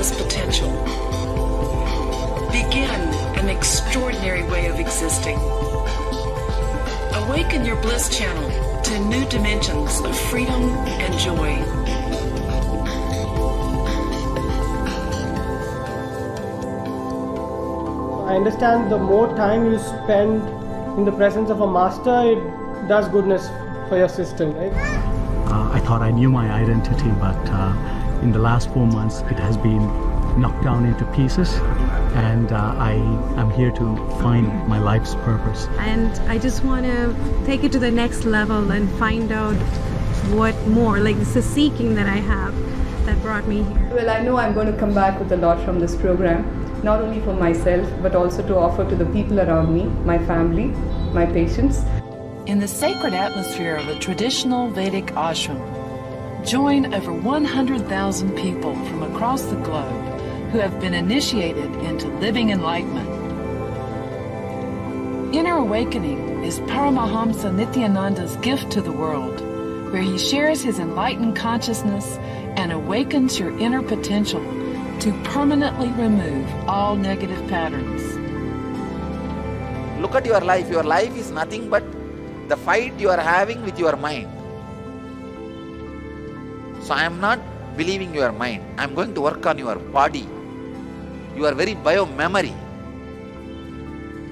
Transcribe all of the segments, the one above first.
limitless potential. Begin an extraordinary way of existing. Awaken your bliss channel to new dimensions of freedom and joy. I understand the more time you spend in the presence of a master, it does goodness for your system, right? I thought I knew my identity, but in the last 4 months it has been knocked down into pieces, and I am here to find my life's purpose. And I just want to take it to the next level and find out what more, like it's a seeking that I have that brought me here. Well, I know I'm going to come back with a lot from this program, not only for myself, but also to offer to the people around me, my family, my patients. In the sacred atmosphere of a traditional Vedic ashram, join over 100,000 people from across the globe who have been initiated into living enlightenment. Inner Awakening is Paramahamsa Nithyananda's gift to the world, where he shares his enlightened consciousness and awakens your inner potential to permanently remove all negative patterns. Look at your life. Your life is nothing but the fight you are having with your mind. So I am not believing your mind. I am going to work on your body, your very bio-memory.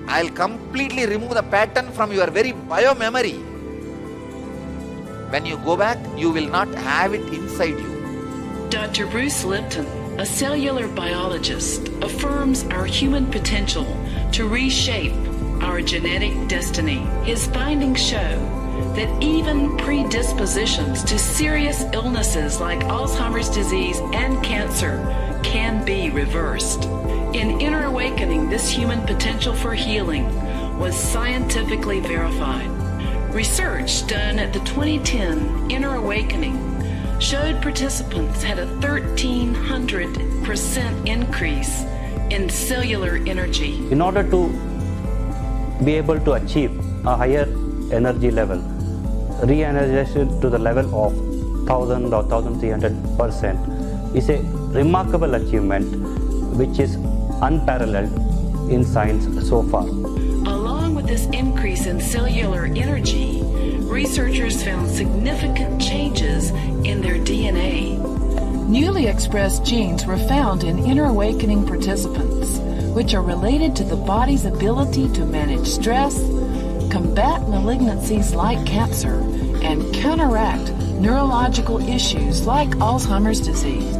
I will completely remove the pattern from your very bio-memory. When you go back, you will not have it inside you. Dr. Bruce Lipton, a cellular biologist, affirms our human potential to reshape our genetic destiny. His findings show that even predispositions to serious illnesses like Alzheimer's disease and cancer can be reversed. In Inner Awakening, this human potential for healing was scientifically verified. Research done at the 2010 Inner Awakening showed participants had a 1,300% increase in cellular energy. In order to be able to achieve a higher energy level, re-energization to the level of 1000 or 1300% is a remarkable achievement which is unparalleled in science so far. Along with this increase in cellular energy, researchers found significant changes in their DNA. Newly expressed genes were found in Inner Awakening participants, which are related to the body's ability to manage stress, combat malignancies like cancer, and counteract neurological issues like Alzheimer's disease.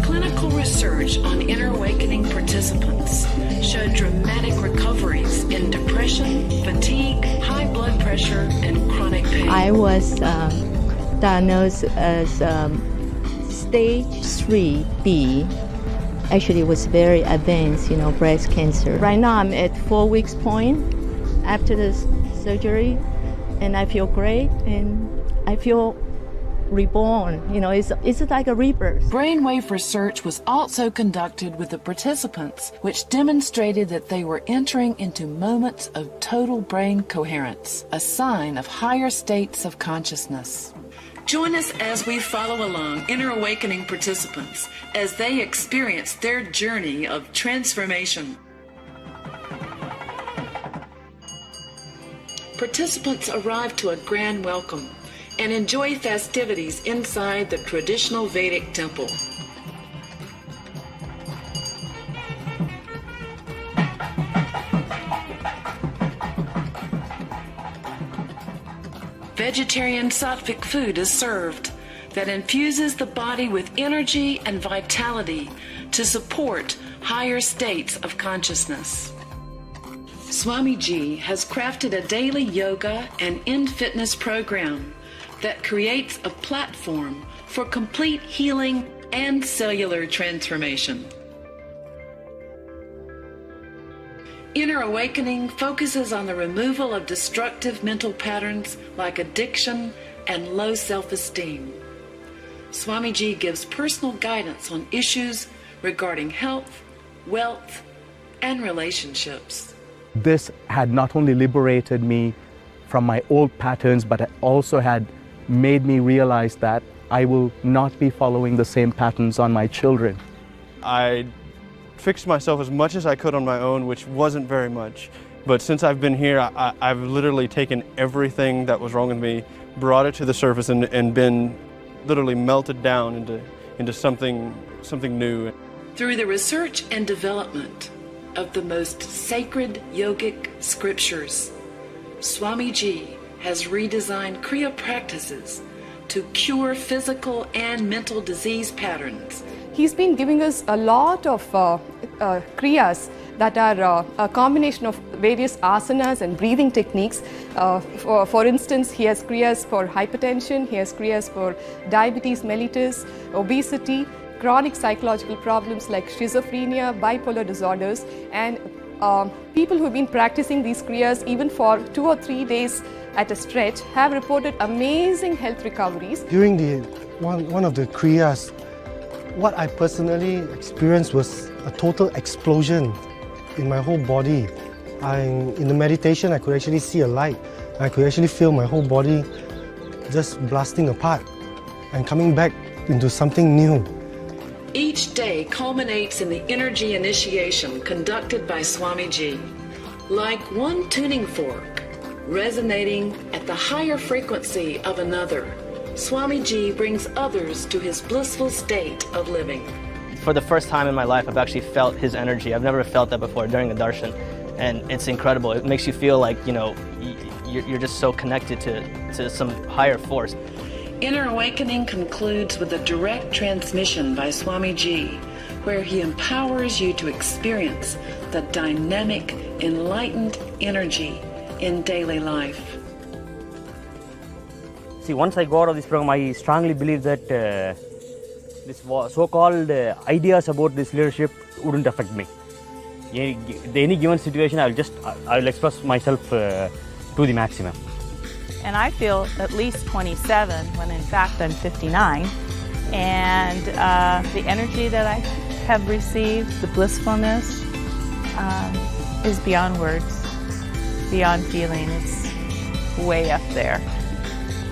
Clinical research on Inner Awakening participants showed dramatic recoveries in depression, fatigue, high blood pressure, and chronic pain. I was diagnosed as stage 3B. Actually, it was very advanced, breast cancer. Right now, I'm at 4 weeks point after the surgery, and I feel great, and I feel reborn. It's like a rebirth. Brainwave research was also conducted with the participants, which demonstrated that they were entering into moments of total brain coherence, a sign of higher states of consciousness. Join us as we follow along Inner Awakening participants as they experience their journey of transformation. Participants arrive to a grand welcome and enjoy festivities inside the traditional Vedic temple. Vegetarian sattvic food is served that infuses the body with energy and vitality to support higher states of consciousness. Swamiji has crafted a daily yoga and in-fitness program that creates a platform for complete healing and cellular transformation. Inner Awakening focuses on the removal of destructive mental patterns like addiction and low self-esteem. Swamiji gives personal guidance on issues regarding health, wealth, and relationships. This had not only liberated me from my old patterns, but it also had made me realize that I will not be following the same patterns on my children. I fixed myself as much as I could on my own, which wasn't very much. But since I've been here, I've literally taken everything that was wrong with me, brought it to the surface, and been literally melted down into something new. Through the research and development of the most sacred yogic scriptures, Swamiji has redesigned Kriya practices to cure physical and mental disease patterns. He's been giving us a lot of kriyas that are a combination of various asanas and breathing techniques. For instance, he has kriyas for hypertension, he has kriyas for diabetes mellitus, obesity, chronic psychological problems like schizophrenia, bipolar disorders, and people who have been practicing these kriyas even for 2 or 3 days at a stretch have reported amazing health recoveries. During one of the kriyas, what I personally experienced was a total explosion in my whole body. In the meditation, I could actually see a light. I could actually feel my whole body just blasting apart and coming back into something new. Each day culminates in the energy initiation conducted by Swamiji, like one tuning fork resonating at the higher frequency of another. Swamiji brings others to his blissful state of living. For the first time in my life, I've actually felt his energy. I've never felt that before during a darshan, and it's incredible. It makes you feel like, you know, you're just so connected to some higher force. Inner Awakening concludes with a direct transmission by Swamiji, where he empowers you to experience the dynamic, enlightened energy in daily life. See, once I got out of this program, I strongly believe that this so-called ideas about this leadership wouldn't affect me. Any given situation, I'll express myself to the maximum. And I feel at least 27 when in fact I'm 59. And the energy that I have received, the blissfulness, is beyond words, beyond feeling. It's way up there.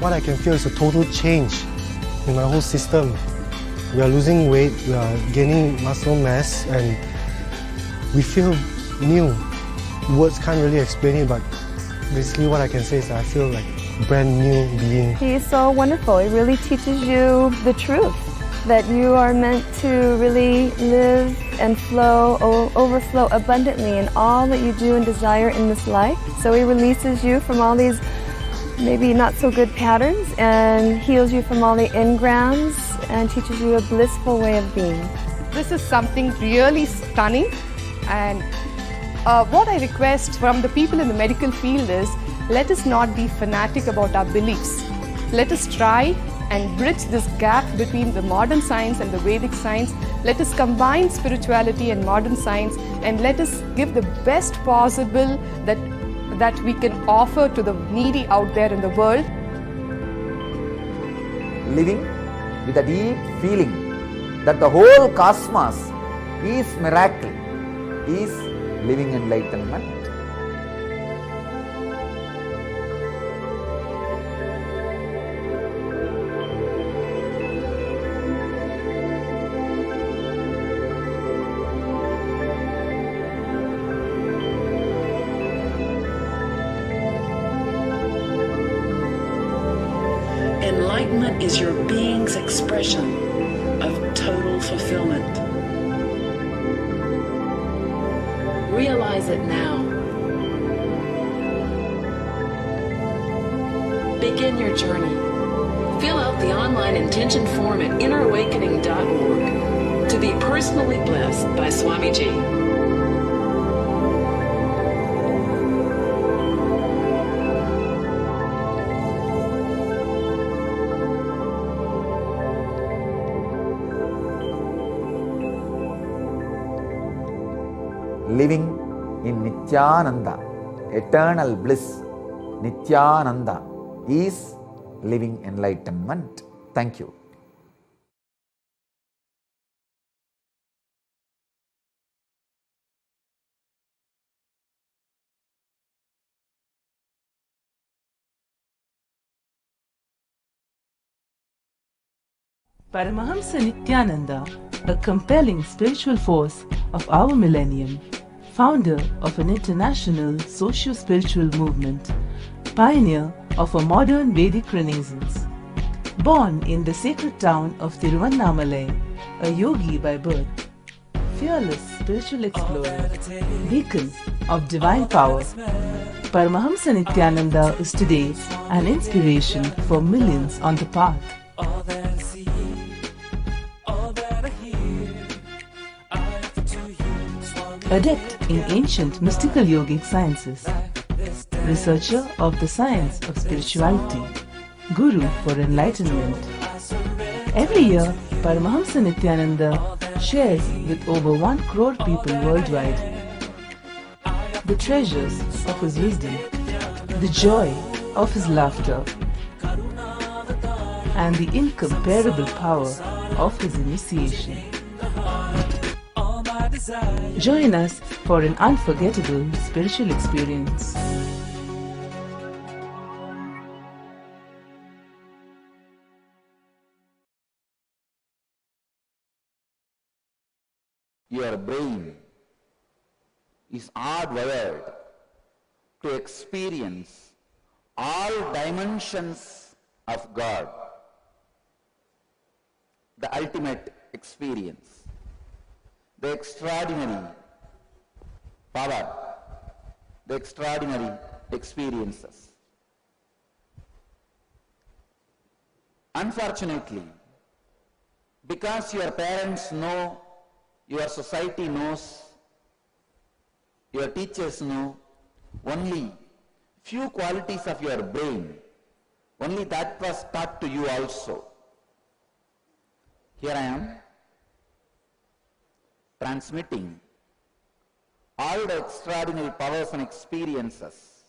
What I can feel is a total change in my whole system. We are losing weight, we are gaining muscle mass, and we feel new. Words can't really explain it, but basically what I can say is that I feel like a brand new being. He's so wonderful. He really teaches you the truth, that you are meant to really live and flow, overflow abundantly in all that you do and desire in this life. So he releases you from all these maybe not so good patterns and heals you from all the engrams and teaches you a blissful way of being. This is something really stunning, and what I request from the people in the medical field is, let us not be fanatic about our beliefs. Let us try and bridge this gap between the modern science and the Vedic science. Let us combine spirituality and modern science, and let us give the best possible that we can offer to the needy out there in the world. Living with a deep feeling that the whole cosmos is miracle, is living enlightenment. Enlightenment is your being's expression of total fulfillment. Realize it now. Begin your journey. Fill out the online intention form at innerawakening.org to be personally blessed by Swamiji. Living in Nithyananda, eternal bliss, Nithyananda is living enlightenment. Thank you. Paramahamsa Nithyananda, a compelling spiritual force of our millennium, founder of an international socio-spiritual movement, pioneer of a modern Vedic renaissance. Born in the sacred town of Tiruvannamalai, a yogi by birth, fearless spiritual explorer, beacon of divine power, Paramahamsa Nithyananda is today an inspiration for millions on the path. Adept in ancient mystical yogic sciences, researcher of the science of spirituality, guru for enlightenment. Every year, Paramahamsa Nithyananda shares with over 1 crore people worldwide the treasures of his wisdom, the joy of his laughter, and the incomparable power of his initiation. Join us for an unforgettable spiritual experience. Your brain is hardwired to experience all dimensions of God, the ultimate experience, the extraordinary power, the extraordinary experiences. Unfortunately, because your parents know, your society knows, your teachers know only few qualities of your brain, only that was taught to you also. Here I am transmitting all the extraordinary powers and experiences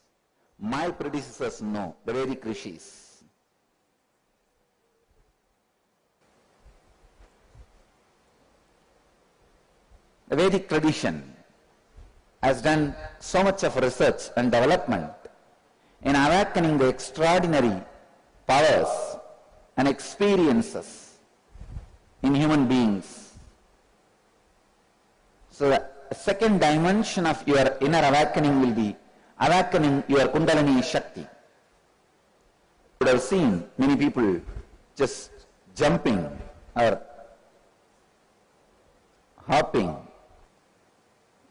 my predecessors know, the Vedic Rishis. The Vedic tradition has done so much of research and development in awakening the extraordinary powers and experiences in human beings. So the second dimension of your inner awakening will be awakening your Kundalini Shakti. You would have seen many people just jumping or hopping.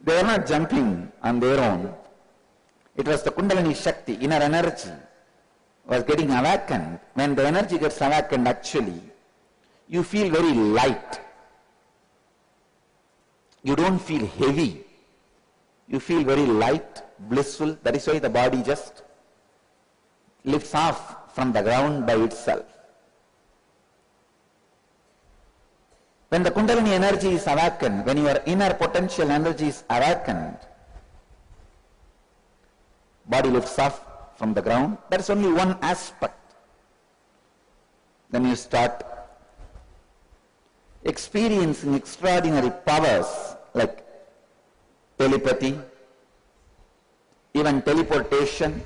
They were not jumping on their own. It was the Kundalini Shakti, inner energy, was getting awakened. When the energy gets awakened, actually, you feel very light. You don't feel heavy. You feel very light, blissful. That is why the body just lifts off from the ground by itself. When the Kundalini energy is awakened, when your inner potential energy is awakened, body lifts off from the ground. That is only one aspect. Then you start experiencing extraordinary powers like telepathy, even teleportation.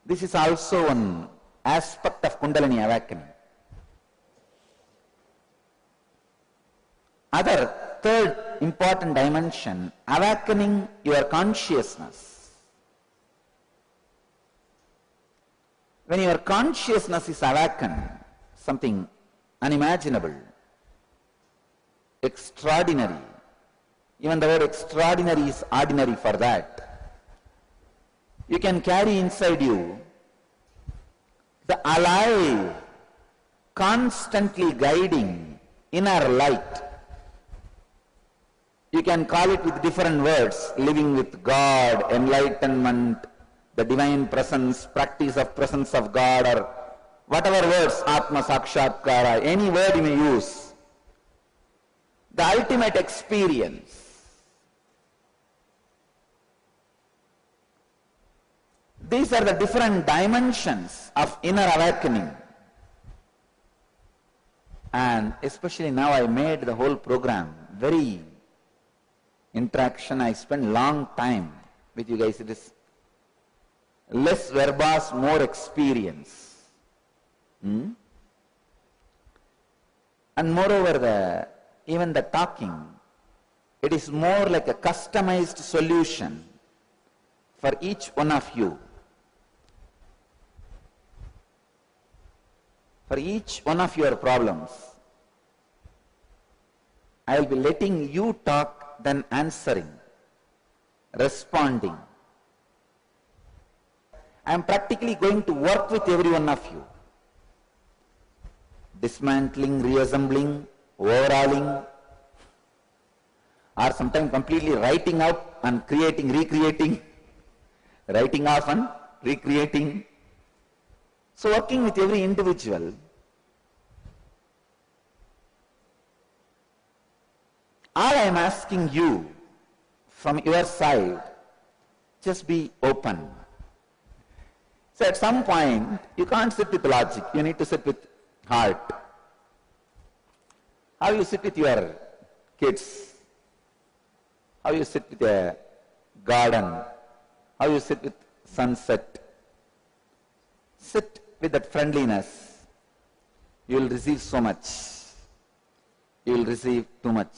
This is also an aspect of Kundalini awakening. Other third important dimension, awakening your consciousness. When your consciousness is awakened, something unimaginable, extraordinary, even the word extraordinary is ordinary for that. You can carry inside you the alive, constantly guiding inner light. You can call it with different words, living with God, enlightenment, the divine presence, practice of presence of God, or whatever words, Atma Sakshatkara, any word you may use. The ultimate experience. These are the different dimensions of inner awakening. And especially now I made the whole program very interaction. I spend long time with you guys. It is less verbas, more experience. And moreover, even the talking, it is more like a customized solution for each one of you. For each one of your problems, I will be letting you talk, then answering, responding. I am practically going to work with every one of you. Dismantling, reassembling, overhauling, or sometimes completely writing out and creating, recreating, writing off and recreating. So working with every individual, all I am asking you from your side, just be open. So at some point, you can't sit with logic, you need to sit with heart. How you sit with your kids, how you sit with a garden, how you sit with sunset. Sit with that friendliness. You will receive so much. You will receive too much.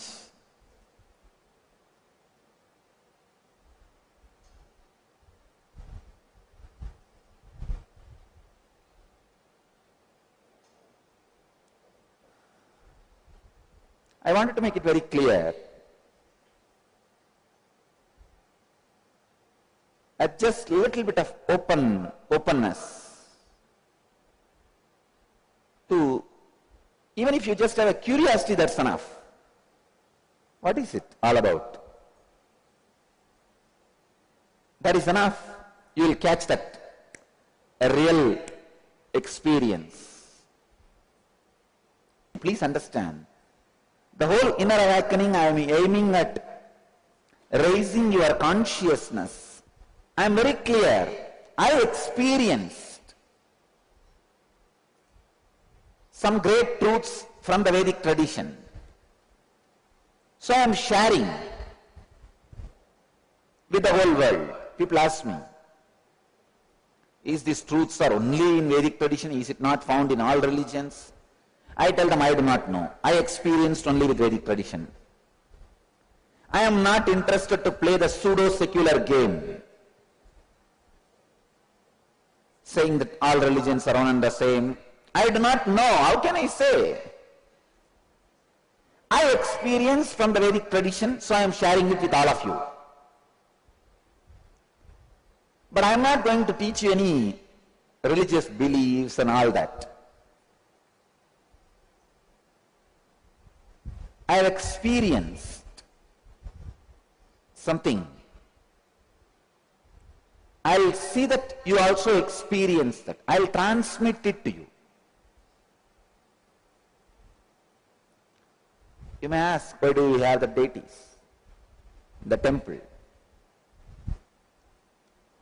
I wanted to make it very clear at just a little bit of openness to, even if you just have a curiosity, that's enough. What is it all about? That is enough. You will catch that, a real experience. Please understand, the whole inner awakening, I am aiming at raising your consciousness. I am very clear. I experienced some great truths from the Vedic tradition. So I am sharing with the whole world. People ask me, is these truths are only in Vedic tradition? Is it not found in all religions? I tell them I do not know. I experienced only with Vedic tradition. I am not interested to play the pseudo-secular game, saying that all religions are one and the same. I do not know. How can I say? I experienced from the Vedic tradition, so I am sharing it with all of you. But I am not going to teach you any religious beliefs and all that. I have experienced something. I will see that you also experience that. I will transmit it to you. You may ask, why do we have the deities, the temple?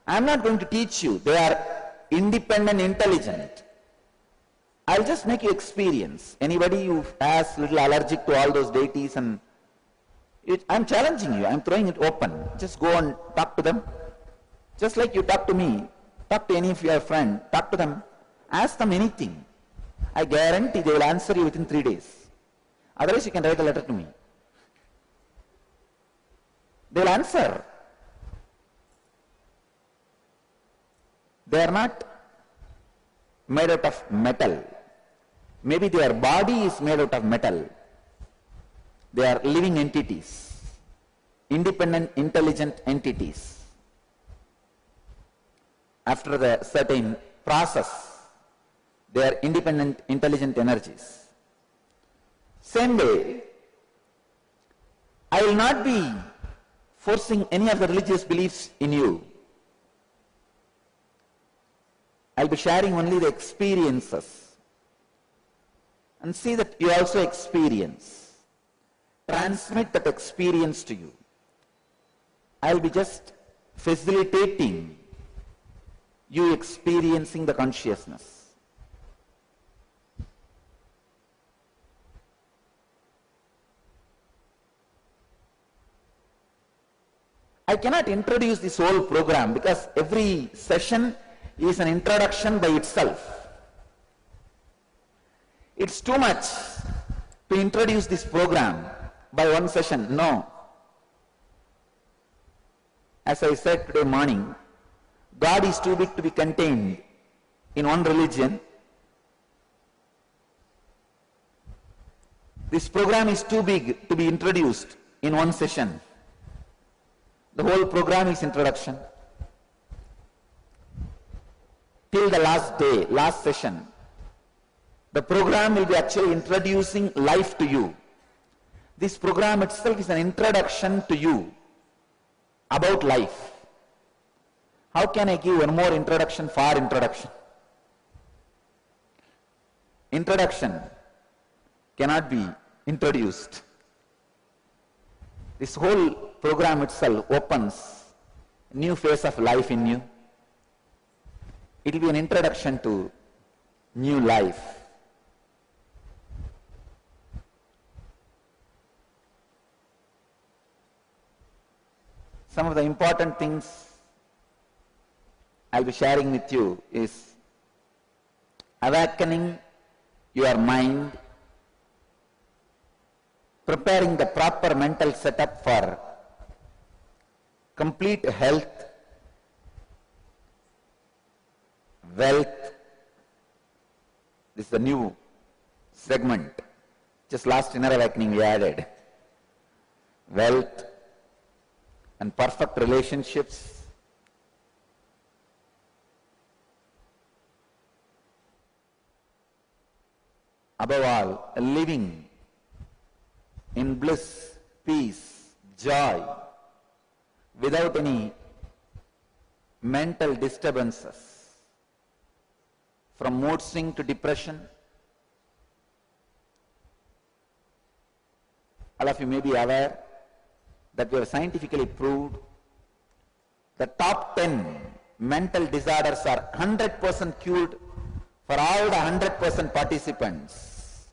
I am not going to teach you. They are independent, intelligent. I will just make you experience. Anybody who has little allergic to all those deities, and I am challenging you. I am throwing it open. Just go and talk to them. Just like you talk to me, talk to any of your friends, talk to them, ask them anything. I guarantee they will answer you within 3 days. Otherwise you can write a letter to me. They will answer. They are not made out of metal. Maybe their body is made out of metal. They are living entities, independent, intelligent entities. After the certain process, they are independent, intelligent energies. Same way, I will not be forcing any of the religious beliefs in you. I will be sharing only the experiences, and see that you also experience. Transmit that experience to you. I will be just facilitating you experiencing the consciousness. I cannot introduce this whole program because every session is an introduction by itself. It's too much to introduce this program by one session. No. As I said today morning, God is too big to be contained in one religion. This program is too big to be introduced in one session. The whole program is introduction. Till the last day, last session, the program will be actually introducing life to you. This program itself is an introduction to you about life. How can I give one more introduction for introduction? Introduction cannot be introduced. This whole program itself opens a new phase of life in you. It will be an introduction to new life. Some of the important things I'll be sharing with you is awakening your mind, preparing the proper mental setup for complete health, wealth. This is the new segment. Just last inner awakening we added. Wealth and perfect relationships. Above all, living in bliss, peace, joy, without any mental disturbances, from mood swing to depression. All of you may be aware that we have scientifically proved the top 10 mental disorders are 100% cured for all the 100% participants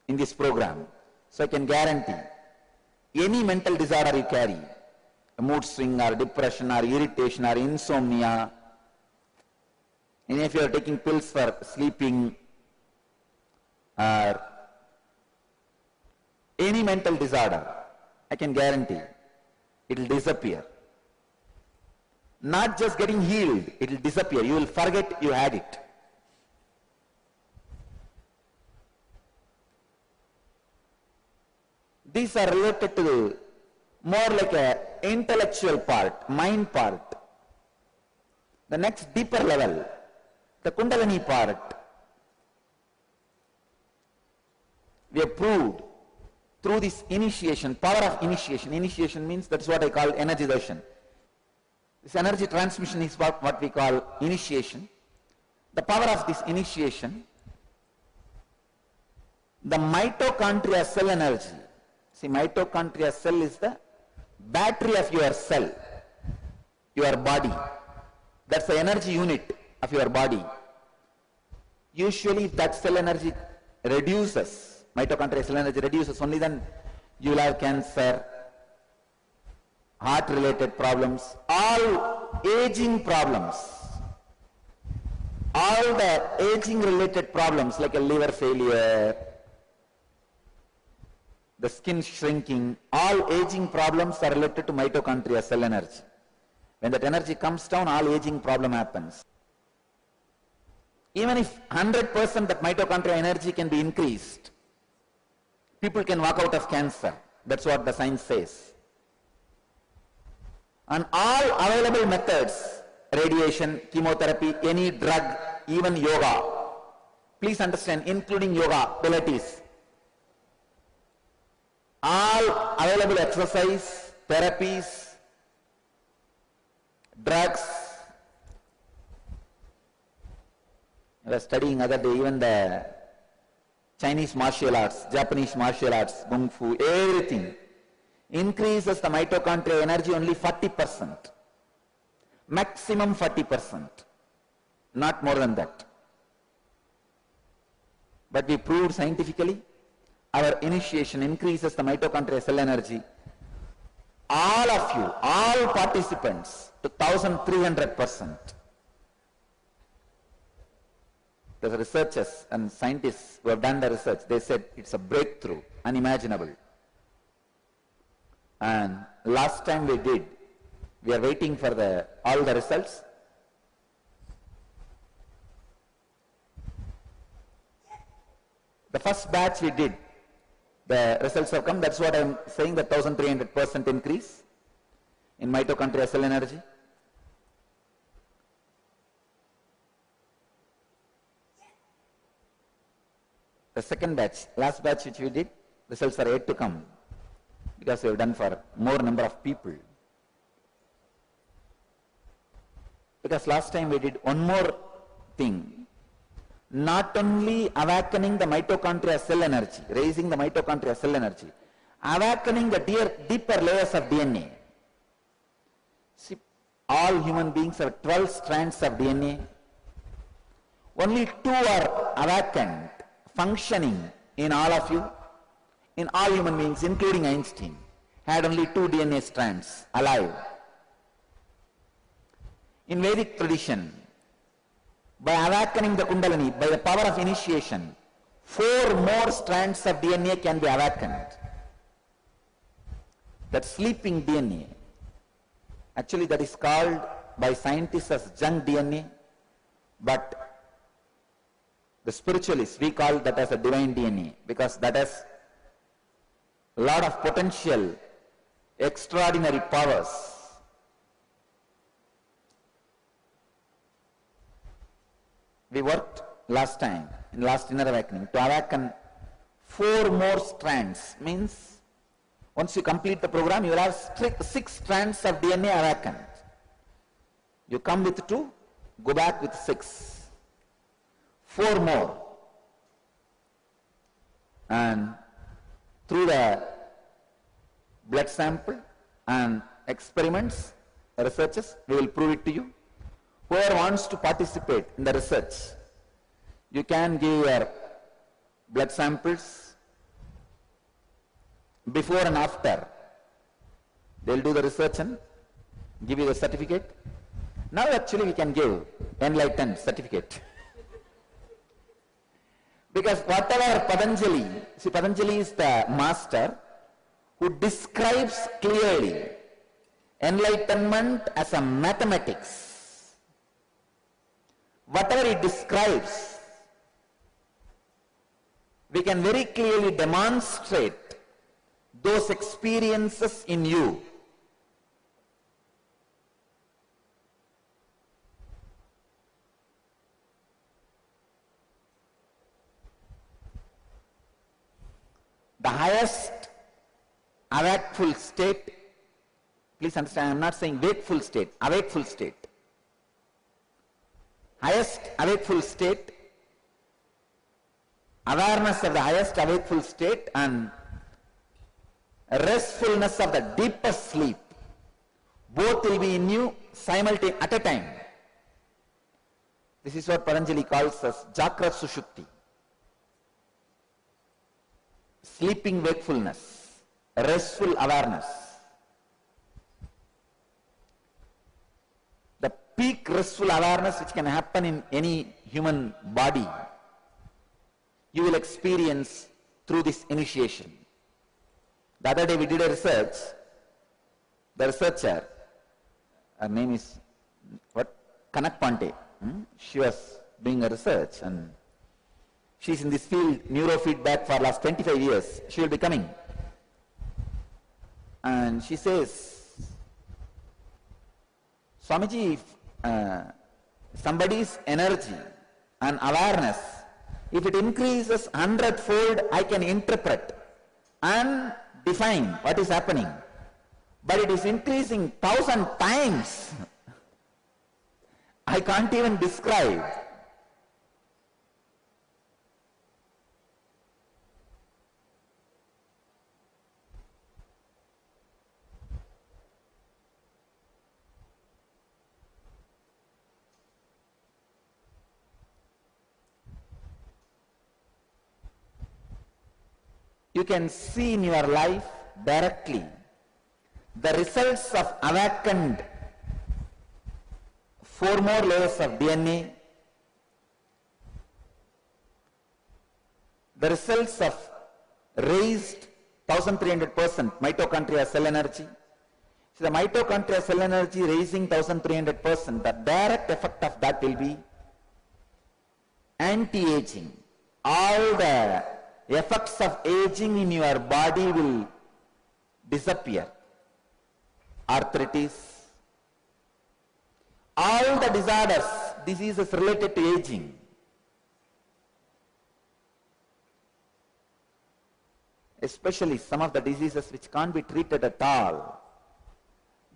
in this program. So I can guarantee any mental disorder you carry, a mood swing or depression or irritation or insomnia, and if you are taking pills for sleeping or any mental disorder, I can guarantee it will disappear. Not just getting healed, it will disappear. You will forget you had it. These are related to more like a intellectual part, mind part. The next deeper level, the Kundalini part, we have proved through this initiation, power of initiation. Initiation means that's what I call energization. This energy transmission is what we call initiation. The power of this initiation, the mitochondria cell energy. See, mitochondria cell is the battery of your cell, your body. That's the energy unit of your body. Usually if that cell energy reduces, mitochondrial cell energy reduces, only then you will have cancer, heart-related problems, all aging problems, all the aging-related problems like a liver failure, the skin shrinking, all aging problems are related to mitochondria cell energy. When that energy comes down, all aging problem happens. Even if 100% that mitochondria energy can be increased, people can walk out of cancer. That's what the science says. And all available methods, radiation, chemotherapy, any drug, even yoga. Please understand, including yoga, Pilates. All available exercise, therapies, drugs. I was studying other day, even the Chinese martial arts, Japanese martial arts, Kung Fu, everything increases the mitochondria energy only 40%. Maximum 40%. Not more than that. But we proved scientifically our initiation increases the mitochondrial cell energy. All of you, all participants, to 1300%. the researchers and scientists who have done the research, they said it's a breakthrough, unimaginable. And last time we did, we are waiting for all the results. The first batch we did, the results have come. That's what I'm saying, the 1300% increase in mitochondrial cell energy. The second batch, last batch which we did, results are yet to come because we have done for more number of people. Because last time we did one more thing, not only awakening the mitochondrial cell energy, raising the mitochondrial cell energy, awakening the deeper layers of DNA. See, all human beings have 12 strands of DNA. Only 2 are awakened, functioning in all of you. In all human beings, including Einstein, had only 2 DNA strands alive. In Vedic tradition, by awakening the Kundalini, by the power of initiation, 4 more strands of DNA can be awakened. That sleeping DNA, actually that is called by scientists as junk DNA, but the spiritualists, we call that as a divine DNA, because that has a lot of potential, extraordinary powers. We worked last time, in last inner awakening, to awaken 4 more strands. Means, once you complete the program, you will have 6 strands of DNA awakened. You come with 2, go back with 6. 4 more. And through the blood sample and experiments, researchers, we will prove it to you. Whoever wants to participate in the research, you can give your blood samples before and after. They will do the research and give you the certificate. Now actually we can give enlightened certificate. Because whatever Patanjali, see, Patanjali is the master who describes clearly enlightenment as a mathematics. Whatever he describes, we can very clearly demonstrate those experiences in you. The highest awakeful state, please understand, I am not saying wakeful state, awakeful state. Highest awakeful state, awareness of the highest awakeful state and restfulness of the deepest sleep, both will be in you simultaneously at a time. This is what Patanjali calls as Jakrat Sushupti. Sleeping wakefulness, restful awareness. The peak restful awareness which can happen in any human body, you will experience through this initiation. The other day we did a research. The researcher, her name is Kanak Pante. She was doing a research and she's in this field, neurofeedback, for last 25 years. She will be coming. And she says, Swamiji, if somebody's energy and awareness, if it increases 100-fold, I can interpret and define what is happening. But it is increasing 1,000 times. I can't even describe. You can see in your life directly the results of awakened 4 more layers of DNA the results of raised 1300% mitochondria cell energy. So the mitochondria cell energy raising 1300%, the direct effect of that will be anti-aging. All the effects of aging in your body will disappear. Arthritis, all the disorders, diseases related to aging. Especially some of the diseases which can't be treated at all.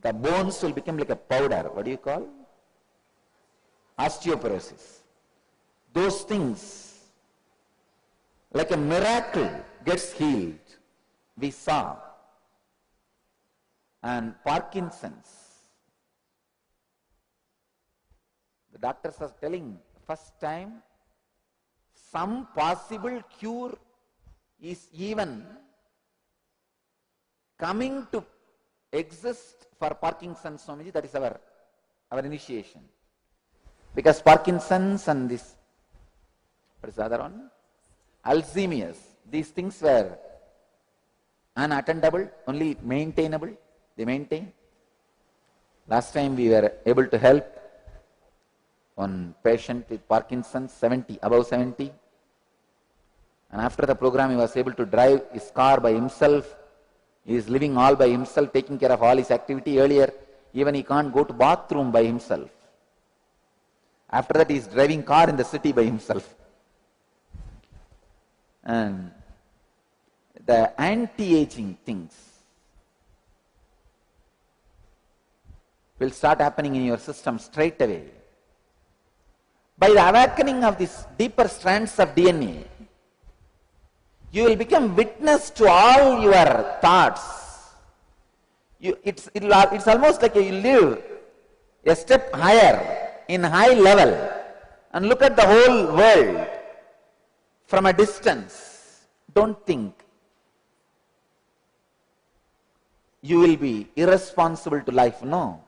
The bones will become like a powder. What do you call? Osteoporosis. Those things, like a miracle, gets healed. We saw. And Parkinson's. The doctors are telling, first time, some possible cure is even coming to exist for Parkinson's, Swamiji. That is our initiation. Because Parkinson's and this, what is the other one? Alzheimer's, these things were unattendable, only maintainable. They maintain. Last time we were able to help one patient with Parkinson's, 70, above 70. And after the program, he was able to drive his car by himself. He is living all by himself, taking care of all his activity. Earlier, even he can't go to bathroom by himself. After that, he is driving car in the city by himself. And the anti-aging things will start happening in your system straight away. By the awakening of these deeper strands of DNA, you will become witness to all your thoughts. It's almost like you live a step higher, in high level, and look at the whole world from a distance. Don't think you will be irresponsible to life. No.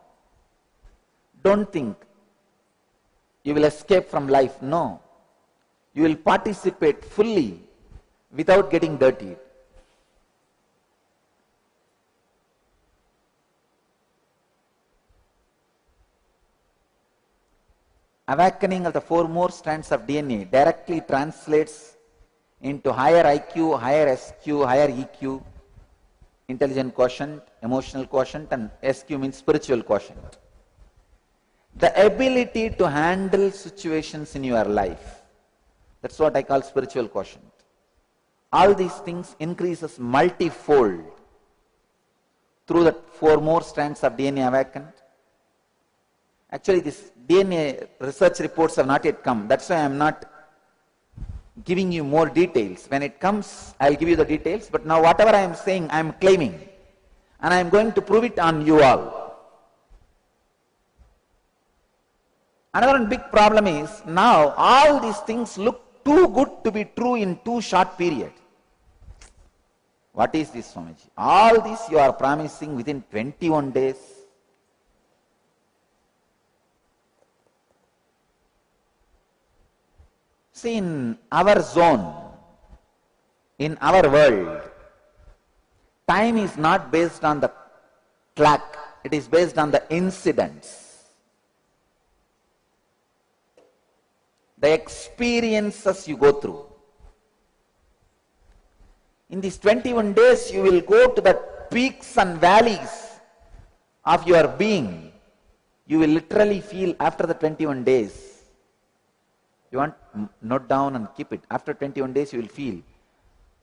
Don't think you will escape from life. No. You will participate fully without getting dirtied. Awakening of the four more strands of DNA directly translates into higher IQ, higher SQ, higher EQ, intelligent quotient, emotional quotient, and SQ means spiritual quotient. The ability to handle situations in your life, that's what I call spiritual quotient. All these things increases multifold through the four more strands of DNA awakened. Actually, this DNA research reports have not yet come. That's why I am not giving you more details. When it comes, I will give you the details. But now whatever I am saying, I am claiming. And I am going to prove it on you all. Another big problem is, now all these things look too good to be true in too short period. What is this, Swamiji? All this you are promising within 21 days. See, in our zone, in our world, time is not based on the clock, it is based on the incidents, the experiences you go through. In these 21 days, you will go to the peaks and valleys of your being. You will literally feel after the 21 days. You want, note down and keep it. After 21 days, you will feel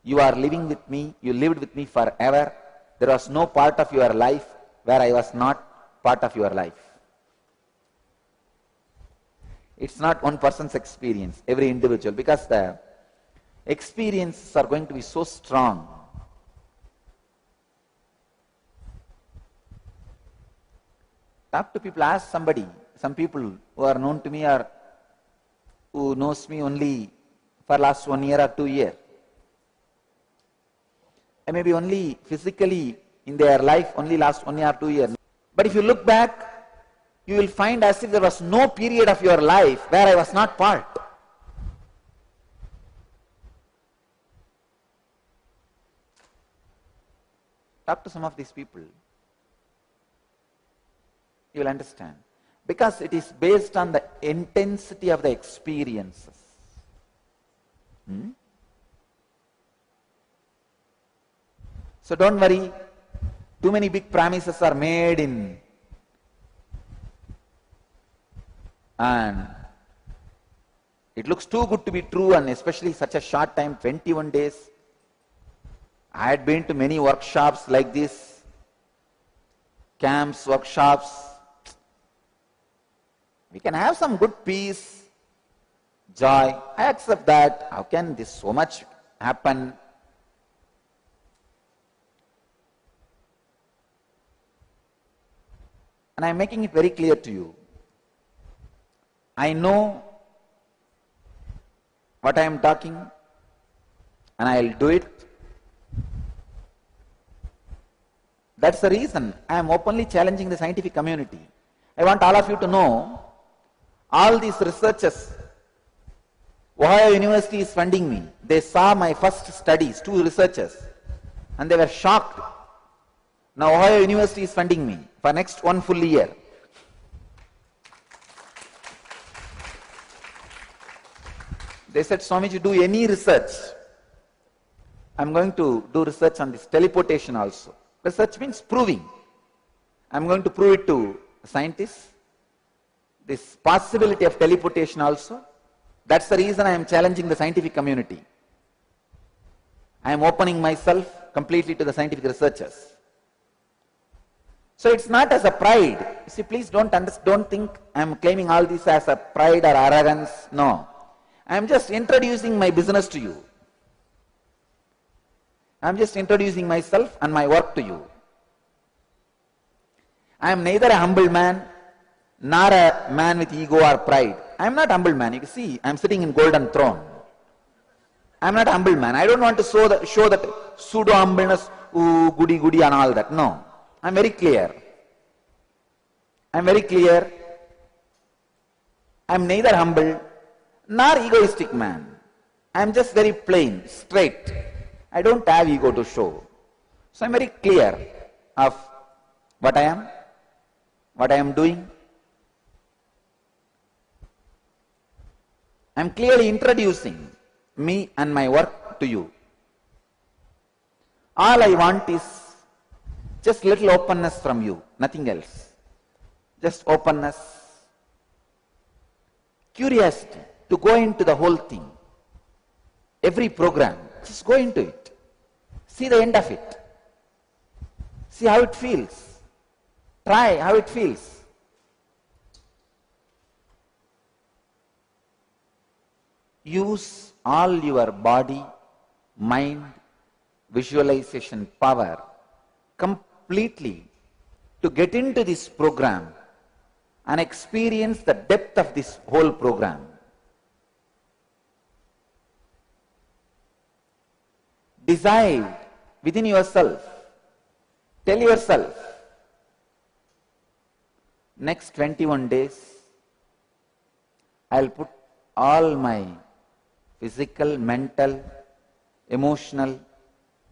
you are living with me, you lived with me forever. There was no part of your life where I was not part of your life. It's not one person's experience, every individual, because the experiences are going to be so strong. Talk to people, ask somebody, some people who are known to me or who knows me only for last 1 year or 2 years. And maybe only physically in their life only last 1 year or 2 years. But if you look back, you will find as if there was no period of your life where I was not part. Talk to some of these people. You will understand. Because it is based on the intensity of the experiences. So don't worry. Too many big promises are made and it looks too good to be true, and especially such a short time, 21 days. I had been to many workshops like this, camps, workshops. We can have some good peace, joy. I accept that. How can this so much happen? And I am making it very clear to you. I know what I am talking, and I will do it. That's the reason I am openly challenging the scientific community. I want all of you to know, all these researchers, Ohio University is funding me. They saw my first studies, 2 researchers, and they were shocked. Now Ohio University is funding me for next 1 full year. They said, Swamiji, do any research. I'm going to do research on this teleportation also. Research means proving. I'm going to prove it to scientists. This possibility of teleportation also. That's the reason I am challenging the scientific community. I am opening myself completely to the scientific researchers. So it's not as a pride. You see, please don't think I am claiming all this as a pride or arrogance. No. I am just introducing my business to you. I am just introducing myself and my work to you. I am neither a humble man nor a man with ego or pride. I am not a humble man. You can see, I am sitting in golden throne. I am not a humble man. I don't want to show that pseudo humbleness, ooh, goody goody and all that. No. I am very clear. I am very clear. I am neither humble nor egoistic man. I am just very plain, straight. I don't have ego to show. So I am very clear of what I am doing. I am clearly introducing me and my work to you. All I want is just little openness from you, nothing else. Just openness, curiosity to go into the whole thing. Every program, just go into it. See the end of it. See how it feels. Try how it feels. Use all your body, mind, visualization power completely to get into this program and experience the depth of this whole program. Decide within yourself, tell yourself, next 21 days, I'll put all my physical, mental, emotional,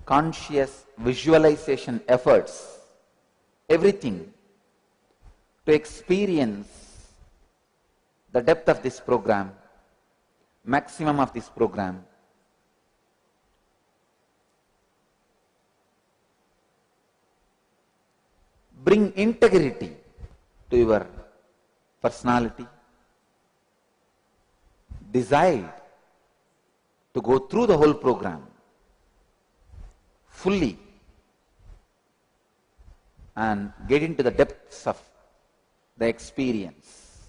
conscious visualization efforts, everything, to experience the depth of this program, maximum of this program. Bring integrity to your personality. Decide to go through the whole program fully and get into the depths of the experience.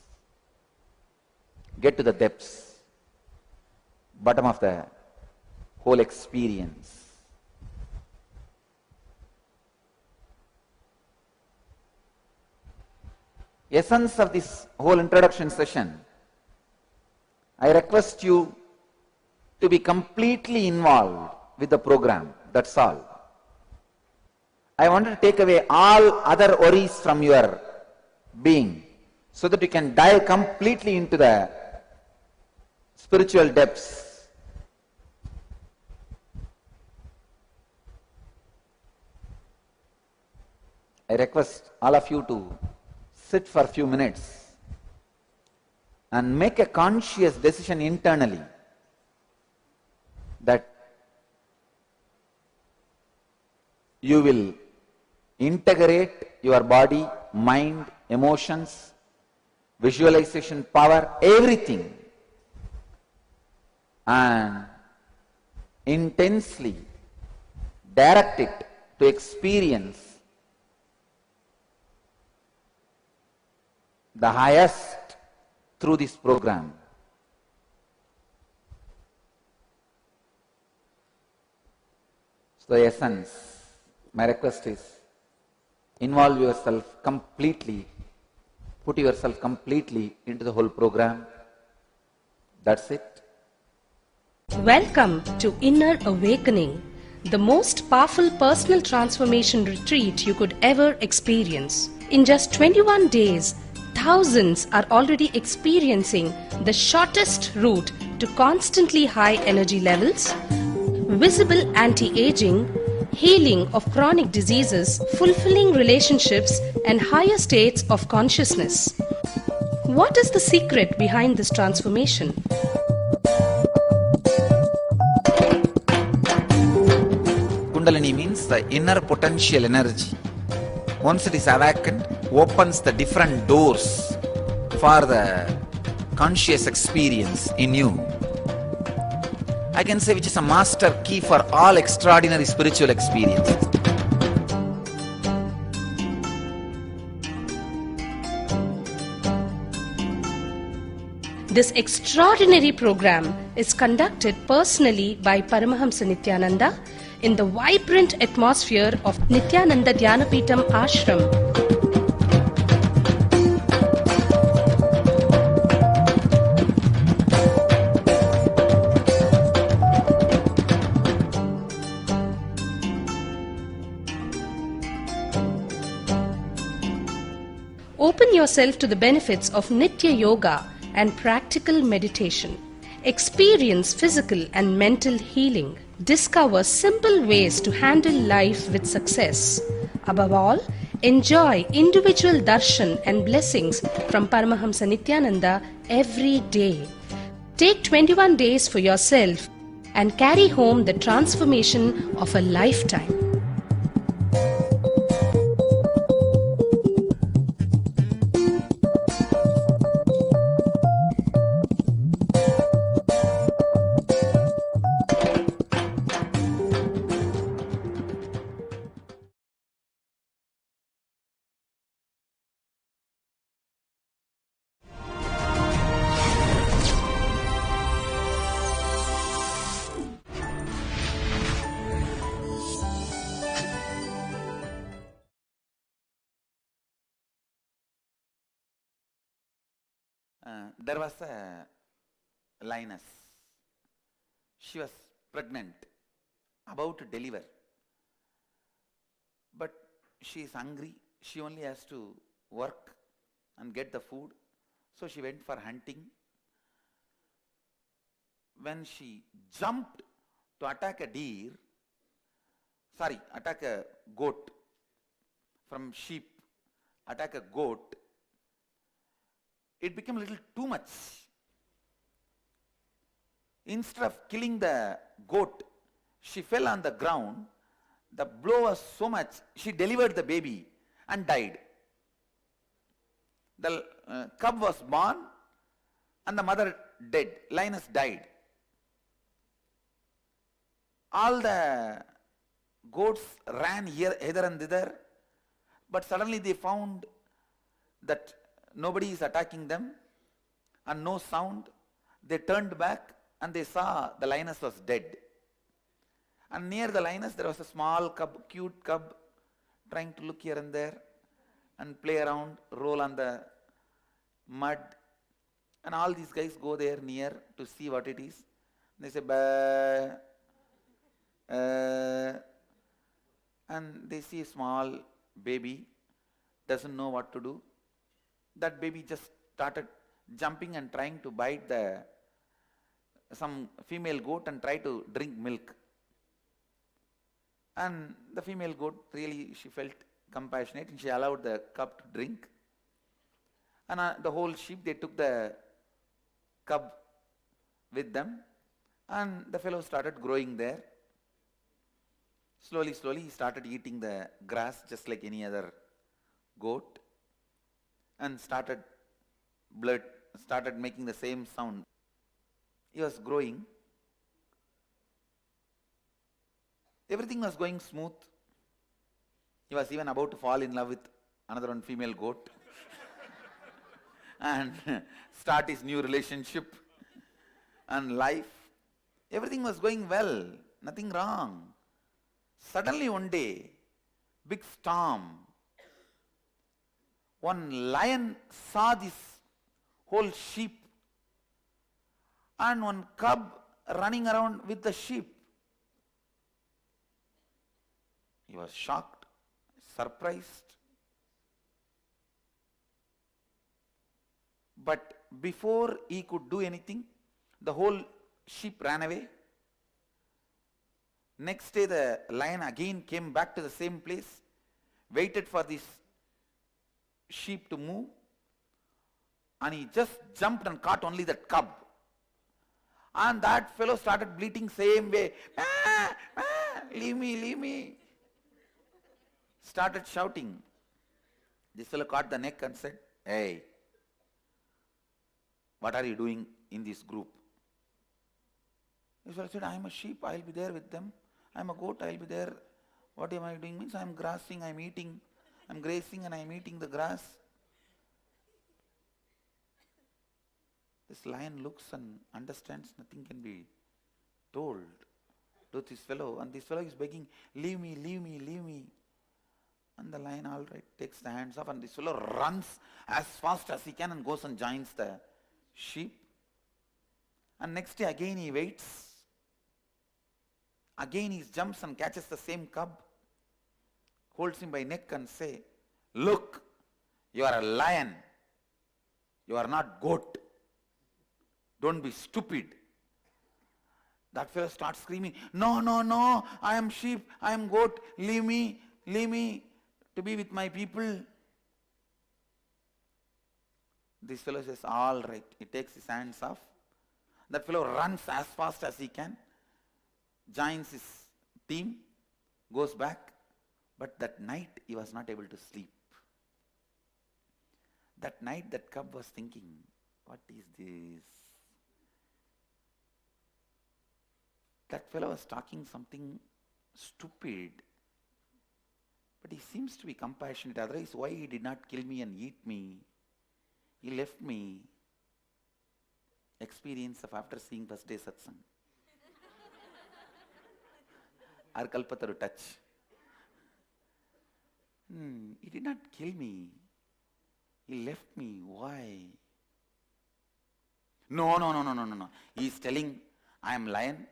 Get to the depths, bottom of the whole experience. Essence of this whole introduction session, I request you to be completely involved with the program. That's all. I want to take away all other worries from your being so that you can dive completely into the spiritual depths. I request all of you to sit for a few minutes and make a conscious decision internally that you will integrate your body, mind, emotions, visualization power, everything, and intensely direct it to experience the highest through this program. So the essence, my request is, involve yourself completely, put yourself completely into the whole program. That's it. Welcome to Inner Awakening, the most powerful personal transformation retreat you could ever experience. In just 21 days, thousands are already experiencing the shortest route to constantly high energy levels, visible anti-aging, healing of chronic diseases, fulfilling relationships, and higher states of consciousness. What is the secret behind this transformation? Kundalini means the inner potential energy. Once it is awakened, opens the different doors for the conscious experience in you. I can say which is a master key for all extraordinary spiritual experiences. This extraordinary program is conducted personally by Paramahamsa Nityananda in the vibrant atmosphere of Nithyananda Dhyanapitham Ashram. Open yourself to the benefits of Nitya Yoga and practical meditation. Experience physical and mental healing. Discover simple ways to handle life with success. Above all, enjoy individual darshan and blessings from Paramahamsa Nityananda every day. Take 21 days for yourself and carry home the transformation of a lifetime. There was a lioness. She was pregnant, about to deliver. But she is hungry. She only has to work and get the food. So she went for hunting. When she jumped to attack a goat, from sheep, attack a goat, it became a little too much. Instead of killing the goat, she fell on the ground. The blow was so much, she delivered the baby and died. The cub was born and the mother dead. Lioness died. All the goats ran hither and thither, but suddenly they found that nobody is attacking them and no sound. They turned back and they saw the lioness was dead. And near the lioness there was a small cub, cute cub, trying to look here and there and play around, roll on the mud. And all these guys go there near to see what it is. They say, bah, and they see a small baby, doesn't know what to do. That baby just started jumping and trying to bite some female goat and try to drink milk. And the female goat, really she felt compassionate, and she allowed the cub to drink. And the whole sheep, they took the cub with them, and the fellow started growing there. Slowly, slowly, he started eating the grass just like any other goat, and started making the same sound. He was growing. Everything was going smooth. He was even about to fall in love with another one female goat and start his new relationship and life. Everything was going well, nothing wrong. Suddenly one day, big storm. One lion saw this whole sheep and one cub running around with the sheep. He was shocked, surprised. But before he could do anything, the whole sheep ran away. Next day the lion again came back to the same place, waited for this sheep to move, and he just jumped and caught only that cub. And that fellow started bleating same way. Ah, ah, leave me, leave me. Started shouting. This fellow caught the neck and said, hey, what are you doing in this group? This fellow said, I am a sheep, I will be there with them. I am a goat, I will be there. What am I doing? Means I am grassing, I am eating. I am grazing and I am eating the grass. This lion looks and understands nothing can be told to this fellow. And this fellow is begging, leave me, leave me, leave me. And the lion, all right, takes the hands off, and this fellow runs as fast as he can and goes and joins the sheep. And next day again he waits. Again he jumps and catches the same cub, holds him by neck and say, look, you are a lion. You are not goat. Don't be stupid. That fellow starts screaming, no, no, no, I am sheep, I am goat, leave me to be with my people. This fellow says, all right. He takes his hands off. That fellow runs as fast as he can, joins his team, goes back. But that night he was not able to sleep. That night that cub was thinking, what is this? That fellow was talking something stupid. But he seems to be compassionate. Otherwise, why he did not kill me and eat me? He left me. Experience of after seeing first day satsang. Our Kalpataru touch. He did not kill me. He left me. Why? No. He is telling, I am lion.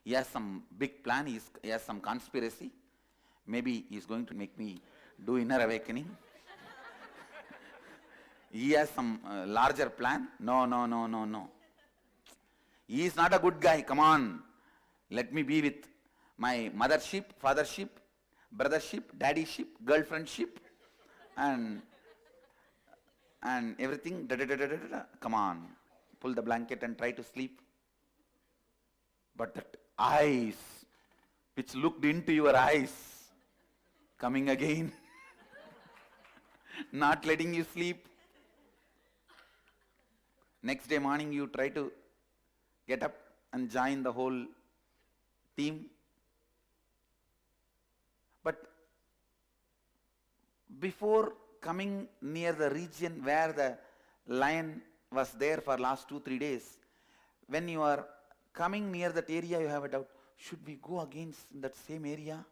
He has some big plan. He has some conspiracy. Maybe he is going to make me do inner awakening. He has some larger plan. No. He is not a good guy. Come on. Let me be with my mother sheep, father sheep, brother sheep, daddy sheep, girlfriend sheep, and everything. Come on. Pull the blanket and try to sleep. But that eyes, which looked into your eyes, coming again, not letting you sleep. Next day morning you try to get up and join the whole team. But before coming near the region where the lion was there for last 2-3 days, when you are coming near that area, you have a doubt, should we go again in that same area?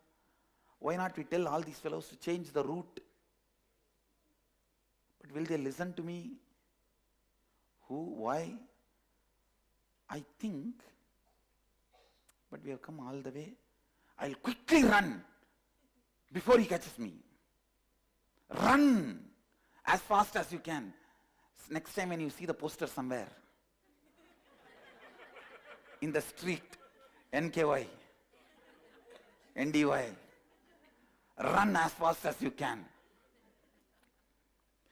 Why not we tell all these fellows to change the route? But will they listen to me? Who? Why? I think, but we have come all the way. I'll quickly run before he catches me. Run as fast as you can. Next time when you see the poster somewhere, in the street, NKY, NDY, Run as fast as you can.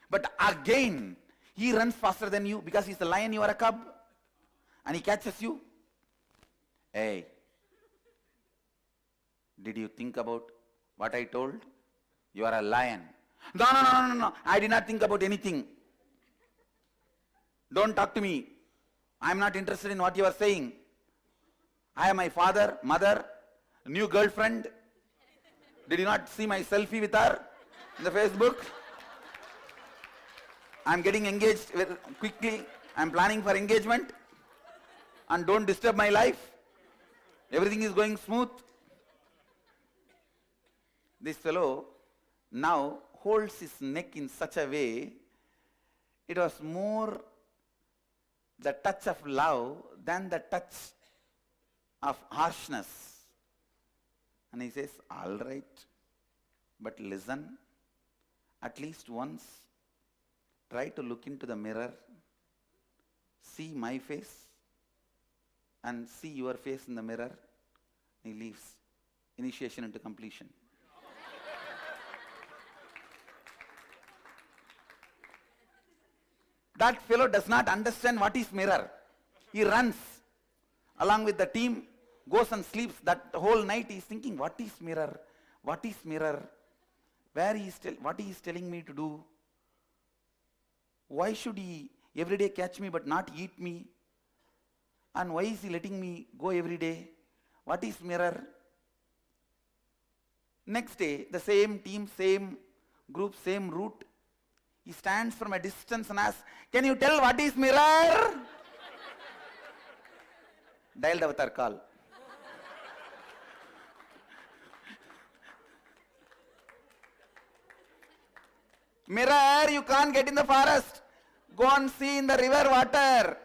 But again, he runs faster than you because he's a lion, you are a cub. And he catches you. Hey, did you think about what I told? You are a lion. No. I did not think about anything. Don't talk to me. I am not interested in what you are saying. I am my father, mother, new girlfriend. Did you not see my selfie with her in the Facebook? I am getting engaged quickly. I am planning for engagement. And don't disturb my life. Everything is going smooth. This fellow now holds his neck in such a way, it was more the touch of love than the touch of harshness. And he says, all right, but listen, at least once, try to look into the mirror, see my face, and see your face in the mirror. He leaves. Initiation into completion. That fellow does not understand what is mirror. He runs along with the team, goes and sleeps. That whole night he is thinking, what is mirror? What is mirror? What he is telling me to do? Why should he every day catch me but not eat me? And why is he letting me go every day? What is mirror? Next day, the same team, same group, same route. He stands from a distance and asks, can you tell what is mirror? Dialed avatar call. Mirror, you can't get in the forest. Go and see in the river water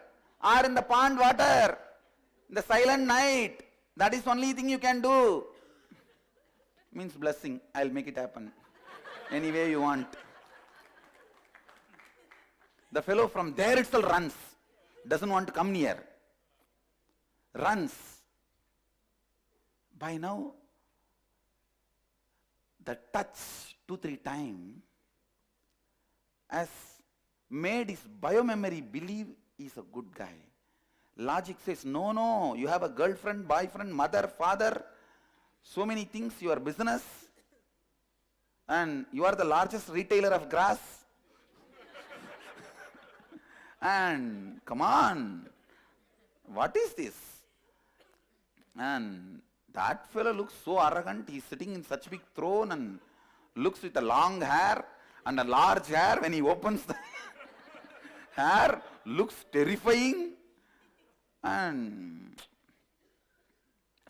or in the pond water. In the silent night. That is the only thing you can do. Means blessing. I'll make it happen. Any way you want. The fellow from there itself runs. Doesn't want to come near. Runs. By now, the touch 2-3 times has made his biomemory believe he's a good guy. Logic says, no, you have a girlfriend, boyfriend, mother, father, so many things, your business, and you are the largest retailer of grass. And come on, what is this? And that fellow looks so arrogant. He's sitting in such big throne and looks with a long hair and a large hair. When he opens the hair, looks terrifying. And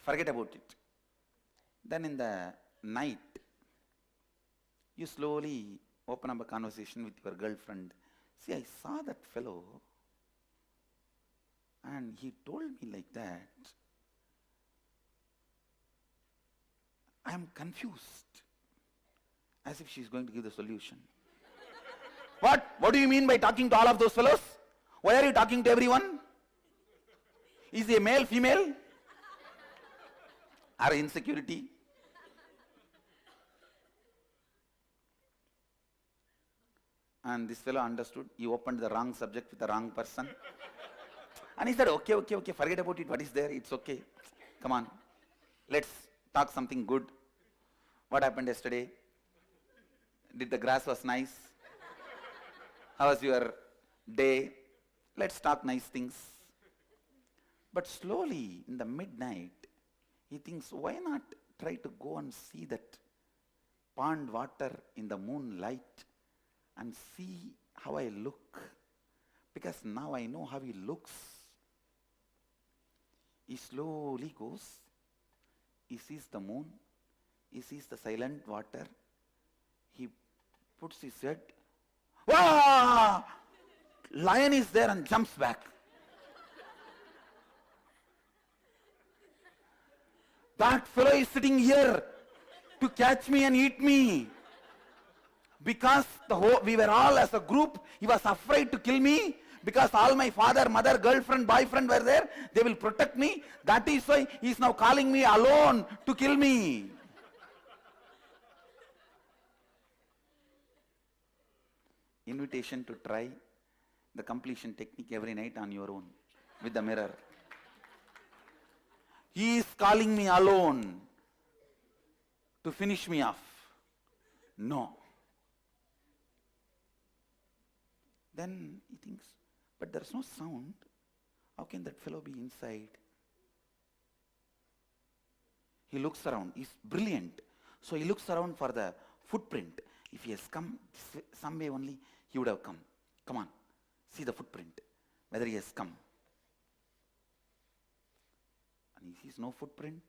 forget about it. Then in the night, you slowly open up a conversation with your girlfriend. See, I saw that fellow and he told me like that. I am confused. As if she is going to give the solution. What? What do you mean by talking to all of those fellows? Why are you talking to everyone? Is he a male, female? Or insecurity? And this fellow understood. He opened the wrong subject with the wrong person. And he said, okay, forget about it. What is there? It's okay. Come on. Let's talk something good. What happened yesterday? Did the grass was nice? How was your day? Let's talk nice things. But slowly, in the midnight, he thinks, why not try to go and see that pond water in the moonlight and see how I look? Because now I know how he looks. He slowly goes. He sees the moon. He sees the silent water. He puts his head. Wah! Lion is there and jumps back. That fellow is sitting here to catch me and eat me. Because we were all as a group, he was afraid to kill me. Because all my father, mother, girlfriend, boyfriend were there, they will protect me. That is why he is now calling me alone to kill me. invitation to try the completion technique every night on your own with the mirror. He is calling me alone to finish me off. No. Then he thinks, but there's no sound. How can that fellow be inside? He looks around. He's brilliant. So he looks around for the footprint. If he has come some way only, he would have come. Come on, see the footprint, whether he has come. And he sees no footprint.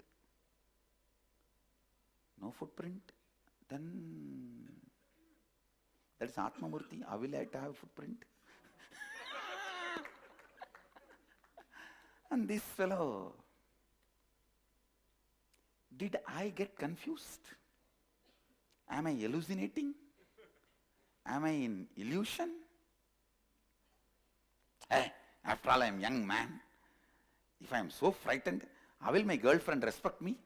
No footprint. Then that is Atmamurti. How will I have a footprint? And this fellow, did I get confused? Am I hallucinating? Am I in illusion? Hey, after all, I am a young man. If I am so frightened, how will my girlfriend respect me?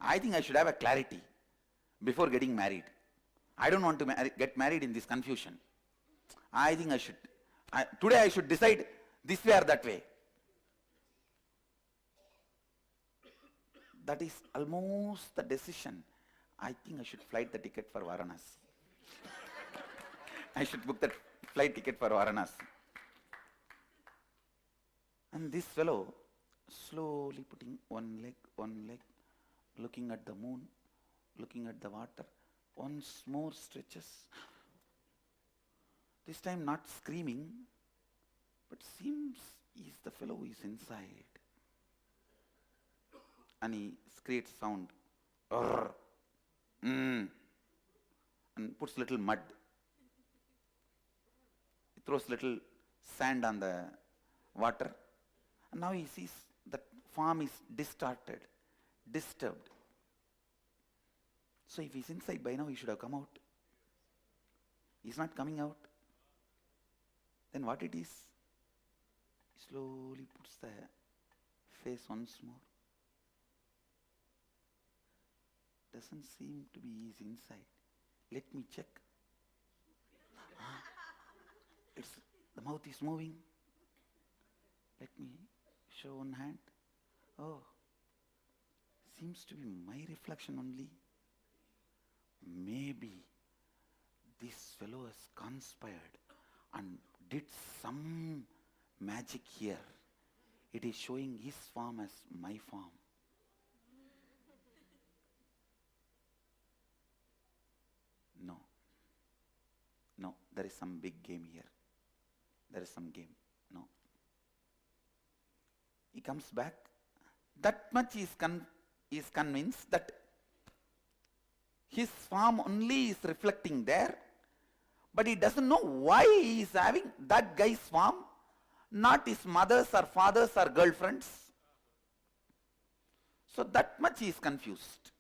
I think I should have a clarity before getting married. I don't want to get married in this confusion. I think today I should decide this way or that way. That is almost the decision. I think I should flight the ticket for Varanasi. I should book that flight ticket for Varanasi. And this fellow, slowly putting one leg, looking at the moon, looking at the water, once more stretches. This time not screaming, but seems he's the fellow who is inside. And he creates sound. And puts little mud. He throws little sand on the water. And now he sees that form is distorted, disturbed. So if he's inside by now, he should have come out. He's not coming out. Then what it is? He slowly puts the face once more. Doesn't seem to be he's inside. Let me check. The mouth is moving. Let me show one hand. Oh, seems to be my reflection only. Maybe this fellow has conspired and did some magic here. It is showing his form as my form. No, there is some big game here. There is some game. No. He comes back. That much is convinced that his form only is reflecting there, but he doesn't know why he is having that guy's form, not his mother's or father's or girlfriend's. So that much he is confused.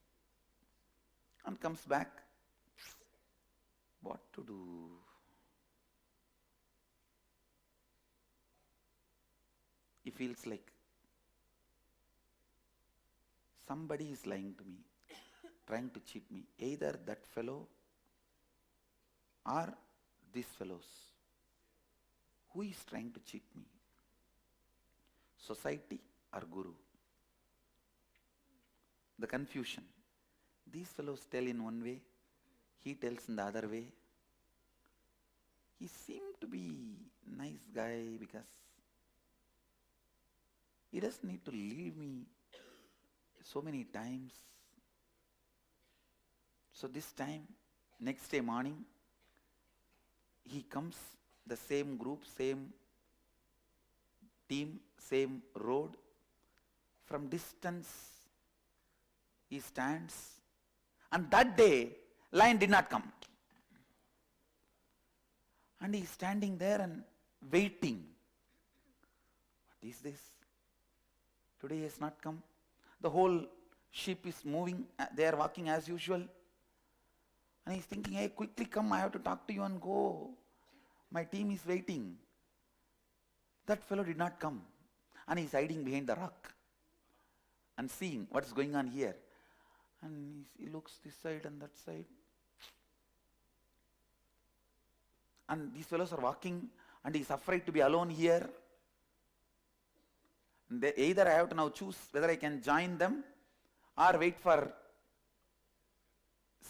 And comes back. What to do? He feels like somebody is lying to me, trying to cheat me. Either that fellow or these fellows. Who is trying to cheat me? Society or Guru? The confusion. These fellows tell in one way, he tells in the other way. He seemed to be a nice guy because he doesn't need to leave me so many times. So this time, next day morning, he comes, the same group, same team, same road. From distance, he stands. And that day, lion did not come. And he is standing there and waiting. What is this? Today he has not come. The whole sheep is moving. They are walking as usual. And he is thinking, hey, quickly come. I have to talk to you and go. My team is waiting. That fellow did not come. And he is hiding behind the rock and seeing what is going on here. And he looks this side and that side. And these fellows are walking and he's afraid to be alone here. Either I have to now choose whether I can join them or wait for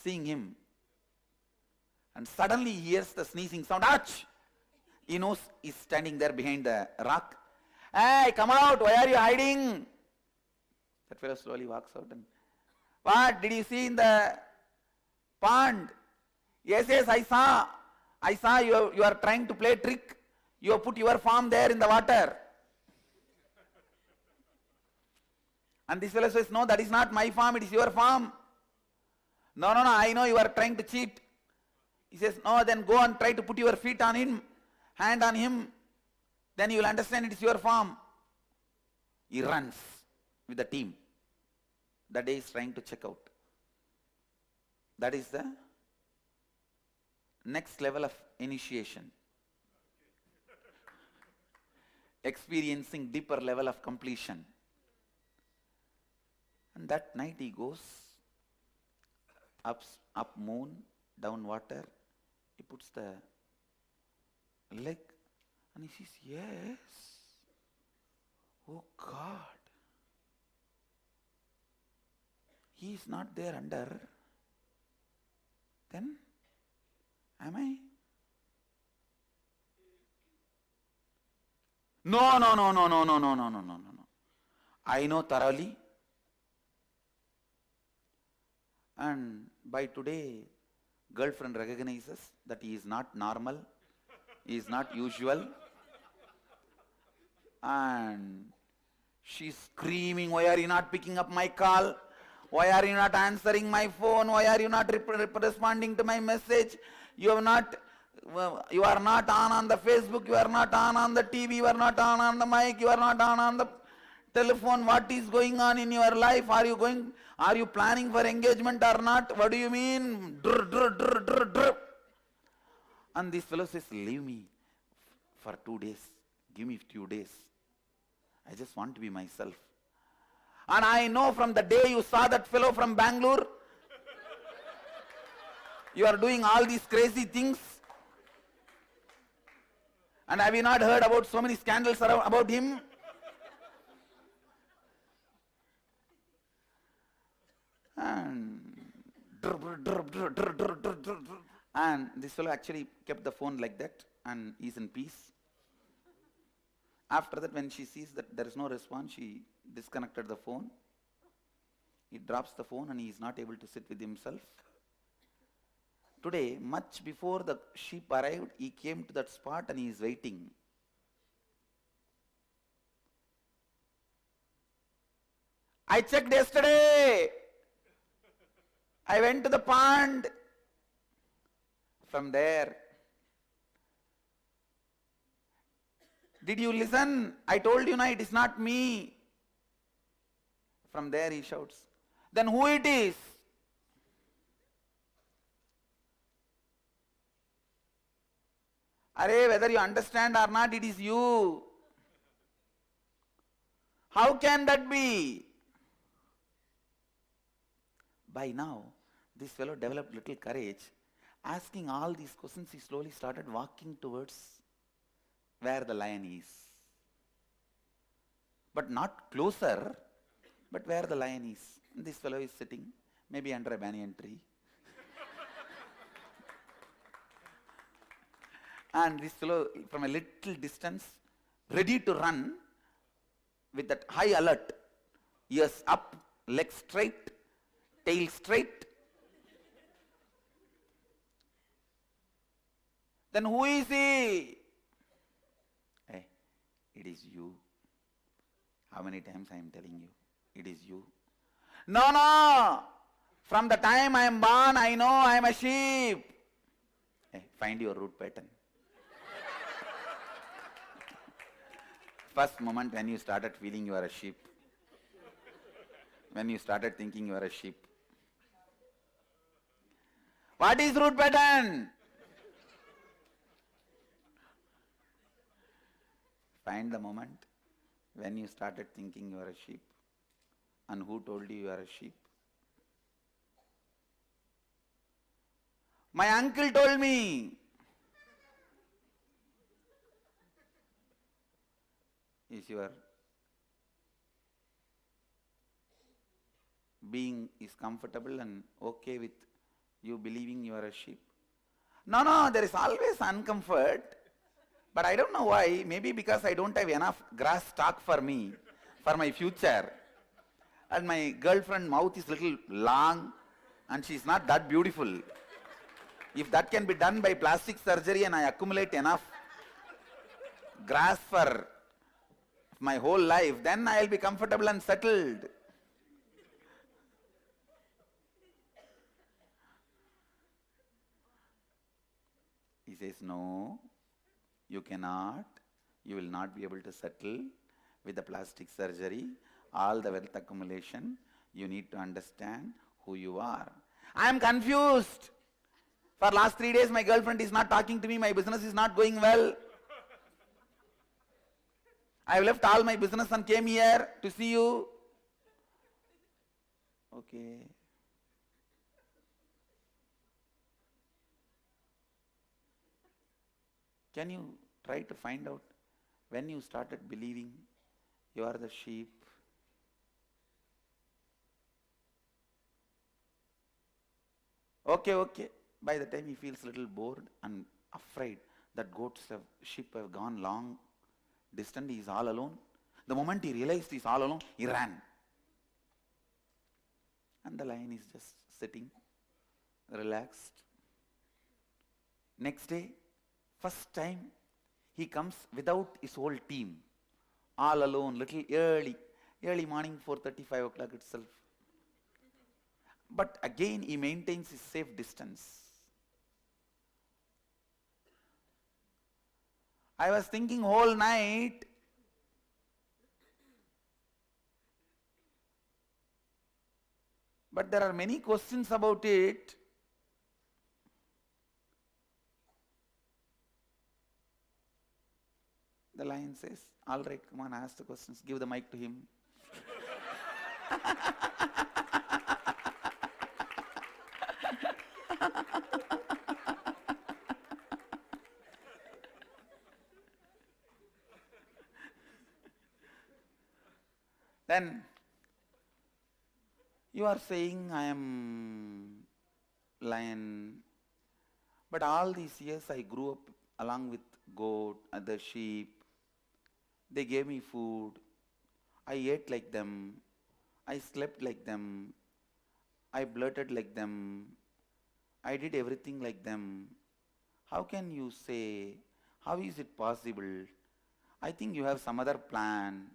seeing him. And suddenly he hears the sneezing sound. Ouch! He knows he's standing there behind the rock. Hey, come out! Why are you hiding? That fellow slowly walks out and, what? Did you see in the pond? Yes, I saw. I saw you are trying to play a trick. You have put your farm there in the water. And this fellow says, no, that is not my farm, it is your farm. No, I know you are trying to cheat. He says, no, then go and try to put your feet on him, hand on him. Then you will understand it is your farm. He runs with the team. That day he is trying to check out. That is the next level of initiation. Experiencing deeper level of completion. And that night he goes up moon, down water. He puts the leg and he says, yes. Oh God. He is not there under. Then am I? No. I know thoroughly. And by today, girlfriend recognizes that he is not normal, he is not usual. And she's screaming, why are you not picking up my call? Why are you not answering my phone? Why are you not responding to my message? You are not on the Facebook, you are not on the TV, you are not on the mic, you are not on the telephone. What is going on in your life? Are you planning for engagement or not? What do you mean? And this fellow says, leave me for 2 days. Give me 2 days. I just want to be myself. And I know from the day you saw that fellow from Bangalore, you are doing all these crazy things. And have you not heard about so many scandals about him? And this fellow actually kept the phone like that and is in peace. After that, when she sees that there is no response, she disconnected the phone. He drops the phone and he is not able to sit with himself. Today, much before the sheep arrived, he came to that spot and he is waiting. I checked yesterday. I went to the pond. From there, did you listen? I told you, it is not me. From there he shouts, then who it is? Arey, whether you understand or not, it is you. How can that be? By now, this fellow developed little courage. Asking all these questions, he slowly started walking towards where the lion is. But not closer, but where the lion is. And this fellow is sitting, maybe under a banyan tree. And this fellow, from a little distance, ready to run, with that high alert, ears up, legs straight, tail straight. Then who is he? Hey, it is you. How many times I am telling you? It is you. No. From the time I am born, I know I am a sheep. Hey, find your root pattern. First moment when you started feeling you are a sheep. When you started thinking you are a sheep. What is root pattern? Find the moment when you started thinking you are a sheep. And who told you you are a sheep? My uncle told me. your being is comfortable and okay with you believing you are a sheep? No, there is always uncomfort. But I don't know why. Maybe because I don't have enough grass stock for me, for my future. And my girlfriend's mouth is little long and she is not that beautiful. If that can be done by plastic surgery and I accumulate enough grass for my whole life, then I will be comfortable and settled. He says, no, you cannot. You will not be able to settle with the plastic surgery, all the wealth accumulation. You need to understand who you are. I am confused. For last 3 days, my girlfriend is not talking to me. My business is not going well. I have left all my business and came here to see you. Okay. Can you try to find out when you started believing you are the sheep? Okay. By the time he feels a little bored and afraid that sheep have gone long distance, he is all alone. The moment he realized he is all alone, he ran. And the lion is just sitting, relaxed. Next day, first time, he comes without his whole team, all alone, little early morning, 4:30, 5 o'clock itself. But again, he maintains his safe distance. I was thinking whole night, but there are many questions about it. The lion says, all right, come on, ask the questions. Give the mic to him. Then you are saying, I am lion, but all these years I grew up along with goat, other sheep. They gave me food. I ate like them. I slept like them. I blurted like them. I did everything like them. How can you say, how is it possible? I think you have some other plan.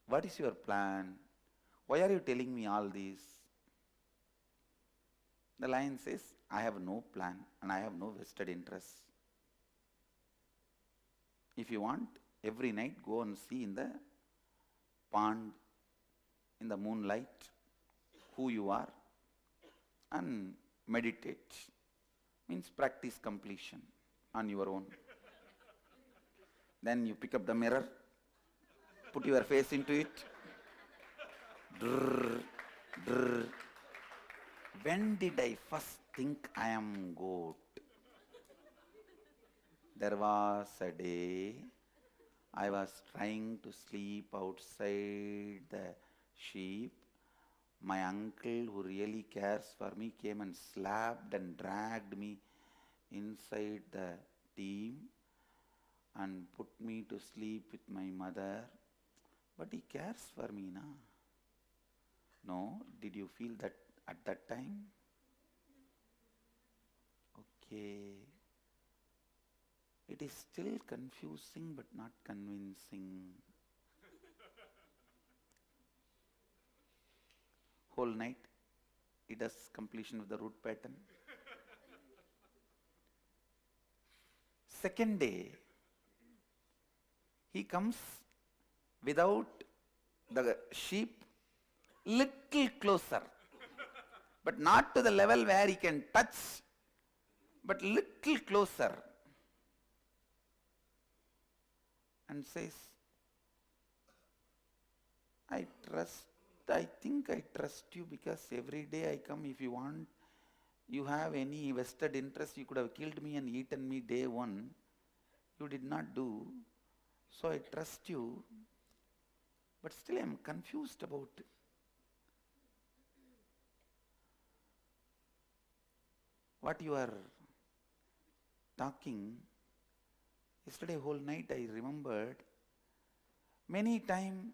What is your plan? Why are you telling me all this? The lion says, I have no plan and I have no vested interest. If you want, every night go and see in the pond, in the moonlight, who you are and meditate. Means practice completion on your own. Then you pick up the mirror, put your face into it. Drrr, drrr. When did I first think I am goat? There was a day I was trying to sleep outside the sheep. My uncle, who really cares for me, came and slapped and dragged me inside the team and put me to sleep with my mother. But he cares for me, na? No? Did you feel that at that time? Okay. It is still confusing but not convincing. Whole night he does completion of the root pattern. Second day he comes without the sheep, little closer, but not to the level where he can touch, but little closer, and says, I think I trust you because every day I come. If you want, you have any vested interest, you could have killed me and eaten me day one. You did not do. So I trust you, but still I am confused about what you are talking. Yesterday whole night I remembered many times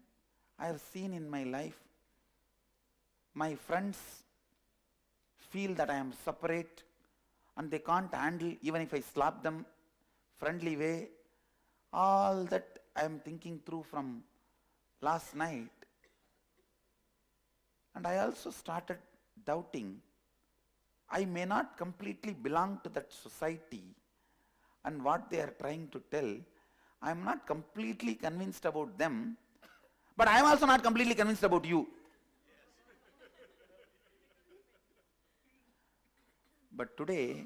I have seen in my life my friends feel that I am separate and they can't handle even if I slap them friendly way. All that I am thinking through from last night, and I also started doubting I may not completely belong to that society and what they are trying to tell. I am not completely convinced about them, but I am also not completely convinced about you. But today,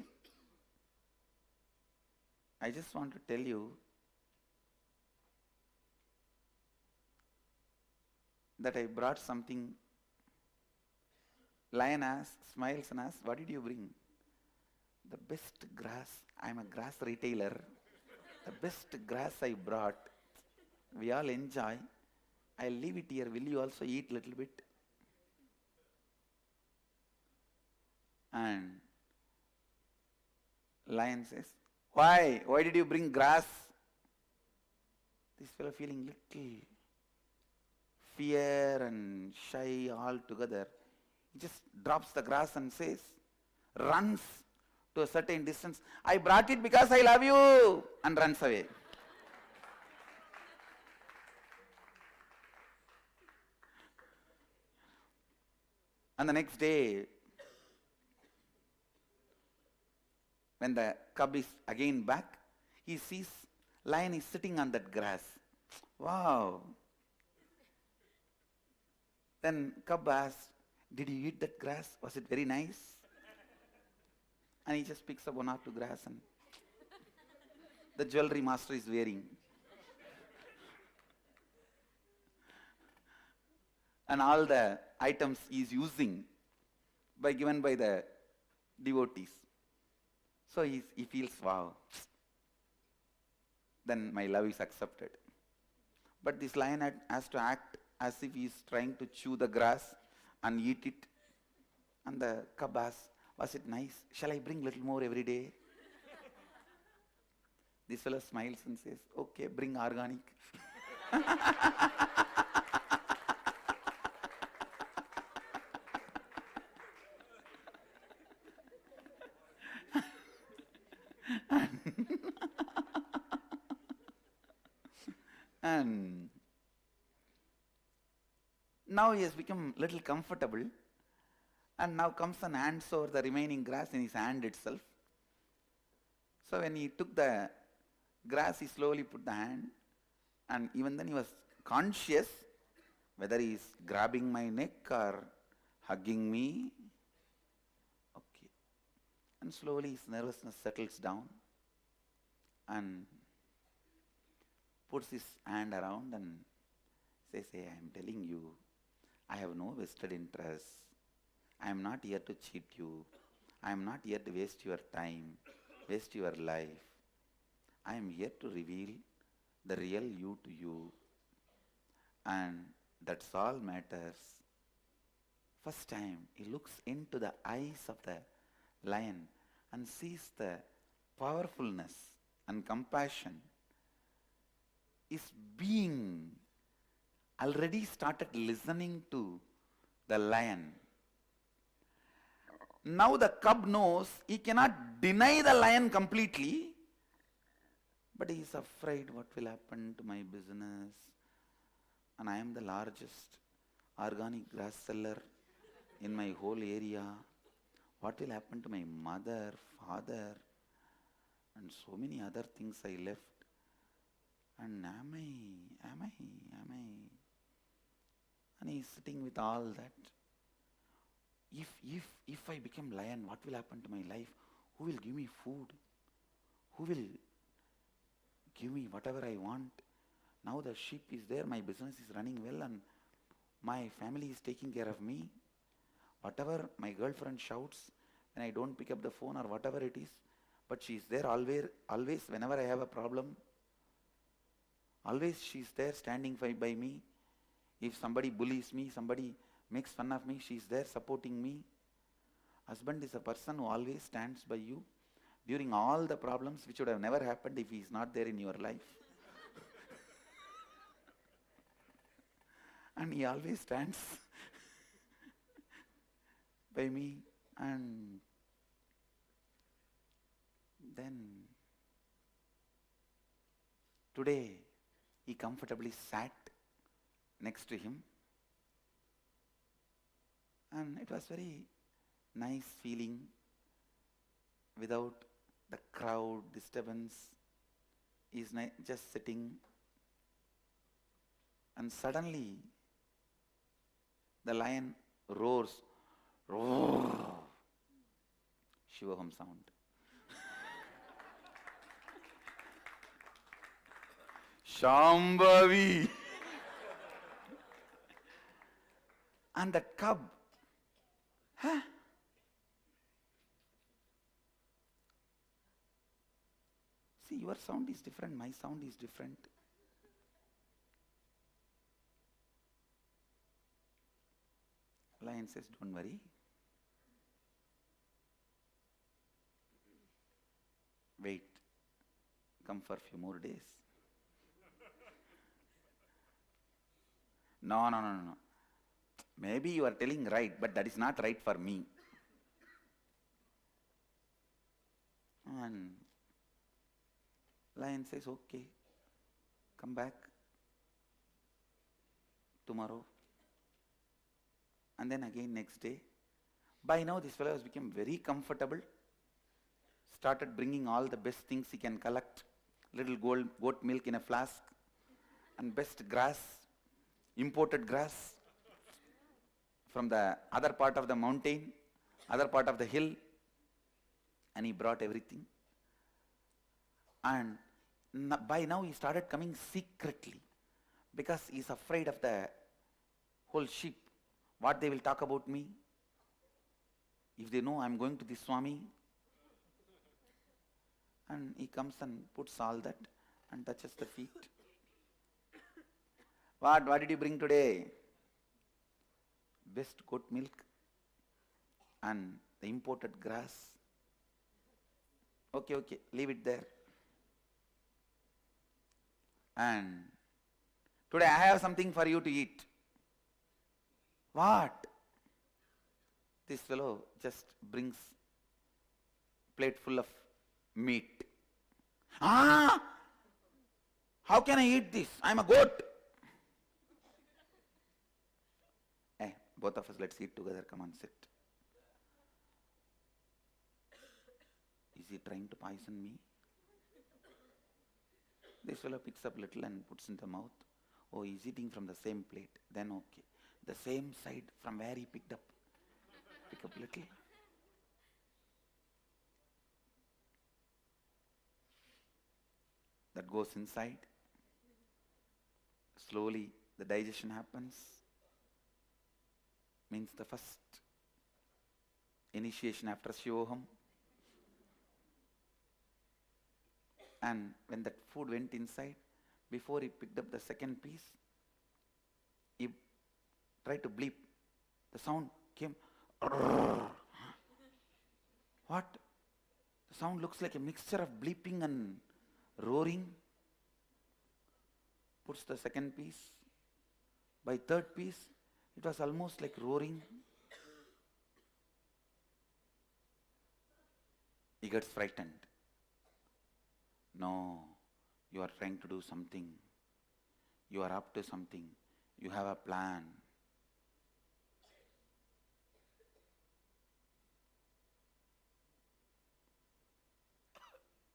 I just want to tell you that I brought something. Lion asks, smiles and asks, what did you bring? The best grass. I am a grass retailer. The best grass I brought. We all enjoy. I'll leave it here. Will you also eat a little bit? And Lion says, why? Why did you bring grass? This fellow feeling little fear and shy all together. He just drops the grass and says, runs to a certain distance, I brought it because I love you, and runs away. And the next day, when the cub is again back, he sees lion is sitting on that grass. Wow. Then cub asks, did you eat that grass? Was it very nice? And he just picks up 1 or 2 grass and the jewelry master is wearing. And all the items he is using given by the devotees. So he feels, wow, then my love is accepted. But this lion has to act as if he is trying to chew the grass and eat it. And the cub asks, was it nice? Shall I bring little more every day? This fellow smiles and says, okay, bring organic. And now he has become little comfortable, and now comes and hands over the remaining grass in his hand itself. So when he took the grass, he slowly put the hand, and even then he was conscious whether he is grabbing my neck or hugging me. Okay. And slowly his nervousness settles down and puts his hand around and says, hey, I am telling you, I have no vested interest. I am not here to cheat you. I am not here to waste your time, waste your life. I am here to reveal the real you to you. And that's all matters. First time he looks into the eyes of the lion and sees the powerfulness and compassion. His being already started listening to the lion. Now the cub knows he cannot deny the lion completely, but he is afraid what will happen to my business. And I am the largest organic grass seller in my whole area. What will happen to my mother, father, and so many other things I left? And am I? And he is sitting with all that. If I become lion, what will happen to my life? Who will give me food? Who will give me whatever I want? Now the sheep is there, my business is running well, and my family is taking care of me. Whatever my girlfriend shouts when I don't pick up the phone or whatever it is, but she is there always whenever I have a problem. Always she's there standing by me. If somebody bullies me, somebody makes fun of me, she's there supporting me. Husband is a person who always stands by you during all the problems which would have never happened if he is not there in your life. And he always stands by me. And then today he comfortably sat next to him, and it was very nice feeling without the crowd disturbance. He's just sitting, and suddenly the lion roars, roar, Shivaham sound. Shambhavi. And that cub, see, your sound is different, my sound is different. Lion says, don't worry. Wait, come for a few more days. No. Maybe you are telling right, but that is not right for me. And lion says, okay, come back tomorrow. And then again next day. By now this fellow has become very comfortable, started bringing all the best things he can collect, little goat milk in a flask, and best grass, imported grass from the other part of the mountain, other part of the hill, and he brought everything. And by now he started coming secretly because he is afraid of the whole sheep, what they will talk about me. If they know I am going to this Swami, and he comes and puts all that and touches the feet. What did you bring today? Best goat milk and the imported grass. Okay, leave it there. And today I have something for you to eat. What? This fellow just brings plate full of meat. How can I eat this? I am a goat. Both of us, let's eat together. Come on, sit. Is he trying to poison me? This fellow picks up little and puts in the mouth. Oh, he's eating from the same plate. Then okay. The same side from where he picked up. Pick up little. That goes inside. Slowly the digestion happens. Means the first initiation after Shivoham. And when that food went inside, before he picked up the second piece, he tried to bleep. The sound came. What? The sound looks like a mixture of bleeping and roaring. Puts the second piece. By third piece, it was almost like roaring. He gets frightened. No, you are trying to do something. You are up to something. You have a plan.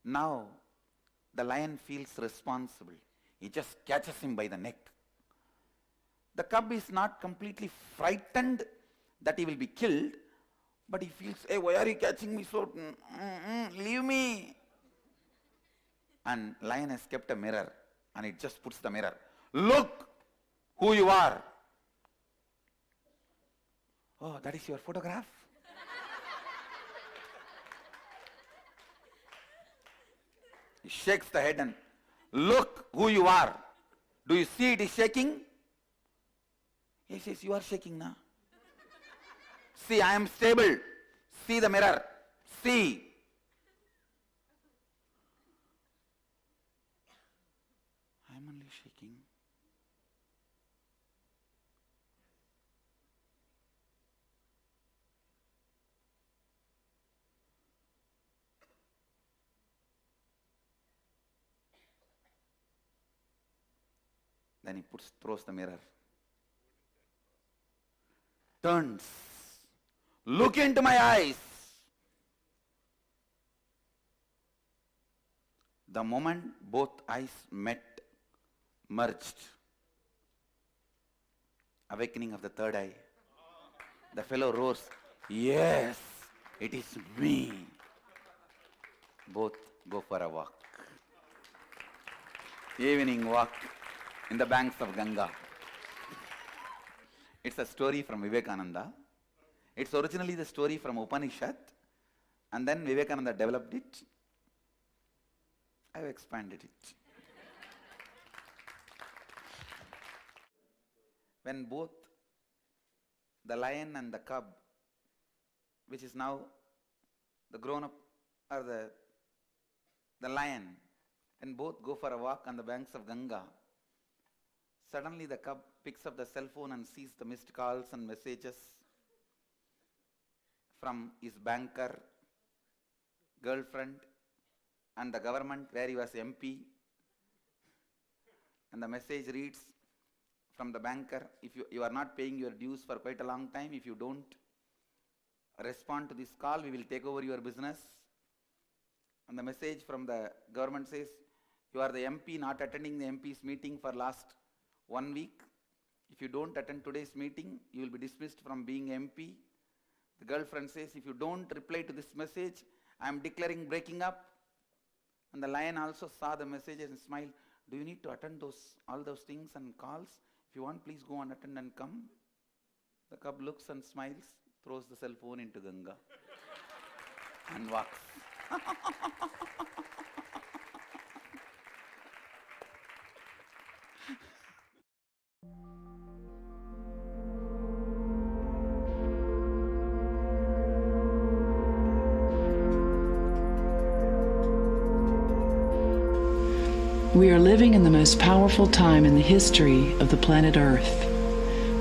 Now, the lion feels responsible. He just catches him by the neck. The cub is not completely frightened that he will be killed, but he feels, hey, why are you catching me so? Leave me. And lion has kept a mirror, and it just puts the mirror. Look who you are. Oh, that is your photograph? He shakes the head and, look who you are. Do you see it is shaking? Yes, yes, you are shaking now. See, I am stable. See the mirror. See. I am only shaking. Then he throws the mirror. Turns. Look into my eyes. The moment both eyes met, merged. Awakening of the third eye. The fellow roars, yes, it is me. Both go for a walk. Evening walk in the banks of Ganga. It's a story from Vivekananda. It's originally the story from Upanishad, and then Vivekananda developed it. I've expanded it. When both the lion and the cub, which is now the grown-up, or the lion, when both go for a walk on the banks of Ganga, suddenly the cub picks up the cell phone and sees the missed calls and messages from his banker, girlfriend, and the government where he was MP. And the message reads from the banker, if you are not paying your dues for quite a long time, if you don't respond to this call, we will take over your business. And the message from the government says, you are the MP not attending the MP's meeting for last 1 week. If you don't attend today's meeting, you will be dismissed from being MP. The girlfriend says, if you don't reply to this message, I am declaring breaking up. And the lion also saw the message and smiled. Do you need to attend all those things and calls? If you want, please go and attend and come. The cub looks and smiles, throws the cell phone into Ganga and walks. We are living in the most powerful time in the history of the planet Earth.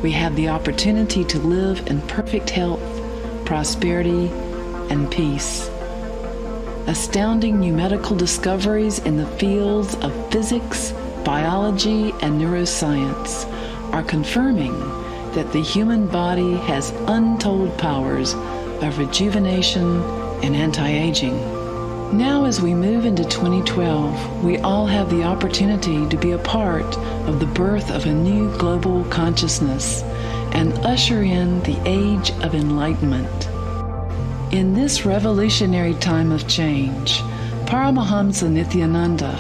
We have the opportunity to live in perfect health, prosperity, and peace. Astounding new medical discoveries in the fields of physics, biology, and neuroscience are confirming that the human body has untold powers of rejuvenation and anti-aging. Now, as we move into 2012, we all have the opportunity to be a part of the birth of a new global consciousness and usher in the age of enlightenment. In this revolutionary time of change, Paramahamsa Nithyananda,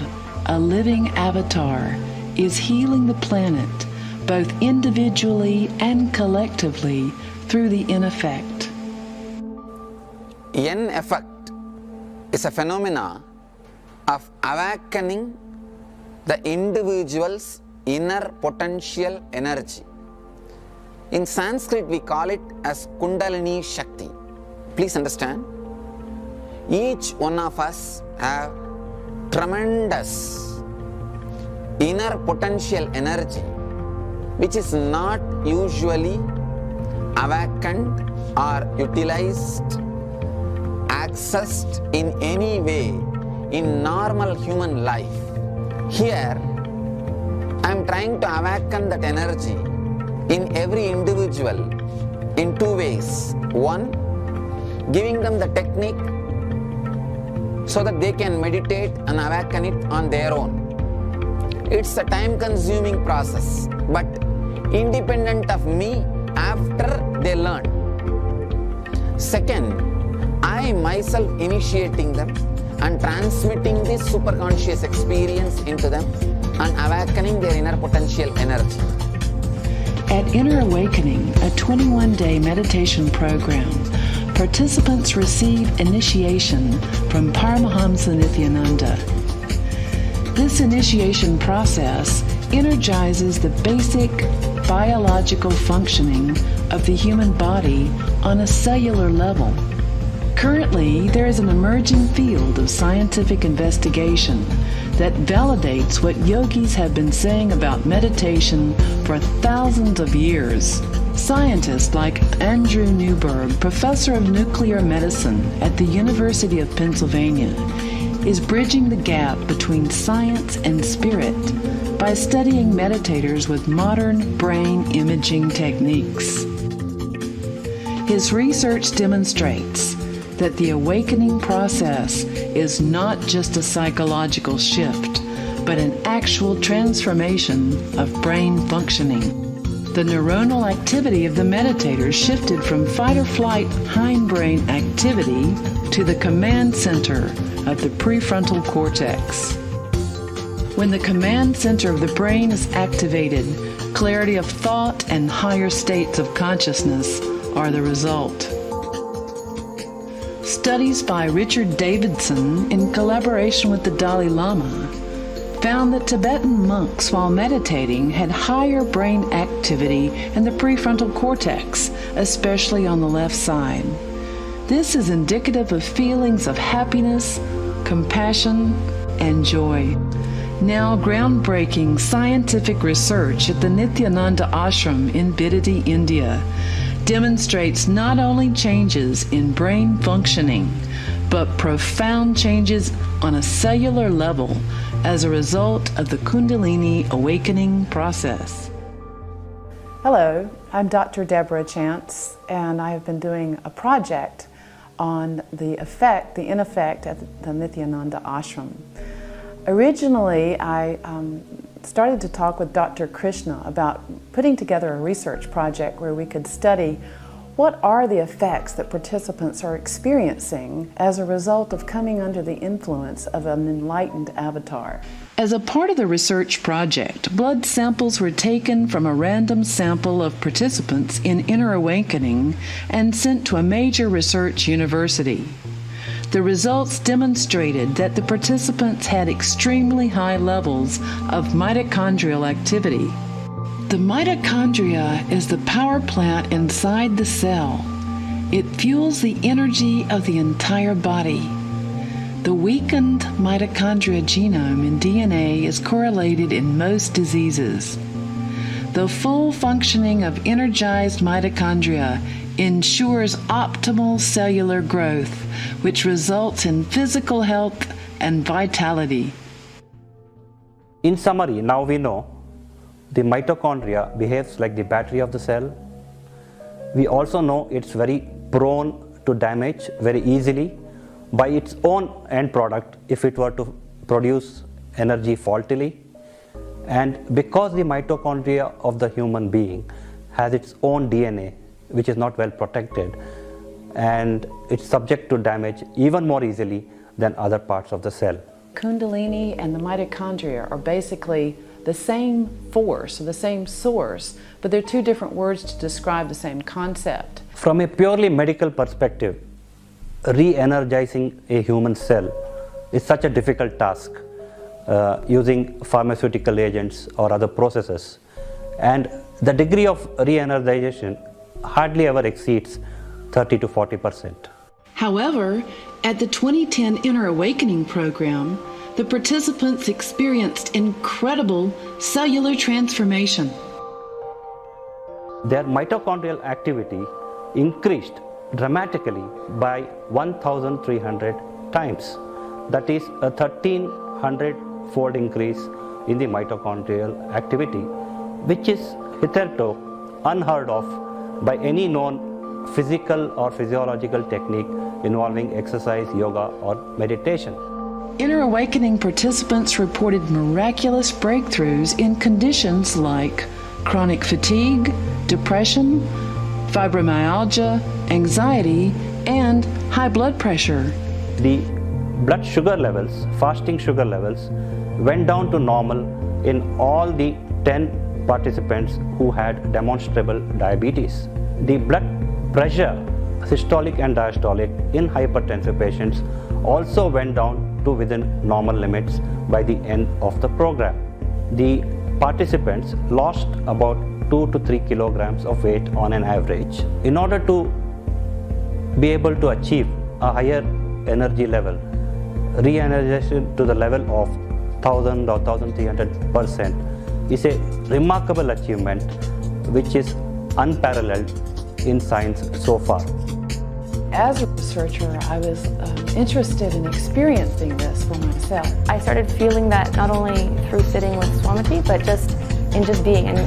a living avatar, is healing the planet both individually and collectively through the in effect. In effect is a phenomena of awakening the individual's inner potential energy. In Sanskrit, we call it as Kundalini Shakti. Please understand, each one of us have tremendous inner potential energy which is not usually awakened or utilized, accessed in any way in normal human life. Here, I am trying to awaken that energy in every individual in two ways. One, giving them the technique so that they can meditate and awaken it on their own. It's a time-consuming process, but independent of me after they learn. Second, I myself initiating them and transmitting this superconscious experience into them and awakening their inner potential energy. At Inner Awakening, a 21-day meditation program, participants receive initiation from Paramahamsa Nithyananda. This initiation process energizes the basic biological functioning of the human body on a cellular level. Currently, there is an emerging field of scientific investigation that validates what yogis have been saying about meditation for thousands of years. Scientists like Andrew Newberg, professor of nuclear medicine at the University of Pennsylvania, is bridging the gap between science and spirit by studying meditators with modern brain imaging techniques. His research demonstrates that the awakening process is not just a psychological shift, but an actual transformation of brain functioning. The neuronal activity of the meditators shifted from fight-or-flight hindbrain activity to the command center of the prefrontal cortex. When the command center of the brain is activated, clarity of thought and higher states of consciousness are the result. Studies by Richard Davidson, in collaboration with the Dalai Lama, found that Tibetan monks, while meditating, had higher brain activity in the prefrontal cortex, especially on the left side. This is indicative of feelings of happiness, compassion, and joy. Now, groundbreaking scientific research at the NITHYANANDA ashram in Bidadi, India, demonstrates not only changes in brain functioning, but profound changes on a cellular level as a result of the Kundalini awakening process. Hello, I'm Dr. Deborah Chance, and I have been doing a project on the in effect at the NITHYANANDA ashram. Originally, I started to talk with Dr. Krishna about putting together a research project where we could study what are the effects that participants are experiencing as a result of coming under the influence of an enlightened avatar. As a part of the research project, blood samples were taken from a random sample of participants in Inner Awakening and sent to a major research university. The results demonstrated that the participants had extremely high levels of mitochondrial activity. The mitochondria is the power plant inside the cell. It fuels the energy of the entire body. The weakened mitochondria genome in DNA is correlated in most diseases. The full functioning of energized mitochondria ensures optimal cellular growth, which results in physical health and vitality. In summary, now we know the mitochondria behaves like the battery of the cell. We also know it's very prone to damage very easily by its own end product if it were to produce energy faultily. And because the mitochondria of the human being has its own DNA, which is not well protected, and it's subject to damage even more easily than other parts of the cell. Kundalini and the mitochondria are basically the same force, the same source, but they're two different words to describe the same concept. From a purely medical perspective, re-energizing a human cell is such a difficult task using pharmaceutical agents or other processes, and the degree of re-energization hardly ever exceeds 30 to 40%. However, at the 2010 Inner Awakening program, the participants experienced incredible cellular transformation. Their mitochondrial activity increased dramatically by 1,300 times. That is a 1,300-fold increase in the mitochondrial activity, which is hitherto unheard of by any known physical or physiological technique involving exercise, yoga, or meditation. Inner Awakening participants reported miraculous breakthroughs in conditions like chronic fatigue, depression, fibromyalgia, anxiety, and high blood pressure. The blood sugar levels, fasting sugar levels, went down to normal in all the 10 participants who had demonstrable diabetes. The blood pressure, systolic and diastolic, in hypertensive patients also went down to within normal limits by the end of the program. The participants lost about 2 to 3 kilograms of weight on an average. In order to be able to achieve a higher energy level, re-energization to the level of 1000 or 1300% is a remarkable achievement which is unparalleled in science so far. As a researcher, I was interested in experiencing this for myself. I started feeling that not only through sitting with Swamiti, but just in just being. And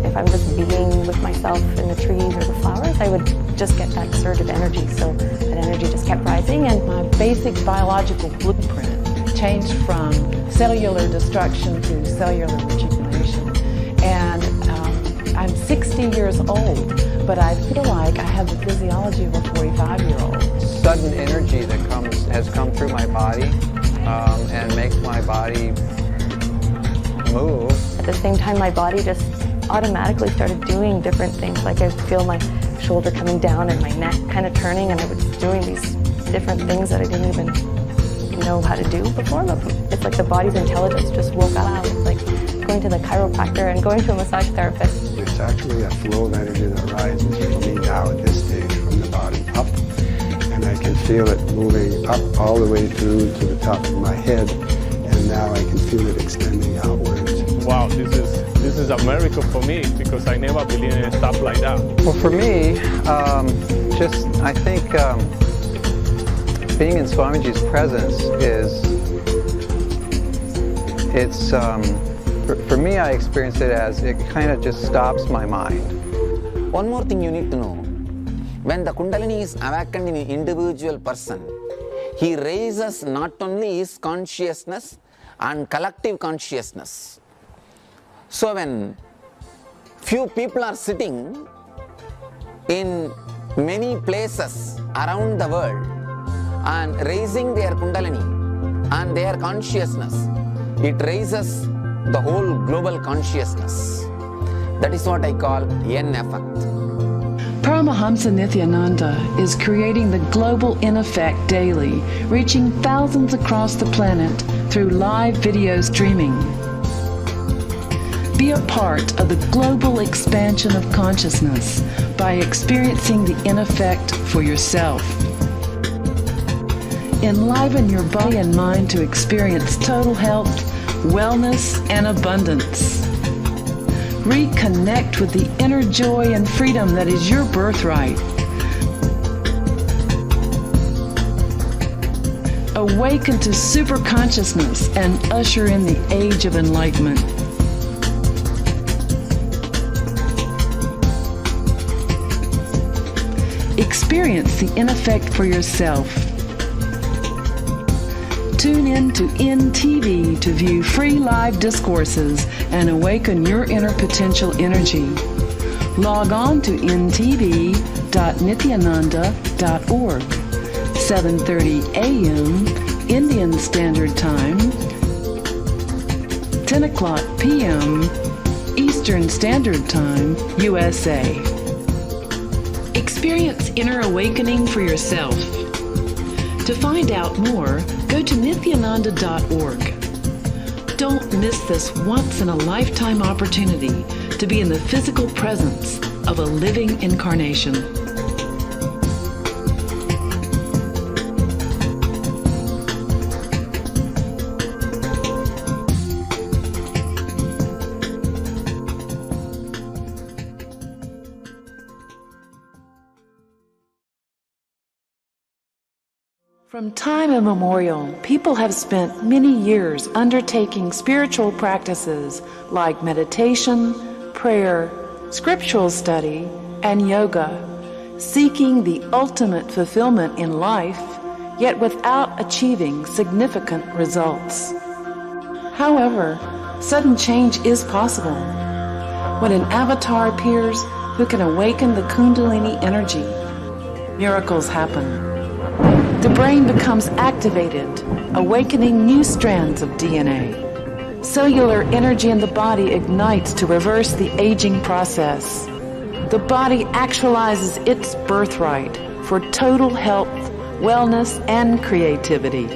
if I'm just being with myself in the trees or the flowers, I would just get that surge of energy. So that energy just kept rising. And my basic biological blueprint changed from cellular destruction to cellular rejuvenation. And I'm 60 years old, but I feel like I have the physiology of a 45-year-old. Sudden energy that has come through my body and makes my body move. At the same time, my body just automatically started doing different things. Like I feel my shoulder coming down and my neck kind of turning, and I was doing these different things that I didn't even know how to do before. But it's like the body's intelligence just woke up. It's like going to the chiropractor and going to a massage therapist. It's actually a flow of energy that rises for me now at this stage from the bottom up, and I can feel it moving up all the way through to the top of my head, and now I can feel it extending outwards. Wow, this is a miracle for me because I never believed in stuff like that. Well, for me, I think being in Swamiji's presence for me, I experience it as it kind of just stops my mind. One more thing you need to know. When the Kundalini is awakened in an individual person, he raises not only his consciousness and collective consciousness. So when few people are sitting in many places around the world and raising their Kundalini and their consciousness, it raises the whole global consciousness. That is what I call N effect. Paramahamsa Nithyananda is creating the global N effect daily, reaching thousands across the planet through live video streaming. Be a part of the global expansion of consciousness by experiencing the N effect for yourself. Enliven your body and mind to experience total health, wellness, and abundance. Reconnect with the inner joy and freedom that is your birthright. Awaken to super consciousness and usher in the age of enlightenment. Experience the N effect for yourself. Tune in to NTV to view free live discourses and awaken your inner potential energy. Log on to ntv.nithyananda.org, 7:30 a.m. Indian Standard Time, 10 o'clock p.m. Eastern Standard Time, USA. Experience inner awakening for yourself. To find out more, go to NITHYANANDA.org. Don't miss this once-in-a-lifetime opportunity to be in the physical presence of a living incarnation. From time immemorial, people have spent many years undertaking spiritual practices like meditation, prayer, scriptural study, and yoga, seeking the ultimate fulfillment in life, yet without achieving significant results. However, sudden change is possible. When an avatar appears who can awaken the Kundalini energy, miracles happen. The brain becomes activated, awakening new strands of DNA. Cellular energy in the body ignites to reverse the aging process. The body actualizes its birthright for total health, wellness, and creativity.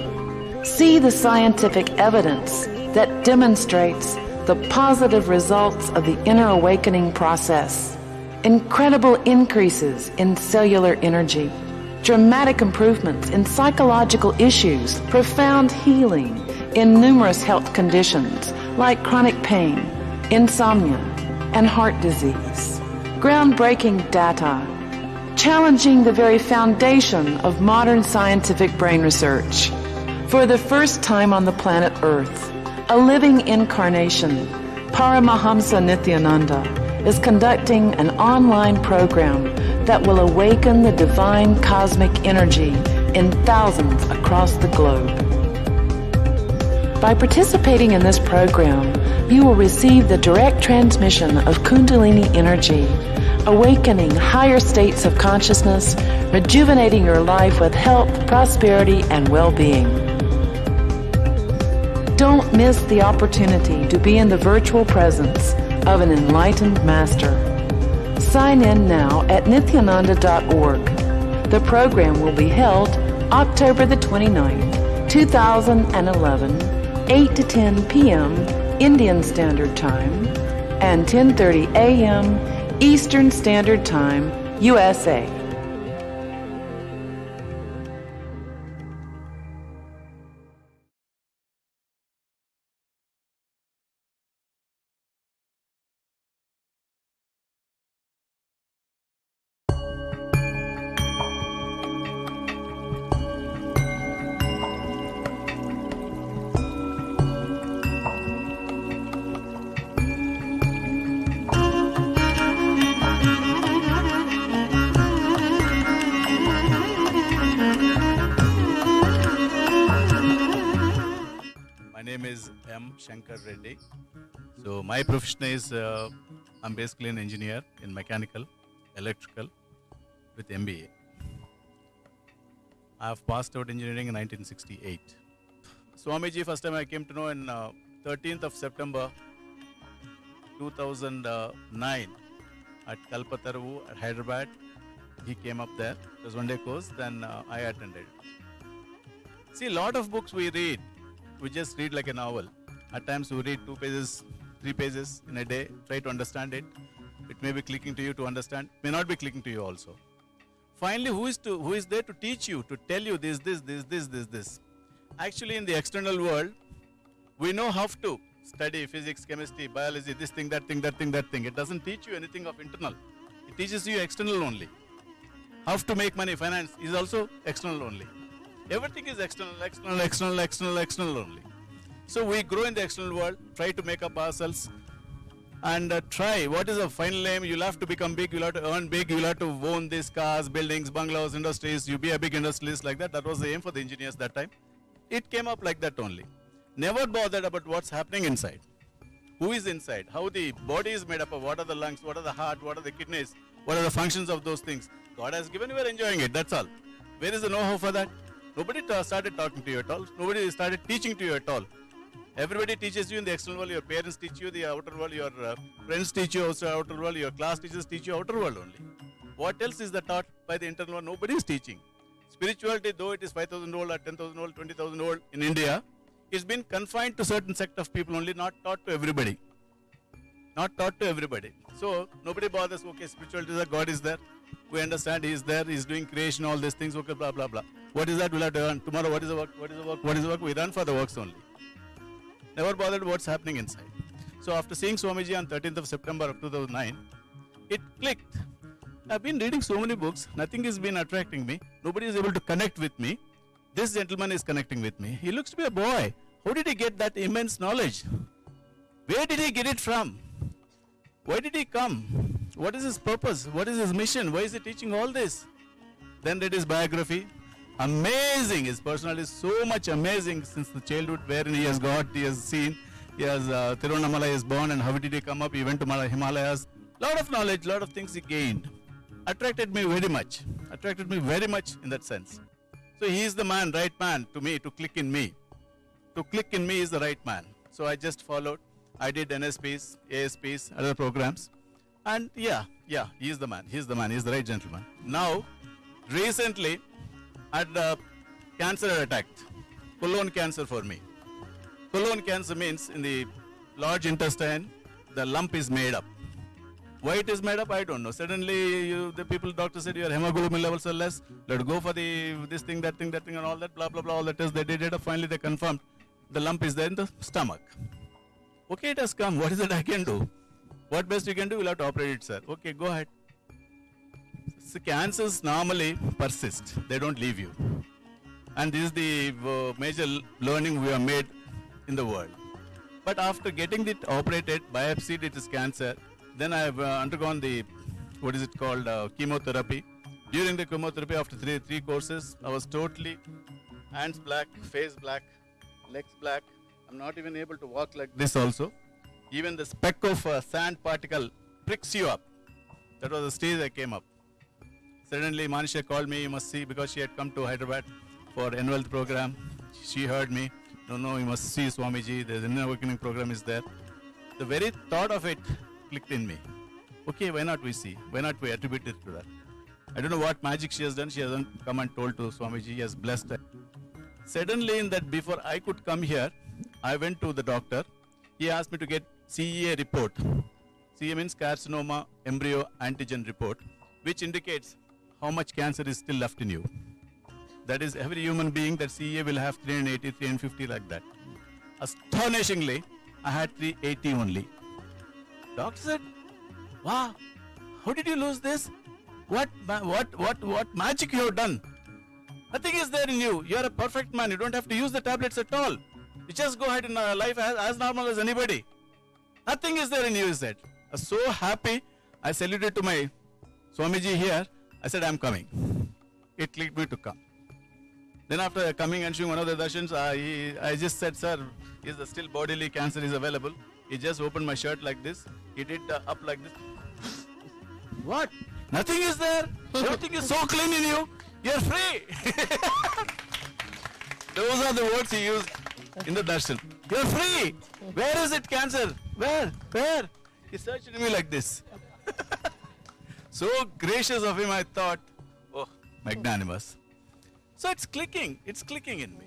See the scientific evidence that demonstrates the positive results of the inner awakening process. Incredible increases in cellular energy, dramatic improvements in psychological issues, profound healing in numerous health conditions like chronic pain, insomnia, and heart disease. Groundbreaking data, challenging the very foundation of modern scientific brain research. For the first time on the planet Earth, a living incarnation, Paramahamsa Nithyananda, is conducting an online program that will awaken the divine cosmic energy in thousands across the globe. By participating in this program, you will receive the direct transmission of Kundalini energy, awakening higher states of consciousness, rejuvenating your life with health, prosperity, and well-being. Don't miss the opportunity to be in the virtual presence of an enlightened master. Sign in now at nithyananda.org. The program will be held October the 29th, 2011, 8 to 10 p.m. Indian Standard Time and 10:30 a.m. Eastern Standard Time, USA. Shankar Reddy. So my profession is I'm basically an engineer in mechanical, electrical with MBA. I have passed out engineering in 1968. Swamiji, first time I came to know in 13th of September 2009 at Kalpataru at Hyderabad. He came up there. It was one-day course. Then I attended. See, a lot of books we read, we just read like a novel. At times we read 2 pages, 3 pages in a day, try to understand it. It may be clicking to you to understand, may not be clicking to you also. Finally, who is there to teach you, to tell you this. Actually, in the external world, we know how to study physics, chemistry, biology, this thing, that thing, that thing, that thing. It doesn't teach you anything of internal. It teaches you external only. How to make money, finance is also external only. Everything is external only. So we grow in the external world, try to make up ourselves, and try. What is the final aim? You'll have to become big, you'll have to earn big, you'll have to own these cars, buildings, bungalows, industries, you be a big industrialist like that. That was the aim for the engineers that time. It came up like that only. Never bothered about what's happening inside. Who is inside? How the body is made up of, what are the lungs, what are the heart, what are the kidneys, what are the functions of those things. God has given you, we're enjoying it, that's all. Where is the know-how for that? Nobody started talking to you at all. Nobody started teaching to you at all. Everybody teaches you in the external world. Your parents teach you the outer world. Your friends teach you also outer world. Your class teachers teach you outer world only. What else is taught by the internal world? Nobody is teaching. Spirituality, though it is 5,000 old or 10,000 old, 20,000 old in India, it's been confined to certain sect of people only, not taught to everybody. Not taught to everybody. So nobody bothers, okay, spirituality is there, God is there. We understand He is there, He is doing creation, all these things, okay, blah, blah, blah. What is that? We'll have to earn. Tomorrow, what is the work? What is the work? What is the work? We run for the works only. Never bothered what's happening inside. So after seeing Swamiji on 13th of September of 2009, it clicked. I've been reading so many books, nothing has been attracting me. Nobody is able to connect with me. This gentleman is connecting with me. He looks to be a boy. How did he get that immense knowledge? Where did he get it from? Why did he come? What is his purpose? What is his mission? Why is he teaching all this? Then read his biography. Amazing. His personality is so much amazing since the childhood wherein he has got, he has seen, he has Tiruvannamalai is born, and how did he come up? He went to Himalayas. Lot of knowledge, lot of things he gained. Attracted me very much. Attracted me very much in that sense. So he is the man, right man to me, to click in me. To click in me is the right man. So I just followed. I did NSPs, ASPs, other programs. And yeah, he is the man. He is the man. He is the right gentleman. Now, recently, I had cancer attacked. Colon cancer for me. Colon cancer means in the large intestine, the lump is made up. Why it is made up, I don't know. Suddenly, the doctor said your hemoglobin levels are less. Let's go for this thing, that thing, and all that, blah, blah, blah, all the tests they did it. Finally, they confirmed the lump is there in the stomach. Okay, it has come. What is it I can do? What best you can do? We'll have to operate it, sir. Okay, go ahead. So cancers normally persist. They don't leave you. And this is the major learning we have made in the world. But after getting it operated, biopsied, it is cancer. Then I have undergone the, chemotherapy. During the chemotherapy, after three courses, I was totally hands black, face black, legs black. I'm not even able to walk like this also. Even the speck of sand particle pricks you up. That was the stage I came up. Suddenly, Manisha called me, you must see, because she had come to Hyderabad for N-Wealth program. She heard me, no, you must see Swamiji, the Inner Awakening program is there. The very thought of it clicked in me. Okay, why not we see? Why not we attribute it to that? I don't know what magic she has done. She hasn't come and told to Swamiji. He has blessed her. Suddenly, in that before I could come here, I went to the doctor. He asked me to get CEA report. CEA means carcinoma embryo antigen report, which indicates how much cancer is still left in you. That is, every human being, that CEA will have 380, 350 like that. Astonishingly, I had 380 only. Doctor said, wow, how did you lose this? What magic you have done? Nothing is there in you. You are a perfect man. You don't have to use the tablets at all. You just go ahead in life as normal as anybody. Nothing is there in you, he said. I was so happy. I saluted to my Swamiji here. I said, I'm coming. It clicked me to come. Then after coming and showing one of the darshans, I just said, sir, is the still bodily cancer is available? He just opened my shirt like this. He did up like this. What? Nothing is there. Everything is so clean in you. You're free. Those are the words he used in the darshan. You're free. Where is it, cancer? Where? He searched at me like this. So gracious of him, I thought, oh, magnanimous. So it's clicking in me.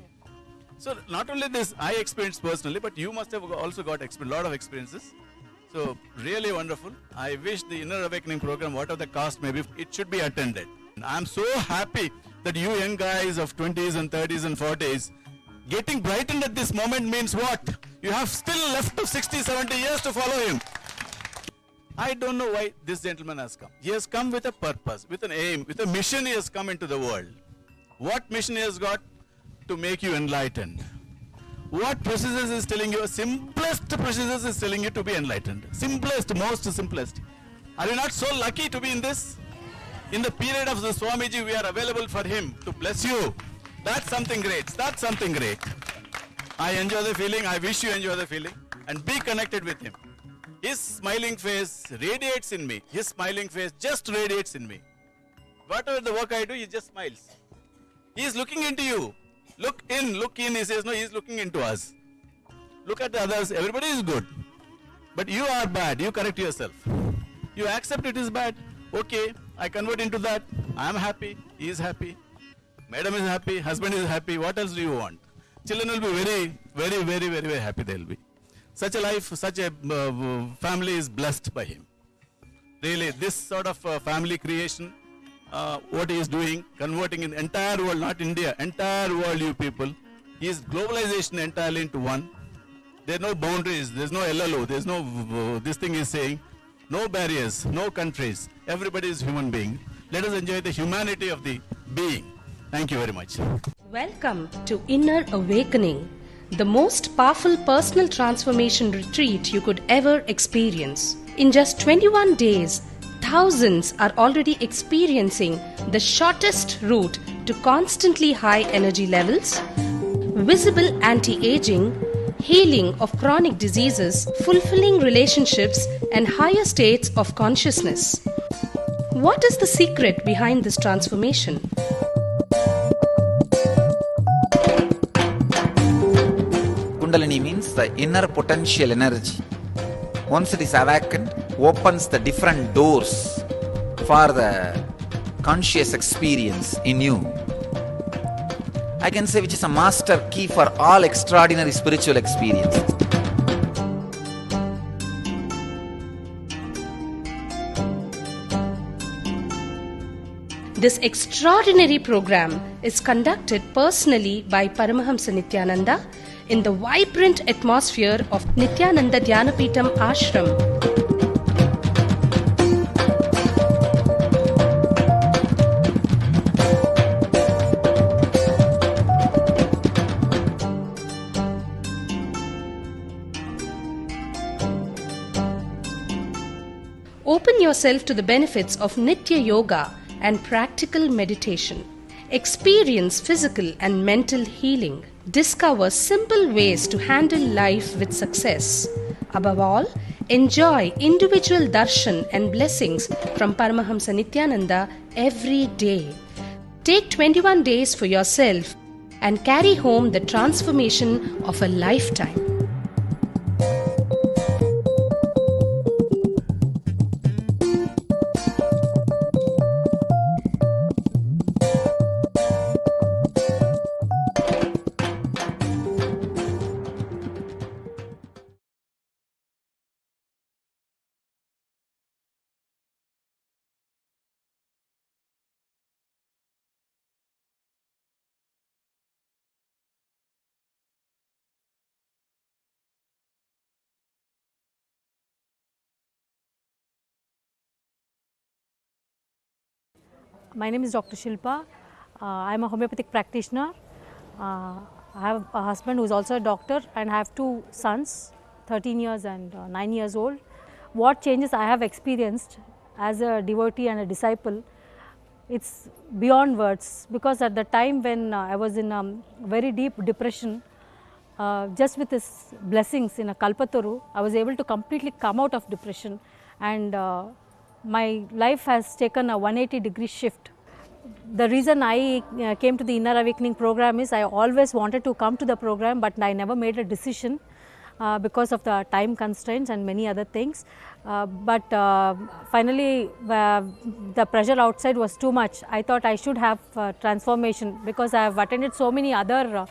So not only this I experienced personally, but you must have also got a lot of experiences. So really wonderful. I wish the Inner Awakening program, whatever the cost may be, it should be attended. I'm so happy that you young guys of 20s and 30s and 40s, getting brightened at this moment means what? You have still left to 60, 70 years to follow him. I don't know why this gentleman has come. He has come with a purpose, with an aim, with a mission. He has come into the world. What mission he has got? To make you enlightened. What processes is telling you? Simplest processes is telling you to be enlightened. Simplest, most simplest. Are you not so lucky to be in this? In the period of the Swamiji, we are available for him to bless you. That's something great. That's something great. I enjoy the feeling. I wish you enjoy the feeling. And be connected with him. His smiling face radiates in me. His smiling face just radiates in me. Whatever the work I do, he just smiles. He is looking into you. Look in. He says, no, he is looking into us. Look at the others. Everybody is good. But you are bad. You correct yourself. You accept it is bad. Okay, I convert into that. I am happy. He is happy. Madam is happy. Husband is happy. What else do you want? Children will be very, very, very, very, very happy they will be. Such a life, such a family is blessed by him. Really, this sort of family creation, what he is doing, converting in the entire world, not India, entire world, you people. He is globalization entirely into one. There are no boundaries, there is no LLO, there is no, this thing is saying, no barriers, no countries. Everybody is human being. Let us enjoy the humanity of the being. Thank you very much. Welcome to Inner Awakening, the most powerful personal transformation retreat you could ever experience. In just 21 days, thousands are already experiencing the shortest route to constantly high energy levels, visible anti-aging, healing of chronic diseases, fulfilling relationships, and higher states of consciousness. What is the secret behind this transformation? Kundalini means the inner potential energy. Once it is awakened, opens the different doors for the conscious experience in you. I can say which is a master key for all extraordinary spiritual experiences. This extraordinary program is conducted personally by Paramahamsa Nithyananda in the vibrant atmosphere of Nithyananda Dhyanapitham Ashram. Open yourself to the benefits of Nitya Yoga and practical meditation. Experience physical and mental healing. Discover simple ways to handle life with success. Above all, enjoy individual darshan and blessings from Paramahamsa Nithyananda every day. Take 21 days for yourself and carry home the transformation of a lifetime. My name is Dr. Shilpa. I am a homeopathic practitioner. I have a husband who is also a doctor, and I have two sons, 13 years and 9 years old. What changes I have experienced as a devotee and a disciple, it's beyond words, because at the time when I was in a very deep depression, just with his blessings in a Kalpataru, I was able to completely come out of depression, and my life has taken a 180-degree shift. The reason I came to the Inner Awakening program is I always wanted to come to the program, but I never made a decision because of the time constraints and many other things. But finally, the pressure outside was too much. I thought I should have transformation, because I have attended so many other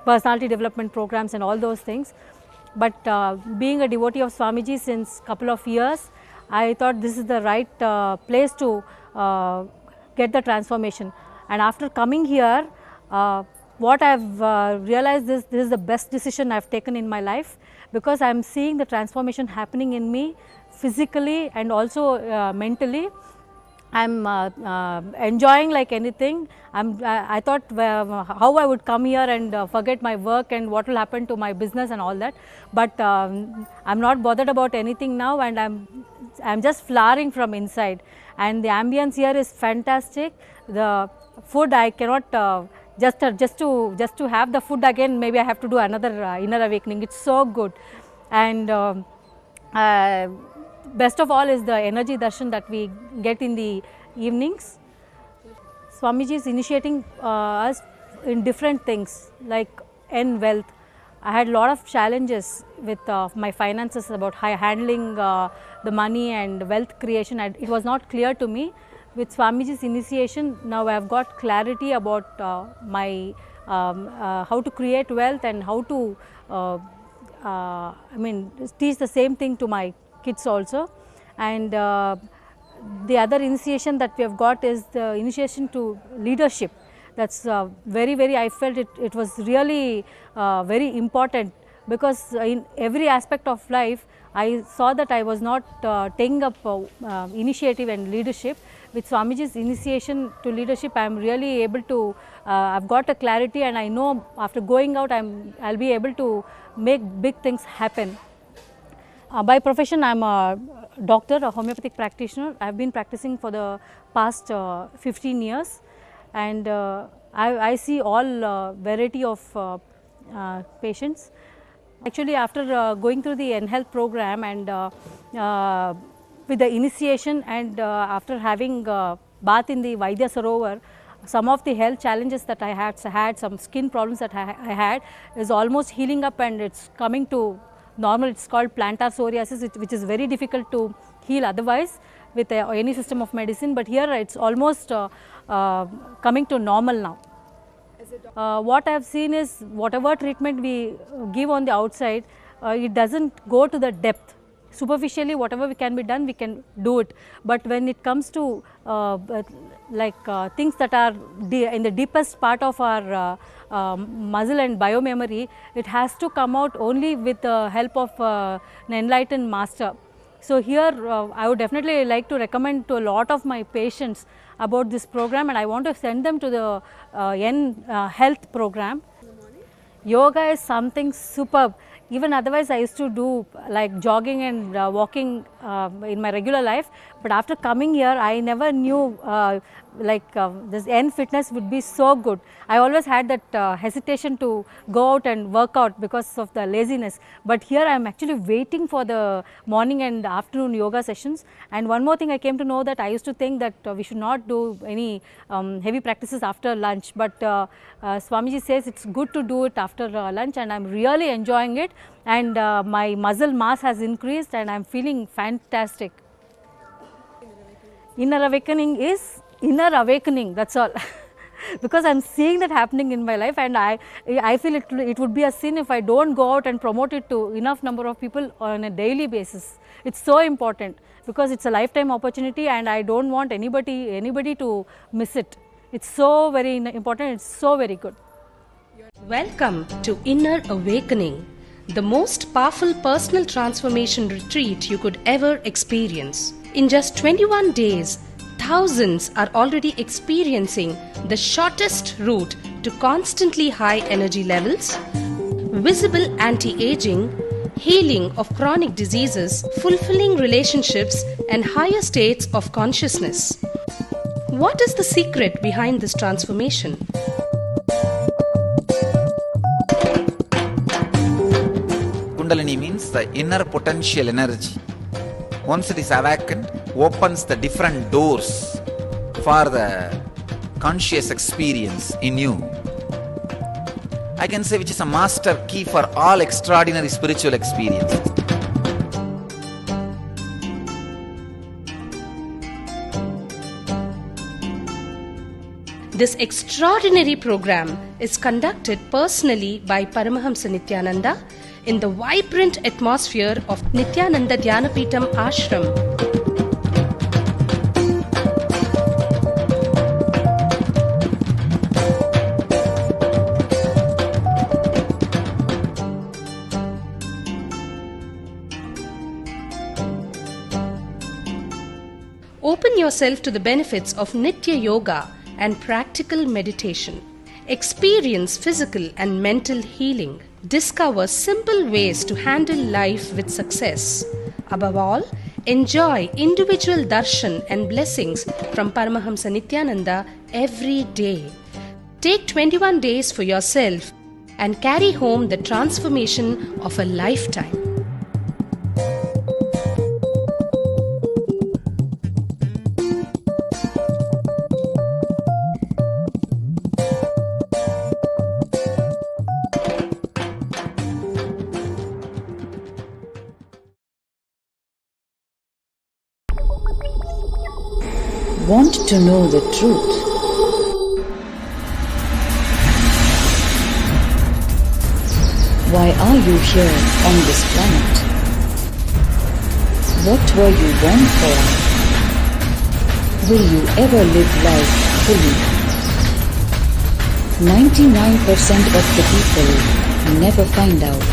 personality development programs and all those things. But being a devotee of Swamiji since couple of years, I thought this is the right place to get the transformation. And after coming here, what I have realized is this is the best decision I have taken in my life, because I am seeing the transformation happening in me physically and also mentally. I am enjoying like anything. I thought how I would come here and forget my work and what will happen to my business and all that. But I am not bothered about anything now, and I am just flowering from inside. And the ambience here is fantastic. The food I cannot just to have the food again. Maybe I have to do another Inner Awakening. It's so good, and best of all is the energy darshan that we get in the evenings. Swamiji is initiating us in different things like wealth. I had a lot of challenges with my finances, about handling the money and wealth creation. It was not clear to me. With Swamiji's initiation, now I have got clarity about my how to create wealth and how to teach the same thing to my kids also. And the other initiation that we have got is the initiation to leadership. That's very, I felt it was really very important, because in every aspect of life I saw that I was not taking up initiative and leadership. With Swamiji's initiation to leadership, I am really able to, I've got a clarity, and I know after going out I'll be able to make big things happen. By profession, I am a doctor, a homeopathic practitioner. I have been practicing for the past 15 years, and I see all variety of patients. Actually, after going through the N-Health program and with the initiation, and after having bath in the Vaidya Sarovar, some of the health challenges that I had, some skin problems that I had, is almost healing up, and it's coming to normal. It's called plantar psoriasis, which is very difficult to heal otherwise with any system of medicine, but here it's almost coming to normal now. What I have seen is whatever treatment we give on the outside, it doesn't go to the depth. superficially whatever we can be done, we can do it. But when it comes to things that are in the deepest part of our muscle and biomemory, it has to come out only with the help of an enlightened master. So here I would definitely like to recommend to a lot of my patients about this program, and I want to send them to the health program. Yoga is something superb. Even otherwise I used to do like jogging and walking in my regular life, but after coming here I never knew this N fitness would be so good. I always had that hesitation to go out and work out because of the laziness, but here I am actually waiting for the morning and afternoon yoga sessions. And one more thing I came to know, that I used to think that we should not do any heavy practices after lunch, but Swamiji says it's good to do it after lunch, and I am really enjoying it, and my muscle mass has increased and I am feeling fantastic. Inner awakening is inner awakening, that's all. Because I am seeing that happening in my life, and I feel it would be a sin if I don't go out and promote it to enough number of people on a daily basis. It's so important because it's a lifetime opportunity, and I don't want anybody to miss it. It's so very important, it's so very good. Welcome to Inner Awakening, the most powerful personal transformation retreat you could ever experience. In just 21 days, thousands are already experiencing the shortest route to constantly high energy levels, visible anti-aging, healing of chronic diseases, fulfilling relationships, and higher states of consciousness. What is the secret behind this transformation? Kundalini means the inner potential energy. Once it is awakened, opens the different doors for the conscious experience in you. I can say which is a master key for all extraordinary spiritual experiences. This extraordinary program is conducted personally by Paramahamsa Nithyananda in the vibrant atmosphere of Nithyananda Dhyanapitham Ashram. Open yourself to the benefits of Nitya Yoga and practical meditation. Experience physical and mental healing. Discover simple ways to handle life with success. Above all, enjoy individual darshan and blessings from Paramahamsa Nithyananda every day. Take 21 days for yourself and carry home the transformation of a lifetime. Want to know the truth? Why are you here on this planet? What were you born for? Will you ever live life fully? 99% of the people never find out.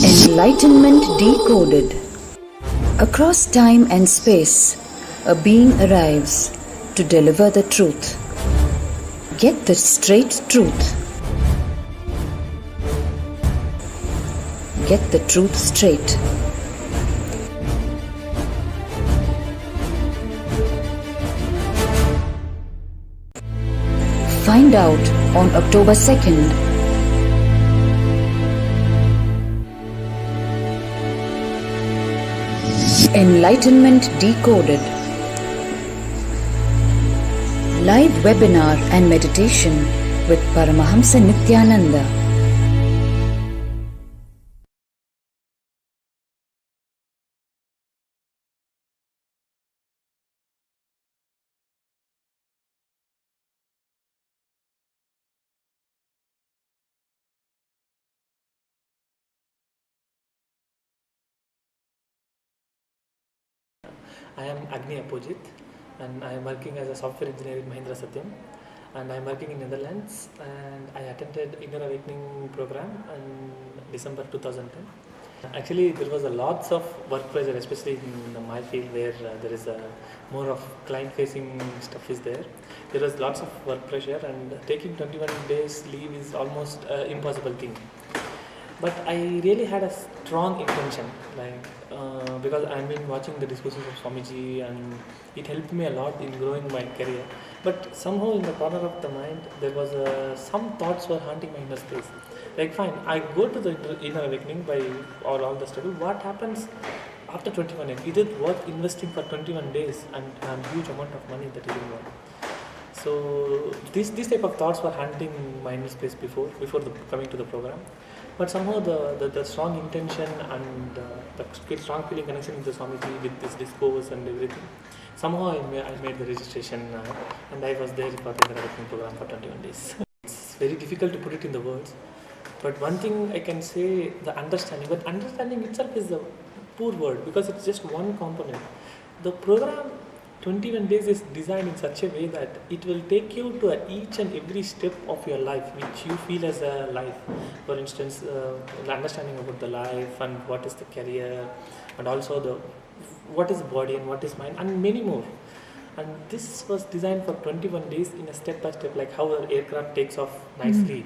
Enlightenment decoded. Across time and space, a being arrives to deliver the truth. Get the straight truth. Get the truth straight. Find out on October 2nd. Enlightenment Decoded. Live webinar and meditation with Paramahamsa Nithyananda. I am Agni Apojit, and I am working as a software engineer in Mahindra Satyam, and I am working in Netherlands, and I attended Inner Awakening program in December 2010. Actually, there was a lots of work pressure, especially in my field where there is a more of client-facing stuff is there. There was lots of work pressure, and taking 21 days leave is almost impossible thing. But I really had a strong intention, because I've been watching the discourses of Swamiji, and it helped me a lot in growing my career. But somehow in the corner of the mind, there was some thoughts were haunting my inner space. Like, fine, I go to the inner awakening by all the struggle. What happens after 21 days? Is it worth investing for 21 days and a huge amount of money that is involved? So these type of thoughts were haunting my inner space before coming to the program. But somehow the strong intention and the strong feeling connection with the Swamiji, with this discourse and everything, somehow I made the registration and I was there for the Inner Awakening program for 21 days. It's very difficult to put it in the words, but one thing I can say, the understanding. But understanding itself is a poor word because it's just one component. The program 21 days is designed in such a way that it will take you to each and every step of your life which you feel as a life. For instance, the understanding about the life and what is the career, and also what is body and what is mind, and many more. And this was designed for 21 days in a step by step, like how an aircraft takes off nicely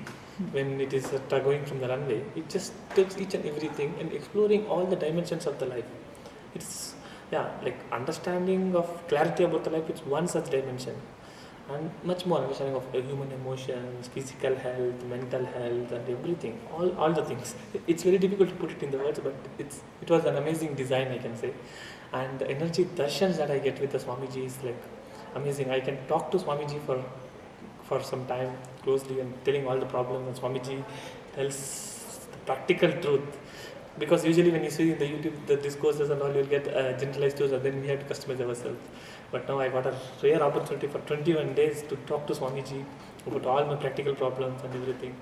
when it is going from the runway. It just takes each and everything and exploring all the dimensions of the life. It's like understanding of clarity about the life, it's one such dimension, and much more understanding of human emotions, physical health, mental health, and everything, all the things. It's very difficult to put it in the words, but it was an amazing design, I can say. And the energy darshans that I get with the Swamiji is like amazing. I can talk to Swamiji for some time closely and telling all the problems, and Swamiji tells the practical truth. Because usually when you see in the YouTube the discourses and all, you'll get generalized tools, and then we have to customize ourselves. But now I got a rare opportunity for 21 days to talk to Swamiji about all my practical problems and everything.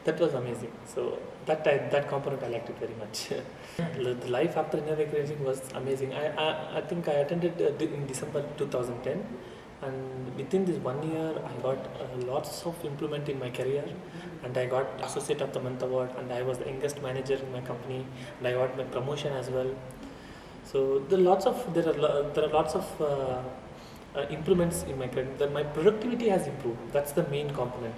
That was amazing. So that component I liked it very much. The life after Inner Awakening was amazing. I think I attended in December 2010. And within this 1 year, I got lots of improvement in my career, and I got Associate of the Month award, and I was the youngest manager in my company, and I got my promotion as well. So there are lots of improvements in my career. My productivity has improved. That's the main component.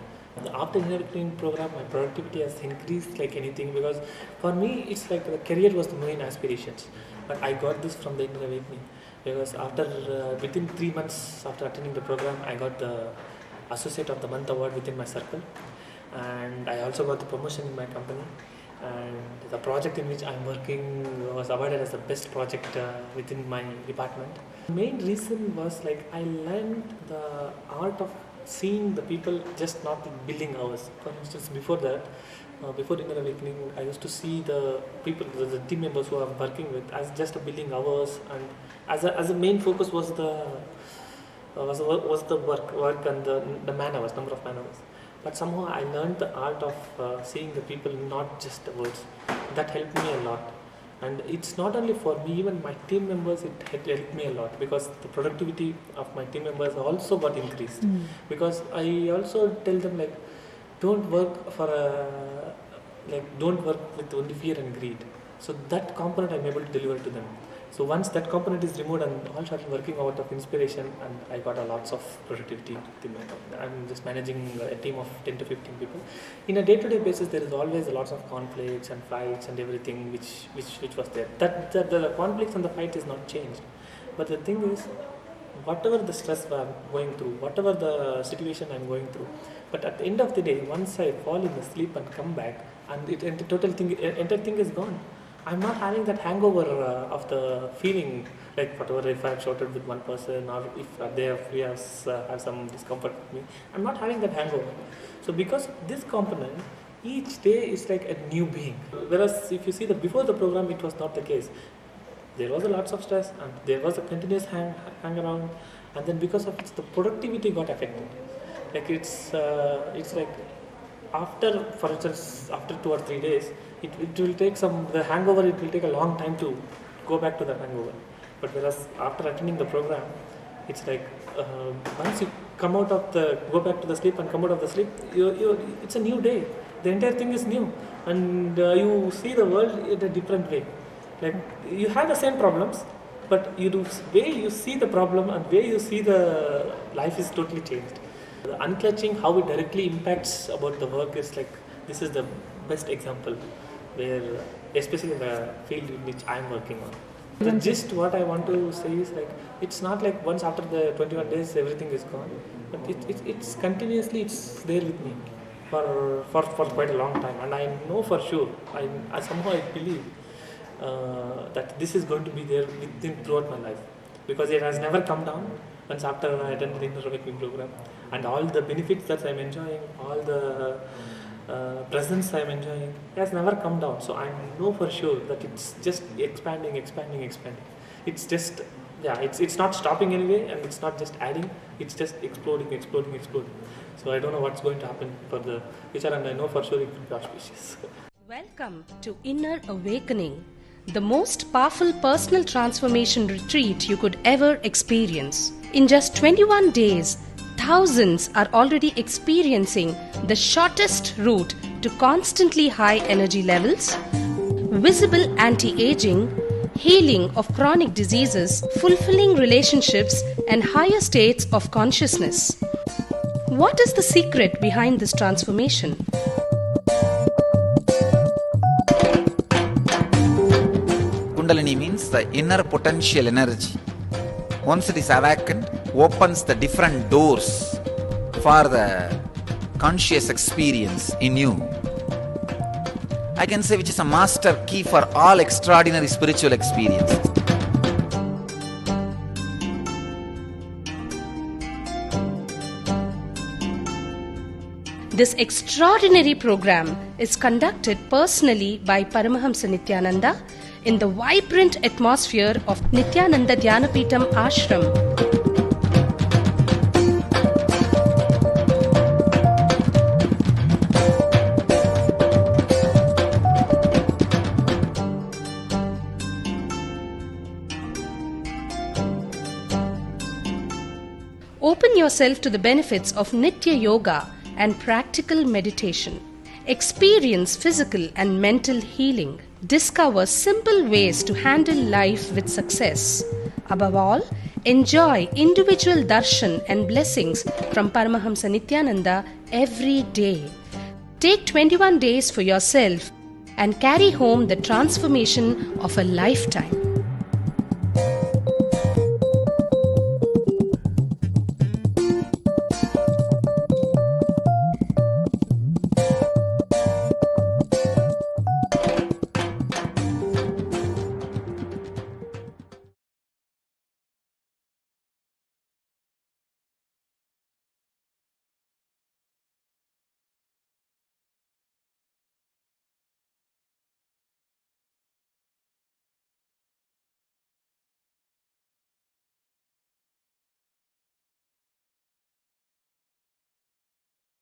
After Inner Awakening program, my productivity has increased like anything, because for me it's like the career was the main aspirations. But I got this from the Inner Awakening. Because within 3 months after attending the program, I got the Associate of the Month award within my circle, and I also got the promotion in my company, and the project in which I'm working was awarded as the best project within my department. The main reason was like I learned the art of seeing the people just not billing hours. For instance, before that, before Inner Awakening, I used to see the people, the team members who I'm working with, as just a billing hours, and as a main focus was the work and the man hours, number of man hours. But somehow I learned the art of seeing the people, not just the words. That helped me a lot. And it's not only for me, even my team members, it helped me a lot, because the productivity of my team members also got increased. Because I also tell them, like, don't work with only fear and greed. So that component I'm able to deliver to them. So once that component is removed, and all started working out of inspiration, and I got a lots of productivity. I'm just managing a team of 10 to 15 people. In a day-to-day basis, there is always lots of conflicts and fights and everything which was there. The conflicts and the fight is not changed. But the thing is, whatever the stress I'm going through, whatever the situation I'm going through, but at the end of the day, once I fall in the sleep and come back, and the entire thing is gone. I'm not having that hangover of the feeling, like whatever if I've shouted with one person, or if they have some discomfort with me, I'm not having that hangover. So because of this component, each day is like a new being. Whereas if you see that before the program, it was not the case. There was a lots of stress, and there was a continuous hang around, and then because of it, the productivity got affected. Like it's like after, for instance, after 2 or 3 days, it will take the hangover, it will take a long time to go back to the hangover. But whereas after attending the program, it's like once you come out of go back to the sleep and come out of the sleep, it's a new day. The entire thing is new, and you see the world in a different way. Like you have the same problems, but way you see the problem and way you see the life is totally changed. The unclutching, how it directly impacts about the work is like, this is the best example where, especially the field in which I am working on. The gist, what I want to say is like, it's not like once after the 21 days everything is gone, but it's continuously, it's there with me for quite a long time, and I know for sure, I somehow believe that this is going to be there throughout my life, because it has never come down once after I attended the Inner Awakening program, and all the benefits that I'm enjoying, all the presence I'm enjoying, has never come down. So I know for sure that it's just expanding. It's just, it's not stopping anyway, and it's not just adding, it's just exploding. So I don't know what's going to happen for the future, and I know for sure it will be auspicious. Welcome to Inner Awakening, the most powerful personal transformation retreat you could ever experience. In just 21 days, thousands are already experiencing the shortest route to constantly high energy levels, visible anti-aging, healing of chronic diseases, fulfilling relationships, and higher states of consciousness. What is the secret behind this transformation? Kundalini means the inner potential energy. Once it is awakened, opens the different doors for the conscious experience in you. I can say which is a master key for all extraordinary spiritual experiences. This extraordinary program is conducted personally by Paramahamsa Nithyananda in the vibrant atmosphere of Nithyananda Dhyanapitham Ashram. Open yourself to the benefits of Nitya Yoga and practical meditation. Experience physical and mental healing. Discover simple ways to handle life with success. Above all, enjoy individual darshan and blessings from Paramahamsa Nithyananda every day. Take 21 days for yourself and carry home the transformation of a lifetime.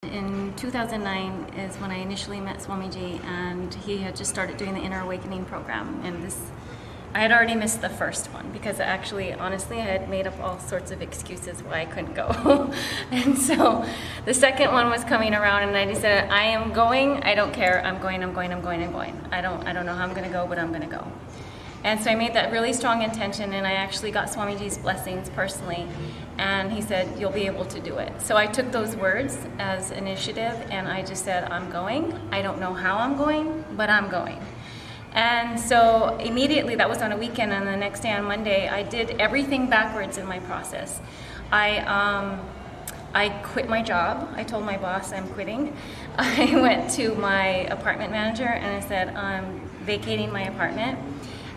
In 2009 is when I initially met Swamiji, and he had just started doing the Inner Awakening program, and I had already missed the first one because honestly I had made up all sorts of excuses why I couldn't go. And so the second one was coming around, and I just said, I am going, I don't care, I'm going. I don't know how I'm going to go, but I'm going to go. And so I made that really strong intention, and I actually got Swamiji's blessings personally, and he said, you'll be able to do it. So I took those words as initiative, and I just said, I'm going. I don't know how I'm going, but I'm going. And so immediately, that was on a weekend, and the next day on Monday, I did everything backwards in my process. I quit my job. I told my boss I'm quitting. I went to my apartment manager, and I said, I'm vacating my apartment.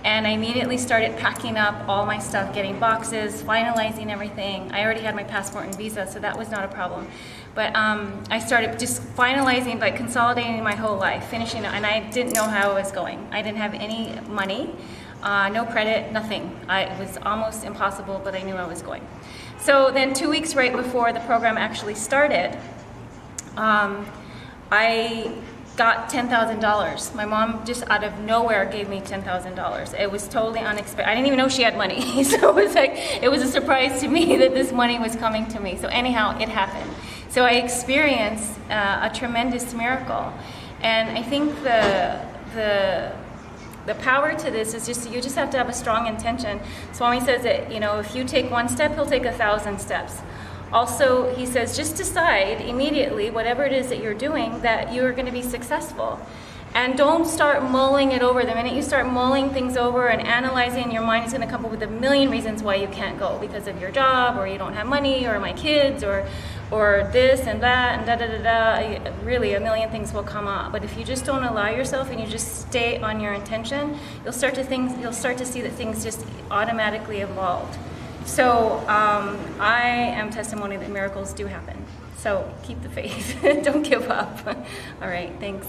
And I immediately started packing up all my stuff, getting boxes, finalizing everything. I already had my passport and visa, so that was not a problem. But I started just finalizing, like consolidating my whole life, finishing it, and I didn't know how I was going. I didn't have any money, no credit, nothing. It was almost impossible, but I knew I was going. So then 2 weeks right before the program actually started, I got $10,000. My mom just out of nowhere gave me $10,000. It was totally unexpected. I didn't even know she had money. So it was like, it was a surprise to me that this money was coming to me. So anyhow, it happened. So I experienced a tremendous miracle. And I think the power to this is just, you just have to have a strong intention. Swami says that, you know, if you take one step, he'll take 1,000 steps. Also, he says, just decide immediately, whatever it is that you're doing, that you're going to be successful. And don't start mulling it over. The minute you start mulling things over and analyzing, your mind is going to come up with a million reasons why you can't go, because of your job, or you don't have money, or my kids, or this and that, and da-da-da-da. Really, a million things will come up. But if you just don't allow yourself and you just stay on your intention, you'll start to see that things just automatically evolved. So I am testimony that miracles do happen. So keep the faith. Don't give up. All right, thanks.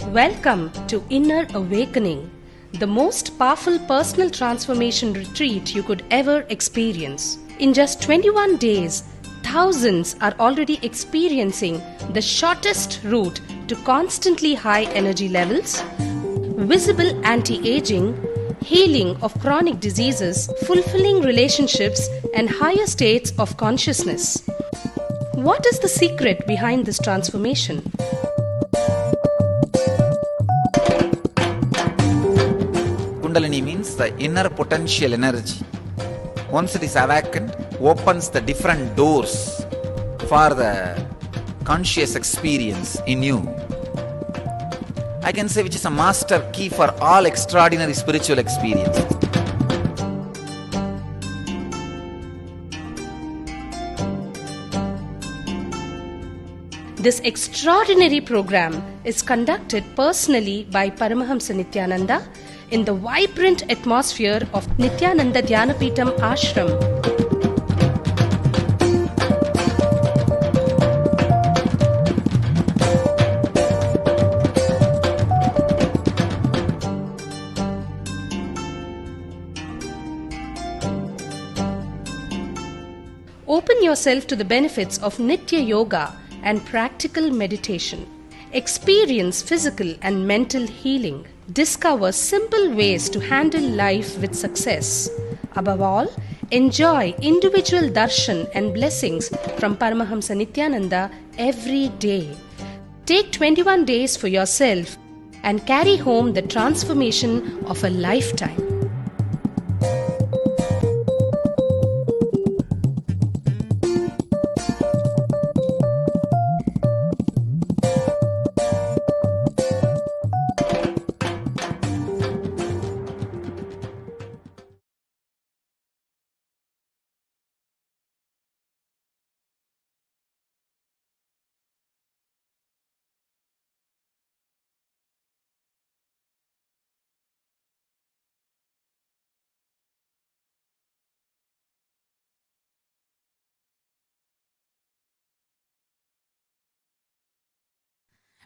Welcome to Inner Awakening, the most powerful personal transformation retreat you could ever experience. In just 21 days, thousands are already experiencing the shortest route to constantly high energy levels, visible anti-aging, healing of chronic diseases, fulfilling relationships, and higher states of consciousness. What is the secret behind this transformation? Kundalini means the inner potential energy. Once it is awakened, opens the different doors for the conscious experience in you. I can say which is a master key for all extraordinary spiritual experiences. This extraordinary program is conducted personally by Paramahamsa Nithyananda in the vibrant atmosphere of Nithyananda Dhyanapitham Ashram. Open yourself to the benefits of Nitya Yoga and practical meditation. Experience physical and mental healing. Discover simple ways to handle life with success. Above all, enjoy individual darshan and blessings from Paramahamsa Nithyananda every day. Take 21 days for yourself and carry home the transformation of a lifetime.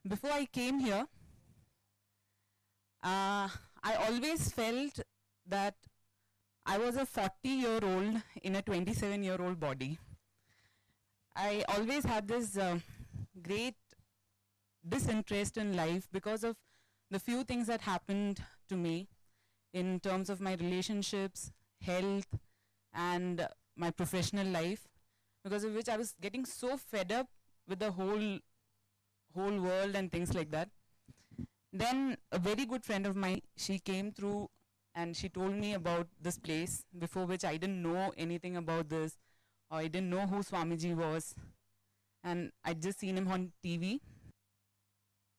Before I came here, I always felt that I was a 40-year-old in a 27-year-old body. I always had this great disinterest in life because of the few things that happened to me in terms of my relationships, health, and my professional life, because of which I was getting so fed up with the whole world and things like that. Then a very good friend of mine, she came through and she told me about this place, before which I didn't know anything about this, or I didn't know who Swamiji was, and I'd just seen him on TV.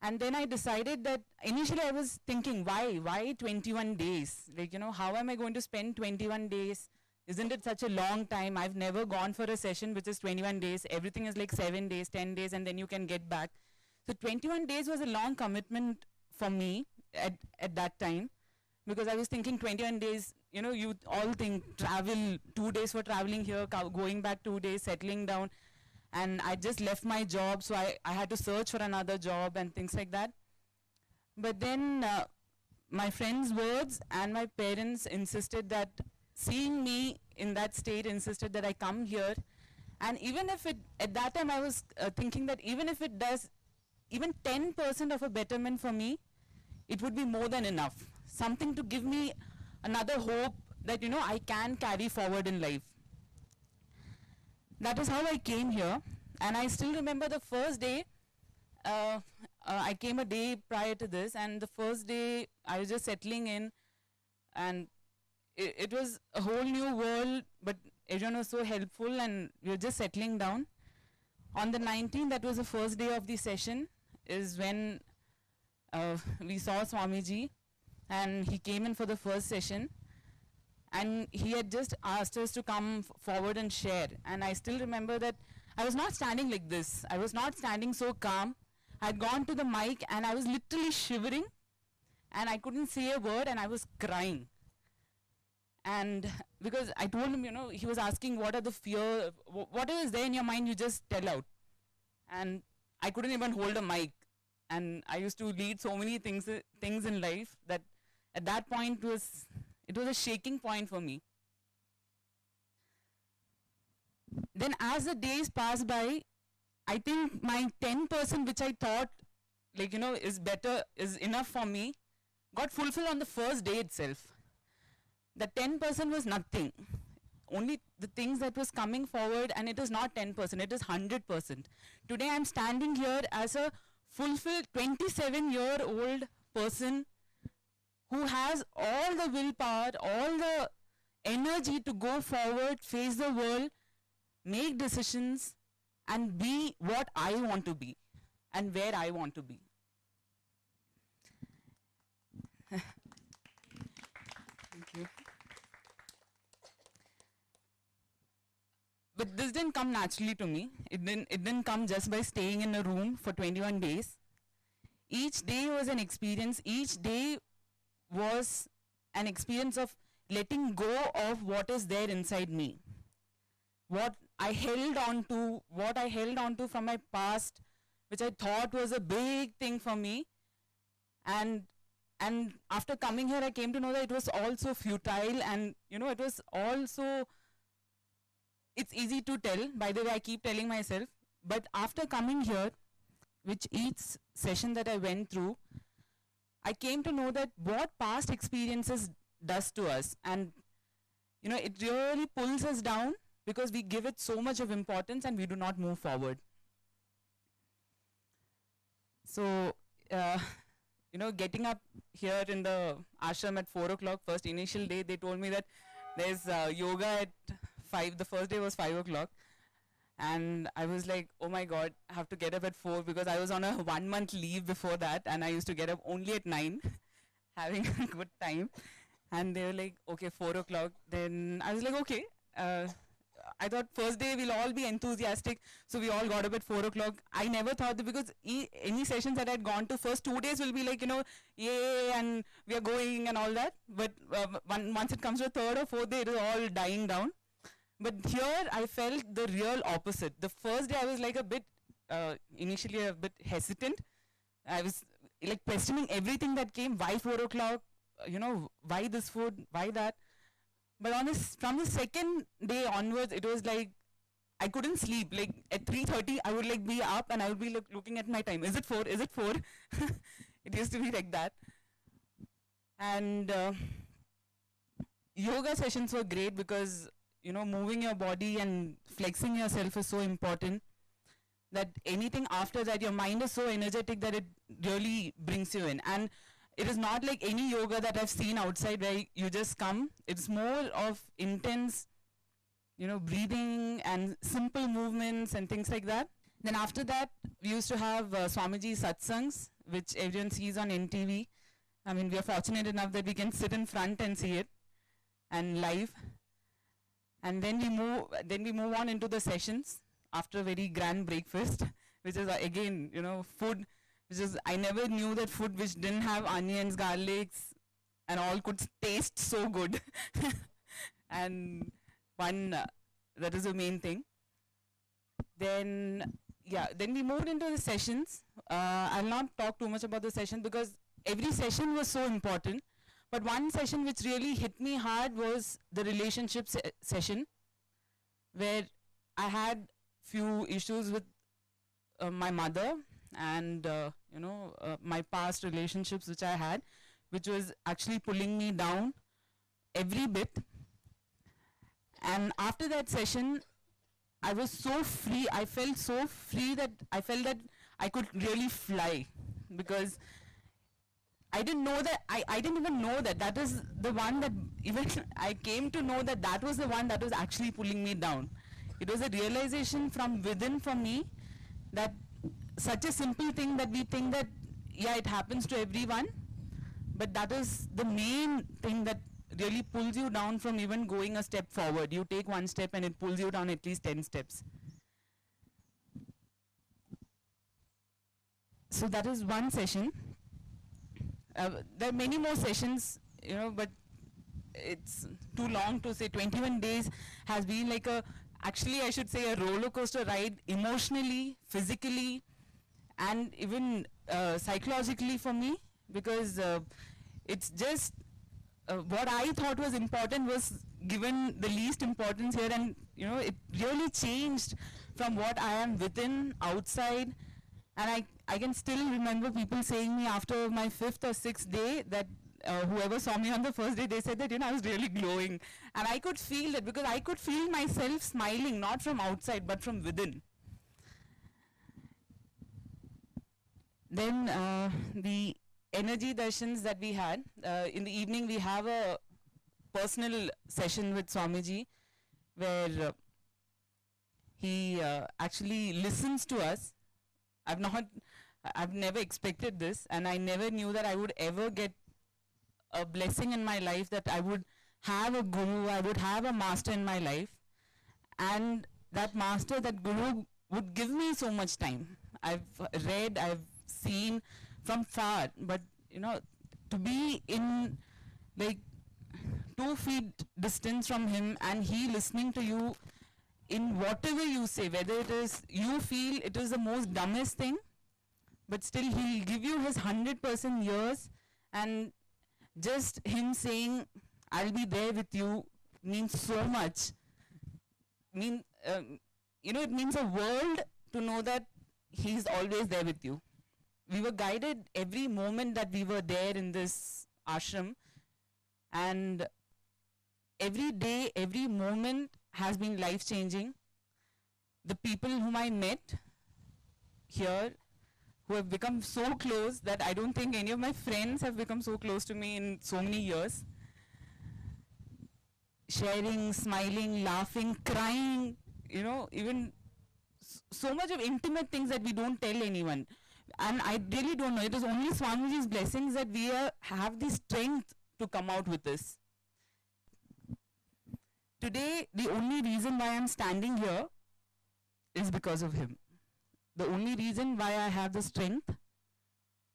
And then I decided that initially I was thinking, why 21 days? Like, you know, how am I going to spend 21 days? Isn't it such a long time? I've never gone for a session which is 21 days. Everything is like 7 days, 10 days, and then you can get back. So 21 days was a long commitment for me at that time, because I was thinking 21 days, you know, you all think travel, 2 days for traveling here, going back 2 days, settling down. And I just left my job, so I had to search for another job and things like that. But then my friends' words and my parents insisted that, seeing me in that state, insisted that I come here. And even if it, at that time I was thinking that even if it does even 10% of a betterment for me, it would be more than enough. Something to give me another hope that, I can carry forward in life. That is how I came here. And I still remember the first day, I came a day prior to this, and the first day I was just settling in, and it was a whole new world, but everyone was so helpful, and we were just settling down. On the 19th, that was the first day of the session, is when we saw Swamiji, and he came in for the first session, and he had just asked us to come forward and share. And I still remember that I was not standing like this. I was not standing so calm. I had gone to the mic, and I was literally shivering, and I couldn't say a word, and I was crying. And because I told him, he was asking what are the fear, whatever is there in your mind, you just tell out. And I couldn't even hold a mic. And I used to lead so many things in life that at that point it was a shaking point for me. Then as the days passed by, I think my 10% which I thought is better, is enough for me, got fulfilled on the first day itself. The 10% was nothing. Only the things that was coming forward, and it is not 10%, it is 100%. Today I'm standing here as a fulfilled 27-year-old person who has all the willpower, all the energy to go forward, face the world, make decisions, and be what I want to be and where I want to be. Thank you. But this didn't come naturally to me. It didn't come just by staying in a room for 21 days. Each day was an experience. Each day was an experience of letting go of what is there inside me. What I held on to from my past, which I thought was a big thing for me. And after coming here, I came to know that it was also futile, and it was also, it's easy to tell, by the way I keep telling myself, but after coming here, which each session that I went through, I came to know that what past experiences does to us, and it really pulls us down because we give it so much of importance and we do not move forward. So, getting up here in the ashram at 4 o'clock, first initial day, they told me that there's yoga at 5, the first day was 5 o'clock. And I was like, oh my God, I have to get up at 4 because I was on a 1-month leave before that, and I used to get up only at 9, having a good time. And they were like, okay, 4 o'clock. Then I was like, okay. I thought first day we'll all be enthusiastic, so we all got up at 4 o'clock. I never thought that, because any sessions that I'd gone to, first 2 days will be like, yay, and we are going and all that. But once it comes to the 3rd or 4th day, it is all dying down. But here I felt the real opposite. The first day I was like a bit, initially a bit hesitant. I was like questioning everything that came. Why 4 o'clock? Why this food? Why that? But from the second day onwards, it was like I couldn't sleep. Like at 3:30, I would like be up and I would be looking at my time. Is it 4? Is it 4? It used to be like that. And yoga sessions were great because moving your body and flexing yourself is so important. That anything after that, your mind is so energetic that it really brings you in. And it is not like any yoga that I've seen outside where you just come. It's more of intense, breathing and simple movements and things like that. Then after that, we used to have Swamiji satsangs, which everyone sees on NTV. I mean, we are fortunate enough that we can sit in front and see it, and live. And then we move on into the sessions after a very grand breakfast, which is again, food. I never knew that food which didn't have onions, garlics, and all could taste so good. And that is the main thing. Then we moved into the sessions. I'll not talk too much about the session because every session was so important. But one session which really hit me hard was the relationship session, where I had few issues with my mother, and my past relationships which I had, which was actually pulling me down every bit. And after that session, I was so free. I felt so free that I felt that I could really fly, because I didn't know that, I didn't even know that that is the one that, even I came to know that that was the one that was actually pulling me down. It was a realization from within for me that such a simple thing that we think that, yeah, it happens to everyone, but that is the main thing that really pulls you down from even going a step forward. You take one step and it pulls you down at least 10 steps. So that is one session. There are many more sessions, but it's too long to say. 21 days has been like actually I should say a roller coaster ride, emotionally, physically, and even psychologically for me, because it's just what I thought was important was given the least importance here, and it really changed from what I am within, outside. And I can still remember people saying me after my 5th or 6th day that whoever saw me on the first day, they said that I was really glowing. And I could feel that, because I could feel myself smiling, not from outside but from within. Then the energy darshans that we had, in the evening we have a personal session with Swamiji where he actually listens to us. I've never expected this, and I never knew that I would ever get a blessing in my life, that I would have a guru, I would have a master in my life, and that master, that guru would give me so much time. I've read, I've seen from far, but to be in like 2 feet distance from him and he listening to you in whatever you say, whether it is you feel it is the most dumbest thing, but still he'll give you his 100% ears, and just him saying, I'll be there with you, means so much. It means a world to know that he's always there with you. We were guided every moment that we were there in this ashram, and every day, every moment has been life-changing. The people whom I met here, who have become so close that I don't think any of my friends have become so close to me in so many years. Sharing, smiling, laughing, crying, even so much of intimate things that we don't tell anyone. And I really don't know, it is only Swamiji's blessings that we have the strength to come out with this. Today, the only reason why I'm standing here is because of him. The only reason why I have the strength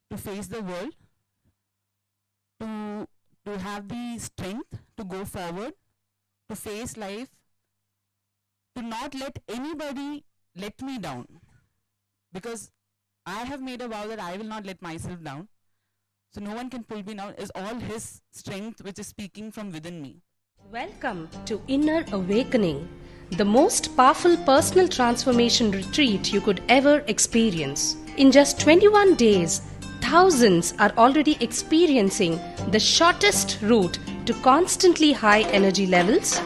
to face the world, to have the strength to go forward, to face life, to not let anybody let me down. Because I have made a vow that I will not let myself down. So no one can pull me down. It's all his strength which is speaking from within me. Welcome to Inner Awakening, the most powerful personal transformation retreat you could ever experience. In just 21 days, thousands are already experiencing the shortest route to constantly high energy levels,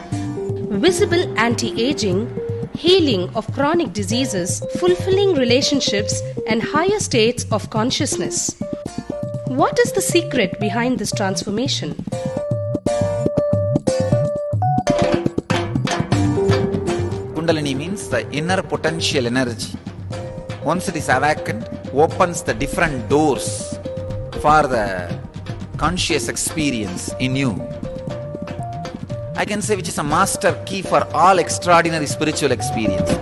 visible anti-aging, healing of chronic diseases, fulfilling relationships, and higher states of consciousness. What is the secret behind this transformation? Kundalini means the inner potential energy. Once it is awakened, opens the different doors for the conscious experience in you. I can say which is a master key for all extraordinary spiritual experiences.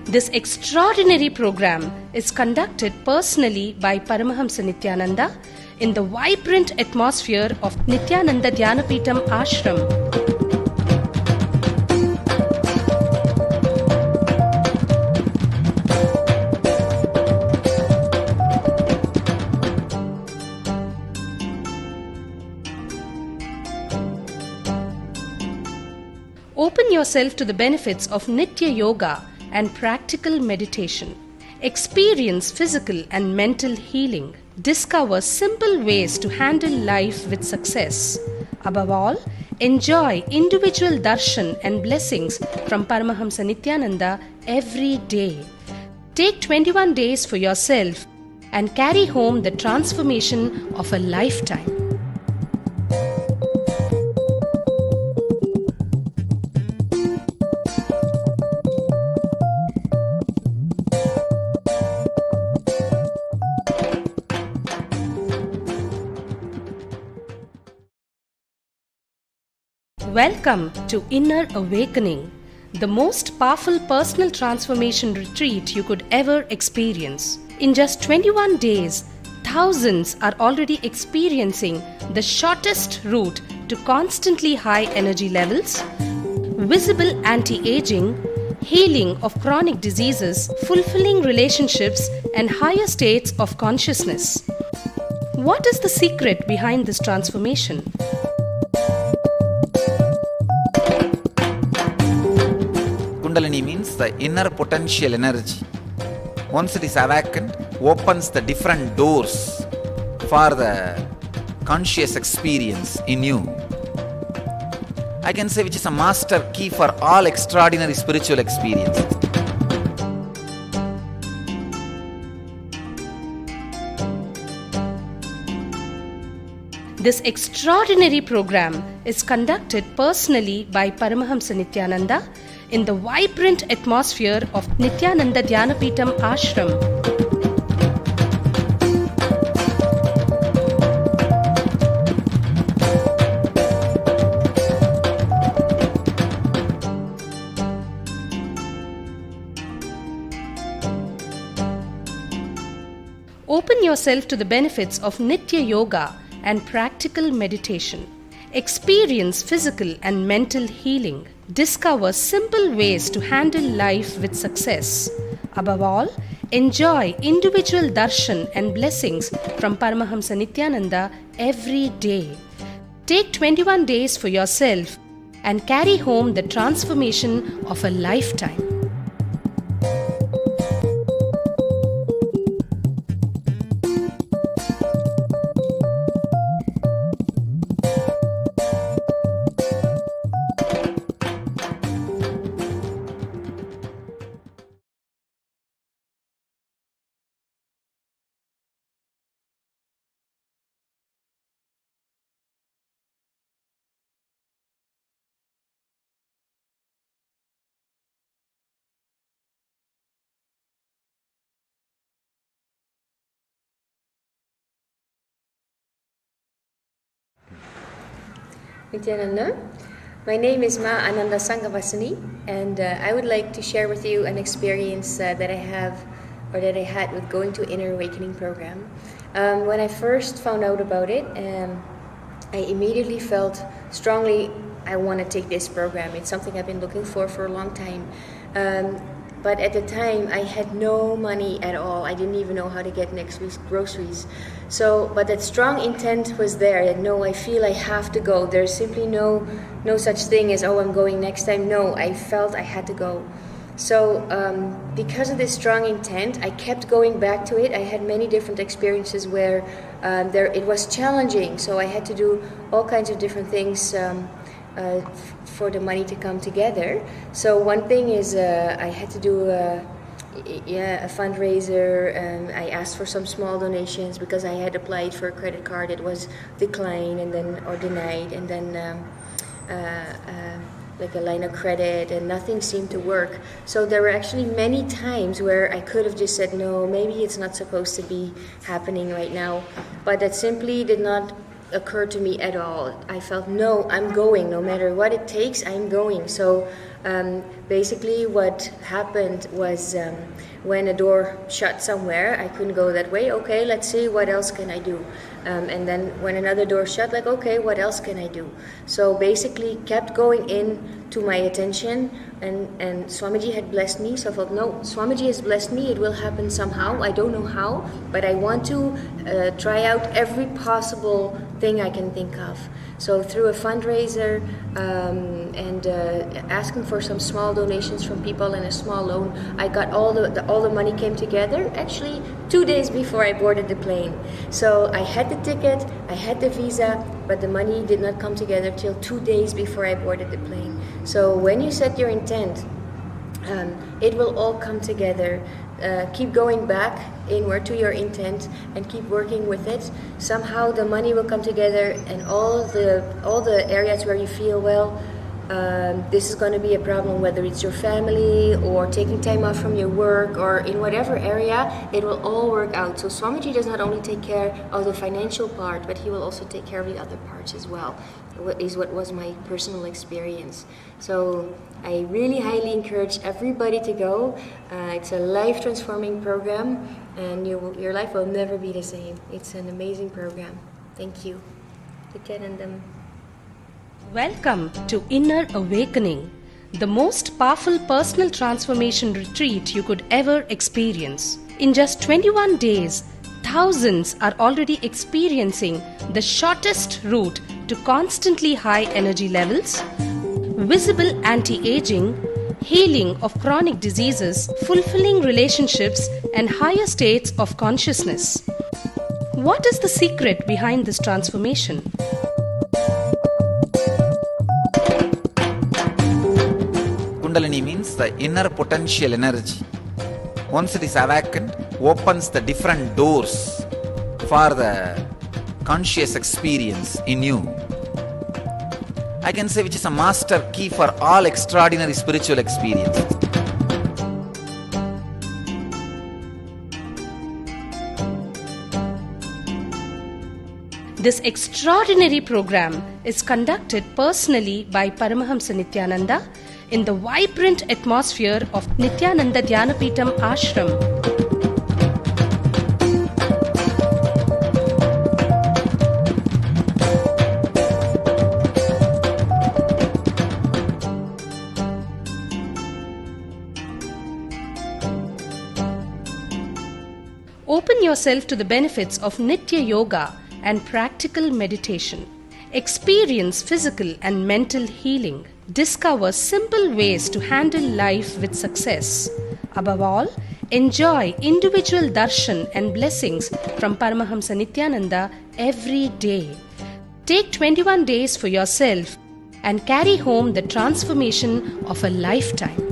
This extraordinary program is conducted personally by Paramahamsa Nityananda in the vibrant atmosphere of Nithyananda Dhyanapitham Ashram. Open yourself to the benefits of Nitya Yoga and practical meditation. Experience physical and mental healing. Discover simple ways to handle life with success. Above all, enjoy individual darshan and blessings from Paramahamsa Nithyananda every day. Take 21 days for yourself and carry home the transformation of a lifetime. Welcome to Inner Awakening, the most powerful personal transformation retreat you could ever experience. In just 21 days, thousands are already experiencing the shortest route to constantly high energy levels, visible anti-aging, healing of chronic diseases, fulfilling relationships, and higher states of consciousness. What is the secret behind this transformation? Kundalini means the inner potential energy. Once it is awakened, opens the different doors for the conscious experience in you. I can say which is a master key for all extraordinary spiritual experiences. This extraordinary program is conducted personally by Paramahamsa Nithyananda in the vibrant atmosphere of Nithyananda Dhyanapitham Ashram. Open yourself to the benefits of Nitya Yoga and practical meditation. Experience physical and mental healing. Discover simple ways to handle life with success. Above all, enjoy individual darshan and blessings from Paramahamsa Nithyananda every day. Take 21 days for yourself and carry home the transformation of a lifetime. Nithyananda. My name is Ma Ananda Sanghavasani, and I would like to share with you an experience that I had with going to Inner Awakening program. When I first found out about it, I immediately felt strongly I want to take this program. It's something I've been looking for a long time. But at the time, I had no money at all. I didn't even know how to get next week's groceries. But that strong intent was there. That no, I feel I have to go. There's simply no such thing as, oh, I'm going next time. No, I felt I had to go. So because of this strong intent, I kept going back to it. I had many different experiences where it was challenging. So I had to do all kinds of different things for the money to come together. So one thing is I had to do a fundraiser, and I asked for some small donations because I had applied for a credit card. It was declined or denied, and then like a line of credit, and nothing seemed to work. So there were actually many times where I could have just said, no, maybe it's not supposed to be happening right now, but that simply did not occur to me at all. I felt, no, I'm going, no matter what it takes, I'm going. So basically what happened was when a door shut somewhere, I couldn't go that way. Okay, let's see, what else can I do? And then when another door shut, like, okay, what else can I do? So basically kept going in to my attention, and Swamiji had blessed me, so I thought, no, Swamiji has blessed me, it will happen somehow. I don't know how, but I want to try out every possible thing I can think of. So through a fundraiser and asking for some small donations from people and a small loan, I got all the money came together actually 2 days before I boarded the plane. So I had the ticket, I had the visa, but the money did not come together till 2 days before I boarded the plane. So when you set your intent, it will all come together. Keep going back inward to your intent and keep working with it. Somehow the money will come together, and all the areas where you feel, well, this is going to be a problem, whether it's your family or taking time off from your work or in whatever area, it will all work out. So Swamiji does not only take care of the financial part, but he will also take care of the other parts as well, is what was my personal experience. So I really highly encourage everybody to go. It's a life-transforming program, and your life will never be the same. It's an amazing program. Thank you. NITHYANANDA. Welcome to Inner Awakening, the most powerful personal transformation retreat you could ever experience. In just 21 days, thousands are already experiencing the shortest route to constantly high energy levels, visible anti-aging, healing of chronic diseases, fulfilling relationships, and higher states of consciousness. What is the secret behind this transformation? Kundalini means the inner potential energy. Once it is awakened, opens the different doors for the conscious experience in you. I can say which is a master key for all extraordinary spiritual experiences. This extraordinary program is conducted personally by Paramahamsa Nithyananda in the vibrant atmosphere of Nithyananda Dhyanapitham Ashram. Open yourself to the benefits of Nitya Yoga and practical meditation. Experience physical and mental healing. Discover simple ways to handle life with success. Above all, enjoy individual darshan and blessings from Paramahamsa Nithyananda every day. Take 21 days for yourself and carry home the transformation of a lifetime.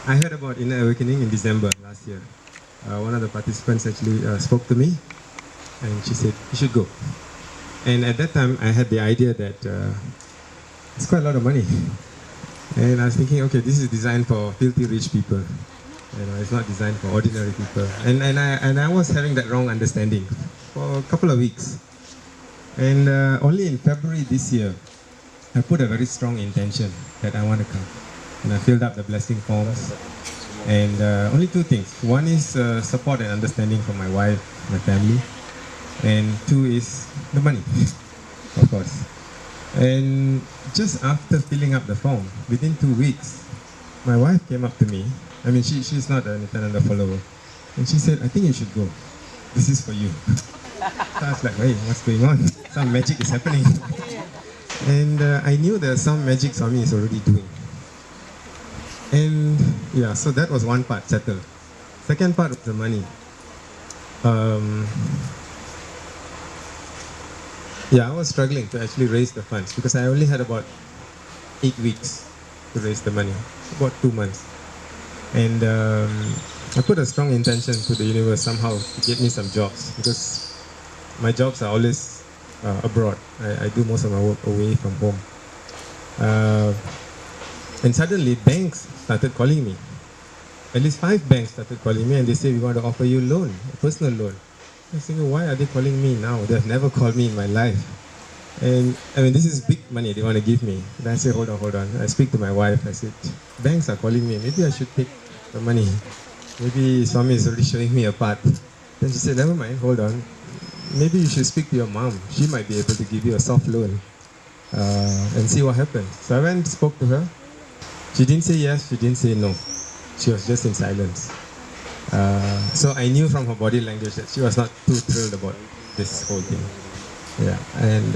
I heard about Inner Awakening in December last year. One of the participants actually spoke to me, and she said, you should go. And at that time, I had the idea that it's quite a lot of money. And I was thinking, okay, this is designed for filthy rich people. It's not designed for ordinary people. And I was having that wrong understanding for a couple of weeks. And only in February this year, I put a very strong intention that I want to come. And I filled up the blessing forms. And only two things. One is support and understanding from my wife, my family. And two is the money, of course. And just after filling up the form, within 2 weeks, my wife came up to me. I mean, she's not a Nityananda follower. And she said, I think you should go. This is for you. So I was like, hey, what's going on? Some magic is happening. And I knew that some magic Swami is already doing. And yeah, so that was one part settled. Second part was the money. Yeah, I was struggling to actually raise the funds because I only had about 8 weeks to raise the money, about 2 months. And I put a strong intention to the universe somehow to get me some jobs because my jobs are always abroad. I do most of my work away from home. And suddenly banks started calling me. At least 5 banks started calling me and they say, we want to offer you a loan, a personal loan. I was thinking, why are they calling me now? They've never called me in my life. And I mean, this is big money they want to give me. And I said, hold on. I speak to my wife. I said, banks are calling me. Maybe I should take the money. Maybe Swami is already showing me a path. Then she said, never mind, hold on. Maybe you should speak to your mom. She might be able to give you a soft loan and see what happens. So I went and spoke to her. She didn't say yes, she didn't say no. She was just in silence. So I knew from her body language that she was not too thrilled about this whole thing. Yeah, and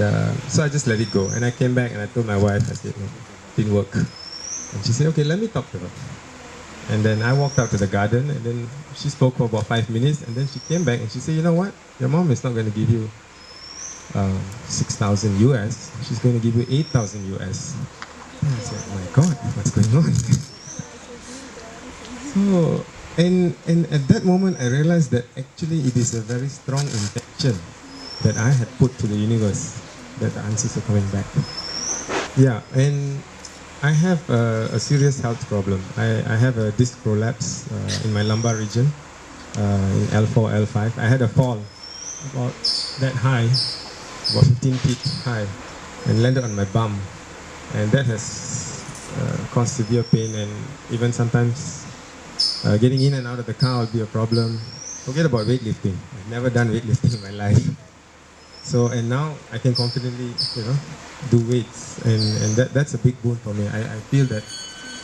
so I just let it go. And I came back and I told my wife, I said, no, it didn't work. And she said, okay, let me talk to her. And then I walked out to the garden and then she spoke for about 5 minutes and then she came back and she said, you know what, your mom is not going to give you 6,000 US, she's going to give you 8,000 US. And I said, oh my God, what's going on? So, and at that moment I realized that actually it is a very strong intention that I had put to the universe that the answers are coming back. Yeah, and I have a serious health problem. I have a disc prolapse in my lumbar region, in L4, L5. I had a fall about that high, about 15 feet high, and landed on my bum. And that has caused severe pain, and even sometimes getting in and out of the car will be a problem. Forget about weightlifting. I've never done weightlifting in my life. So, and now I can confidently, do weights, and that's a big boon for me. I feel that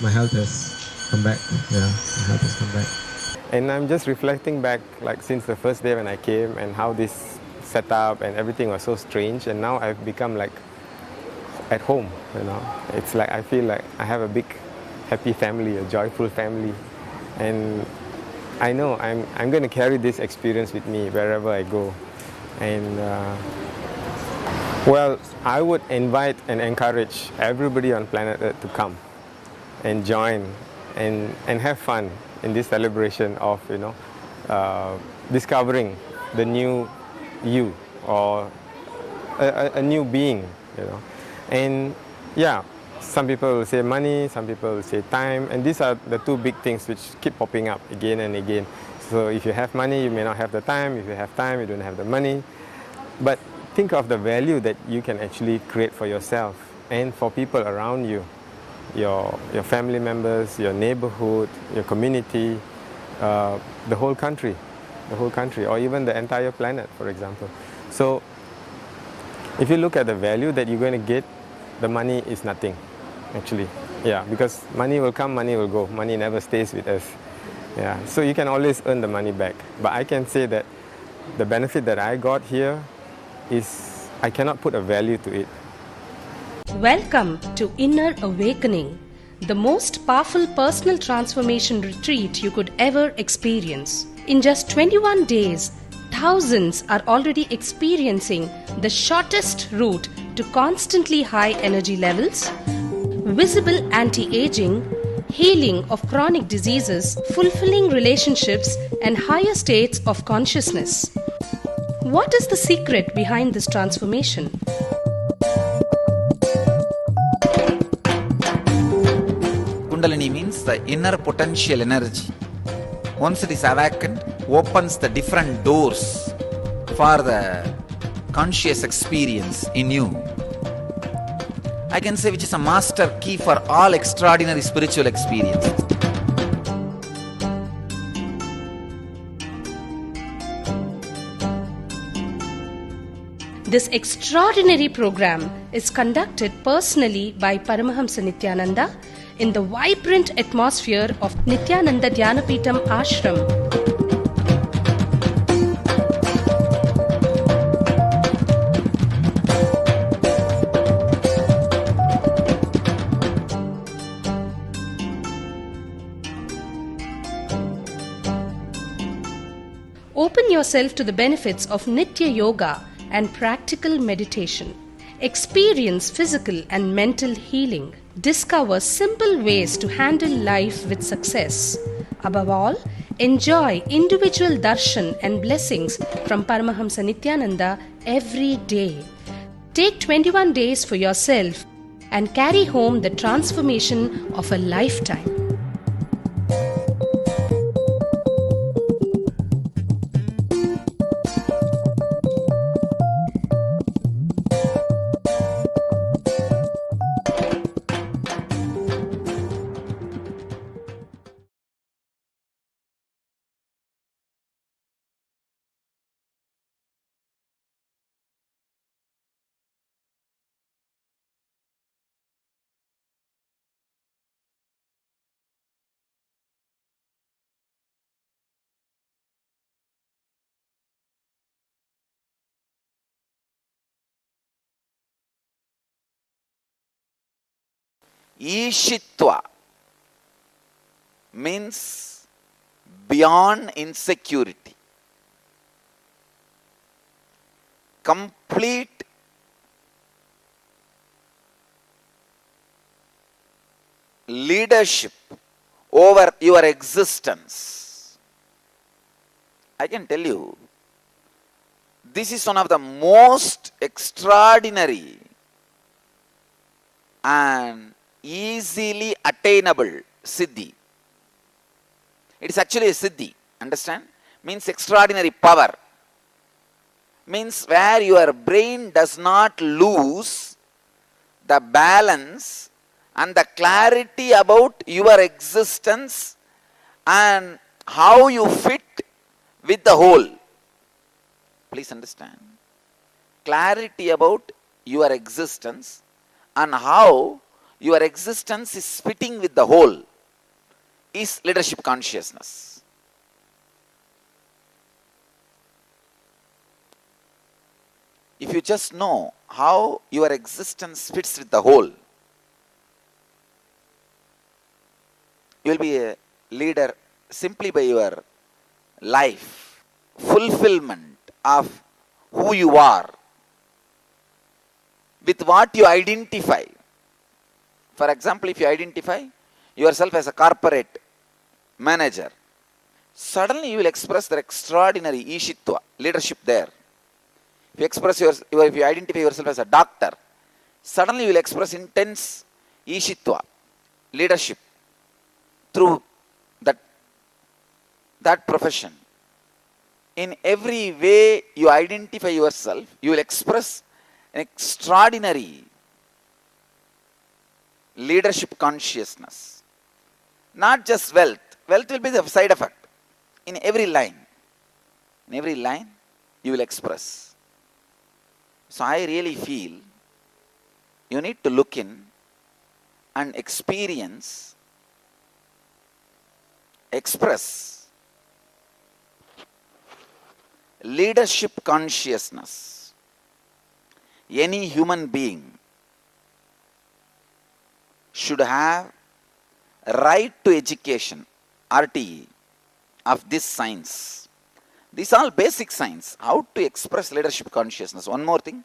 my health has come back. Yeah, my health has come back. And I'm just reflecting back, like since the first day when I came and how this set up and everything was so strange, and now I've become like at home, It's like I feel like I have a big happy family, a joyful family, and I know I'm going to carry this experience with me wherever I go. And well, I would invite and encourage everybody on planet Earth to come and join and have fun in this celebration of discovering the new you, or a new being, And yeah, some people will say money, some people will say time, and these are the two big things which keep popping up again and again. So if you have money, you may not have the time. If you have time, you don't have the money. But think of the value that you can actually create for yourself and for people around you, your family members, your neighborhood, your community, the whole country, or even the entire planet, for example. So if you look at the value that you're going to get, the money is nothing, actually. Yeah, because money will come, money will go. Money never stays with us. Yeah, so you can always earn the money back. But I can say that the benefit that I got here is I cannot put a value to it. Welcome to Inner Awakening, the most powerful personal transformation retreat you could ever experience. In just 21 days, thousands are already experiencing the shortest route to constantly high energy levels, visible anti-aging, healing of chronic diseases, fulfilling relationships, and higher states of consciousness. What is the secret behind this transformation? Kundalini means the inner potential energy. Once it is awakened, opens the different doors for the conscious experience in you. I can say which is a master key for all extraordinary spiritual experiences. This extraordinary program is conducted personally by Paramahamsa Nithyananda in the vibrant atmosphere of Nithyananda Dhyanapitham Ashram. Open yourself to the benefits of Nitya Yoga and practical meditation. Experience physical and mental healing. Discover simple ways to handle life with success. Above all, enjoy individual darshan and blessings from Paramahamsa Nithyananda every day. Take 21 days for yourself and carry home the transformation of a lifetime. Ishitva means beyond insecurity. Complete leadership over your existence. I can tell you, this is one of the most extraordinary and easily attainable siddhi. It is actually a siddhi, understand? Means extraordinary power. Means where your brain does not lose the balance and the clarity about your existence and how you fit with the whole. Please understand. Clarity about your existence and how your existence is fitting with the whole is leadership consciousness. If you just know how your existence fits with the whole, you will be a leader simply by your life, fulfillment of who you are, with what you identify. For example, if you identify yourself as a corporate manager, suddenly you will express the extraordinary ishitva, leadership there. If you express if you identify yourself as a doctor, suddenly you will express intense ishitva, leadership through that profession. In every way you identify yourself, you will express an extraordinary leadership consciousness. Not just wealth. Wealth will be the side effect. In every line you will express. So I really feel you need to look in and experience, express leadership consciousness. Any human being should have right to education, RTE, of this science. These are all basic science. How to express leadership consciousness. One more thing.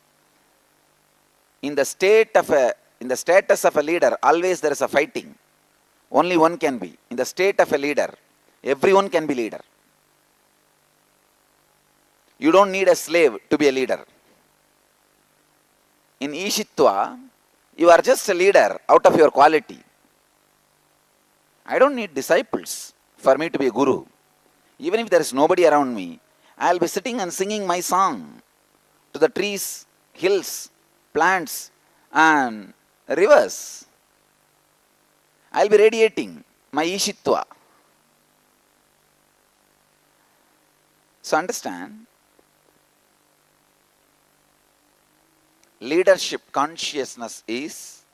In the status of a leader, always there is a fighting. Only one can be. In the state of a leader, everyone can be leader. You don't need a slave to be a leader. In Ishitva, you are just a leader out of your quality. I don't need disciples for me to be a guru. Even if there is nobody around me, I will be sitting and singing my song to the trees, hills, plants and rivers. I will be radiating my Ishitva. So understand, leadership consciousness is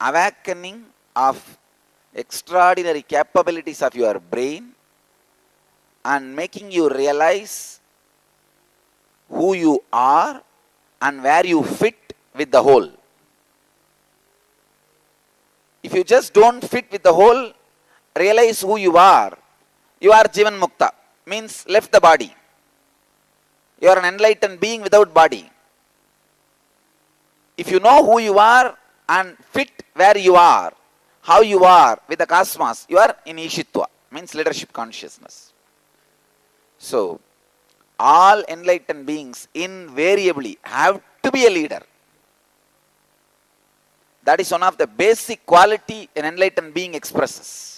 awakening of extraordinary capabilities of your brain and making you realize who you are and where you fit with the whole. If you just don't fit with the whole, realize who you are Jivan Mukta, means left the body. You are an enlightened being without body. If you know who you are and fit where you are, how you are with the cosmos, you are in Ishitva, means leadership consciousness. So, all enlightened beings invariably have to be a leader. That is one of the basic quality an enlightened being expresses.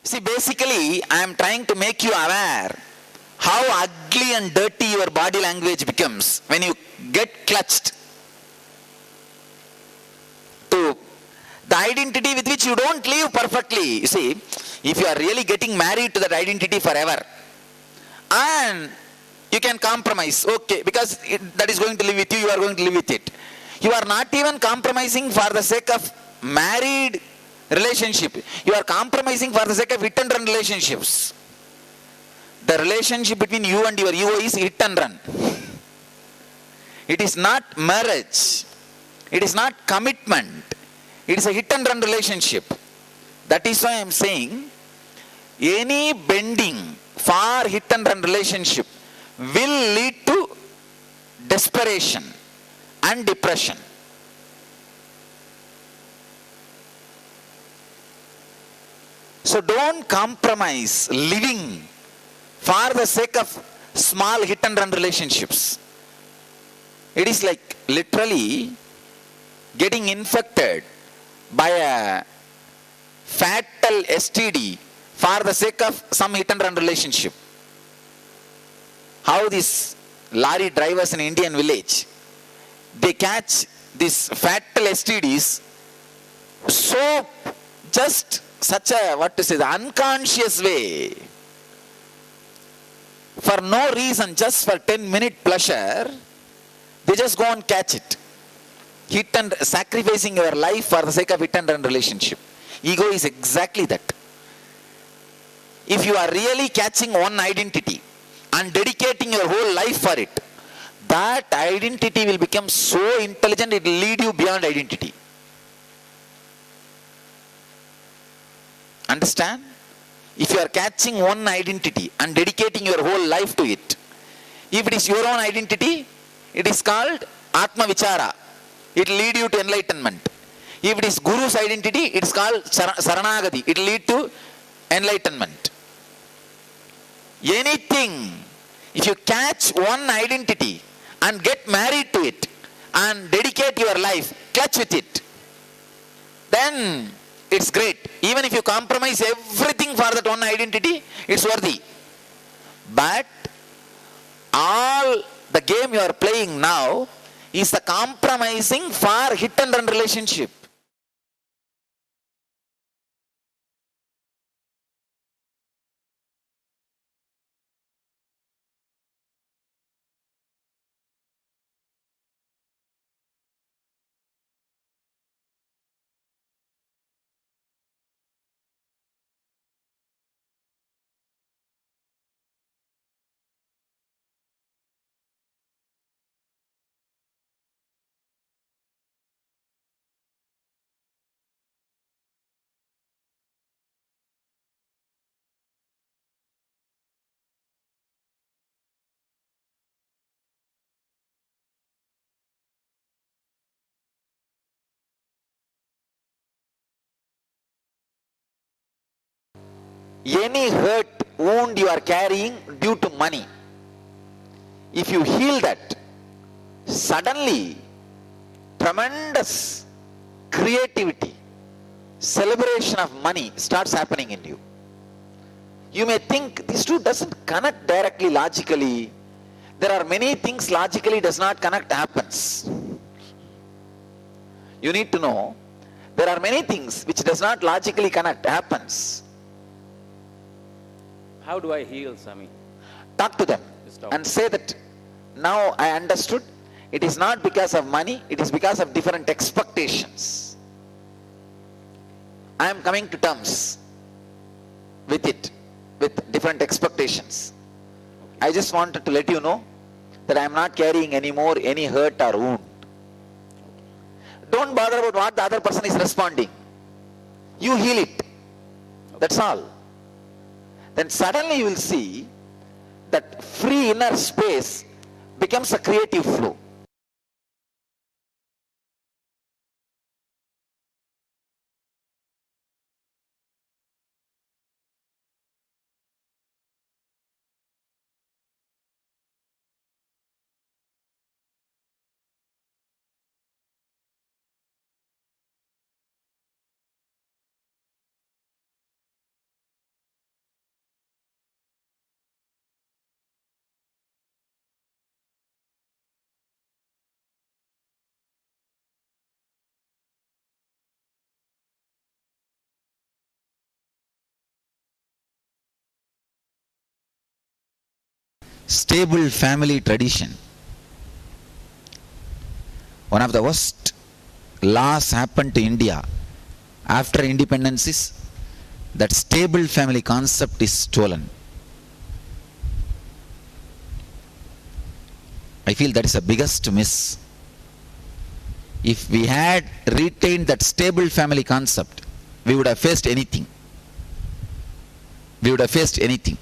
See, basically, I am trying to make you aware how ugly and dirty your body language becomes when you get clutched to the identity with which you don't live perfectly. You see, if you are really getting married to that identity forever, and you can compromise, okay, because that is going to live with you, you are going to live with it. You are not even compromising for the sake of married relationship. You are compromising for the sake of hit and run relationships. The relationship between you and your ego is hit and run. It is not marriage. It is not commitment. It is a hit and run relationship. That is why I am saying any bending for hit and run relationship will lead to desperation and depression. So don't compromise living for the sake of small hit and run relationships. It is like literally getting infected by a fatal STD for the sake of some hit and run relationship. How these lorry drivers in Indian village, they catch these fatal STDs so just such a, the unconscious way, for no reason, just for 10-minute pleasure, they just go and catch it. Sacrificing your life for the sake of hit and run relationship. Ego is exactly that. If you are really catching one identity and dedicating your whole life for it, that identity will become so intelligent, it will lead you beyond identity. Understand? If you are catching one identity and dedicating your whole life to it, if it is your own identity, it is called Atma Vichara. It will lead you to enlightenment. If it is Guru's identity, it is called Saranagati. It will lead to enlightenment. Anything, if you catch one identity and get married to it and dedicate your life, clutch with it, then it's great. Even if you compromise everything for that one identity, it's worthy. But all the game you are playing now is the compromising for hit and run relationship. Any hurt, wound you are carrying due to money, if you heal that, suddenly tremendous creativity, celebration of money starts happening in you. You may think this two doesn't connect directly logically. There are many things logically does not connect happens. You need to know there are many things which does not logically connect happens. How do I heal, Swami? Talk to them and say that now I understood it is not because of money, it is because of different expectations. I am coming to terms with it. with different expectations. I just wanted to let you know that I am not carrying anymore any hurt or wound. Don't bother about what the other person is responding. You heal it. That's all. Then suddenly you will see that free inner space becomes a creative flow. Stable family tradition. One of the worst loss happened to India after independence is that stable family concept is stolen. I feel that is the biggest miss. If we had retained that stable family concept, we would have faced anything. We would have faced anything.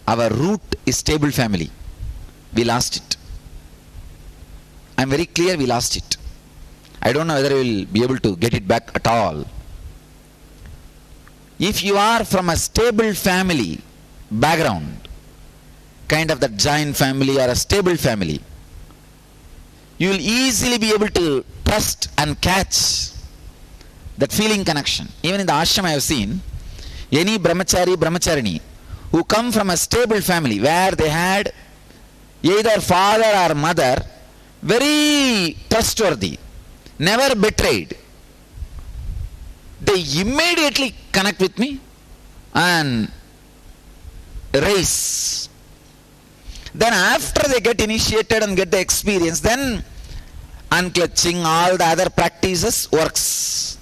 Our root is stable family. We lost it. I'm very clear we lost it. I don't know whether we will be able to get it back at all. If you are from a stable family background, kind of that giant family or a stable family, you will easily be able to trust and catch that feeling connection. Even in the ashram I have seen, any brahmachari, brahmacharini who come from a stable family where they had either father or mother very trustworthy, never betrayed, they immediately connect with me and raise. Then after they get initiated and get the experience, then unclutching, all the other practices works.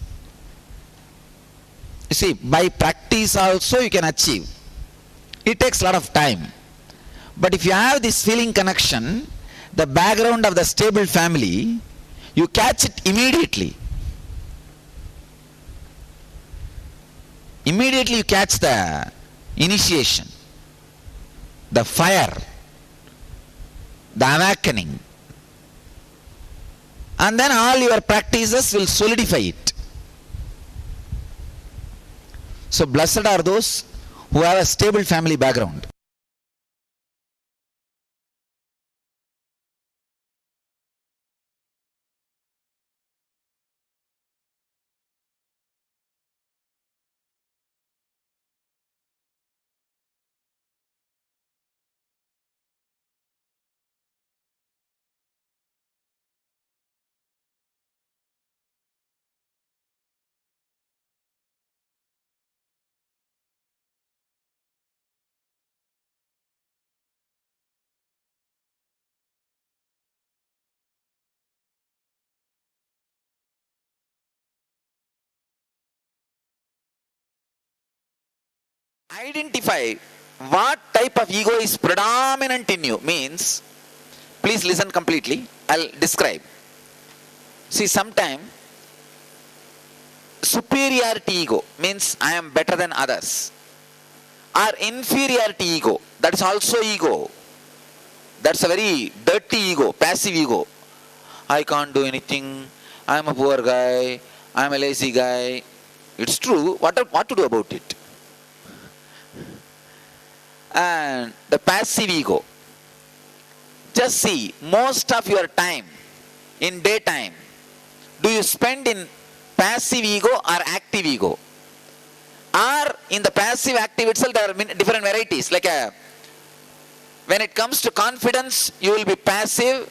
You see, by practice also you can achieve. It takes a lot of time. But if you have this feeling connection, the background of the stable family, you catch it immediately. Immediately you catch the initiation, the fire, the awakening. And then all your practices will solidify it. So blessed are those who have a stable family background. Identify what type of ego is predominant in you means, please listen completely, I'll describe. See, sometimes superiority ego means I am better than others, or inferiority ego, that is also ego. That's a very dirty ego, passive ego. I can't do anything, I am a poor guy, I am a lazy guy. It's true, what to do about it? And the passive ego. Just see, most of your time in daytime, do you spend in passive ego or active ego? Or in the passive active itself there are different varieties. Like when it comes to confidence, you will be passive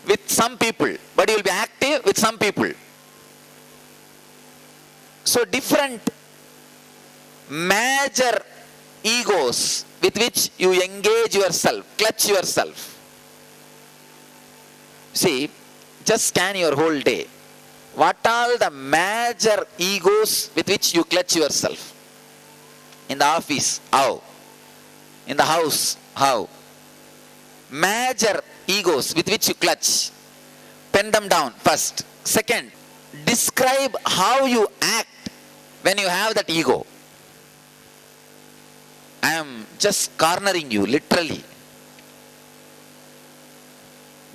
with some people, but you will be active with some people. So different major egos with which you engage yourself, clutch yourself. See, just scan your whole day. What are the major egos with which you clutch yourself? In the office, how? In the house, how? Major egos with which you clutch. Pen them down first. Second, describe how you act when you have that ego. I am just cornering you, literally.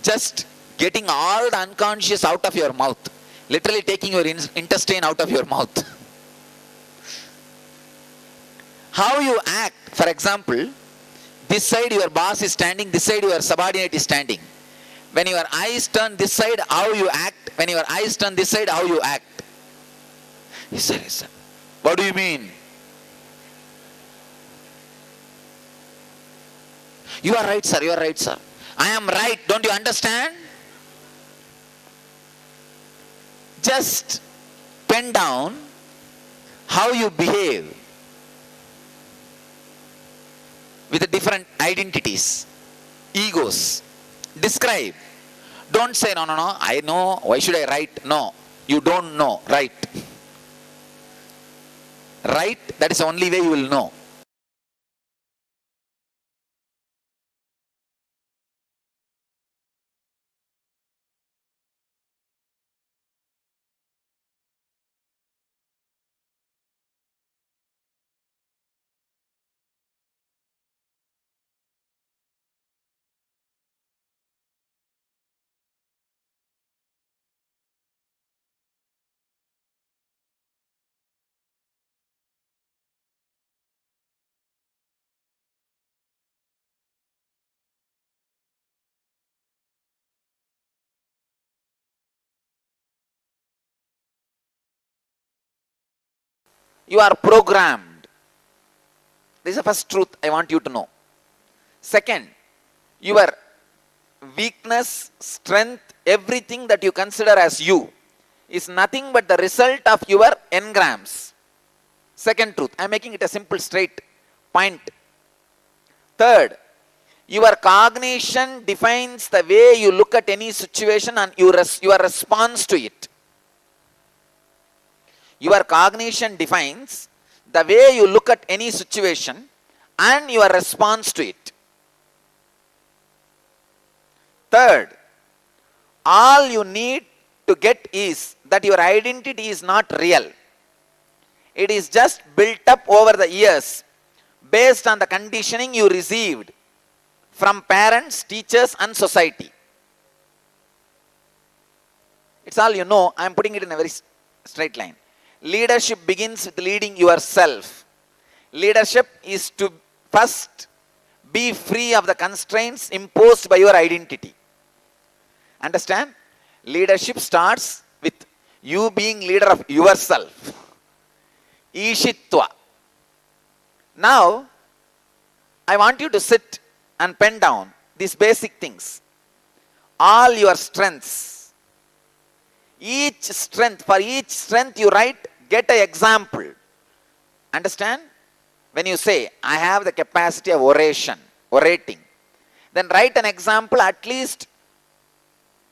Just getting all the unconscious out of your mouth. Literally taking your intestine out of your mouth. How you act, for example, this side your boss is standing, this side your subordinate is standing. When your eyes turn this side, how you act. When your eyes turn this side, how you act. Yes, sir, yes, sir. What do you mean? You are right, sir, you are right, sir. I am right, don't you understand? Just pen down how you behave with the different identities, egos. Describe. Don't say, no, I know, why should I write? No, you don't know, write. Write, that is the only way you will know. You are programmed. This is the first truth I want you to know. Second, your weakness, strength, everything that you consider as you is nothing but the result of your engrams. Second truth, I am making it a simple straight point. Third, your cognition defines the way you look at any situation and your response to it. Your cognition defines the way you look at any situation and your response to it. Third, all you need to get is that your identity is not real. It is just built up over the years based on the conditioning you received from parents, teachers and society. It's all you know. I am putting it in a very straight line. Leadership begins with leading yourself. Leadership is to first be free of the constraints imposed by your identity. Understand? Leadership starts with you being leader of yourself. Ishitva. Now, I want you to sit and pen down these basic things. All your strengths. Each strength, for each strength you write, get an example. Understand? When you say, I have the capacity of orating, then write an example. At least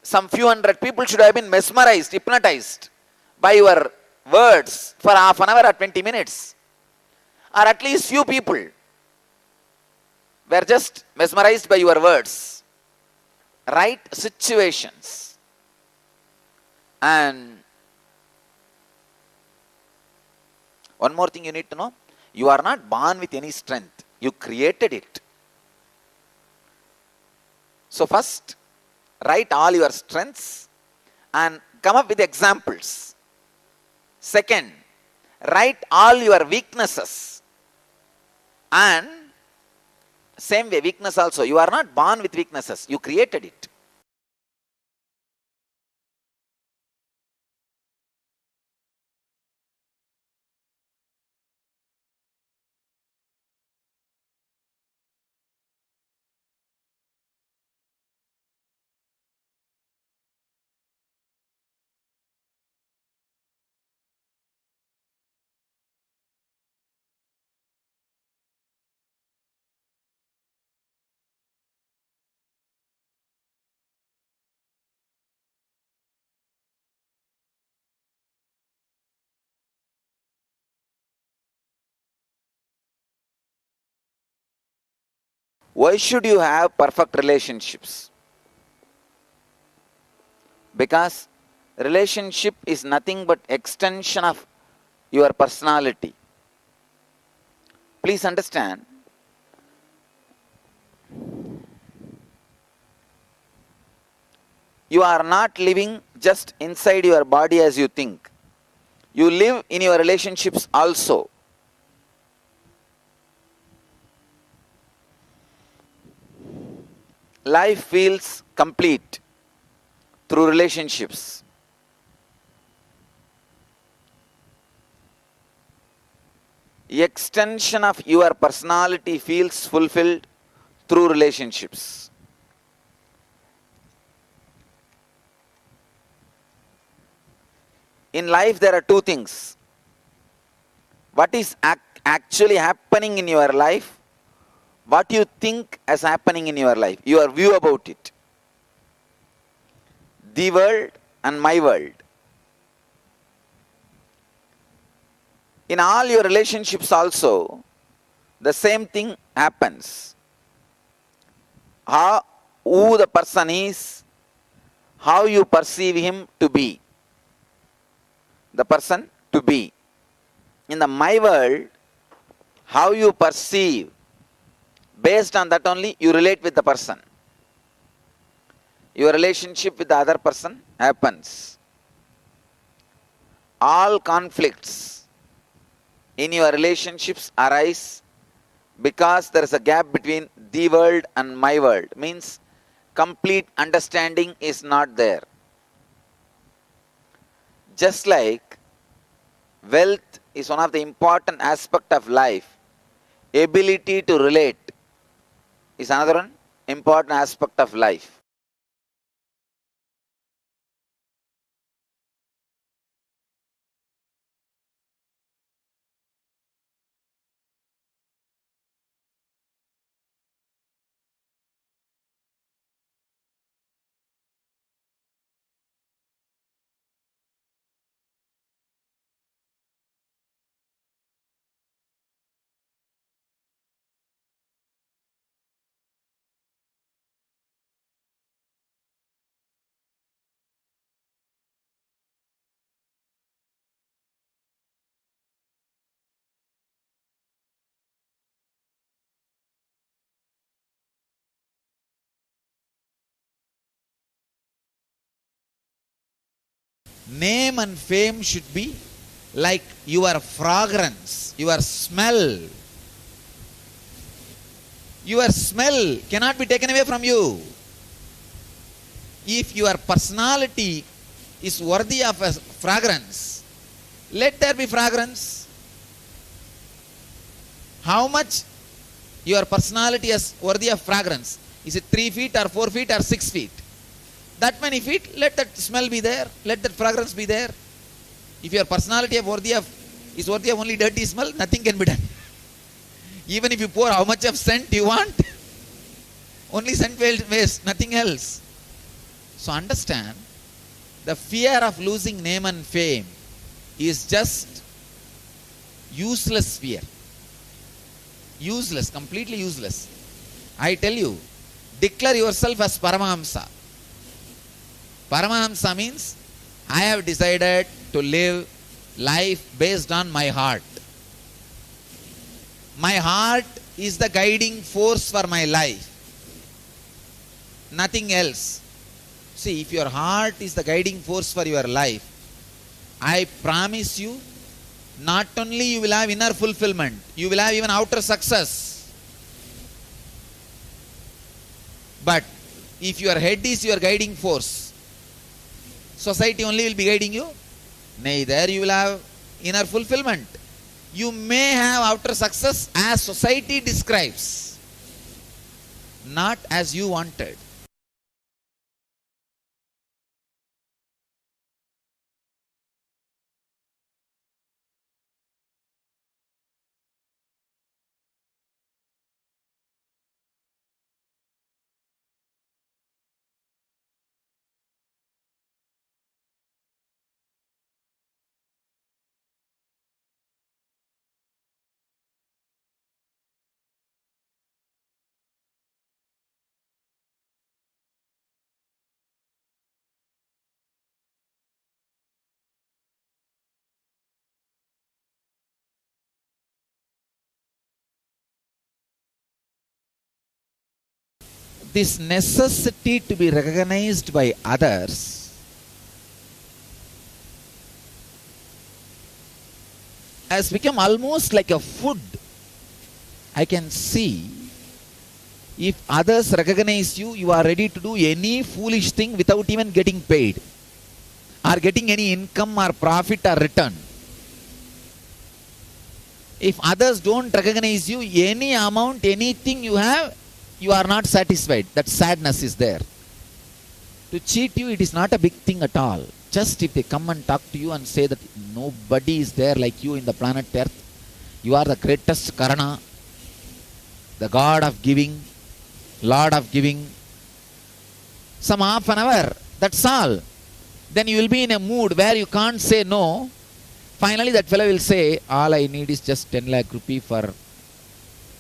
some few hundred people should have been mesmerized, hypnotized by your words for half an hour or 20 minutes. Or at least few people were just mesmerized by your words. Write situations. And one more thing you need to know. You are not born with any strength. You created it. So first, write all your strengths and come up with examples. Second, write all your weaknesses. And same way, weakness also. You are not born with weaknesses. You created it. Why should you have perfect relationships? Because relationship is nothing but extension of your personality. Please understand, you are not living just inside your body as you think. You live in your relationships also. Life feels complete through relationships. Extension of your personality feels fulfilled through relationships. In life, there are two things. What is actually happening in your life? What you think is happening in your life, your view about it. The world and my world. In all your relationships also, the same thing happens. Who the person is, how you perceive him to be. The person to be. In the my world, how you perceive, based on that only you relate with the person. Your relationship with the other person happens. All conflicts in your relationships arise because there is a gap between the world and my world. Means complete understanding is not there. Just like wealth is one of the important aspects of life, ability to relate is another one important aspect of life. Name and fame should be like your fragrance, your smell. Your smell cannot be taken away from you. If your personality is worthy of a fragrance, let there be fragrance. How much your personality is worthy of fragrance? Is it 3 feet or 4 feet or 6 feet? That many feet, let that smell be there, let that fragrance be there. If your personality is worthy of only dirty smell, nothing can be done. Even if you pour how much of scent you want, only scent will waste, nothing else. So understand, the fear of losing name and fame is just useless fear. Useless, completely useless. I tell you, declare yourself as Paramahamsa. Paramahamsa means, I have decided to live life based on my heart. My heart is the guiding force for my life. Nothing else. See, if your heart is the guiding force for your life, I promise you, not only you will have inner fulfillment, you will have even outer success. But if your head is your guiding force, society only will be guiding you. Neither you will have inner fulfillment. You may have outer success as society describes, not as you wanted. this necessity to be recognized by others has become almost like a food. I can see if others recognize you, you are ready to do any foolish thing without even getting paid or getting any income or profit or return. If others don't recognize you, any amount, anything you have, you are not satisfied. That sadness is there. To cheat you, it is not a big thing at all. Just if they come and talk to you and say that nobody is there like you in the planet Earth, you are the greatest Karana, the God of giving, Lord of giving, some half an hour, that's all. Then you will be in a mood where you can't say no. Finally that fellow will say, all I need is just 10 lakh rupee for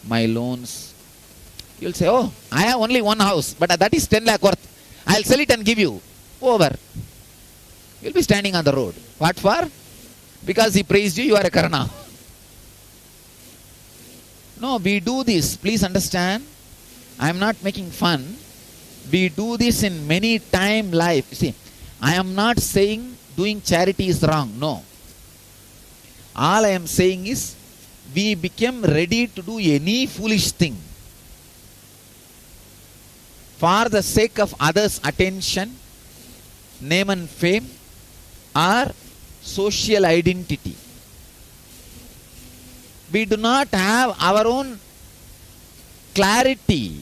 my loans. You will say, oh, I have only one house, but that is 10 lakh worth. I will sell it and give you. Over. You will be standing on the road. What for? Because he praised you, you are a Karana. No, we do this. Please understand. I am not making fun. We do this in many time life. You see, I am not saying doing charity is wrong. No. All I am saying is we became ready to do any foolish thing for the sake of others' attention, name and fame, or social identity. We do not have our own clarity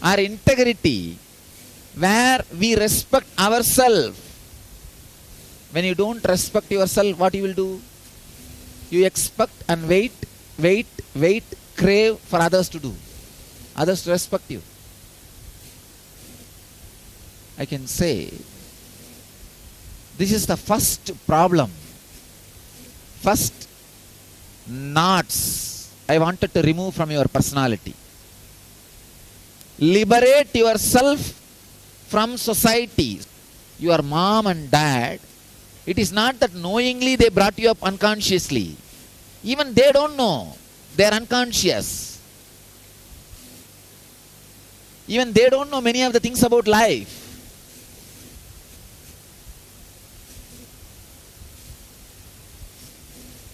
or integrity where we respect ourselves. When you don't respect yourself, what you will do? You expect and wait, crave for others to do. Others to respect you. I can say, this is the first problem. First knots I wanted to remove from your personality. Liberate yourself from society. Your mom and dad, it is not that knowingly they brought you up unconsciously. Even they don't know. They are unconscious. Even they don't know many of the things about life.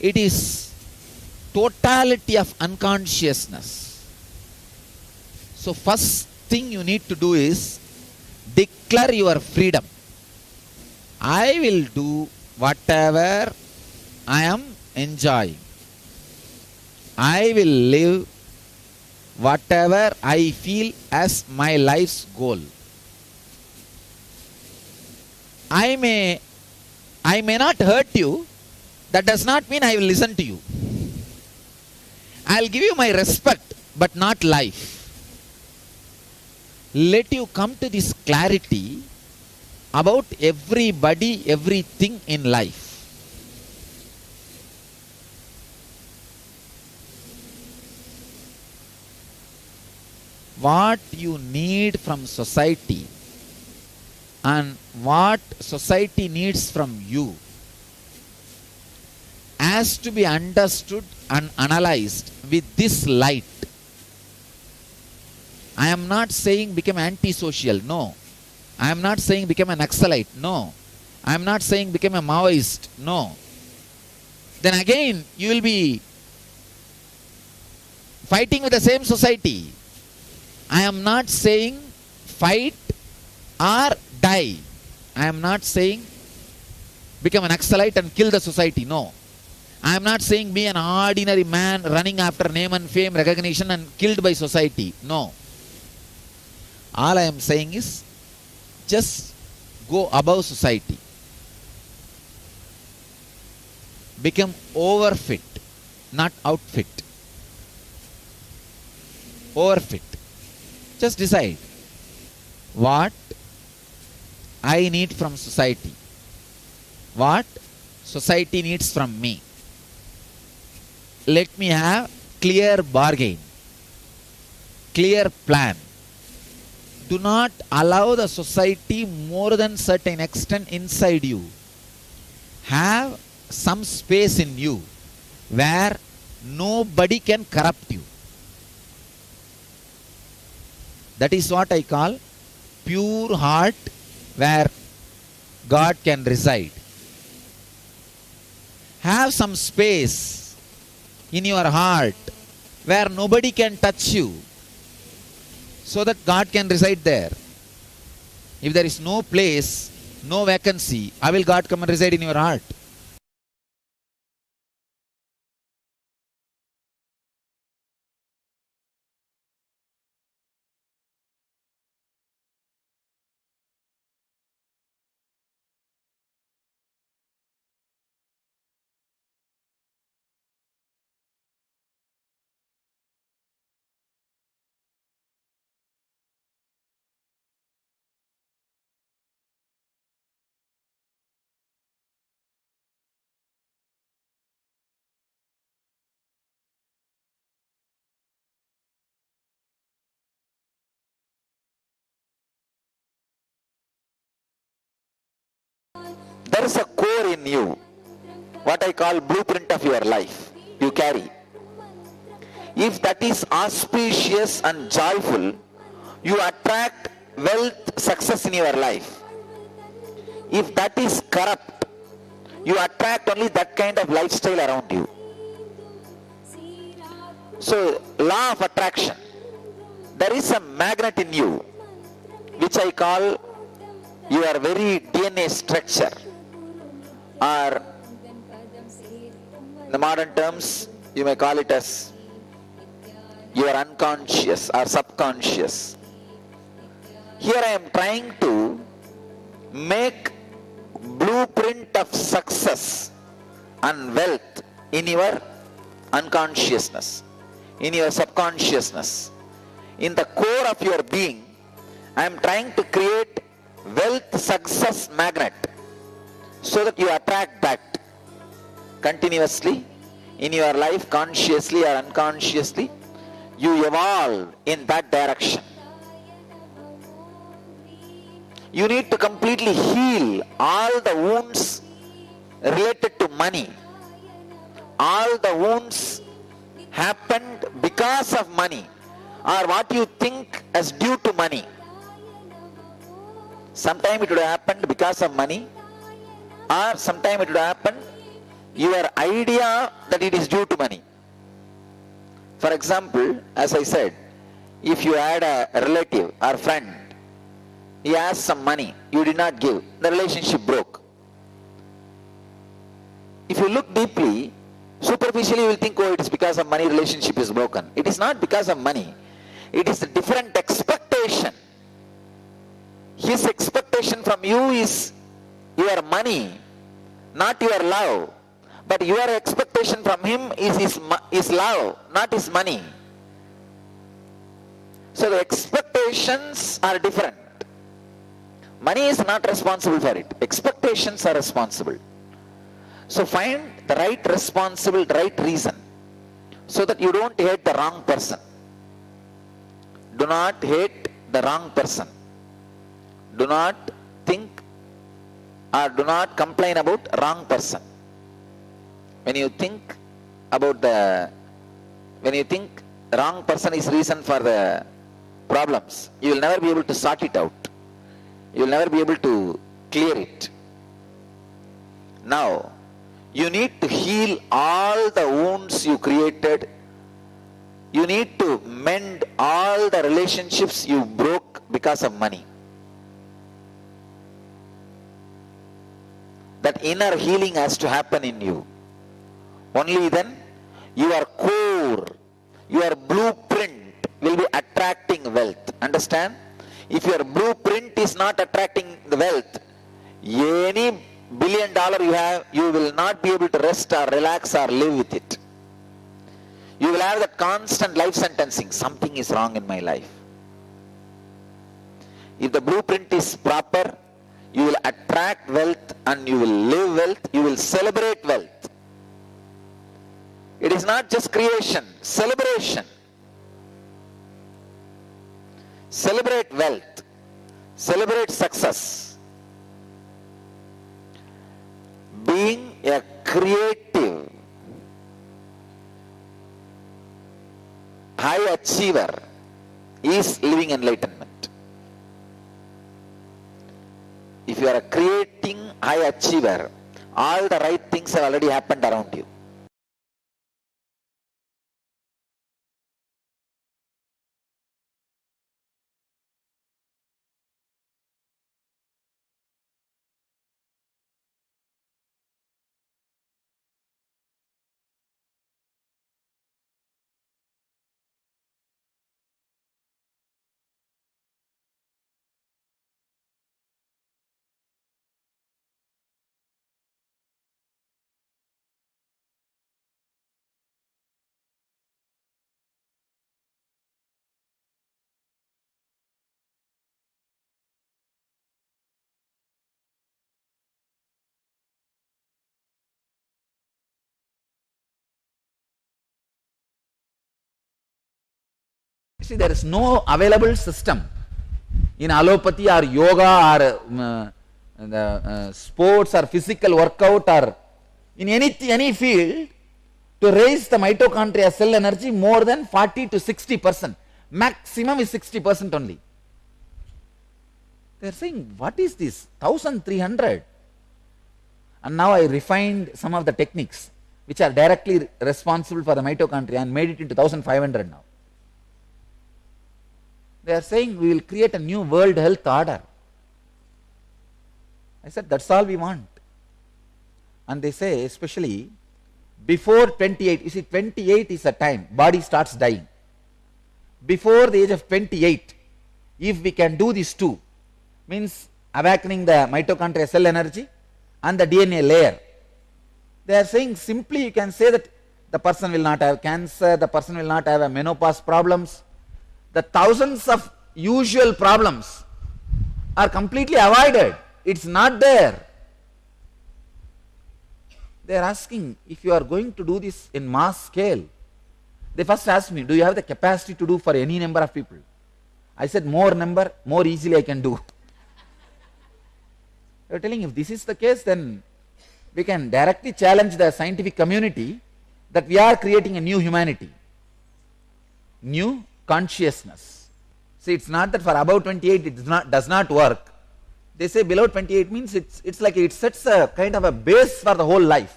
It is totality of unconsciousness. So first thing you need to do is declare your freedom. I will do whatever I am enjoying. I will live whatever I feel as my life's goal. I may not hurt you. That does not mean I will listen to you. I will give you my respect, but not life. Let you come to this clarity about everybody, everything in life. What you need from society and what society needs from you has to be understood and analyzed with this light. I am not saying become antisocial. No. I am not saying become an Naxalite. No. I am not saying become a Maoist. No. Then again you will be fighting with the same society. I am not saying fight or die. I am not saying become an Naxalite and kill the society. No. I am not saying be an ordinary man running after name and fame, recognition and killed by society. No. All I am saying is just go above society. Become overfit, not outfit. Overfit. Just decide what I need from society, what society needs from me. Let me have clear bargain, clear plan. Do not allow the society more than certain extent inside you. Have some space in you where nobody can corrupt you. That is what I call pure heart where God can reside. Have some space in your heart where nobody can touch you, so that God can reside there. If there is no place, no vacancy, how will God come and reside in your heart? There is a core in you, what I call blueprint of your life, you carry. If that is auspicious and joyful, you attract wealth, success in your life. If that is corrupt, you attract only that kind of lifestyle around you. So, law of attraction. There is a magnet in you, which I call your very DNA structure, or in the modern terms, you may call it as your unconscious or subconscious. Here I am trying to make blueprint of success and wealth in your unconsciousness, in your subconsciousness. In the core of your being, I am trying to create wealth success magnet, so that you attract that continuously in your life, consciously or unconsciously. You evolve in that direction. You need to completely heal all the wounds related to money. All the wounds happened because of money, or what you think as due to money. Sometime it would have happened because of money, or sometime it would happen your idea that it is due to money. For example, as I said, if you had a relative or friend, he asked some money, you did not give, the relationship broke. If you look deeply, superficially you will think, oh, it is because of money, relationship is broken. It is not because of money. It is a different expectation. His expectation from you is your money, not your love. But your expectation from him is his love, not his money. So the expectations are different. Money is not responsible for it. Expectations are responsible. So find the right responsible, right reason, so that you don't hate the wrong person. Do not hate the wrong person. Do not think or do not complain about wrong person. When you think wrong person is reason for the problems, you will never be able to sort it out. You will never be able to clear it. Now, you need to heal all the wounds you created. You need to mend all the relationships you broke because of money. That inner healing has to happen in you. Only then your core, your blueprint will be attracting wealth. Understand? If your blueprint is not attracting the wealth, any $1 billion you have, you will not be able to rest or relax or live with it. You will have that constant life sentencing. Something is wrong in my life. If the blueprint is proper, you will attract wealth and you will live wealth, you will celebrate wealth. It is not just creation, celebration. Celebrate wealth, celebrate success. Being a creative, high achiever is living enlightenment. If you are a creating high achiever, all the right things have already happened around you. See, there is no available system in allopathy or yoga or sports or physical workout or in any field to raise the mitochondria cell energy more than 40 to 60%. Maximum is 60% only. They are saying, what is this? 1300. And now I refined some of the techniques which are directly responsible for the mitochondria and made it into 1500 now. They are saying we will create a new world health order. I said, that's all we want. And they say, especially before 28, you see 28 is a time, body starts dying. Before the age of 28, if we can do these two, means awakening the mitochondria cell energy and the DNA layer. They are saying simply you can say that the person will not have cancer, the person will not have a menopause problems. The thousands of usual problems are completely avoided. It's not there. They are asking, if you are going to do this in mass scale, they first asked me, do you have the capacity to do for any number of people? I said, more number, more easily I can do. They are telling, if this is the case, then we can directly challenge the scientific community that we are creating a new humanity, new consciousness. See, it's not that for above 28 it does not work. They say below 28 means it's like it sets a kind of a base for the whole life.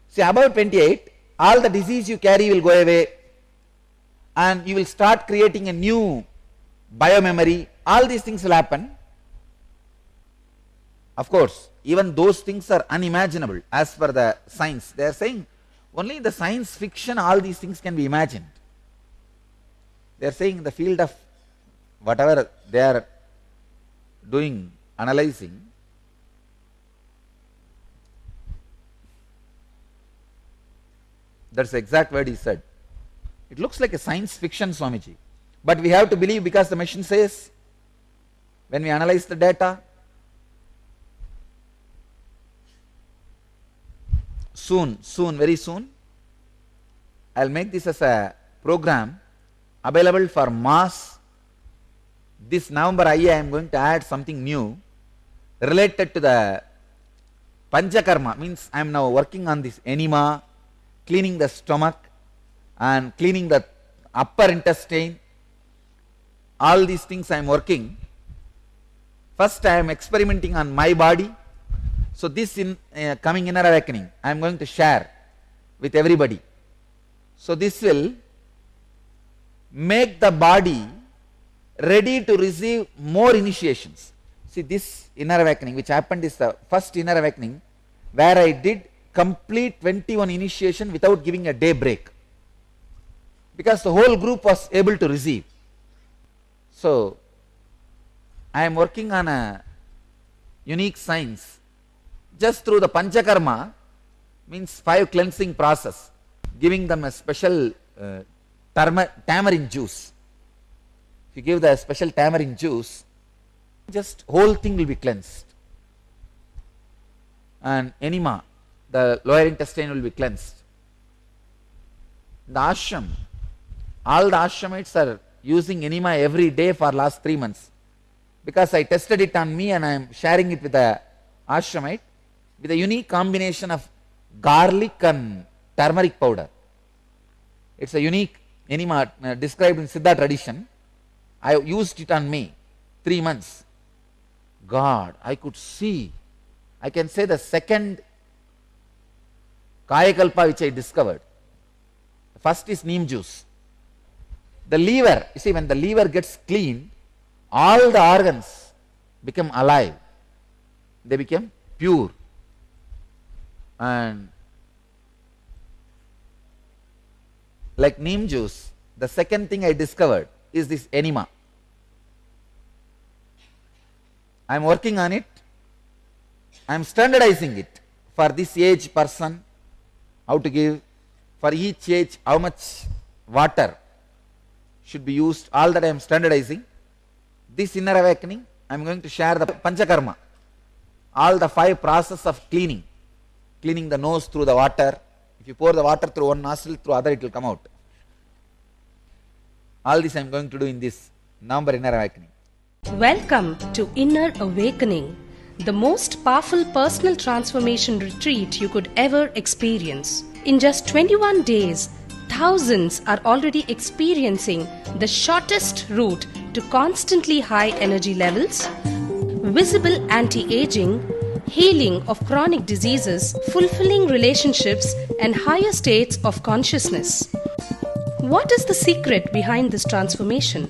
See, above 28, all the disease you carry will go away and you will start creating a new biomemory. All these things will happen. Of course, even those things are unimaginable as per the science. They are saying only in the science fiction all these things can be imagined. They are saying in the field of whatever they are doing, analyzing, that's the exact word he said. It looks like a science fiction, Swamiji. But we have to believe because the machine says, when we analyze the data, soon, very soon, I will make this as a program available for mass. This November I am going to add something new related to the Panchakarma. Means I am now working on this enema, cleaning the stomach and cleaning the upper intestine. All these things I am working. First I am experimenting on my body. So this in coming inner awakening I am going to share with everybody. So this will make the body ready to receive more initiations. See, this inner awakening which happened is the first inner awakening where I did complete 21 initiation without giving a day break, because the whole group was able to receive. So I am working on a unique science just through the Panchakarma, means 5 cleansing process, giving them a special tamarind juice. If you give the special tamarind juice, just whole thing will be cleansed. And enema, the lower intestine will be cleansed. The ashram, all the ashramites are using enema every day for last 3 months, because I tested it on me and I am sharing it with the ashramite with a unique combination of garlic and turmeric powder. It's a unique enema described in Siddha tradition. I used it on me, 3 months. God, I could see, I can say the second Kayakalpa which I discovered. First is neem juice. The liver, you see, when the liver gets clean, all the organs become alive. They become pure. And like neem juice, the second thing I discovered is this enema. I am working on it. I am standardizing it for this age person, how to give, for each age how much water should be used, all that I am standardizing. This inner awakening, I am going to share the Panchakarma, all the 5 processes of cleaning. Cleaning the nose through the water. If you pour the water through one nostril, through other it will come out. All this I am going to do in this November Inner Awakening. Welcome to Inner Awakening, the most powerful personal transformation retreat you could ever experience. In just 21 days, thousands are already experiencing the shortest route to constantly high energy levels, visible anti-aging, healing of chronic diseases, fulfilling relationships, and higher states of consciousness. What is the secret behind this transformation?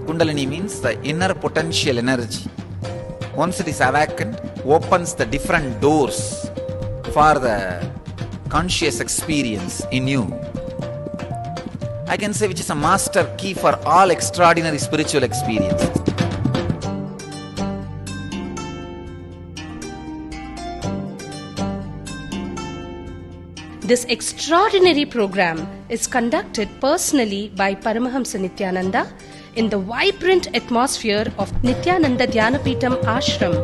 Kundalini means the inner potential energy. Once it is awakened, opens the different doors for the conscious experience in you. I can say which is a master key for all extraordinary spiritual experiences. This extraordinary program is conducted personally by Paramahamsa Nithyananda in the vibrant atmosphere of Nithyananda Dhyanapitham Ashram.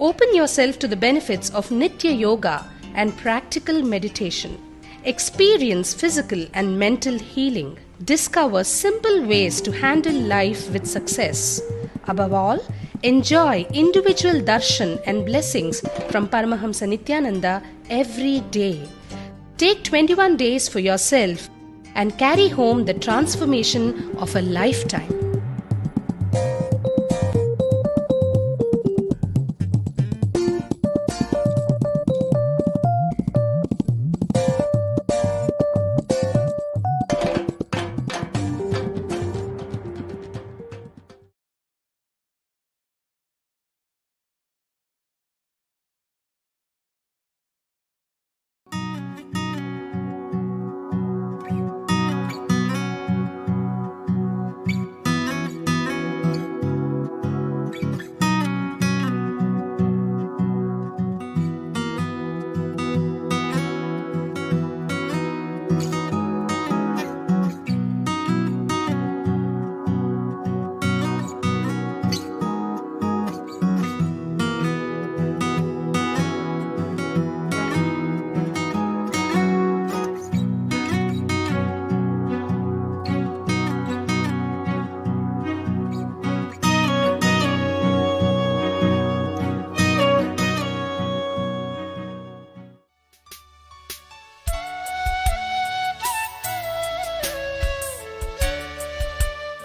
Open yourself to the benefits of Nitya Yoga and practical meditation. Experience physical and mental healing. Discover simple ways to handle life with success. Above all, enjoy individual darshan and blessings from Paramahamsa Nithyananda every day. Take 21 days for yourself and carry home the transformation of a lifetime.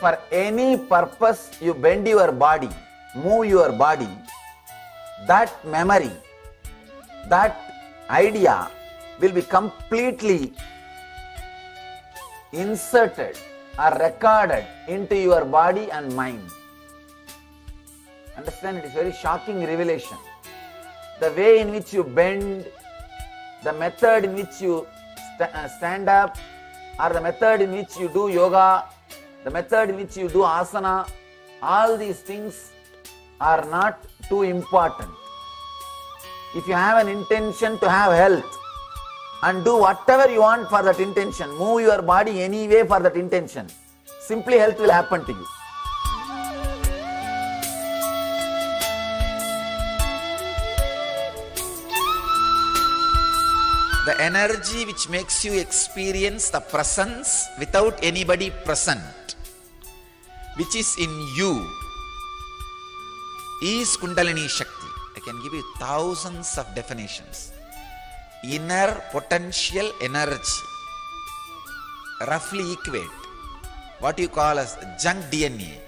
For any purpose you bend your body, move your body, that memory, that idea will be completely inserted or recorded into your body and mind. Understand, it is very shocking revelation. The way in which you bend, the method in which you stand up, or the method in which you do yoga, the method in which you do asana, all these things are not too important. If you have an intention to have health, and do whatever you want for that intention, move your body anyway for that intention, simply health will happen to you. The energy which makes you experience the presence without anybody present, which is in you, is Kundalini Shakti. I can give you thousands of definitions. Inner potential energy, roughly equate what you call as junk DNA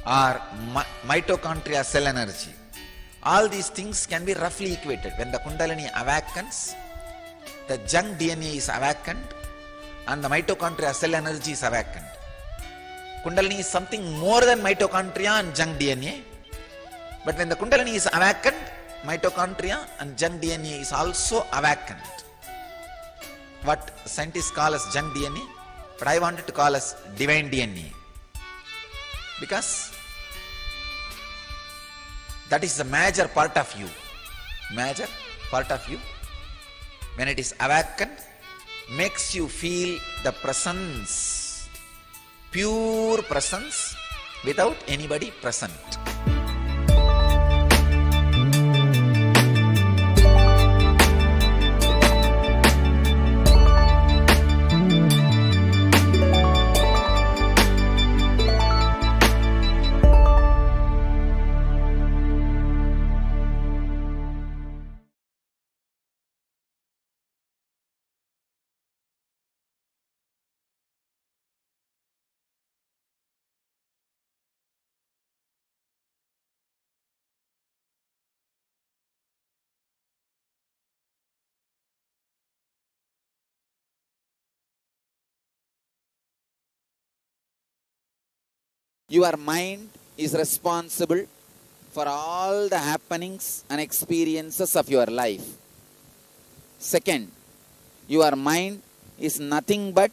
or mitochondria cell energy. All these things can be roughly equated. When the Kundalini awakens, the junk DNA is awakened and the mitochondria cell energy is awakened. Kundalini is something more than mitochondria and junk DNA. But when the Kundalini is awakened, mitochondria and junk DNA is also awakened. What scientists call as junk DNA, but I wanted to call as divine DNA. Because that is the major part of you. Major part of you. When it is awakened, makes you feel the presence, pure presence without anybody present. Your mind is responsible for all the happenings and experiences of your life. Second, your mind is nothing but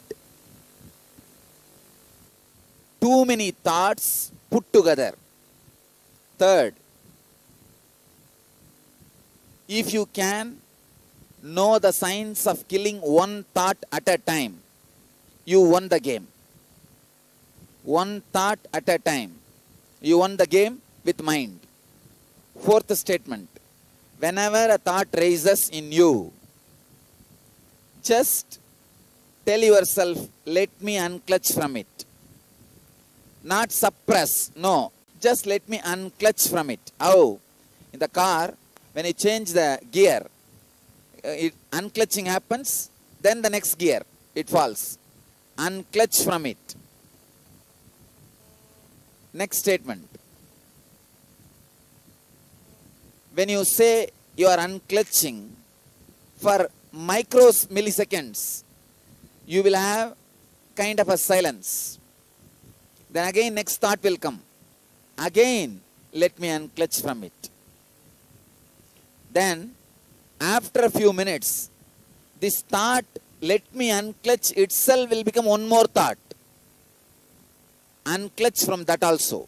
too many thoughts put together. Third, if you can know the science of killing one thought at a time, you won the game. One thought at a time. You won the game with mind. Fourth statement. Whenever a thought rises in you, just tell yourself, let me unclutch from it. Not suppress. No. Just let me unclutch from it. How? In the car, when you change the gear, unclutching happens, then the next gear, it falls. Unclutch from it. Next statement. When you say you are unclutching for milliseconds, you will have kind of a silence. Then again next thought will come. Again, let me unclutch from it. Then, after a few minutes, this thought, let me unclutch itself will become one more thought. Unclutch from that also.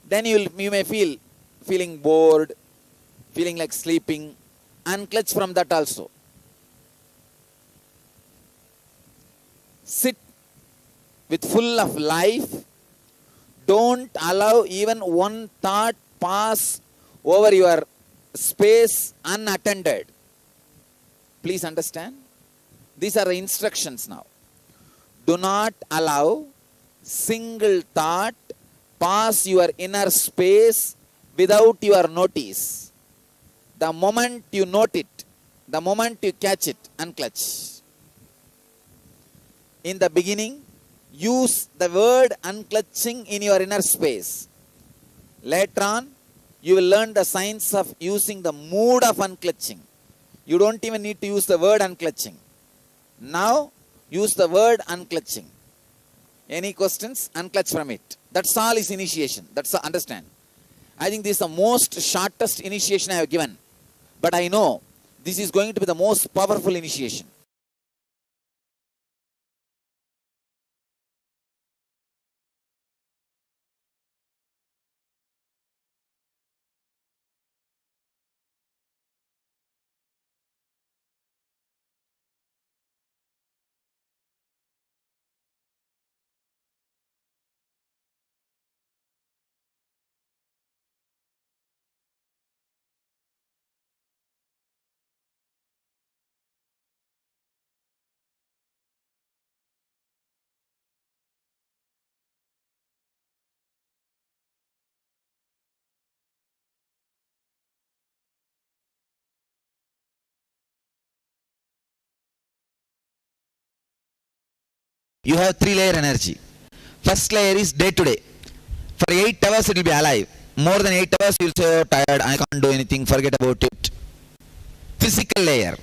Then you may feeling bored, feeling like sleeping. Unclutch from that also. Sit with full of life. Don't allow even one thought pass over your space unattended. Please understand. These are the instructions now. Do not allow single thought pass your inner space without your notice. The moment you note it, the moment you catch it, unclutch. In the beginning, use the word unclutching in your inner space. Later on, you will learn the science of using the mood of unclutching. You don't even need to use the word unclutching. Now, use the word unclutching. Any questions? Unclutch from it. That's all is initiation. That's all, understand. I think this is the most shortest initiation I have given. But I know this is going to be the most powerful initiation. You have 3-layer energy. First layer is day to day. For 8 hours it will be alive. More than 8 hours you will say, oh, tired, I can't do anything, forget about it. Physical layer.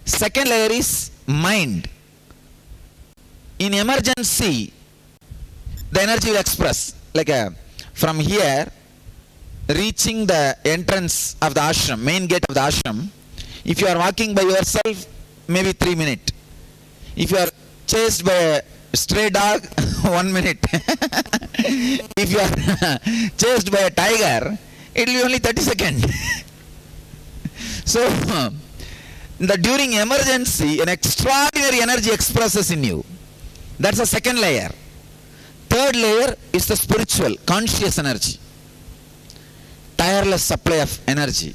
Second layer is mind. In emergency, the energy will express. Like from here, reaching the entrance of the ashram, main gate of the ashram, if you are walking by yourself, maybe 3 minutes. If you are chased by a stray dog, 1 minute. If you are chased by a tiger, it will be only 30 seconds. So, during emergency, an extraordinary energy expresses in you. That's the second layer. Third layer is the spiritual, conscious energy. Tireless supply of energy.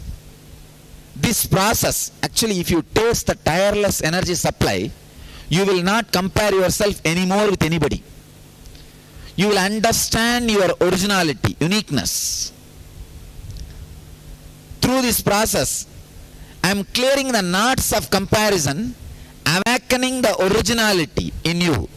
This process, actually, if you taste the tireless energy supply, you will not compare yourself anymore with anybody. You will understand your originality, uniqueness. Through this process, I am clearing the knots of comparison, awakening the originality in you.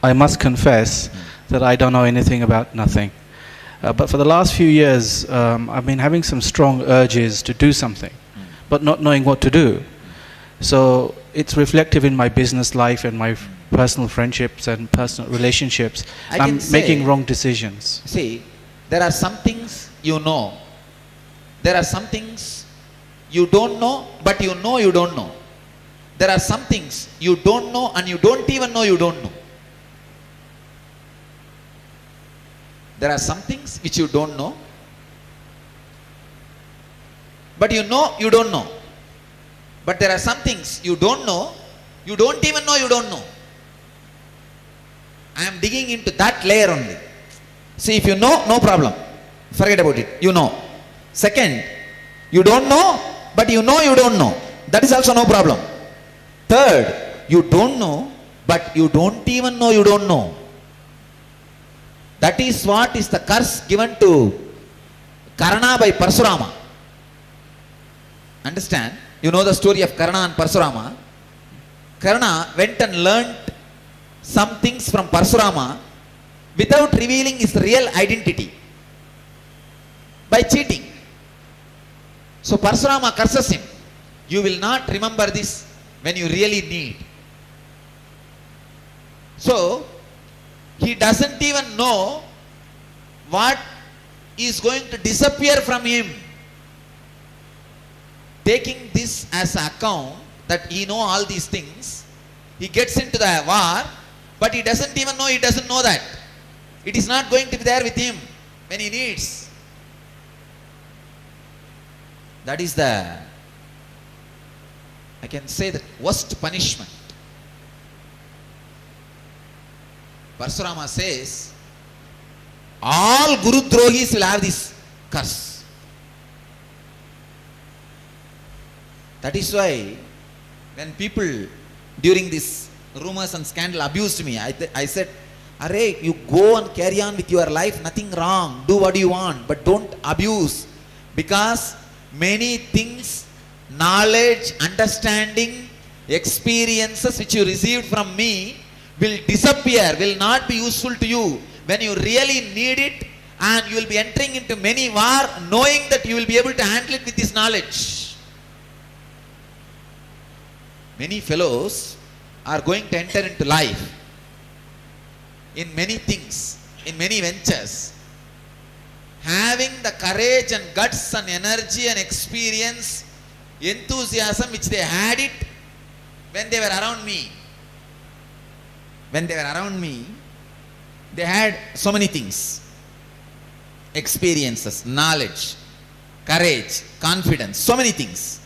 I must confess that I don't know anything about nothing. But for the last few years, I've been having some strong urges to do something, but not knowing what to do. So it's reflective in my business life and my personal friendships and personal relationships. I'm making wrong decisions. See, there are some things you know. There are some things you don't know, but you know you don't know. There are some things you don't know and you don't even know you don't know. There are some things which you don't know, but you know you don't know. But there are some things you don't know, you don't even know you don't know. I am digging into that layer only. See, if you know, no problem. Forget about it. You know. Second, you don't know, but you know you don't know. That is also no problem. Third, you don't know, but you don't even know you don't know. That is what is the curse given to Karna by Parsurama. Understand? You know the story of Karna and Parsurama. Karna went and learnt some things from Parsurama without revealing his real identity by cheating. So Parsurama curses him. You will not remember this when you really need. So he doesn't even know what is going to disappear from him. Taking this as an account that he knows all these things, he gets into the war, but he doesn't even know he doesn't know that. It is not going to be there with him when he needs. That is the, I can say, the worst punishment. Parsurama says, all Guru Drohis will have this curse. That is why when people during this rumors and scandal abused me, I said, Arey, you go and carry on with your life, nothing wrong, do what you want, but don't abuse. Because many things, knowledge, understanding, experiences which you received from me will disappear, will not be useful to you when you really need it, and you will be entering into many war knowing that you will be able to handle it with this knowledge. Many fellows are going to enter into life in many things, in many ventures, having the courage and guts and energy and experience, enthusiasm which they had it when they were around me, they had so many things. Experiences, knowledge, courage, confidence, so many things.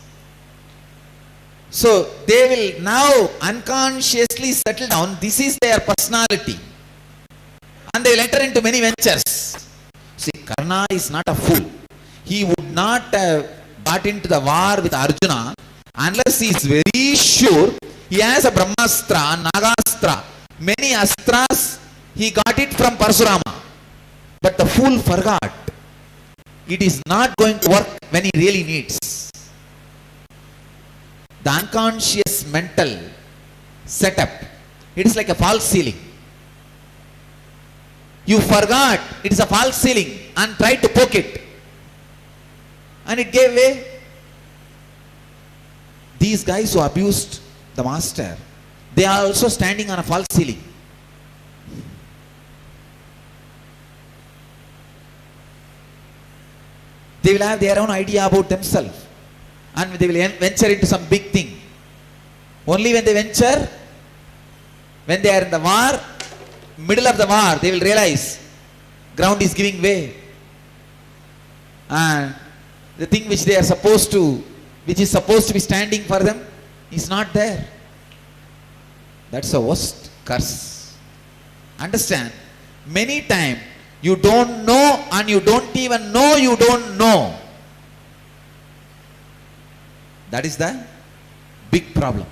So they will now unconsciously settle down. This is their personality. And they will enter into many ventures. See, Karna is not a fool. He would not have got into the war with Arjuna unless he is very sure he has a Brahmastra, Nagastra. Many astras, he got it from Parshurama. But the fool forgot. It is not going to work when he really needs. The unconscious mental setup, it is like a false ceiling. You forgot it is a false ceiling and tried to poke it, and it gave way. These guys who abused the master, they are also standing on a false ceiling. They will have their own idea about themselves, and they will venture into some big thing. Only when they venture, when they are in the war, middle of the war, they will realize ground is giving way, and the thing which they are supposed to, which is supposed to be standing for them, is not there. That's the worst curse. Understand? Many times you don't know, and you don't even know you don't know. That is the big problem.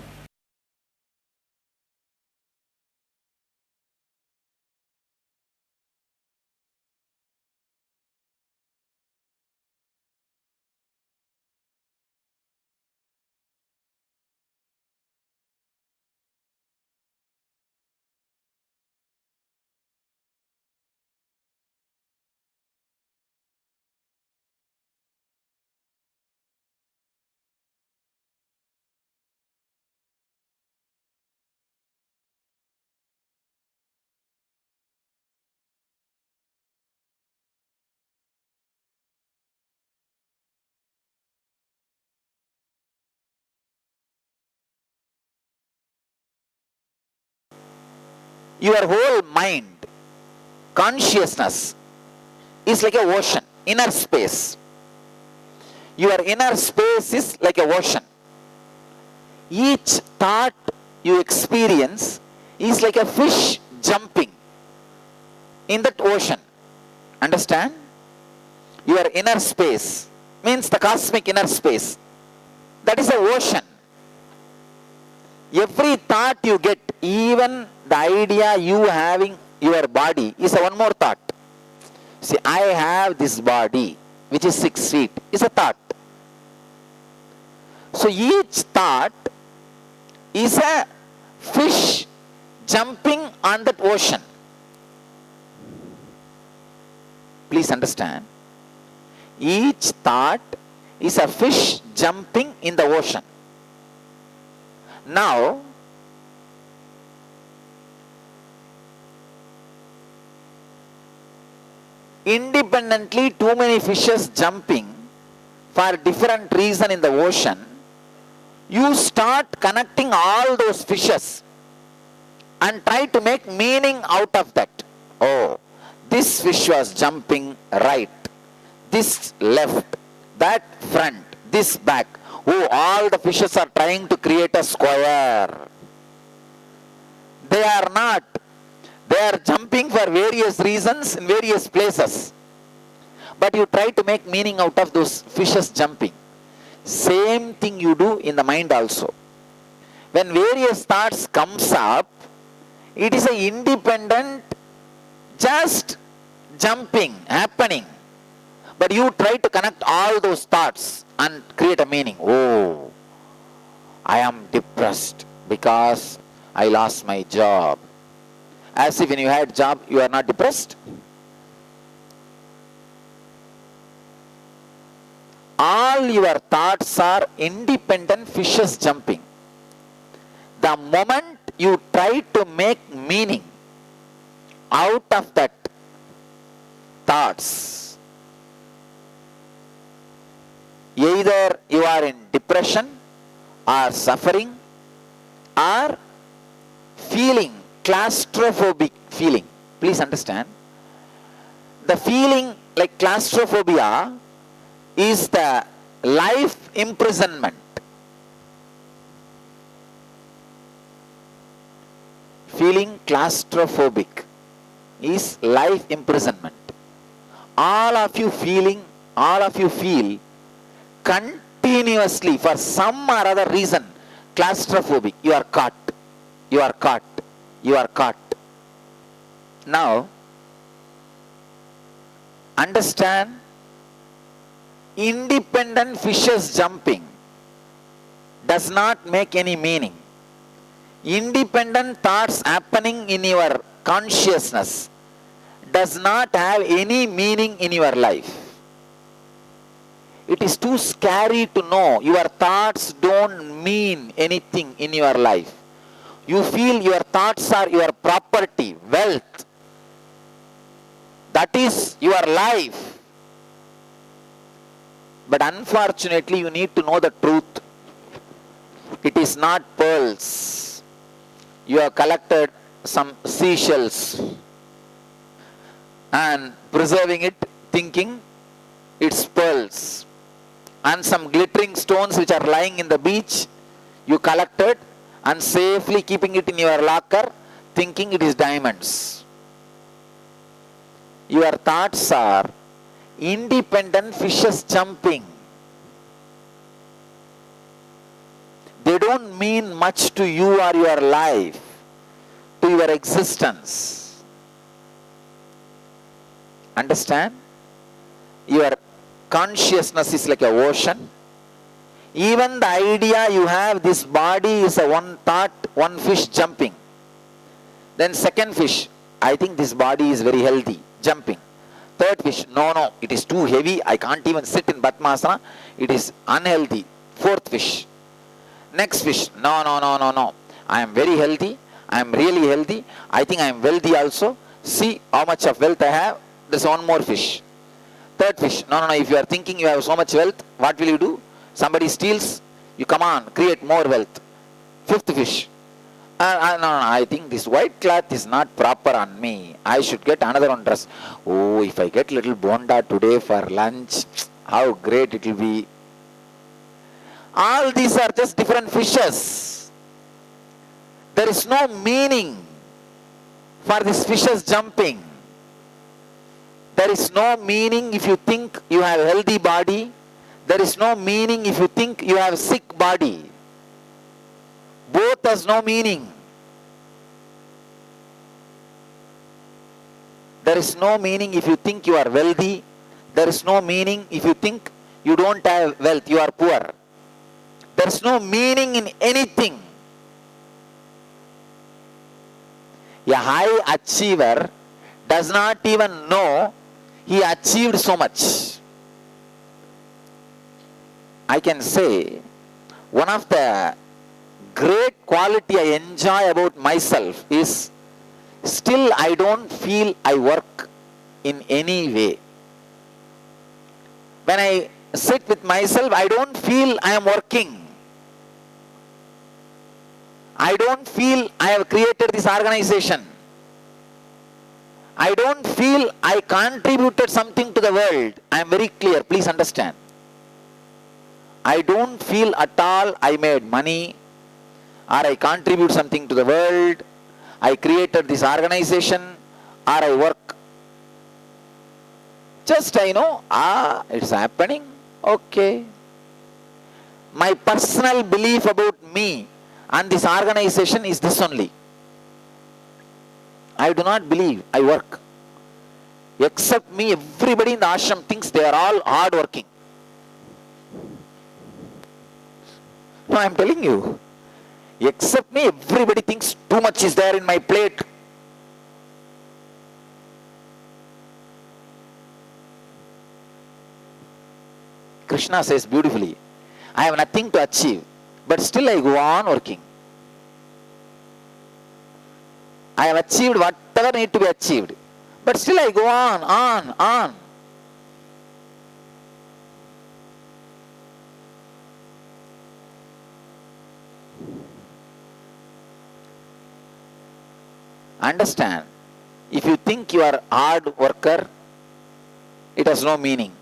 Your whole mind, consciousness, is like a ocean, inner space. Your inner space is like a ocean. Each thought you experience is like a fish jumping in that ocean. Understand? Your inner space means the cosmic inner space. That is the ocean. Every thought you get, even the idea you having your body, is a one more thought. See, I have this body which is 6 feet, is a thought. So each thought is a fish jumping on that ocean. Please understand. Each thought is a fish jumping in the ocean. Now, independently too many fishes jumping for different reason in the ocean, you start connecting all those fishes and try to make meaning out of that. Oh, this fish was jumping right, this left, that front, this back. Oh, all the fishes are trying to create a square. They are not. They are jumping for various reasons in various places. But you try to make meaning out of those fishes jumping. Same thing you do in the mind also. When various thoughts comes up, it is an independent, just jumping, happening. But you try to connect all those thoughts and create a meaning. Oh, I am depressed because I lost my job. As if when you had job, you are not depressed. All your thoughts are independent fishes jumping. The moment you try to make meaning out of that thoughts, either you are in depression or suffering are feeling claustrophobic feeling. Please understand. The feeling like claustrophobia is the life imprisonment. Feeling claustrophobic is life imprisonment. All of you feel continuously for some or other reason claustrophobic. You are caught. You are caught. You are caught. Now, understand, independent fishes jumping does not make any meaning. Independent thoughts happening in your consciousness does not have any meaning in your life. It is too scary to know your thoughts don't mean anything in your life. You feel your thoughts are your property, wealth. That is your life. But unfortunately, you need to know the truth. It is not pearls. You have collected some seashells and preserving it, thinking it's pearls. And some glittering stones which are lying in the beach, you collected and safely keeping it in your locker, thinking it is diamonds. Your thoughts are independent fishes jumping. They don't mean much to you or your life, to your existence. Understand? Your consciousness is like an ocean. Even the idea you have this body is a one thought, one fish jumping. Then second fish, I think this body is very healthy, jumping. Third fish, no, it is too heavy, I can't even sit in Padmasana, it is unhealthy. Fourth fish. Next fish, no, I am very healthy, I am really healthy, I think I am wealthy also. See how much of wealth I have, there's one more fish. Third fish, no, if you are thinking you have so much wealth, what will you do? Somebody steals, you come on, create more wealth. Fifth fish, no, I think this white cloth is not proper on me. I should get another one dress. Oh, if I get little bonda today for lunch, how great it will be. All these are just different fishes. There is no meaning for these fishes jumping. There is no meaning if you think you have a healthy body. There is no meaning if you think you have a sick body. Both has no meaning. There is no meaning if you think you are wealthy. There is no meaning if you think you don't have wealth, you are poor. There is no meaning in anything. A high achiever does not even know he achieved so much. I can say one of the great quality I enjoy about myself is still I don't feel I work in any way. When I sit with myself, I don't feel I am working. I don't feel I have created this organization. I don't feel I contributed something to the world. I am very clear, please understand. I don't feel at all I made money or I contribute something to the world. I created this organization or I work. Just I know, it's happening, okay. My personal belief about me and this organization is this only. I do not believe I work. Except me, everybody in the ashram thinks they are all hard working. No, I am telling you. Except me, everybody thinks too much is there in my plate. Krishna says beautifully, I have nothing to achieve, but still I go on working. I have achieved whatever need to be achieved, but still I go on. Understand, if you think you are a hard worker, it has no meaning.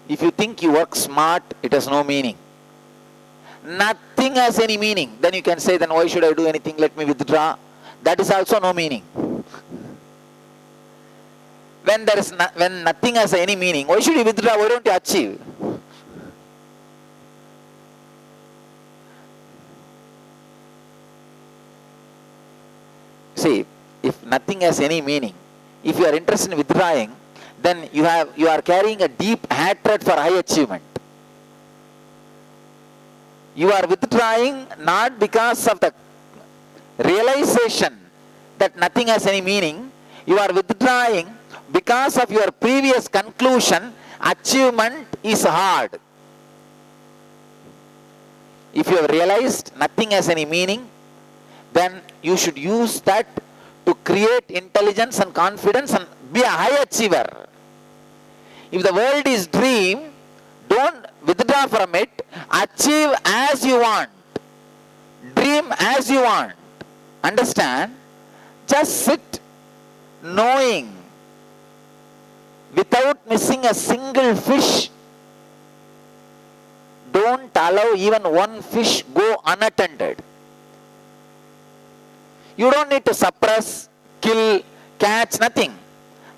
If you think you work smart, it has no meaning. Nothing has any meaning. Then you can say, then why should I do anything? Let me withdraw. That is also no meaning. When nothing has any meaning, why should you withdraw? Why don't you achieve? See, if nothing has any meaning, if you are interested in withdrawing, then you are carrying a deep hatred for high achievement. You are withdrawing not because of the realization that nothing has any meaning. You are withdrawing because of your previous conclusion, achievement is hard. If you have realized nothing has any meaning, then you should use that to create intelligence and confidence and be a high achiever. If the world is dream, don't withdraw from it. Achieve as you want. Dream as you want. Understand? Just sit knowing without missing a single fish. Don't allow even one fish go unattended. You don't need to suppress, kill, catch, nothing.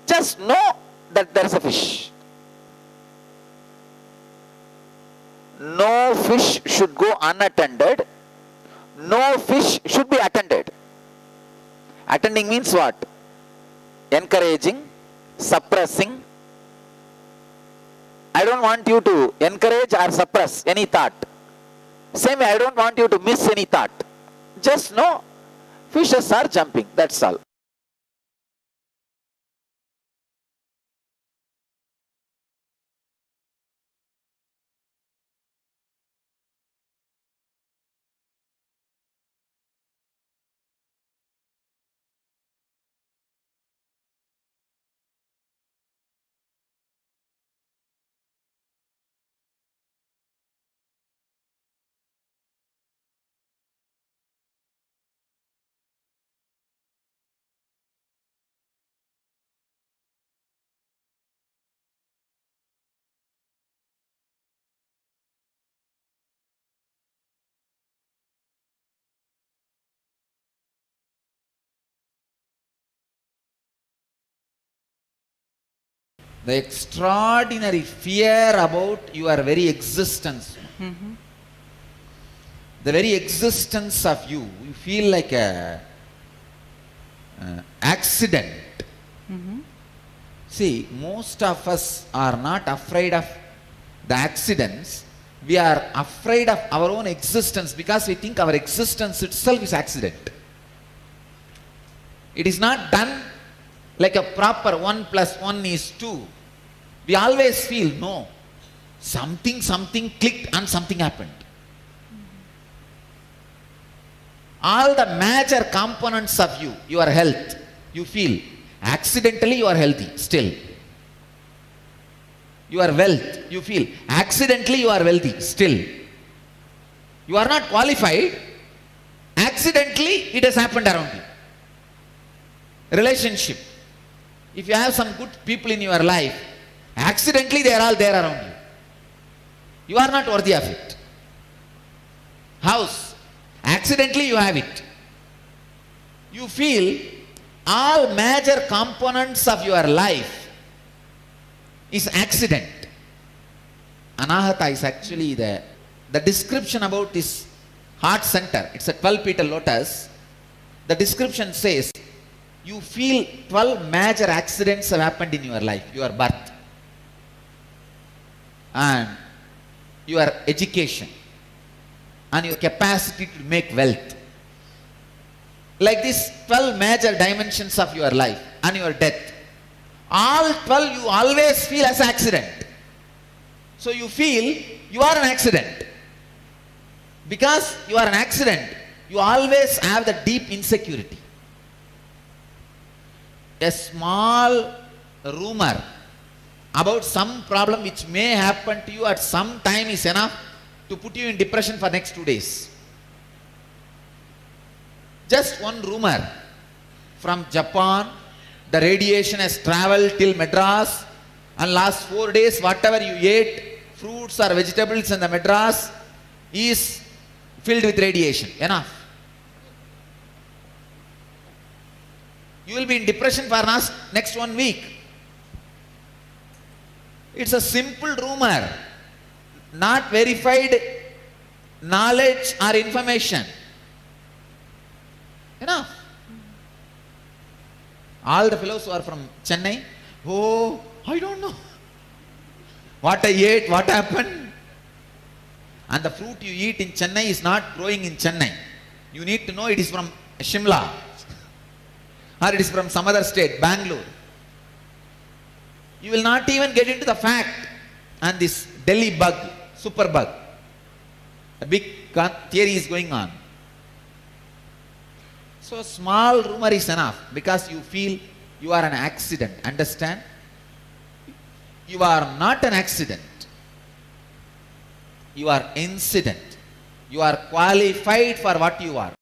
Just know that there is a fish. No fish should go unattended. No fish should be attended. Attending means what? Encouraging, suppressing. I don't want you to encourage or suppress any thought. Same way, I don't want you to miss any thought. Just know fishes are jumping, that's all. The extraordinary fear about your very existence. The very existence of you feel like a accident. See, most of us are not afraid of the accidents. We are afraid of our own existence because we think our existence itself is accident. It is not done like a proper 1 + 1 is 2. We always feel, no, something clicked and something happened. All the major components of you, your health, you feel accidentally you are healthy still. Your wealth, you feel accidentally you are wealthy still. You are not qualified, accidentally it has happened around you. Relationship, if you have some good people in your life, accidentally they are all there around you. You are not worthy of it. House, accidentally you have it. You feel all major components of your life is accident. Anahata is actually the description about this heart center. It's a 12-petal lotus. The description says, you feel 12 major accidents have happened in your life, your birth, and your education, and your capacity to make wealth. Like this 12 major dimensions of your life and your death. All 12 you always feel as accident. So you feel you are an accident. Because you are an accident, you always have the deep insecurity. A small rumor about some problem which may happen to you at some time is enough to put you in depression for next 2 days. Just one rumor from Japan. The radiation has traveled till Madras, and last 4 days whatever you ate, fruits or vegetables in the Madras, is filled with radiation. Enough. You will be in depression for next 1 week. It's a simple rumor, not verified knowledge or information. Enough. All the fellows who are from Chennai, oh, I don't know what I ate, what happened. And the fruit you eat in Chennai is not growing in Chennai. You need to know it is from Shimla, or it is from some other state, Bangalore. You will not even get into the fact. And this Delhi bug, super bug, a big theory is going on. So small rumor is enough, because you feel you are an accident. Understand? You are not an accident. You are incident. You are qualified for what you are.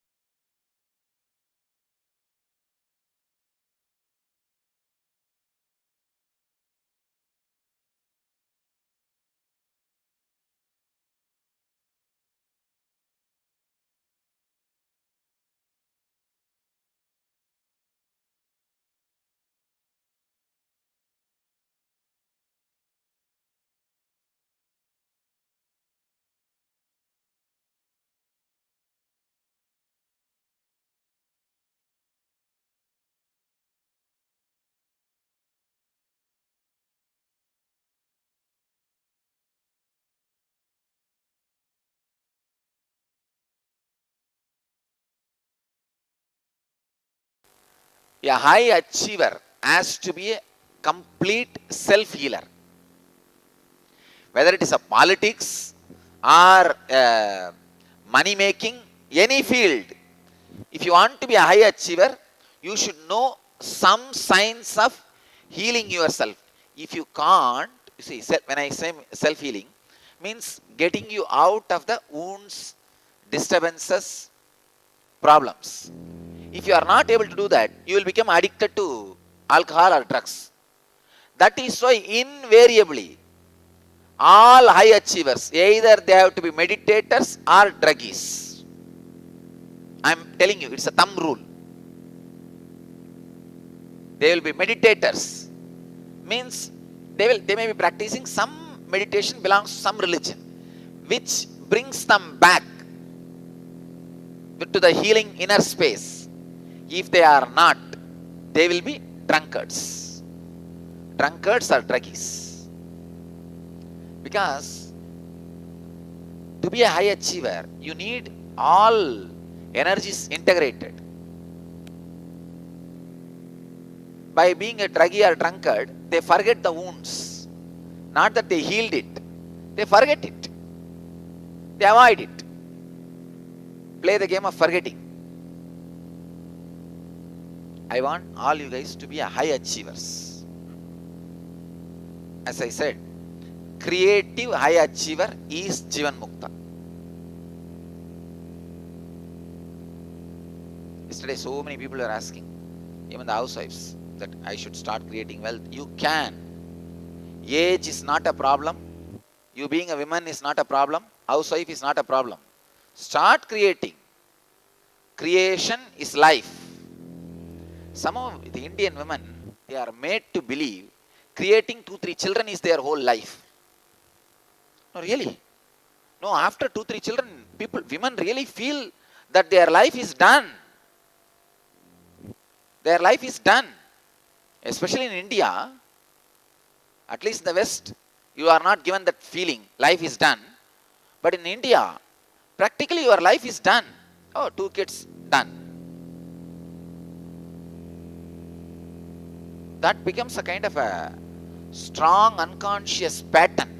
A high achiever has to be a complete self-healer. Whether it is a politics or money making, any field. If you want to be a high achiever, you should know some signs of healing yourself. If you can't, you see, when I say self-healing, means getting you out of the wounds, disturbances, problems. If you are not able to do that, you will become addicted to alcohol or drugs. That is why invariably all high achievers, either they have to be meditators or druggies. I am telling you, it's a thumb rule. They will be meditators. Means they may be practicing some meditation, belongs to some religion, which brings them back to the healing inner space. If they are not, they will be drunkards. Drunkards are druggies. Because to be a high achiever, you need all energies integrated. By being a druggie or drunkard, they forget the wounds. Not that they healed it. They forget it. They avoid it. Play the game of forgetting. I want all you guys to be a high achievers. As I said, creative high achiever is Jivan Mukta. Yesterday so many people are asking, even the housewives, that I should start creating wealth. You can. Age is not a problem. You being a woman is not a problem. Housewife is not a problem. Start creating. Creation is life. Some of the Indian women, they are made to believe creating 2-3 children is their whole life. No, really. No, after 2-3 children, women really feel that their life is done. Their life is done. Especially in India, at least in the West, you are not given that feeling, life is done. But in India, practically your life is done. Oh, 2 kids, done. That becomes a kind of a strong unconscious pattern.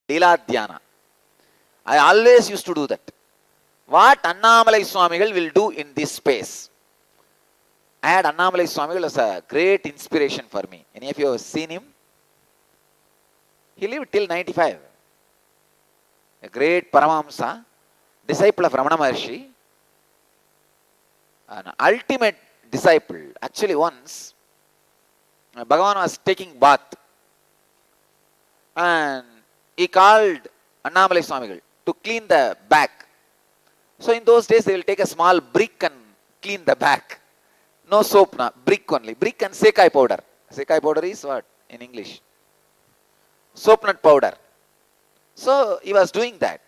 Leela Dhyana. I always used to do that. What Annamalai Swamigal will do in this space. I had Annamalai Swamigal as a great inspiration for me. Any of you have seen him? He lived till 95. A great Paramahamsa, disciple of Ramana Maharshi, an ultimate disciple. Actually once, Bhagavan was taking bath and he called Annamalai Swamigal to clean the back. So in those days they will take a small brick and clean the back. No soap, brick only. Brick and sekai powder. Sekai powder is what in English? Soap nut powder. So he was doing that.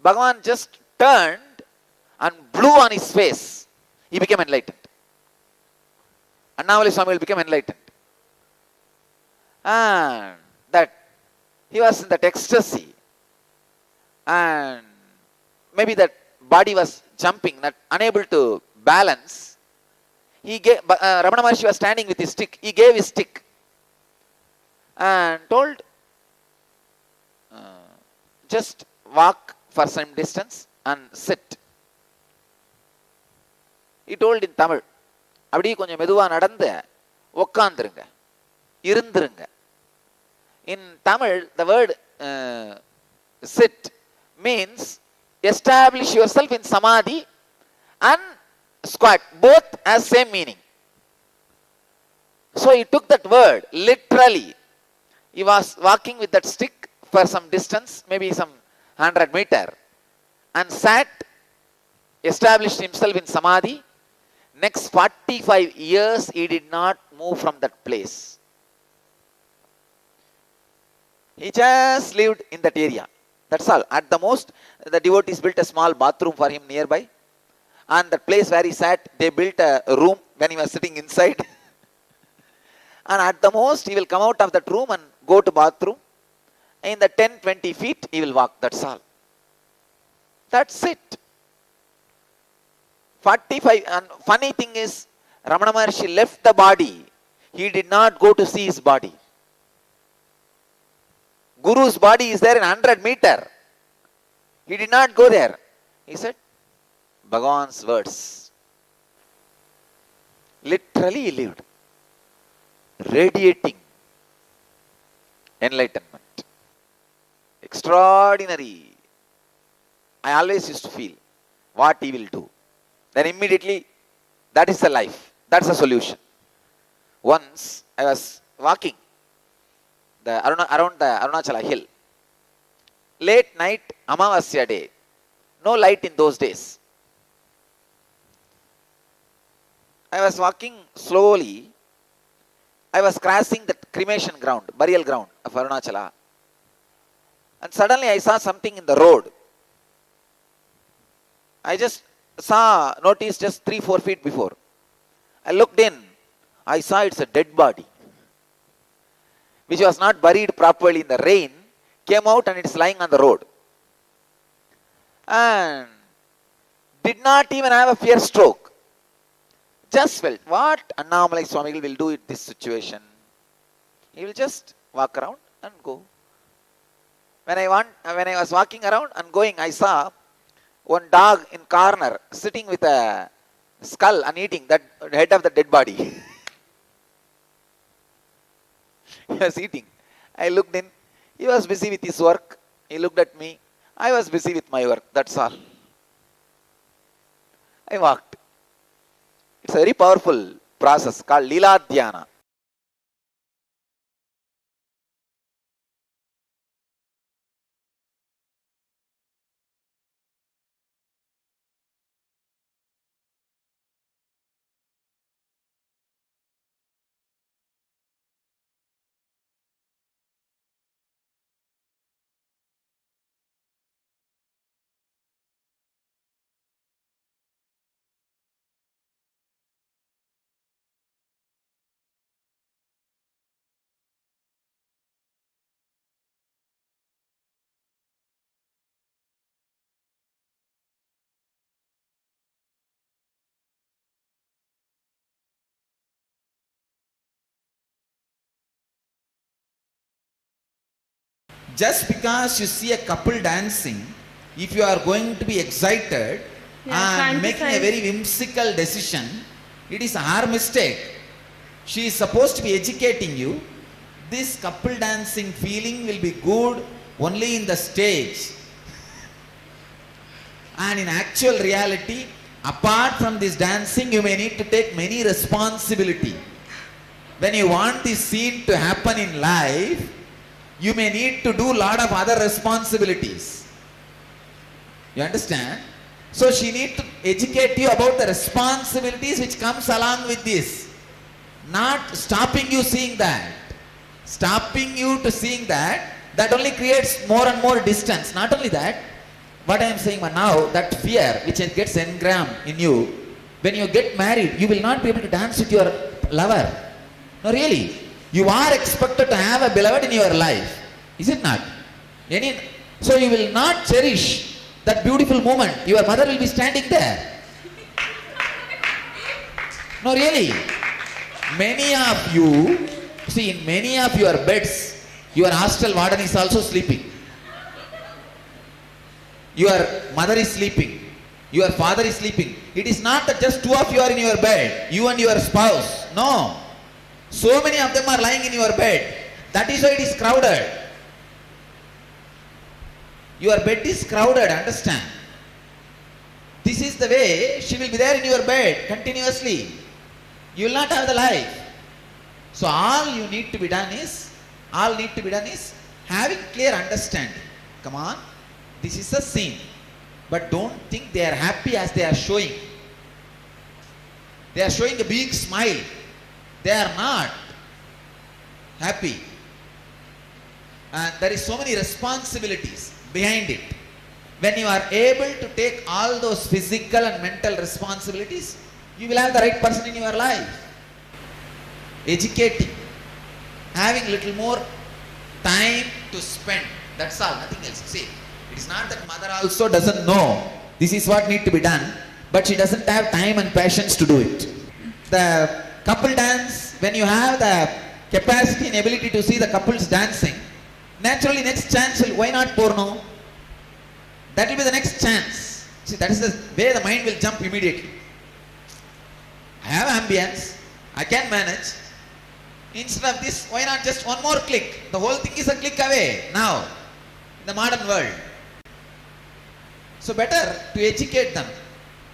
Bhagavan just turned and blew on his face. He became enlightened. Annamalai Swamigal became enlightened. And that he was in that ecstasy. And maybe that body was jumping, not unable to balance. He gave, Ramana Maharshi was standing with his stick. He gave his stick and told, just walk for some distance and sit. He told in Tamil, அப்படி கொஞ்சம் மெதுவா நடந்து உட்கார்ந்துருங்க, இருந்துருங்க. In Tamil, the word sit means establish yourself in samadhi and squat. Both has same meaning. So he took that word literally. He was walking with that stick for some distance, maybe some 100 meter, and sat, established himself in samadhi. Next 45 years he did not move from that place. He just lived in that area. That's all. At the most, the devotees built a small bathroom for him nearby. And the place where he sat, they built a room when he was sitting inside. And at the most, he will come out of that room and go to bathroom. In the 10-20 feet, he will walk. That's all. That's it. 45. And funny thing is, Ramana Maharshi left the body. He did not go to see his body. Guru's body is there in 100 meter. He did not go there. He said, Bhagavan's words. Literally he lived. Radiating enlightenment. Extraordinary. I always used to feel what he will do. Then immediately, that is the life. That's the solution. Once I was walking around the Arunachala hill. Late night, Amavasya day. No light in those days. I was walking slowly. I was crossing the cremation ground, burial ground of Arunachala. And suddenly I saw something in the road. I just noticed just 3-4 feet before. I looked in. I saw it's a dead body, which was not buried properly in the rain, came out and it's lying on the road. And did not even have a fear stroke. Just felt, what Annamalai Swamigal will do in this situation? He will just walk around and go. When I was walking around and going, I saw one dog in corner sitting with a skull and eating that head of the dead body. He was eating. I looked in. He was busy with his work. He looked at me. I was busy with my work. That's all. I walked. It's a very powerful process called Leela Dhyana. just because you see a couple dancing, if you are going to be excited and making a very whimsical decision, it is her mistake. She is supposed to be educating you. This couple dancing feeling will be good only in the stage. And in actual reality, apart from this dancing, you may need to take many responsibility. When you want this scene to happen in life, you may need to do a lot of other responsibilities. You understand? So she needs to educate you about the responsibilities which comes along with this. Not stopping you seeing that. Stopping you to seeing that, that only creates more and more distance. Not only that, what I am saying now, that fear which gets engrammed in you, when you get married, you will not be able to dance with your lover. No, really. You are expected to have a beloved in your life. Is it not? So you will not cherish that beautiful moment. Your mother will be standing there. No, really. Many of you, see, in many of your beds, your hostel warden is also sleeping. Your mother is sleeping. Your father is sleeping. It is not that just two of you are in your bed, you and your spouse. No. So many of them are lying in your bed. That is why it is crowded. Your bed is crowded, understand? This is the way she will be there in your bed continuously. You will not have the life. So all need to be done is having clear understanding. Come on, this is a scene. But don't think they are happy as they are showing. They are showing a big smile. They are not happy. And there is so many responsibilities behind it. When you are able to take all those physical and mental responsibilities, you will have the right person in your life. Educating, having little more time to spend, that's all, nothing else. See, it is not that mother also doesn't know this is what need to be done, but she doesn't have time and patience to do it. The couple dance, when you have the capacity and ability to see the couples dancing, naturally next chance will, why not porno? That will be the next chance. See, that is the way the mind will jump immediately. I have ambience, I can manage. Instead of this, why not just one more click? The whole thing is a click away now in the modern world. So better to educate them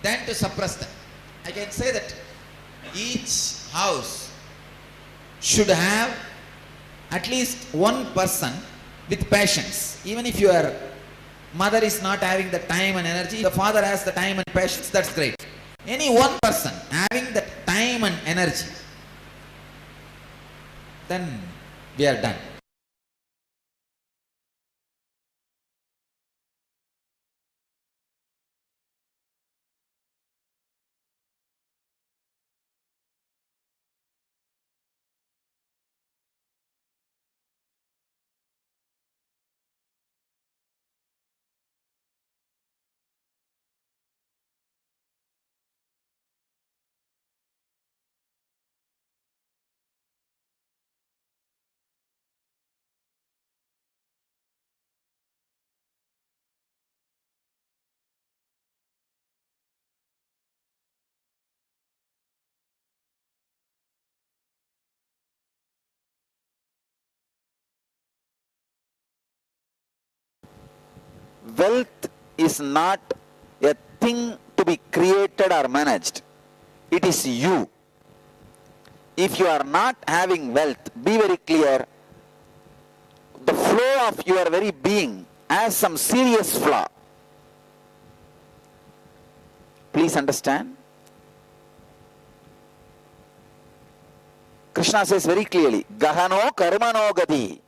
than to suppress them. I can say that each house should have at least one person with patience. Even if your mother is not having the time and energy, the father has the time and patience, that's great. Any one person having the time and energy, then we are done. Wealth is not a thing to be created or managed. It is you. If you are not having wealth, be very clear, the flow of your very being has some serious flaw. Please understand. Krishna says very clearly, Gahano karmano gadi.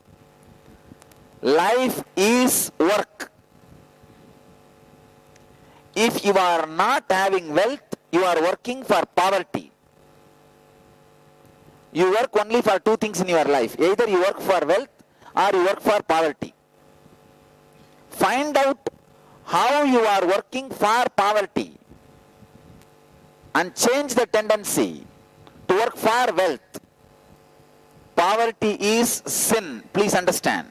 Life is work. If you are not having wealth, you are working for poverty. You work only for two things in your life. Either you work for wealth or you work for poverty. Find out how you are working for poverty and change the tendency to work for wealth. Poverty is sin. Please understand.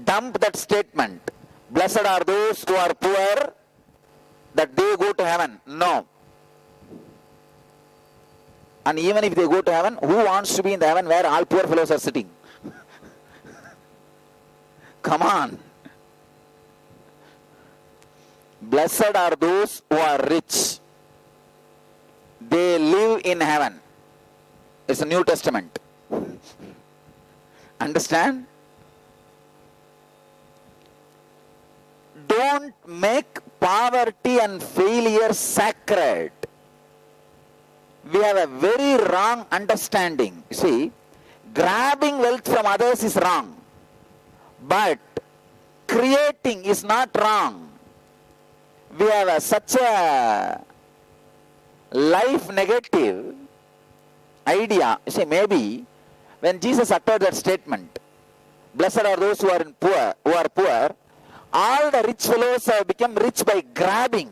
dump that statement. Blessed are those who are poor, that they go to heaven. No. And even if they go to heaven, who wants to be in the heaven where all poor fellows are sitting? Come on. Blessed are those who are rich. They live in heaven. It's a New Testament. Understand? Don't make poverty and failure sacred. We have a very wrong understanding. See, grabbing wealth from others is wrong. But creating is not wrong. We have such a life negative idea. See, maybe when Jesus uttered that statement, blessed are those who are poor, all the rich fellows have become rich by grabbing,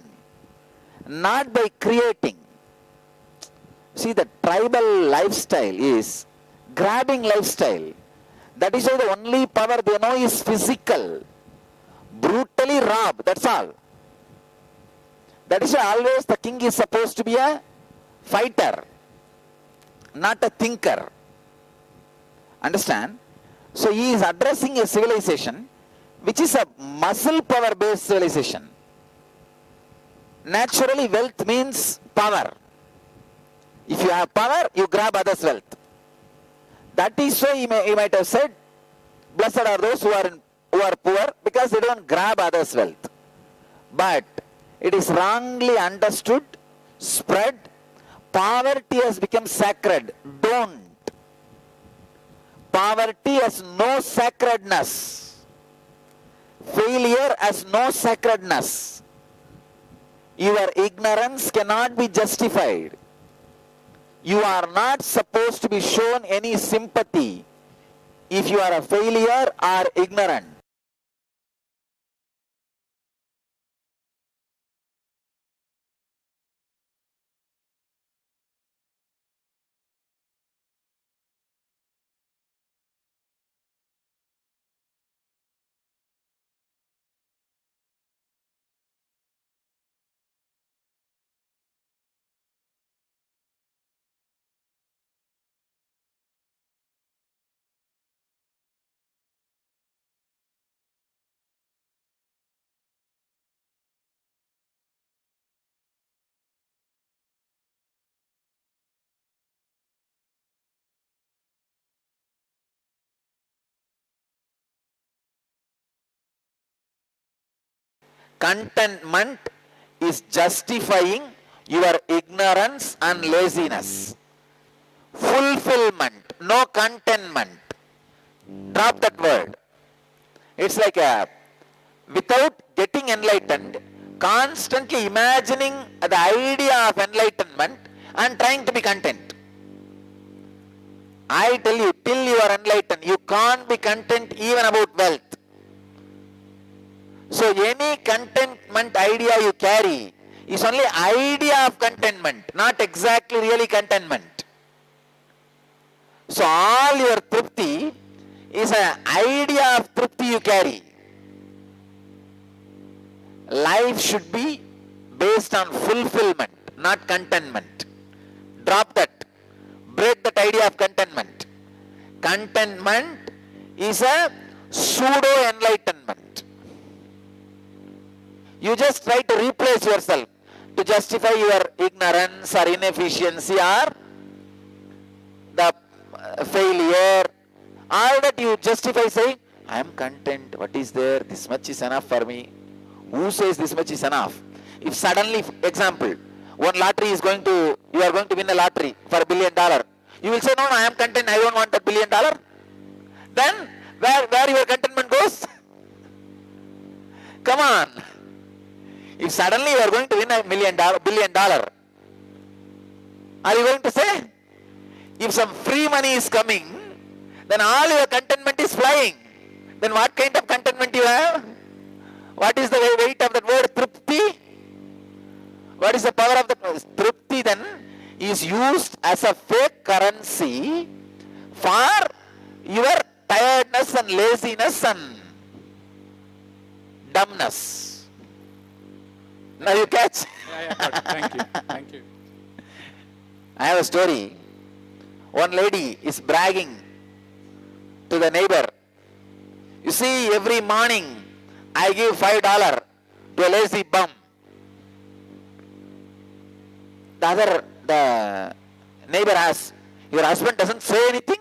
not by creating. See, the tribal lifestyle is grabbing lifestyle. That is why the only power they know is physical. Brutally rob, that's all. That is why always the king is supposed to be a fighter, not a thinker. Understand? So he is addressing a civilization which is a muscle power based civilization. Naturally, wealth means power. If you have power, you grab others' wealth. That is why he might have said, blessed are those who are poor, because they don't grab others' wealth. But it is wrongly understood, spread. Poverty has become sacred. Don't. Poverty has no sacredness. Failure has no sacredness. Your ignorance cannot be justified. You are not supposed to be shown any sympathy if you are a failure or ignorant. Contentment is justifying your ignorance and laziness. Fulfillment, no contentment. Drop that word. It's like without getting enlightened, constantly imagining the idea of enlightenment and trying to be content. I tell you, till you are enlightened, you can't be content even about wealth. So any contentment idea you carry is only idea of contentment, not exactly really contentment. So all your tripti is an idea of tripti you carry. Life should be based on fulfillment, not contentment. Drop that. Break that idea of contentment. Contentment is a pseudo-enlightenment. You just try to replace yourself to justify your ignorance or inefficiency or the failure. All that you justify saying, I am content, what is there, this much is enough for me. Who says this much is enough? If suddenly, example, one lottery is going to, you are going to win a lottery for $1 billion. You will say, no, I am content, I don't want that $1 billion. Then, where your contentment goes? Come on. If suddenly you are going to win $1 billion, are you going to say? If some free money is coming, then all your contentment is flying. Then what kind of contentment you have? What is the weight of that word tripti? What is the power of the tripti then? Is used as a fake currency for your tiredness and laziness and dumbness. Now you catch? Yeah, got it. Thank you. Thank you. I have a story. One lady is bragging to the neighbor. You see, every morning I give $5 to a lazy bum. The neighbor asks, your husband doesn't say anything?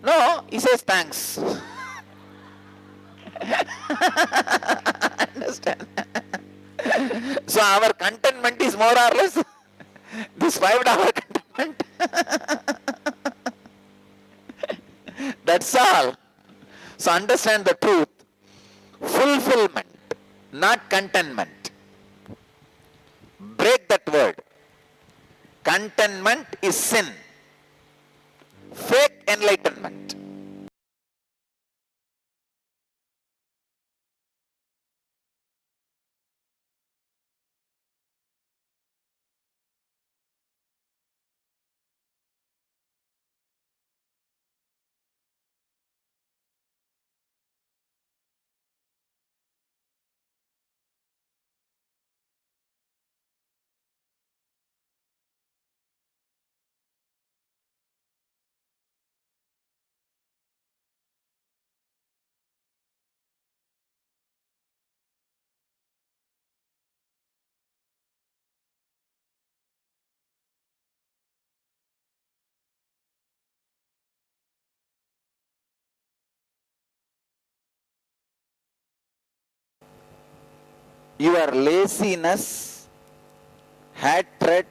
No, he says thanks. Understand? So our contentment is more or less this $5 contentment. That's all. So understand the truth. Fulfillment, not contentment. Break that word. Contentment is sin. Fake enlightenment. Your laziness, hatred,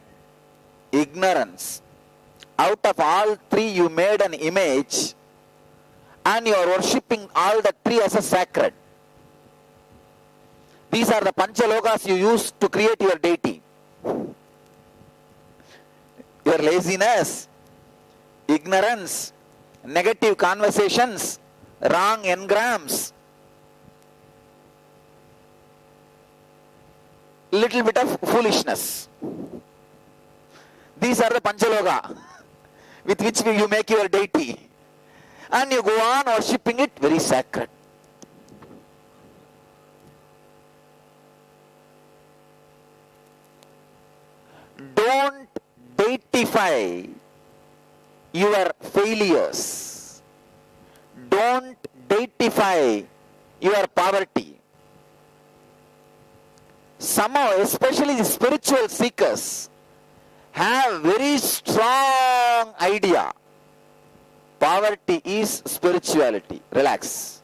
ignorance, out of all three you made an image and you are worshipping all the three as a sacred. These are the panchalokas you use to create your deity. Your laziness, ignorance, negative conversations, wrong engrams, little bit of foolishness. These are the panchaloka with which you make your deity. And you go on worshipping it very sacred. Don't deitify your failures. Don't deitify your poverty. Somehow, especially the spiritual seekers, have very strong idea. Poverty is spirituality. Relax.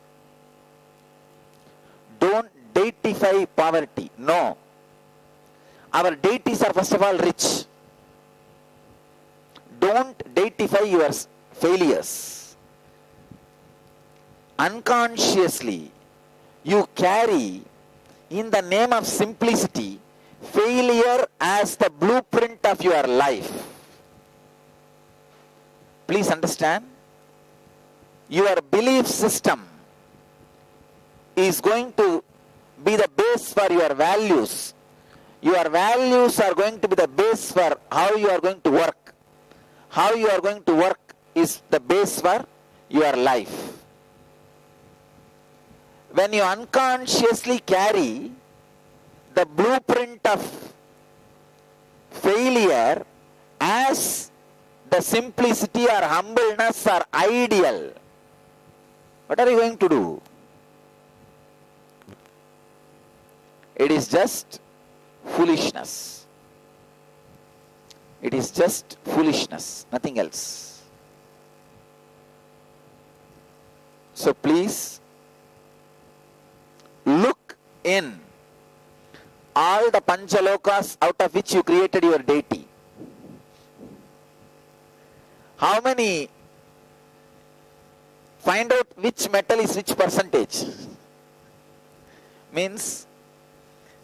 Don't deify poverty. No. Our deities are first of all rich. Don't deify your failures. Unconsciously, you carry, in the name of simplicity, failure as the blueprint of your life. Please understand, your belief system is going to be the base for your values. Your values are going to be the base for how you are going to work. How you are going to work is the base for your life. When you unconsciously carry the blueprint of failure as the simplicity or humbleness or ideal, what are you going to do? It is just foolishness. It is just foolishness, nothing else. So please look in all the panchalokas out of which you created your deity. How many? Find out which metal is which percentage. Means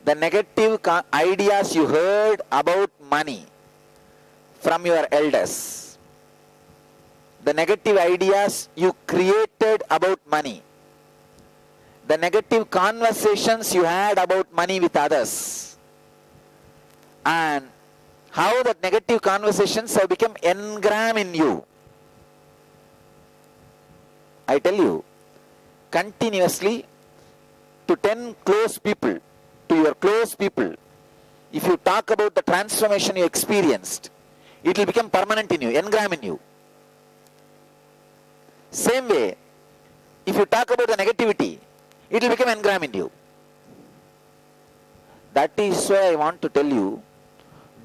the negative ideas you heard about money from your elders, the negative ideas you created about money, the negative conversations you had about money with others, and how that negative conversations have become engram in you. I tell you, continuously to 10 close people, to your close people, if you talk about the transformation you experienced, it will become permanent in you, engram in you. Same way, if you talk about the negativity, it will become engram in you. That is why I want to tell you,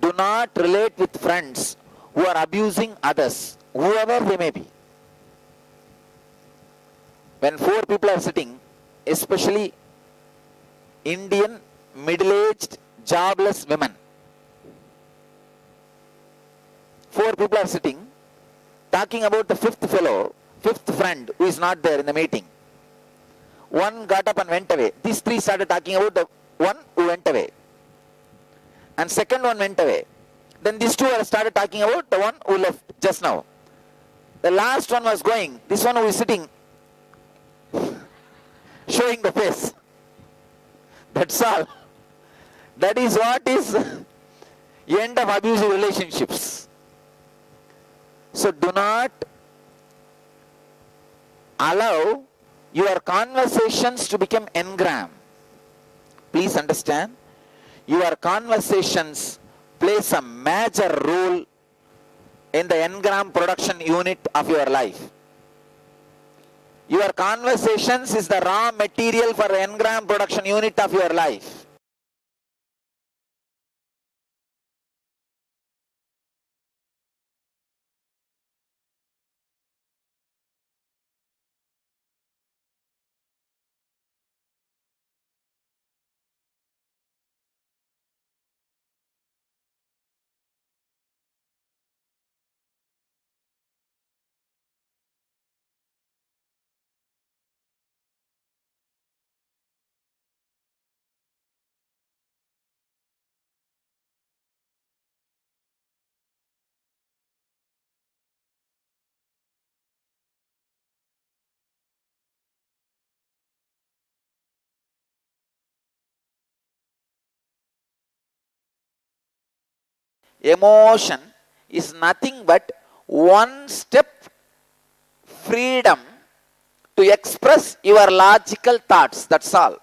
do not relate with friends who are abusing others, whoever they may be. When 4 people are sitting, especially Indian middle-aged jobless women, 4 people are sitting talking about the 5th friend who is not there in the meeting. One got up and went away. These 3 started talking about the one who went away. And second one went away. Then these 2 started talking about the one who left just now. The last one was going. This one who is sitting, showing the face. That's all. That is what is end of abusive relationships. So do not allow your conversations to become engram. Please understand, your conversations plays a major role in the engram production unit of your life. Your conversations is the raw material for the engram production unit of your life. Emotion is nothing but one step freedom to express your logical thoughts. That's all.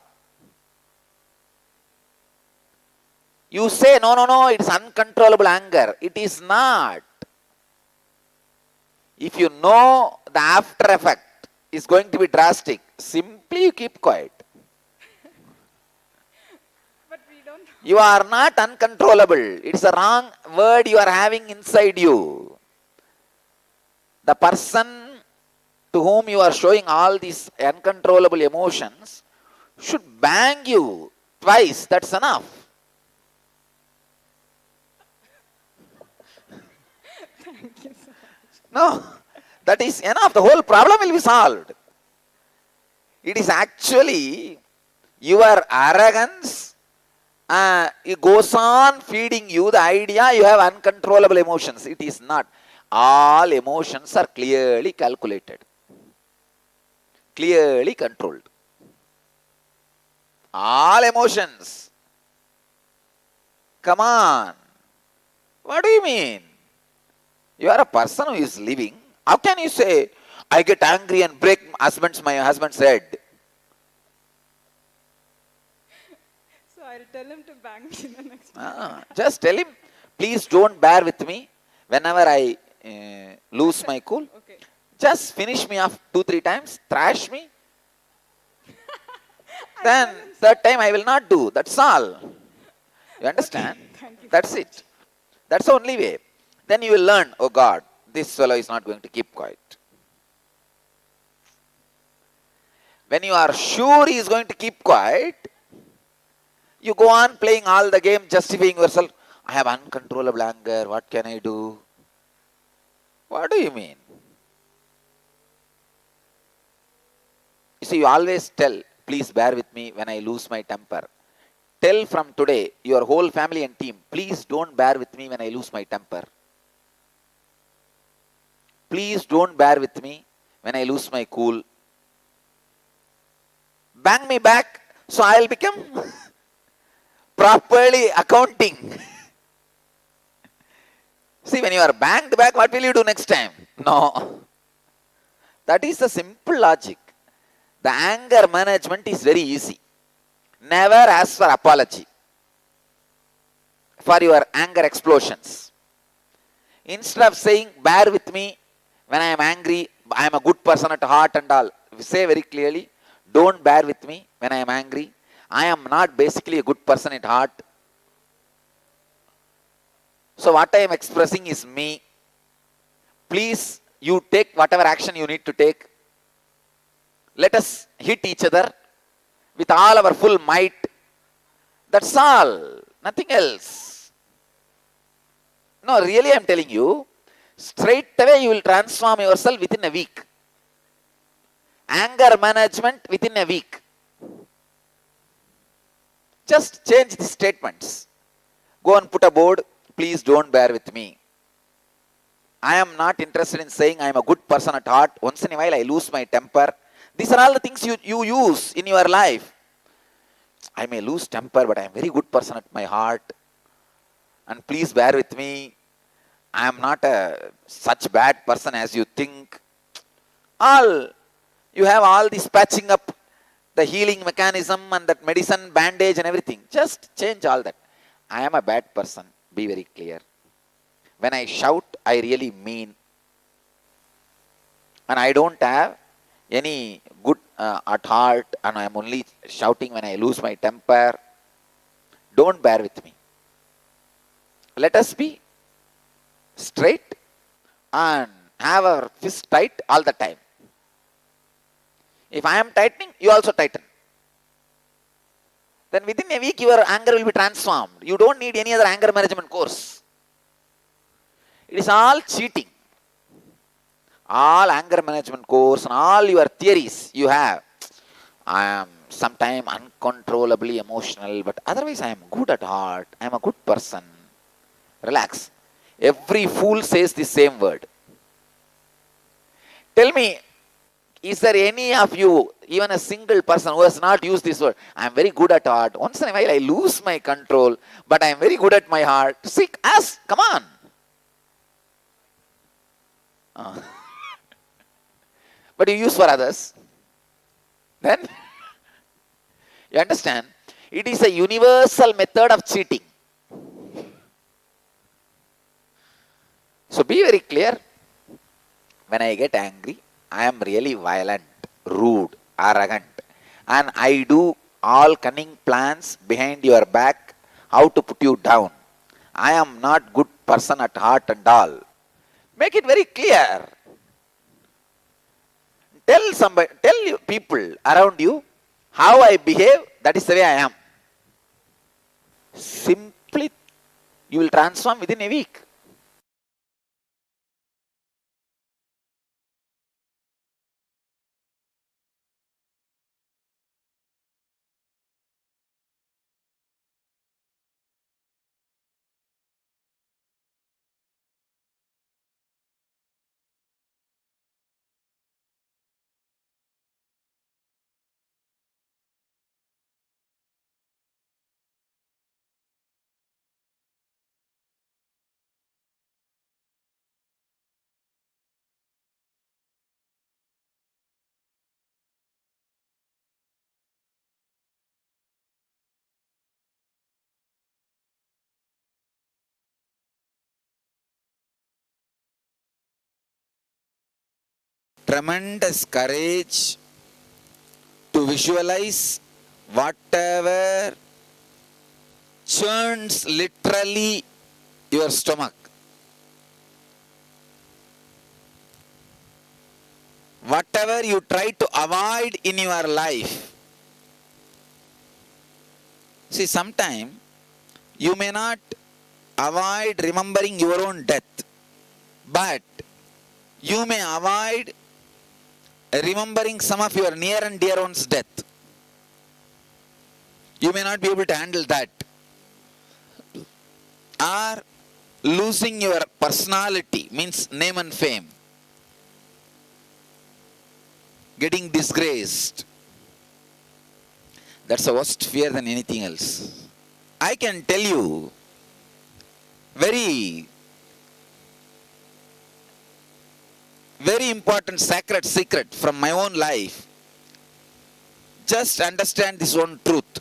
You say, no, it is uncontrollable anger. It is not. If you know the after effect is going to be drastic, simply you keep quiet. You are not uncontrollable. It's a wrong word you are having inside you. The person to whom you are showing all these uncontrollable emotions should bang you twice. That's enough. Thank you so much. No, that is enough. The whole problem will be solved. It is actually your arrogance. It goes on feeding you the idea you have uncontrollable emotions. It is not. All emotions are clearly calculated, clearly controlled. All emotions. Come on. What do you mean? You are a person who is living. How can you say, I get angry and break my husband's head? I'll tell him to bang me the next time. Just tell him, please don't bear with me whenever I lose my cool. Okay. Just finish me off 2-3 times, thrash me. Then third time I will not do. That's all. You understand? Okay. Thank you. That's it. That's the only way. Then you will learn, oh God, this fellow is not going to keep quiet. When you are sure he is going to keep quiet, you go on playing all the game, justifying yourself. I have uncontrollable anger. What can I do? What do you mean? You see, you always tell, please bear with me when I lose my temper. Tell from today, your whole family and team, please don't bear with me when I lose my temper. Please don't bear with me when I lose my cool. Bang me back, so I'll become properly accounting. See, when you are banged back, what will you do next time? No. That is the simple logic. The anger management is very easy. Never ask for apology for your anger explosions. Instead of saying, bear with me when I am angry, I am a good person at heart and all, say very clearly, don't bear with me when I am angry. I am not basically a good person at heart. So what I am expressing is me. Please, you take whatever action you need to take. Let us hit each other with all our full might. That's all. Nothing else. No, really I am telling you, straight away you will transform yourself within a week. Anger management within a week. Just change the statements. Go and put a board, please don't bear with me. I am not interested in saying I am a good person at heart. Once in a while I lose my temper. These are all the things you use in your life. I may lose temper, but I am a very good person at my heart. And please bear with me. I am not such bad person as you think. You have all this patching up, the healing mechanism and that medicine, bandage and everything. Just change all that. I am a bad person. Be very clear. When I shout, I really mean. And I don't have any good at heart, and I am only shouting when I lose my temper. Don't bear with me. Let us be straight and have our fist tight all the time. If I am tightening, you also tighten. Then within a week your anger will be transformed. You don't need any other anger management course. It is all cheating. All anger management course and all your theories you have. I am sometimes uncontrollably emotional, but otherwise I am good at heart. I am a good person. Relax. Every fool says the same word. Tell me, is there any of you, even a single person who has not used this word? I am very good at heart. Once in a while I lose my control, but I am very good at my heart. Seek, ask, come on. But you use for others. Then, you understand? It is a universal method of cheating. So be very clear. When I get angry, I am really violent, rude, arrogant. And I do all cunning plans behind your back, how to put you down. I am not good person at heart and all. Make it very clear. Tell people around you how I behave, that is the way I am. Simply, you will transform within a week. Tremendous courage to visualize whatever churns literally your stomach. Whatever you try to avoid in your life. See, sometimes you may not avoid remembering your own death, but you may avoid remembering some of your near and dear one's death. You may not be able to handle that. Or losing your personality, means name and fame. Getting disgraced. That's a worst fear than anything else. I can tell you very important sacred secret from my own life. Just understand this one truth.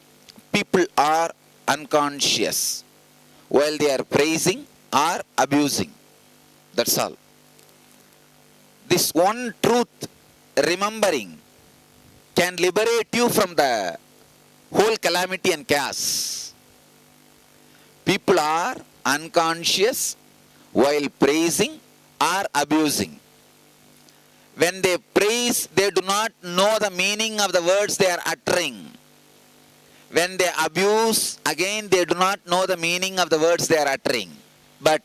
people are unconscious while they are praising or abusing. That's all. This one truth, remembering, can liberate you from the whole calamity and chaos. People are unconscious while praising or abusing. When they praise, they do not know the meaning of the words they are uttering. When they abuse, again they do not know the meaning of the words they are uttering. But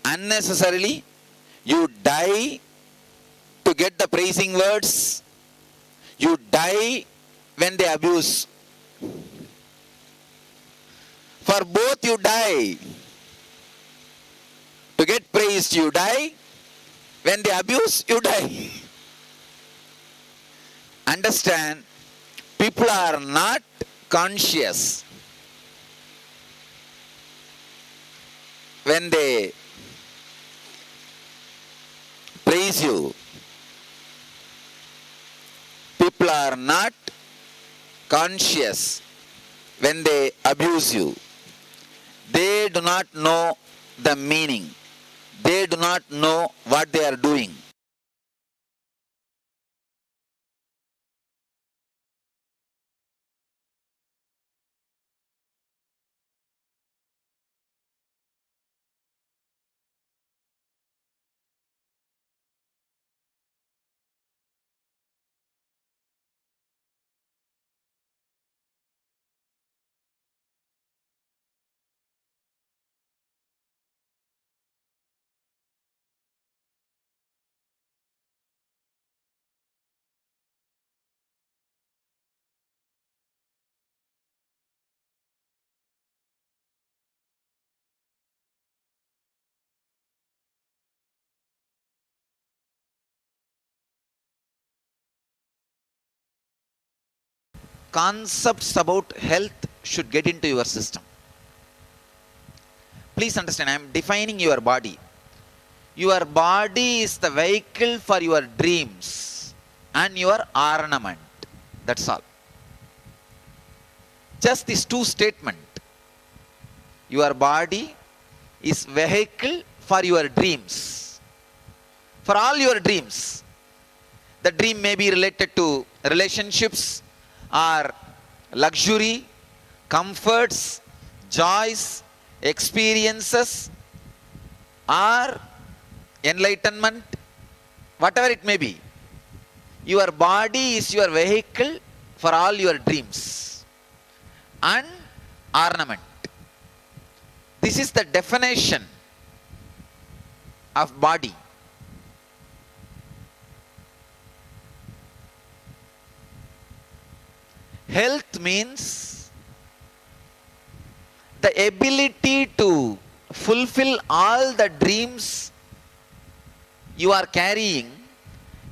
unnecessarily, you die to get the praising words. You die when they abuse. For both you die. To get praised, you die. When they abuse, you die. Understand, people are not conscious when they praise you. People are not conscious when they abuse you. They do not know the meaning. They do not know what they are doing. Concepts about health should get into your system. Please understand, I am defining your body. Your body is the vehicle for your dreams and your ornament. That's all. Just these two statements. Your body is vehicle for your dreams. For all your dreams. The dream may be related to relationships, or luxury, comforts, joys, experiences, or enlightenment, whatever it may be. Your body is your vehicle for all your dreams and ornament. This is the definition of body. Health means the ability to fulfill all the dreams you are carrying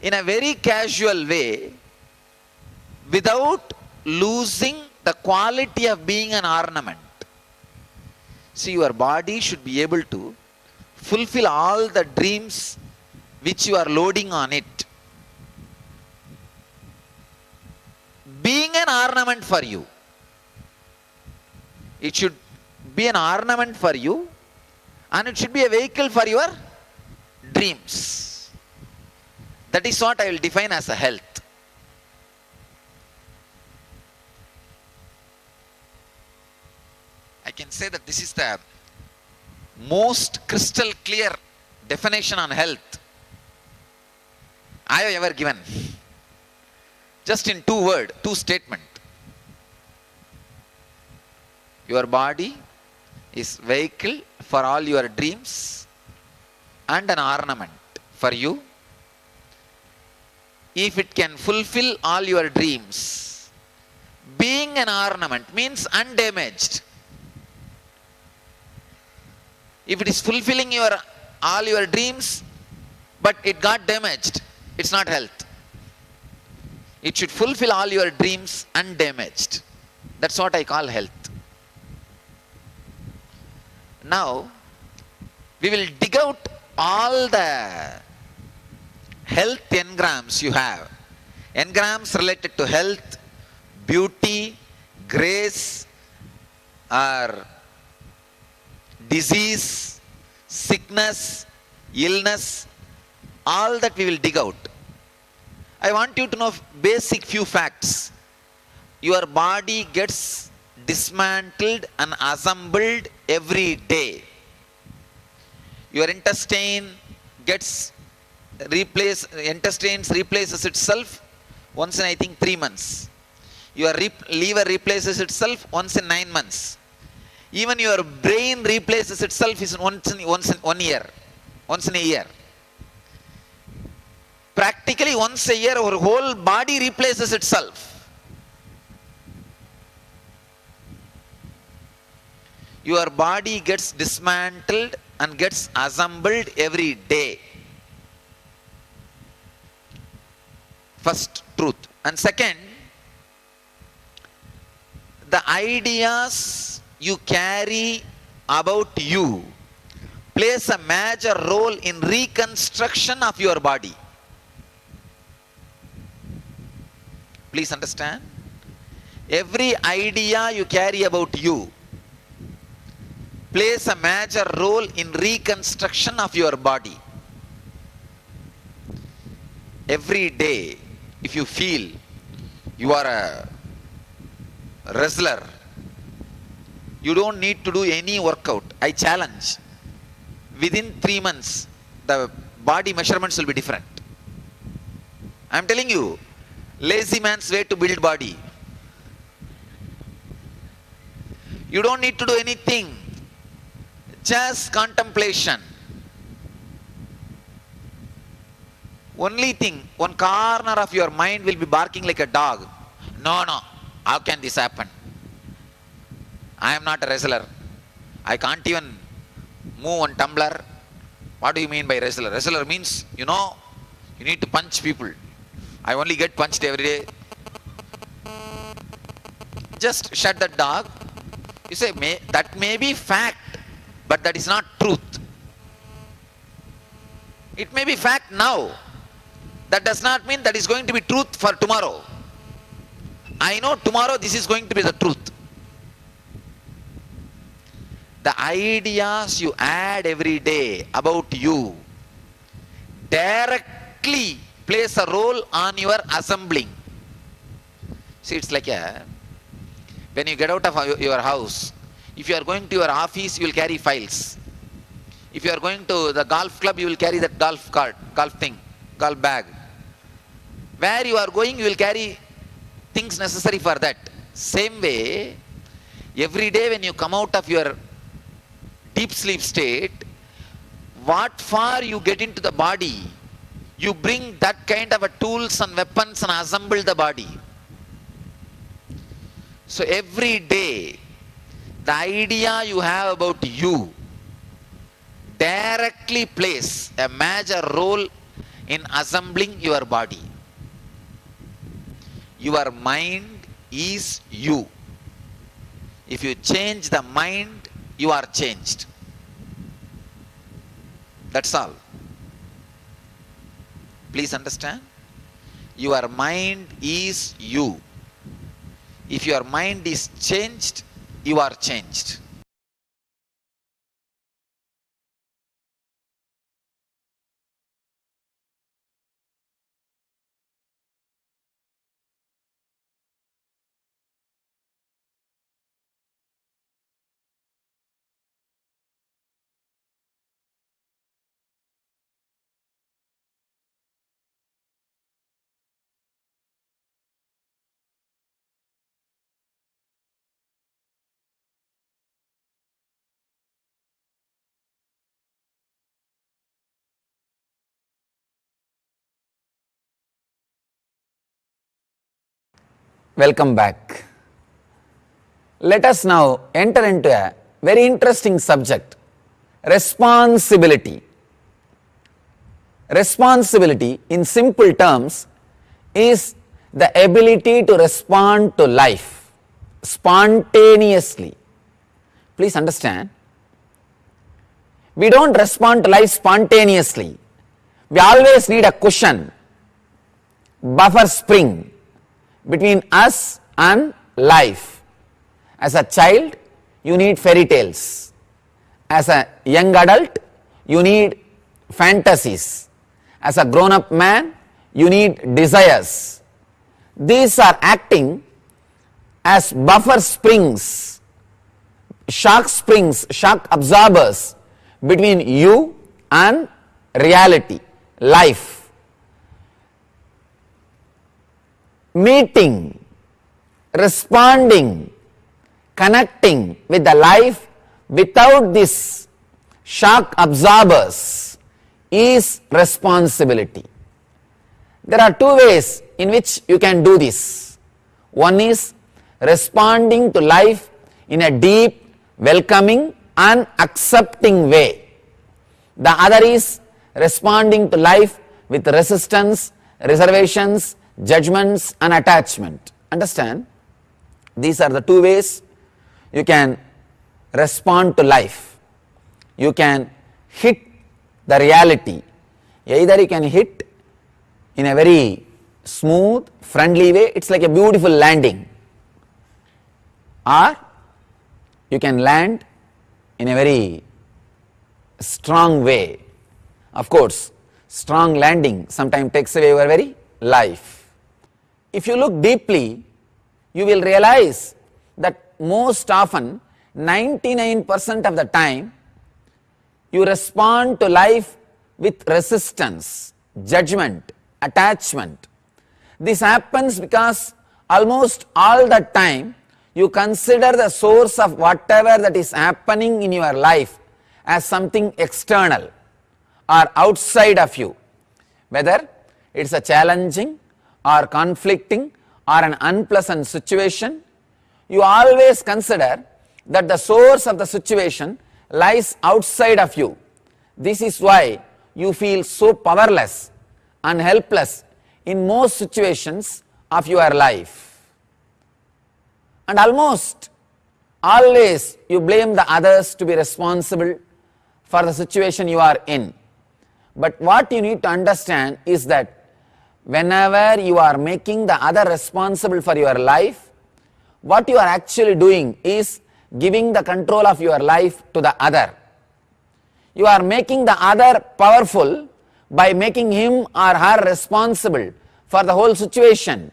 in a very casual way without losing the quality of being an ornament. See, your body should be able to fulfill all the dreams which you are loading on it. Being an ornament for you. It should be an ornament for you, and it should be a vehicle for your dreams. That is what I will define as a health. I can say that this is the most crystal clear definition on health I have ever given. Just in two statements. Your body is vehicle for all your dreams and an ornament for you. If it can fulfill all your dreams, being an ornament means undamaged. If it is fulfilling all your dreams, but it got damaged, it's not health. It should fulfill all your dreams undamaged. That's what I call health. Now, we will dig out all the health engrams you have. Engrams related to health, beauty, grace, or disease, sickness, illness, all that we will dig out. I want you to know basic few facts. Your body gets dismantled and assembled every day. Your intestine replaces itself once in, I think, 3 months. Your liver replaces itself once in 9 months. Even your brain replaces itself once in a year. Practically once a year, our whole body replaces itself. Your body gets dismantled and gets assembled every day. First truth. And second, the ideas you carry about you plays a major role in reconstruction of your body. Please understand. Every idea you carry about you plays a major role in reconstruction of your body. Every day, if you feel you are a wrestler, you don't need to do any workout. I challenge. Within 3 months, the body measurements will be different. I am telling you, lazy man's way to build body. You don't need to do anything. Just contemplation. Only thing, one corner of your mind will be barking like a dog. No, how can this happen? I am not a wrestler. I can't even move one tumbler. What do you mean by wrestler? Wrestler means, you need to punch people. I only get punched every day. Just shut that dog. You say, that may be fact, but that is not truth. It may be fact now. That does not mean that is going to be truth for tomorrow. I know tomorrow this is going to be the truth. The ideas you add every day about you directly plays a role on your assembling. See, it's like when you get out of your house, if you are going to your office, you will carry files. If you are going to the golf club, you will carry that golf bag. Where you are going, you will carry things necessary for that. Same way, every day when you come out of your deep sleep state, what for you get into the body, you bring that kind of tools and weapons and assemble the body. So every day, the idea you have about you directly plays a major role in assembling your body. Your mind is you. If you change the mind, you are changed. That's all. Please understand. Your mind is you. If your mind is changed, you are changed. Welcome back. Let us now enter into a very interesting subject, responsibility. Responsibility, in simple terms, is the ability to respond to life spontaneously. Please understand, we don't respond to life spontaneously. We always need a cushion, buffer spring between us and life. As a child, you need fairy tales. As a young adult, you need fantasies. As a grown-up man, you need desires. These are acting as buffer springs, shock absorbers between you and reality, life. Meeting, responding, connecting with the life without these shock absorbers is responsibility. There are two ways in which you can do this. One is responding to life in a deep, welcoming and accepting way. The other is responding to life with resistance, reservations, judgments and attachment. Understand? These are the two ways you can respond to life. You can hit the reality. Either you can hit in a very smooth, friendly way, it's like a beautiful landing, or you can land in a very strong way. Of course, strong landing sometimes takes away your very life. If you look deeply, you will realize that most often 99% of the time you respond to life with resistance, judgment, attachment. This happens because almost all the time you consider the source of whatever that is happening in your life as something external or outside of you, whether it's a challenging or conflicting or an unpleasant situation. You always consider that the source of the situation lies outside of you. This is why you feel so powerless and helpless in most situations of your life. And almost always you blame the others to be responsible for the situation you are in. But what you need to understand is that whenever you are making the other responsible for your life, what you are actually doing is giving the control of your life to the other. You are making the other powerful by making him or her responsible for the whole situation.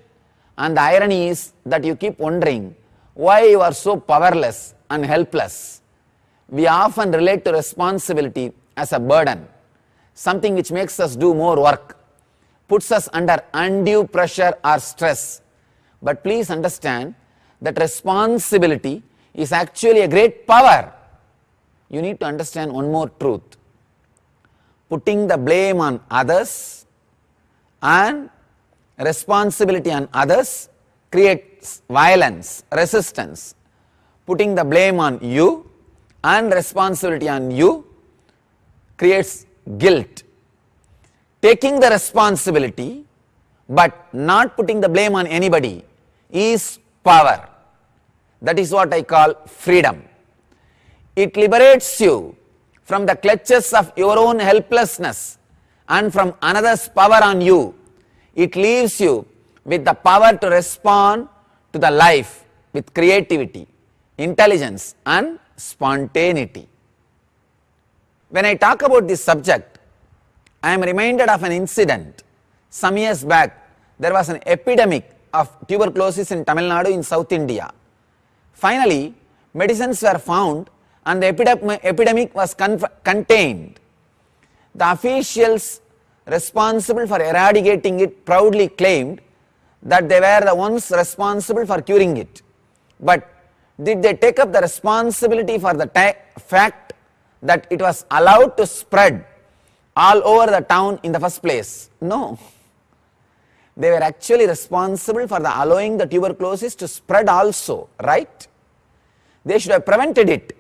And the irony is that you keep wondering why you are so powerless and helpless. We often relate to responsibility as a burden, something which makes us do more work, puts us under undue pressure or stress. But please understand that responsibility is actually a great power. You need to understand one more truth. Putting the blame on others and responsibility on others creates violence, resistance. Putting the blame on you and responsibility on you creates guilt. Taking the responsibility but not putting the blame on anybody is power. That is what I call freedom. It liberates you from the clutches of your own helplessness and from another's power on you. It leaves you with the power to respond to the life with creativity, intelligence and spontaneity. When I talk about this subject, I am reminded of an incident. Some years back, there was an epidemic of tuberculosis in Tamil Nadu in South India. Finally, medicines were found and the epidemic was contained. The officials responsible for eradicating it proudly claimed that they were the ones responsible for curing it. But did they take up the responsibility for the fact that it was allowed to spread all over the town in the first place? No. They were actually responsible for allowing the tuberculosis to spread also, right? They should have prevented it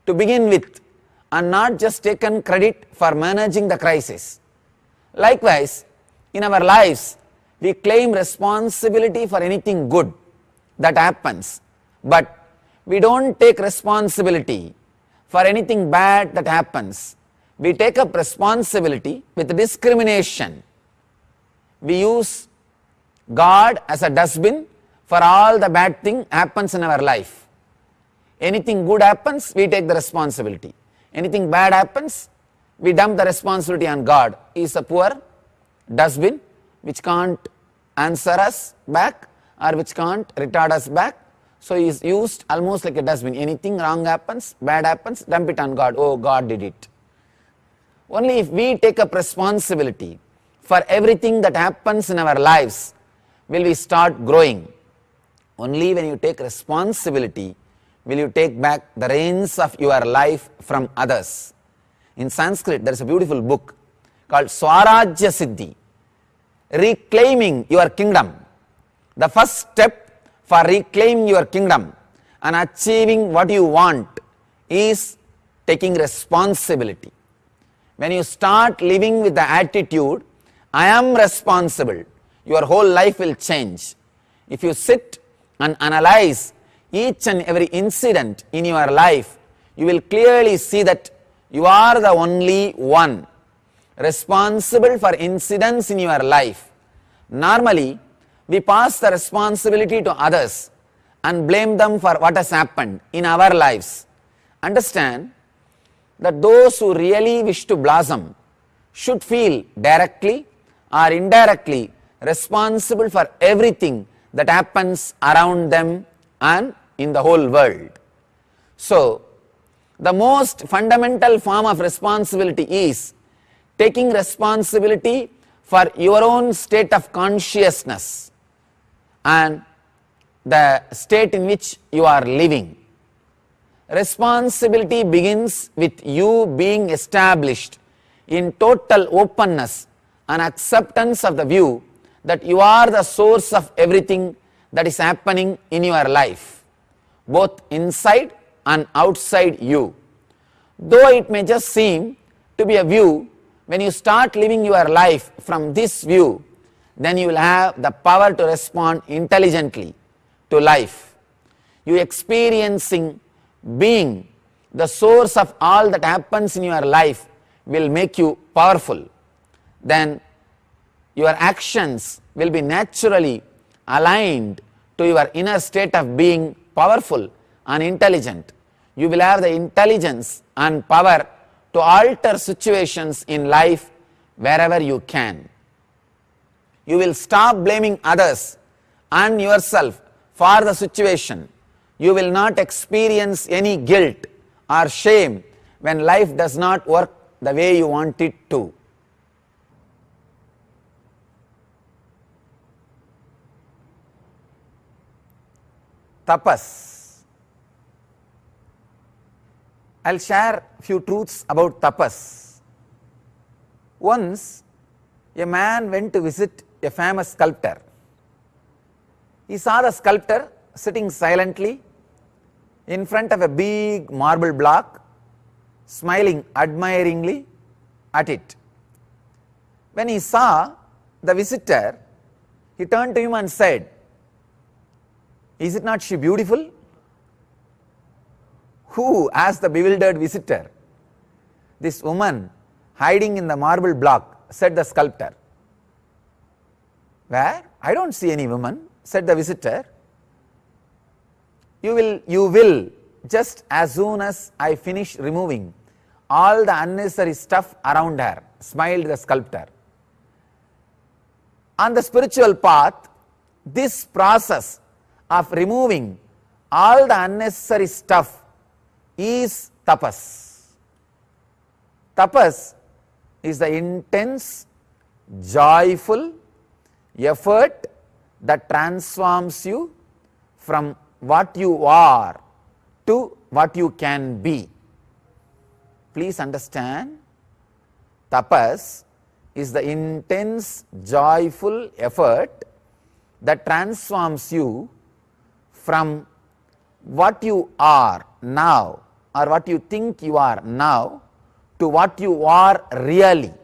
to begin with and not just taken credit for managing the crisis. Likewise, in our lives, we claim responsibility for anything good that happens, but we don't take responsibility for anything bad that happens. We take up responsibility with discrimination. We use God as a dustbin for all the bad thing happens in our life. Anything good happens, we take the responsibility. Anything bad happens, we dump the responsibility on God. He is a poor dustbin which can't answer us back or which can't retard us back. So he is used almost like a dustbin. Anything wrong happens, bad happens, dump it on God. Oh, God did it. Only if we take up responsibility for everything that happens in our lives will we start growing. Only when you take responsibility will you take back the reins of your life from others. In Sanskrit, there is a beautiful book called Swarajya Siddhi, reclaiming your kingdom. The first step for reclaiming your kingdom and achieving what you want is taking responsibility. When you start living with the attitude, I am responsible, your whole life will change. If you sit and analyze each and every incident in your life, you will clearly see that you are the only one responsible for incidents in your life. Normally, we pass the responsibility to others and blame them for what has happened in our lives. Understand that those who really wish to blossom should feel directly or indirectly responsible for everything that happens around them and in the whole world. So, the most fundamental form of responsibility is taking responsibility for your own state of consciousness and the state in which you are living. Responsibility begins with you being established in total openness and acceptance of the view that you are the source of everything that is happening in your life, both inside and outside you. Though it may just seem to be a view, when you start living your life from this view, then you will have the power to respond intelligently to life. You experiencing being the source of all that happens in your life will make you powerful. Then your actions will be naturally aligned to your inner state of being powerful and intelligent. You will have the intelligence and power to alter situations in life wherever you can. You will stop blaming others and yourself for the situation. You will not experience any guilt or shame when life does not work the way you want it to. Tapas. I will share few truths about tapas. Once a man went to visit a famous sculptor. He saw the sculptor sitting silently in front of a big marble block, smiling admiringly at it. When he saw the visitor, he turned to him and said, "Is it not she beautiful?" "Who?" asked the bewildered visitor. "This woman hiding in the marble block," said the sculptor. "Where? I don't see any woman," said the visitor. You will, just as soon as I finish removing all the unnecessary stuff around her," smiled the sculptor. On the spiritual path, this process of removing all the unnecessary stuff is tapas. Tapas is the intense, joyful effort that transforms you from what you are to what you can be. Please understand, tapas is the intense, joyful effort that transforms you from what you are now or what you think you are now to what you are really.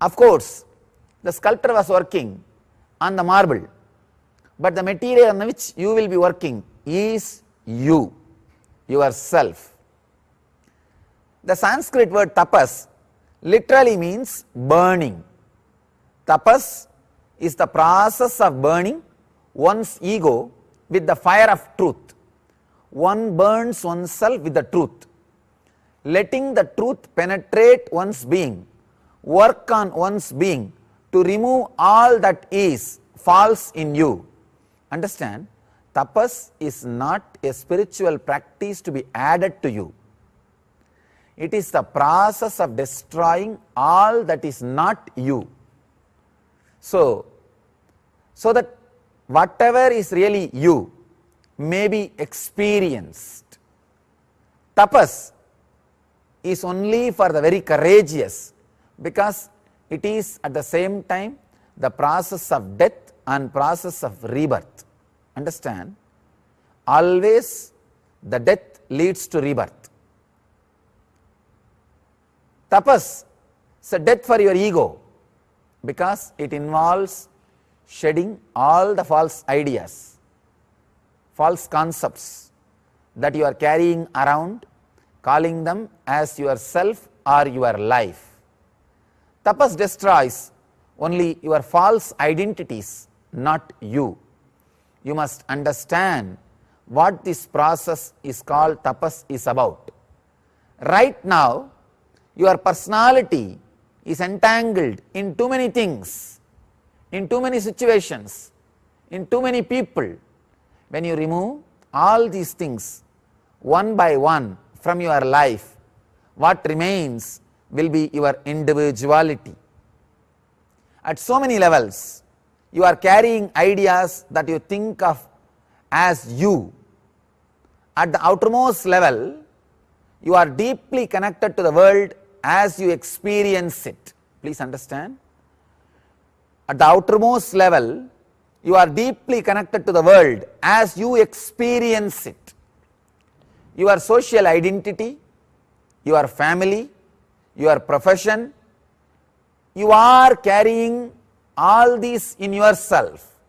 Of course, the sculptor was working on the marble, but the material on which you will be working is you, yourself. The Sanskrit word tapas literally means burning. Tapas is the process of burning one's ego with the fire of truth. one burns oneself with the truth. Letting the truth penetrate one's being, work on one's being to remove all that is false in you. Understand, tapas is not a spiritual practice to be added to you. It is the process of destroying all that is not you. So that whatever is really you may be experienced. Tapas is only for the very courageous, because it is at the same time the process of death and process of rebirth. Understand? Always the death leads to rebirth. Tapas is a death for your ego, because it involves shedding all the false ideas, false concepts that you are carrying around, calling them as yourself or your life. Tapas destroys only your false identities, not you. You must understand what this process is called tapas is about. Right now, your personality is entangled in too many things, in too many situations, in too many people. When you remove all these things one by one from your life, what remains will be your individuality. At so many levels, you are carrying ideas that you think of as you. At the outermost level, you are deeply connected to the world as you experience it. Please understand. At the outermost level, you are deeply connected to the world as you experience it. Your social identity, your family, your profession, you are carrying all these in yourself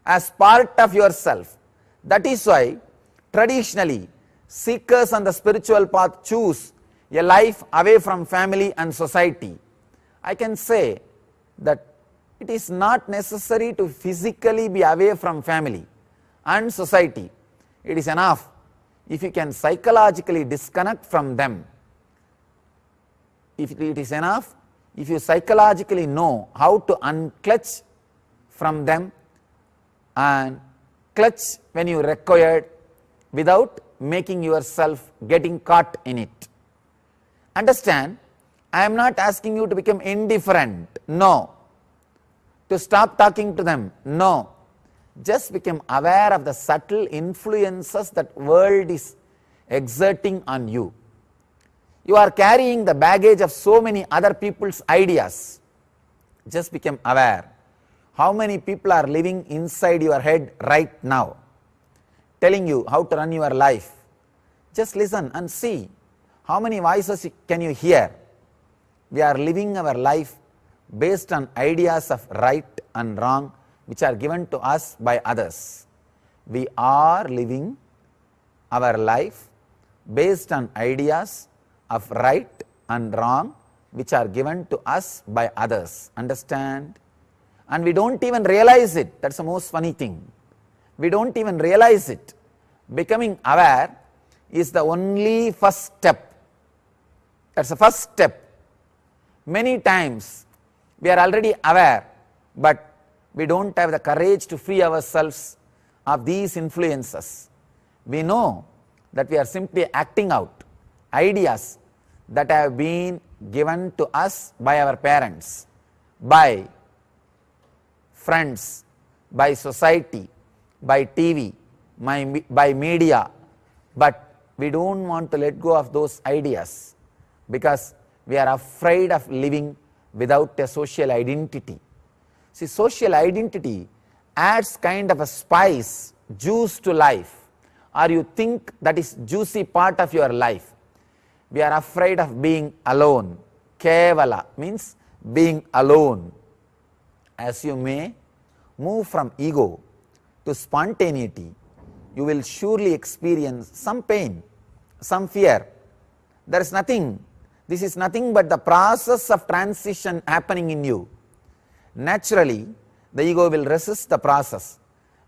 as part of yourself. That is why traditionally seekers on the spiritual path choose a life away from family and society. I can say that it is not necessary to physically be away from family and society. It is enough if you can psychologically disconnect from them. If it is enough if you psychologically know how to unclutch from them and clutch when you required without making yourself getting caught in it. Understand, I am not asking you to become indifferent, no. To stop talking to them, no. Just become aware of the subtle influences that world is exerting on you. You are carrying the baggage of so many other people's ideas. Just become aware. How many people are living inside your head right now, telling you how to run your life? Just listen and see. How many voices can you hear? We are living our life based on ideas of right and wrong which are given to us by others. We are living our life based on ideas of right and wrong which are given to us by others. Understand? And we don't even realize it. That's the most funny thing. We don't even realize it. Becoming aware is the only first step. That's the first step. Many times we are already aware, but we don't have the courage to free ourselves of these influences. We know that we are simply acting out ideas that have been given to us by our parents, by friends, by society, by TV, by media, but we don't want to let go of those ideas because we are afraid of living without a social identity. See, social identity adds kind of a spice, juice to life, or you think that is juicy part of your life. We are afraid of being alone. Kevala means being alone. As you may move from ego to spontaneity, you will surely experience some pain, some fear. There is nothing. This is nothing but the process of transition happening in you. Naturally, the ego will resist the process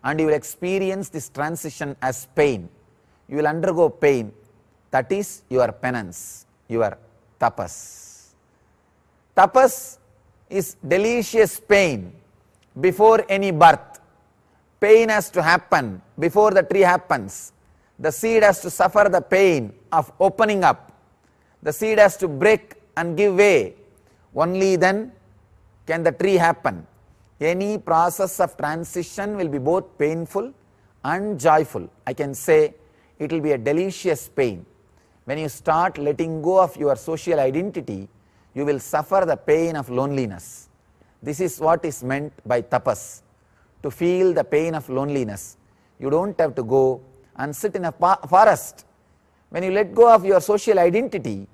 and you will experience this transition as pain. you will undergo pain. That is your penance, your tapas. Tapas is delicious pain before any birth. Pain has to happen before the tree happens. The seed has to suffer the pain of opening up. The seed has to break and give way. Only then can the tree happen. Any process of transition will be both painful and joyful. I can say it will be a delicious pain. When you start letting go of your social identity, you will suffer the pain of loneliness. This is what is meant by tapas. To feel the pain of loneliness, you don't have to go and sit in a forest. When you let go of your social identity,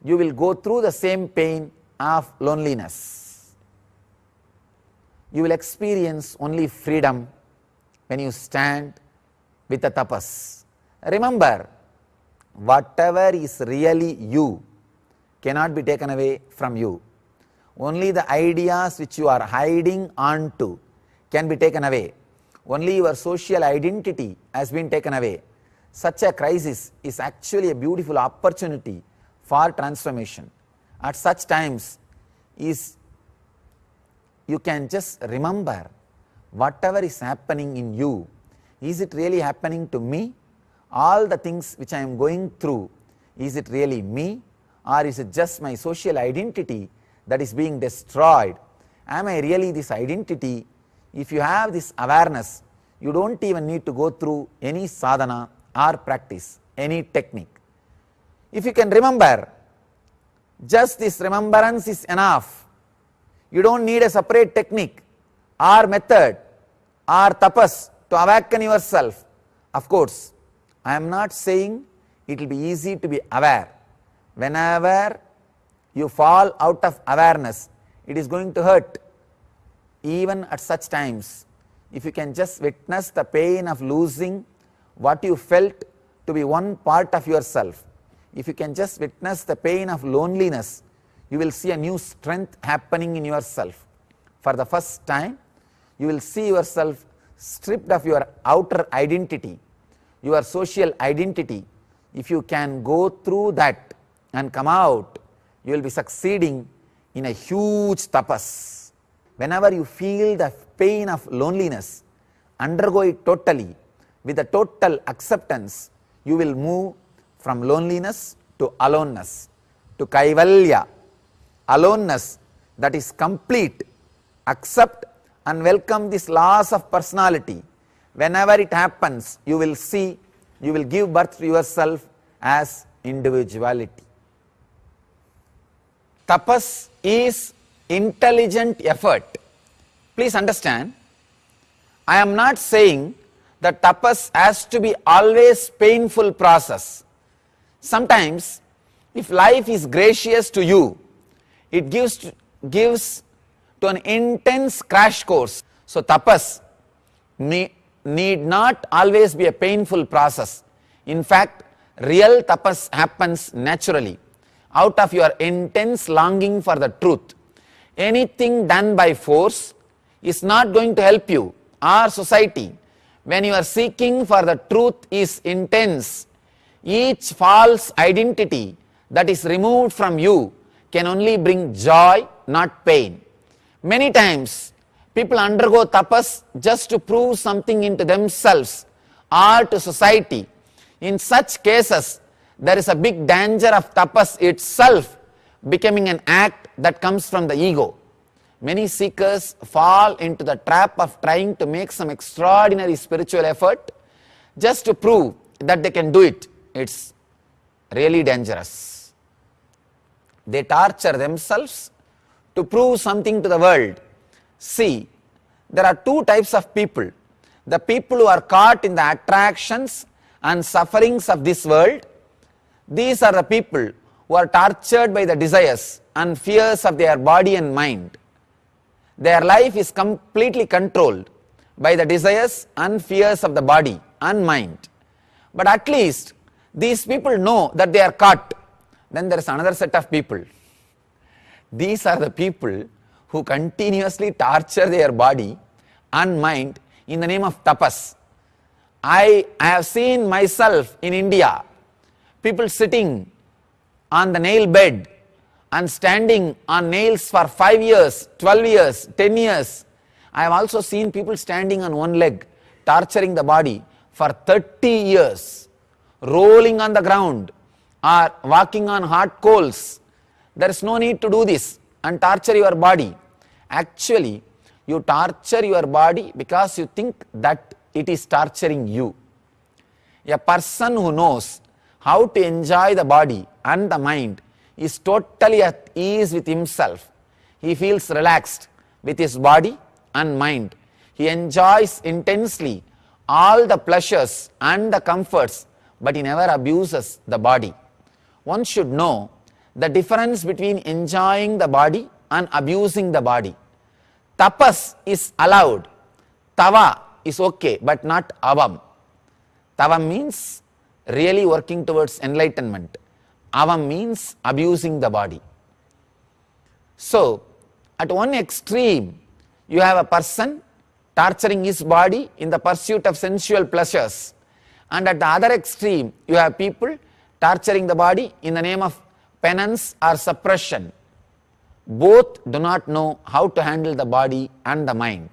you will go through the same pain of loneliness. You will experience only freedom when you stand with the tapas. Remember, whatever is really you cannot be taken away from you. Only the ideas which you are hiding onto can be taken away. Only your social identity has been taken away. Such a crisis is actually a beautiful opportunity for transformation. At such times, you can just remember whatever is happening in you. Is it really happening to me? All the things which I am going through, is it really me? Or is it just my social identity that is being destroyed? Am I really this identity? If you have this awareness, you don't even need to go through any sadhana or practice, any technique. If you can remember, just this remembrance is enough. You don't need a separate technique or method or tapas to awaken yourself. Of course, I am not saying it will be easy to be aware. Whenever you fall out of awareness, it is going to hurt. Even at such times, if you can just witness the pain of losing what you felt to be one part of yourself, if you can just witness the pain of loneliness, you will see a new strength happening in yourself. For the first time, you will see yourself stripped of your outer identity, your social identity. If you can go through that and come out, you will be succeeding in a huge tapas. Whenever you feel the pain of loneliness, undergo it totally. With a total acceptance, you will move from loneliness to aloneness, to kaivalya. Aloneness that is complete. Accept and welcome this loss of personality. Whenever it happens, you will see, you will give birth to yourself as individuality. Tapas is intelligent effort. Please understand, I am not saying that tapas has to be always painful process. Sometimes, if life is gracious to you, it gives to an intense crash course. So tapas need not always be a painful process. In fact, real tapas happens naturally, out of your intense longing for the truth. Anything done by force is not going to help you or society. When you are seeking for the truth is intense, each false identity that is removed from you can only bring joy, not pain. Many times, people undergo tapas just to prove something into themselves or to society. In such cases, there is a big danger of tapas itself becoming an act that comes from the ego. Many seekers fall into the trap of trying to make some extraordinary spiritual effort just to prove that they can do it. It's really dangerous. They torture themselves to prove something to the world. See, there are two types of people. The people who are caught in the attractions and sufferings of this world. These are the people who are tortured by the desires and fears of their body and mind. Their life is completely controlled by the desires and fears of the body and mind. But at least these people know that they are caught. Then there is another set of people. These are the people who continuously torture their body and mind in the name of tapas. I have seen myself in India, people sitting on the nail bed and standing on nails for 5 years, 12 years, 10 years. I have also seen people standing on one leg, torturing the body for 30 years, rolling on the ground or walking on hot coals. There is no need to do this and torture your body. Actually, you torture your body because you think that it is torturing you. A person who knows how to enjoy the body and the mind is totally at ease with himself. He feels relaxed with his body and mind. He enjoys intensely all the pleasures and the comforts, but he never abuses the body. One should know the difference between enjoying the body and abusing the body. Tapas is allowed. Tava is okay, but not avam. Tavam means really working towards enlightenment. Avam means abusing the body. So, at one extreme, you have a person torturing his body in the pursuit of sensual pleasures. And at the other extreme, you have people torturing the body in the name of penance or suppression. Both do not know how to handle the body and the mind.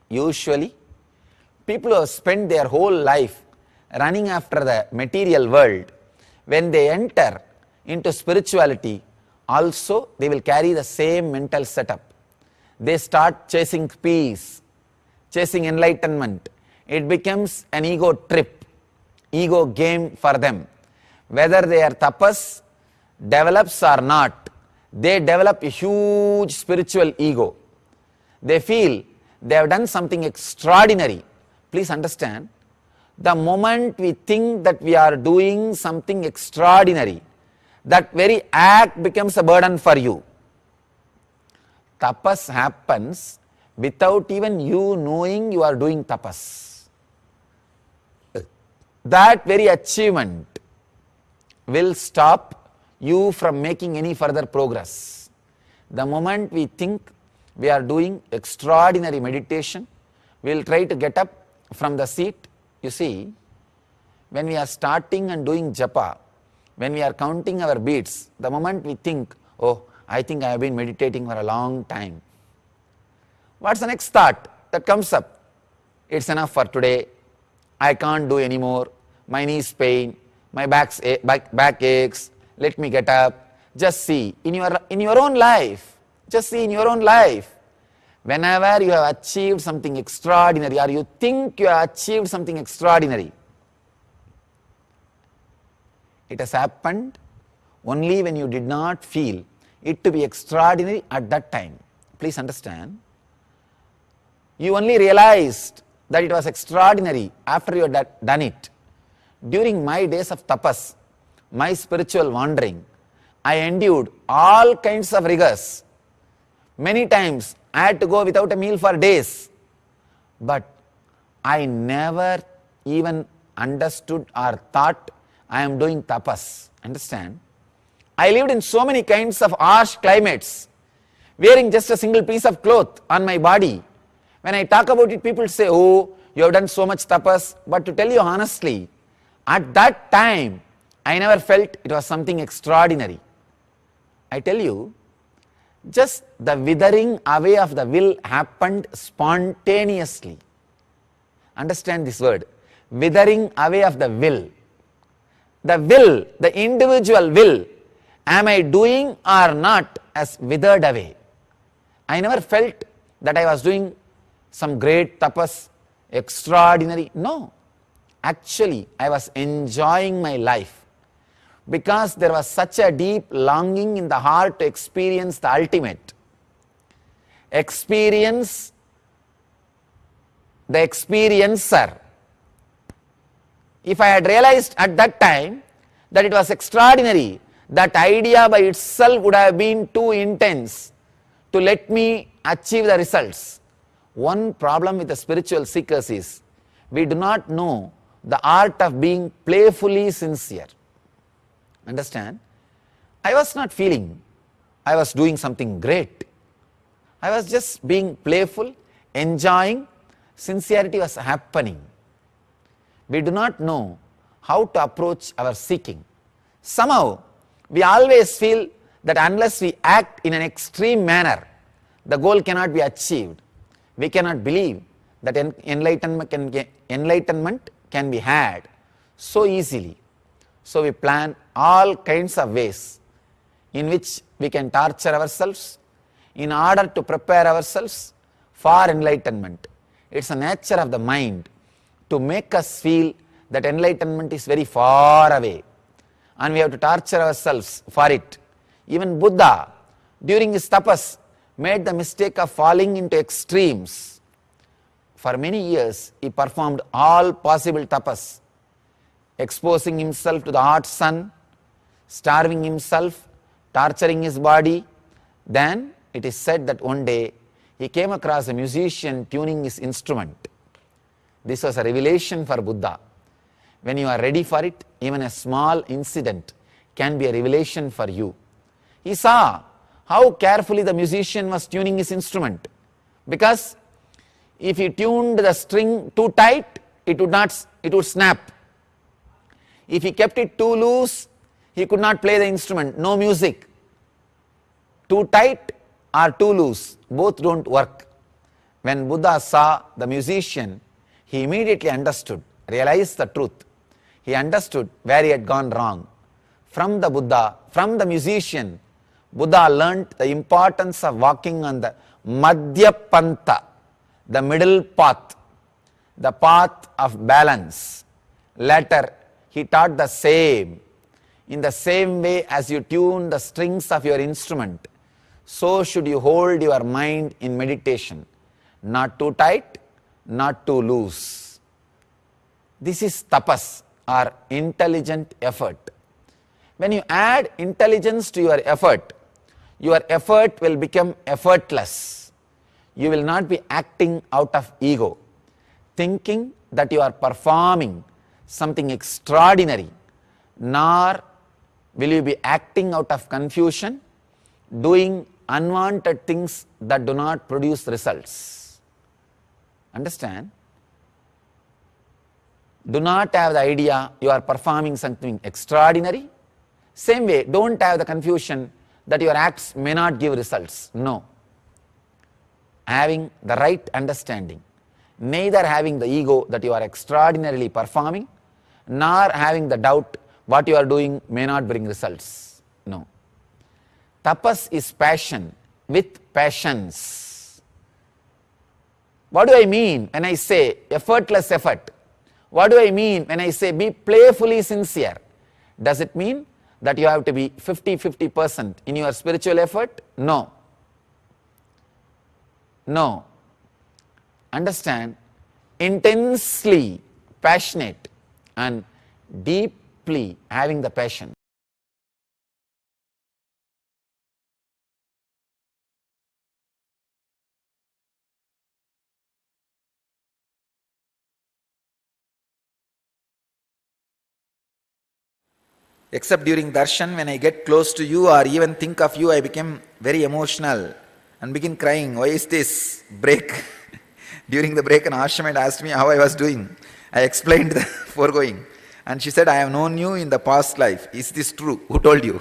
Usually, people who have spent their whole life running after the material world, when they enter into spirituality, also they will carry the same mental setup. They start chasing peace, chasing enlightenment. It becomes an ego trip, ego game for them. Whether their tapas develops or not, they develop a huge spiritual ego. They feel they have done something extraordinary. Please understand, the moment we think that we are doing something extraordinary, that very act becomes a burden for you. Tapas happens without even you knowing you are doing tapas. That very achievement will stop you from making any further progress. The moment we think we are doing extraordinary meditation, we will try to get up from the seat. You see, when we are starting and doing japa, when we are counting our beats, the moment we think, oh, I think I have been meditating for a long time. What's the next thought that comes up? It's enough for today. I can't do anymore. My knees pain, my back aches. Let me get up. Just see in your own life. Just see in your own life. Whenever you have achieved something extraordinary, or you think you have achieved something extraordinary, it has happened only when you did not feel it to be extraordinary at that time. Please understand. You only realized that it was extraordinary after you had done it. During my days of tapas, my spiritual wandering, I endured all kinds of rigors. Many times I had to go without a meal for days. But I never even understood or thought I am doing tapas. Understand? I lived in so many kinds of harsh climates, wearing just a single piece of cloth on my body. When I talk about it, people say, oh, you have done so much tapas. But to tell you honestly, at that time, I never felt it was something extraordinary. I tell you, just the withering away of the will happened spontaneously. Understand this word, withering away of the will. The will, the individual will, am I doing or not, has withered away. I never felt that I was doing some great tapas, extraordinary. No, actually I was enjoying my life. Because there was such a deep longing in the heart to experience the ultimate. Experience the experiencer. If I had realized at that time that it was extraordinary, that idea by itself would have been too intense to let me achieve the results. One problem with the spiritual seekers is, we do not know the art of being playfully sincere. Understand? I was not feeling I was doing something great. I was just being playful, enjoying. Sincerity was happening. We do not know how to approach our seeking. Somehow, we always feel that unless we act in an extreme manner, the goal cannot be achieved. We cannot believe that enlightenment can be had so easily. So we plan all kinds of ways in which we can torture ourselves in order to prepare ourselves for enlightenment. It's the nature of the mind to make us feel that enlightenment is very far away and we have to torture ourselves for it. Even Buddha, during his tapas, made the mistake of falling into extremes. For many years, he performed all possible tapas, exposing himself to the hot sun, starving himself, torturing his body. Then it is said that one day he came across a musician tuning his instrument. This was a revelation for Buddha. When you are ready for it, even a small incident can be a revelation for you. He saw how carefully the musician was tuning his instrument, because if he tuned the string too tight, it would snap. If he kept it too loose, he could not play the instrument, no music. Too tight or too loose, both don't work. When Buddha saw the musician, he immediately understood, realized the truth. He understood where he had gone wrong. From the musician, Buddha learnt the importance of walking on the Madhya Pantha, the middle path, the path of balance. Later, he taught the same. In the same way as you tune the strings of your instrument, so should you hold your mind in meditation. Not too tight, not too loose. This is tapas, or intelligent effort. When you add intelligence to your effort will become effortless. You will not be acting out of ego, thinking that you are performing something extraordinary, nor will you be acting out of confusion, doing unwanted things that do not produce results. Understand? Do not have the idea you are performing something extraordinary. Same way, don't have the confusion that your acts may not give results. No. Having the right understanding, neither having the ego that you are extraordinarily performing, nor having the doubt what you are doing may not bring results. No. Tapas is passion with passions. What do I mean when I say effortless effort? What do I mean when I say be playfully sincere? Does it mean that you have to be 50-50% in your spiritual effort? No. No. Understand, intensely passionate and deeply having the passion. Except during darshan, when I get close to you or even think of you, I become very emotional and begin crying. Why is this? Break. During the break, an ashramite asked me how I was doing. I explained the foregoing. And she said, I have known you in the past life. Is this true? Who told you?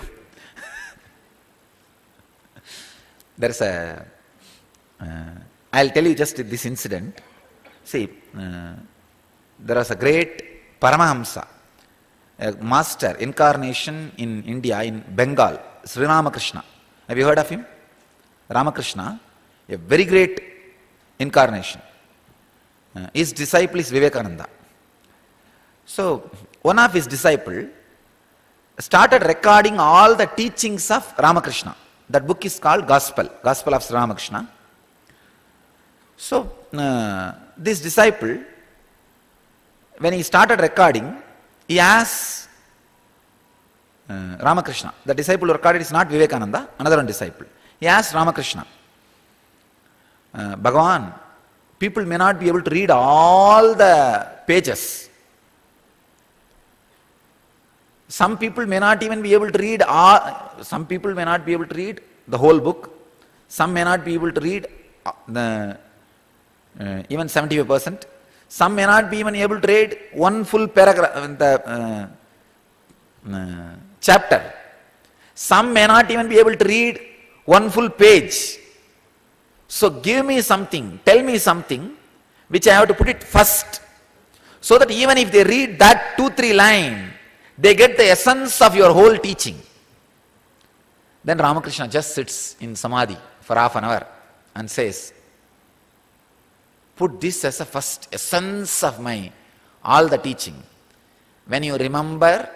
There's a... I'll tell you just this incident. See, there was a great Paramahamsa, a master incarnation in India, in Bengal, Sri Ramakrishna. Have you heard of him? Ramakrishna, a very great incarnation. His disciple is Vivekananda. So, one of his disciples started recording all the teachings of Ramakrishna. That book is called Gospel of Sri Ramakrishna. So, this disciple, when he started recording, he asked Ramakrishna. The disciple who recorded is not Vivekananda, another one disciple. He asked Ramakrishna, Bhagavan, people may not be able to read all the pages. Some people may not even be able to read some people may not be able to read the whole book. Some may not be able to read even 75%. Some may not be even able to read one full paragraph, chapter. Some may not even be able to read one full page. So give me something, tell me something which I have to put it first, so that even if they read that 2-3 lines, they get the essence of your whole teaching. Then Ramakrishna just sits in samadhi for half an hour and says, put this as a first essence of my all the teaching. When you remember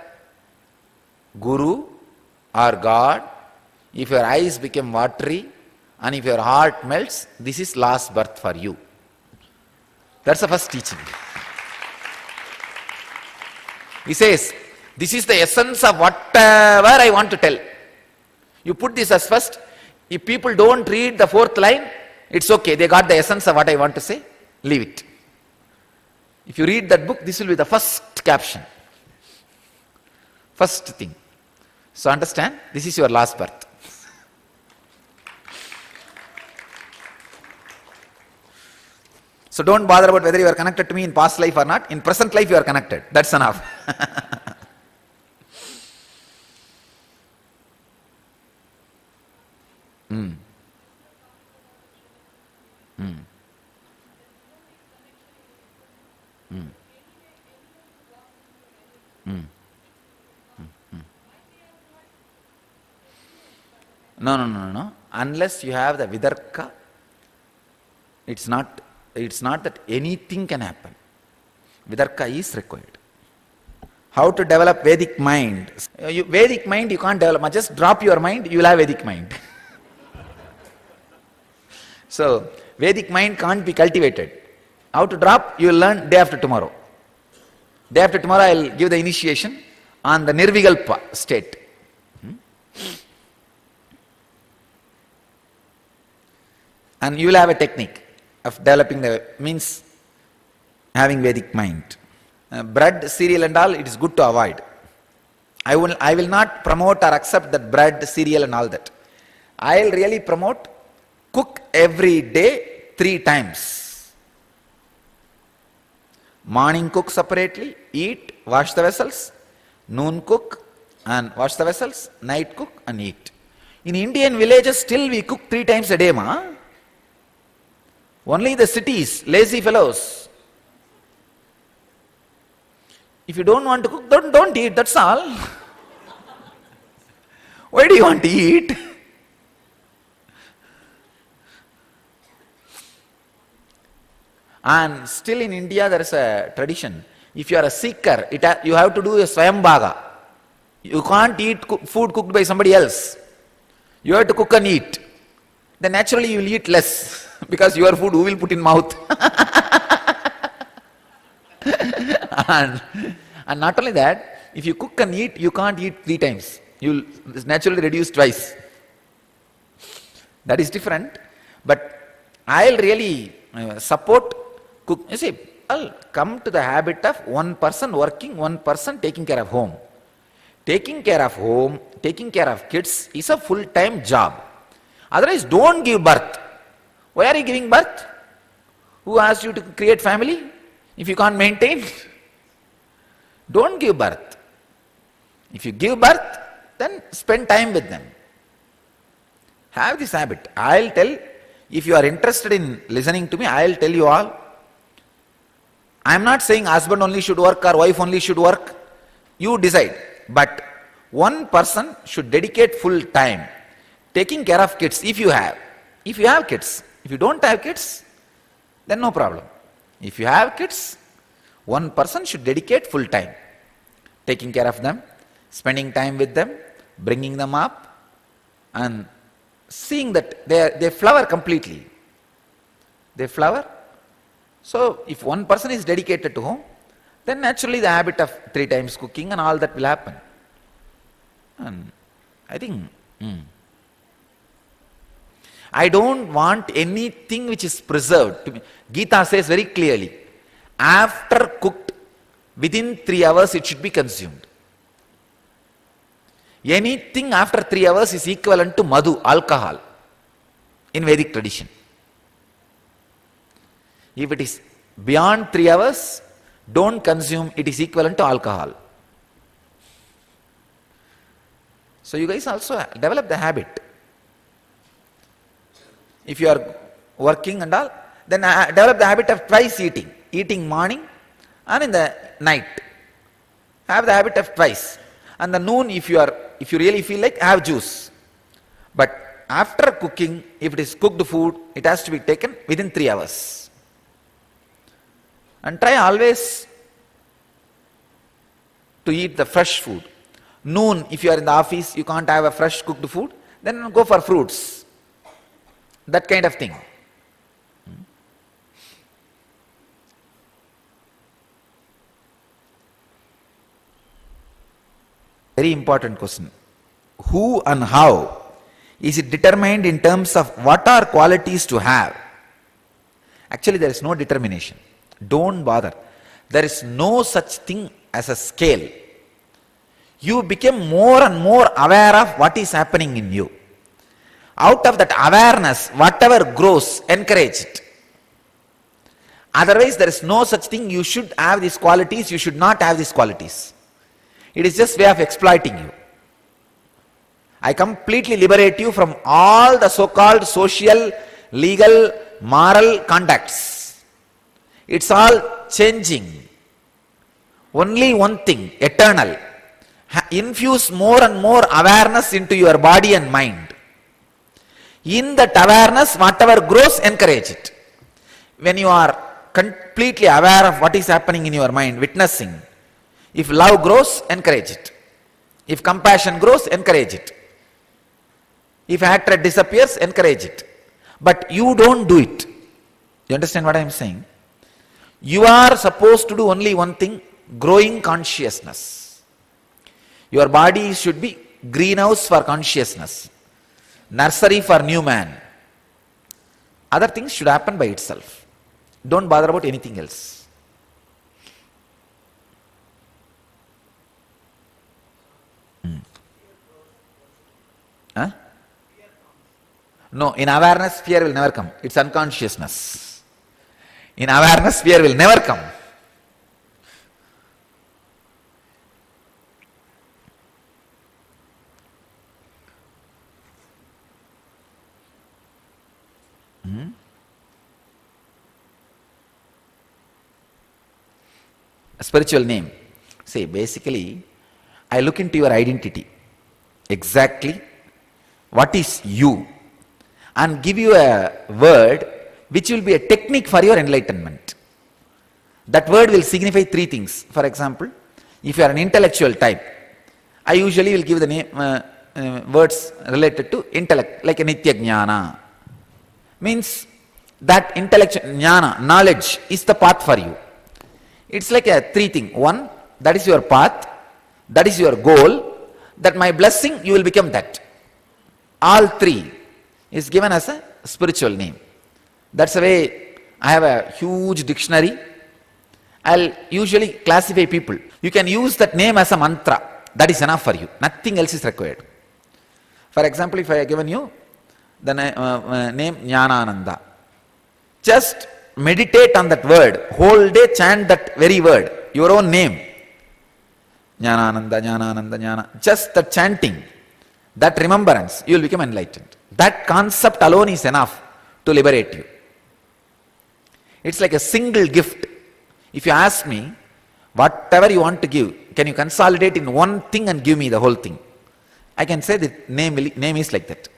Guru or God, if your eyes become watery and if your heart melts, this is last birth for you. That's the first teaching. He says, this is the essence of whatever I want to tell. You put this as first. If people don't read the 4th line, it's okay, they got the essence of what I want to say, leave it. If you read that book, this will be the first caption. First thing. So understand, this is your last birth. So don't bother about whether you are connected to me in past life or not. In present life you are connected. That's enough. No. Unless you have the Vidarka, it's not that anything can happen. Vidarka is required. How to develop Vedic mind? Vedic mind you can't develop. Just drop your mind, you will have Vedic mind. So, Vedic mind can't be cultivated. How to drop? You will learn day after tomorrow. Day after tomorrow I will give the initiation on the Nirvikalpa state. And you will have a technique of developing means having Vedic mind. Bread, cereal and all, it is good to avoid. I will not promote or accept that bread, cereal and all that. I will really promote cook every day 3 times. Morning cook separately, eat, wash the vessels. Noon cook and wash the vessels. Night cook and eat. In Indian villages still we cook 3 times a day, ma. Only the cities, lazy fellows. If you don't want to cook, don't eat, that's all. Why do you want to eat? And still in India there is a tradition. If you are a seeker, you have to do a Swayambhaga. You can't eat food cooked by somebody else. You have to cook and eat. Then naturally you will eat less. Because your food who will put in mouth? and not only that, if you cook and eat, you can't eat 3 times. You will naturally reduce twice. That is different. But I will really support cook. You see, I'll come to the habit of one person working, one person taking care of home. Taking care of home, taking care of kids is a full-time job. Otherwise, don't give birth. Why are you giving birth? Who asked you to create family if you can't maintain? Don't give birth. If you give birth, then spend time with them. Have this habit. I'll tell, if you are interested in listening to me, I'll tell you all. I'm not saying husband only should work or wife only should work. You decide. But one person should dedicate full time taking care of kids if you have. If you have kids. If you don't have kids, then no problem. If you have kids, one person should dedicate full time taking care of them, spending time with them, bringing them up and seeing that they flower completely. They flower. So if one person is dedicated to home, then naturally the habit of 3 times cooking and all that will happen. And I think I don't want anything which is preserved. Gita says very clearly, after cooked, within 3 hours it should be consumed. Anything after 3 hours is equivalent to madhu, alcohol, in Vedic tradition. If it is Beyond 3 hours, don't consume, it is equivalent to alcohol. So you guys also develop the habit. If you are working and all, then develop the habit of twice eating. Eating morning and in the night. Have the habit of twice. And the noon, if you really feel like, have juice. But after cooking, if it is cooked food, it has to be taken within 3 hours. And try always to eat the fresh food. Noon, if you are in the office, you can't have a fresh cooked food, then go for fruits. That kind of thing. Very important question. Who and how is it determined in terms of what are qualities to have? Actually, there is no determination. Don't bother. There is no such thing as a scale. You become more and more aware of what is happening in you. Out of that awareness, whatever grows, encourage it. Otherwise, there is no such thing, you should have these qualities, you should not have these qualities. It is just way of exploiting you. I completely liberate you from all the so-called social, legal, moral contacts. It's all changing. Only one thing, eternal. Infuse more and more awareness into your body and mind. In that awareness, whatever grows, encourage it. When you are completely aware of what is happening in your mind, witnessing, if love grows, encourage it. If compassion grows, encourage it. If hatred disappears, encourage it. But you don't do it. You understand what I am saying? You are supposed to do only one thing, growing consciousness. Your body should be greenhouse for consciousness, nursery for new man. Other things should happen by itself. Don't bother about anything else. Huh? No, in awareness, fear will never come. It's unconsciousness. In awareness, fear will never come. A spiritual name. See, basically, I look into your identity. Exactly what is you, and give you a word which will be a technique for your enlightenment. That word will signify 3 things. For example, if you are an intellectual type, I usually will give the name, words related to intellect, like a NITHYANANDA. Means that intellectual jnana, knowledge, is the path for you. It's like a 3 thing. 1, that is your path, that is your goal, that my blessing, you will become that. All 3 is given as a spiritual name. That's the way I have a huge dictionary. I'll usually classify people. You can use that name as a mantra. That is enough for you. Nothing else is required. For example, if I have given you the name Jnanananda, just meditate on that word. Whole day chant that very word, your own name. Jnanananda, Jnanananda, Jnana. Just that chanting, that remembrance, you will become enlightened. That concept alone is enough to liberate you. It's like a single gift. If you ask me, whatever you want to give, can you consolidate in one thing and give me the whole thing? I can say the name is like that.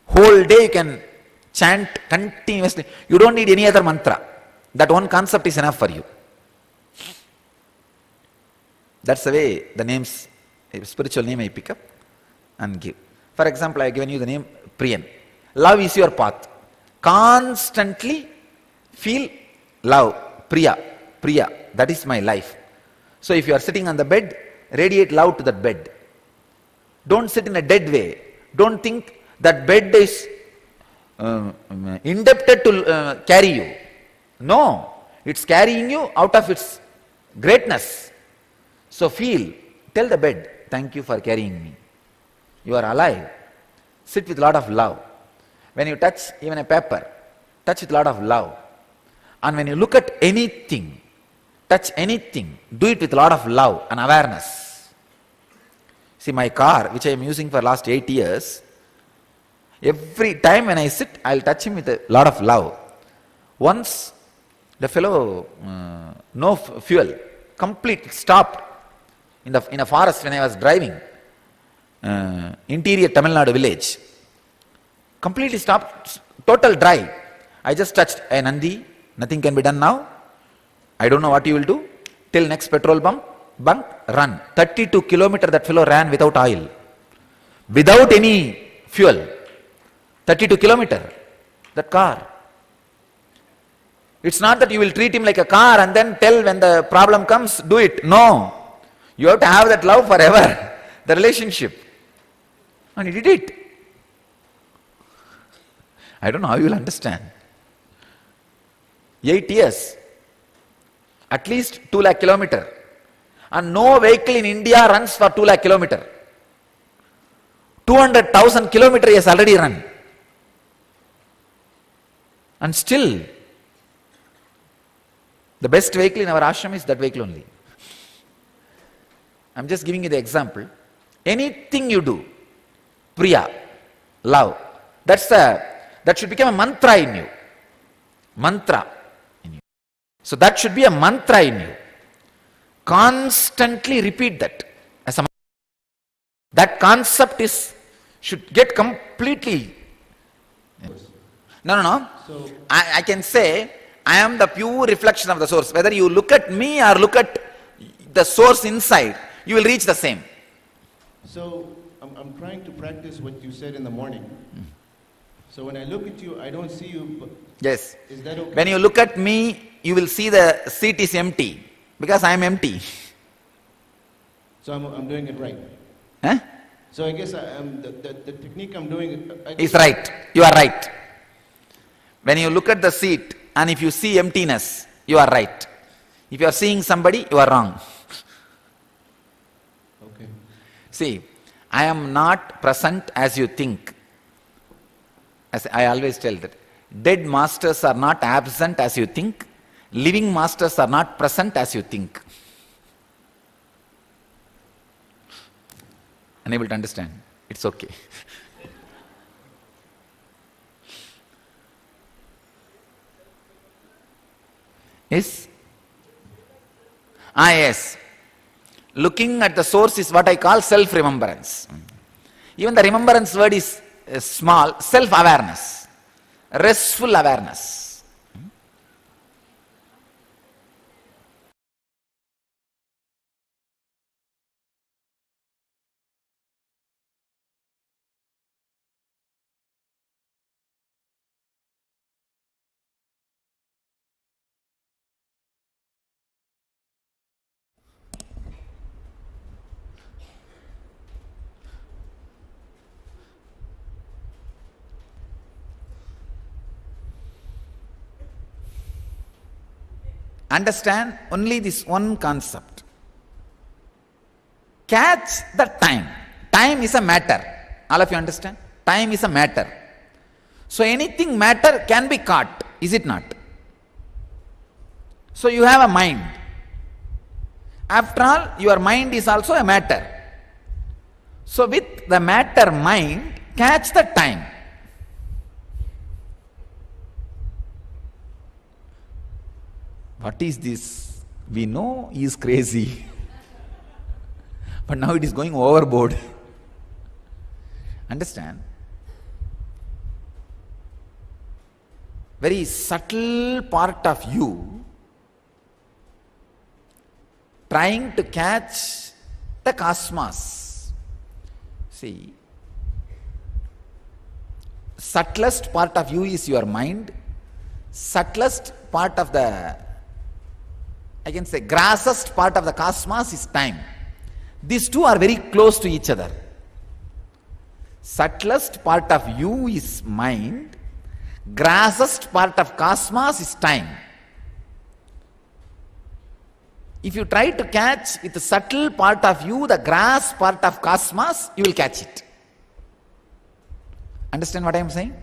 Whole day you can chant continuously. You don't need any other mantra. That one concept is enough for you. That's the way the names, spiritual name I pick up and give. For example, I have given you the name Priyan. Love is your path. Constantly feel love. Priya. Priya. That is my life. So if you are sitting on the bed, radiate love to that bed. Don't sit in a dead way. Don't think that bed is indebted to carry you. No. It's carrying you out of its greatness. So feel, tell the bed, thank you for carrying me. You are alive. Sit with a lot of love. When you touch even a paper, touch with a lot of love. And when you look at anything, touch anything, do it with a lot of love and awareness. See, my car, which I am using for last 8 years, every time when I sit, I'll touch him with a lot of love. Once, the fellow, no fuel, complete stopped in a forest when I was driving, interior Tamil Nadu village. Completely stopped, total dry. I just touched, hey Nandi, nothing can be done now. I don't know what you will do. Till next petrol bunk, run. 32 kilometers that fellow ran without oil. Without any fuel. 32 kilometers, that car. It's not that you will treat him like a car and then tell when the problem comes, do it. No. You have to have that love forever, the relationship. And he did it. I don't know how you will understand. 8 years. At least 2 lakh kilometers. And no vehicle in India runs for 2 lakh kilometers. 200,000 kilometers he has already run. And still, the best vehicle in our ashram is that vehicle only. I'm just giving you the example. Anything you do, Priya, love, that should become a mantra in you. Mantra in you. So that should be a mantra in you. Constantly repeat that as a mantra. That concept should get completely. No. So I can say, I am the pure reflection of the source. Whether you look at me or look at the source inside, you will reach the same. So I'm trying to practice what you said in the morning. So when I look at you, I don't see you. But yes. Is that okay? When you look at me, you will see the seat is empty because I am empty. So I'm doing it right. Huh? So I guess the technique I'm doing is right. You are right. When you look at the seat and if you see emptiness, you are right. If you are seeing somebody, you are wrong. Okay. See, I am not present as you think. As I always tell that. Dead masters are not absent as you think. Living masters are not present as you think. Unable to understand? It's okay. Yes? Yes. Looking at the source is what I call self-remembrance. Even the remembrance word is small, self-awareness, restful awareness. Understand only this one concept. Catch the time. Time is a matter. All of you understand? Time is a matter. So anything matter can be caught, is it not? So you have a mind. After all, your mind is also a matter. So with the matter mind, catch the time. What is this? We know he is crazy. But now it is going overboard. Understand? Very subtle part of you trying to catch the cosmos. See, subtlest part of you is your mind. Subtlest part of the, I can say, grossest part of the cosmos is time. These two are very close to each other. Subtlest part of you is mind. Grossest part of cosmos is time. If you try to catch with the subtle part of you, the gross part of cosmos, you will catch it. Understand what I am saying?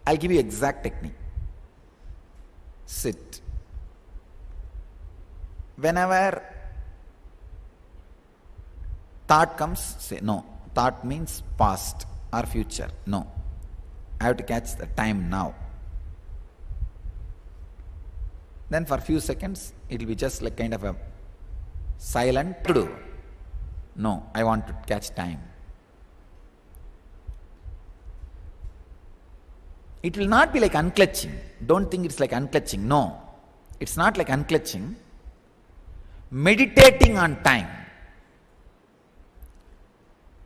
I'll give you exact technique. Sit. Whenever thought comes, say no. Thought means past or future. No. I have to catch the time now. Then for a few seconds, it will be just like kind of a silent. No, I want to catch time. It will not be like unclutching. Don't think it's like unclutching. No, it's not like unclutching. Meditating on time.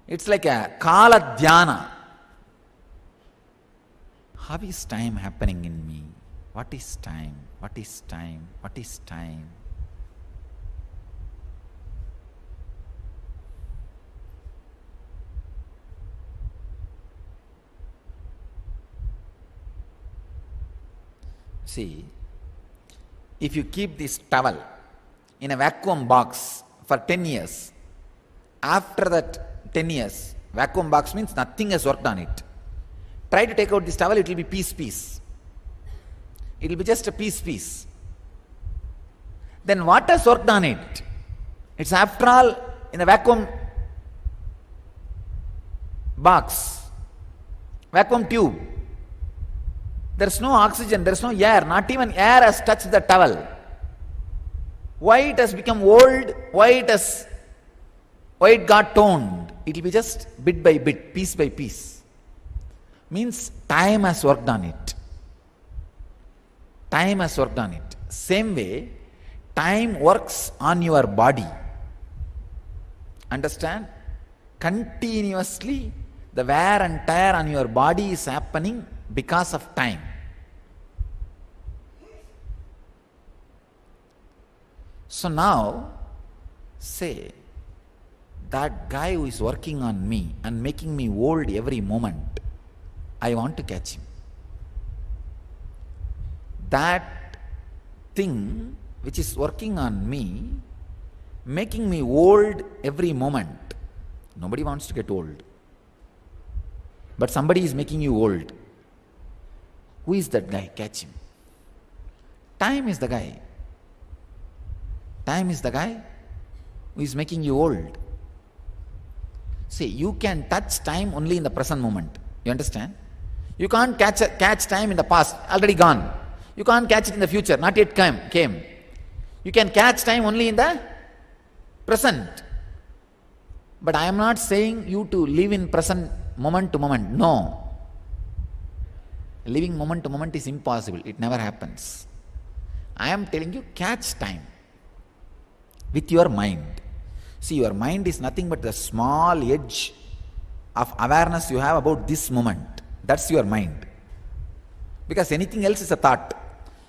It's like a kala dhyana. How is time happening in me? What is time? What is time? What is time? See, if you keep this towel in a vacuum box for 10 years, after that 10 years, vacuum box means nothing has worked on it. Try to take out this towel, it will be piece. It will be just a piece. Then what has worked on it? It's after all in the vacuum box, vacuum tube. There is no oxygen, there is no air, not even air has touched the towel. Why it has become old? Why it got toned? It will be just bit by bit, piece by piece. Means time has worked on it. Time has worked on it. Same way, time works on your body. Understand? Continuously, the wear and tear on your body is happening because of time. So now, say, that guy who is working on me and making me old every moment, I want to catch him. That thing which is working on me, making me old every moment. Nobody wants to get old. But somebody is making you old. Who is that guy? Catch him. Time is the guy. Time is the guy who is making you old. See, you can touch time only in the present moment. You understand? You can't catch time in the past, already gone. You can't catch it in the future, not yet came. You can catch time only in the present. But I am not saying you to live in present moment to moment. No. Living moment to moment is impossible. It never happens. I am telling you, catch time with your mind. See, your mind is nothing but the small edge of awareness you have about this moment. That's your mind. Because anything else is a thought.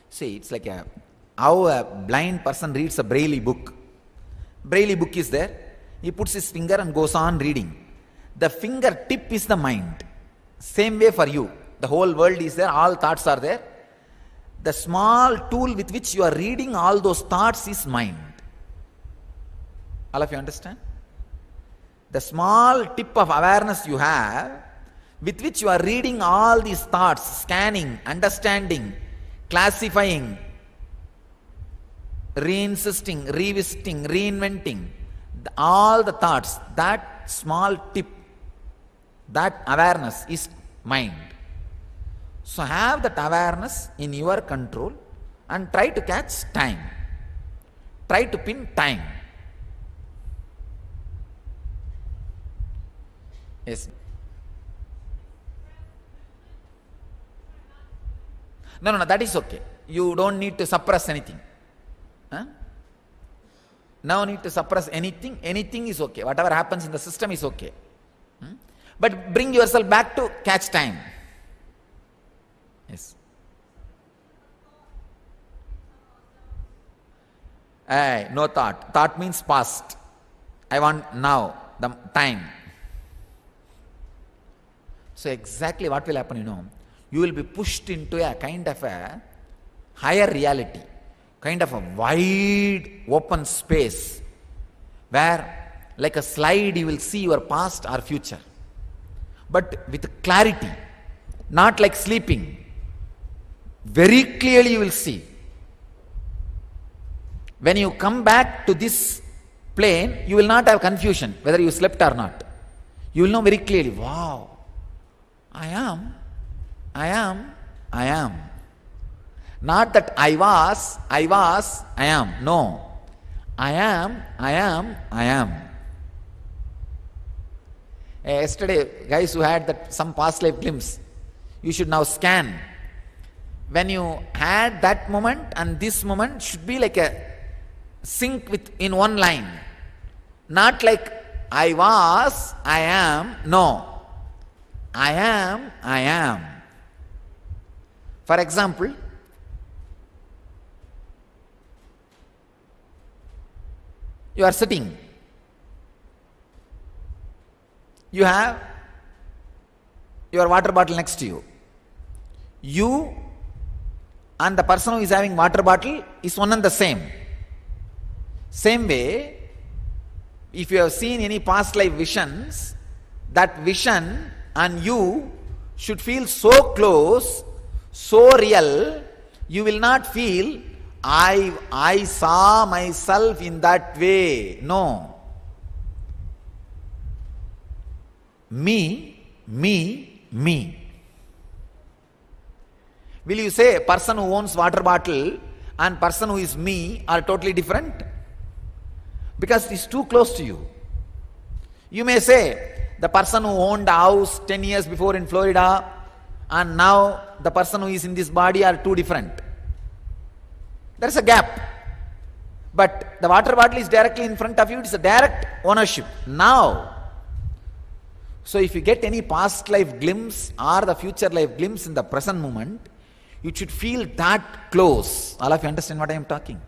See, it's like how a blind person reads a Braille book. Braille book is there. He puts his finger and goes on reading. The fingertip is the mind. Same way for you. The whole world is there, all thoughts are there. The small tool with which you are reading all those thoughts is mind. All of you understand? The small tip of awareness you have, with which you are reading all these thoughts, scanning, understanding, classifying, reinsisting, revisiting, reinventing, all the thoughts, that small tip, that awareness is mind. So have that awareness in your control and try to catch time. Try to pin time. Yes. No, that is okay. You don't need to suppress anything. No need to suppress anything. Anything is okay. Whatever happens in the system is okay. But bring yourself back to catch time. Yes. No thought. Thought means past. I want now, the time. So exactly what will happen, you will be pushed into a kind of a higher reality, kind of a wide open space where like a slide you will see your past or future, but with clarity, not like sleeping. Very clearly you will see. When you come back to this plane, you will not have confusion whether you slept or not. You will know very clearly, wow, I am. Not that I was, I am. No. I am. Yesterday, guys who had that some past life glimpse, you should now scan. When you had that moment and this moment should be like a sync in one line. Not like I was, I am. No. I am. For example, you are sitting. You have your water bottle next to you. You and the person who is having water bottle is one and the same. Same way, if you have seen any past life visions, that vision and you should feel so close, so real, you will not feel, I saw myself in that way. No. Me. Will you say person who owns water bottle and person who is me are totally different? Because it is too close to you. You may say the person who owned a house 10 years before in Florida and now the person who is in this body are two different. There is a gap. But the water bottle is directly in front of you, it is a direct ownership. Now, so if you get any past life glimpse or the future life glimpse in the present moment, you should feel that close. All of you understand what I am talking?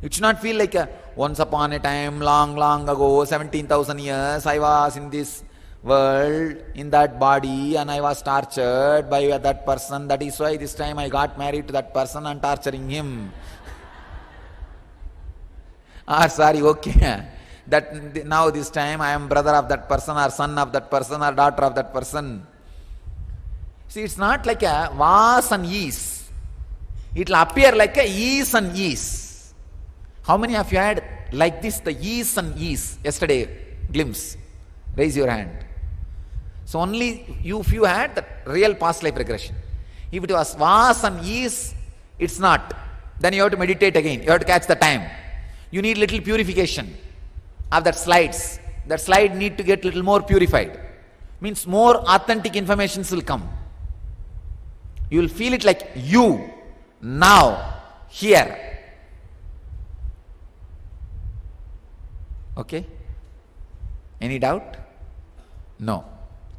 It should not feel like once upon a time, long ago, 17,000 years, I was in this world, in that body, and I was tortured by that person. That is why this time I got married to that person and torturing him. That now this time I am brother of that person or son of that person or daughter of that person. See, it's not like a was and is. It will appear like a is and is. How many of you had like this, the is and is, yesterday glimpse? Raise your hand. So only if you had the real past life regression. If it was and is, it's not. Then you have to meditate again. You have to catch the time. You need little purification of that slides. That slide need to get little more purified. Means more authentic information will come. You will feel it like you, now, here. Okay? Any doubt? No.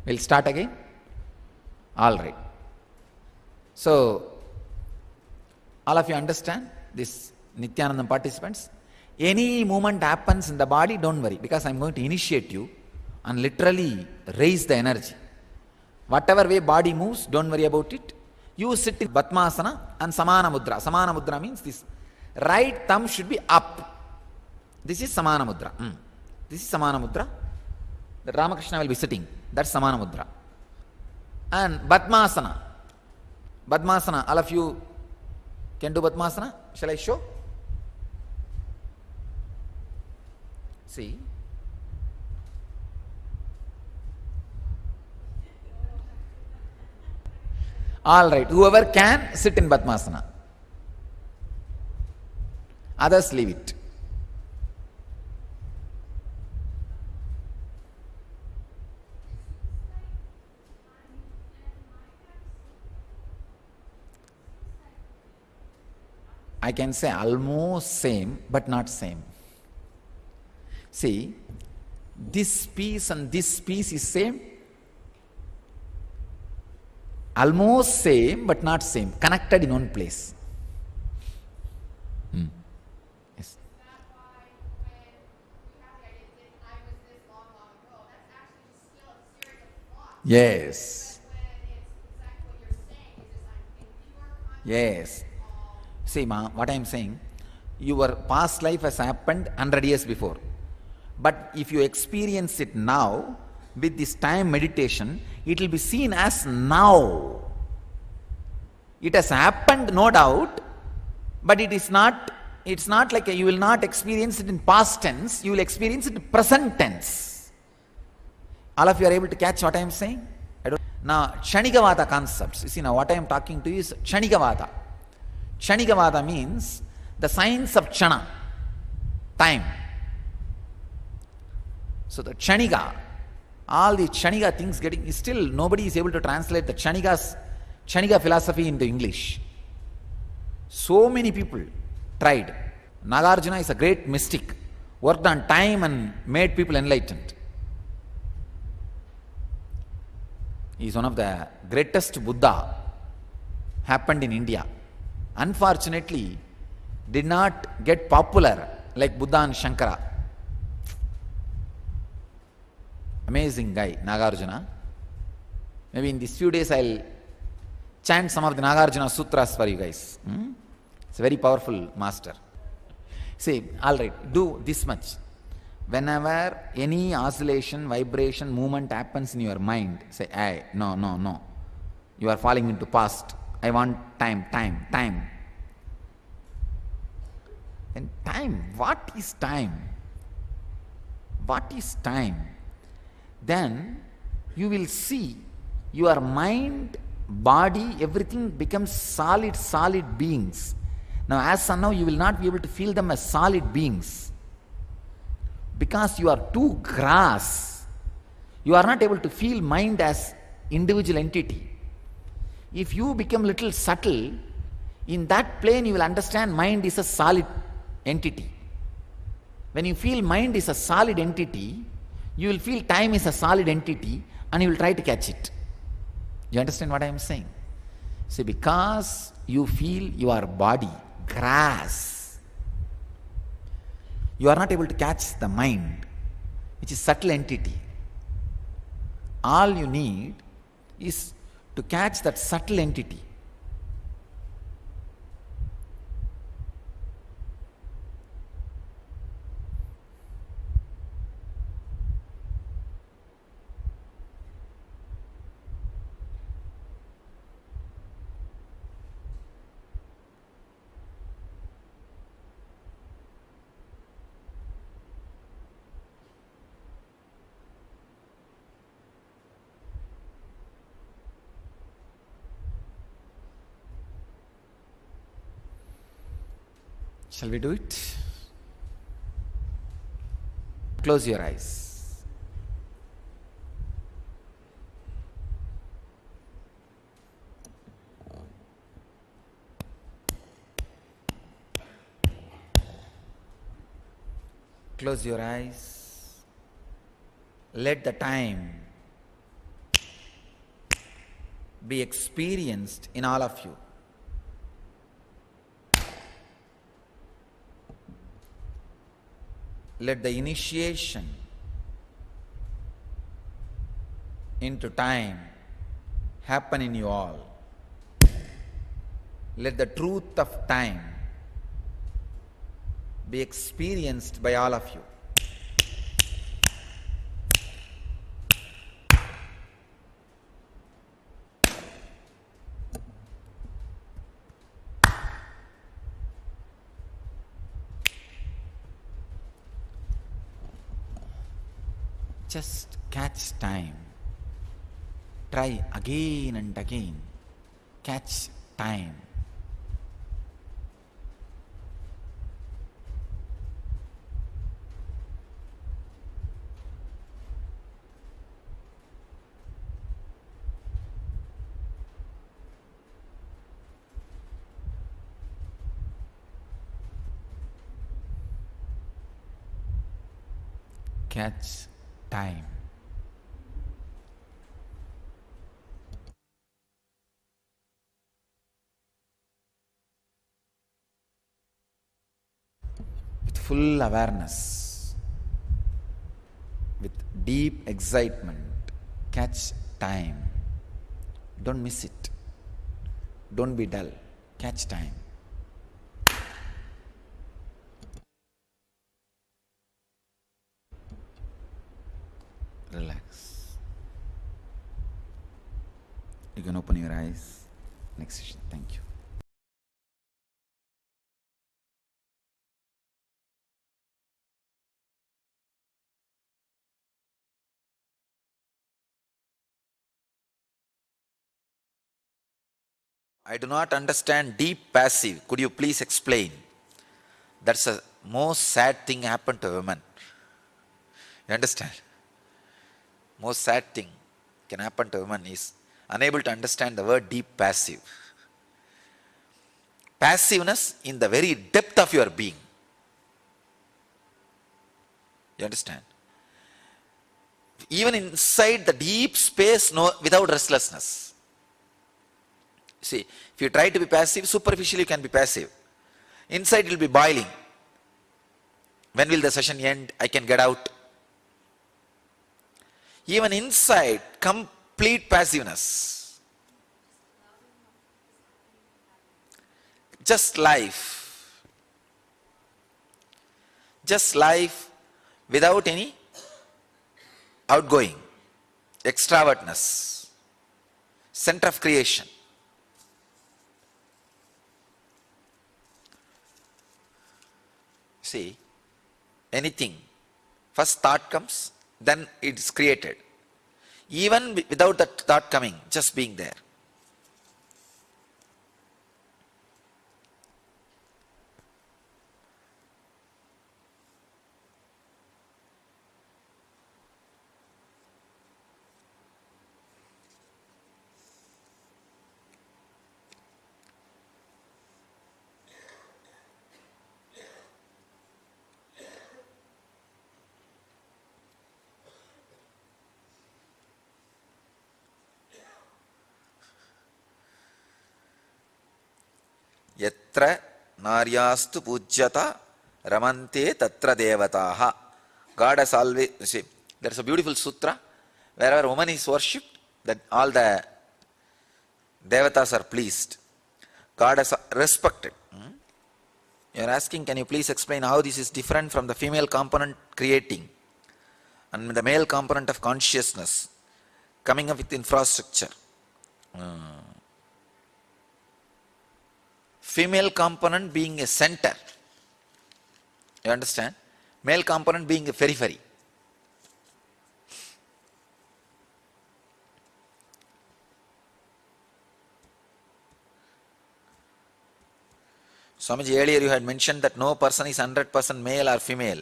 We'll start again? Alright. So, all of you understand this, Nithyanandam participants? Any movement happens in the body, don't worry, because I'm going to initiate you and literally raise the energy. Whatever way body moves, don't worry about it. You sit in Padmasana and Samana Mudra. Samana Mudra means this. Right thumb should be up. This is Samana Mudra. This is Samana Mudra. The Ramakrishna will be sitting. That's Samana Mudra. And Padmasana. Padmasana, all of you can do Padmasana? Shall I show? See? Alright, whoever can, sit in Padmasana. Others leave it. I can say almost same, but not same. See, this piece and this piece is same. Almost same, but not same. Connected in one place. Yes. Yes. Yes. See, ma, what I am saying, your past life has happened 100 years before. But if you experience it now, with this time meditation, it will be seen as now. It has happened, no doubt, but it's not like you will not experience it in past tense, you will experience it in present tense. All of you are able to catch what I am saying? Now, Kshanikavada concepts. You see, now what I am talking to you is Kshanikavada. Kshanikavada means the science of Kshana, time. So the Kshanika, all the Kshanika things still nobody is able to translate the Kshanika philosophy into English. So many people tried. Nagarjuna is a great mystic, worked on time and made people enlightened. He is one of the greatest Buddha, happened in India. Unfortunately, did not get popular like Buddha and Shankara. Amazing guy, Nagarjuna. Maybe in these few days I'll chant some of the Nagarjuna Sutras for you guys. It's a very powerful master. Say, all right, do this much. Whenever any oscillation, vibration, movement happens in your mind, say, hey, no. You are falling into past. I want time. And time, what is time? What is time? Then you will see your mind, body, everything becomes solid beings. Now as of now you will not be able to feel them as solid beings because you are too gross. You are not able to feel mind as individual entity. If you become little subtle, in that plane you will understand mind is a solid entity. When you feel mind is a solid entity, you will feel time is a solid entity and you will try to catch it. You understand what I am saying? See, because you feel your body, grass, you are not able to catch the mind, which is subtle entity. All you need is to catch that subtle entity. Shall we do it? Close your eyes. Close your eyes. Let the time be experienced in all of you. Let the initiation into time happen in you all. Let the truth of time be experienced by all of you. Just catch time. Try again and again. Catch time. Catch time. With full awareness, with deep excitement, catch time. Don't miss it. Don't be dull. Catch time. Relax. You can open your eyes. Next session. Thank you. I do not understand deep passive. Could you please explain? That's the most sad thing happened to a woman. You understand? Most sad thing can happen to a woman is unable to understand the word deep passive. Passiveness in the very depth of your being. You understand? Even inside the deep space, no, without restlessness. See, if you try to be passive, superficially you can be passive. Inside it will be boiling. When will the session end? I can get out. Even inside, complete passiveness. Just life. Just life without any outgoing, extravertness, center of creation. See, anything, first thought comes, then it's created. Even without that thought coming, just being there. Yatra naryastu pujyata ramante tatra devataha. God has always, see, there's a beautiful sutra, wherever woman is worshipped, that all the devatas are pleased. God has respected. You are asking, can you please explain how this is different from the female component creating and the male component of consciousness coming up with infrastructure? Female component being a center, you understand? Male component being a periphery. Swamiji, earlier you had mentioned that no person is 100% male or female.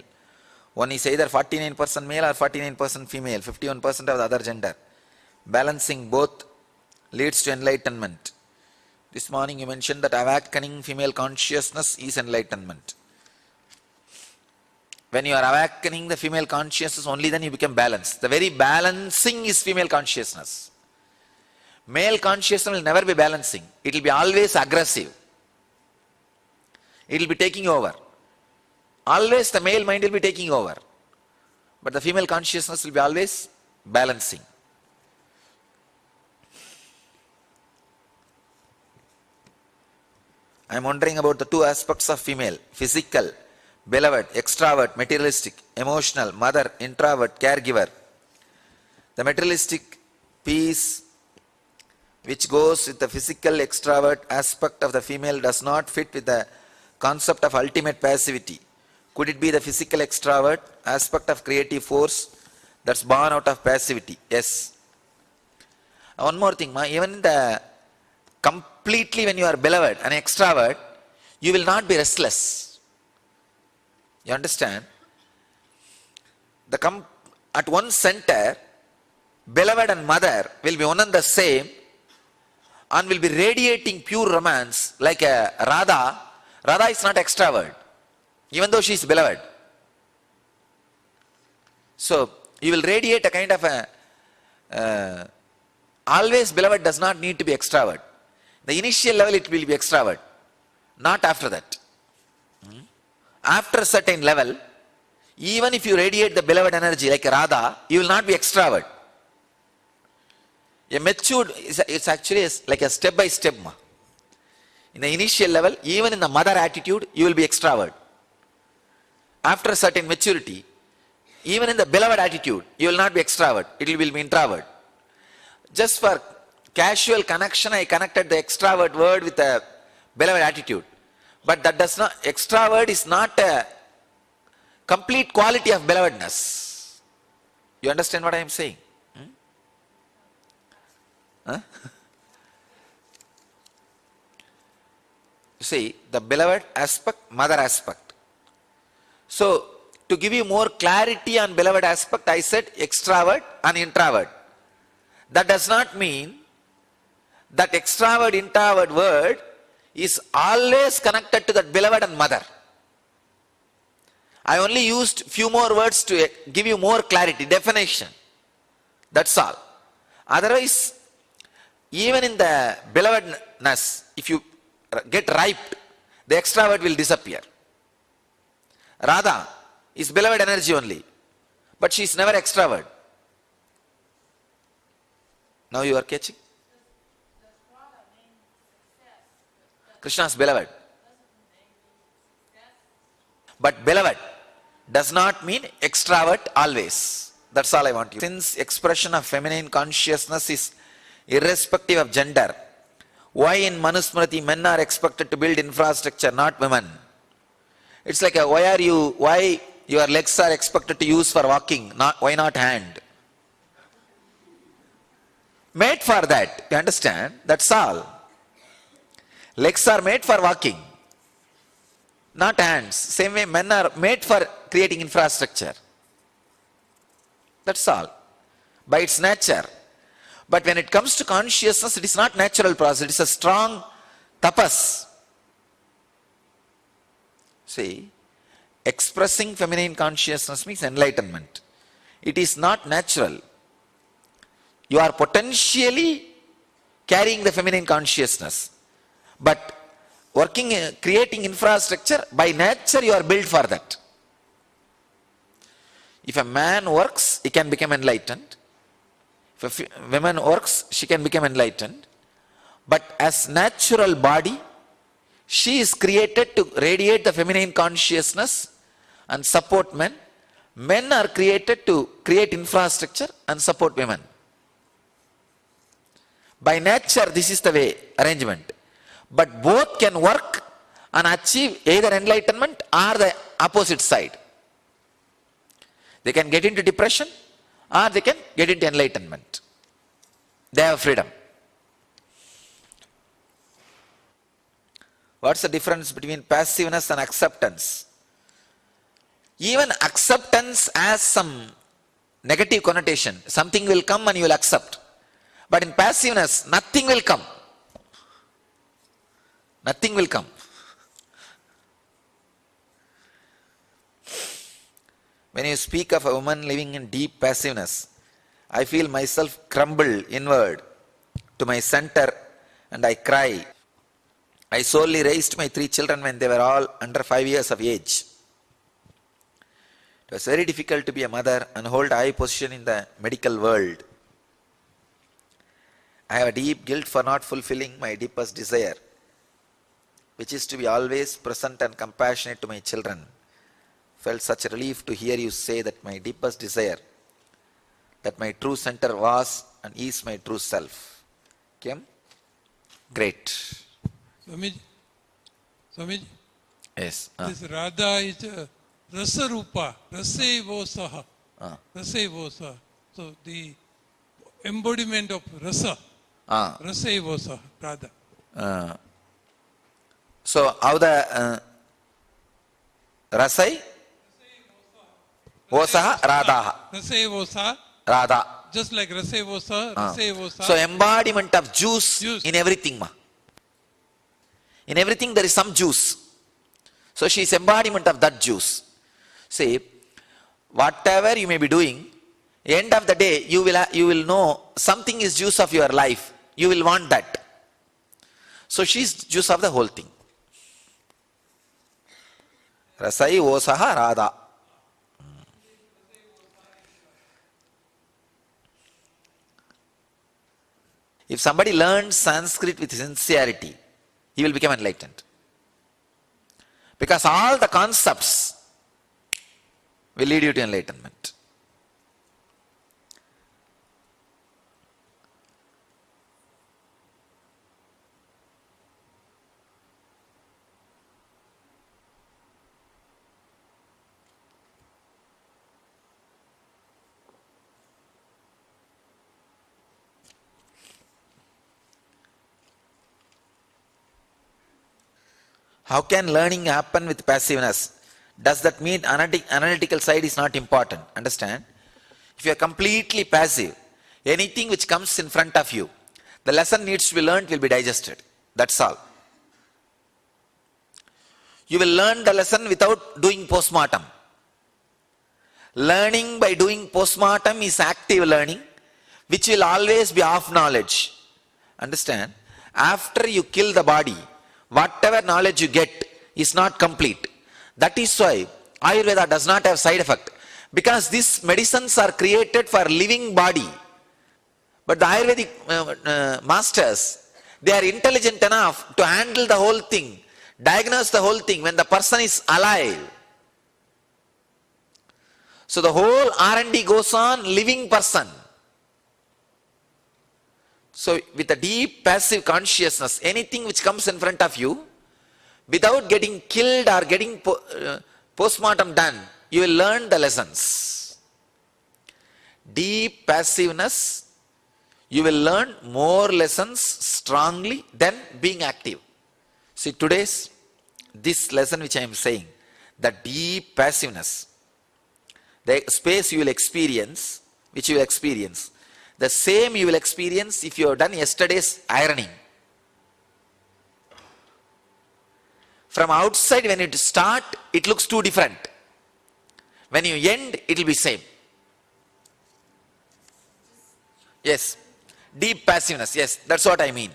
One is either 49% male or 49% female, 51% of the other gender. Balancing both leads to enlightenment. This morning you mentioned that awakening female consciousness is enlightenment. When you are awakening the female consciousness, only then you become balanced. The very balancing is female consciousness. Male consciousness will never be balancing. It will be always aggressive. It will be taking over. Always the male mind will be taking over. But the female consciousness will be always balancing. I am wondering about the two aspects of female: physical, beloved, extrovert, materialistic, emotional, mother, introvert, caregiver. The materialistic piece which goes with the physical extrovert aspect of the female does not fit with the concept of ultimate passivity. Could it be the physical extrovert aspect of creative force that's born out of passivity? Yes. One more thing, even in the completely when you are beloved, an extrovert, you will not be restless. You understand? At one center, beloved and mother will be one and the same and will be radiating pure romance like a Radha. Radha is not extrovert, even though she is beloved. So, you will radiate a kind of a, always beloved does not need to be extrovert. The initial level it will be extrovert, not after that. After a certain level, even if you radiate the beloved energy like a Radha, you will not be extrovert. A matured, it's actually like a step by step. In the initial level, even in the mother attitude, you will be extrovert. After a certain maturity, even in the beloved attitude, you will not be extrovert, it will be introvert. Just for casual connection, I connected the extrovert word with a beloved attitude. But that does not, extrovert is not a complete quality of belovedness. You understand what I am saying? Huh? You see, the beloved aspect, mother aspect. So, to give you more clarity on beloved aspect, I said extrovert and introvert. That does not mean that extrovert introvert word is always connected to that beloved and mother. I only used few more words to give you more clarity, definition. That's all. Otherwise, even in the belovedness, if you get ripe, the extrovert will disappear. Radha is beloved energy only, but she is never extrovert. Now you are catching? Krishna's beloved. But beloved does not mean extrovert always. That's all I want you. Since expression of feminine consciousness is irrespective of gender, why in Manusmriti men are expected to build infrastructure, not women? It's like why your legs are expected to use for walking, why not hand? Made for that, you understand? That's all. Legs are made for walking, not hands. Same way men are made for creating infrastructure. That's all. By its nature. But when it comes to consciousness, it is not natural process. It is a strong tapas. See, expressing feminine consciousness means enlightenment. It is not natural. You are potentially carrying the feminine consciousness. But working, creating infrastructure, by nature you are built for that. If a man works, he can become enlightened. If a woman works, she can become enlightened. But as natural body, she is created to radiate the feminine consciousness and support men. Men are created to create infrastructure and support women. By nature, this is the way, arrangement. But both can work and achieve either enlightenment or the opposite side. They can get into depression or they can get into enlightenment. They have freedom. What's the difference between passiveness and acceptance? Even acceptance has some negative connotation. Something will come and you will accept. But in passiveness, nothing will come. Nothing will come. When you speak of a woman living in deep passiveness, I feel myself crumble inward to my center and I cry. I solely raised my 3 children when they were all under 5 years of age. It was very difficult to be a mother and hold a high position in the medical world. I have a deep guilt for not fulfilling my deepest desire, which is to be always present and compassionate to my children. Felt such a relief to hear you say that my deepest desire, that my true center was and is my true self. Kim? Great. Swamiji? Yes. This Radha is Rasa Rupa, Rasevo Saha. Rasevo Saha. So the embodiment of Rasa. Rasevo Saha, Radha. So how the Rasai? Vosaha, Radha. Rasevosa. Radha. Just like Rasevosa, Rasevosa. So embodiment of juice in everything. Ma. In everything there is some juice. So she is embodiment of that juice. See, whatever you may be doing, end of the day you will know something is juice of your life. You will want that. So she is juice of the whole thing. Rasai Vosaha Radha. If somebody learns Sanskrit with sincerity, he will become enlightened. Because all the concepts will lead you to enlightenment. How can learning happen with passiveness? Does that mean analytical side is not important? Understand? If you are completely passive, anything which comes in front of you, the lesson needs to be learned, will be digested. That's all. You will learn the lesson without doing postmortem. Learning by doing postmortem is active learning, which will always be half knowledge. Understand? After you kill the body, whatever knowledge you get is not complete. That is why Ayurveda does not have side effect. Because these medicines are created for living body. But the Ayurvedic masters, they are intelligent enough to handle the whole thing, diagnose the whole thing when the person is alive. So the whole R&D goes on living person. So with a deep passive consciousness, anything which comes in front of you, without getting killed or getting postmortem done, you will learn the lessons. Deep passiveness, you will learn more lessons strongly than being active. See, this lesson which I am saying, the deep passiveness, the space you will experience, which you will experience, the same you will experience if you have done yesterday's ironing. From outside, when you start, it looks too different. When you end, it will be same. Yes, deep passiveness, yes, that's what I mean.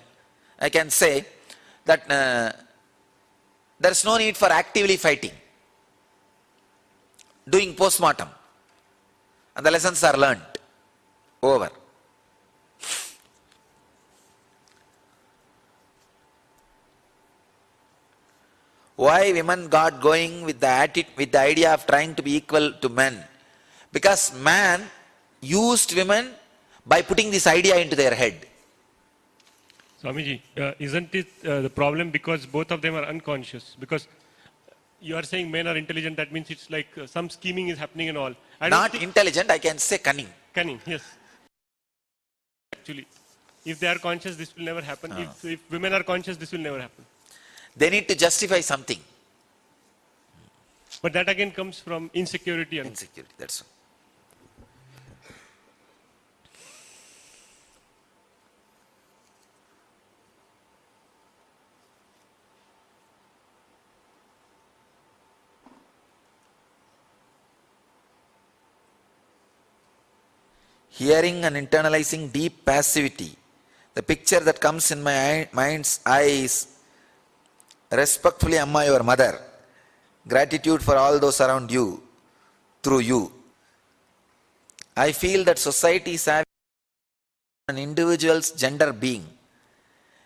I can say that there is no need for actively fighting, doing postmortem, and the lessons are learned. Over. Why women got going with the idea of trying to be equal to men? Because man used women by putting this idea into their head. Swamiji, isn't it the problem because both of them are unconscious? Because you are saying men are intelligent, that means it's like some scheming is happening and all. Not intelligent, I can say cunning. Cunning, yes. Actually, if they are conscious, this will never happen. If women are conscious, this will never happen. They need to justify something. But that again comes from insecurity. Insecurity, that's all. Hearing and internalizing deep passivity. The picture that comes in my mind's eye is respectfully, Amma, your mother. Gratitude for all those around you, through you. I feel that society is having an individual's gender being.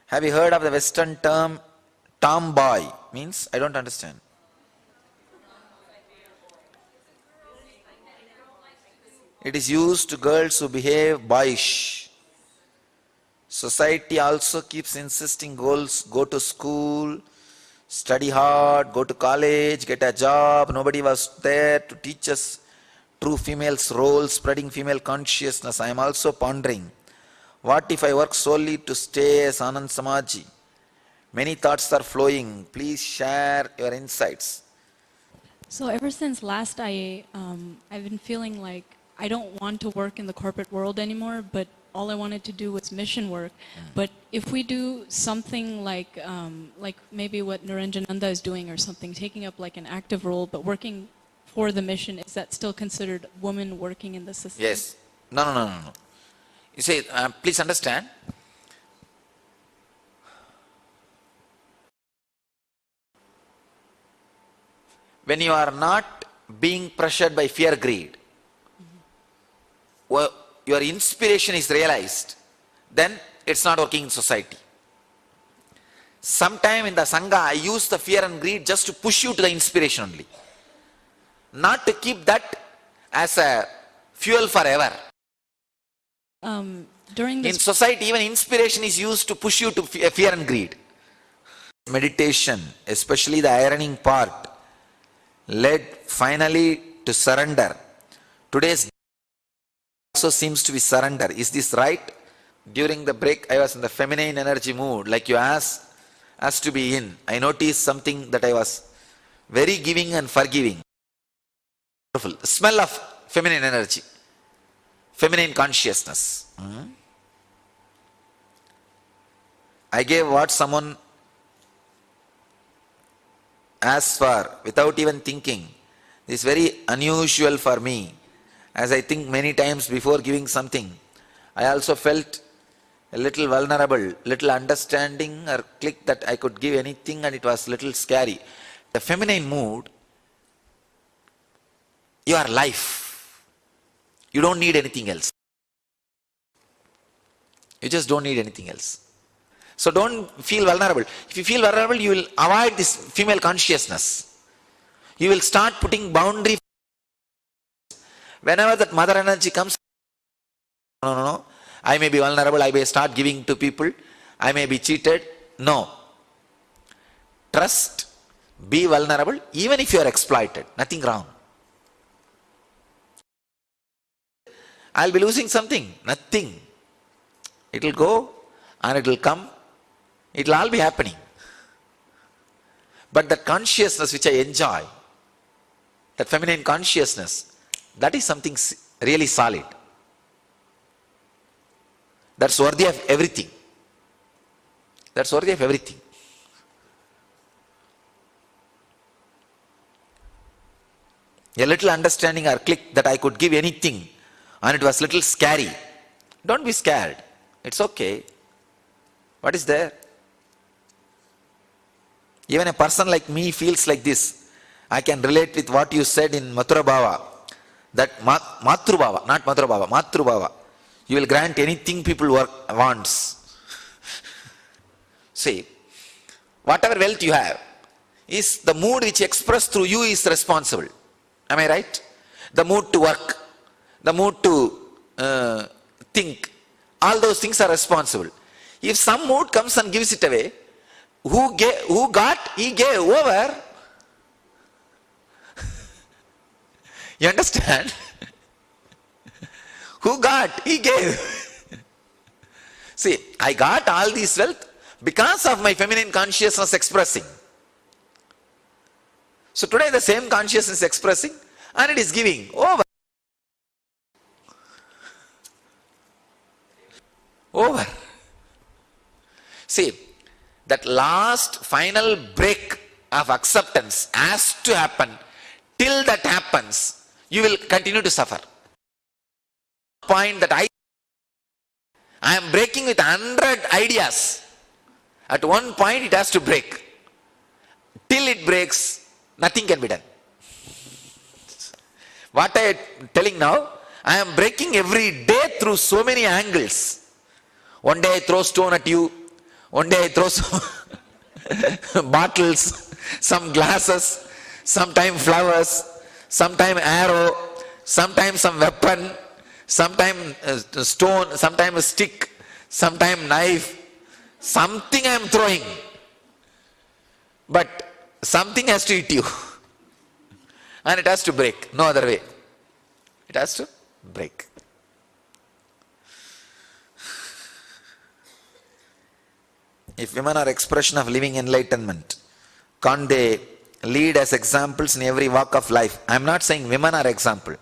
Have you heard of the Western term tomboy? Means? I don't understand. It is used to girls who behave boyish. Society also keeps insisting goals, go to school, study hard, go to college, get a job. Nobody was there to teach us true female's role, spreading female consciousness. I am also pondering, what if I work solely to stay as Anand Samaji? Many thoughts are flowing. Please share your insights. So ever since last I've been feeling like I don't want to work in the corporate world anymore, but all I wanted to do was mission work. But if we do something like maybe what NITHYANANDA is doing or something, taking up like an active role, but working for the mission, is that still considered woman working in the system? Yes. No. You say, please understand. When you are not being pressured by fear, greed, your inspiration is realized, then it's not working in society. Sometime in the Sangha, I use the fear and greed just to push you to the inspiration only. Not to keep that as a fuel forever. In society, even inspiration is used to push you to fear and greed. Meditation, especially the ironing part, led finally to surrender. Today's also seems to be surrender. Is this right? During the break, I was in the feminine energy mood, like you asked. has to be in. I noticed something that I was very giving and forgiving. Wonderful. The smell of feminine energy, feminine consciousness. I gave what someone asked for without even thinking. This is very unusual for me, as I think many times before giving something, I also felt a little vulnerable, little understanding or click that I could give anything, and it was little scary. The feminine mood, you are life. You don't need anything else. You just don't need anything else. So don't feel vulnerable. If you feel vulnerable, you will avoid this female consciousness. You will start putting boundary. Whenever that mother energy comes, no, I may be vulnerable, I may start giving to people, I may be cheated. No. Trust, be vulnerable, even if you are exploited. Nothing wrong. I'll be losing something. Nothing. It will go and it will come. It will all be happening. But that consciousness which I enjoy, that feminine consciousness, that is something really solid. That's worthy of everything. That's worthy of everything. A little understanding or click that I could give anything, and it was little scary. Don't be scared. It's okay. What is there? Even a person like me feels like this. I can relate with what you said in Mathura Bhava. That Matru Bhava, not Mathura Bhava, Matru Bhava. You will grant anything people wants. See, whatever wealth you have, is the mood which expressed through you is responsible. Am I right? The mood to work, the mood to think, all those things are responsible. If some mood comes and gives it away, who got, he gave over. You understand? Who got, he gave. See, I got all this wealth because of my feminine consciousness expressing. So today the same consciousness is expressing and it is giving over. Over. See, that last final break of acceptance has to happen. Till that happens, you will continue to suffer. Point that I am breaking with 100 ideas. At one point it has to break. Till it breaks, nothing can be done. What I am telling now, I am breaking every day through so many angles. One day I throw stone at you, one day I throw some bottles, some glasses, sometimes flowers, sometimes arrow, sometimes some weapon, sometimes stone, sometimes a stick, sometimes knife. Something I am throwing. But something has to eat you. And it has to break. No other way. It has to break. If women are expression of living enlightenment, can't they lead as examples in every walk of life? I am not saying women are example.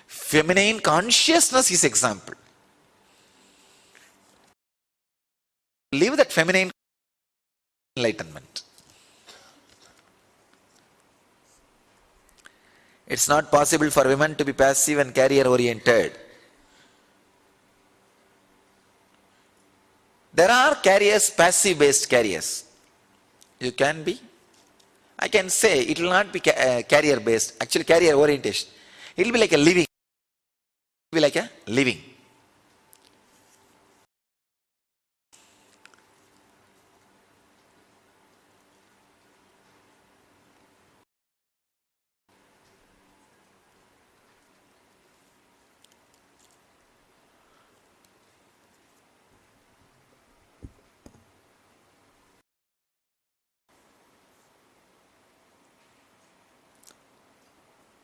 Feminine consciousness is example. Live that feminine enlightenment. It's not possible for women to be passive and career oriented. There are careers, passive based careers. You can be. I can say it will not be career based, actually career orientation. It will be like a living. It will be like a living.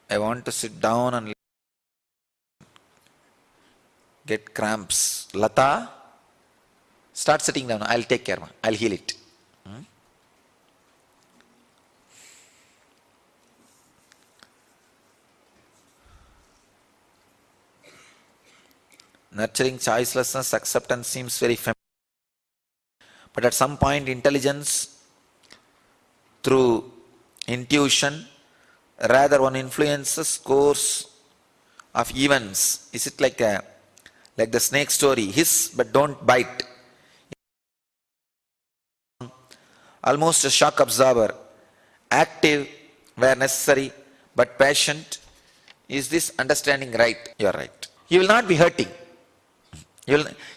I want to sit down and get cramps. Lata, start sitting down. I'll take care. I'll heal it. Nurturing choicelessness, acceptance seems very feminine. But at some point, intelligence through intuition, rather one influences course of events. Is it like the snake story? Hiss but don't bite. Almost a shock absorber, active where necessary, but patient. Is this understanding right? You are right. You will not be hurting.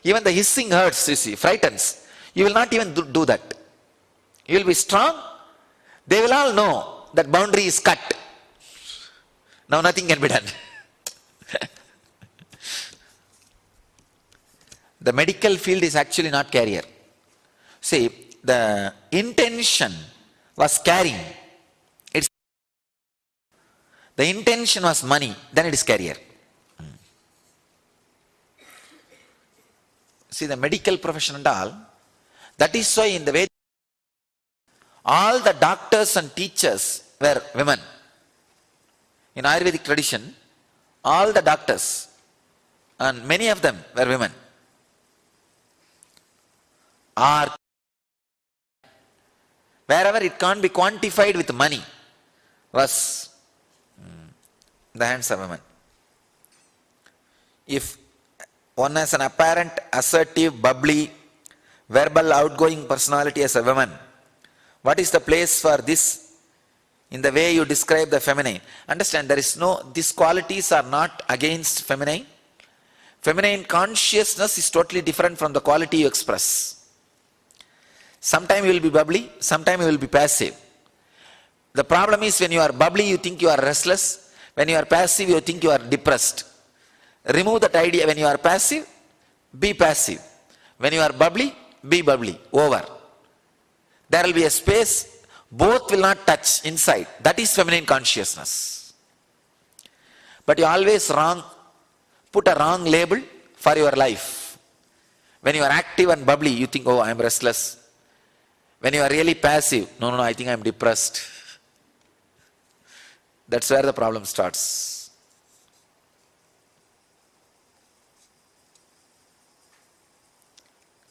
Even the hissing hurts, you see, frightens. You will not even do that. You will be strong. They will all know that boundary is cut. Now nothing can be done. The medical field is actually not carrier. See, the intention was carrying. The intention was money, then it is carrier. See, the medical profession and all, that is why in the way all the doctors and teachers were women. In Ayurvedic tradition, all the doctors, and many of them were women, are wherever it can't be quantified with money, was in the hands of women. If one has an apparent, assertive, bubbly, verbal, outgoing personality as a woman, what is the place for this in the way you describe the feminine? Understand, there is no, these qualities are not against feminine. Feminine consciousness is totally different from the quality you express. Sometime you will be bubbly, sometime you will be passive. The problem is when you are bubbly, you think you are restless. When you are passive, you think you are depressed. Remove that idea. When you are passive, be passive. When you are bubbly, be bubbly. Over. There will be a space, both will not touch inside. That is feminine consciousness. But you always put a wrong label for your life. When you are active and bubbly, you think, oh, I am restless. When you are really passive, no, I think I am depressed. That's where the problem starts.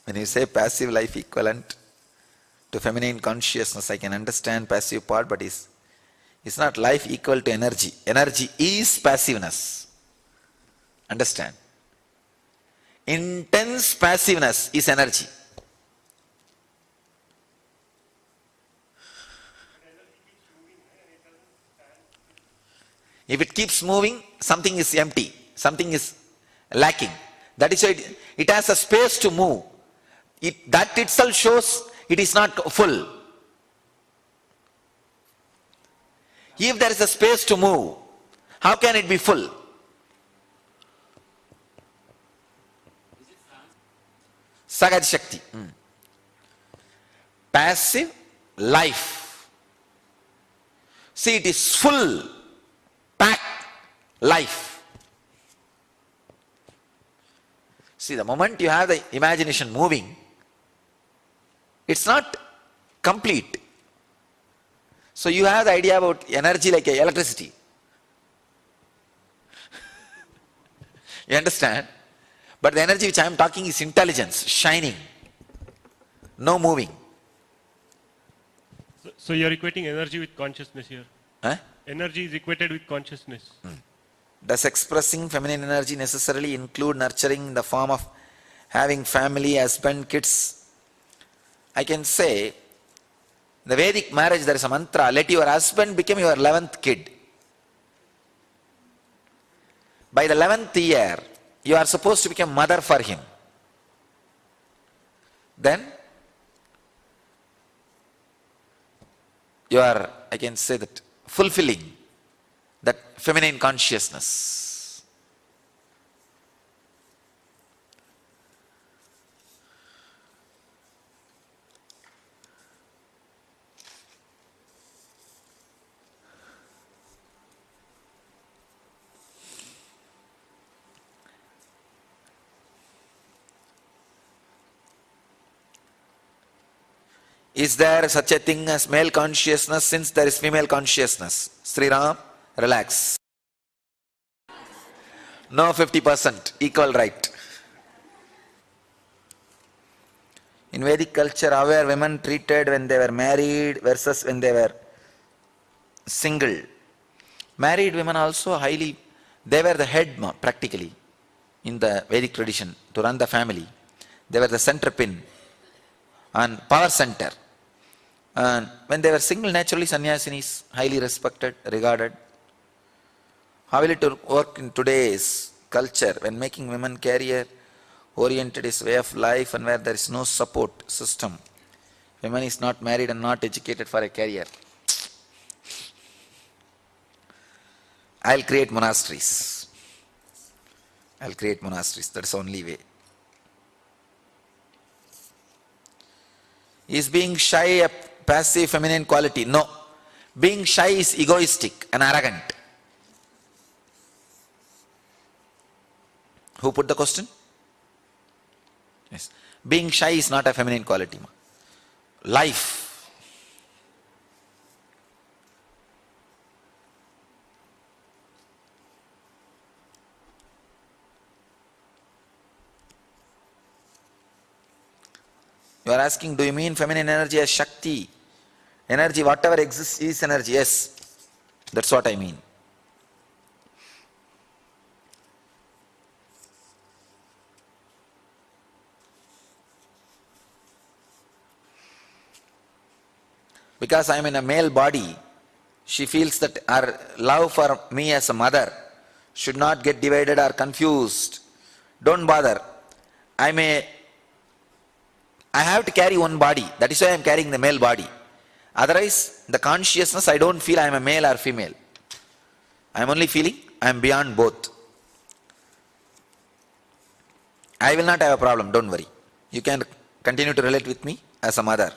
When you say passive life equivalent to feminine consciousness, I can understand passive part, but it's not life equal to energy. Energy is passiveness. Understand? Intense passiveness is energy. If it keeps moving, something is empty, something is lacking. That is why it has a space to move. That itself shows it is not full. If there is a space to move, how can it be full? Sagad Shakti. Passive life. See, it is full. Packed life. See, the moment you have the imagination moving, it's not complete. So you have the idea about energy like electricity. You understand? But the energy which I am talking is intelligence, shining, no moving. So you are equating energy with consciousness here? Huh? Energy is equated with consciousness. Does expressing feminine energy necessarily include nurturing in the form of having family, husband, kids? I can say, in the Vedic marriage there is a mantra, let your husband become your 11th kid. By the 11th year, you are supposed to become mother for him. Then, you are, I can say that, fulfilling that feminine consciousness. Is there such a thing as male consciousness since there is female consciousness? Sri Ram, relax. No 50%, equal right. In Vedic culture, how were women treated when they were married versus when they were single? Married women also they were the head practically in the Vedic tradition to run the family. They were the center pin and power center. And when they were single, naturally sannyasinis, highly respected, regarded. How will it work in today's culture when making women career oriented is way of life and where there is no support system? Women is not married and not educated for a career. I'll create monasteries. I'll create monasteries. That's the only way. Is being shy a passive feminine quality? No. Being shy is egoistic and arrogant. Who put the question? Yes. Being shy is not a feminine quality. Life. You are asking, do you mean feminine energy as Shakti? Energy, whatever exists is energy. Yes. That's what I mean. Because I am in a male body, she feels that her love for me as a mother should not get divided or confused. Don't bother. I have to carry one body. That is why I am carrying the male body. Otherwise, the consciousness, I don't feel I am a male or female. I am only feeling I am beyond both. I will not have a problem, don't worry. You can continue to relate with me as a mother.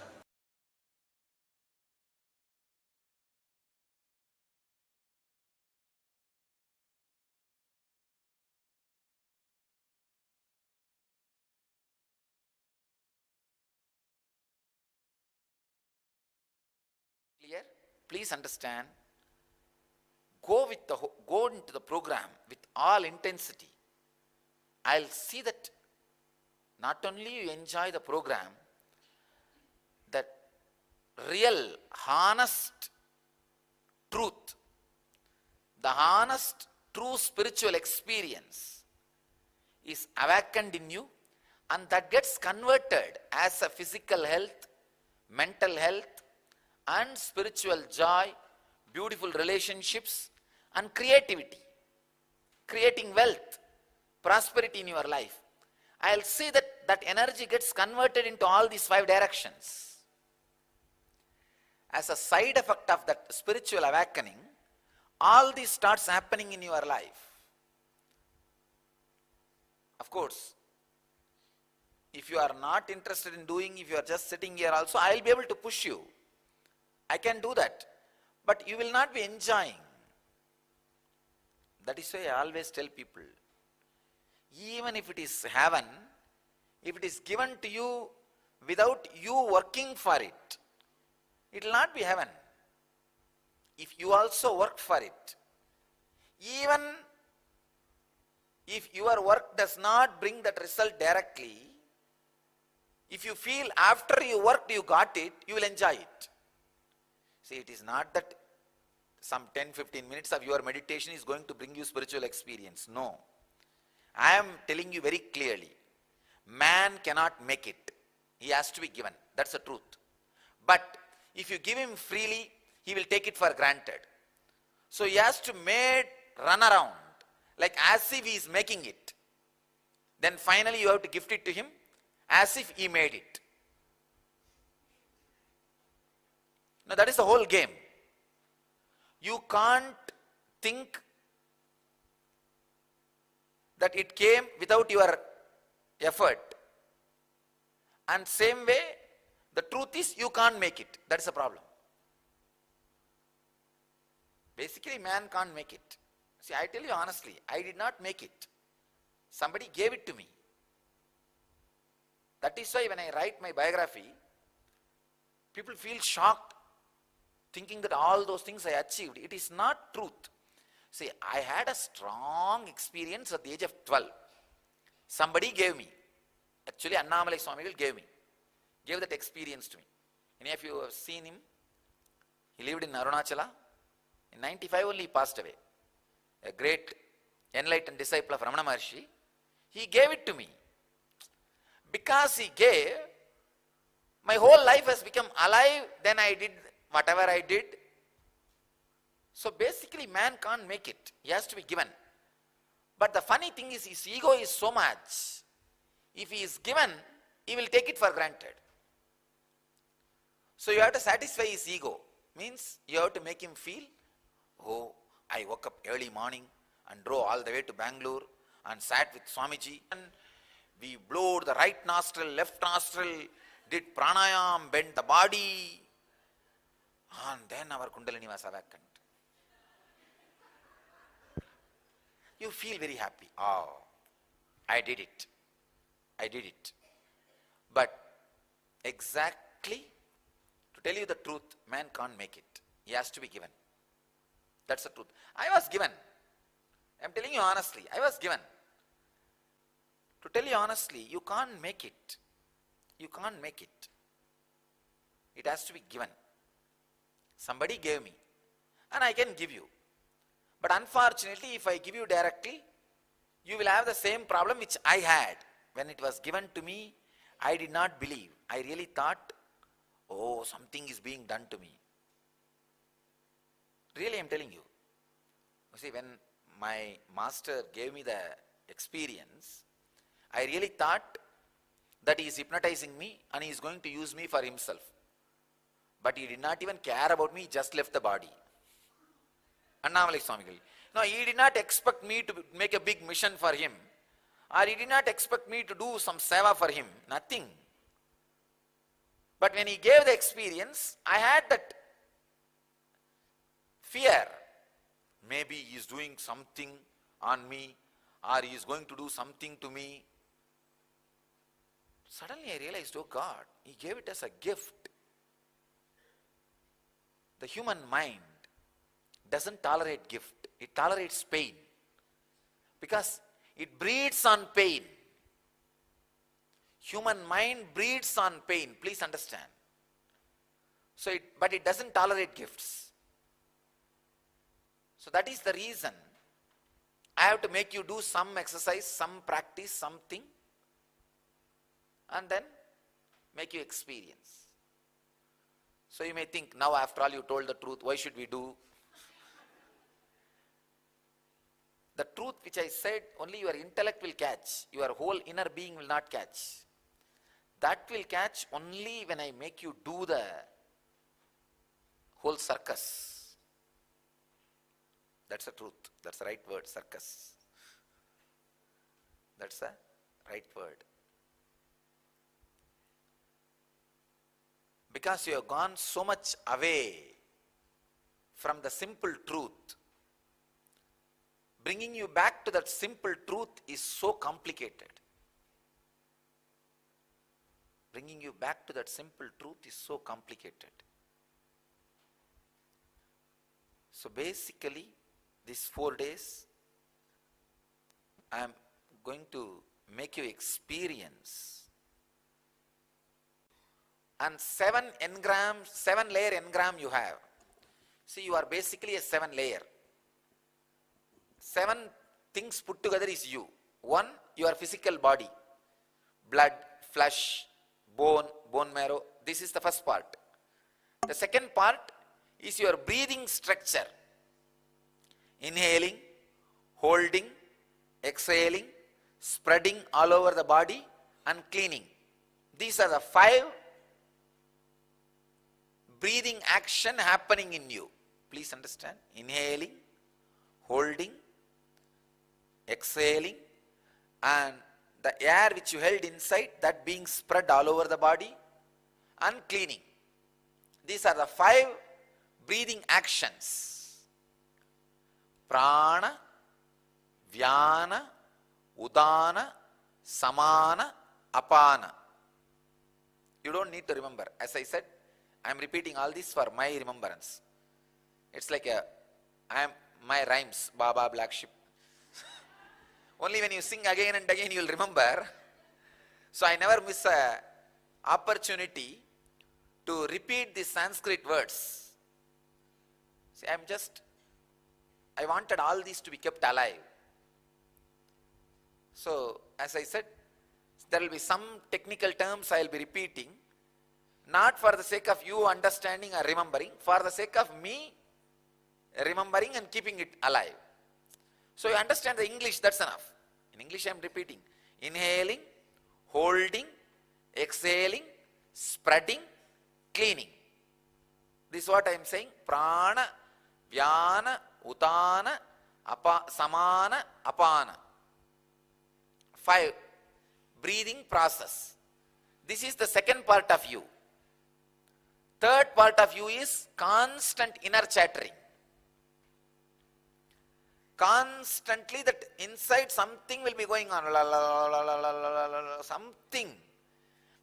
Clear? Please understand. Go into the program with all intensity. I'll see that not only you enjoy the program, that real, honest truth, the honest, true spiritual experience is awakened in you, and that gets converted as a physical health, mental health, and spiritual joy, beautiful relationships, and creativity, creating wealth, prosperity in your life. I'll see that energy gets converted into all these 5 directions. As a side effect of that spiritual awakening, all this starts happening in your life. Of course, if you are not interested in doing, if you are just sitting here also, I'll be able to push you. I can do that. But you will not be enjoying. That is why I always tell people, even if it is heaven, if it is given to you without you working for it, it will not be heaven. If you also work for it, even if your work does not bring that result directly, if you feel after you worked you got it, you will enjoy it. See, it is not that some 10-15 minutes of your meditation is going to bring you spiritual experience. No. I am telling you very clearly, man cannot make it. He has to be given. That's the truth. But if you give him freely, he will take it for granted. So he has to run around, like as if he is making it. Then finally you have to gift it to him as if he made it. Now that is the whole game. You can't think that it came without your effort. And same way, the truth is you can't make it. That is the problem. Basically, man can't make it. See, I tell you honestly, I did not make it. Somebody gave it to me. That is why when I write my biography, people feel shocked, thinking that all those things I achieved. It is not truth. See, I had a strong experience at the age of 12. Somebody gave me. Actually, Annamalai Swamigal gave me. gave that experience to me. Any of you have seen him? He lived in Arunachala. In 95 only he passed away. A great enlightened disciple of Ramana Maharshi. He gave it to me. Because he gave, my whole life has become alive. Then I did whatever I did. So basically man can't make it. He has to be given. But the funny thing is his ego is so much. If he is given, he will take it for granted. So you have to satisfy his ego. Means you have to make him feel, oh, I woke up early morning and drove all the way to Bangalore and sat with Swamiji. And we blowed the right nostril, left nostril, did pranayam, bent the body. And then our Kundalini was awakened. You feel very happy. Oh, I did it. I did it. But exactly, to tell you the truth, man can't make it. He has to be given. That's the truth. I was given. I'm telling you honestly, I was given. To tell you honestly, you can't make it. You can't make it. It has to be given. Somebody gave me, and I can give you. But unfortunately, if I give you directly, you will have the same problem which I had. When it was given to me, I did not believe. I really thought, oh, something is being done to me. Really, I'm telling you. You see, when my master gave me the experience, I really thought that he is hypnotizing me and he is going to use me for himself. But he did not even care about me, he just left the body. Annamalai Swamigal. No, he did not expect me to make a big mission for him. Or he did not expect me to do some seva for him. Nothing. But when he gave the experience, I had that fear. Maybe he is doing something on me, or he is going to do something to me. Suddenly I realized, oh God, he gave it as a gift. The human mind doesn't tolerate gift. It tolerates pain. Because it breeds on pain. Human mind breeds on pain. Please understand. But it doesn't tolerate gifts. So that is the reason I have to make you do some exercise, some practice, something, and then make you experience. So you may think, now after all you told the truth, why should we do? The truth which I said, only your intellect will catch. Your whole inner being will not catch. That will catch only when I make you do the whole circus. That's the truth. That's the right word, circus. That's the right word. Because you have gone so much away from the simple truth, bringing you back to that simple truth is so complicated. Bringing you back to that simple truth is so complicated. So basically, these 4 days, I am going to make you experience. And 7 layer engram you have. See, you are basically a 7 layer. 7 things put together is you. 1, your physical body. Blood, flesh, bone marrow. This is the first part. The second part is your breathing structure. Inhaling, holding, exhaling, spreading all over the body, and cleaning. These are the 5 breathing action happening in you. Please understand. Inhaling, holding, exhaling, and the air which you held inside, that being spread all over the body, and cleaning. These are the 5 breathing actions. Prana, Vyana, Udana, Samana, Apana. You don't need to remember. As I said, I am repeating all this for my remembrance. It's like my rhymes, Baba, Black Sheep. Only when you sing again and again you will remember. So I never miss a opportunity to repeat the Sanskrit words. See, I wanted all these to be kept alive. So, as I said, there will be some technical terms I will be repeating, not for the sake of you understanding or remembering, for the sake of me remembering and keeping it alive. So you understand the English, that's enough. In English I am repeating. Inhaling, holding, exhaling, spreading, cleaning. This is what I am saying. Prana, Vyana, Utana, Samana, Apana. 5. Breathing process. This is the second part of you. Third part of you is constant inner chattering. Constantly that inside something will be going on. La, la, la, la, la, la, la, la, something.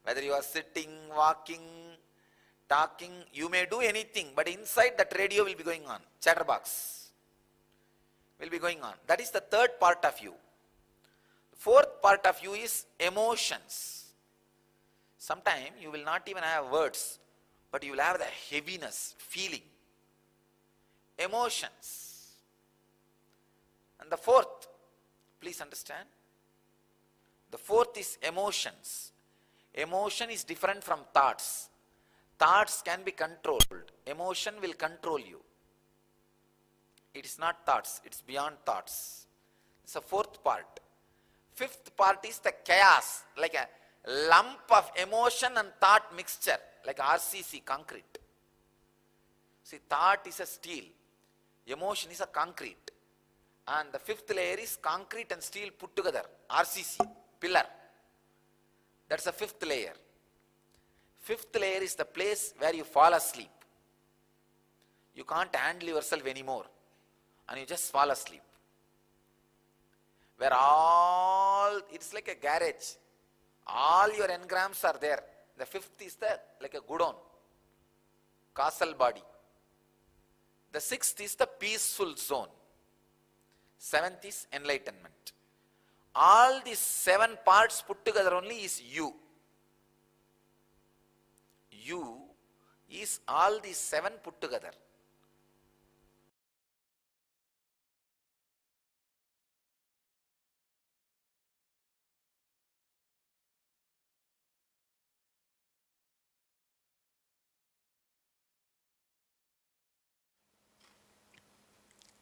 Whether you are sitting, walking, talking, you may do anything, but inside that radio will be going on. Chatterbox will be going on. That is the third part of you. Fourth part of you is emotions. Sometimes you will not even have words, but you will have the heaviness, feeling. Emotions. And the fourth, please understand, the fourth is emotions. Emotion is different from thoughts. Thoughts can be controlled. Emotion will control you. It is not thoughts, it's beyond thoughts. It's the fourth part. Fifth part is the chaos, like a lump of emotion and thought mixture, like RCC, concrete. See, thought is a steel, emotion is a concrete. And the fifth layer is concrete and steel put together, RCC, pillar. That's the fifth layer. Fifth layer is the place where you fall asleep. You can't handle yourself anymore and you just fall asleep. Where it's like a garage. All your engrams are there. The fifth is like a godown, castle body. The sixth is the peaceful zone. Seventh is enlightenment. All these 7 parts put together only is you. You is all these 7 put together.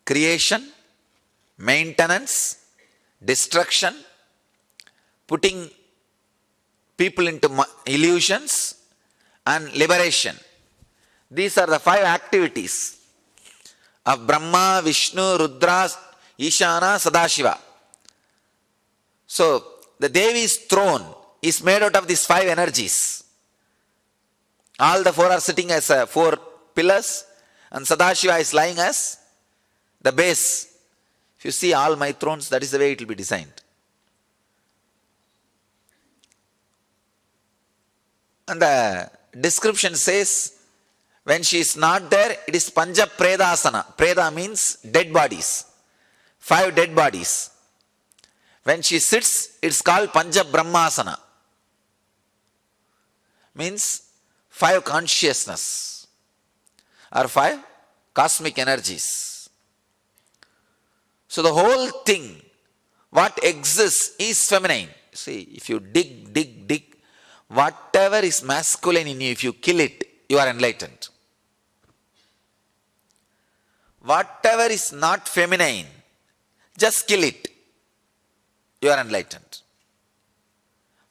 Creation, maintenance, destruction, putting people into illusions, and liberation. These are the 5 activities of Brahma, Vishnu, Rudra, Ishana, Sadashiva. So, the Devi's throne is made out of these 5 energies. All the 4 are sitting as 4 pillars, and Sadashiva is lying as the base. If you see all my thrones, that is the way it will be designed. And the description says, when she is not there, it is Panja Predasana. Preda means dead bodies. 5 dead bodies. When she sits, it's called Panja Brahmasana. Means 5 consciousness or 5 cosmic energies. So the whole thing, what exists is feminine. See, if you dig, whatever is masculine in you, if you kill it, you are enlightened. Whatever is not feminine, just kill it, you are enlightened.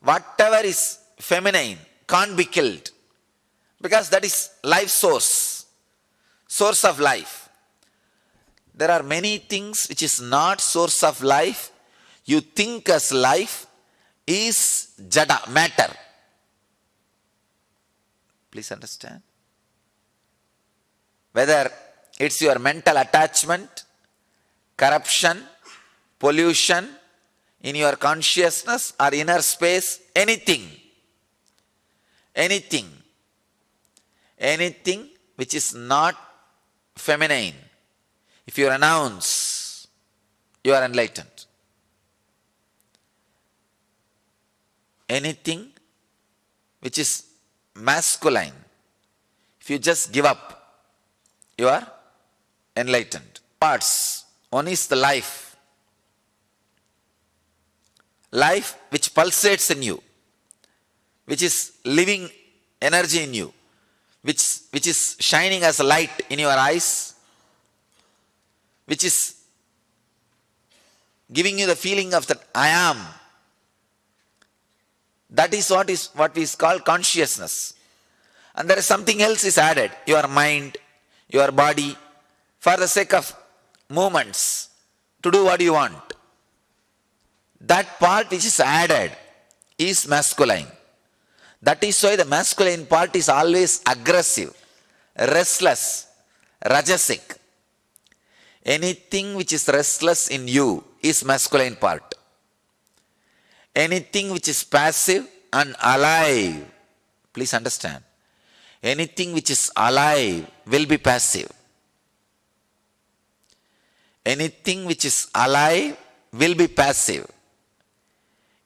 Whatever is feminine can't be killed, because that is life source, source of life. There are many things which is not source of life. You think as life is jada, matter. Please understand. Whether it's your mental attachment, corruption, pollution in your consciousness or inner space, anything which is not feminine, if you renounce, you are enlightened. which is masculine, if you just give up, you are enlightened. Parts. One is the life. Life which pulsates in you, which is living energy in you, which is shining as a light in your eyes, which is giving you the feeling of that I am. That is what is called consciousness. And there is something else is added, your mind, your body, for the sake of movements, to do what you want. That part which is added is masculine. That is why the masculine part is always aggressive, restless, rajasic. Anything which is restless in you is masculine part. Anything which is passive and alive, please understand, anything which is alive will be passive. Anything which is alive will be passive.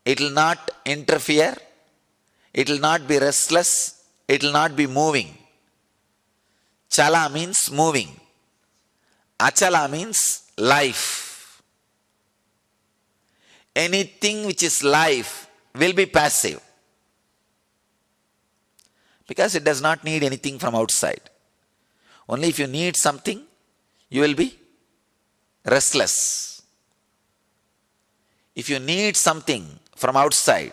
It will not interfere. It will not be restless. It will not be moving. Chala means moving. Achala means life. Anything which is life will be passive, because it does not need anything from outside. Only if you need something, you will be restless. If you need something from outside,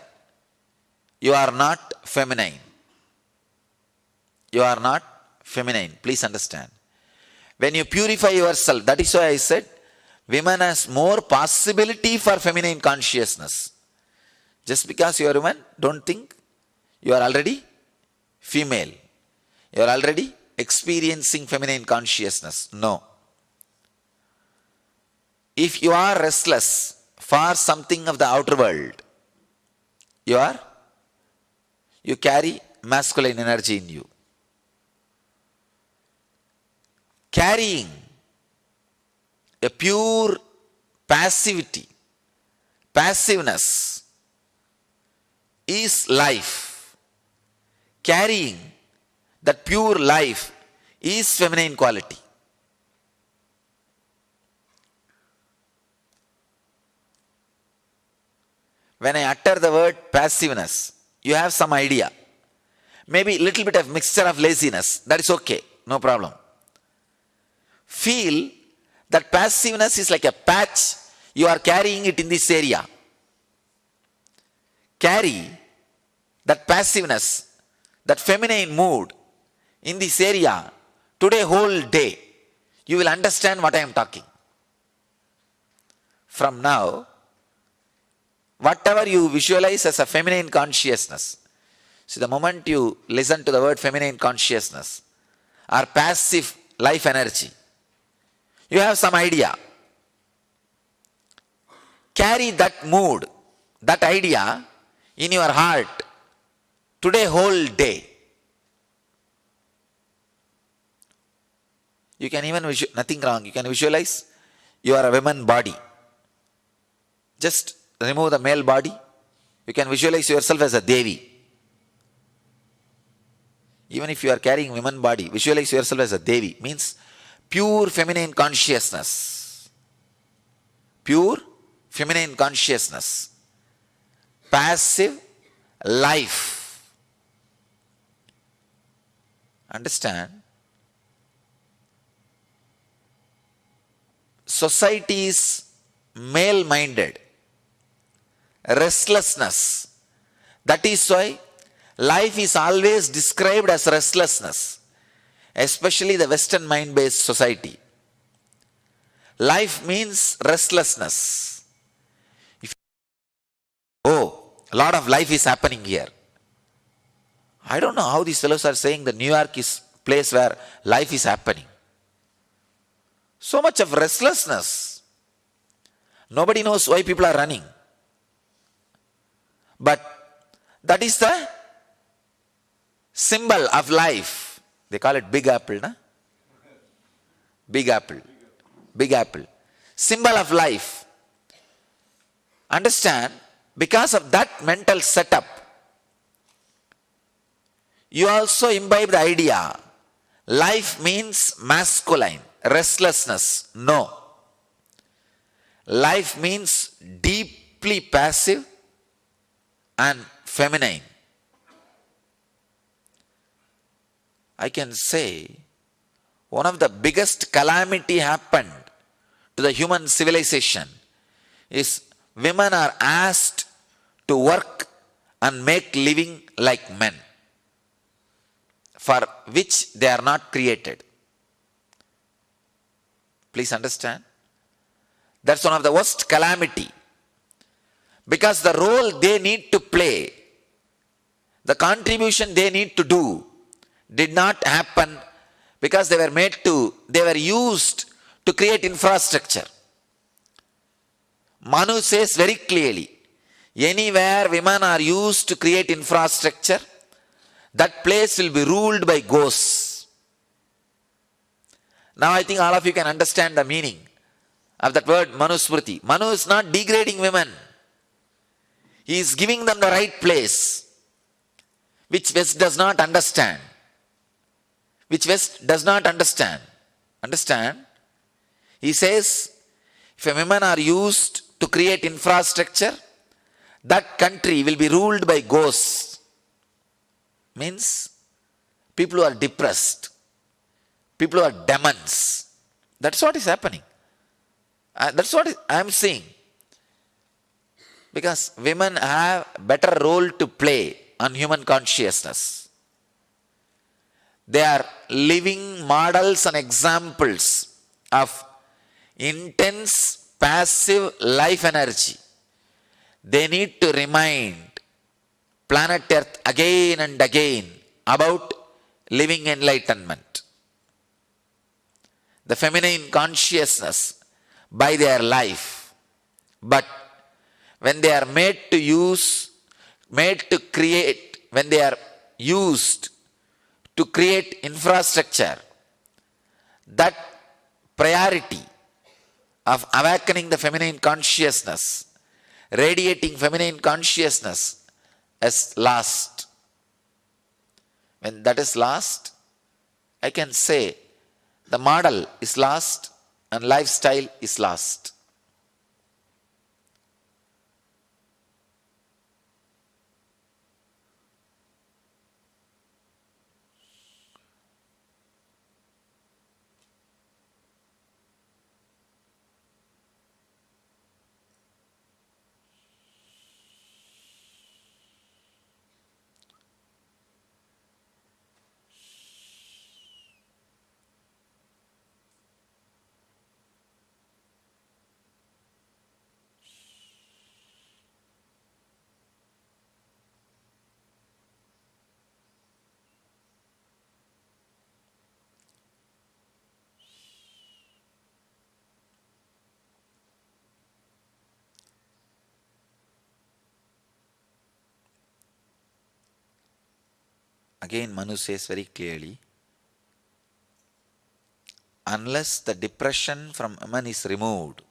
you are not feminine. You are not feminine. Please understand. When you purify yourself, that is why I said, women has more possibility for feminine consciousness. Just because you are a woman, don't think you are already female. You are already experiencing feminine consciousness. No. If you are restless for something of the outer world, you carry masculine energy in you. Carrying a pure passivity, passiveness is life. Carrying that pure life is feminine quality. When I utter the word passiveness, you have some idea. Maybe a little bit of mixture of laziness, that is okay, no problem. Feel that passiveness is like a patch, you are carrying it in this area. Carry that passiveness, that feminine mood in this area today whole day. You will understand what I am talking. From now, whatever you visualize as a feminine consciousness, see, the moment you listen to the word feminine consciousness or passive life energy, you have some idea. Carry that mood, that idea in your heart today whole day. You can even nothing wrong. You can visualize you are a woman body. Just remove the male body. You can visualize yourself as a Devi. Even if you are carrying woman body, visualize yourself as a Devi. Means pure feminine consciousness. Pure feminine consciousness. Passive life. Understand? Society is male-minded. Restlessness. That is why life is always described as restlessness, especially the Western mind-based society. Life means restlessness. Oh, a lot of life is happening here. I don't know how these fellows are saying that New York is a place where life is happening. So much of restlessness. Nobody knows why people are running. But that is the symbol of life. They call it Big Apple, na? Big Apple. Big Apple. Symbol of life. Understand, because of that mental setup, you also imbibe the idea life means masculine, restlessness. No. Life means deeply passive and feminine. I can say one of the biggest calamity happened to the human civilization is women are asked to work and make living like men, for which they are not created. Please understand. That's one of the worst calamity. Because the role they need to play, the contribution they need to do, did not happen because they were used to create infrastructure. Manu says very clearly, anywhere women are used to create infrastructure, that place will be ruled by ghosts. Now I think all of you can understand the meaning of that word Manusmriti. Manu is not degrading women. He is giving them the right place, which West does not understand. Understand? He says, if women are used to create infrastructure, that country will be ruled by ghosts. Means people who are depressed, people who are demons. That's what is happening. That's what I am seeing. Because women have a better role to play on human consciousness. They are living models and examples of intense passive life energy. They need to remind planet Earth again and again about living enlightenment. The feminine consciousness by their life. But when they are made to create, when they are used to create infrastructure, that priority of awakening the feminine consciousness, radiating feminine consciousness is lost. When that is lost, I can say the model is lost and lifestyle is lost. Again, Manu says very clearly, unless the depression from women is removed,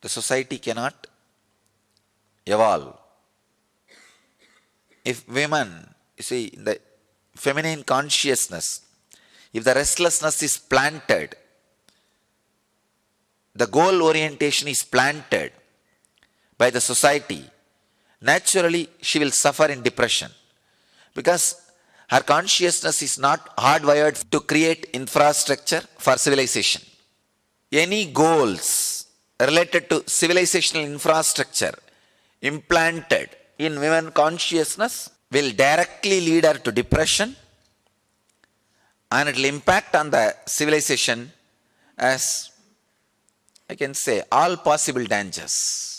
the society cannot evolve. If women, you see, in the feminine consciousness, if the restlessness is planted, the goal orientation is planted by the society, naturally she will suffer in depression. Because her consciousness is not hardwired to create infrastructure for civilization. Any goals related to civilizational infrastructure implanted in women consciousness will directly lead her to depression, and it will impact on the civilization as, I can say, all possible dangers.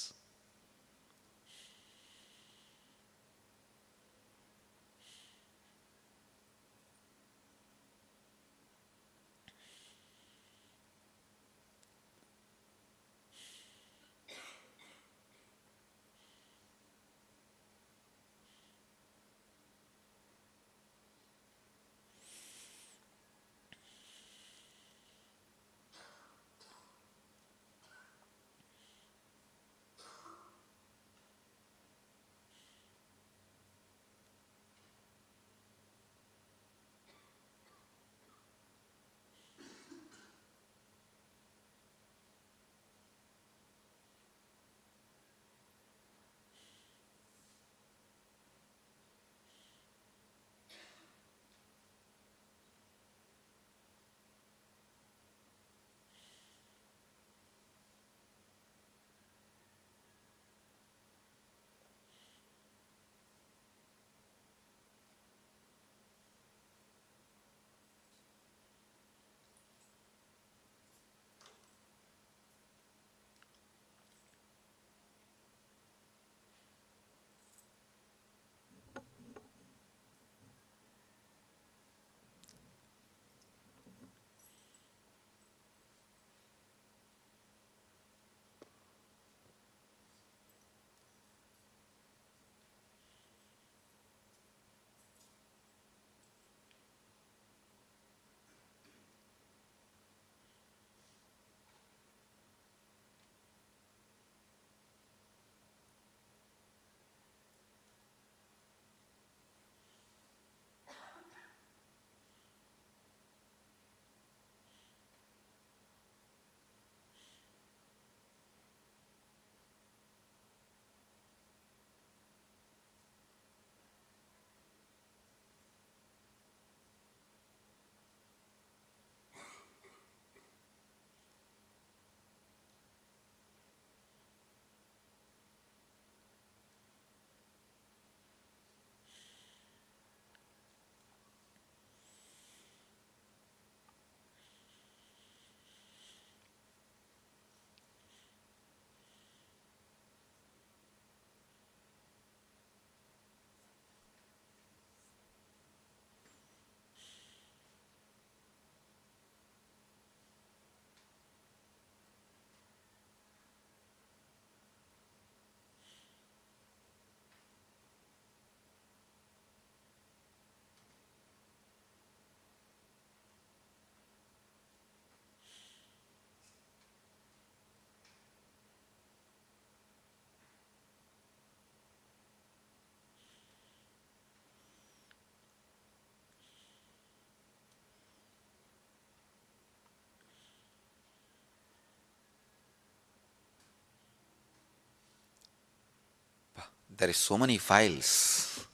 there is so many files,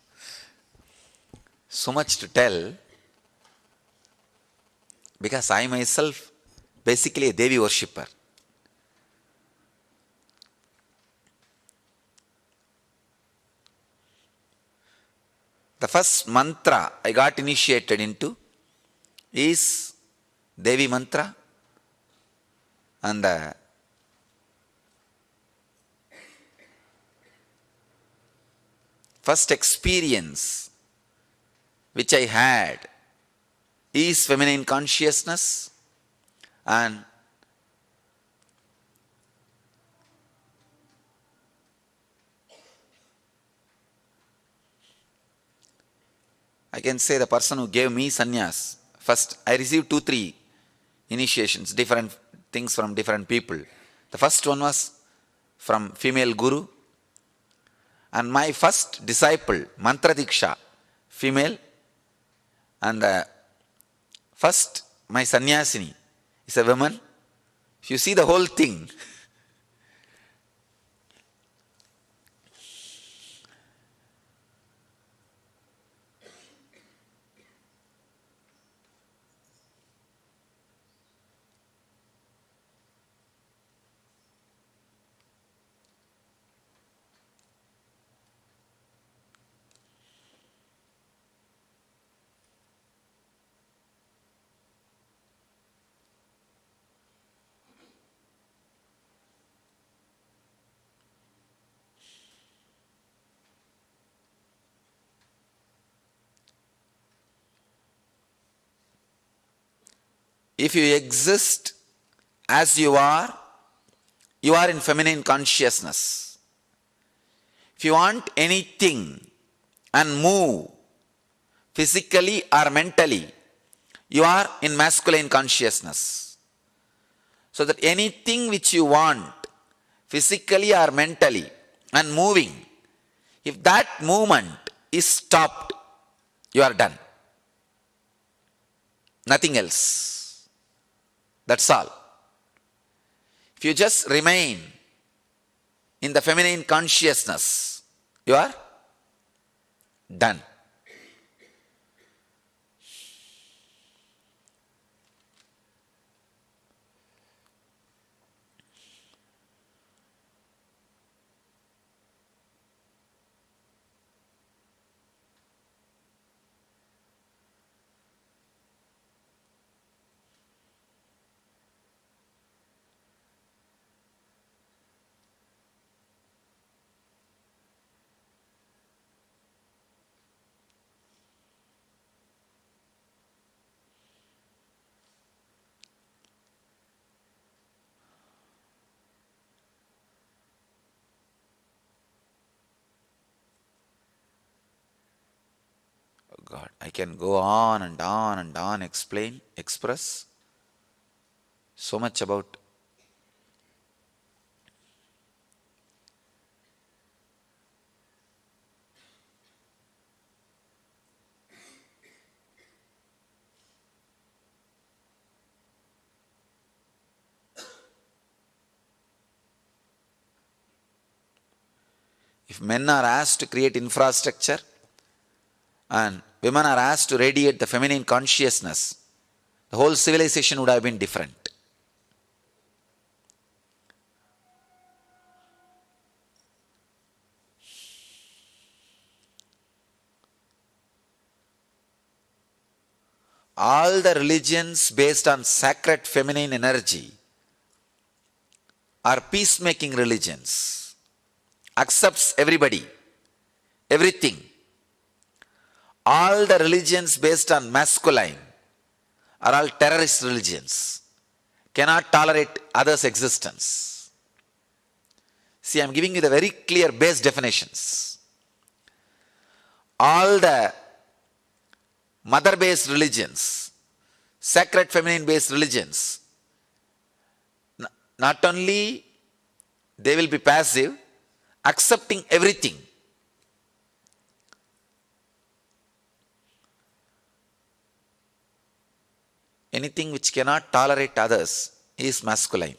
so much to tell, because I myself basically a Devi worshipper. The first mantra I got initiated into is Devi mantra, and the first experience which I had is feminine consciousness, and I can say the person who gave me sannyas, first I received 2-3 initiations, different things from different people. The first one was from female guru, and my first disciple, Mantra Diksha, female, and the first, my sannyasini is a woman. If you see the whole thing, if you exist as you are in feminine consciousness. If you want anything and move physically or mentally, you are in masculine consciousness. So that anything which you want physically or mentally and moving, if that movement is stopped, you are done. Nothing else. That's all. If you just remain in the feminine consciousness, you are done. God, I can go on and on and on, express so much about if men are asked to create infrastructure and women are asked to radiate the feminine consciousness, the whole civilization would have been different. All the religions based on sacred feminine energy are peacemaking religions, accepts everybody, everything. All the religions based on masculine are all terrorist religions, cannot tolerate others' existence. See, I am giving you the very clear base definitions. All the mother-based religions, sacred feminine-based religions, not only they will be passive, accepting everything. Anything which cannot tolerate others is masculine.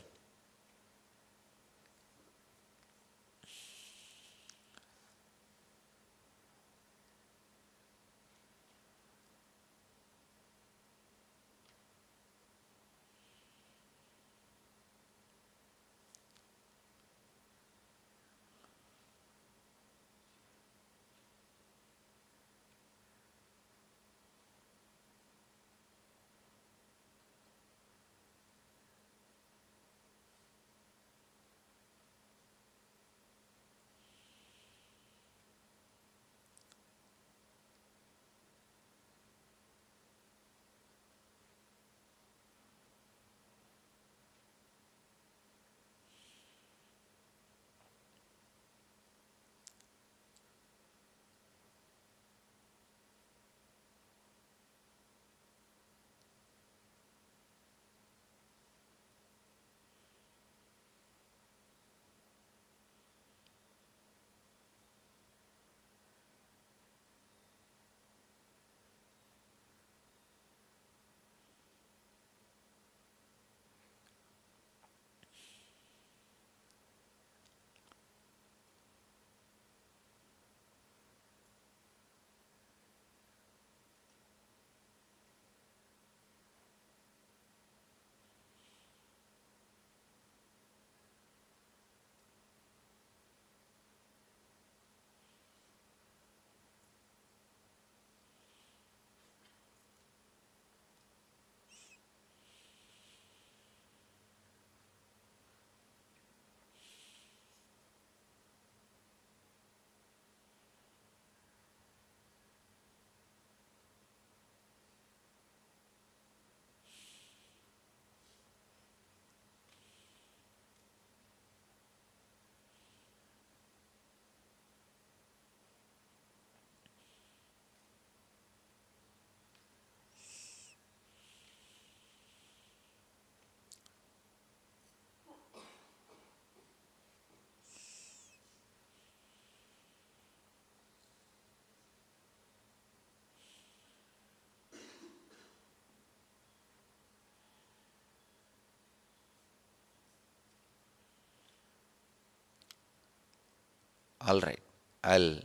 All right. I'll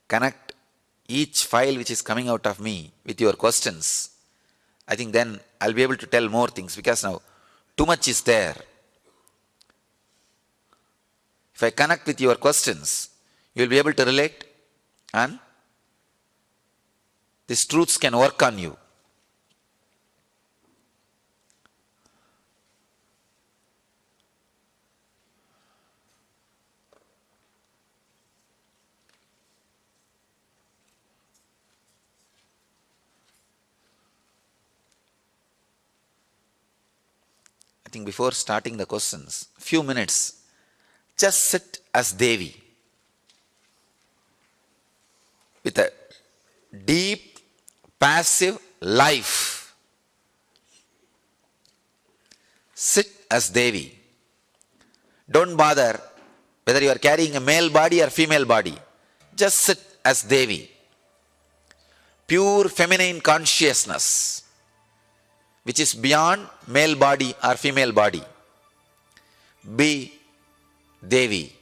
connect each file which is coming out of me with your questions. I think then I'll be able to tell more things, because now too much is there. If I connect with your questions, you will be able to relate, and these truths can work on you. I think before starting the questions, few minutes, just sit as Devi with a deep, passive life. Sit as Devi. Don't bother whether you are carrying a male body or female body. Just sit as Devi. Pure feminine consciousness, which is beyond male body or female body. Be Devi.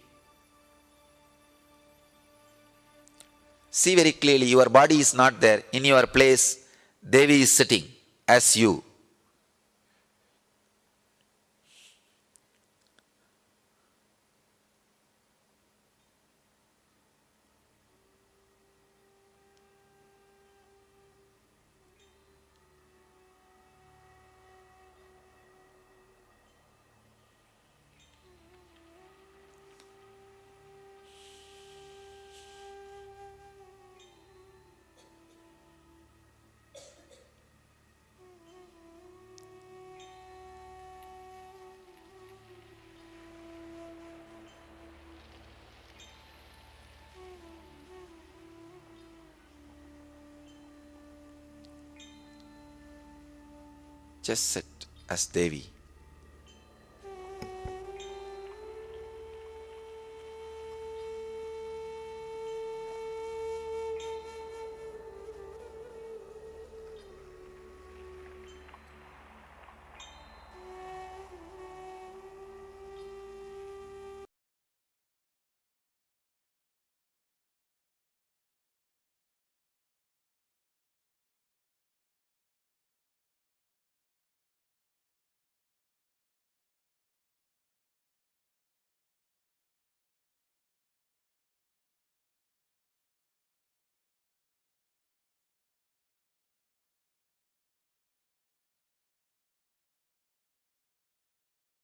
See very clearly, your body is not there. In your place, Devi is sitting as you. Just sit as Devi.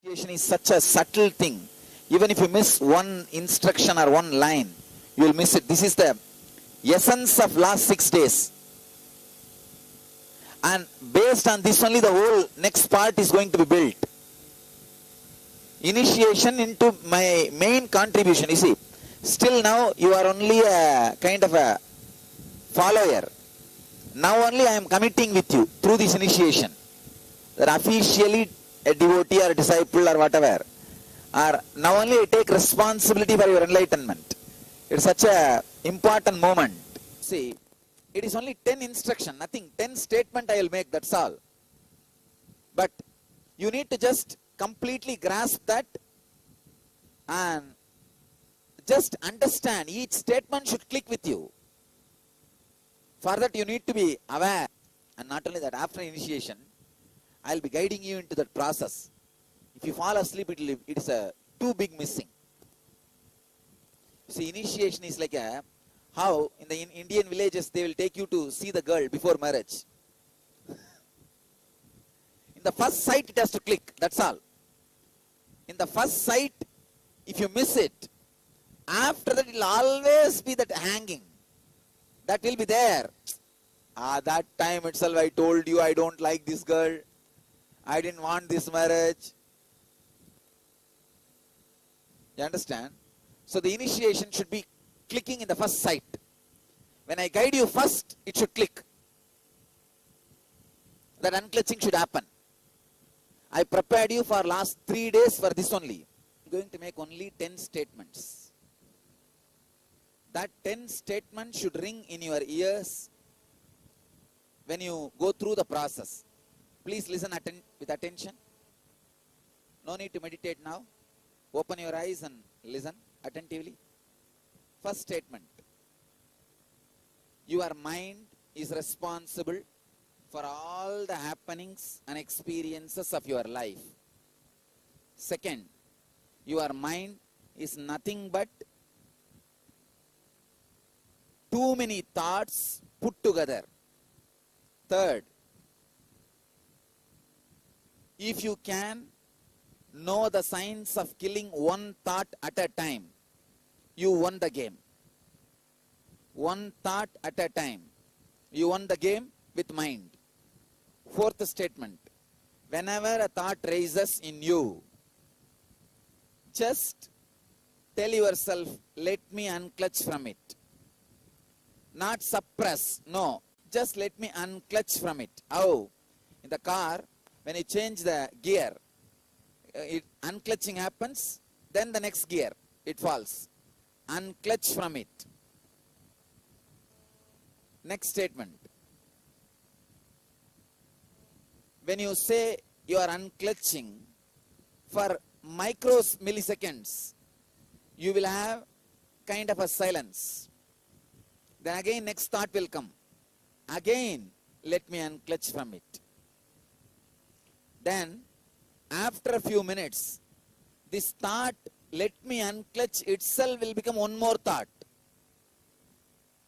Initiation is such a subtle thing. Even if you miss one instruction or one line, you will miss it. This is the essence of last 6 days. And based on this only, the whole next part is going to be built. Initiation into my main contribution. You see, still now you are only a kind of a follower. Now only I am committing with you through this initiation. That officially a devotee or a disciple or whatever, or now only I take responsibility for your enlightenment. It's such a important moment. See, it is only 10 instruction, nothing, 10 statement I will make, that's all. But you need to just completely grasp that and just understand. Each statement should click with you. For that you need to be aware. And not only that, after initiation, I will be guiding you into that process. If you fall asleep, it is a too big missing. See, initiation is like a, how in the Indian villages they will take you to see the girl before marriage. In the first sight it has to click, that's all. In the first sight, if you miss it, after that it will always be that hanging. That will be there. That time itself I told you I don't like this girl. I didn't want this marriage. You understand? So the initiation should be clicking in the first sight. When I guide you first, it should click. That unclutching should happen. I prepared you for last 3 days for this only. I'm going to make only 10 statements. That 10 statements should ring in your ears when you go through the process. Please listen with attention. No need to meditate now. Open your eyes and listen. attentively. First statement. Your mind is responsible for all the happenings and experiences of your life. Second, your mind is nothing but too many thoughts put together. Third, if you can know the science of killing one thought at a time, you won the game. One thought at a time. You won the game with mind. Fourth statement. Whenever a thought rises in you, just tell yourself, let me unclutch from it. Not suppress, no. Just let me unclutch from it. How? In the car, when you change the gear, unclutching happens, then the next gear, it falls. Unclutch from it. Next statement. When you say you are unclutching, for milliseconds, you will have kind of a silence. Then again next thought will come. Again, let me unclutch from it. Then, after a few minutes, this thought, let me unclutch itself will become one more thought.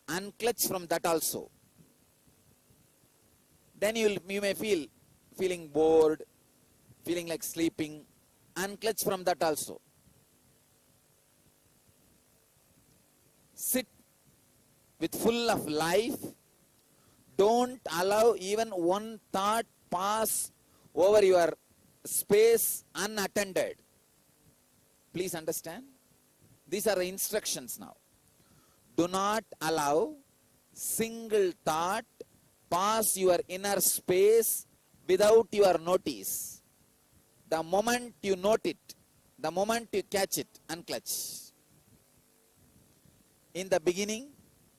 Unclutch from that also. Then you may feeling bored, feeling like sleeping. Unclutch from that also. Sit with full of life. Don't allow even one thought pass over your space unattended. Please understand. These are the instructions now. Do not allow single thought pass your inner space without your notice. The moment you note it, the moment you catch it, unclutch. In the beginning,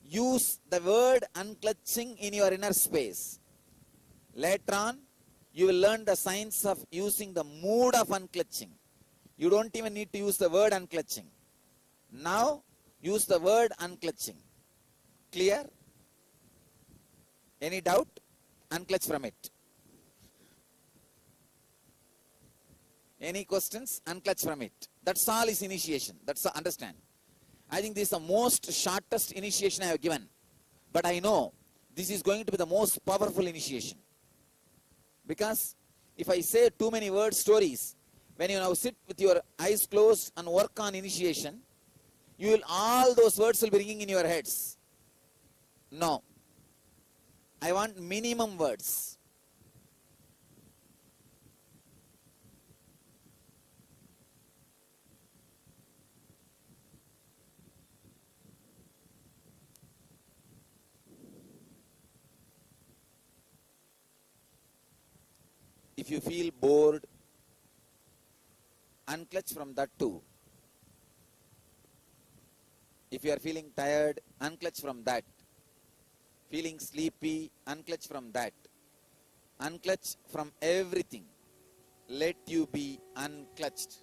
use the word unclutching in your inner space. Later on, you will learn the science of using the mood of unclutching. You don't even need to use the word unclutching. Now, use the word unclutching. Clear? Any doubt? Unclutch from it. Any questions? Unclutch from it. That's all is initiation. That's all, understand. I think this is the most shortest initiation I have given. But I know this is going to be the most powerful initiation. Because if I say too many word stories, when you now sit with your eyes closed and work on initiation, you will, all those words will be ringing in your heads. No. I want minimum words. If you feel bored, unclutch from that too. If you are feeling tired, unclutch from that. Feeling sleepy, unclutch from that. Unclutch from everything. Let you be unclutched.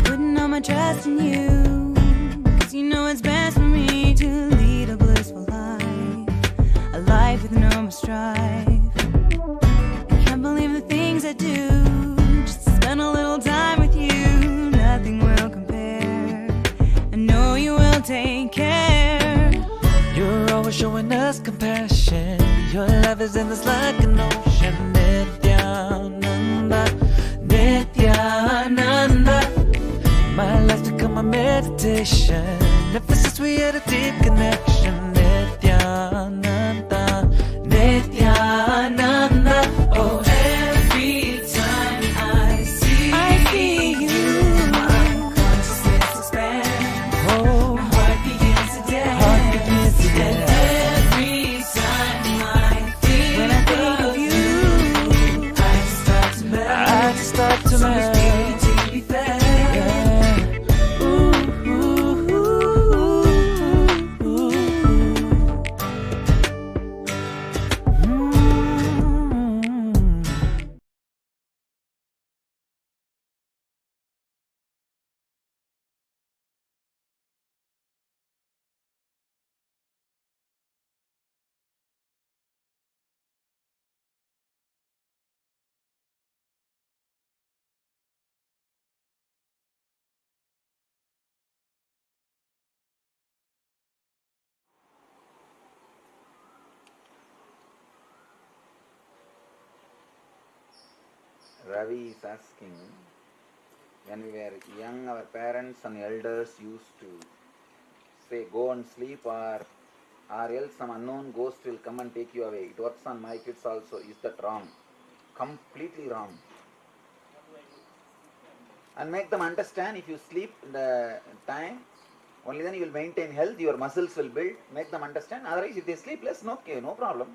Putting all my trust in you, 'cause you know it's best for me to lead a blissful life, a life with no more strife. I can't believe the things I do, just to spend a little time with you. Nothing will compare, I know you will take care. You're always showing us compassion. Your love is endless like an ocean. Nithyananda, Nithyananda. My life's become a meditation. Ever since we had a deep connection. Nithyananda, Ravi is asking, when we were young, our parents and elders used to say, go and sleep, or else some unknown ghost will come and take you away. It works on my kids also. Is that wrong? Completely wrong. And make them understand, if you sleep in the time, only then you will maintain health, your muscles will build. Make them understand. Otherwise, if they sleep less, no problem.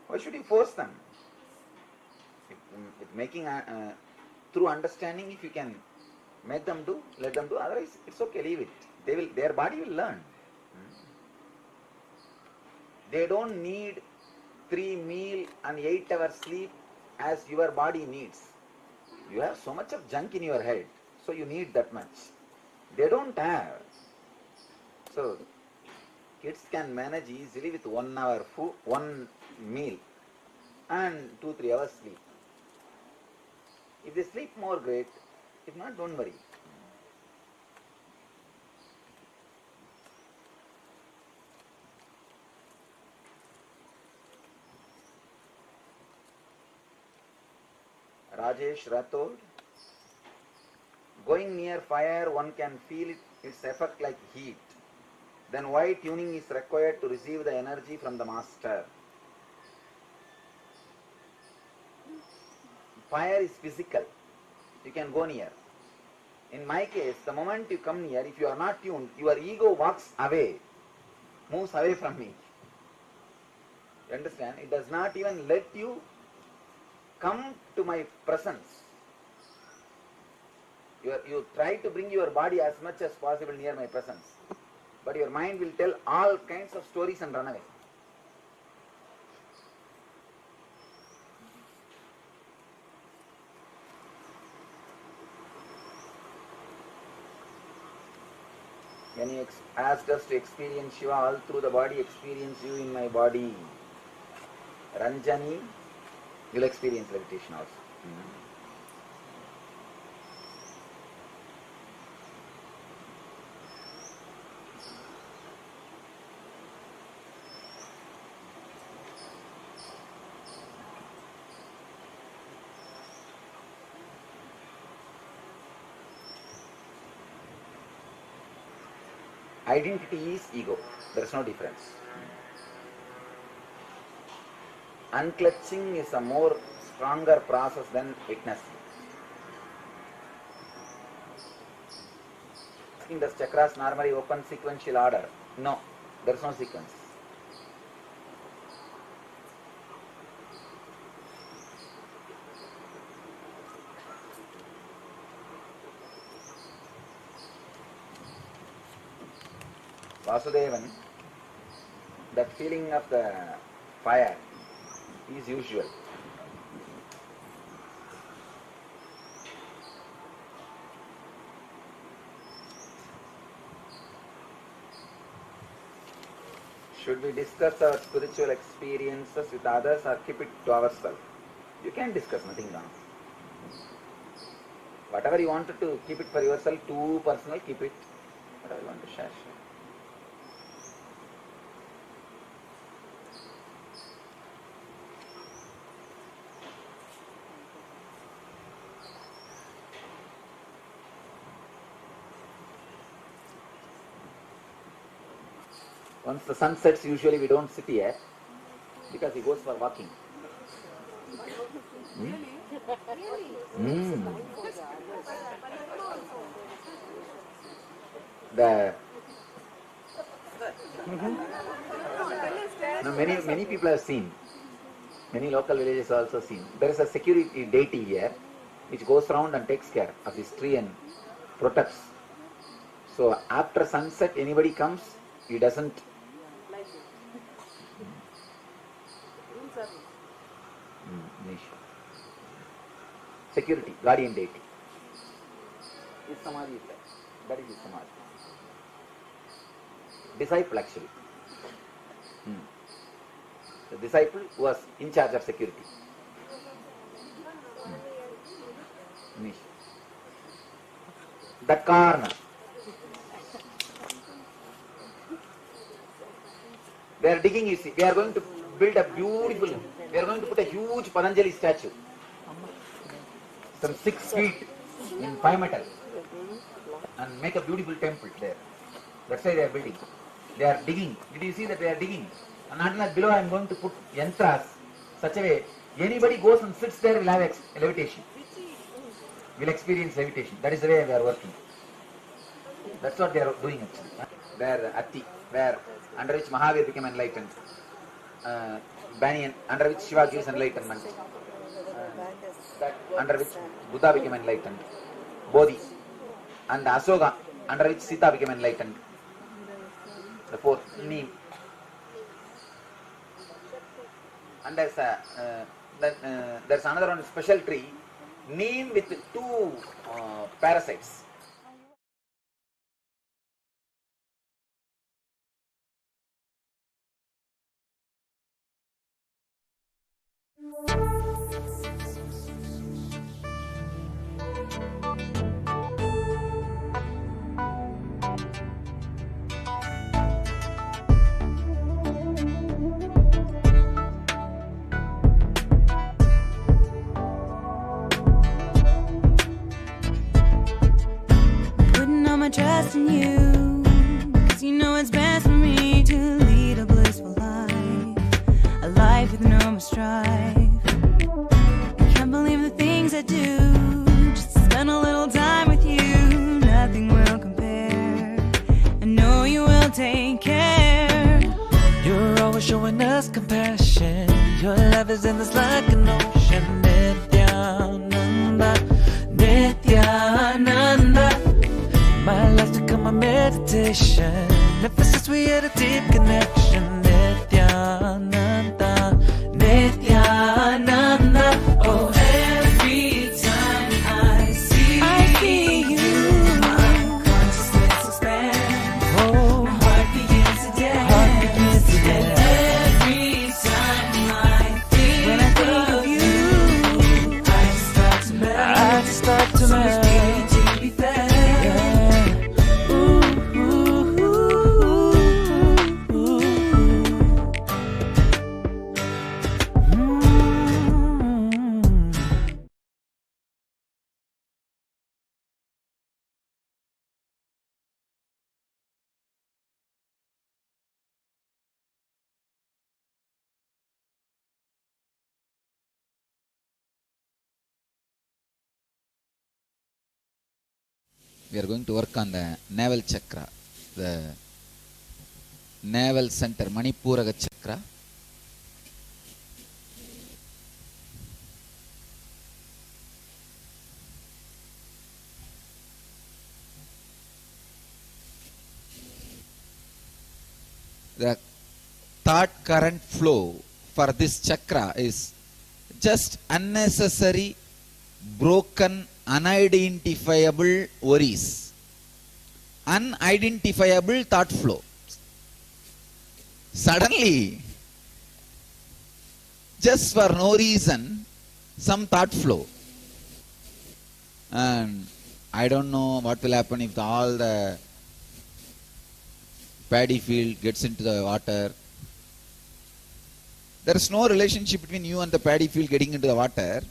Why should you force them? With making through understanding, if you can make them do, let them do. Otherwise, it's okay, leave it. Their body will learn. They don't need 3 meal and 8 hours sleep as your body needs. You have so much of junk in your head, so you need that much. They don't have. So, kids can manage easily with 1 hour food, 1 meal and 2-3 hours sleep. If they sleep more, great. If not, don't worry. Rajesh Rathod, going near fire, one can feel its effect like heat. Then why tuning is required to receive the energy from the master? Fire is physical. You can go near. In my case, the moment you come near, if you are not tuned, your ego walks away, moves away from me. You understand? It does not even let you come to my presence. You try to bring your body as much as possible near my presence, but your mind will tell all kinds of stories and run away. When you asked us to experience Shiva all through the body, experience you in my body. Ranjani, you'll experience levitation also. Identity is ego. There is no difference. Unclutching is a more stronger process than witnessing. Does chakras normally open sequential order? No, there is no sequence. Vasudevan, that feeling of the fire is usual. Should we discuss our spiritual experiences with others or keep it to ourselves? You can discuss, nothing wrong. Whatever you wanted to keep it for yourself, too personal, keep it. Whatever you want to share. Once the sun sets, usually we don't sit here because he goes for walking. Now many people have seen, many local villages also seen. There is a security deity here which goes around and takes care of this tree and protects. So after sunset, anybody comes, he doesn't. Security, guardian deity. His samadhi is there. That is his samadhi. Disciple actually. The disciple was in charge of security. That corner. They are digging, you see. We are going to build a beautiful, we are going to put a huge Patanjali statue. Some 6 feet in 5 metal. And make a beautiful temple there. That's why they are building. They are digging. Did you see that they are digging? And not below I am going to put yantras such a way anybody goes and sits there will have levitation. Will experience levitation. That is the way we are working. That's what they are doing actually. There Atti, where under which Mahavir became enlightened. Banyan, under which Shiva gives enlightenment. That under which Buddha became enlightened. Bodhi. And Asoka, under which Sita became enlightened. The fourth, Neem. And there's another one, special tree, Neem with 2 parasites. Putting all my trust in you, 'cause you know it's best for me to lead a blissful life, a life with no more strife. I can't believe the things I do, just to spend a little time with you. Nothing will compare, I know you will take care. You're always showing us compassion. Your love is endless like an ocean. Nithyananda, Nithyananda. My life's become a meditation. Ever since we had a deep connection. Nithyananda, Nithyananda. Oh, every time I see you, my consciousness expands. Oh, my heart begins to dance. And every time I think of you, I just start to melt. So much beauty to be felt. We are going to work on the navel chakra, the navel center, Manipuraga chakra. The thought current flow for this chakra is just unnecessary, broken, unidentifiable worries, unidentifiable thought flow. Suddenly, just for no reason, some thought flow. And I don't know what will happen if all the paddy field gets into the water. There is no relationship between you and the paddy field getting into the water.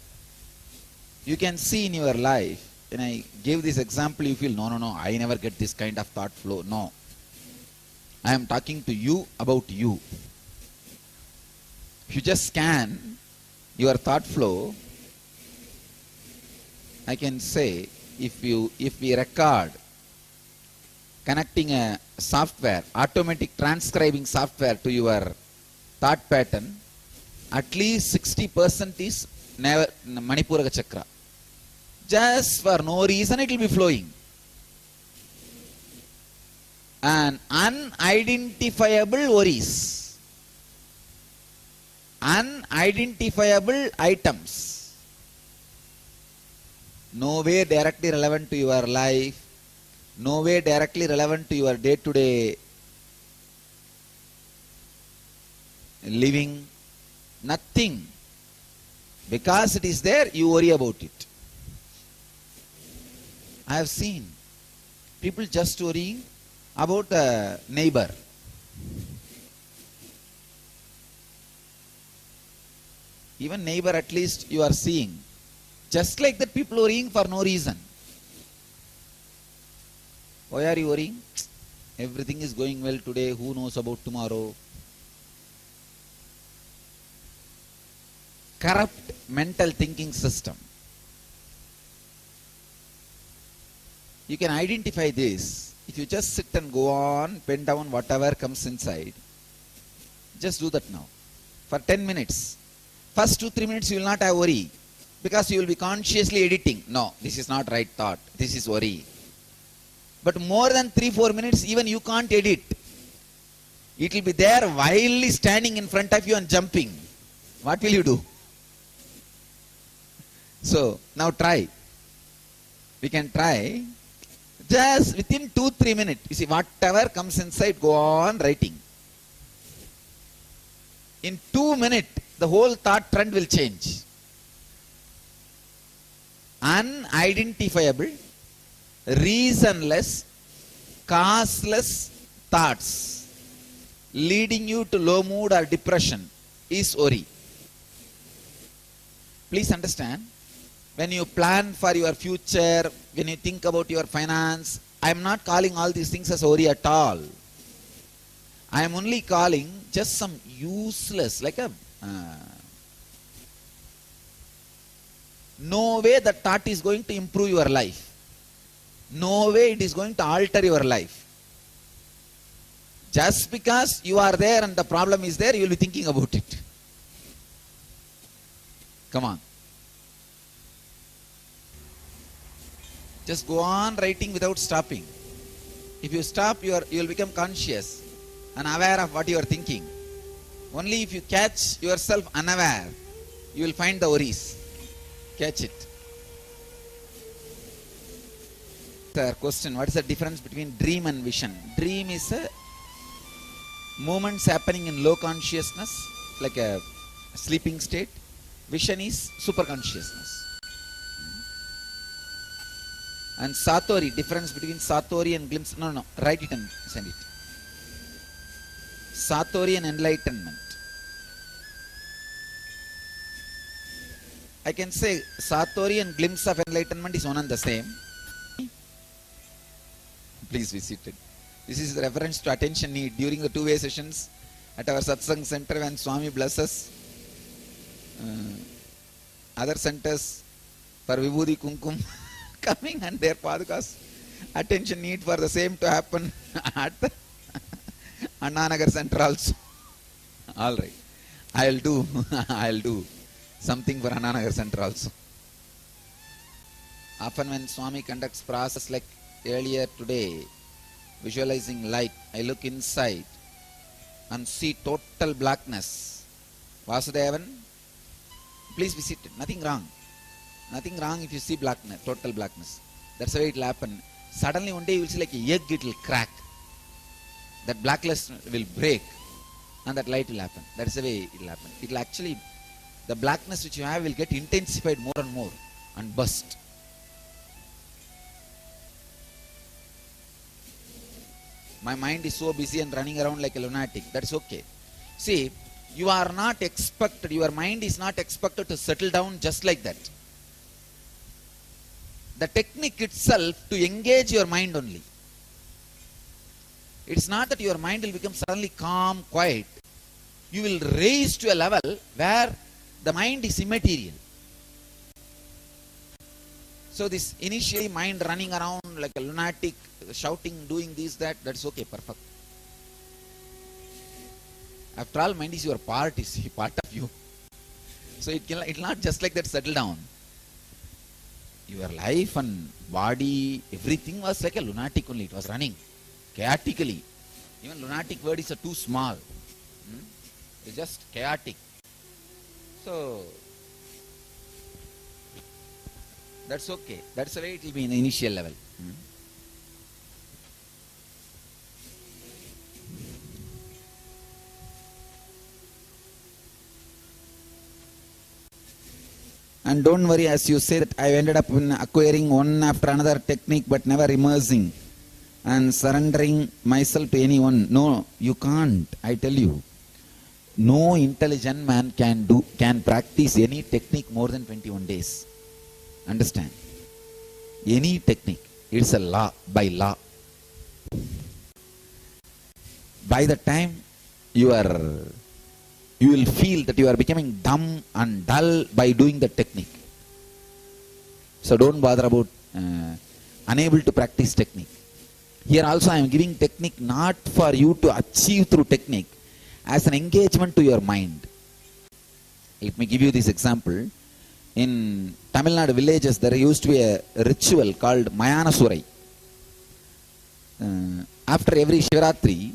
You can see in your life, when I gave this example, you feel, no, I never get this kind of thought flow. No. I am talking to you about you. If you just scan your thought flow, I can say, if we record connecting a software, automatic transcribing software to your thought pattern, at least 60% is Manipuraga chakra. Just for no reason it will be flowing. And unidentifiable worries, unidentifiable items, no way directly relevant to your life, no way directly relevant to your day-to-day living, nothing. Because it is there, you worry about it. I have seen people just worrying about the neighbor. Even neighbor at least you are seeing. Just like that people worrying for no reason. Why are you worrying? Everything is going well today, who knows about tomorrow? Corrupt mental thinking system. You can identify this if you just sit and go on, pen down whatever comes inside. Just do that now. For 10 minutes. First 2-3 minutes you will not have worry. Because you will be consciously editing. No, this is not right thought. This is worry. But more than 3-4 minutes, even you can't edit. It will be there wildly standing in front of you and jumping. What will you do? So, now try. We can try. Just within 2-3 minutes. You see, whatever comes inside, go on writing. In 2 minutes, the whole thought trend will change. Unidentifiable, reasonless, causeless thoughts leading you to low mood or depression is worry. Please understand, when you plan for your future, when you think about your finance, I am not calling all these things as worry at all. I am only calling just some useless, like a no way that thought is going to improve your life. No way it is going to alter your life. Just because you are there and the problem is there, you will be thinking about it. Come on. Just go on writing without stopping. If you stop, you will become conscious and aware of what you are thinking. Only if you catch yourself unaware, you will find the worries. Catch it. Sir, question, what is the difference between dream and vision? Dream is a moments happening in low consciousness, like a sleeping state. Vision is super consciousness. And Satori, difference between Satori and glimpse. No, write it and send it. Satori and enlightenment. I can say Satori and glimpse of enlightenment is one and the same. Please be seated. This is the reference to attention need during the two-way sessions at our satsang center when Swami blesses. Other centers for Vibhuti Kumkum coming and their padukas. Attention need for the same to happen at the Annanagar center also. All right. I'll do something for Annanagar center also. Often when Swami conducts process like earlier today, visualizing light, I look inside and see total blackness. Vasudevan, please be seated. Nothing wrong. Nothing wrong if you see blackness, total blackness. That's the way it will happen. Suddenly one day you will see like a egg, it will crack. That blackness will break and that light will happen. That's the way it will happen. It will actually, the blackness which you have will get intensified more and more and burst. My mind is so busy and running around like a lunatic. That's okay. See, you are not expected, your mind is not expected to settle down just like that. The technique itself to engage your mind only. It's not that your mind will become suddenly calm, quiet. You will raise to a level where the mind is immaterial. So this initially mind running around like a lunatic, shouting, doing this, that's okay, perfect. After all, mind is your part, is part of you. So it will not just like that settle down. Your life and body, everything was like a lunatic only. It was running chaotically. Even lunatic word is too small. It's just chaotic. So that's okay. That's the way it will be in the initial level. And don't worry, as you say that I ended up in acquiring one after another technique but never immersing and surrendering myself to anyone. No, you can't, I tell you. No intelligent man can practice any technique more than 21 days. Understand? Any technique. It's a law, by law. By the time you will feel that you are becoming dumb and dull by doing the technique. So don't bother about unable to practice technique. Here also I am giving technique not for you to achieve through technique, as an engagement to your mind. Let me give you this example. In Tamil Nadu villages there used to be a ritual called Mayana Surai. After every Shivaratri,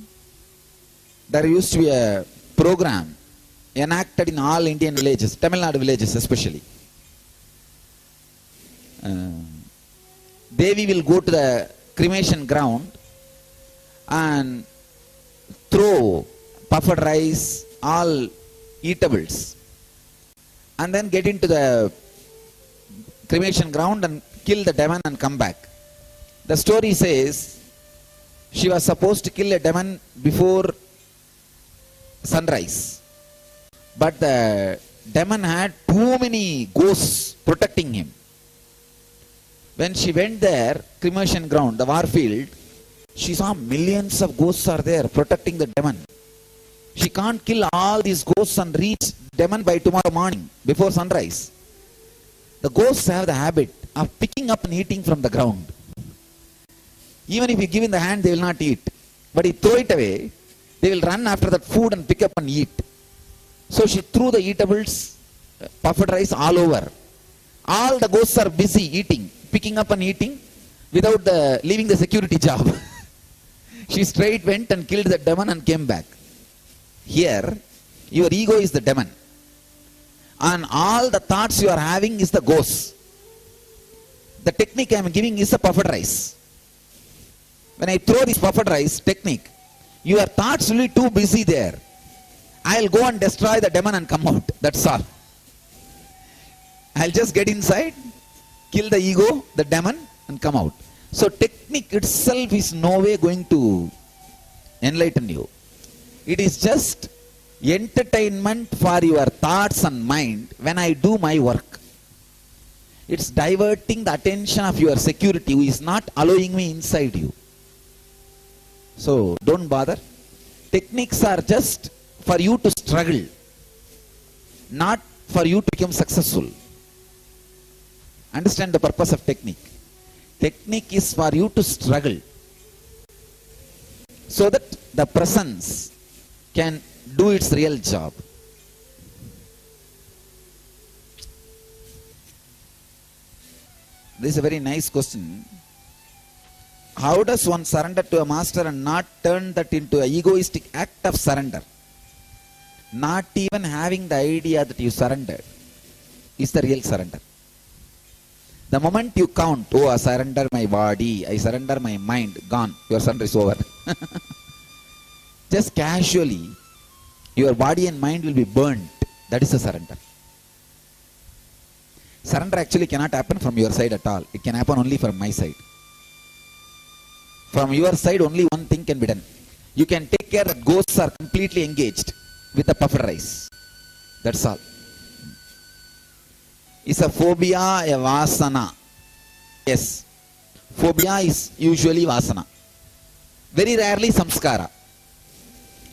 there used to be a program enacted in all Indian villages, Tamil Nadu villages especially. Devi will go to the cremation ground and throw puffed rice, all eatables, and then get into the cremation ground and kill the demon and come back. The story says she was supposed to kill a demon before sunrise, but the demon had too many ghosts protecting him. When she went there, cremation ground, the war field, she saw millions of ghosts are there protecting the demon. She can't kill all these ghosts and reach demon by tomorrow morning before sunrise. The ghosts have the habit of picking up and eating from the ground. Even if you give in the hand, they will not eat. But if you throw it away, they will run after that food and pick up and eat. So she threw the eatables, puffed rice all over. All the ghosts are busy eating, picking up and eating without leaving the security job. She straight went and killed the demon and came back. Here, your ego is the demon. And all the thoughts you are having is the ghost. The technique I am giving is the puffed rice. When I throw this puffed rice technique, your thoughts will be too busy there. I will go and destroy the demon and come out. That's all. I'll just get inside, kill the ego, the demon, and come out. So technique itself is no way going to enlighten you. It is just entertainment for your thoughts and mind when I do my work. It's diverting the attention of your security who is not allowing me inside you. So don't bother. Techniques are just for you to struggle, not for you to become successful. Understand the purpose of technique. Technique is for you to struggle so that the presence can do its real job. This is a very nice question. How does one surrender to a master and not turn that into an egoistic act of surrender? Not even having the idea that you surrendered is the real surrender. The moment you count, oh, I surrender my body, I surrender my mind, gone, your surrender is over. Just casually, your body and mind will be burnt. That is a surrender. Surrender actually cannot happen from your side at all. It can happen only from my side. From your side, only one thing can be done. You can take care that ghosts are completely engaged with the puffed rice. That's all. Is a phobia a vasana? Yes. Phobia is usually vasana. Very rarely samskara.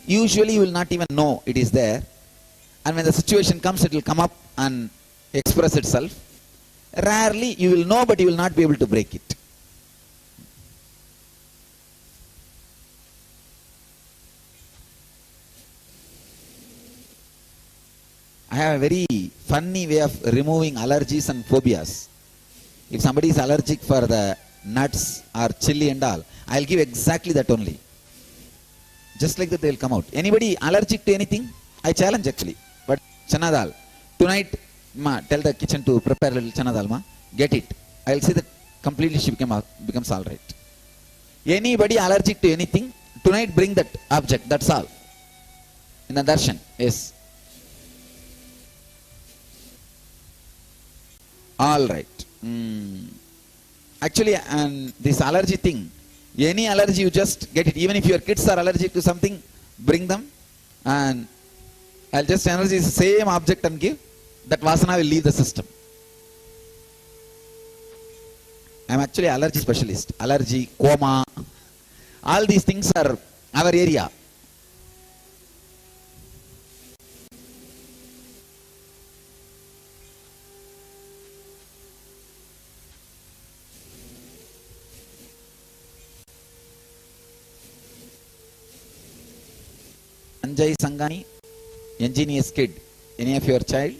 Usually you will not even know it is there. And when the situation comes, it will come up and express itself. Rarely you will know, but you will not be able to break it. I have a very funny way of removing allergies and phobias. If somebody is allergic for the nuts or chili and all, I will give exactly that only. Just like that they will come out. Anybody allergic to anything? I challenge actually. But chana dal. Tonight, ma, tell the kitchen to prepare a little chana dal, ma. Get it. I will say that completely she becomes alright. Anybody allergic to anything, tonight bring that object. That's all. In the darshan. Yes. All right. Actually, and this allergy thing, any allergy you just get it. Even if your kids are allergic to something, bring them and I'll just energize the same object and give, that vasana will leave the system. I'm actually allergy specialist. Allergy, coma, all these things are our area. Anjay Sangani, ingenious kid. Any of your child?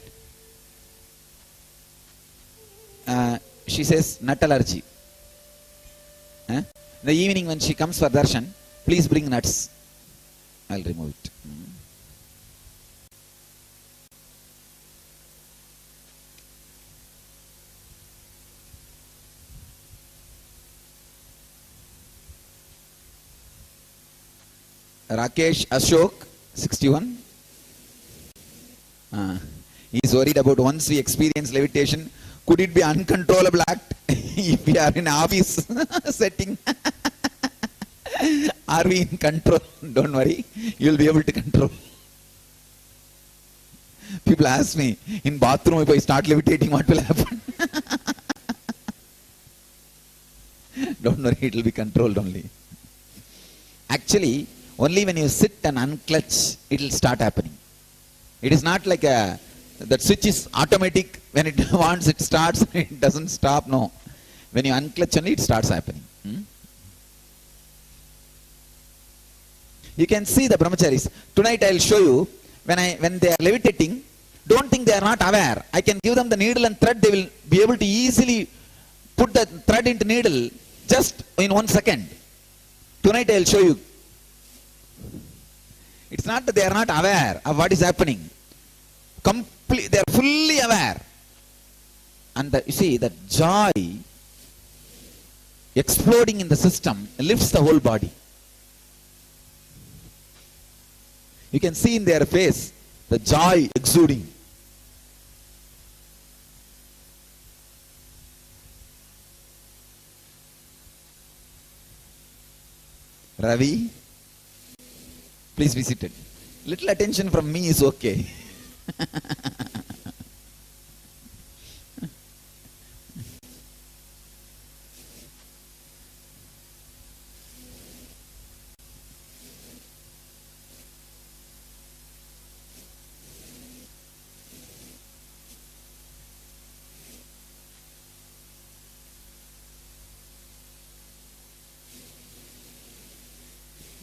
She says nut allergy. In the evening when she comes for darshan, please bring nuts. I'll remove it. Rakesh Ashok, 61. He is worried about once we experience levitation, could it be uncontrollable act if we are in office setting? Are we in control? Don't worry, you will be able to control. People ask me, in bathroom if I start levitating, what will happen? Don't worry, it will be controlled only. Actually, only when you sit and unclutch, it will start happening. It is not like that switch is automatic. When it wants, it starts. It doesn't stop. No. When you unclutch only, it starts happening. You can see the brahmacharis. Tonight I will show you, when they are levitating, don't think they are not aware. I can give them the needle and thread. They will be able to easily put the thread into needle just in 1 second. Tonight I will show you. It's not that they are not aware of what is happening. They are fully aware. And you see, the joy exploding in the system lifts the whole body. You can see in their face the joy exuding. Ravi, please be seated. Little attention from me is okay.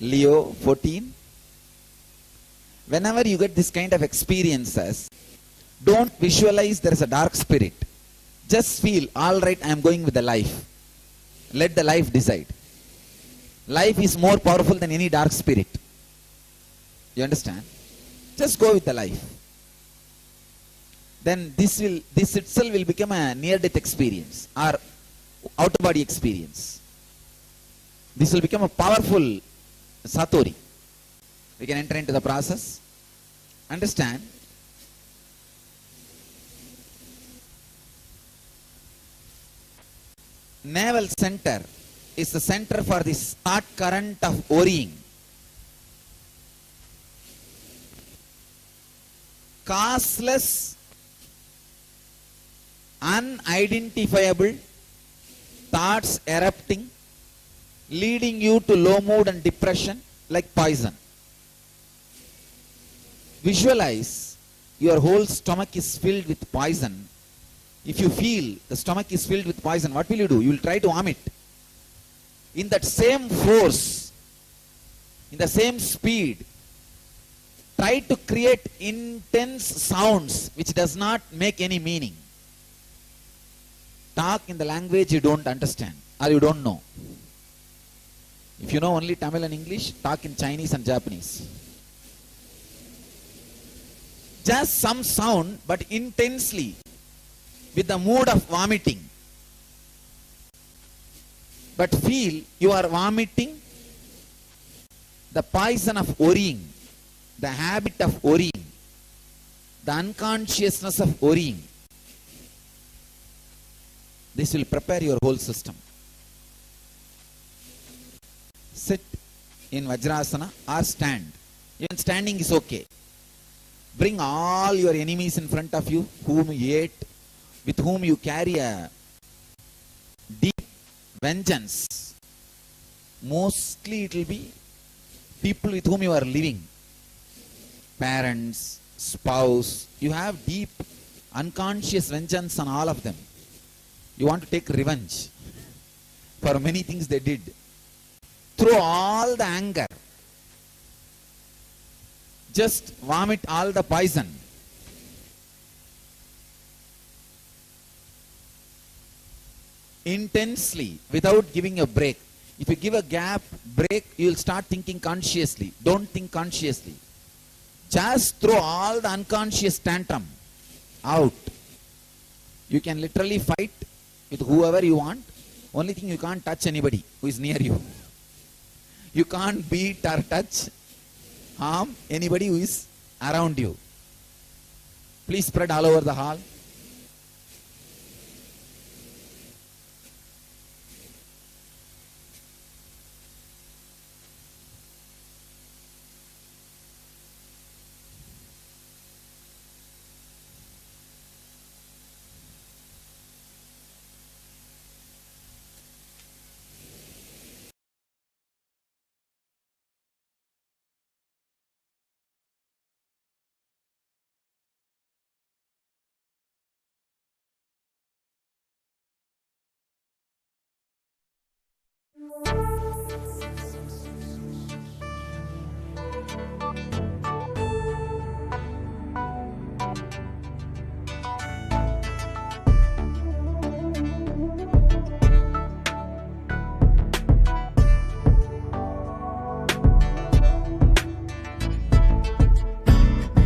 Leo 14. Whenever you get this kind of experiences, don't visualize there is a dark spirit. Just feel, all right, I am going with the life. Let the life decide. Life is more powerful than any dark spirit. You understand? Just go with the life. Then this itself will become a near-death experience or out-of-body experience. This will become a powerful satori. We can enter into the process. Understand? Navel center is the center for the thought current of worrying. Causeless, unidentifiable thoughts erupting, leading you to low mood and depression like poison. Visualize your whole stomach is filled with poison. If you feel the stomach is filled with poison, what will you do? You will try to vomit. In that same force, in the same speed, try to create intense sounds which does not make any meaning. Talk in the language you don't understand or you don't know. If you know only Tamil and English, talk in Chinese and Japanese. Just some sound, but intensely, with the mood of vomiting. But feel you are vomiting the poison of worrying, the habit of worrying, the unconsciousness of worrying. This will prepare your whole system. Sit in Vajrasana or stand. Even standing is okay. Bring all your enemies in front of you, whom you hate, with whom you carry a deep vengeance. Mostly it will be people with whom you are living. Parents, spouse, you have deep unconscious vengeance on all of them. You want to take revenge for many things they did. Throw all the anger. Just vomit all the poison. Intensely, without giving a break. If you give a break, you will start thinking consciously. Don't think consciously. Just throw all the unconscious tantrum out. You can literally fight with whoever you want. Only thing, you can't touch anybody who is near you. You can't beat or touch, harm anybody who is around you. Please spread all over the hall.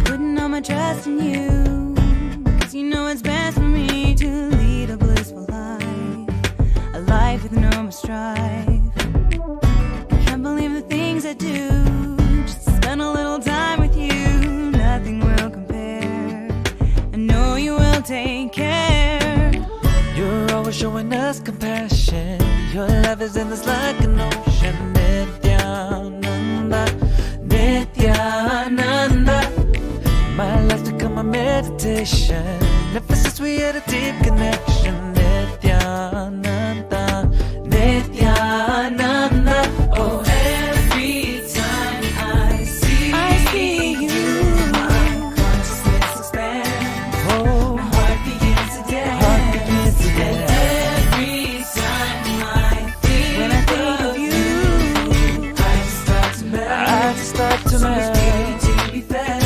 Putting all my trust in you, 'cause you know it's best for me to lead a blissful life, a life with no more strife. I can't believe the things I do, just to spend a little time with you. Nothing will compare, I know you will take care. You're always showing us compassion. Your love is endless like an ocean. Nithyananda, Nithyananda. My life's become a meditation. Ever since we had a deep connection. Nithyananda, Nithyananda. Oh, every time I see you, my consciousness expands. Oh, my heart begins to dance. And every time when I think of you, I just start to melt. So much beauty to be felt.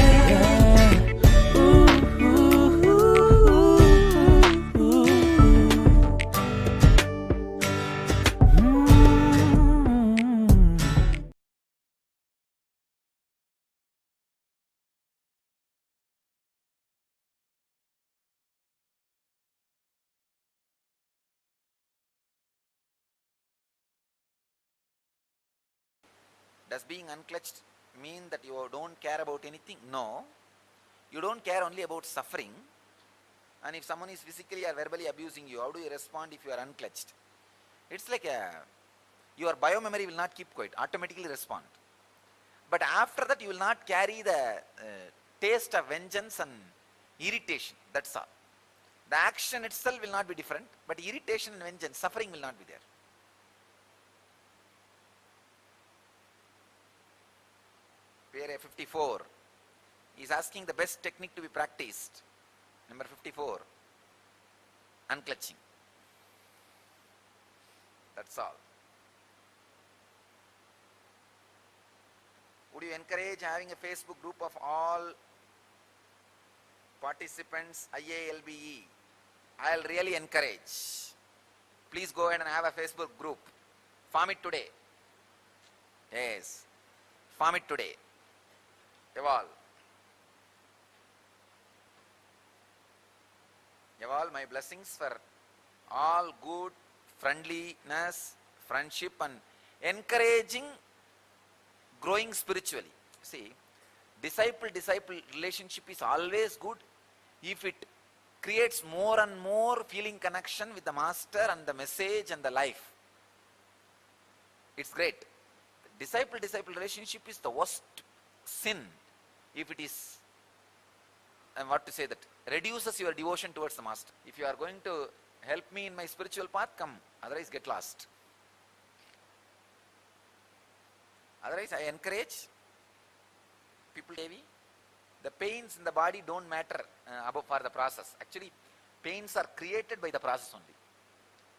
Does being unclutched mean that you don't care about anything? No. You don't care only about suffering. And if someone is physically or verbally abusing you, how do you respond if you are unclutched? It's like your biomemory will not keep quiet, automatically respond. But after that you will not carry the taste of vengeance and irritation, that's all. The action itself will not be different, but irritation and vengeance, suffering will not be there. Para 54 is asking the best technique to be practiced. Number 54, unclutching. That's all. Would you encourage having a Facebook group of all participants, IALBE? I'll really encourage. Please go ahead and have a Facebook group. Form it today. Yes. Form it today. Evolve. Evolve my blessings for all good, friendliness, friendship and encouraging growing spiritually. See, disciple-disciple relationship is always good if it creates more and more feeling connection with the master and the message and the life. It's great. Disciple-disciple relationship is the worst sin if it is what to say that, reduces your devotion towards the master. If you are going to help me in my spiritual path, come, otherwise get lost. Otherwise I encourage people, Devi, the pains in the body don't matter above for the process. Actually, pains are created by the process only.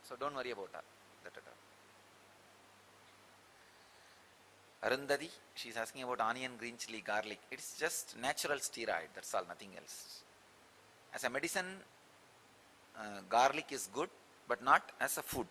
So don't worry about that at all. Arundhati, she is asking about onion, green chili, garlic. It's just natural steroid, that's all, nothing else. As a medicine, garlic is good, but not as a food.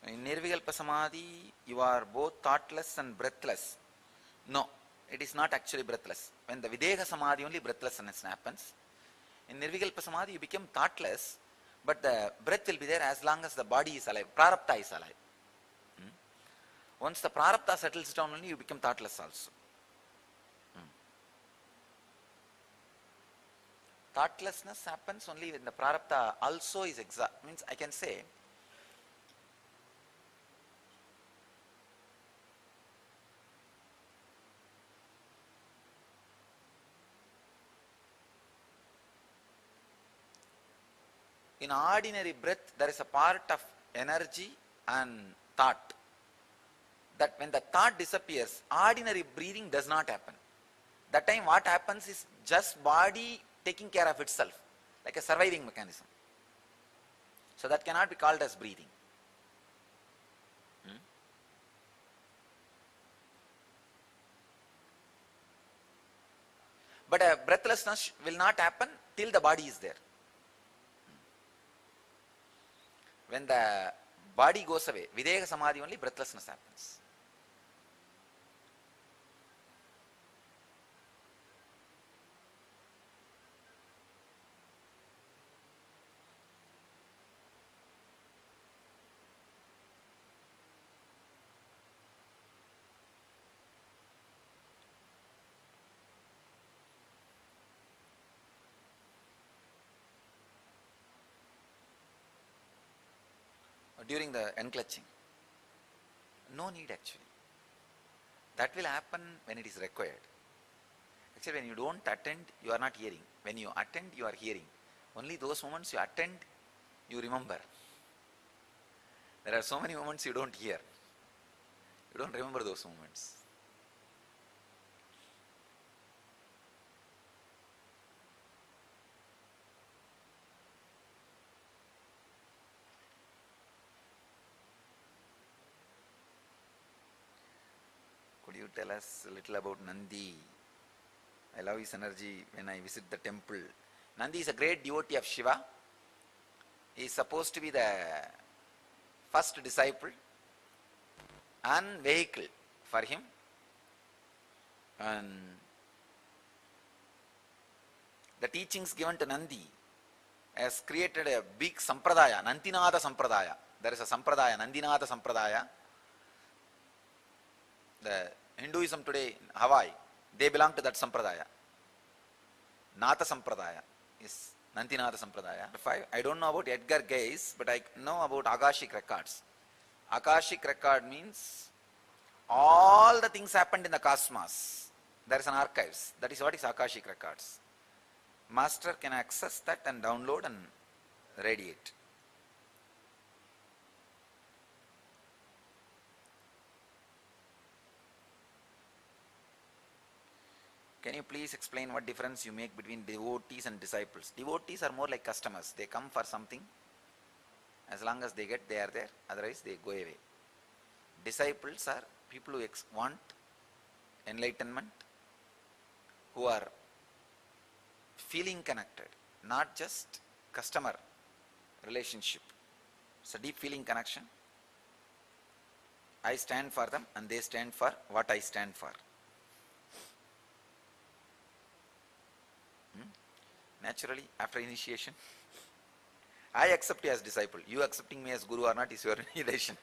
In Nirvikalpa Samadhi, you are both thoughtless and breathless. No, it is not actually breathless. When the Videha Samadhi, only breathlessness happens. In Nirvikalpa Samadhi, you become thoughtless, but the breath will be there as long as the body is alive. Prarabdha is alive. Once the Prarabdha settles down, only you become thoughtless also. Thoughtlessness happens only when the Prarabdha also is means I can say, in ordinary breath, there is a part of energy and thought. That when the thought disappears, ordinary breathing does not happen. That time what happens is just body taking care of itself, like a surviving mechanism. So that cannot be called as breathing. But a breathlessness will not happen till the body is there. When the body goes away, Videha Samadhi, only breathlessness happens. During the unclutching. No need actually. That will happen when it is required. Actually, when you don't attend, you are not hearing. When you attend, you are hearing. Only those moments you attend, you remember. There are so many moments you don't hear. You don't remember those moments. tell us a little about Nandi? I love his energy when I visit the temple. Nandi is a great devotee of Shiva. He is supposed to be the first disciple and vehicle for him. And the teachings given to Nandi has created a big sampradaya, Nantinada sampradaya. There is a sampradaya, Nandinada sampradaya. The Hinduism today in Hawaii, they belong to that sampradaya. Nata sampradaya is Nantinada sampradaya. I don't know about Edgar Cayce, but I know about Akashic records. Akashic record means all the things happened in the cosmos. There is an archives. That is what is Akashic records. Master can access that and download and radiate. Can you please explain what difference you make between devotees and disciples? Devotees are more like customers. They come for something. As long as they get, they are there. Otherwise, they go away. Disciples are people who want enlightenment, who are feeling connected, not just customer relationship. It's a deep feeling connection. I stand for them and they stand for what I stand for. Naturally, after initiation, I accept you as disciple. You accepting me as guru or not is your relation.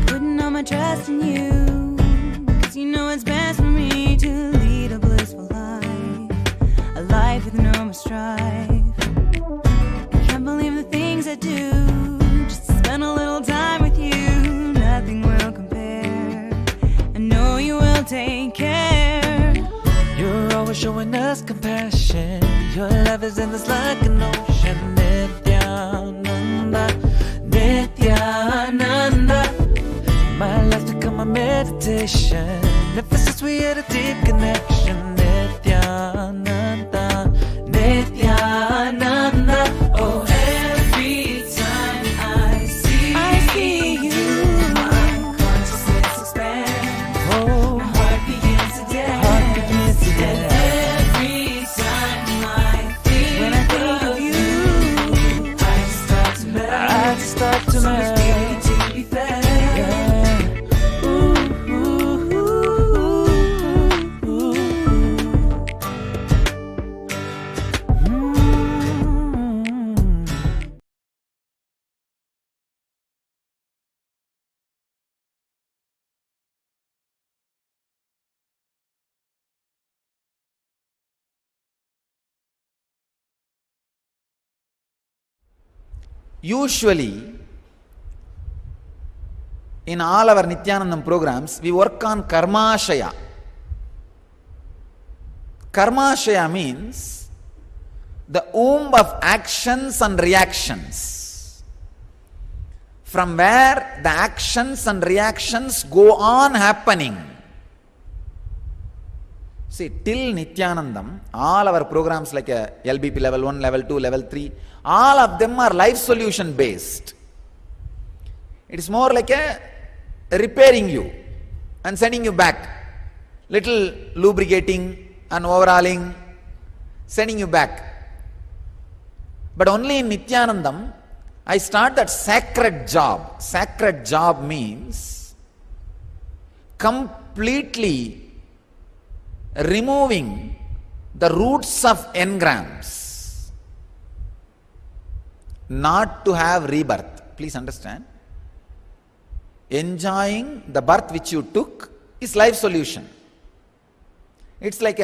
Putting all my trust in you, 'cause you know it's best for me to lead a blissful life, a life with no more strife. I can't believe the things I do, just to spend a little time with you. Nothing will compare, I know you will take care. You're always showing us compassion. Your love is endless like an ocean. Nithyananda, Nithyananda. My life's become a meditation. Ever since we had a deep connection. Nithyananda, Nithyananda. Oh, every time I see you, my consciousness expands. Oh, my heart begins to dance. And every time I think of you, I start to melt. To be fair. Usually, in all our Nithyanandam programs, we work on Karmashaya. Karmashaya means the womb of actions and reactions. From where the actions and reactions go on happening. See, till Nithyanandam, all our programs like LBP level 1, level 2, level 3, all of them are life solution based. It is more like repairing you and sending you back. Little lubricating and overhauling, sending you back. But only in Nithyanandam, I start that sacred job. Sacred job means completely removing the roots of engrams, not to have rebirth. Please understand. Enjoying the birth which you took is life solution. It's like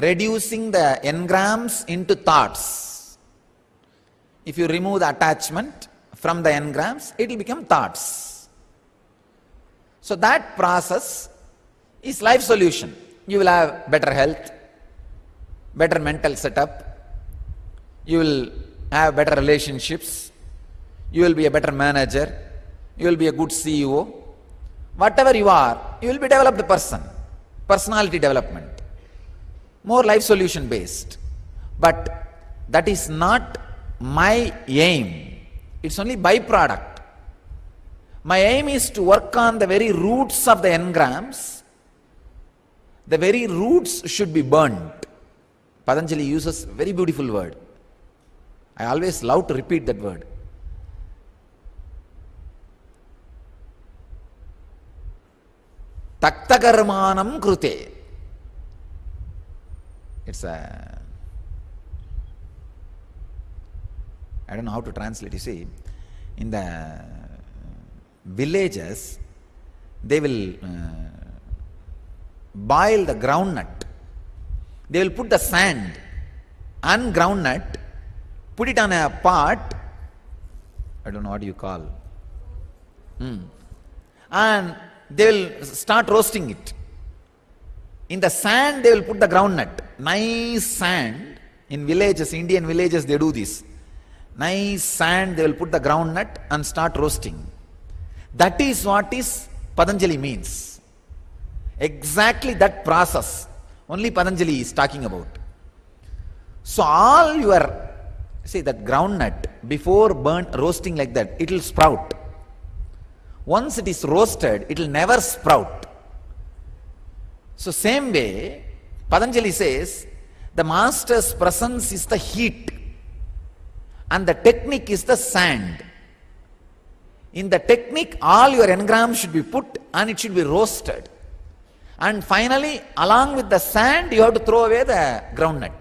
reducing the engrams into thoughts. If you remove the attachment from the engrams, it will become thoughts. So that process is life solution. You will have better health, better mental setup, you will have better relationships, you will be a better manager, you will be a good CEO. Whatever you are, you will be a developed person. Personality development. More life solution based. But that is not my aim. It's only byproduct. My aim is to work on the very roots of the engrams. The very roots should be burnt. Patanjali uses a very beautiful word. I always love to repeat that word. Taktakarmanam krute. It's a, I don't know how to translate. You see, in the villages, they will boil the groundnut. They will put the sand and groundnut, put it on a pot, I don't know what you call, and they will start roasting it. In the sand they will put the groundnut. Nice sand. In villages, Indian villages, they do this. Nice sand, they will put the groundnut and start roasting. That is what is Patanjali means. Exactly that process only Patanjali is talking about. So all your, see that groundnut, before roasting like that, it will sprout. Once it is roasted, it will never sprout. So same way, Patanjali says, the master's presence is the heat and the technique is the sand. In the technique, all your engrams should be put and it should be roasted. And finally, along with the sand, you have to throw away the groundnut.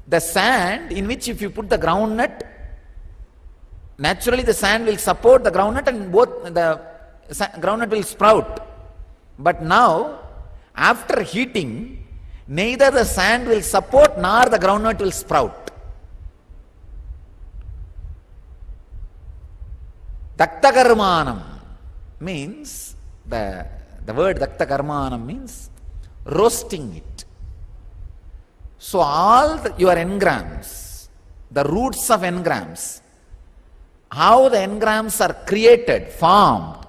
The sand in which if you put the groundnut, naturally the sand will support the groundnut and both the groundnut will sprout. But now, after heating, neither the sand will support nor the groundnut will sprout. Daktakarmanam means, the word Daktakarmanam means roasting it. So all your engrams, the roots of engrams, how the engrams are created, formed,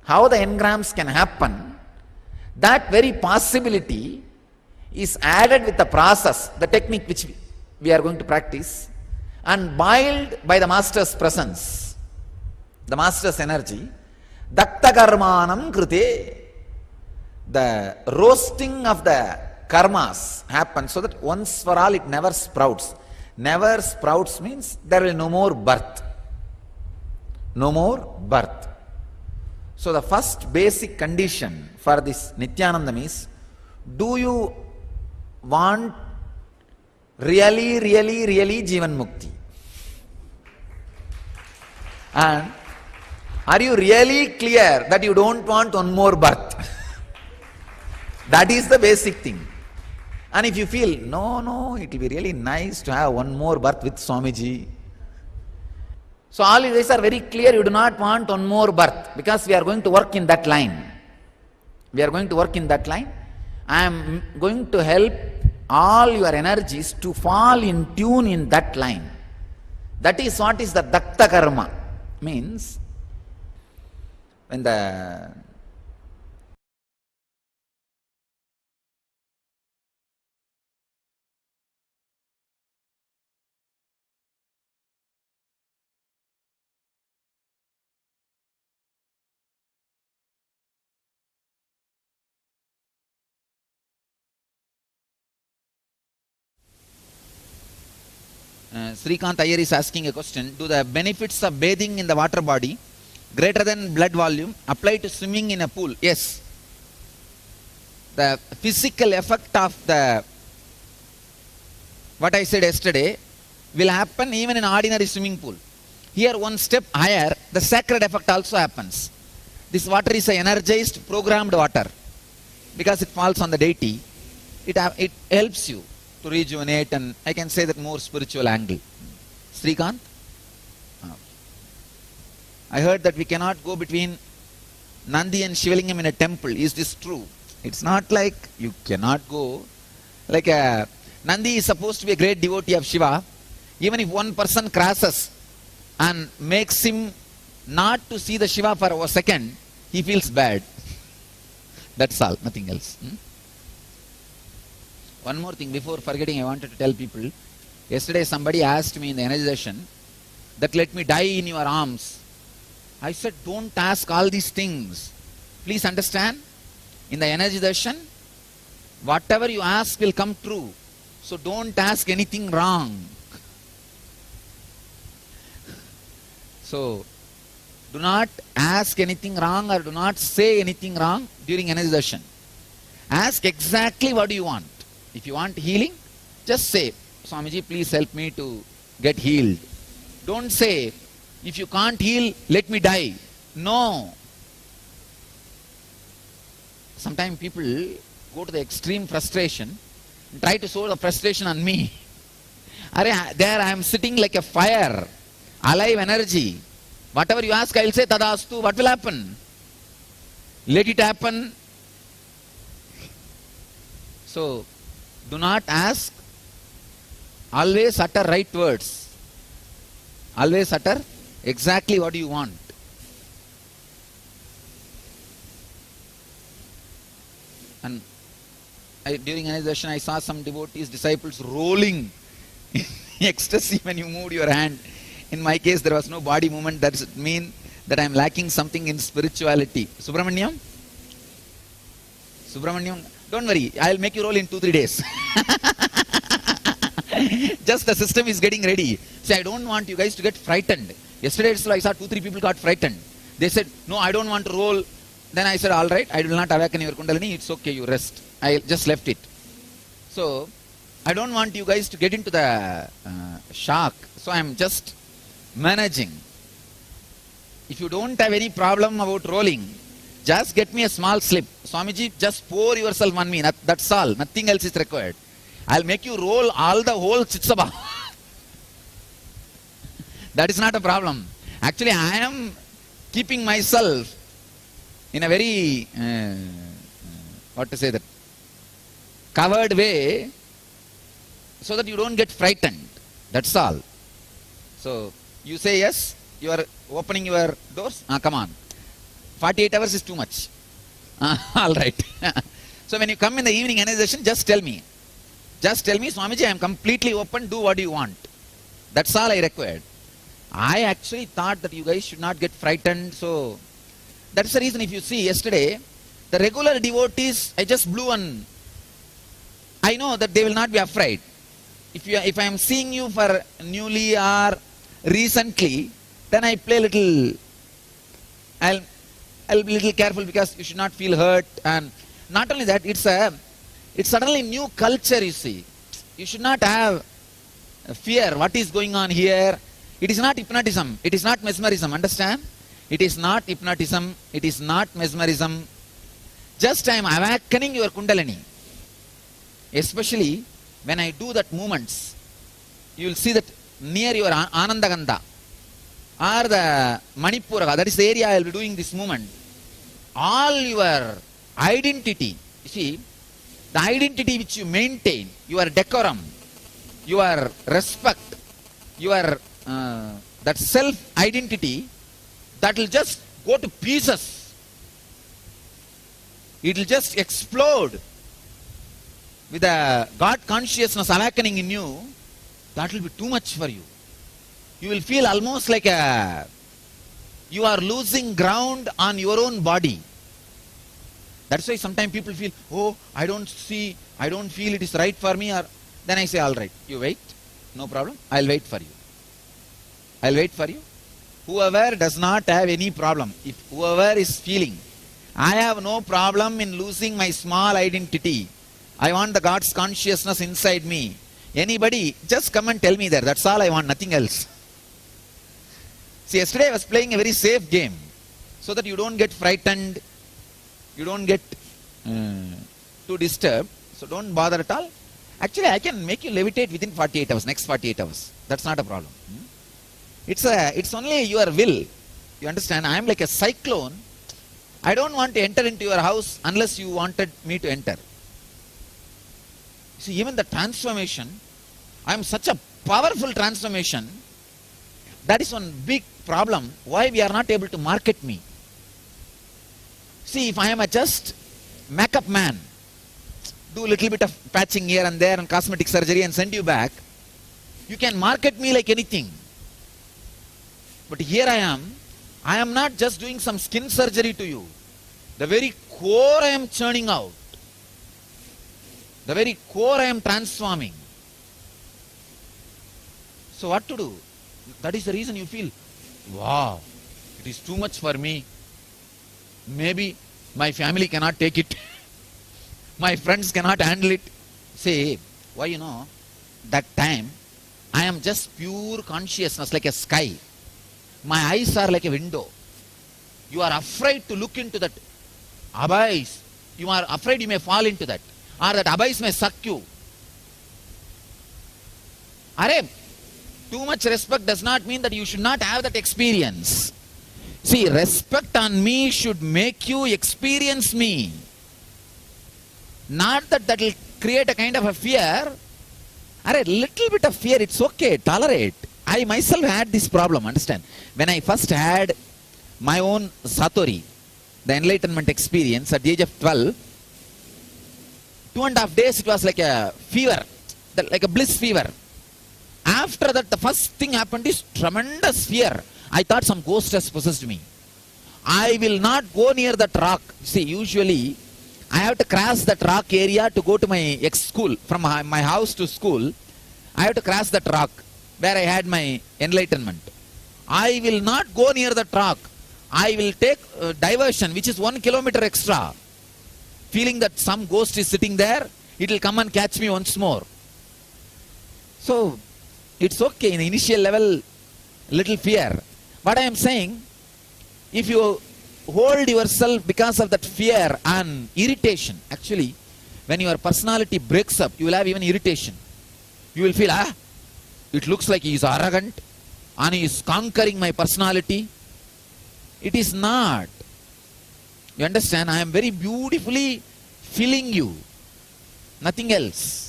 how the engrams can happen, that very possibility is added with the process, the technique which we are going to practice, and boiled by the master's presence, the master's energy. Daktakarmanam krite, the roasting of the karmas happens so that once for all it never sprouts. Never sprouts means there will be no more birth. No more birth. So the first basic condition for this Nithyanandam is, do you want really Jivan Mukti? And are you really clear that you don't want one more birth? That is the basic thing. And if you feel, no, it will be really nice to have one more birth with Swamiji. So all of these are very clear, you do not want one more birth, because we are going to work in that line. We are going to work in that line. I am going to help all your energies to fall in tune in that line. That is what is the Dakta Karma. Means, when the Srikant Iyer is asking a question. Do the benefits of bathing in the water body greater than blood volume apply to swimming in a pool? Yes. the physical effect of the, what I said yesterday, will happen even in ordinary swimming pool. Here one step higher, the sacred effect also happens. This water is an energized, programmed water. Because it falls on the deity, it helps you to rejuvenate, and I can say that more spiritual angle. Srikanth? I heard that we cannot go between Nandi and Shivalingam in a temple. Is this true? It's not like you cannot go. Like Nandi is supposed to be a great devotee of Shiva. Even if one person crosses and makes him not to see the Shiva for a second, he feels bad. That's all, nothing else. One more thing before forgetting, I wanted to tell people. Yesterday somebody asked me in the energy session that let me die in your arms. I said, don't ask all these things. Please understand, in the energy darshan, whatever you ask will come true. So don't ask anything wrong. So, do not ask anything wrong or do not say anything wrong during energy darshan. Ask exactly what you want. If you want healing, just say, Swamiji, please help me to get healed. Don't say, if you can't heal, let me die. No. Sometimes people go to the extreme frustration and try to sow the frustration on me. There I am sitting like a fire, alive energy. Whatever you ask, I will say, Tadastu. What will happen? Let it happen. So, do not ask. Always utter right words. Always utter exactly what you want. And during another I saw some devotees, disciples rolling in ecstasy when you moved your hand. In my case, there was no body movement. That does mean that I am lacking something in spirituality. Subramanyam? Subramanyam, don't worry. I will make you roll in 2-3 days. Just the system is getting ready. See, I don't want you guys to get frightened. Yesterday I saw 2-3 people got frightened. They said, no, I don't want to roll. Then I said, all right, I will not awaken your Kundalini. It's okay, you rest. I just left it. So, I don't want you guys to get into the shock. So, I am just managing. If you don't have any problem about rolling, just get me a small slip. Swamiji, just pour yourself on me. That's all. Nothing else is required. I'll make you roll all the whole Chitsabha. That is not a problem. Actually, I am keeping myself in a very, covered way, so that you don't get frightened. That's all. So, you say yes, you are opening your doors. Come on. 48 hours is too much. All right. So, when you come in the evening energization, just tell me. Just tell me, Swamiji, I am completely open, do what you want. That's all I required. I actually thought that you guys should not get frightened, so that's the reason. If you see yesterday, the regular devotees, I just blew on. I know that they will not be afraid. If I am seeing you for newly or recently, then I play little, I'll be little careful because you should not feel hurt. And not only that, it's suddenly new culture, you see. You should not have fear. What is going on here? It is not hypnotism. It is not mesmerism. Understand? It is not hypnotism. It is not mesmerism. Just I am awakening your Kundalini. Especially when I do that movements, you will see that near your Anandagandha or the Manipura, that is the area I will be doing this movement. All your identity, you see, the identity which you maintain, your decorum, your respect, your that self-identity, that will just go to pieces. It will just explode with the God consciousness awakening in you. That will be too much for you. You will feel almost like you are losing ground on your own body. That's why sometimes people feel, oh, I don't feel it is right for me. Or then I say, all right, you wait, no problem, I'll wait for you. I'll wait for you. Whoever does not have any problem, if whoever is feeling, I have no problem in losing my small identity. I want the God's consciousness inside me. Anybody, just come and tell me that. That's all I want, nothing else. See, yesterday I was playing a very safe game, so that you don't get frightened, you don't get too disturbed, so don't bother at all. Actually, I can make you levitate within 48 hours, next 48 hours. That's not a problem. It's only your will. You understand? I am like a cyclone. I don't want to enter into your house unless you wanted me to enter. See, even the transformation, I am such a powerful transformation. That is one big problem. Why we are not able to market me? See, if I am a just makeup man, do a little bit of patching here and there and cosmetic surgery and send you back, you can market me like anything. But here I am not just doing some skin surgery to you. The very core I am churning out. The very core I am transforming. So what to do? That is the reason you feel, wow, it is too much for me. Maybe my family cannot take it. My friends cannot handle it. Say, why you know, that time I am just pure consciousness like a sky. My eyes are like a window. You are afraid to look into that abyss. You are afraid you may fall into that. Or that abyss may suck you. Are too much respect does not mean that you should not have that experience. See, respect on me should make you experience me. Not that will create a kind of a fear. A little bit of fear, it's okay, tolerate. I myself had this problem, understand. When I first had my own Satori, the enlightenment experience at the age of 12, 2.5 days it was like a fever, like a bliss fever. After that, the first thing happened is tremendous fear. I thought some ghost has possessed me. I will not go near that rock. See, usually I have to cross that rock area to go to my school. From my house to school, I have to cross that rock where I had my enlightenment. I will not go near that rock. I will take diversion, which is 1 kilometer extra. Feeling that some ghost is sitting there, it will come and catch me once more. So, it's okay in the initial level, little fear. But I am saying, if you hold yourself because of that fear and irritation, actually, when your personality breaks up, you will have even irritation. You will feel, it looks like he is arrogant and he is conquering my personality. It is not. You understand? I am very beautifully filling you. Nothing else.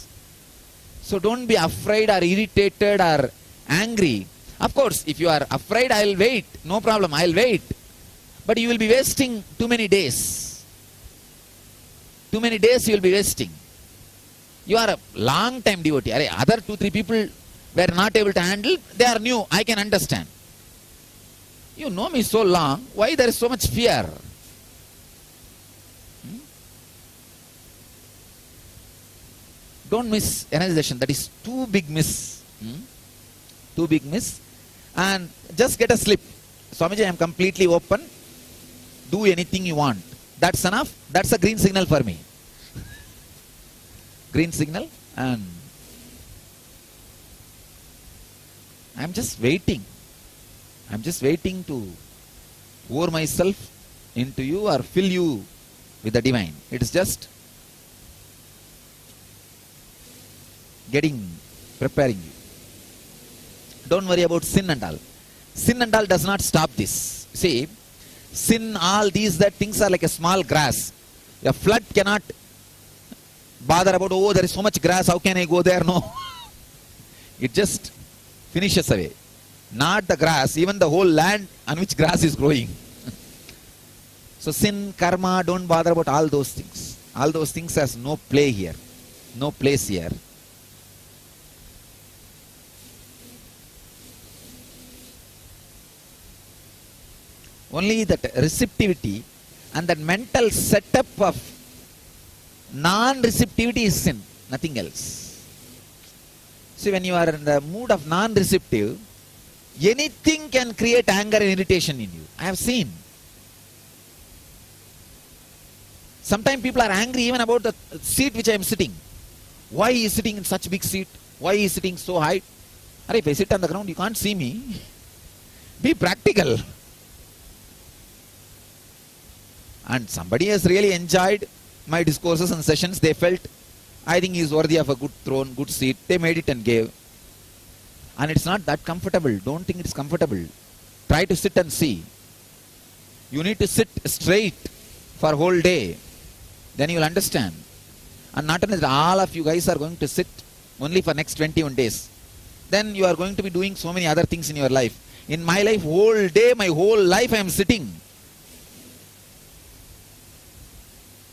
So don't be afraid or irritated or angry. Of course, if you are afraid, I will wait. No problem, I will wait. But you will be wasting too many days. Too many days you will be wasting. You are a long time devotee. Other 2-3 people were not able to handle. They are new. I can understand. You know me so long. Why there is so much fear? Don't miss energization. That is too big miss. Too big miss. And just get a slip. Swamiji, I am completely open. Do anything you want. That's enough. That's a green signal for me. Green signal. And I am just waiting. I am just waiting to pour myself into you or fill you with the divine. It is just preparing you. Don't worry about sin and all. Sin and all does not stop this. See, sin, all these, that things are like a small grass. A flood cannot bother about, oh, there is so much grass, how can I go there? No. It just finishes away. Not the grass, even the whole land on which grass is growing. So sin, karma, don't bother about all those things. All those things has no play here. No place here. Only that receptivity and that mental setup of non-receptivity is sin, nothing else. See, when you are in the mood of non-receptive, anything can create anger and irritation in you. I have seen. Sometimes people are angry even about the seat which I am sitting. Why he is sitting in such big seat? Why he is sitting so high? If I sit on the ground, you can't see me. Be practical. And somebody has really enjoyed my discourses and sessions. They felt, I think he is worthy of a good throne, good seat. They made it and gave. And it's not that comfortable. Don't think it's comfortable. Try to sit and see. You need to sit straight for a whole day. Then you will understand. And not only that, all of you guys are going to sit only for next 21 days. Then you are going to be doing so many other things in your life. In my life, whole day, my whole life I am sitting.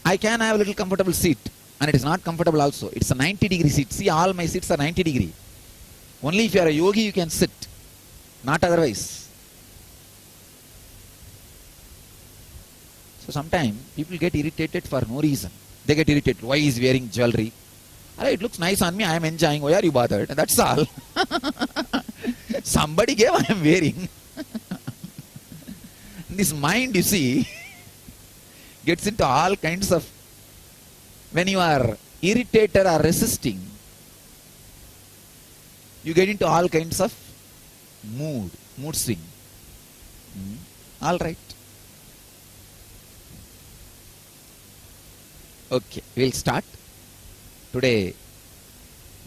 I can have a little comfortable seat. And it is not comfortable also. It's a 90-degree seat. See, all my seats are 90 degree. Only if you are a yogi you can sit. Not otherwise. So sometimes people get irritated for no reason. They get irritated. Why is he wearing jewelry? It looks nice on me. I am enjoying. Why are you bothered? That's all. Somebody gave, I am wearing. This mind, you see, gets into all kinds of... When you are irritated or resisting, you get into all kinds of mood swing. All right. Okay, we'll start. Today,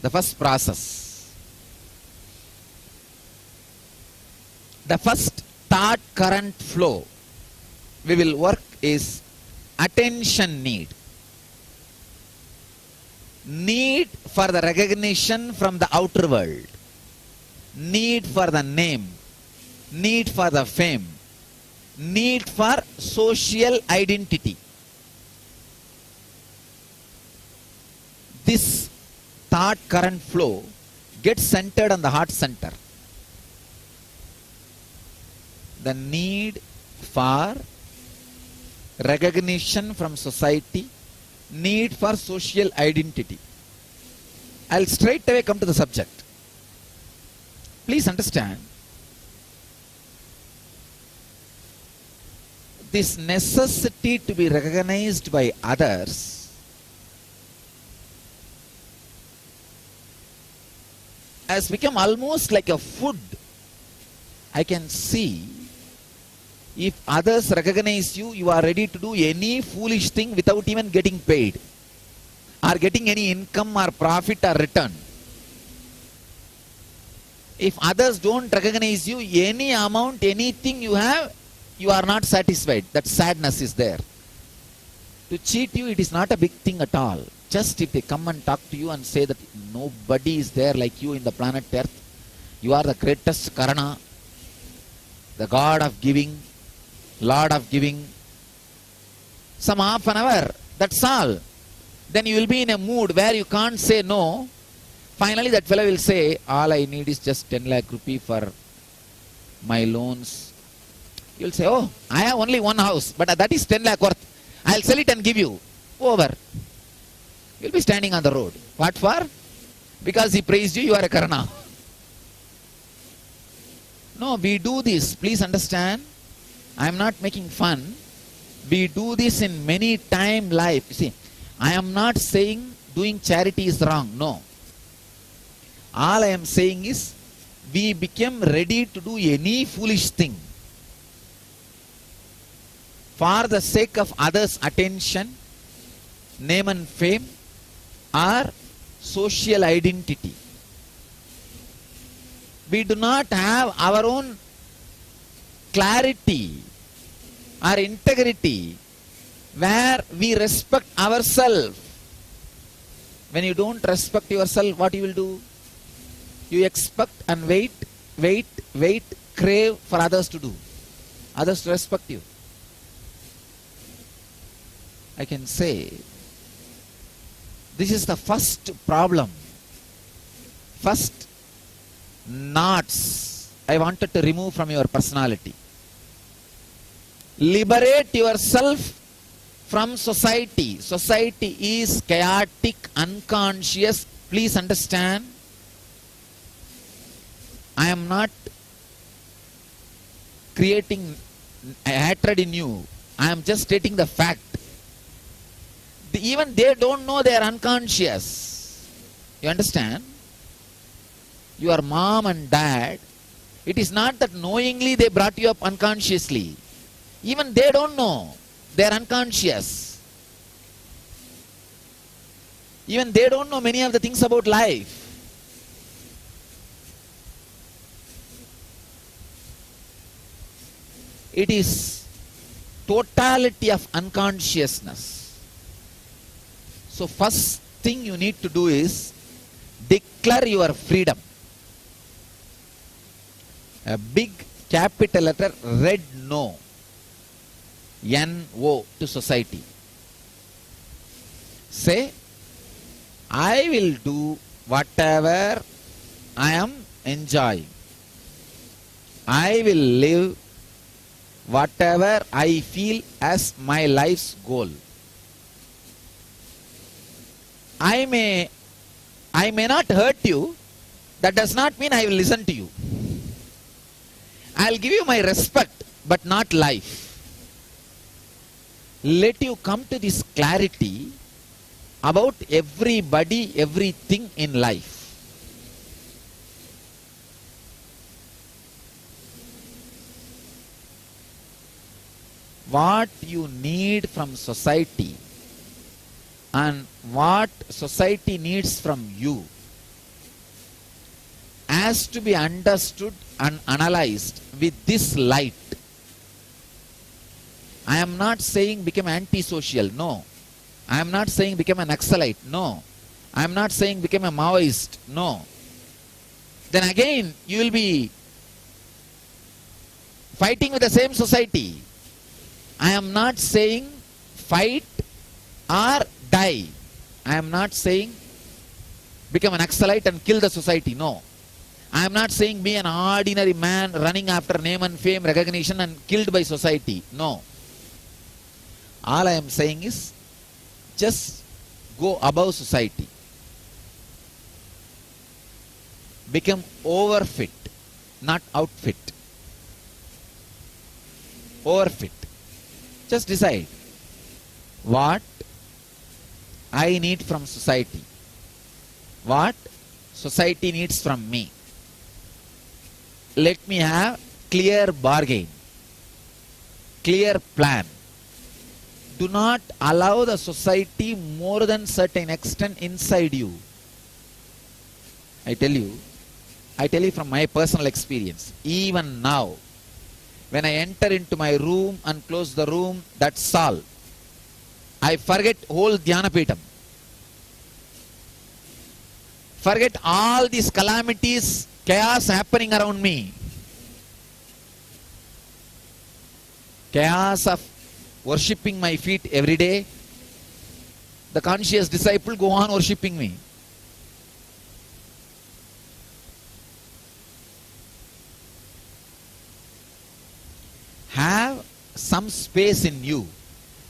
the first process. The first thought current flow we will work is attention need. Need for the recognition from the outer world. Need for the name. Need for the fame. Need for social identity. This thought current flow gets centered on the heart center. The need for recognition from society, need for social identity. I'll straight away come to the subject. Please understand, this necessity to be recognized by others has become almost like a food. I can see, if others recognize you, you are ready to do any foolish thing without even getting paid or getting any income or profit or return. If others don't recognize you, any amount, anything you have, you are not satisfied. That sadness is there. To cheat you, it is not a big thing at all. Just if they come and talk to you and say that nobody is there like you in the planet Earth, you are the greatest Karana, the God of giving, Lord of giving, some half an hour, that's all. Then you will be in a mood where you can't say no. Finally that fellow will say, all I need is just 10 lakh rupee for my loans. You will say, oh, I have only one house, but that is 10 lakh worth. I'll sell it and give you. Over. You'll be standing on the road. What for? Because he praised you, you are a Karana. No, we do this. Please understand. I am not making fun. We do this in many time life. You see, I am not saying doing charity is wrong. No. All I am saying is, we become ready to do any foolish thing for the sake of others' attention, name and fame, or social identity. We do not have our own clarity or integrity where we respect ourselves. When you don't respect yourself, what you will do? You expect and wait, crave for others to do. Others to respect you. I can say, this is the first problem. First knots I wanted to remove from your personality. Liberate yourself from society. Society is chaotic, unconscious. Please understand, I am not creating a hatred in you. I am just stating the fact. even they don't know they are unconscious. You understand? Your mom and dad, it is not that knowingly they brought you up unconsciously. Even they don't know. They are unconscious. Even they don't know many of the things about life. It is totality of unconsciousness. So first thing you need to do is declare your freedom. A big capital letter red no. N-O to society. Say, I will do whatever I am enjoying. I will live whatever I feel as my life's goal. I may not hurt you. That does not mean I will listen to you. I will give you my respect, but not life. Let you come to this clarity about everybody, everything in life. What you need from society and what society needs from you has to be understood and analyzed with this light. I am not saying become antisocial, no. I am not saying become an Naxalite, no. I am not saying become a Maoist, no. Then again you will be fighting with the same society. I am not saying fight or die. I am not saying become an Naxalite and kill the society, no. I am not saying be an ordinary man running after name and fame, recognition and killed by society, no. All I am saying is just go above society. Become overfit, not outfit. Overfit. Just decide what I need from society, what society needs from me. Let me have clear bargain, clear plan. Do not allow the society more than certain extent inside you. I tell you from my personal experience, even now, when I enter into my room and close the room, that's all. I forget whole Dhyanapitam. Forget all these calamities, chaos happening around me. Chaos of worshipping my feet every day. The conscious disciple go on worshipping me. Have some space in you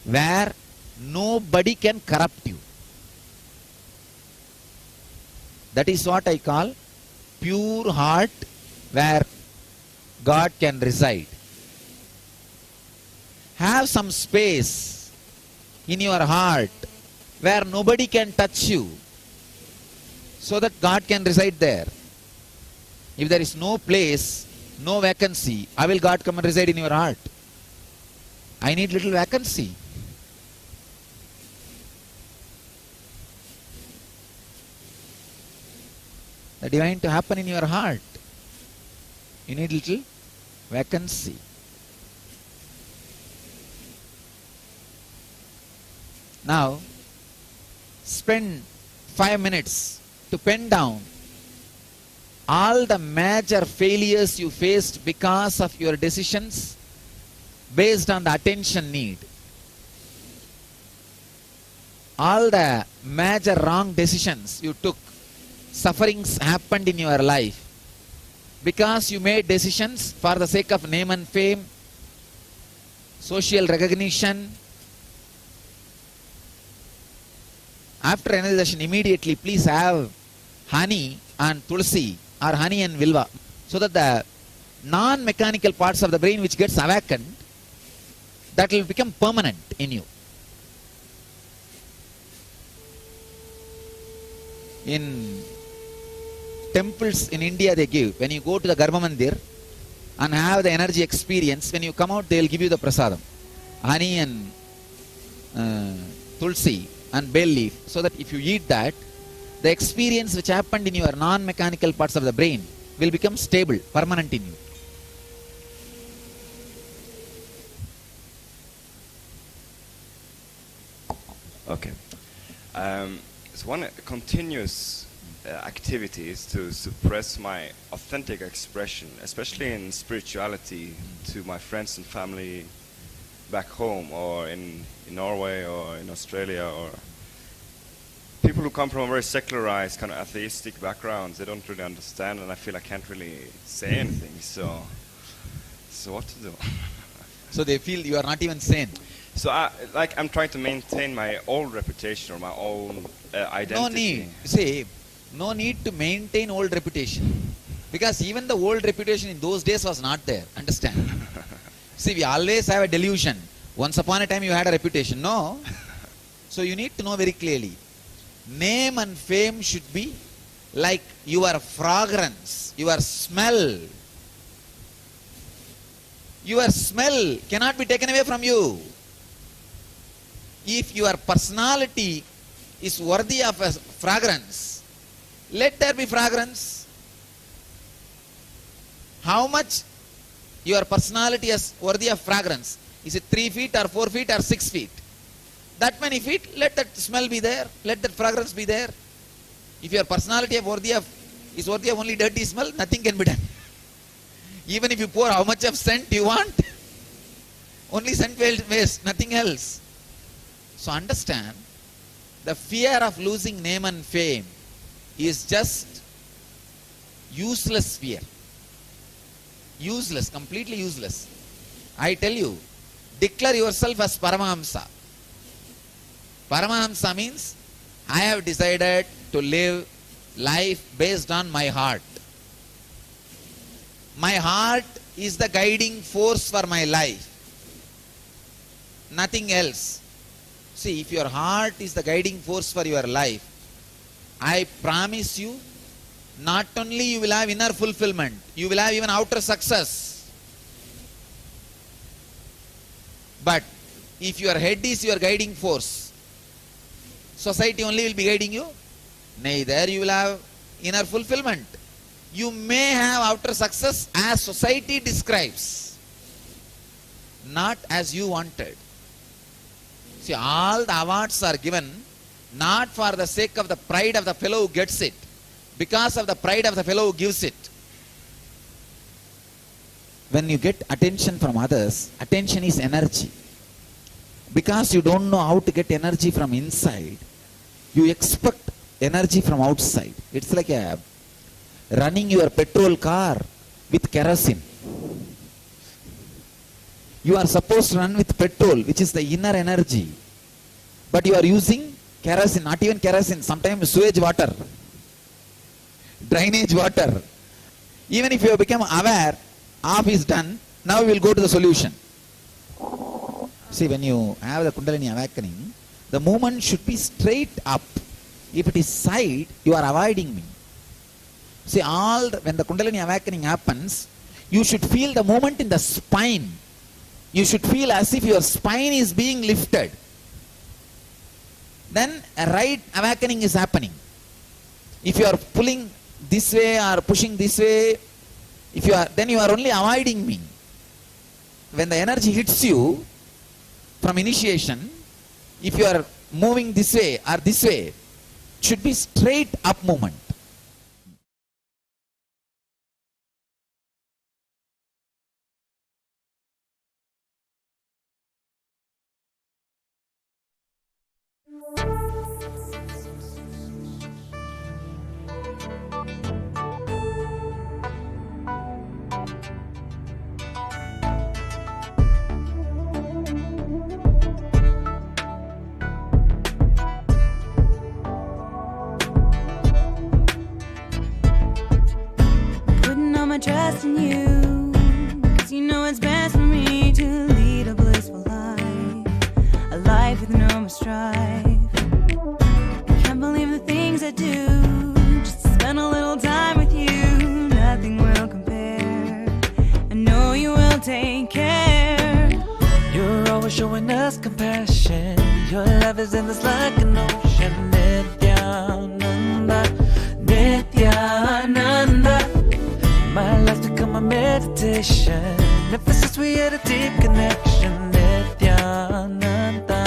where nobody can corrupt you. That is what I call pure heart where God can reside. Have some space in your heart where nobody can touch you so that God can reside there. If there is no place, no vacancy, how will God come and reside in your heart? I need little vacancy. The divine to happen in your heart. You need little vacancy. Now, spend 5 minutes to pen down all the major failures you faced because of your decisions based on the attention need. All the major wrong decisions you took, sufferings happened in your life because you made decisions for the sake of name and fame, social recognition. After analyzation, immediately please have honey and tulsi or honey and vilva so that the non-mechanical parts of the brain which gets awakened, that will become permanent in you. in temples in India they give. When you go to the Garbha Mandir and have the energy experience, when you come out they will give you the prasadam. Honey and tulsi and bay leaf, so that if you eat that, the experience which happened in your non-mechanical parts of the brain will become stable, permanent in you. Okay. So one continuous activity is to suppress my authentic expression, especially in spirituality, to my friends and family back home, or in Norway or in Australia, or people who come from a very secularized kind of atheistic backgrounds. They don't really understand, and I feel I can't really say anything. So what to do? So they feel you are not even sane. So I'm trying to maintain my old reputation or my own identity. No need. See, no need to maintain old reputation, because even the old reputation in those days was not there. Understand? See, we always have a delusion. Once upon a time you had a reputation. No. So you need to know very clearly. Name and fame should be like your fragrance, your smell. Your smell cannot be taken away from you. If your personality is worthy of a fragrance, let there be fragrance. How much your personality is worthy of fragrance? Is it 3 feet or 4 feet or 6 feet? That many feet, let that smell be there, let that fragrance be there. If your personality is worthy of only dirty smell, nothing can be done. Even if you pour how much of scent you want, only scent will waste, nothing else. So understand, the fear of losing name and fame is just useless fear. Useless, completely useless. I tell you, declare yourself as Paramahamsa. Paramahamsa means, I have decided to live life based on my heart. My heart is the guiding force for my life. Nothing else. See, if your heart is the guiding force for your life, I promise you, not only you will have inner fulfillment, you will have even outer success. But if your head is your guiding force, society only will be guiding you. Neither you will have inner fulfillment. You may have outer success as society describes, not as you wanted. See, all the awards are given not for the sake of the pride of the fellow who gets it, because of the pride of the fellow who gives it. When you get attention from others, attention is energy. Because you don't know how to get energy from inside, you expect energy from outside. It's like running your petrol car with kerosene. You are supposed to run with petrol, which is the inner energy. But you are using kerosene, not even kerosene, sometimes sewage water, drainage water. Even if you have become aware, half is done, now we will go to the solution. See, when you have the Kundalini awakening, the movement should be straight up. If it is side, you are avoiding me. See, when the Kundalini awakening happens, you should feel the movement in the spine. You should feel as if your spine is being lifted. Then a right awakening is happening. If you are pulling this way or pushing this way, then you are only avoiding me. When the energy hits you from initiation, if you are moving this way or this way, it should be straight up movement. Putting all my trust in you, 'cause you know it's best for me to lead a blissful life, a life with no more strife. I can't believe the things I do. for showing us compassion. Your love is endless like an ocean. Nityananda, Nityananda. My life's become a meditation. Ever since we had a deep connection. Nityananda,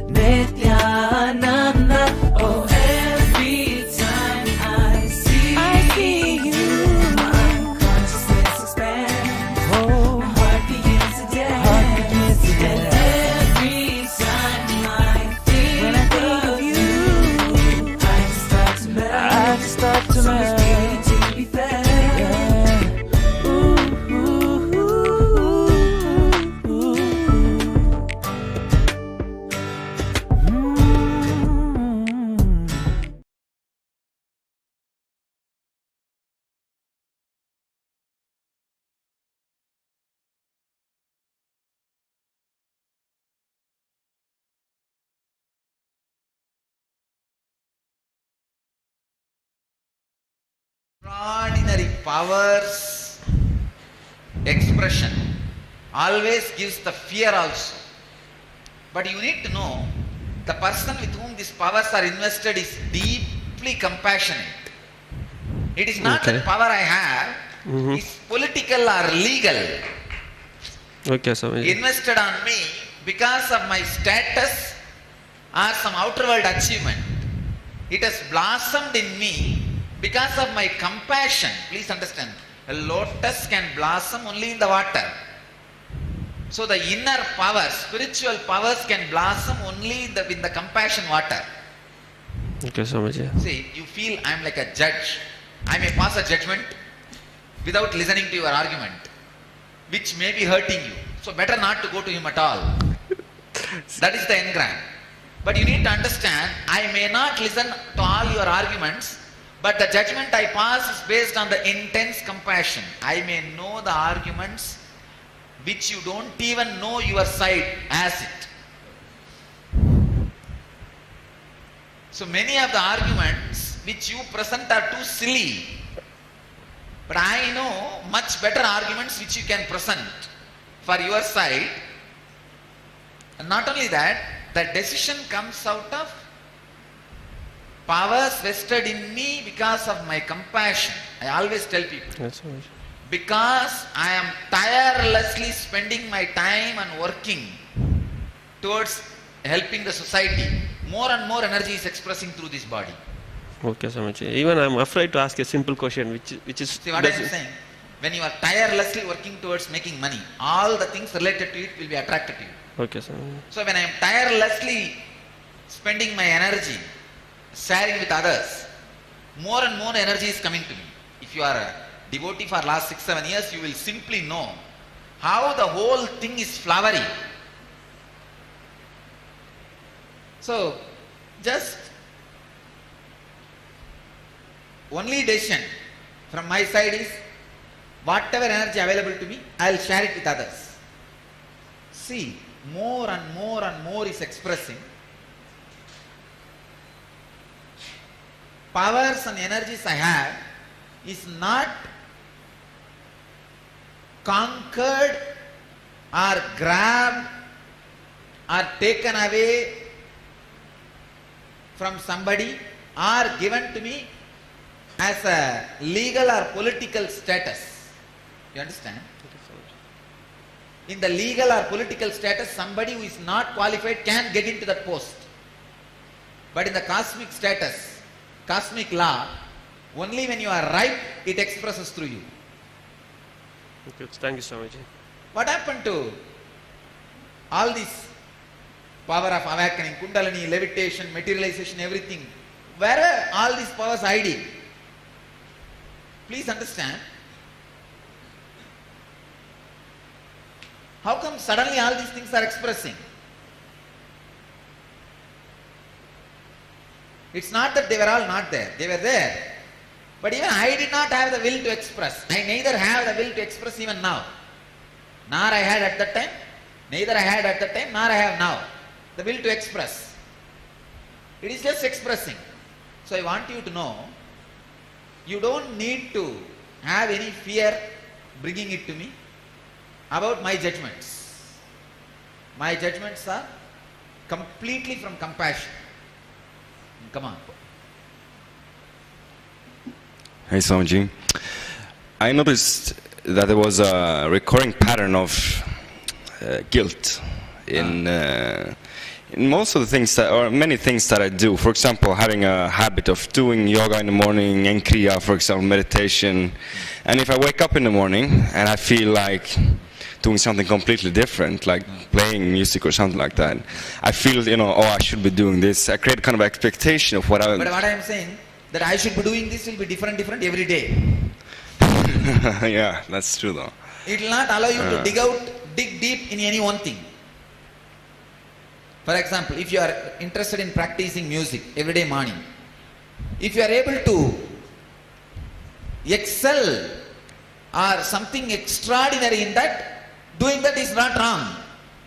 Nityananda. Oh, every time I see you, my consciousness expands. Oh, my heart begins to dance. And every time when I think of you, I just start to melt. So it's beauty to be felt. Extraordinary powers, expression always gives the fear also. But you need to know the person with whom these powers are invested is deeply compassionate. It is not that power I have is political or legal. Okay, Swamiji. Invested on me because of my status or some outer world achievement. It has blossomed in me because of my compassion. Please understand, a lotus can blossom only in the water. So the inner powers, spiritual powers can blossom only in the compassion water. Okay, Swamiji. See, you feel I am like a judge. I may pass a judgment without listening to your argument, which may be hurting you. So better not to go to him at all. That is the engram. But you need to understand, I may not listen to all your arguments, but the judgment I pass is based on the intense compassion. I may know the arguments which you don't even know your side as it. So many of the arguments which you present are too silly. But I know much better arguments which you can present for your side. And not only that, the decision comes out of powers vested in me because of my compassion. I always tell people, because I am tirelessly spending my time and working towards helping the society, more and more energy is expressing through this body. Okay, Swamiji. Even I am afraid to ask a simple question, which is... See what I am saying? When you are tirelessly working towards making money, all the things related to it will be attracted to you. Okay, Swamiji. So when I am tirelessly spending my energy, sharing with others, more and more energy is coming to me. If you are a devotee for last 6-7 years, you will simply know how the whole thing is flowery. So just only decision from my side is, whatever energy available to me, I will share it with others. See, more and more and more is expressing. Powers and energies I have is not conquered or grabbed or taken away from somebody or given to me as a legal or political status. You understand? In the legal or political status, somebody who is not qualified can get into that post. But in the cosmic status, cosmic law, only when you are ripe, it expresses through you. Okay, thank you, Swamiji. What happened to all this power of awakening, kundalini, levitation, materialization, everything? Where are all these powers hiding? Please understand. How come suddenly all these things are expressing? It's not that they were all not there. They were there. But even I did not have the will to express. I neither have the will to express even now. Nor I had at that time, neither I had at that time, nor I have now the will to express. It is just expressing. So I want you to know, you don't need to have any fear bringing it to me about my judgments. My judgments are completely from compassion. Come on. Hey Swamiji, I noticed that there was a recurring pattern of guilt in most of the things that, or many things that I do. For example, having a habit of doing yoga in the morning and kriya, for example, meditation. And if I wake up in the morning and I feel like doing something completely different, like playing music or something like that, I feel, you know, oh, I should be doing this. I create kind of expectation of what I... But what I am saying, that I should be doing this will be different every day. Yeah, that's true though. It will not allow you to dig deep in any one thing. For example, if you are interested in practicing music every day morning, if you are able to excel or something extraordinary in that, doing that is not wrong.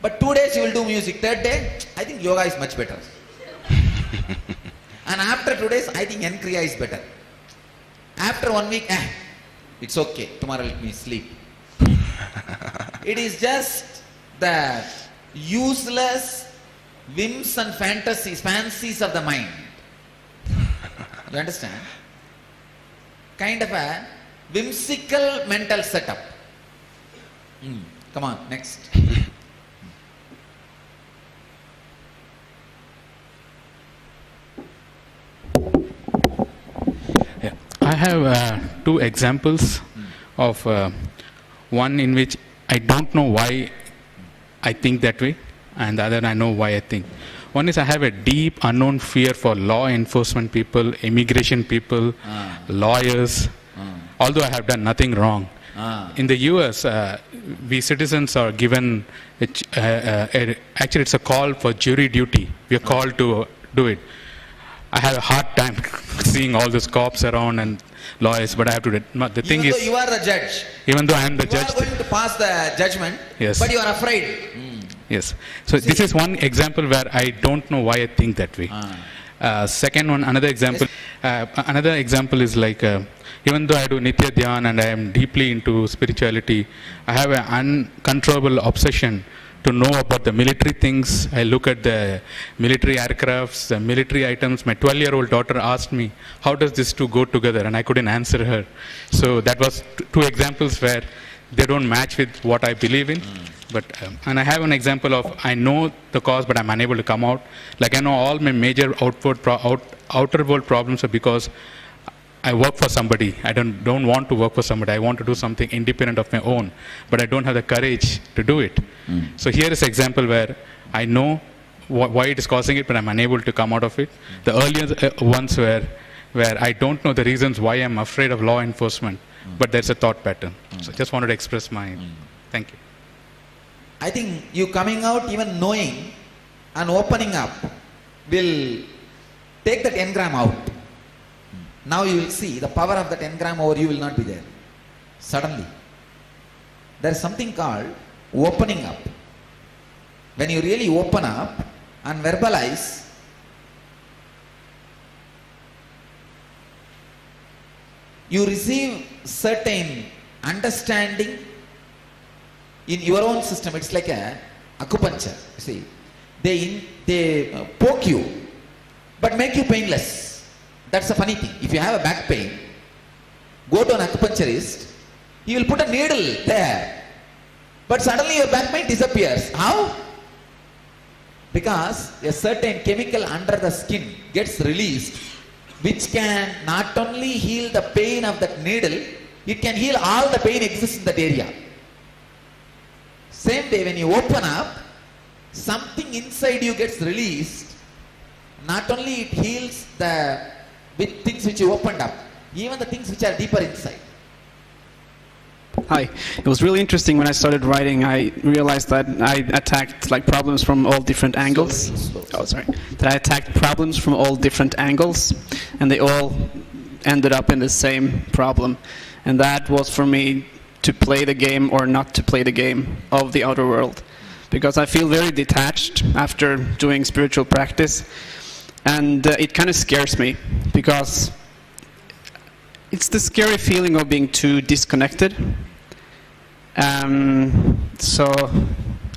But 2 days you will do music, third day, I think yoga is much better. And after 2 days, I think N-Kriya is better. After 1 week, it's okay, tomorrow let me sleep. It is just the useless whims and fancies of the mind. You understand? Kind of a whimsical mental setup. Come on, next. I have 2 examples of one in which I don't know why I think that way, and the other I know why I think. One is I have a deep unknown fear for law enforcement people, immigration people, lawyers, although I have done nothing wrong. In the US, we citizens are given, actually it's a call for jury duty. We are called to do it. I have a hard time seeing all these cops around and lawyers, but I have to do it. The thing is, you are the judge. Even though I am the judge. You are going to pass the judgment, yes. But you are afraid. Yes. So this is one example where I don't know why I think that way. Second one, another example. Another example is like, even though I do Nitya Dhyan and I am deeply into spirituality, I have an uncontrollable obsession to know about the military things. I look at the military aircrafts, the military items. My 12-year-old daughter asked me, how does this two go together? And I couldn't answer her. So that was 2 examples where they don't match with what I believe in. But and I have an example of, I know the cause, but I'm unable to come out. Like I know all my major outer world problems are because I work for somebody. I don't want to work for somebody. I want to do something independent of my own, but I don't have the courage to do it. So here is an example where I know why it is causing it, but I'm unable to come out of it. The earlier ones where I don't know the reasons why I'm afraid of law enforcement, but there's a thought pattern. So I just wanted to express my thank you. I think you coming out, even knowing and opening up, will take that engram out. Now you will see the power of that engram over you will not be there. Suddenly. There is something called opening up. When you really open up and verbalize, you receive certain understanding in your own system. It's like a acupuncture. See, they poke you, but make you painless. That's the funny thing. If you have a back pain, go to an acupuncturist, he will put a needle there, but suddenly your back pain disappears. How? Because a certain chemical under the skin gets released, which can not only heal the pain of that needle, it can heal all the pain exists in that area. Same day, when you open up, something inside you gets released. Not only it heals the things which you opened up, even the things which are deeper inside. Hi. It was really interesting when I started writing. I realized that I attacked like problems from all different angles. Oh, sorry. That I attacked problems from all different angles, and they all ended up in the same problem. And that was for me to play the game or not to play the game of the outer world, because I feel very detached after doing spiritual practice, and it kind of scares me because it's the scary feeling of being too disconnected. So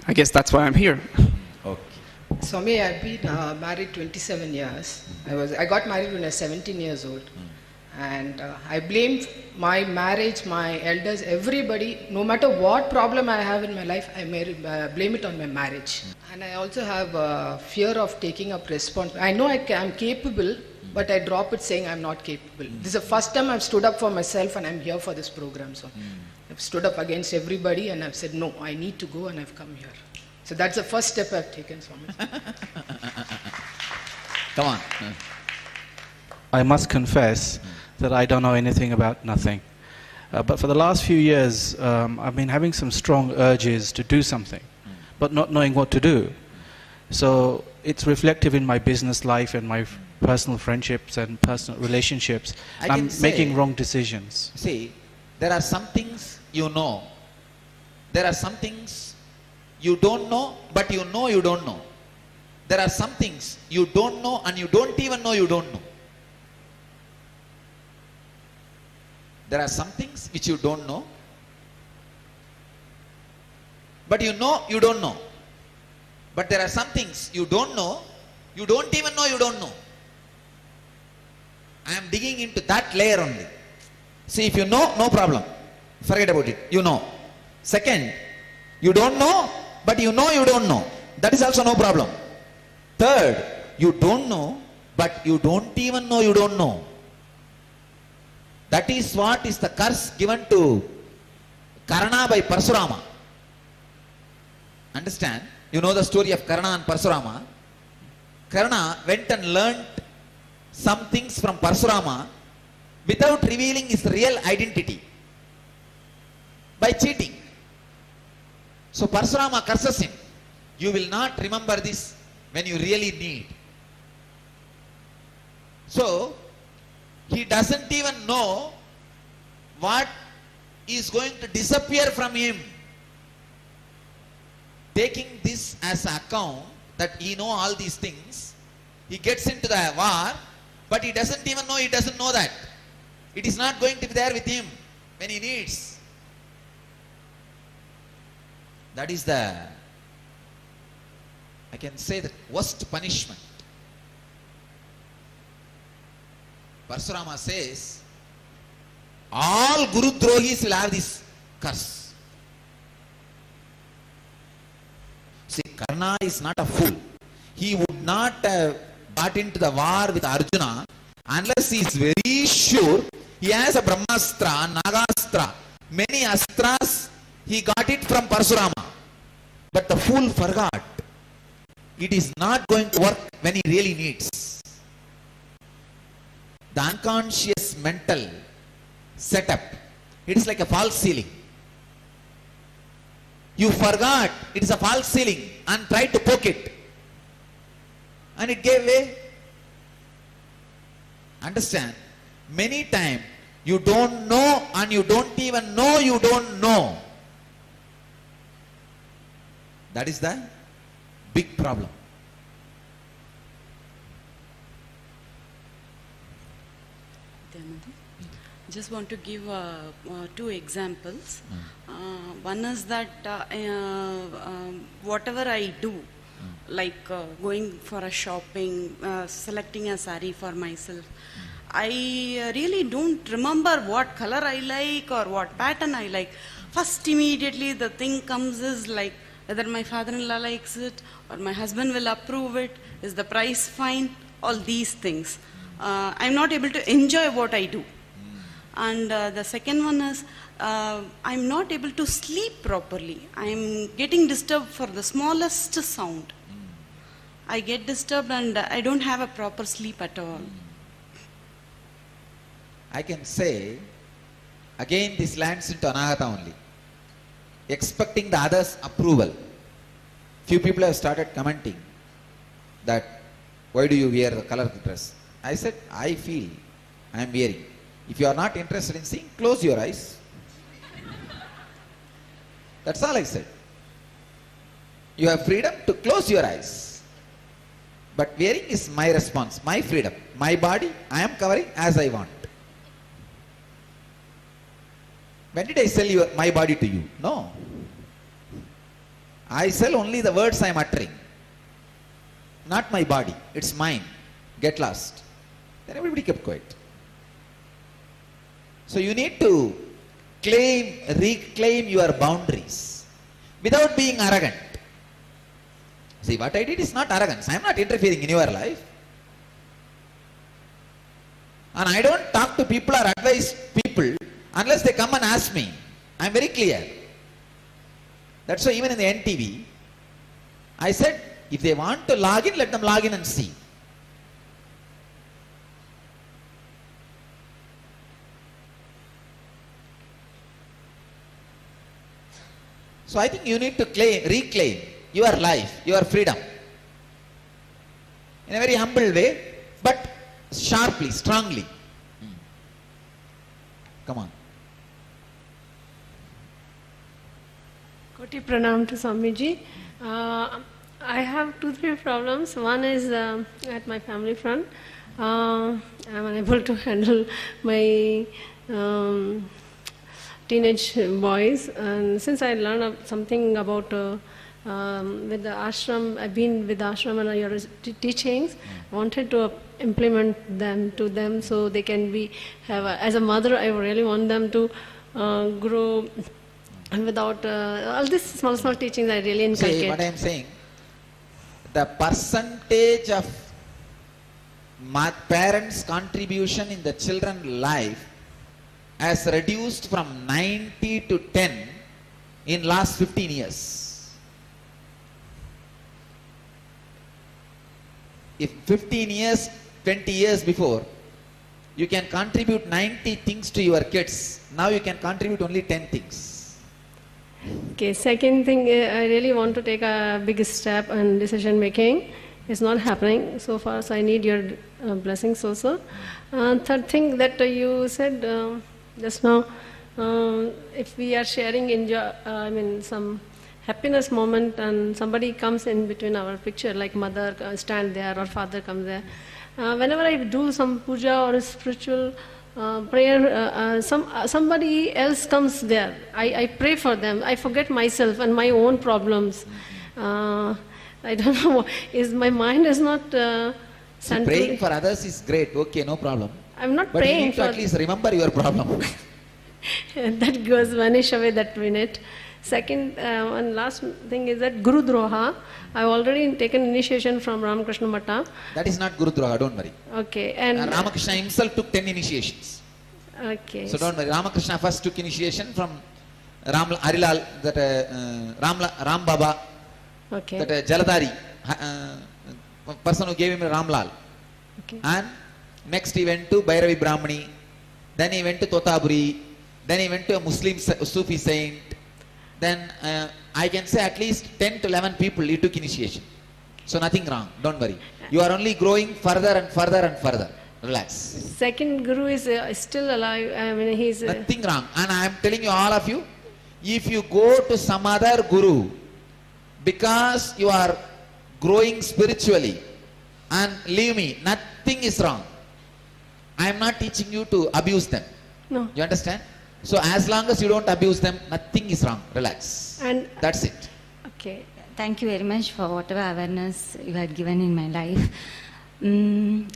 I guess that's why I'm here. Swami, I've been married 27 years. I got married when I was 17 years old. And I blame my marriage, my elders, everybody, no matter what problem I have in my life, I blame it on my marriage. And I also have fear of taking up responsibility. I know I'm capable, but I drop it saying I'm not capable. This is the first time I've stood up for myself and I'm here for this program. So I've stood up against everybody and I've said, no, I need to go, and I've come here. So that's the first step I've taken, Swami. Come on. I must confess that I don't know anything about nothing. But for the last few years, I've been having some strong urges to do something, but not knowing what to do. So it's reflective in my business life and my personal friendships and personal relationships. I'm making wrong decisions. See, there are some things you know. There are some things you don't know, but you know you don't know. There are some things you don't know and you don't even know you don't know. There are some things which you don't know, but you know you don't know. But there are some things you don't know, you don't even know you don't know. I am digging into that layer only. See, if you know, no problem. Forget about it. You know. Second, you don't know, but you know you don't know. That is also no problem. Third, you don't know, but you don't even know you don't know. That is what is the curse given to Karna by Parsurama. Understand? You know the story of Karna and Parsurama. Karna went and learnt some things from Parsurama without revealing his real identity, by cheating. So Parsurama curses him. You will not remember this when you really need. So he doesn't even know what is going to disappear from him. Taking this as an account that he knows all these things, he gets into the war, but he doesn't even know he doesn't know that. It is not going to be there with him when he needs. That is the, I can say, the worst punishment. Parsurama says, all Guru Drohis will have this curse. See, Karna is not a fool. He would not have got into the war with Arjuna unless he is very sure he has a Brahmastra, Nagastra. Many astras he got it from Parsurama. But the fool forgot. It is not going to work when he really needs. The unconscious mental setup, it is like a false ceiling. You forgot it is a false ceiling and tried to poke it, and it gave way. Understand? Many times you don't know and you don't even know you don't know. That is the big problem. Just want to give two examples. One is that whatever I do, like going for a shopping, selecting a sari for myself, I really don't remember what color I like or what pattern I like. First, immediately the thing comes is like whether my father-in-law likes it or my husband will approve it, is the price fine, all these things. I'm not able to enjoy what I do. And the second one is I'm not able to sleep properly. I'm getting disturbed for the smallest sound. I get disturbed and I don't have a proper sleep at all. I can say, again this lands into Anahata only. Expecting the others' approval. Few people have started commenting that, why do you wear the color of the dress? I said, I feel I am wearing. If you are not interested in seeing, close your eyes. That's all I said. You have freedom to close your eyes. But wearing is my response, my freedom, my body, I am covering as I want. When did I sell my body to you? No. I sell only the words I am uttering. Not my body. It's mine. Get lost. Then everybody kept quiet. So you need to reclaim your boundaries without being arrogant. See, what I did is not arrogance. I am not interfering in your life. And I don't talk to people or advise people unless they come and ask me. I am very clear. That's why even in the NTV, I said, if they want to log in, let them log in and see. So I think you need to reclaim your life, your freedom. In a very humble way, but sharply, strongly. Come on. Koti Pranam to Swamiji. I have 2-3 problems. One is at my family front. I'm unable to handle my teenage boys, and since I learned something about with the ashram, I've been with the ashram and your teachings, I wanted to implement them to them so they can as a mother, I really want them to grow without all these small teachings I really inculcate. See what I am saying, the percentage of parents' contribution in the children's life has reduced from 90 to 10 in last 15 years. If 15 years, 20 years before, you can contribute 90 things to your kids, now you can contribute only 10 things. Okay, second thing, I really want to take a big step in decision making. It's not happening so far, so I need your blessings also. Third thing that you said just now, if we are sharing some happiness moment and somebody comes in between our picture, like mother stand there or father comes there. Whenever I do some puja or spiritual prayer, somebody else comes there. I pray for them. I forget myself and my own problems. I don't know. My mind is not so praying for others is great. Okay, no problem. I'm not but praying you need to at least remember your problem. That goes vanish away that minute. Second and last thing is that Guru Droha. I've already taken initiation from Ramakrishna Mata. That is not Guru Droha, don't worry. Okay. And Ramakrishna himself took 10 initiations. Okay. So don't worry. Ramakrishna first took initiation from Harilal, Ram Baba, okay. that Jaladari, person who gave him Ramlal. Okay. And next he went to Bhairavi Brahmani, then he went to Totaburi, then he went to a Muslim Sufi saint. Then I can say at least 10 to 11 people he took initiation. So nothing wrong, don't worry. You are only growing further and further and further. Relax. Second Guru is still alive. I mean, he's nothing wrong. And I am telling you, all of you, if you go to some other Guru because you are growing spiritually and leave me, nothing is wrong. I am not teaching you to abuse them. No. You understand? So as long as you don't abuse them, nothing is wrong. Relax. And that's it. Okay. Thank you very much for whatever awareness you had given in my life.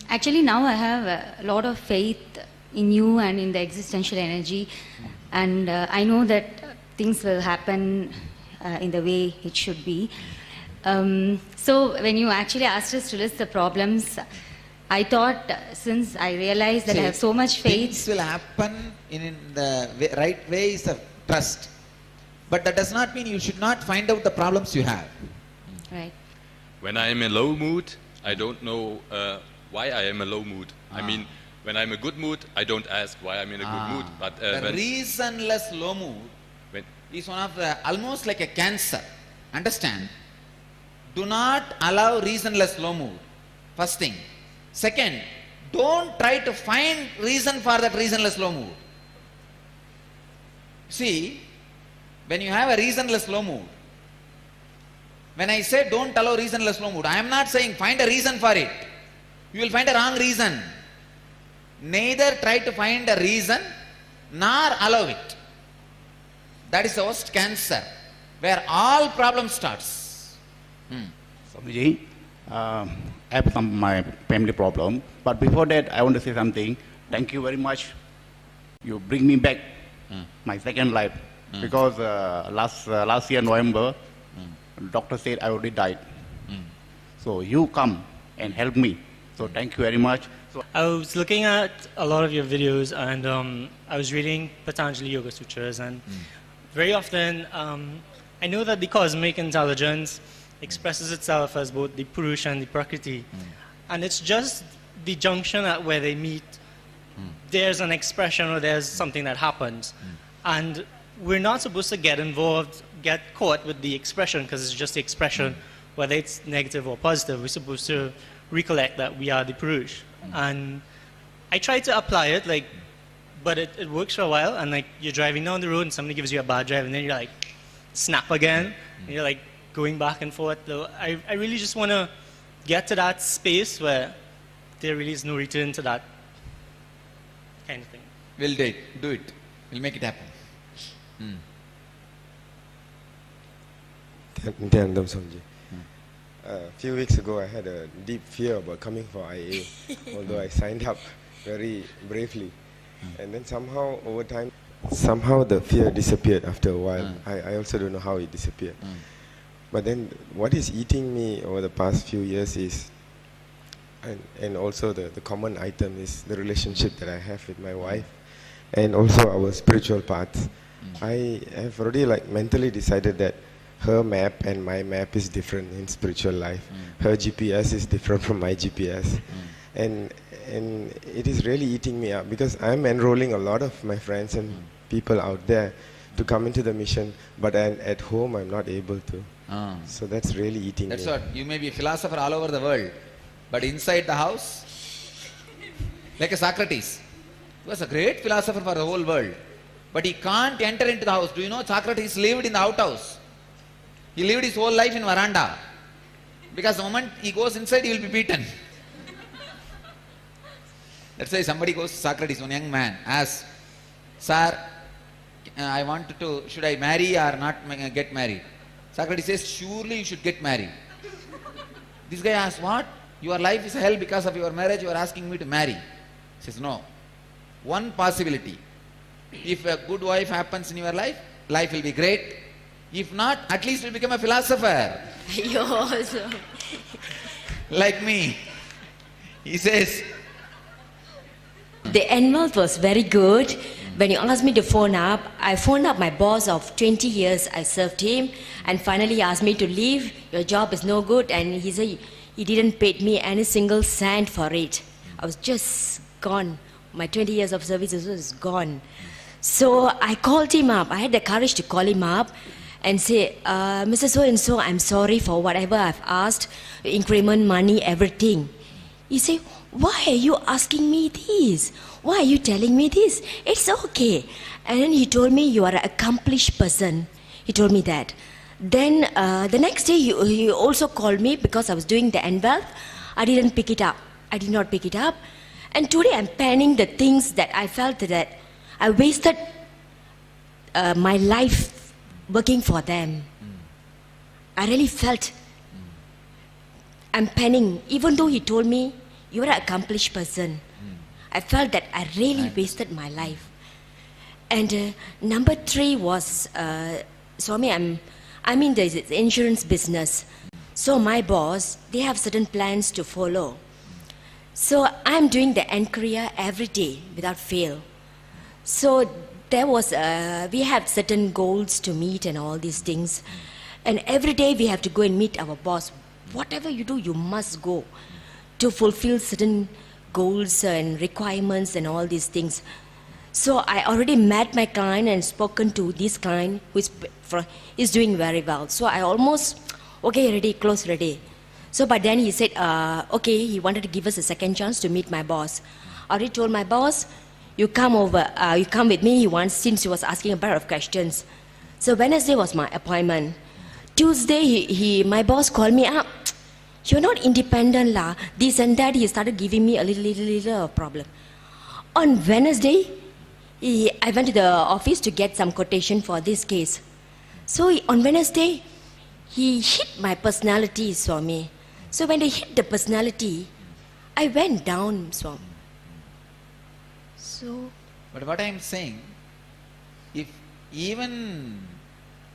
Actually, now I have a lot of faith in you and in the existential energy, and I know that things will happen in the way it should be. So when you actually asked us to list the problems, I thought, since I realized that I have so much faith, things will happen in the right way is a trust. But that does not mean you should not find out the problems you have. Right. When I am in low mood, I don't know why I am in a low mood. I mean, when I'm in a good mood, I don't ask why I'm in a good mood. But the reasonless low mood is one of the, almost like a cancer. Understand? Do not allow reasonless low mood. First thing. Second, don't try to find reason for that reasonless low mood. See, when you have a reasonless low mood, when I say don't allow reasonless low mood, I am not saying find a reason for it. You will find a wrong reason. Neither try to find a reason nor allow it. That is the worst cancer. where all problems starts. Swamiji, I have my family problem, but before that I want to say something. Thank you very much. You bring me back my second life, because last year November, doctor said I already died. So you come and help me. So thank you very much. So I was looking at a lot of your videos, and I was reading Patanjali Yoga Sutras, and very often I know that the cosmic intelligence expresses itself as both the Purusha and the Prakriti, and it's just the junction at where they meet. There's an expression or there's something that happens, and we're not supposed to get involved, get caught with the expression, because it's just the expression, whether it's negative or positive. We're supposed to recollect that we are the Purush. And I try to apply it, like, but it works for a while, and like you're driving down the road and somebody gives you a bad drive, and then you're like, snap again, and you're like going back and forth. Though I really just want to get to that space where there really is no return to that kind of thing. We'll do it. Do it. We'll make it happen. NITHYANANDA Swamiji. A few weeks ago I had a deep fear about coming for IA, although I signed up very bravely. And then somehow over time, somehow the fear disappeared after a while. I also don't know how it disappeared. But then what is eating me over the past few years is, and also the common item is the relationship that I have with my wife, and also our spiritual paths. I have already like mentally decided that her map and my map is different in spiritual life. Her GPS is different from my GPS. And it is really eating me up, because I'm enrolling a lot of my friends and people out there to come into the mission, but at home I'm not able to. So that's really eating me. That's what, you may be a philosopher all over the world, but inside the house, like a Socrates. He was a great philosopher for the whole world, but he can't enter into the house. Do you know Socrates lived in the outhouse? He lived his whole life in veranda, because the moment he goes inside, he will be beaten. That's why somebody goes to Socrates, one young man, asks, "Sir, I want to, should I marry or not get married?" Socrates says, "Surely you should get married." This guy asks, "What? Your life is hell because of your marriage, you are asking me to marry?" He says, "No. One possibility. If a good wife happens in your life, life will be great. If not, at least you'll become a philosopher." Like me. He says, the annual was very good. When you asked me to phone up, I phoned up my boss of 20 years. I served him, and finally he asked me to leave. Your job is no good, and he said he didn't pay me any single cent for it. I was just gone. My 20 years of service was gone. So I called him up. I had the courage to call him up and say, "Mr. So-and-so, I'm sorry for whatever I've asked, increment money, everything." He said, "Why are you asking me this? Why are you telling me this? It's okay." And then he told me, "You are an accomplished person." He told me that. Then the next day he also called me because I was doing the envelope. I didn't pick it up. I did not pick it up. And today I'm penning the things that I felt that I wasted my life working for them. I really felt I'm penning, even though he told me, "You are an accomplished person." I felt that I really wasted my life. And number 3 was, Swami, I'm in the insurance business. So my boss, they have certain plans to follow. So I'm doing the end career every day without fail. So there was, we have certain goals to meet and all these things. And every day we have to go and meet our boss. Whatever you do, you must go to fulfill certain goals and requirements and all these things. So I already met my client and spoken to this client who is doing very well. So I almost, okay, ready, close, ready. So but then he said, okay, he wanted to give us a second chance to meet my boss. I already told my boss, you come over, you come with me since he was asking a pair of questions. So Wednesday was my appointment. Tuesday, my boss called me up. "You're not independent lah, this and that." He started giving me a little problem. On Wednesday, I went to the office to get some quotation for this case. So on Wednesday, he hit my personality, Swami. So when he hit the personality, I went down, Swami. So. But what I am saying, if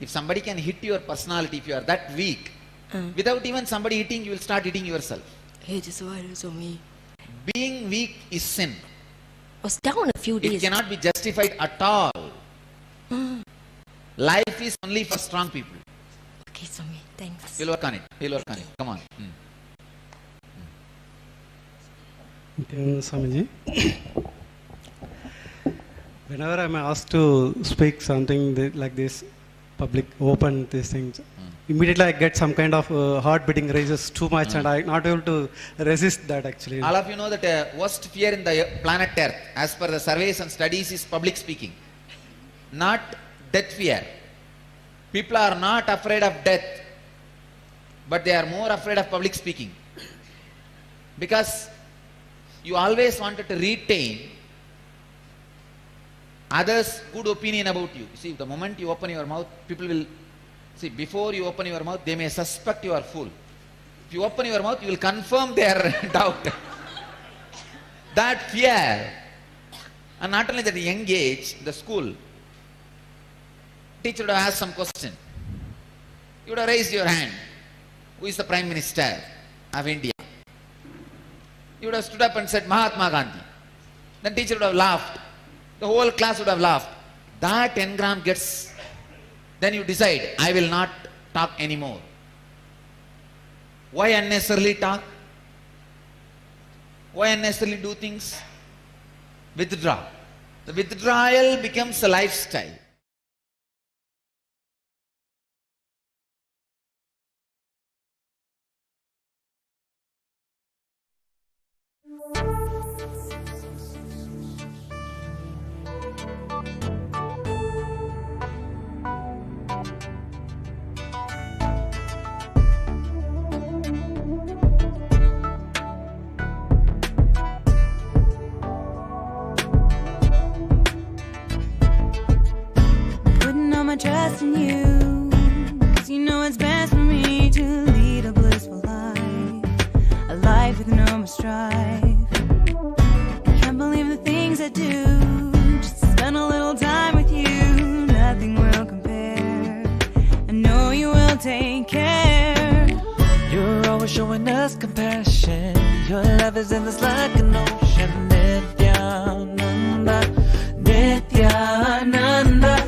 somebody can hit your personality, if you are that weak, without even somebody hitting, you will start hitting yourself. Hey, just why, Swami? Being weak is sin. I was down a few days. It cannot be justified at all. Life is only for strong people. Okay, Swami, thanks. We'll work on it. Come on. Swamiji. Whenever I'm asked to speak something like this, public, open, these things, immediately I get some kind of heart beating raises too much and I'm not able to resist that actually. All of you know that the worst fear in the planet Earth, as per the surveys and studies, is public speaking. Not death fear. People are not afraid of death, but they are more afraid of public speaking. Because you always wanted to retain others' good opinion about you. See, the moment you open your mouth, people will, see, before you open your mouth, they may suspect you are fool. If you open your mouth, you will confirm their doubt. That fear, and not only that, at a young age, the school, teacher would have asked some question. You would have raised your hand. Who is the Prime Minister of India? You would have stood up and said, Mahatma Gandhi. Then teacher would have laughed. The whole class would have laughed. That engram gets, then you decide, I will not talk anymore. Why unnecessarily talk? Why unnecessarily do things? Withdraw. The withdrawal becomes a lifestyle. Putting all my trust in you, 'cause you know it's best for me to lead a blissful life, a life with no more strife. Can't believe the things I do, just to spend a little time with you, nothing will compare. I know you will take care. You're always showing us compassion. Your love is endless like an ocean. Nityananda, Nityananda.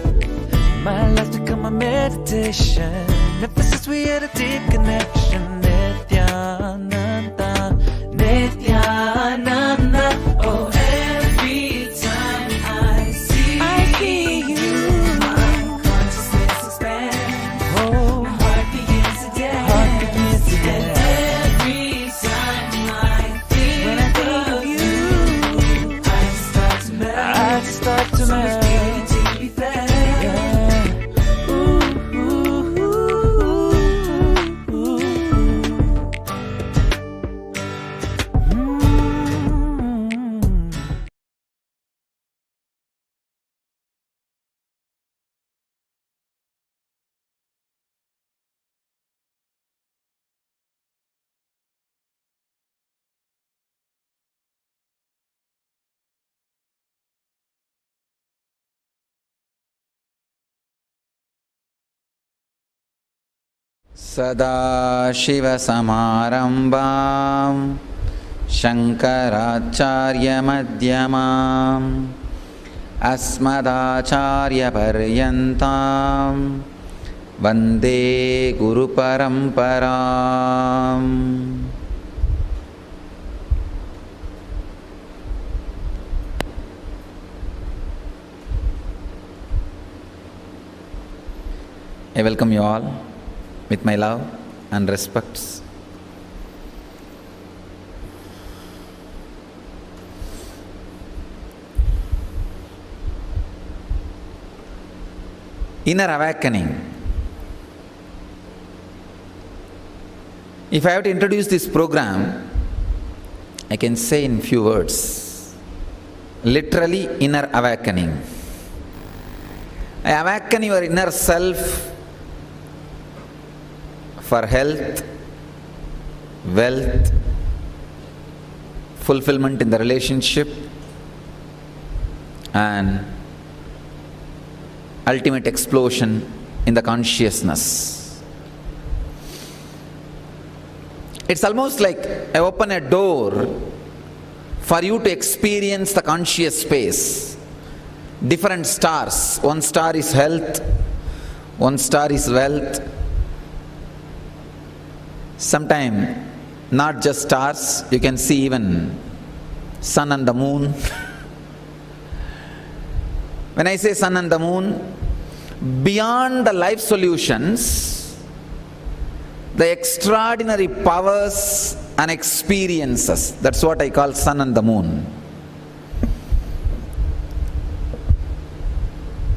My life's become a meditation. Ever since we had a deep connection. Nityananda, Nityananda. Oh, every time I see you, my consciousness expands. Oh, my heart begins to dance. And every time I think of you, I just start to melt. To be fair. सदाशिवसमारम्भां शङ्कराचार्यमध्यमाम् अस्मदाचार्यपर्यन्तां वन्दे गुरुपरम्पराम्. I welcome you all with my love and respects. Inner awakening. If I have to introduce this program, I can say in few words. Literally, inner awakening. I awaken your inner self for health, wealth, fulfillment in the relationship, and ultimate explosion in the consciousness. It's almost like I open a door for you to experience the conscious space. Different stars. One star is health, one star is wealth. Sometimes not just stars, you can see even sun and the moon. When I say sun and the moon, beyond the life solutions, the extraordinary powers and experiences, that's what I call sun and the moon.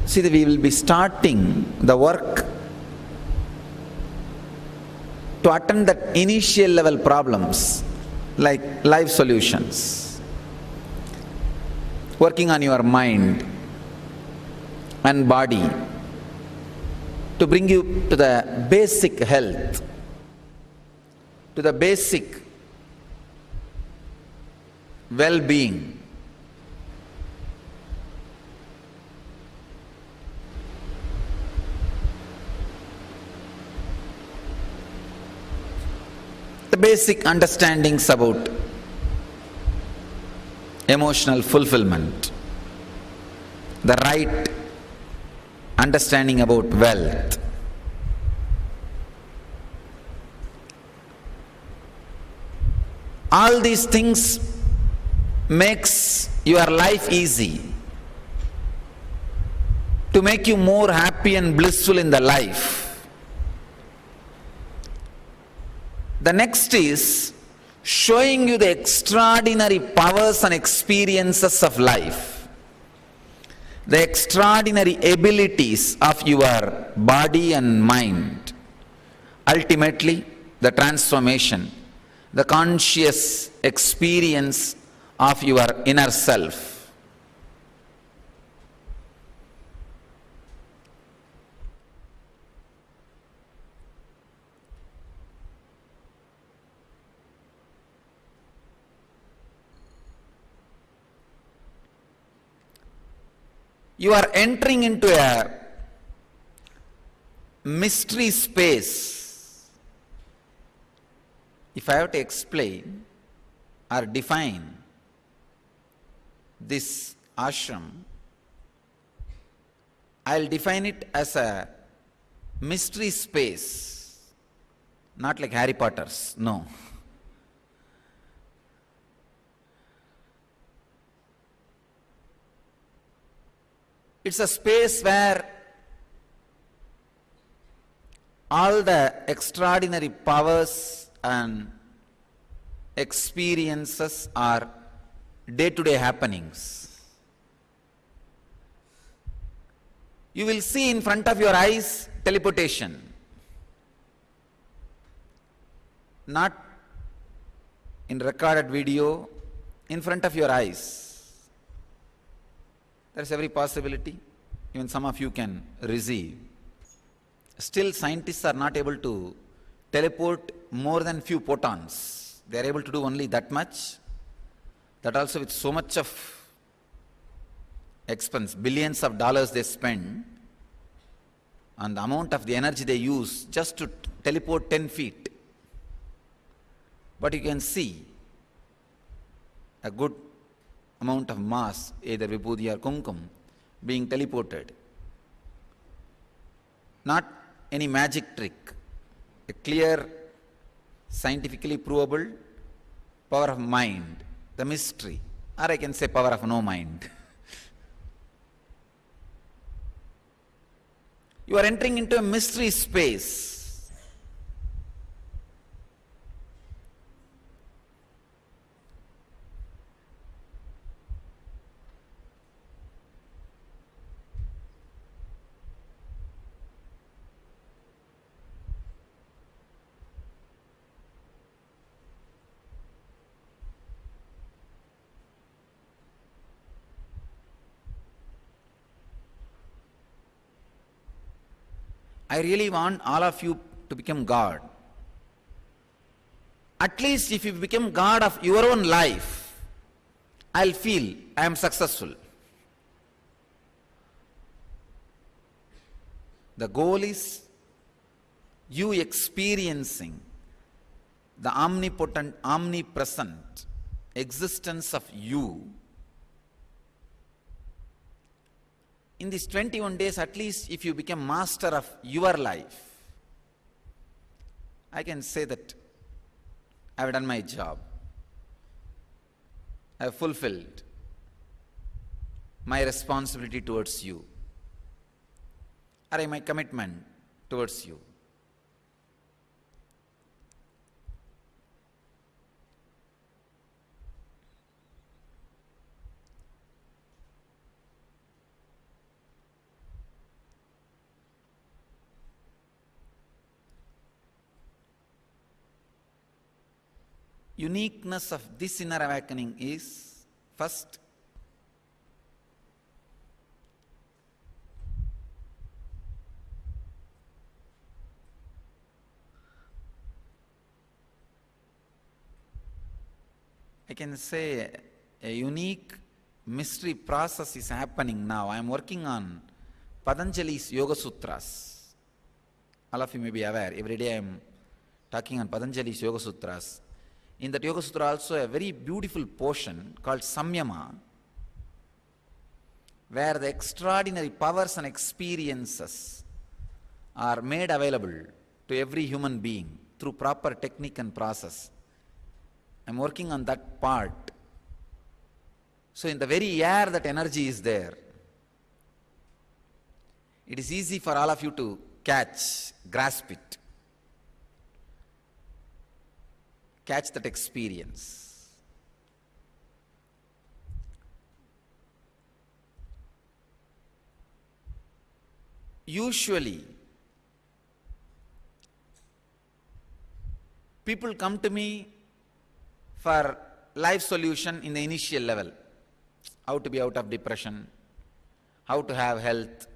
See, we will be starting the work to attend that initial level problems like life solutions, working on your mind and body to bring you to the basic health, to the basic well-being. The basic understandings about emotional fulfillment, the right understanding about wealth. All these things makes your life easy, to make you more happy and blissful in the life. The next is showing you the extraordinary powers and experiences of life, the extraordinary abilities of your body and mind, ultimately the transformation, the conscious experience of your inner self. You are entering into a mystery space. If I have to explain or define this ashram, I'll define it as a mystery space, not like Harry Potter's, no. It's a space where all the extraordinary powers and experiences are day-to-day happenings. You will see in front of your eyes teleportation, not in recorded video, in front of your eyes. There is every possibility, even some of you can receive. Still, scientists are not able to teleport more than few photons. They are able to do only that much. That also with so much of expense, billions of dollars they spend, and the amount of the energy they use just to teleport 10 feet. But you can see a good amount of mass, either vibhuti or kumkum, being teleported. Not any magic trick, a clear, scientifically provable power of mind, the mystery, or I can say power of no mind. You are entering into a mystery space. I really want all of you to become God. at least if you become God of your own life, I'll feel I am successful. The goal is you experiencing the omnipotent, omnipresent existence of you. In these 21 days, at least if you become master of your life, I can say that I have done my job. I have fulfilled my responsibility towards you, or my commitment towards you. Uniqueness of this inner awakening is, first, I can say a unique mystery process is happening now. I am working on Patanjali's Yoga Sutras. All of you may be aware, every day I am talking on Patanjali's Yoga Sutras. In that Yoga Sutra also a very beautiful portion called Samyama, where the extraordinary powers and experiences are made available to every human being through proper technique and process. I am working on that part. So in the very air that energy is there, it is easy for all of you to catch, grasp it. Catch that experience. Usually, people come to me for life solution in the initial level. How to be out of depression, how to have health,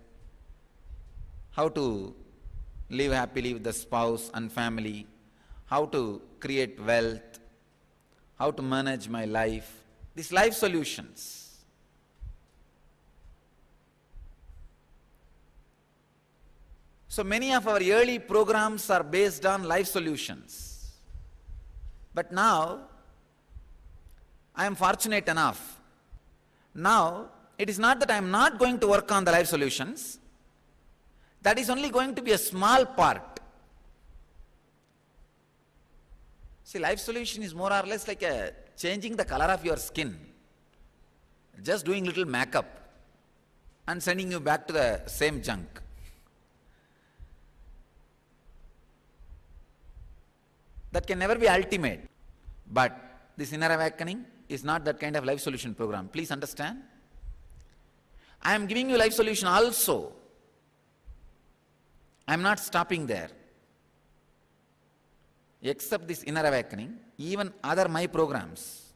how to live happily with the spouse and family, how to create wealth, how to manage my life, these life solutions. So many of our early programs are based on life solutions. But now, I am fortunate enough. Now, it is not that I am not going to work on the life solutions. That is only going to be a small part. See, life solution is more or less like changing the color of your skin, just doing little makeup and sending you back to the same junk. That can never be ultimate. But this inner awakening is not that kind of life solution program. Please understand. I am giving you life solution also. I am not stopping there. Except this inner awakening, even other my programs.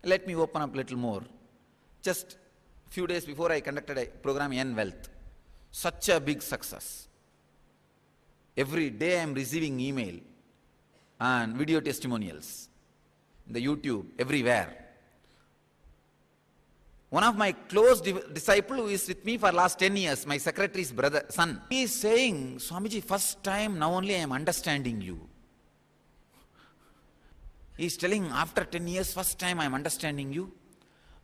Let me open up a little more. Just a few days before I conducted a program N Wealth. Such a big success. Every day I am receiving email and video testimonials, in the YouTube, everywhere. One of my close disciple who is with me for last 10 years, my secretary's son, he is saying, Swamiji, first time now only I am understanding you. He is telling, after 10 years, first time I am understanding you.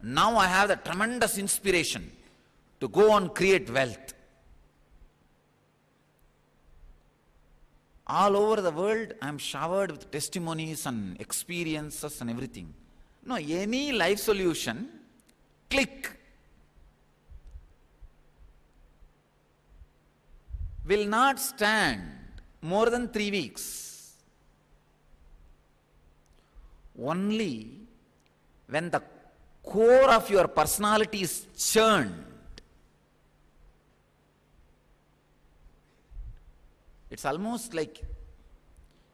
Now I have the tremendous inspiration to go and create wealth. All over the world, I am showered with testimonies and experiences and everything. No, any life solution, click, will not stand more than 3 weeks. Only when the core of your personality is churned, it's almost like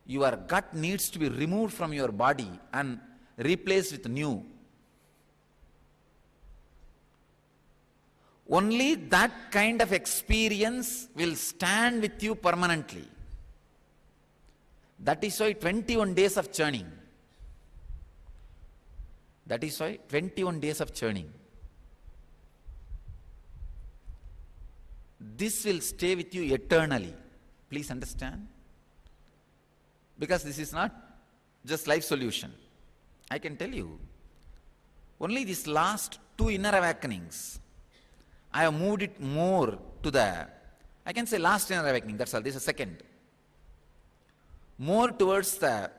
your gut needs to be removed from your body and replaced with new. Only that kind of experience will stand with you permanently. That is why 21 days of churning. That is why 21 days of churning. This will stay with you eternally. Please understand. Because this is not just life solution. I can tell you, only these last 2 inner awakenings, I have moved it more to the, I can say last inner awakening, that's all, this is a second. More towards the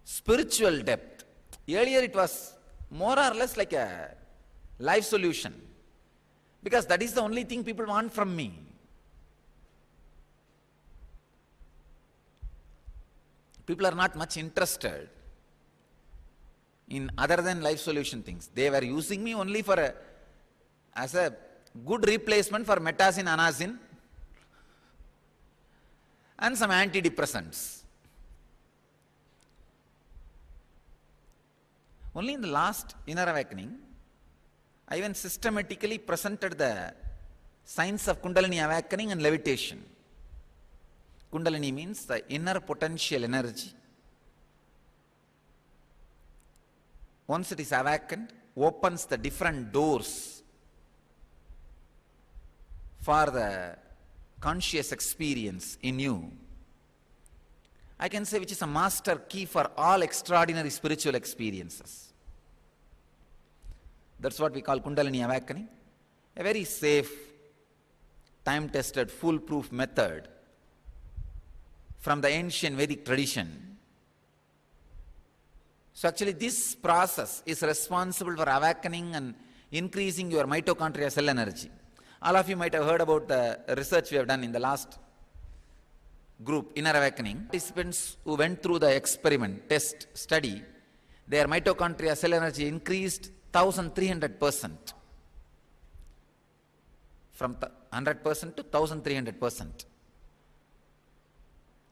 spiritual depth. Earlier it was more or less like a life solution. Because that is the only thing people want from me. People are not much interested in other than life solution things. They were using me only for as a good replacement for metazin, anazin and some antidepressants. Only in the last inner awakening, I even systematically presented the signs of Kundalini awakening and levitation. Kundalini means the inner potential energy. Once it is awakened, opens the different doors for the conscious experience in you. I can say which is a master key for all extraordinary spiritual experiences. That's what we call Kundalini awakening. A very safe, time-tested, foolproof method from the ancient Vedic tradition. So actually this process is responsible for awakening and increasing your mitochondria cell energy. All of you might have heard about the research we have done in the last group, Inner Awakening. Participants who went through the experiment, test, study, their mitochondria cell energy increased 1300%. From 100% to 1300%.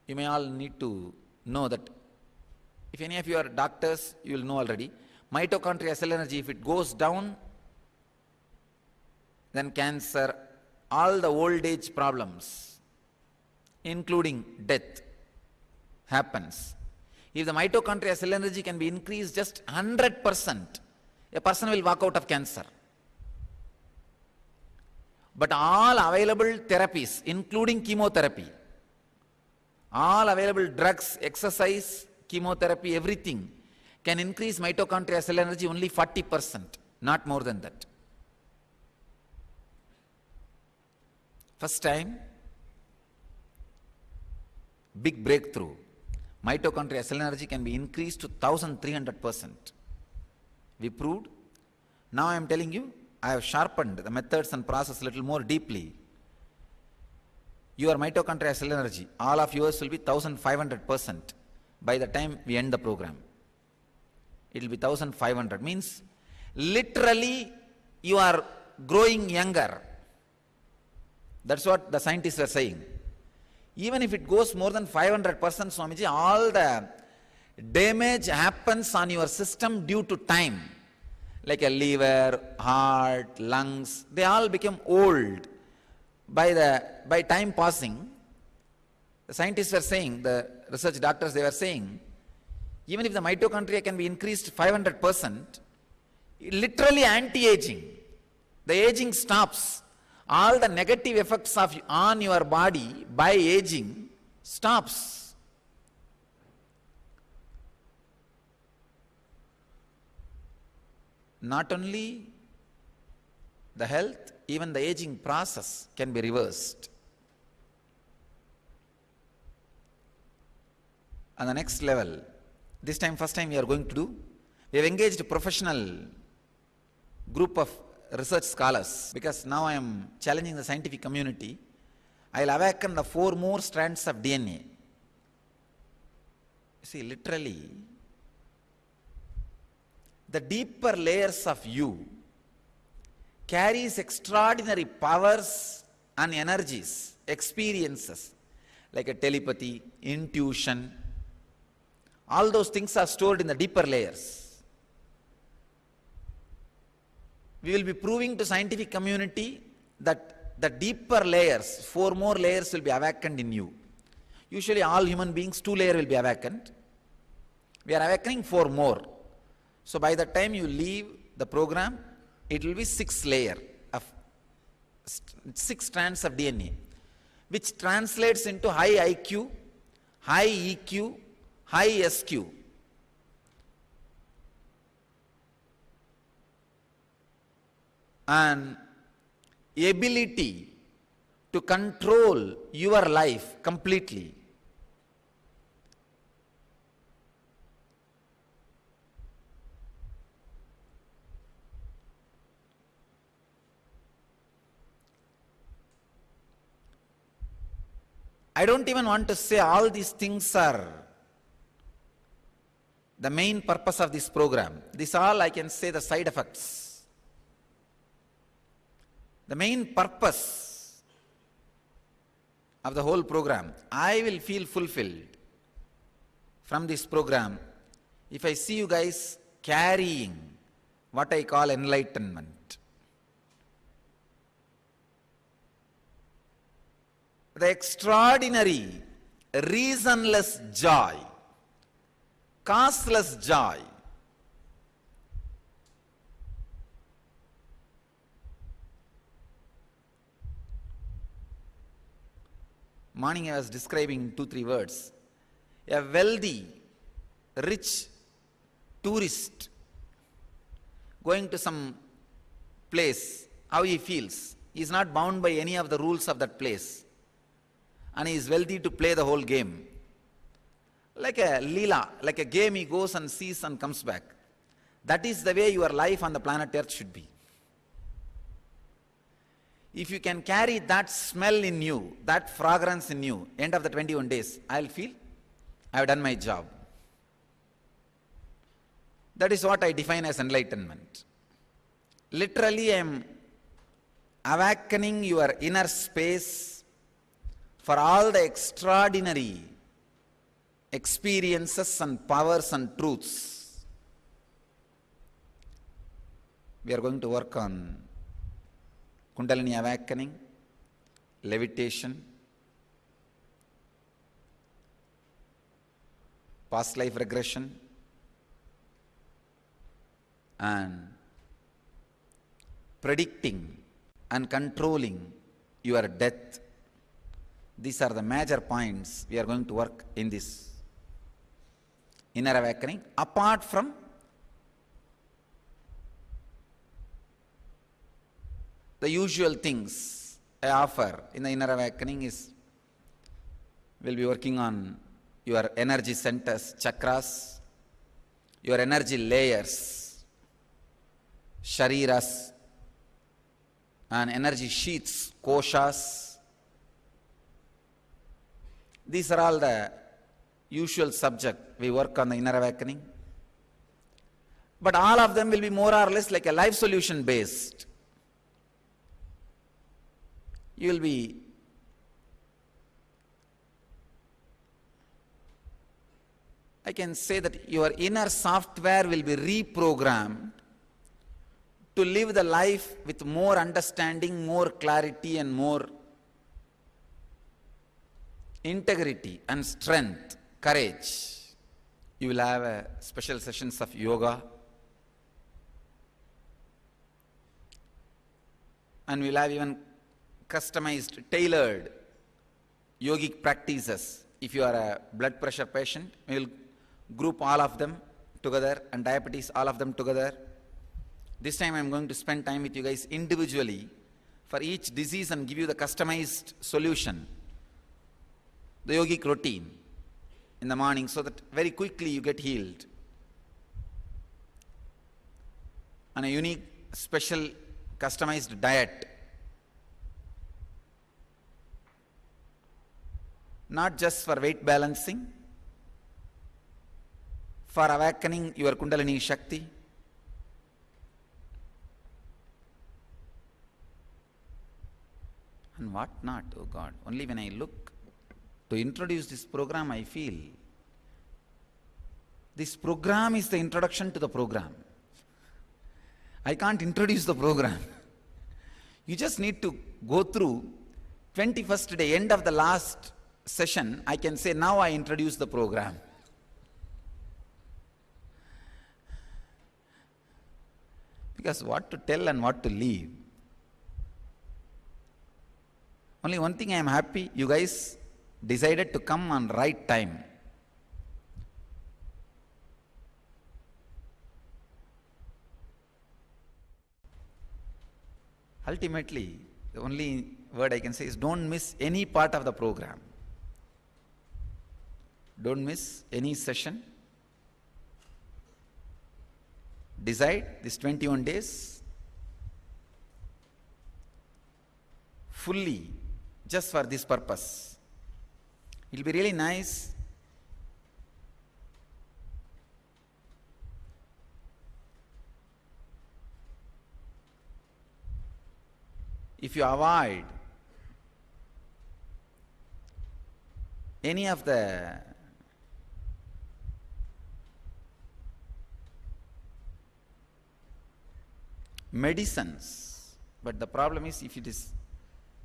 You may all need to know that if any of you are doctors, you will know already. Mitochondria cell energy, if it goes down, then cancer, all the old age problems, including death, happens. If the mitochondria cell energy can be increased just 100%, a person will walk out of cancer. But all available therapies, including chemotherapy, all available drugs, exercise, chemotherapy, everything can increase mitochondria cell energy only 40%, not more than that. First time, big breakthrough. Mitochondria cell energy can be increased to 1300%. We proved. Now I am telling you, I have sharpened the methods and process a little more deeply. Your mitochondria cell energy, all of yours will be 1500% by the time we end the program. It will be 1500, means literally you are growing younger. That's what the scientists are saying. Even if it goes more than 500%, Swamiji, all the damage happens on your system due to time. Like a liver, heart, lungs, they all become old by time passing. The scientists were saying, the research doctors, they were saying, even if the mitochondria can be increased 500%, literally anti-aging. The aging stops. All the negative effects on your body by aging stops. Not only the health, even the aging process can be reversed. On the next level, this time, first time we are going to do, we have engaged a professional group of research scholars, because now I am challenging the scientific community. I will awaken the 4 more strands of DNA. See, literally, the deeper layers of you carries extraordinary powers and energies, experiences, like a telepathy, intuition. All those things are stored in the deeper layers. We will be proving to scientific community that the deeper layers, 4 more layers will be awakened in you. Usually all human beings, 2 layers will be awakened. We are awakening 4 more. So by the time you leave the program, it will be 6 layers of 6 strands of DNA, which translates into high IQ, high EQ, high SQ. And ability to control your life completely. I don't even want to say all these things are the main purpose of this program. This all I can say the side effects. The main purpose of the whole program, I will feel fulfilled from this program if I see you guys carrying what I call enlightenment. The extraordinary, reasonless joy, causeless joy. Morning I was describing 2-3 words. A wealthy, rich tourist going to some place, how he feels. He is not bound by any of the rules of that place. And he is wealthy to play the whole game. Like a leela, like a game he goes and sees and comes back. That is the way your life on the planet Earth should be. If you can carry that smell in you, that fragrance in you, end of the 21 days, I'll feel I have done my job. That is what I define as enlightenment. Literally, I am awakening your inner space for all the extraordinary experiences and powers and truths. We are going to work on Kundalini awakening, levitation, past life regression, and predicting and controlling your death. These are the major points we are going to work in this inner awakening. Apart from the usual things I offer in the inner awakening is, we'll be working on your energy centers, chakras, your energy layers, shariras, and energy sheaths, koshas. These are all the usual subject we work on the inner awakening. But all of them will be more or less like a life solution based. You will be I can say that your inner software will be reprogrammed to live the life with more understanding, more clarity, and more integrity and strength, courage. You will have special sessions of yoga, and we will have even customized, tailored yogic practices. If you are a blood pressure patient, we will group all of them together, and diabetes, all of them together. This time I am going to spend time with you guys individually for each disease and give you the customized solution, the yogic routine in the morning, so that very quickly you get healed. And a unique, special, customized diet. Not just for weight balancing, for awakening your Kundalini Shakti, and what not, oh God. Only when I look to introduce this program, I feel this program is the introduction to the program. I can't introduce the program. You just need to go through 21st day, end of the last session, I can say, now I introduce the program. Because what to tell and what to leave. Only one thing I am happy, you guys decided to come on right time. Ultimately, the only word I can say is don't miss any part of the program. Don't miss any session. Decide this 21 days fully just for this purpose. It will be really nice if you avoid any of the medicines, but the problem is if it is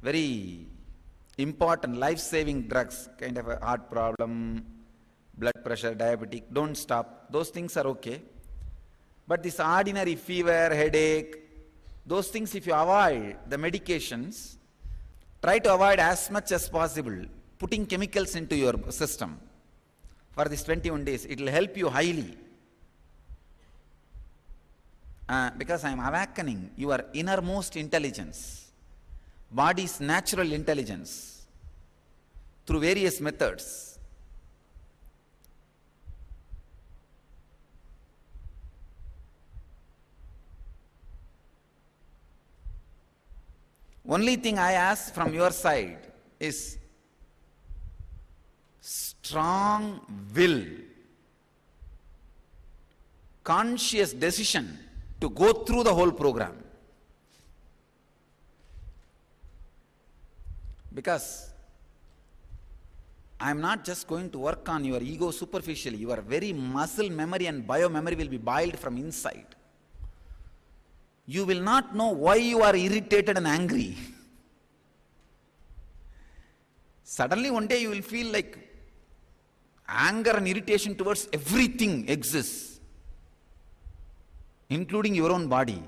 very important life-saving drugs, kind of a heart problem, blood pressure, diabetic, don't stop. Those things are okay. But this ordinary fever, headache, those things if you avoid the medications, try to avoid as much as possible putting chemicals into your system for this 21 days. It will help you highly. Because I am awakening your innermost intelligence, body's natural intelligence, through various methods. Only thing I ask from your side is strong will, conscious decision to go through the whole program. Because I am not just going to work on your ego superficially, your very muscle memory and bio memory will be boiled from inside. You will not know why you are irritated and angry. Suddenly one day you will feel like anger and irritation towards everything exists, including your own body.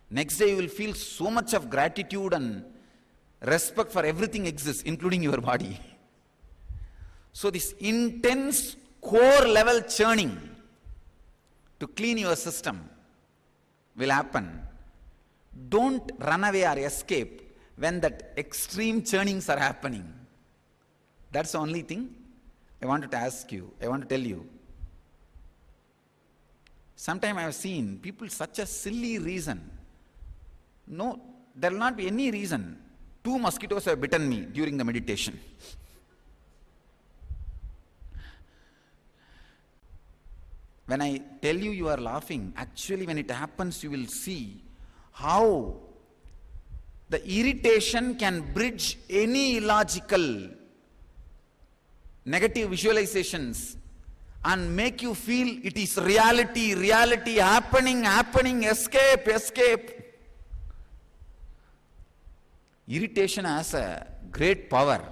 Next day you will feel so much of gratitude and respect for everything exists, including your body. So this intense core level churning to clean your system will happen. Don't run away or escape when that extreme churnings are happening. That's the only thing I wanted to ask you, I want to tell you. Sometimes I have seen people such a silly reason. No, there will not be any reason. 2 mosquitoes have bitten me during the meditation. When I tell you, you are laughing. Actually, when it happens, you will see how the irritation can bridge any illogical negative visualizations and make you feel it is reality, reality, happening, escape. Irritation has a great power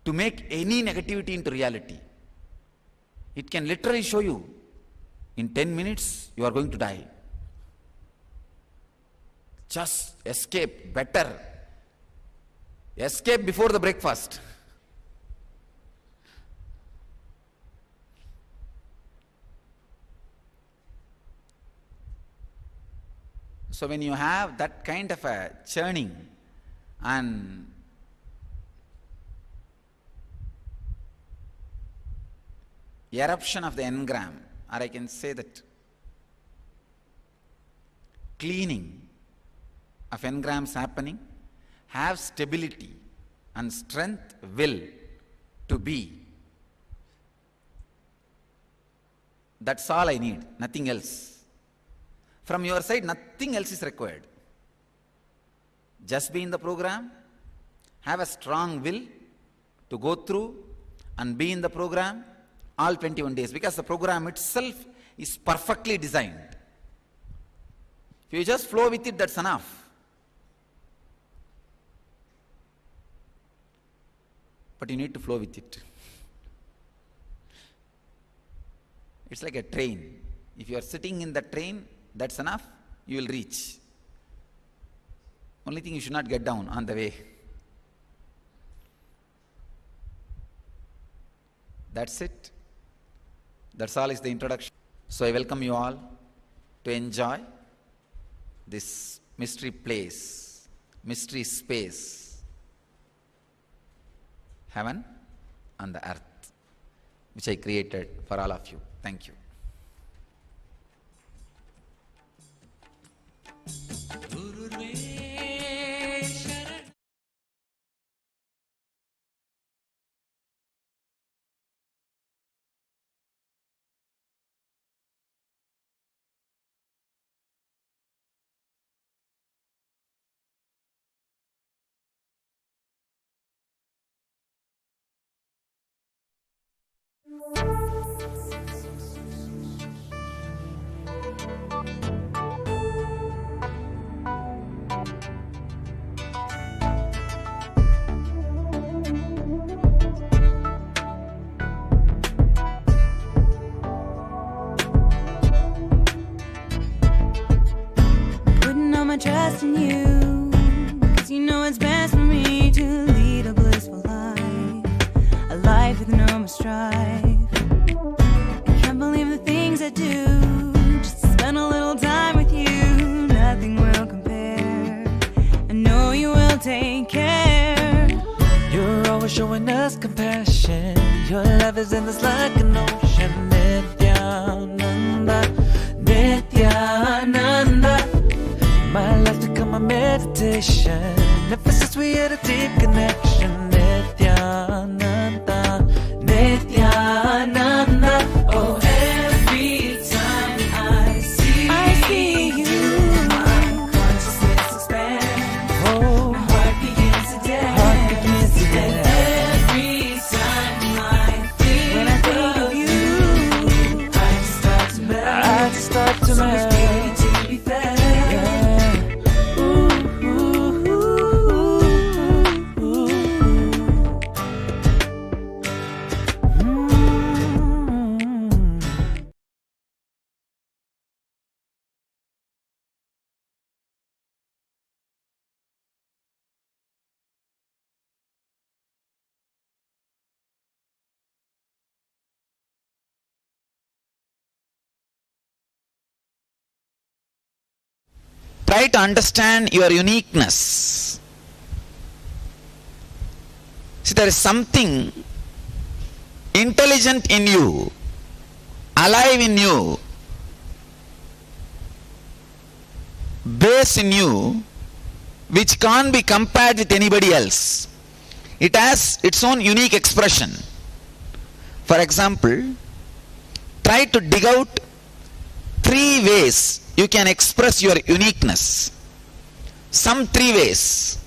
to make any negativity into reality. It can literally show you, in 10 minutes you are going to die. Just escape, better. Escape before the breakfast. So when you have that kind of a churning and eruption of the engram, or I can say that cleaning of engrams happening, have stability and strength, will to be. That's all I need, nothing else. From your side, nothing else is required. Just be in the program, have a strong will to go through and be in the program all 21 days, because the program itself is perfectly designed. If you just flow with it, that's enough. but you need to flow with it. It's like a train. If you are sitting in the train, that's enough, you will reach. Only thing, you should not get down on the way. That's it. That's all is the introduction. So I welcome you all to enjoy this mystery place, mystery space, heaven and the earth, which I created for all of you. Thank you. Putting all my trust in you, 'cause you know it's best for me to lead a blissful life, a life with no more strife. I can't believe the things I do, just to spend a little time with you. Nothing will compare, I know you will take care. You're always showing us compassion. Your love is endless like an ocean. Nityananda, Nityananda. My life become a meditation. Ever since we had a deep connection. Nityananda, Nityananda. Oh, every time I see you, my consciousness expands. Oh, my heart begins to dance. And every time I think of you, I just start to melt. So much beauty to be felt. Try to understand your uniqueness. See, there is something intelligent in you, alive in you, base in you, which can't be compared with anybody else. It has its own unique expression. For example, try to dig out 3 ways you can express your uniqueness. Some 3 ways.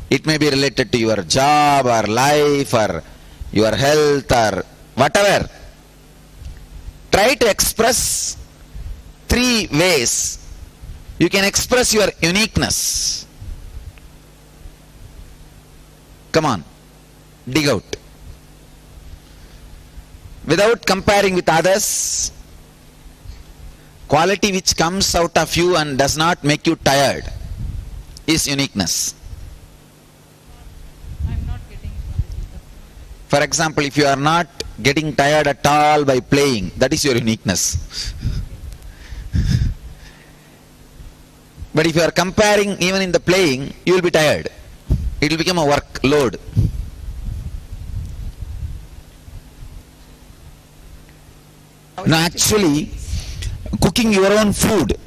It may be related to your job or life or your health or whatever. Try to express 3 ways you can express your uniqueness. Come on, dig out. Without comparing with others, quality which comes out of you and does not make you tired is uniqueness. For example, if you are not getting tired at all by playing, that is your uniqueness. But if you are comparing even in the playing, you will be tired. It will become a workload. Now actually, cooking your own food,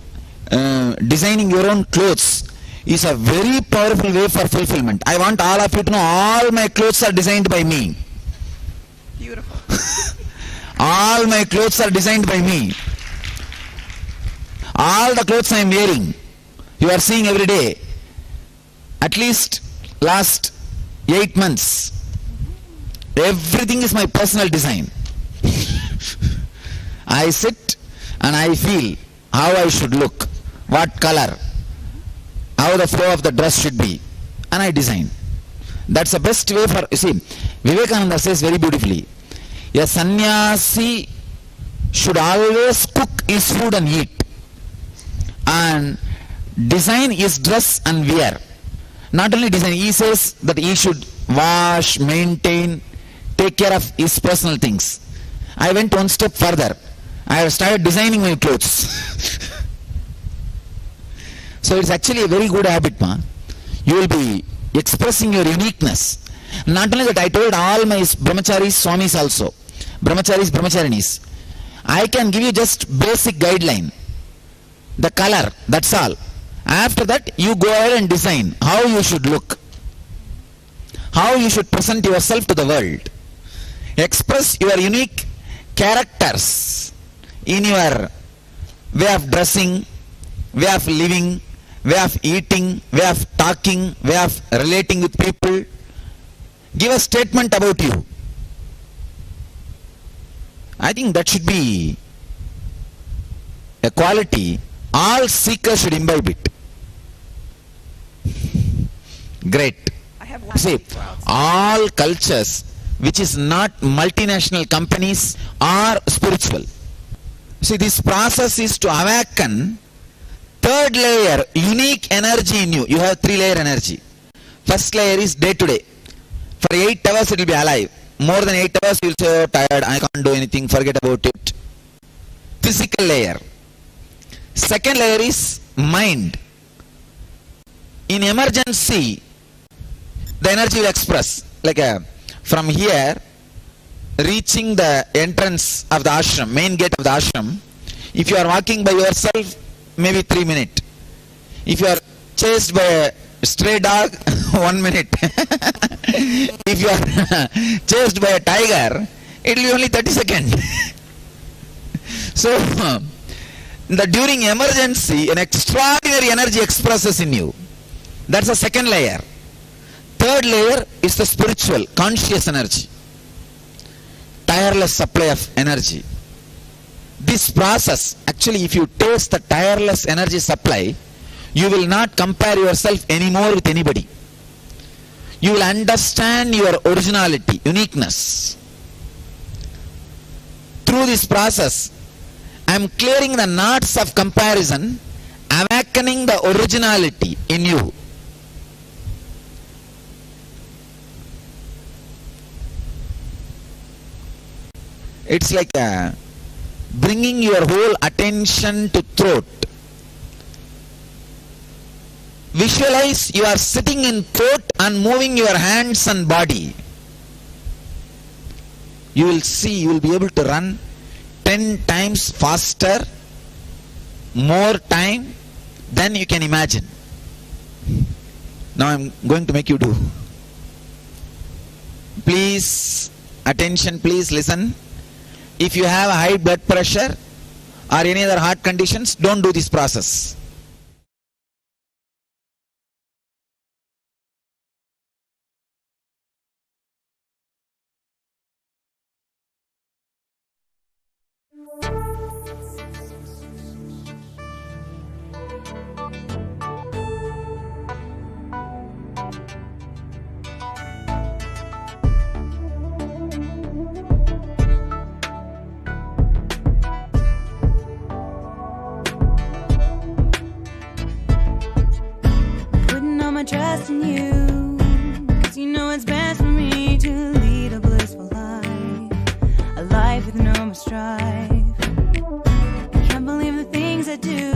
designing your own clothes is a very powerful way for fulfillment. I want all of you to know all my clothes are designed by me. Beautiful. All my clothes are designed by me. All the clothes I am wearing, you are seeing every day. At least last 8 months, everything is my personal design. I sit and I feel how I should look, what color, how the flow of the dress should be, and I design. That's the best way for, you see, Vivekananda says very beautifully, a sannyasi should always cook his food and eat, and design his dress and wear. Not only design, he says that he should wash, maintain, take care of his personal things. I went one step further. I have started designing my clothes. So it's actually a very good habit, man. You will be expressing your uniqueness. Not only that, I told all my brahmacharis, swamis also, brahmacharis, brahmacharinis, I can give you just basic guideline, the color, that's all. After that, you go ahead and design how you should look, how you should present yourself to the world. Express your unique characters in your way of dressing, way of living, way of eating, way of talking, way of relating with people. Give a statement about you. I think that should be a quality all seekers should imbibe it. Great. See, all cultures which is not multinational companies are spiritual. See, this process is to awaken third layer, unique energy in you. You have 3-layer energy. First layer is day to day. For 8 hours it will be alive. More than 8 hours you will say, oh, tired, I can't do anything, forget about it. Physical layer. Second layer is mind. In emergency, the energy will express. Like from here, reaching the entrance of the ashram, main gate of the ashram, if you are walking by yourself, maybe 3 minutes. If you are chased by a stray dog, 1 minute. If you are chased by a tiger, it will be only 30 seconds. So, during emergency, an extraordinary energy expresses in you. That's the second layer. Third layer is the spiritual, conscious energy. Tireless supply of energy. This process, actually, if you taste the tireless energy supply, you will not compare yourself anymore with anybody. You will understand your originality, uniqueness. Through this process, I am clearing the knots of comparison, awakening the originality in you. It's like bringing your whole attention to throat. Visualize you are sitting in throat and moving your hands and body. You will see, you will be able to run 10 times faster, more time than you can imagine. Now I am going to make you do. Please, attention, please listen. If you have high blood pressure or any other heart conditions, don't do this process. Trust in you, 'cause you know it's best for me to lead a blissful life, a life with no more strife. I can't believe the things I do,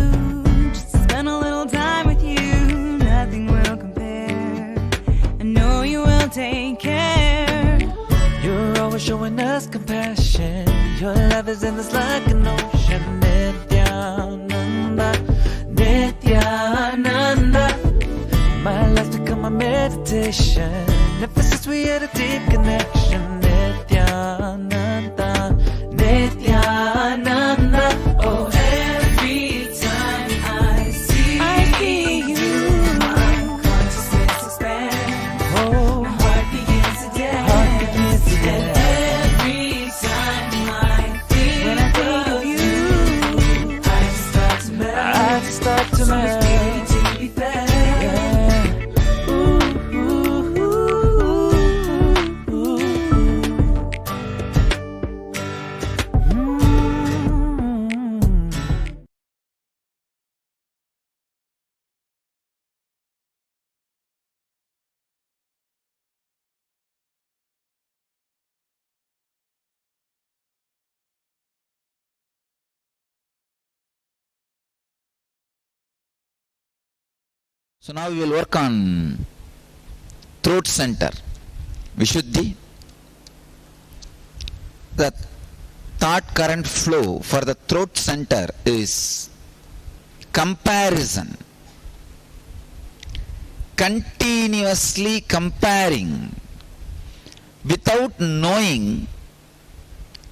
just to spend a little time with you, nothing will compare. I know you will take care. You're always showing us compassion. Your love is endless like an ocean. Nityananda, Nityananda. My life's become a meditation. Ever since we had a deep connection. Nityananda, Nityananda. Oh, every time I see you, my consciousness expands. Oh, my heart begins to dance. And every time I think of you, I just start to melt. So much beauty to be found. So now we will work on throat center, Vishuddhi. The thought current flow for the throat center is comparison. Continuously comparing without knowing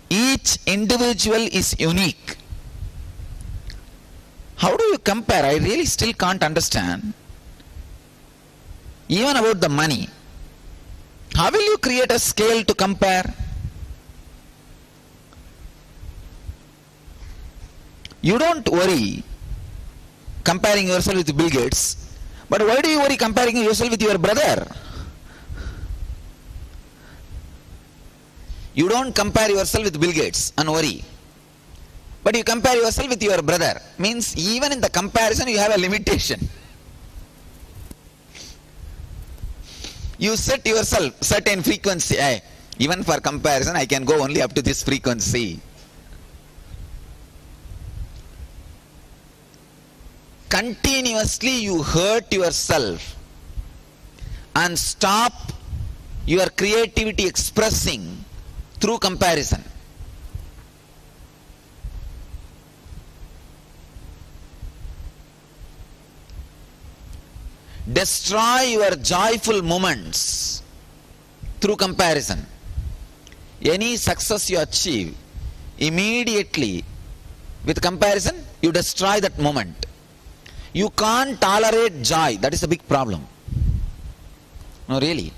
each individual is unique. How do you compare? I really still can't understand. Even about the money. How will you create a scale to compare? You don't worry comparing yourself with Bill Gates, but why do you worry comparing yourself with your brother? You don't compare yourself with Bill Gates and worry, but you compare yourself with your brother. Means even in the comparison you have a limitation. You set yourself certain frequency. Even for comparison I can go only up to this frequency. Continuously you hurt yourself and stop your creativity expressing through comparison. Destroy your joyful moments through comparison. Any success you achieve, immediately with comparison you destroy that moment. You can't tolerate joy. That is a big problem. No, really.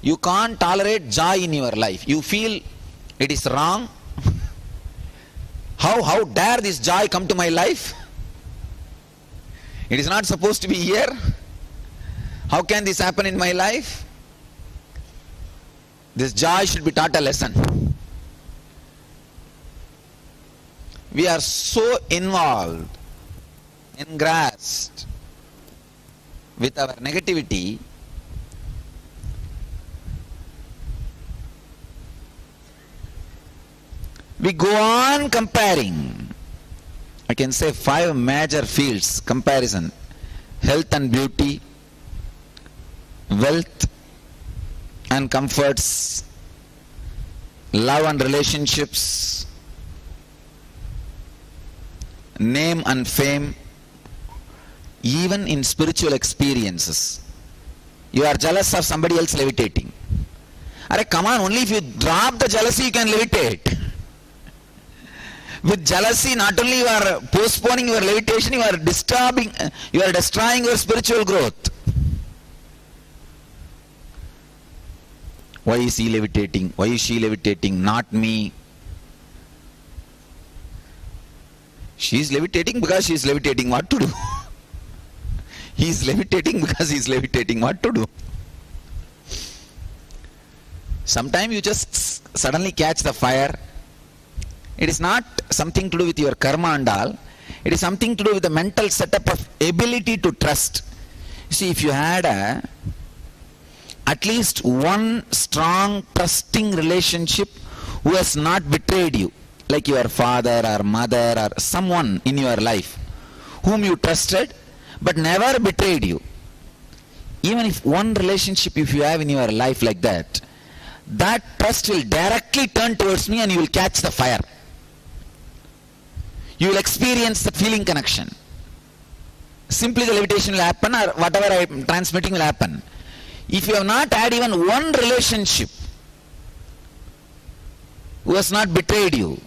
You can't tolerate joy in your life. You feel it is wrong. How dare this joy come to my life? It is not supposed to be here. How can this happen in my life? This joy should be taught a lesson. We are so involved, engrossed with our negativity, we go on comparing. I can say 5 major fields comparison: health and beauty, wealth and comforts, love and relationships, name and fame, even in spiritual experiences. You are jealous of somebody else levitating. Come on, only if you drop the jealousy you can levitate. With jealousy, not only you are postponing your levitation, you are destroying your spiritual growth. Why is he levitating? Why is she levitating? Not me. She is levitating because she is levitating. What to do? He is levitating because he is levitating. What to do? Sometimes you just suddenly catch the fire. It is not something to do with your karma and all. It is something to do with the mental setup of ability to trust. You see, if you had at least one strong trusting relationship who has not betrayed you, like your father or mother or someone in your life whom you trusted but never betrayed you. Even if one relationship if you have in your life like that, that trust will directly turn towards me and you will catch the fire. You will experience the feeling connection. Simply the levitation will happen, or whatever I am transmitting will happen. If you have not had even one relationship who has not betrayed you,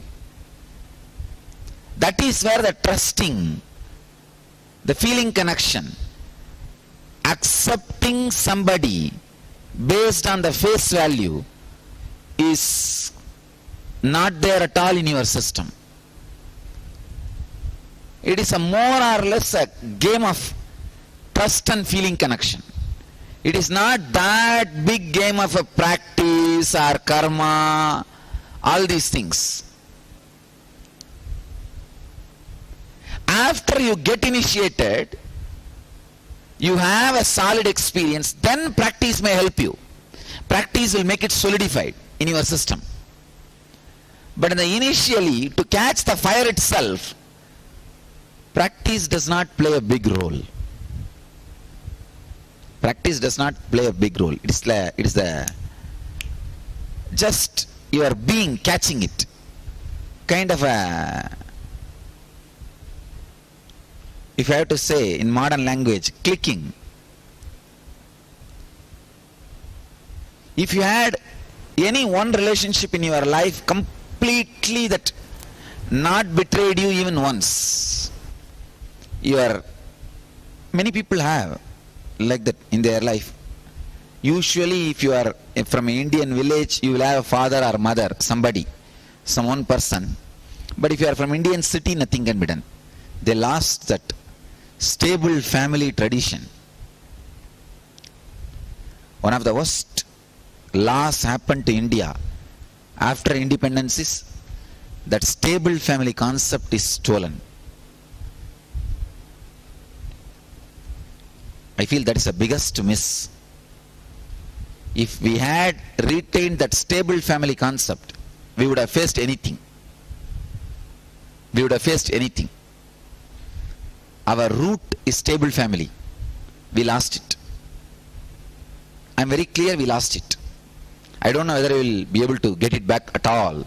that is where the trusting, the feeling connection, accepting somebody based on the face value is not there at all in your system. It is a more or less a game of trust and feeling connection. It is not that big game of a practice or karma, all these things. After you get initiated, you have a solid experience, then practice may help you. Practice will make it solidified in your system. But initially, to catch the fire itself, practice does not play a big role. Practice does not play a big role. It is the just your being catching it. Kind of a, if I have to say in modern language, clicking. If you had any one relationship in your life completely that not betrayed you even once, many people have like that in their life. Usually if you are from an Indian village, you will have a father or mother, somebody, some one person. But if you are from Indian city, nothing can be done. They lost that stable family tradition. One of the worst loss happened to India after independence is that stable family concept is stolen. I feel that is the biggest miss. If we had retained that stable family concept, we would have faced anything. We would have faced anything. Our root is stable family. We lost it. I'm very clear we lost it. I don't know whether we will be able to get it back at all.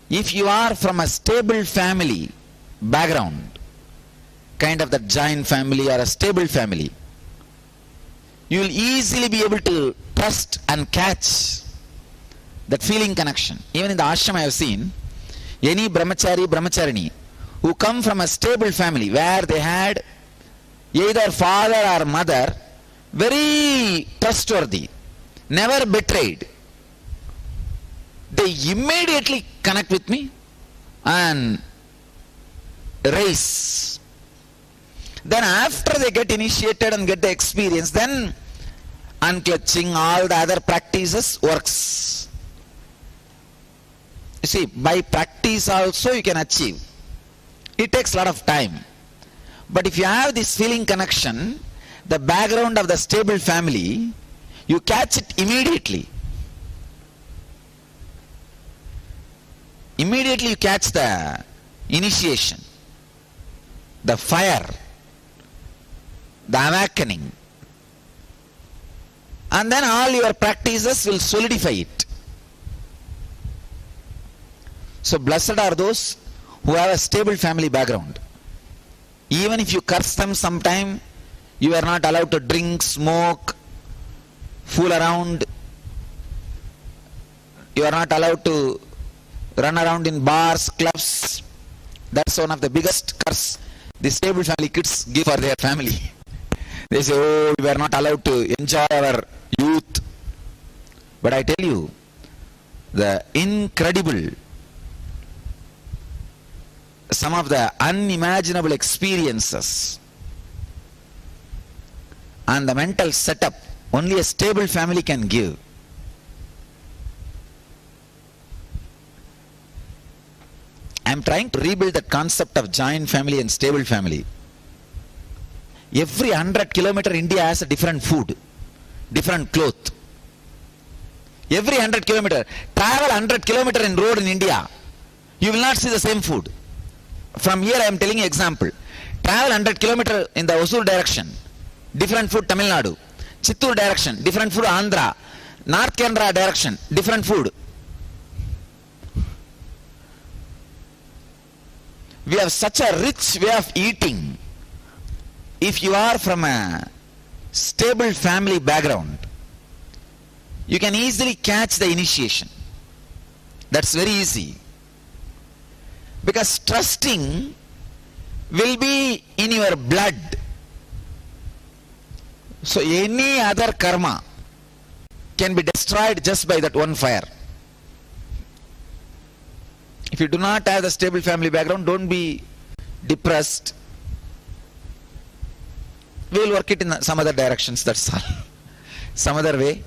If you are from a stable family background, kind of that giant family or a stable family, you will easily be able to trust and catch that feeling connection. Even in the ashram I have seen, any brahmachari, brahmacharini who come from a stable family where they had either father or mother very trustworthy, never betrayed, they immediately connect with me and race. Then after they get initiated and get the experience, then unclutching, all the other practices works. You see, by practice also you can achieve. It takes a lot of time. But if you have this feeling connection, the background of the stable family, you catch it immediately. Immediately you catch the initiation, the fire, the awakening. And then all your practices will solidify it. So blessed are those who have a stable family background. Even if you curse them sometime, you are not allowed to drink, smoke, fool around. You are not allowed to run around in bars, clubs. That's one of the biggest curse the stable family kids give for their family. They say, oh, we are not allowed to enjoy our youth. But I tell you, the incredible, some of the unimaginable experiences and the mental setup only a stable family can give. I am trying to rebuild that concept of joint family and stable family. Every 100 kilometers India has a different food, different cloth. Every 100 kilometers, travel 100 kilometers in road in India, you will not see the same food. From here I am telling you example. Travel 100 kilometers in the Hosur direction, different food Tamil Nadu. Chittur direction, different food Andhra. North Canara direction, different food. We have such a rich way of eating. If you are from a stable family background, you can easily catch the initiation. That's very easy. Because trusting will be in your blood. So any other karma can be destroyed just by that one fire. If you do not have the stable family background, don't be depressed. We will work it in some other directions, that's all. Some other way.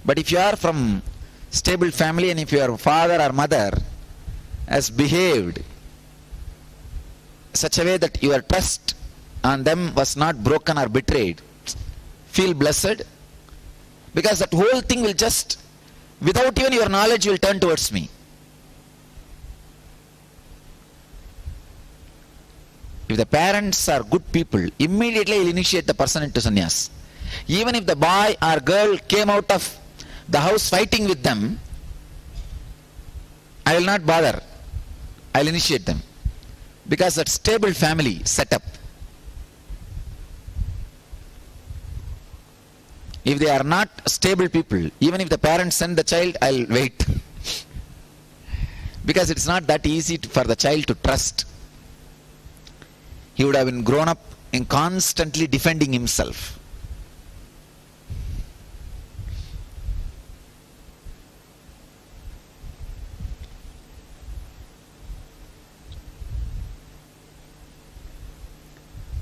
But if you are from stable family and if your father or mother has behaved such a way that your trust on them was not broken or betrayed, feel blessed, because that whole thing will just, without even your knowledge, will turn towards me. If the parents are good people, immediately he'll initiate the person into sannyas. Even if the boy or girl came out of the house fighting with them, I will not bother. I will initiate them. Because that stable family setup. If they are not stable people, even if the parents send the child, I will wait. Because it's not that easy for the child to trust. He would have been grown up in constantly defending himself.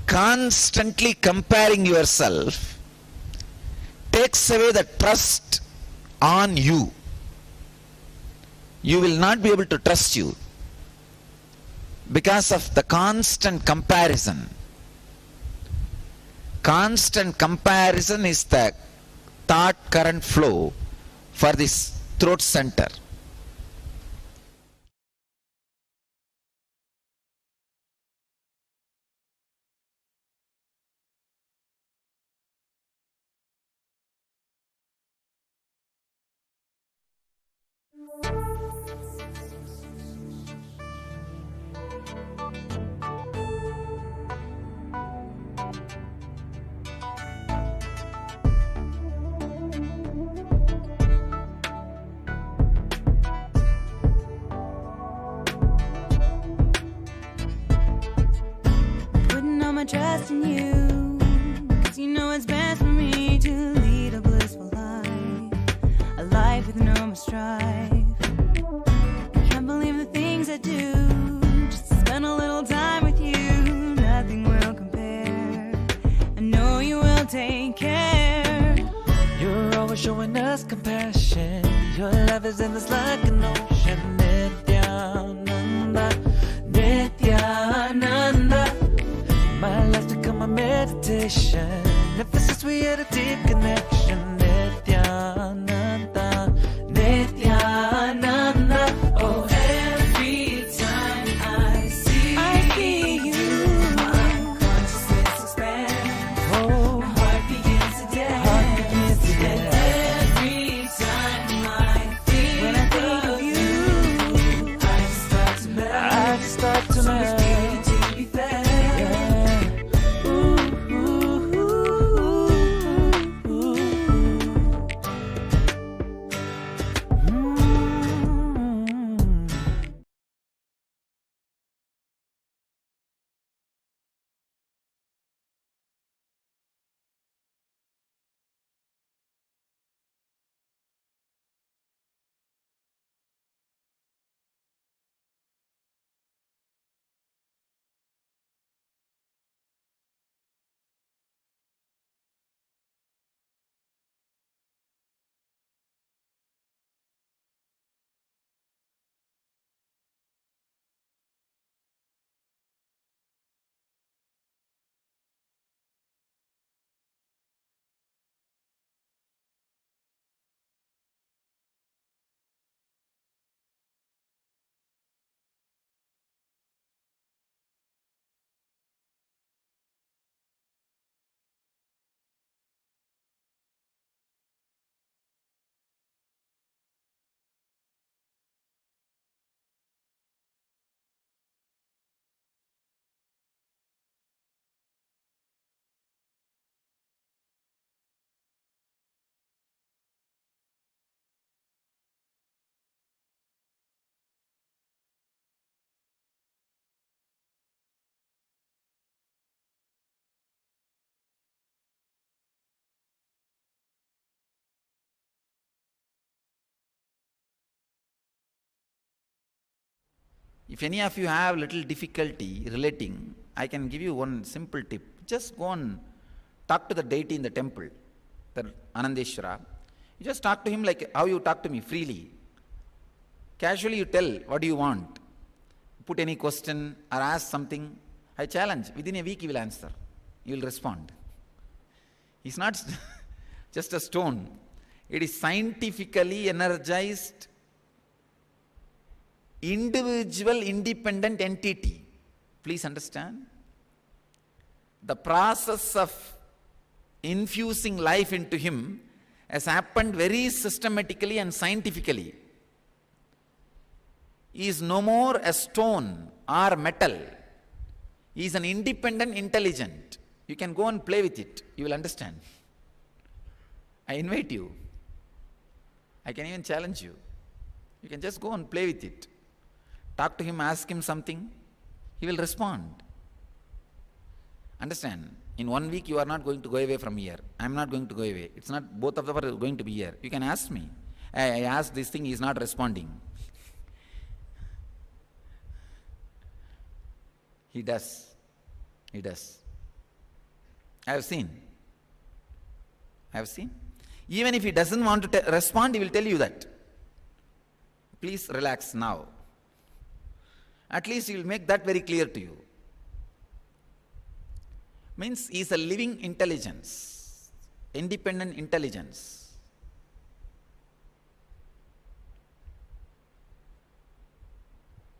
Constantly comparing yourself takes away the trust on you. You will not be able to trust you because of the constant comparison. Constant comparison is the thought current flow for this throat center. Putting all my trust in you, 'cause you know it's best for me to lead a blissful life, a life with no more strife. I can't believe the things I do, just to spend a little time with you. Nothing will compare. I know you will take care. You're always showing us compassion. Your love is endless like an ocean. Nityananda, Nityananda. My life's become a meditation. Ever since we had a deep connection. Nityananda, Nityananda. Oh, every time I see you, my consciousness expands. Oh, my heart begins to dance. And every time I think of you, I just start to melt. So much beauty to be felt. If any of you have little difficulty relating, I can give you one simple tip. Just go and talk to the deity in the temple, the Anandeshwara. You just talk to him like how you talk to me, freely. Casually you tell what do you want. Put any question or ask something. I challenge, within a week he will answer. He will respond. He's not just a stone. It is scientifically energized, individual independent entity. Please understand. the process of infusing life into him has happened very systematically and scientifically. He is no more a stone or metal. He is an independent intelligent. You can go and play with it. You will understand. I invite you. I can even challenge you. You can just go and play with it. Talk to him, ask him something. He will respond. Understand? In 1 week you are not going to go away from here. I am not going to go away. It's not, both of them are going to be here. You can ask me. I asked this thing, he is not responding. He does. He does. I have seen. Even if he doesn't want to respond, he will tell you that. Please relax now. At least he will make that very clear to you. Means he is a living intelligence, independent intelligence.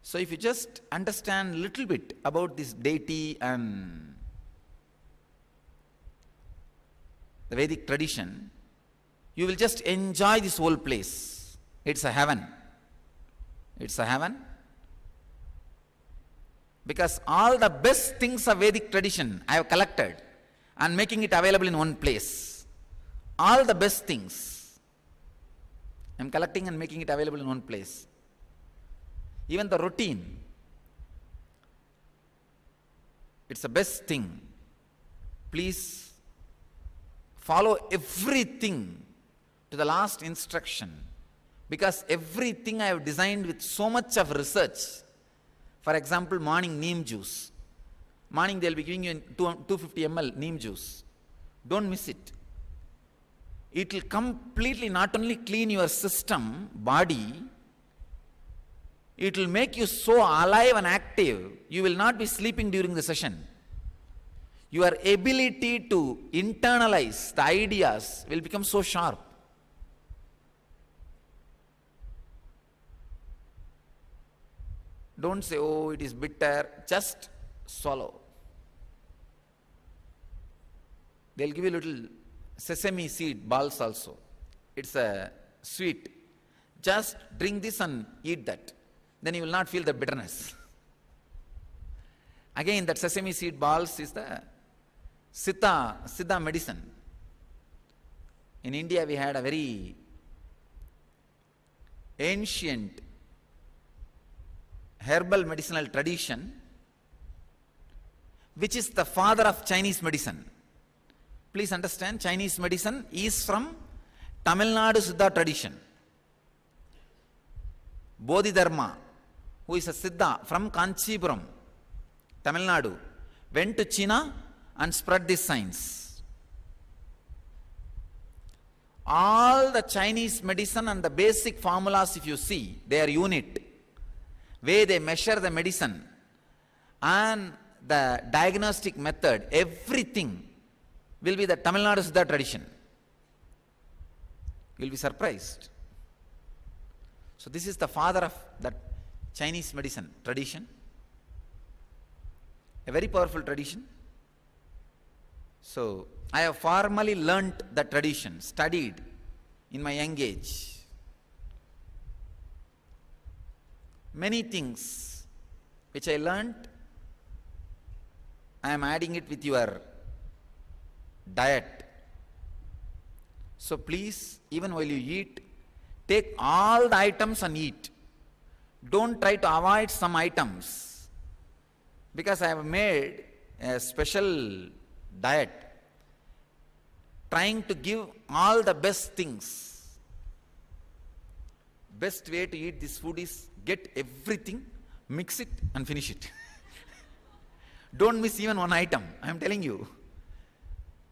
So if you just understand a little bit about this deity and the Vedic tradition, you will just enjoy this whole place. It's a heaven. It's a heaven. Because all the best things of Vedic tradition I have collected and making it available in one place. All the best things I am collecting and making it available in one place. Even the routine, it's the best thing. Please follow everything to the last instruction, because everything I have designed with so much of research. For example, morning neem juice. Morning they will be giving you 250 ml neem juice. Don't miss it. It will completely not only clean your system, body, it will make you so alive and active, you will not be sleeping during the session. Your ability to internalize the ideas will become so sharp. Don't say, oh, it is bitter. Just swallow. They'll give you little sesame seed balls also. It's a sweet. Just drink this and eat that. Then you will not feel the bitterness. Again, that sesame seed balls is the Siddha medicine. In India, we had a very ancient herbal medicinal tradition, which is the father of Chinese medicine. Please understand, Chinese medicine is from Tamil Nadu Siddha tradition. Bodhidharma, who is a Siddha from Kanchipuram, Tamil Nadu, went to China and spread this science. All the Chinese medicine and the basic formulas, if you see, they are unit. Way they measure the medicine and the diagnostic method, everything will be the Tamil Nadu Siddha tradition. You will be surprised. So this is the father of that Chinese medicine tradition. A very powerful tradition. So I have formally learnt the tradition, studied in my young age. Many things which I learnt, I am adding it with your diet. So please, even while you eat, take all the items and eat. Don't try to avoid some items, because I have made a special diet trying to give all the best things. Best way to eat this food is get everything, mix it and finish it. Don't miss even one item, I am telling you.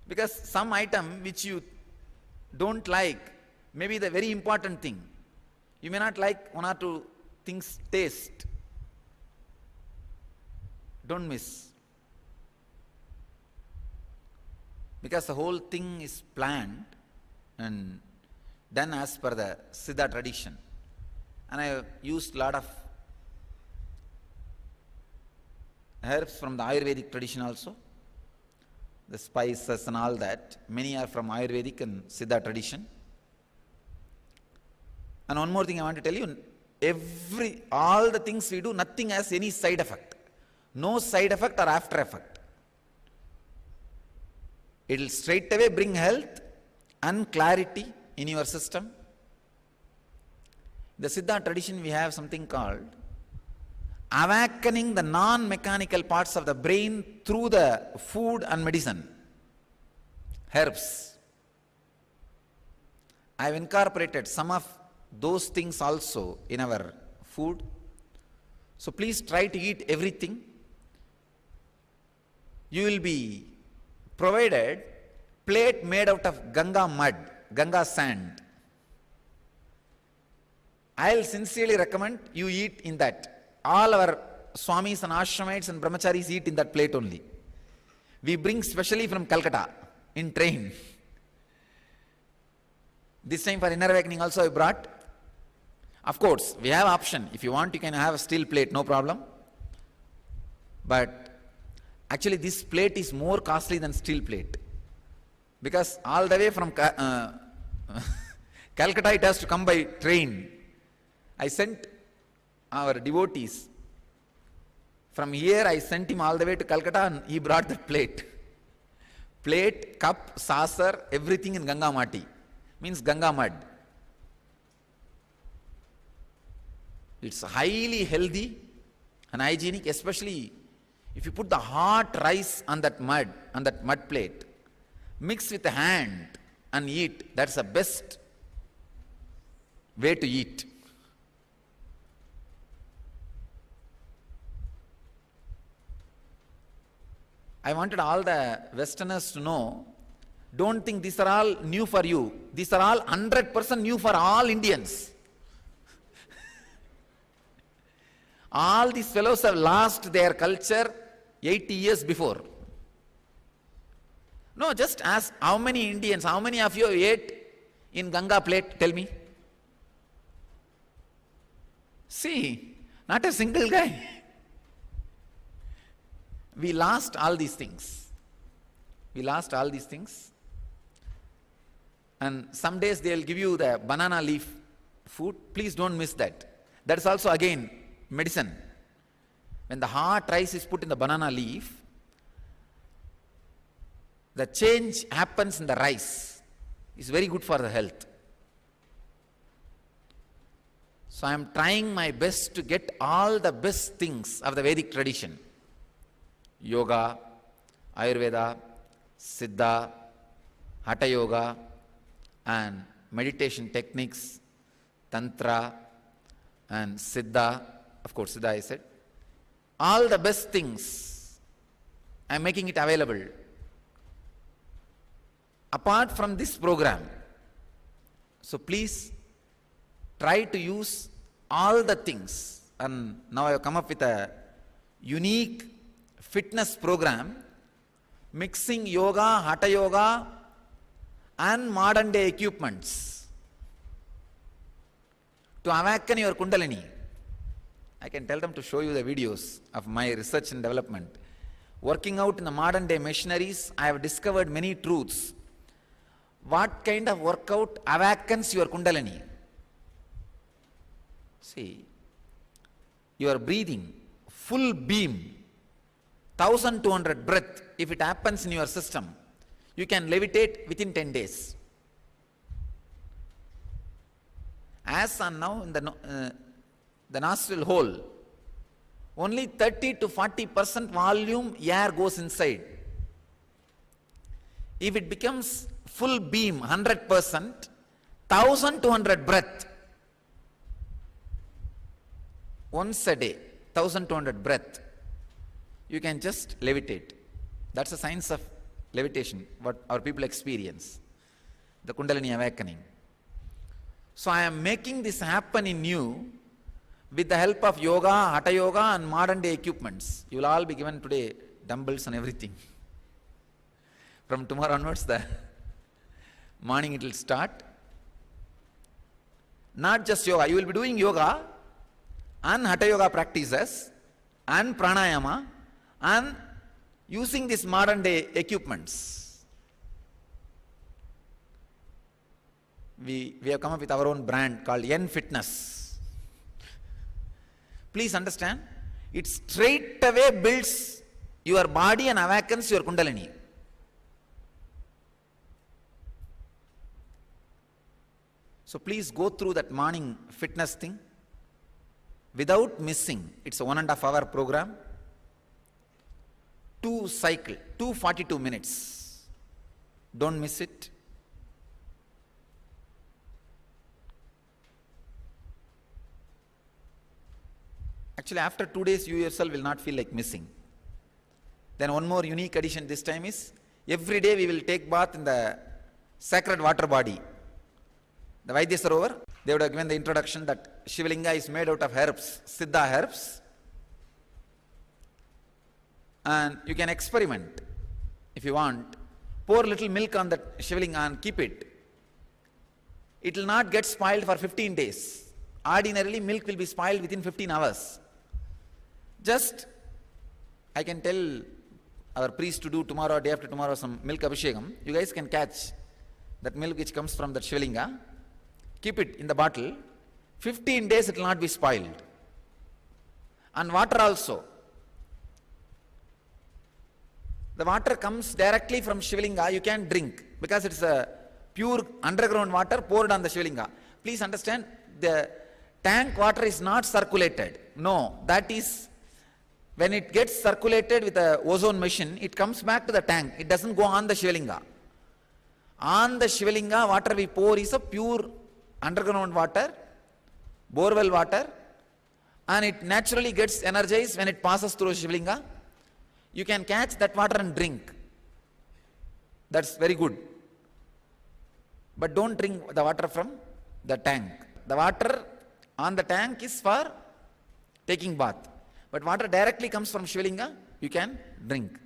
Because some item which you don't like, maybe the very important thing, you may not like one or two things taste. Don't miss. Because the whole thing is planned and done as per the Siddha tradition. And I have used a lot of herbs from the Ayurvedic tradition also. the spices and all that. Many are from Ayurvedic and Siddha tradition. And one more thing I want to tell you, all the things we do, nothing has any side effect. No side effect or after effect. It will straight away bring health and clarity in your system. In the Siddha tradition, we have something called awakening the non-mechanical parts of the brain through the food and medicine, herbs. I have incorporated some of those things also in our food. So please try to eat everything. You will be provided plate made out of Ganga mud, Ganga sand. I will sincerely recommend you eat in that. All our Swamis and Ashramites and Brahmacharis eat in that plate only. We bring specially from Calcutta in train. This time for inner awakening also I brought. Of course, we have option. If you want, you can have a steel plate, no problem. But actually this plate is more costly than steel plate. Because all the way from Calcutta it has to come by train. I sent our devotees. From here I sent him all the way to Calcutta and he brought the plate. Plate, cup, saucer, everything in Ganga Mati. Means Ganga mud. It's highly healthy and hygienic, especially if you put the hot rice on that mud plate, mix with the hand and eat. That's the best way to eat. I wanted all the Westerners to know, don't think these are all new for you. These are all 100% new for all Indians. All these fellows have lost their culture 80 years before. No, just ask how many Indians, how many of you ate in Ganga plate, tell me. See, not a single guy. We lost all these things. We lost all these things. And some days they will give you the banana leaf food. Please don't miss that. That is also again medicine. When the hot rice is put in the banana leaf, the change happens in the rice. It's very good for the health. So I am trying my best to get all the best things of the Vedic tradition. Yoga, Ayurveda, Siddha, Hatha Yoga, and meditation techniques, Tantra, and Siddha. Of course, Siddha I said. All the best things, I am making it available. Apart from this program, so please try to use all the things. And now I have come up with a unique fitness program mixing yoga, hatha yoga and modern day equipments to awaken your kundalini. I can tell them to show you the videos of my research and development. Working out in the modern day machineries, I have discovered many truths. What kind of workout awakens your kundalini? See, you are breathing full beam, 1200 breath. If it happens in your system, you can levitate within 10 days. As on now in the nostril hole, only 30 to 40% volume air goes inside. If it becomes full beam, 100%, 1200 breath, once a day, 1200 breath, you can just levitate. That's the science of levitation, what our people experience, the Kundalini awakening. So I am making this happen in you with the help of yoga, hatha yoga and modern day equipments. You will all be given today dumbbells and everything. From tomorrow onwards, the morning it will start. Not just yoga, you will be doing yoga and hatha yoga practices and pranayama and using these modern day equipments, we have come up with our own brand called N Fitness. Please understand, it straight away builds your body and awakens your Kundalini. So please go through that morning fitness thing without missing. It's a 1.5 hour program. 242 minutes. Don't miss it. Actually, after 2 days, you yourself will not feel like missing. Then one more unique addition this time is, every day we will take bath in the sacred water body. The Vaidya Sarovar, they would have given the introduction that Shivalinga is made out of herbs, Siddha herbs. And you can experiment if you want. Pour little milk on that Shivalinga and keep it. It will not get spoiled for 15 days. Ordinarily, milk will be spoiled within 15 hours. Just, I can tell our priest to do tomorrow or day after tomorrow some milk abhishekam. You guys can catch that milk which comes from that Shivalinga. Keep it in the bottle. 15 days it will not be spoiled. And water also. The water comes directly from Shivalinga, you can drink because it's a pure underground water poured on the Shivalinga. Please understand, the tank water is not circulated. No, that is, when it gets circulated with a ozone machine, it comes back to the tank. It doesn't go on the Shivalinga. On the Shivalinga, water we pour is a pure underground water, borewell water, and it naturally gets energized when it passes through Shivalinga. You can catch that water and drink. That's very good. But don't drink the water from the tank. The water on the tank is for taking bath. But water directly comes from Shivalinga, you can drink.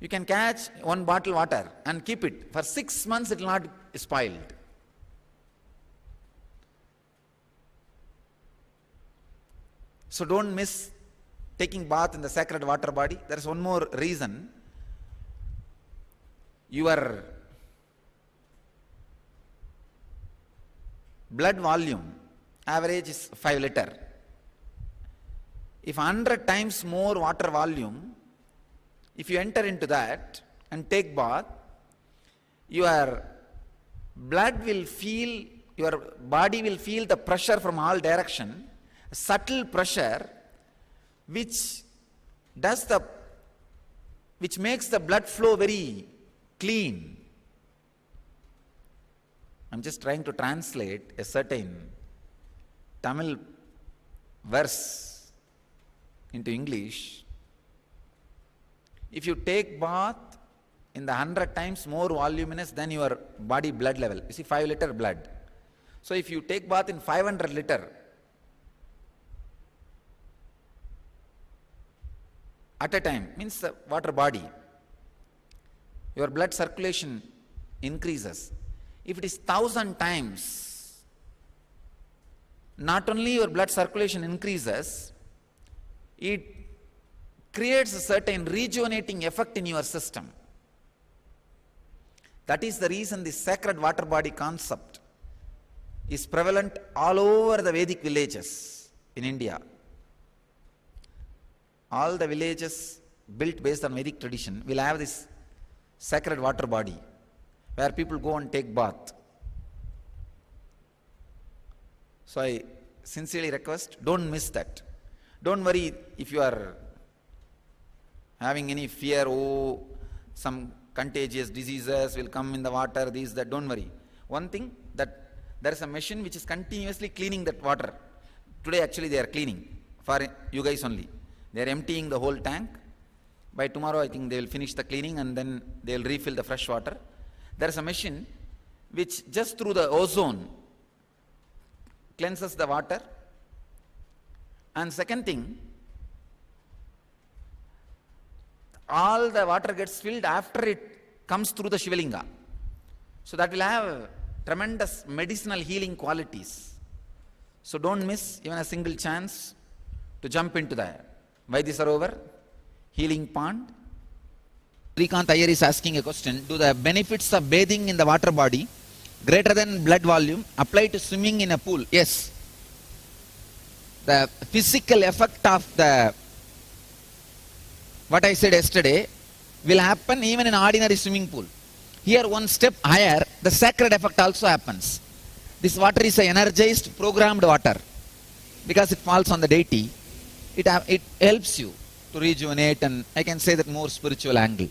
You can catch one bottle water and keep it. For 6 months it will not be spoiled. So don't miss taking bath in the sacred water body. There is one more reason. Your blood volume average is 5 liters. If 100 times more water volume, if you enter into that and take bath, your blood will feel, your body will feel the pressure from all direction, subtle pressure, which makes the blood flow very clean. I'm just trying to translate a certain Tamil verse into English. If you take bath in the 100 times more voluminous than your body blood level, you see 5 liter blood. So if you take bath in 500 liter at a time, means the water body, your blood circulation increases. If it is 1000 times, not only your blood circulation increases, it creates a certain rejuvenating effect in your system. That is the reason this sacred water body concept is prevalent all over the Vedic villages in India. All the villages built based on Vedic tradition will have this sacred water body where people go and take bath. So I sincerely request, don't miss that. Don't worry if you are having any fear, some contagious diseases will come in the water, this, that, don't worry. One thing, that there is a machine which is continuously cleaning that water. Today actually they are cleaning for you guys only. They are emptying the whole tank. By tomorrow I think they will finish the cleaning and then they will refill the fresh water. There is a machine which just through the ozone cleanses the water. And second thing, all the water gets filled after it comes through the Shivalinga. So that will have tremendous medicinal healing qualities. So don't miss even a single chance to jump into the Vaidya Sarovar, healing pond, Srikant Iyer is asking a question. Do the benefits of bathing in the water body greater than blood volume apply to swimming in a pool? Yes. The physical effect of what I said yesterday will happen even in ordinary swimming pool. Here one step higher, the sacred effect also happens. This water is an energized, programmed water. Because it falls on the deity, it helps you to rejuvenate, and I can say that more spiritual angle.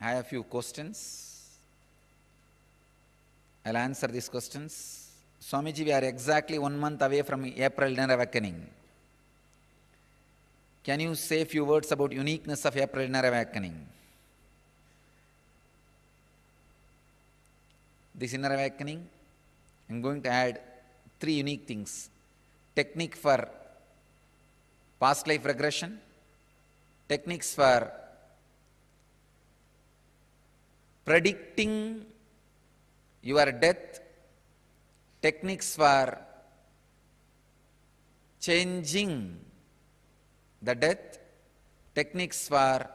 I have a few questions. I'll answer these questions. Swamiji, we are exactly 1 month away from April Inner Awakening. Can you say a few words about uniqueness of April Inner Awakening? This Inner Awakening, I'm going to add 3 unique things. Technique for past life regression, techniques for predicting your death, techniques for changing the death, techniques for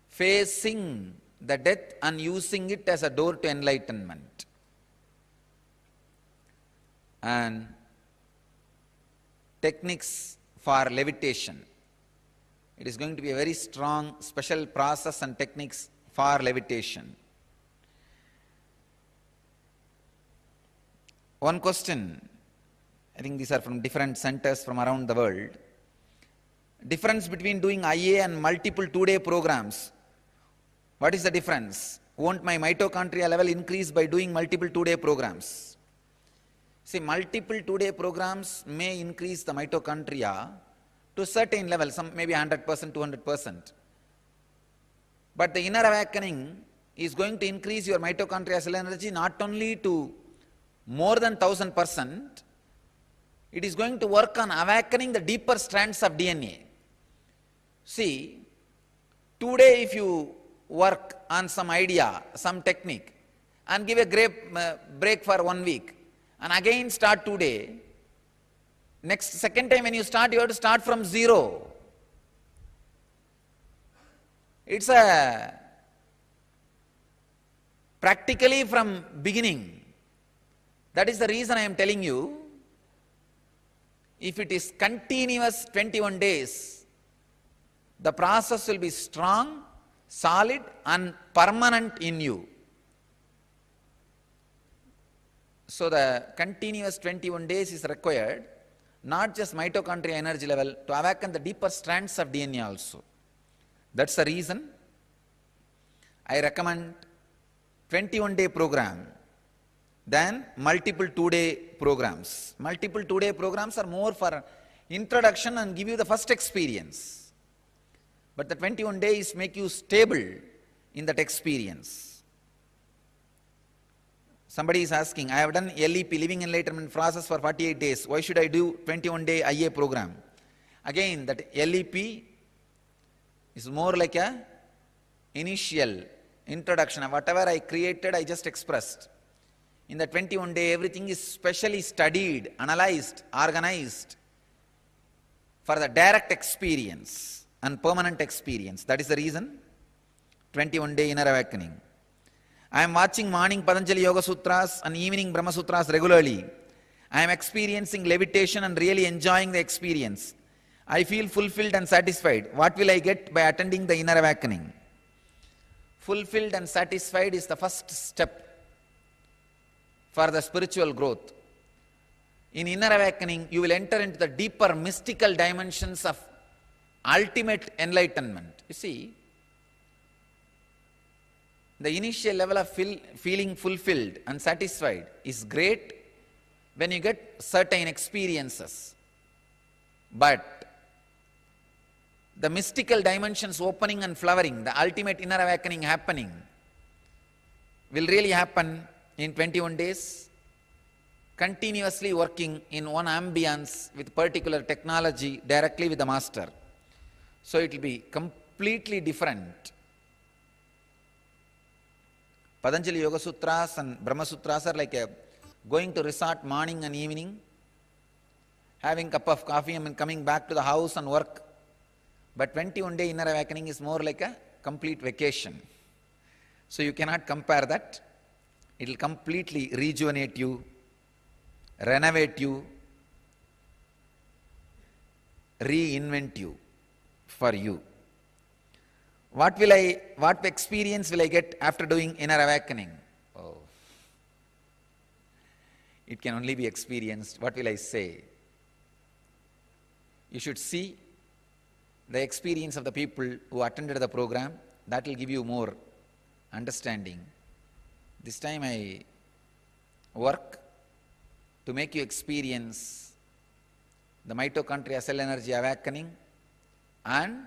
facing the death and using it as a door to enlightenment, and techniques for levitation. It is going to be a very strong special process and techniques for levitation. One question, I think these are from different centers from around the world. Difference between doing IA and multiple 2-day programs. What is the difference? Won't my mitochondria level increase by doing multiple 2-day programs? See, multiple 2-day programs may increase the mitochondria to a certain level, some maybe 100%, 200%. But the inner awakening is going to increase your mitochondrial cell energy not only to more than 1000%, it is going to work on awakening the deeper strands of DNA. See, today if you work on some idea, some technique, and give a break for 1 week, and again start today, second time when you start, you have to start from zero. It's practically from beginning. That is the reason I am telling you, if it is continuous 21 days, the process will be strong, solid and permanent in you. So the continuous 21 days is required, not just mitochondria energy level, to awaken the deeper strands of DNA also. That's the reason I recommend 21-day program than multiple 2-day programs. Multiple 2-day programs are more for introduction and give you the first experience. But the 21 days make you stable in that experience. Somebody is asking, I have done LEP, Living Enlightenment process for 48 days. Why should I do 21-day IA program? Again, that LEP is more like a initial introduction of whatever I created, I just expressed. In the 21-day, everything is specially studied, analyzed, organized for the direct experience and permanent experience. That is the reason 21-day inner awakening. I am watching morning Patanjali Yoga Sutras and evening Brahma Sutras regularly. I am experiencing levitation and really enjoying the experience. I feel fulfilled and satisfied. What will I get by attending the inner awakening? Fulfilled and satisfied is the first step for the spiritual growth. In inner awakening, you will enter into the deeper mystical dimensions of ultimate enlightenment. You see, the initial level of feeling fulfilled and satisfied is great when you get certain experiences. But the mystical dimensions opening and flowering, the ultimate inner awakening happening, will really happen in 21 days, continuously working in one ambience with particular technology directly with the master. So it will be completely different. Patanjali Yoga Sutras and Brahma Sutras are like going to resort morning and evening, having a cup of coffee and coming back to the house and work. But 21-day inner awakening is more like a complete vacation. So you cannot compare that. It will completely rejuvenate you, renovate you, reinvent you for you. What experience will I get after doing inner awakening? Oh, it can only be experienced. What will I say? You should see the experience of the people who attended the program. That will give you more understanding. This time I work to make you experience the mitochondria cell energy awakening and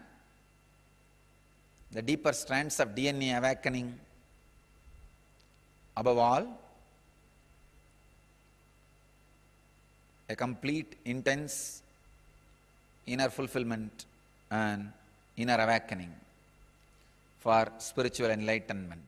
the deeper strands of DNA awakening. Above all, a complete, intense inner fulfillment and inner awakening for spiritual enlightenment.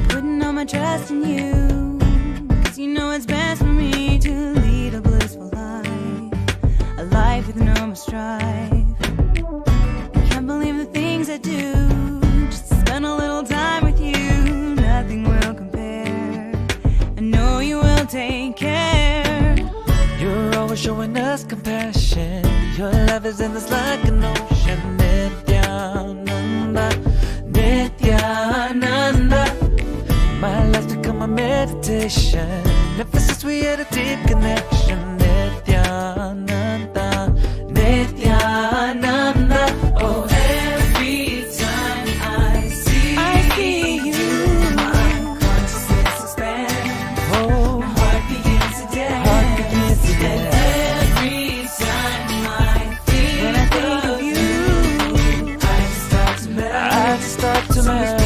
Putting all my trust in you, 'cause you know it's best for me to lead a blissful life, a life with no more strife. I can't believe the things I do, just to spend a little time with you. Nothing will compare. I know you will take care. You're always showing us compassion. Your love is endless like an ocean. Nithyananda, Nithyananda. My life's become a meditation. Ever since we had a deep connection. Nithyananda, Nithyananda. Oh, every time I see you, my consciousness expands. Oh, my heart begins to dance. And every time I think of you, I just start to melt.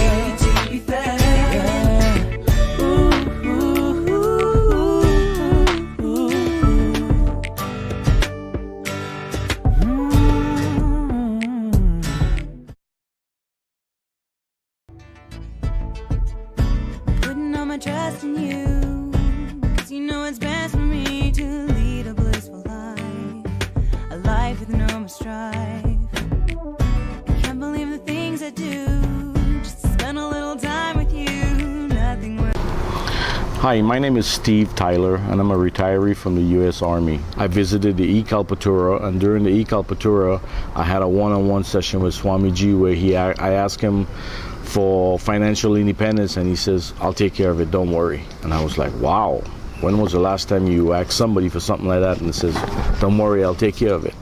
Putting all my trust in you, 'cause you know it's best for me to lead a blissful life, a life with no more strife. I can't believe the things I do, just to spend a little time with you. Nothing will. Hi, my name is Steve Tyler, and I'm a retiree from the U.S. Army. I visited the E-Kalpatura, and during the E-Kalpatura, I had a one-on-one session with Swamiji where I asked him for financial independence, and he says, I'll take care of it, don't worry. And I was like, wow, when was the last time you asked somebody for something like that? And he says, don't worry, I'll take care of it.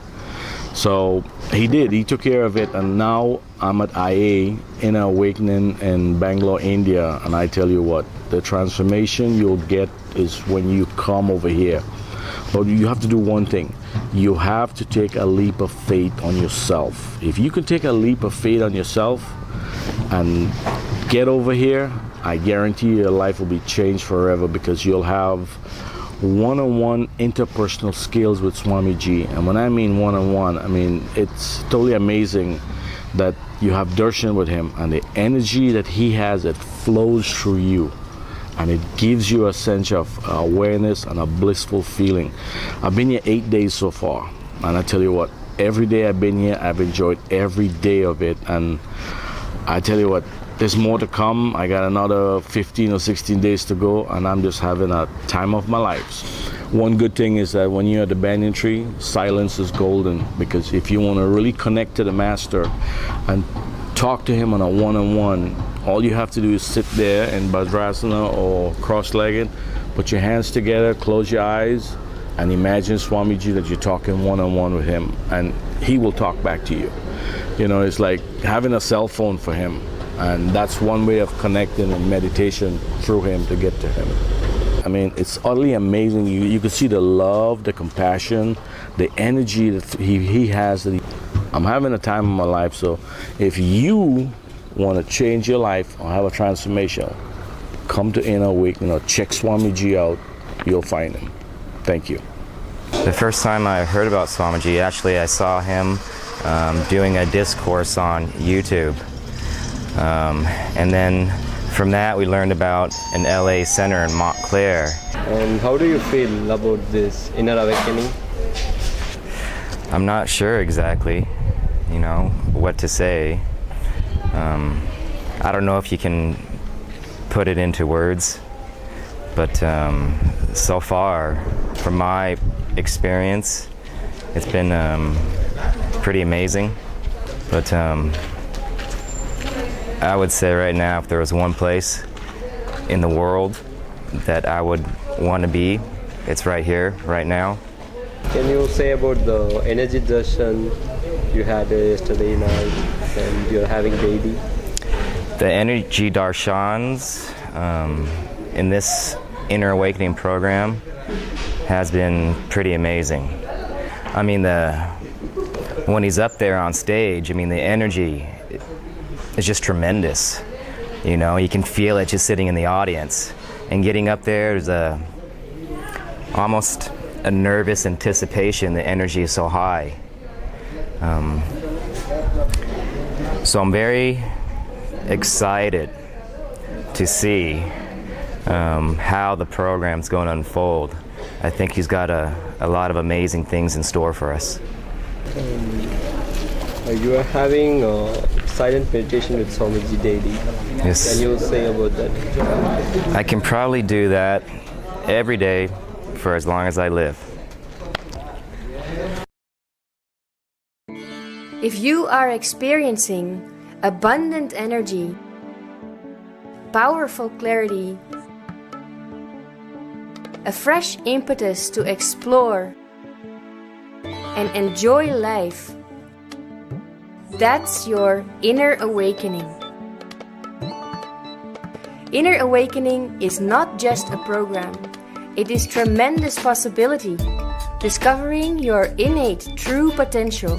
So he did, he took care of it, and now I'm at IA, Inner Awakening in Bangalore, India, and I tell you what, the transformation you'll get is when you come over here. But you have to do one thing. You have to take a leap of faith on yourself. If you can take a leap of faith on yourself and get over here, I guarantee your life will be changed forever, because you'll have one-on-one interpersonal skills with Swamiji. And when I mean one-on-one, I mean it's totally amazing that you have darshan with him, and the energy that he has, it flows through you. and it gives you a sense of awareness and a blissful feeling. I've been here 8 days so far, and I tell you what, every day I've been here, I've enjoyed every day of it, and I tell you what, there's more to come. I got another 15 or 16 days to go, and I'm just having a time of my life. One good thing is that when you're at the banyan tree, silence is golden, because if you want to really connect to the master and talk to him on a one-on-one, all you have to do is sit there in Vajrasana or cross-legged, put your hands together, close your eyes, and imagine Swamiji that you're talking one-on-one with him, and he will talk back to you. You know, it's like having a cell phone for him, and that's one way of connecting in meditation through him to get to him. I mean, it's utterly amazing. You can see the love, the compassion, the energy that he has. I'm having a time of my life, so if you want to change your life or have a transformation, come to Inner Awakening or check Swamiji out, you'll find him. Thank you. The first time I heard about Swamiji, actually I saw him doing a discourse on YouTube. And then from that we learned about an LA center in Montclair. And how do you feel about this inner awakening? I'm not sure exactly, you know, what to say. I don't know if you can put it into words, but so far, from my experience, it's been pretty amazing. But I would say right now, if there was one place in the world that I would want to be, it's right here, right now. Can you say about the energy darshan you had yesterday night and you're having daily? The energy darshans in this Inner Awakening program has been pretty amazing. I mean, when he's up there on stage, I mean, the energy is just tremendous. You know, you can feel it just sitting in the audience. And getting up there, there's almost a nervous anticipation. The energy is so high. So I'm very excited to see how the program's going to unfold. I think he's got a lot of amazing things in store for us. You are having silent meditation with Swamiji daily. Yes. Can you say about that? I can probably do that every day for as long as I live. If you are experiencing abundant energy, powerful clarity, a fresh impetus to explore and enjoy life, that's your inner awakening. Inner awakening is not just a program. It is tremendous possibility, discovering your innate true potential.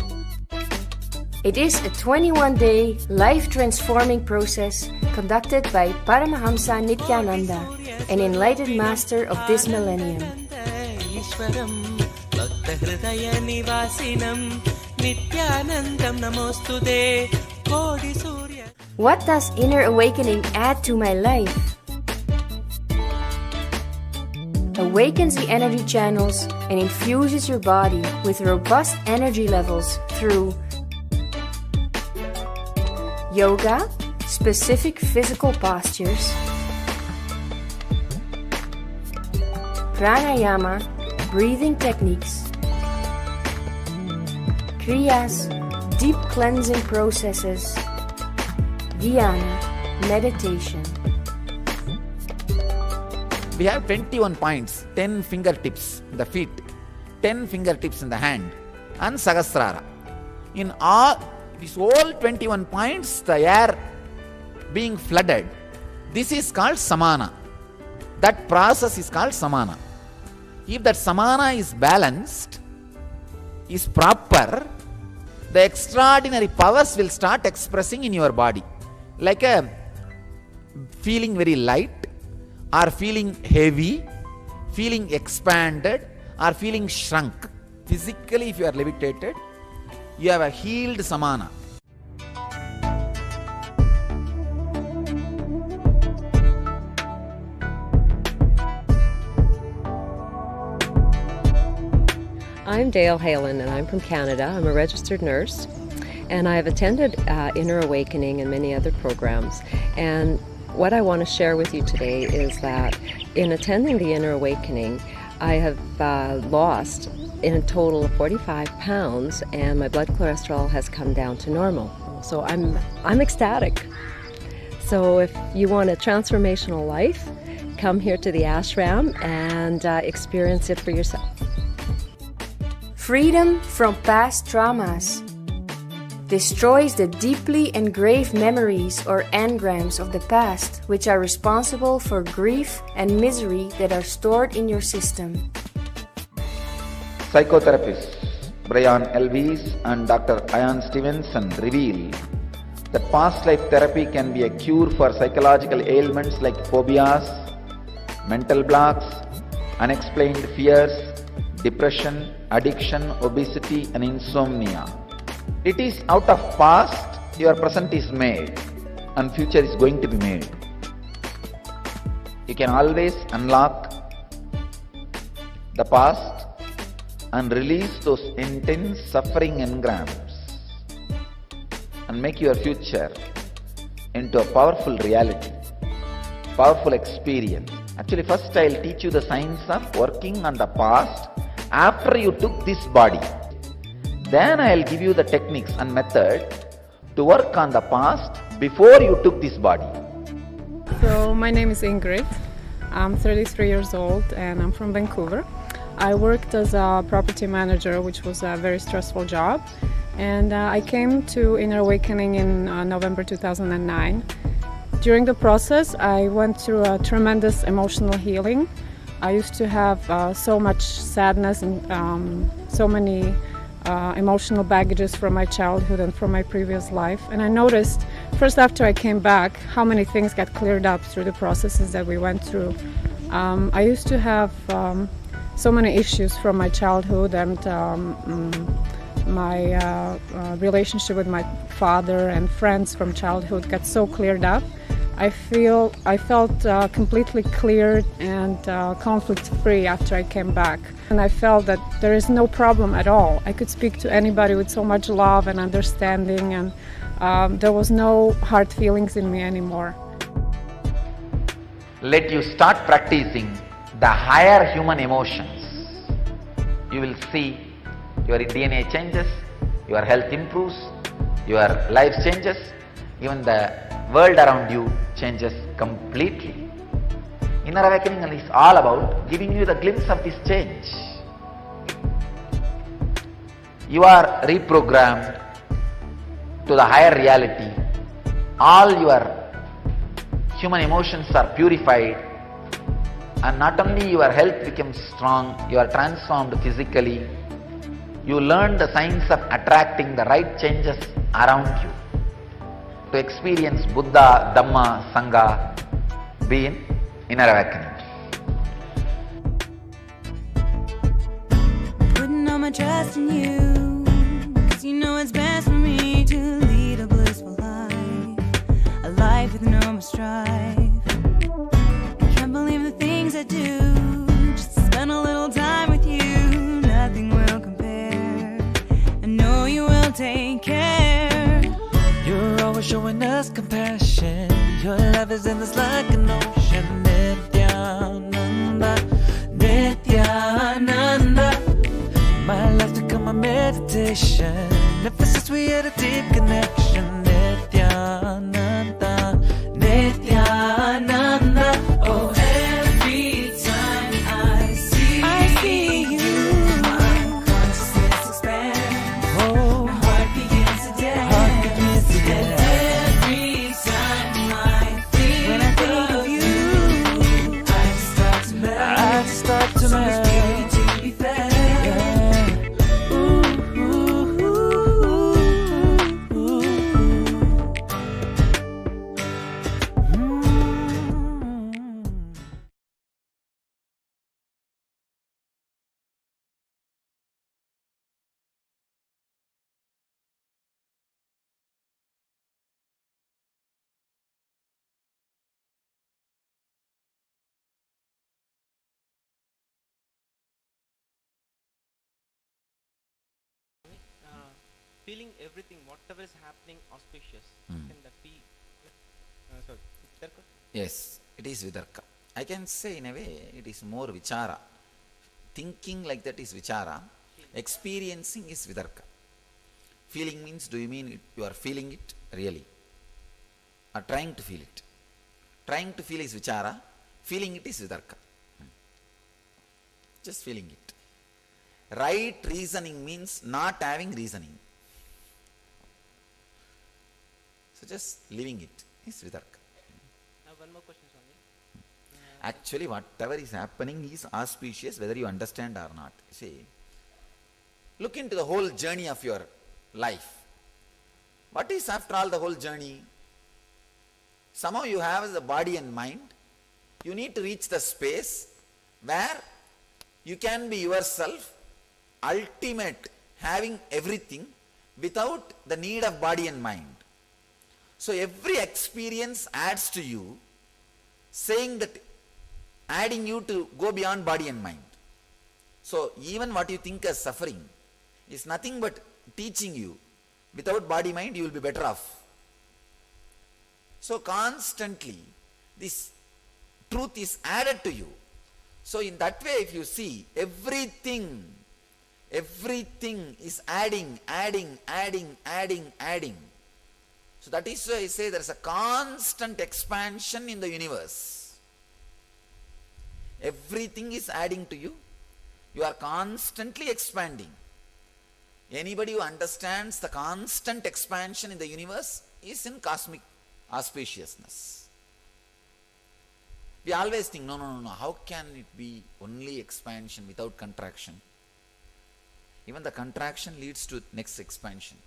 It is a 21-day life-transforming process conducted by Paramahamsa Nithyananda, an enlightened master of this millennium. What does inner awakening add to my life? Awakens the energy channels and infuses your body with robust energy levels through yoga, specific physical postures, pranayama, breathing techniques, kriyas, deep cleansing processes, dhyana, meditation. We have 21 points, 10 fingertips in the feet, 10 fingertips in the hand, and Sahasrara. In all these whole 21 points, the air being flooded, this is called samana. That process is called samana. If that samana is balanced, is proper, the extraordinary powers will start expressing in your body. Like a feeling very light, or feeling heavy, feeling expanded, or feeling shrunk. Physically, if you are levitated, you have a healed samana. I'm Dale Halen, and I'm from Canada. I'm a registered nurse, and I've attended Inner Awakening and many other programs. And what I want to share with you today is that in attending the Inner Awakening, I have lost in a total of 45 pounds, and my blood cholesterol has come down to normal. So I'm ecstatic. So if you want a transformational life, come here to the ashram and experience it for yourself. Freedom from past traumas destroys the deeply engraved memories or engrams of the past, which are responsible for grief and misery that are stored in your system. Psychotherapists Brian Elvis and Dr. Ian Stevenson reveal that past life therapy can be a cure for psychological ailments like phobias, mental blocks, unexplained fears, depression, addiction, obesity and insomnia. It is out of past your present is made and future is going to be made. You can always unlock the past and release those intense suffering engrams and make your future into a powerful reality, powerful experience. Actually, first I'll teach you the science of working on the past after you took this body. Then I'll give you the techniques and method to work on the past before you took this body. So my name is Ingrid. I'm 33 years old and I'm from Vancouver. I worked as a property manager, which was a very stressful job. And I came to Inner Awakening in November 2009. During the process, I went through a tremendous emotional healing. I used to have so much sadness and so many emotional baggages from my childhood and from my previous life. And I noticed, first after I came back, how many things got cleared up through the processes that we went through. I used to have so many issues from my childhood, and my relationship with my father and friends from childhood got so cleared up. I felt completely cleared and conflict-free after I came back. And I felt that there is no problem at all. I could speak to anybody with so much love and understanding, and there was no hard feelings in me anymore. Let you start practicing the higher human emotions. You will see your DNA changes, your health improves, your life changes, even the world around you changes completely. Inner Awakening is all about giving you the glimpse of this change. You are reprogrammed to the higher reality. All your human emotions are purified, and not only your health becomes strong, you are transformed physically. You learn the science of attracting the right changes around you. To experience Buddha, Dhamma, Sangha, be in Inner Awakening. Putting all my trust in you, 'cause you know it's best for me to lead a blissful life, a life with no more strife. I can't believe the things I do, just to spend a little time with you. Nothing will compare, I know you will take care. You're always showing us compassion. Your love is endless like an ocean. Nithyananda, Nithyananda. My life become a meditation. Ever since we had a deep connection. Nithyananda, Nithyananda. Oh, every time I see you, my consciousness expands. Oh, my heart begins to dance. Every time I think of you, I just start to melt. So much beauty to be felt. Yeah. Ooh, ooh, ooh, ooh, ooh. feeling everything, whatever is happening, auspicious. Hmm. Can that be? Sorry, Vitarka? Yes, it is Vitarka. I can say in a way it is more Vichara. Thinking like that is Vichara. Experiencing is Vitarka. Feeling means, do you mean you are feeling it really? Or trying to feel it? Trying to feel is Vichara. Feeling it is Vitarka. Just feeling it. Right reasoning means not having reasoning. So just living it is Vitarka. Now one more question, Swami. Actually, whatever is happening is auspicious whether you understand or not. See, look into the whole journey of your life. What is after all the whole journey? Somehow you have the body and mind. You need to reach the space where you can be yourself, ultimate, having everything without the need of body and mind. So every experience adds to you, saying that, adding you to go beyond body and mind. So even what you think as suffering is nothing but teaching you, without body mind you will be better off. So constantly this truth is added to you. So in that way, if you see, everything is adding. So that is why I say there is a constant expansion in the universe. Everything is adding to you. You are constantly expanding. Anybody who understands the constant expansion in the universe is in cosmic auspiciousness. We always think, no, how can it be only expansion without contraction? Even the contraction leads to next expansion.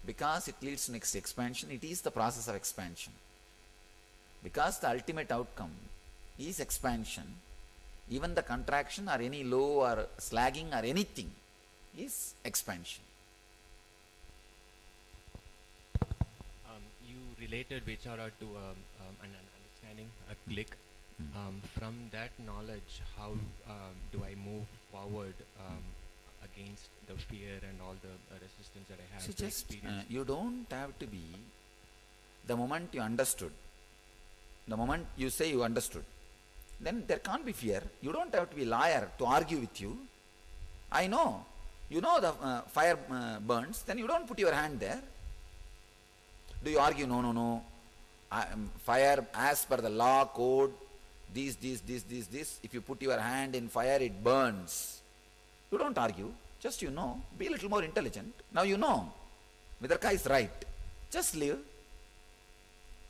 Because it leads to next expansion, it is the process of expansion. Because the ultimate outcome is expansion, even the contraction or any low or slagging or anything is expansion. You related Vichara to an understanding, a click. From that knowledge, how do I move forward against the fear and all the resistance that I have So to just experience? you don't have to be, the moment you understood, the moment you say you understood, then there can't be fear. You don't have to be a liar to argue with you. I know. You know the fire burns, then you don't put your hand there. Do you argue? No. Fire as per the law, code, this. If you put your hand in fire, it burns. You don't argue. Just you know. Be a little more intelligent. Now you know. Vitarka is right. Just live.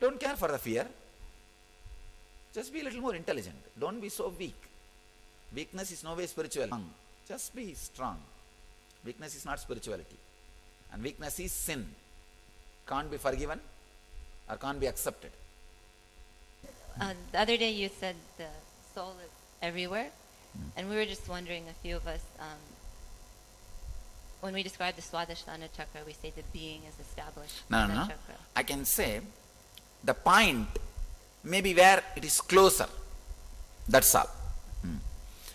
Don't care for the fear. Just be a little more intelligent. Don't be so weak. Weakness is no way spiritual. Just be strong. Weakness is not spirituality. And weakness is sin. Can't be forgiven or can't be accepted. The other day you said the soul is everywhere, and we were just wondering, a few of us, when we describe the Swadhisthana chakra, we say the being is established in that chakra. I can say the point may be where it is closer. That's all.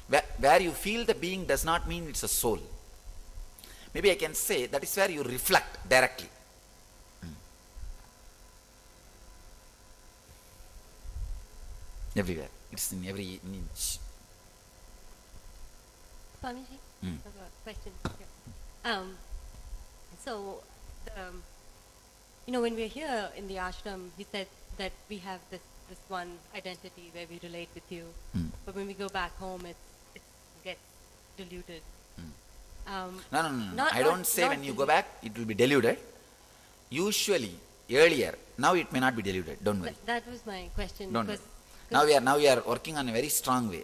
Where you feel the being does not mean it's a soul. Maybe I can say that is where you reflect directly. Everywhere. It's in every inch. Swamiji, I've got a question here. So, when we're here in the ashram, you said that we have this one identity where we relate with you, but when we go back home, it gets diluted. No. I don't say when you go back, it will be diluted. Usually, earlier, now it may not be diluted. Don't worry. That was my question. Don't worry. Now we are working on a very strong way.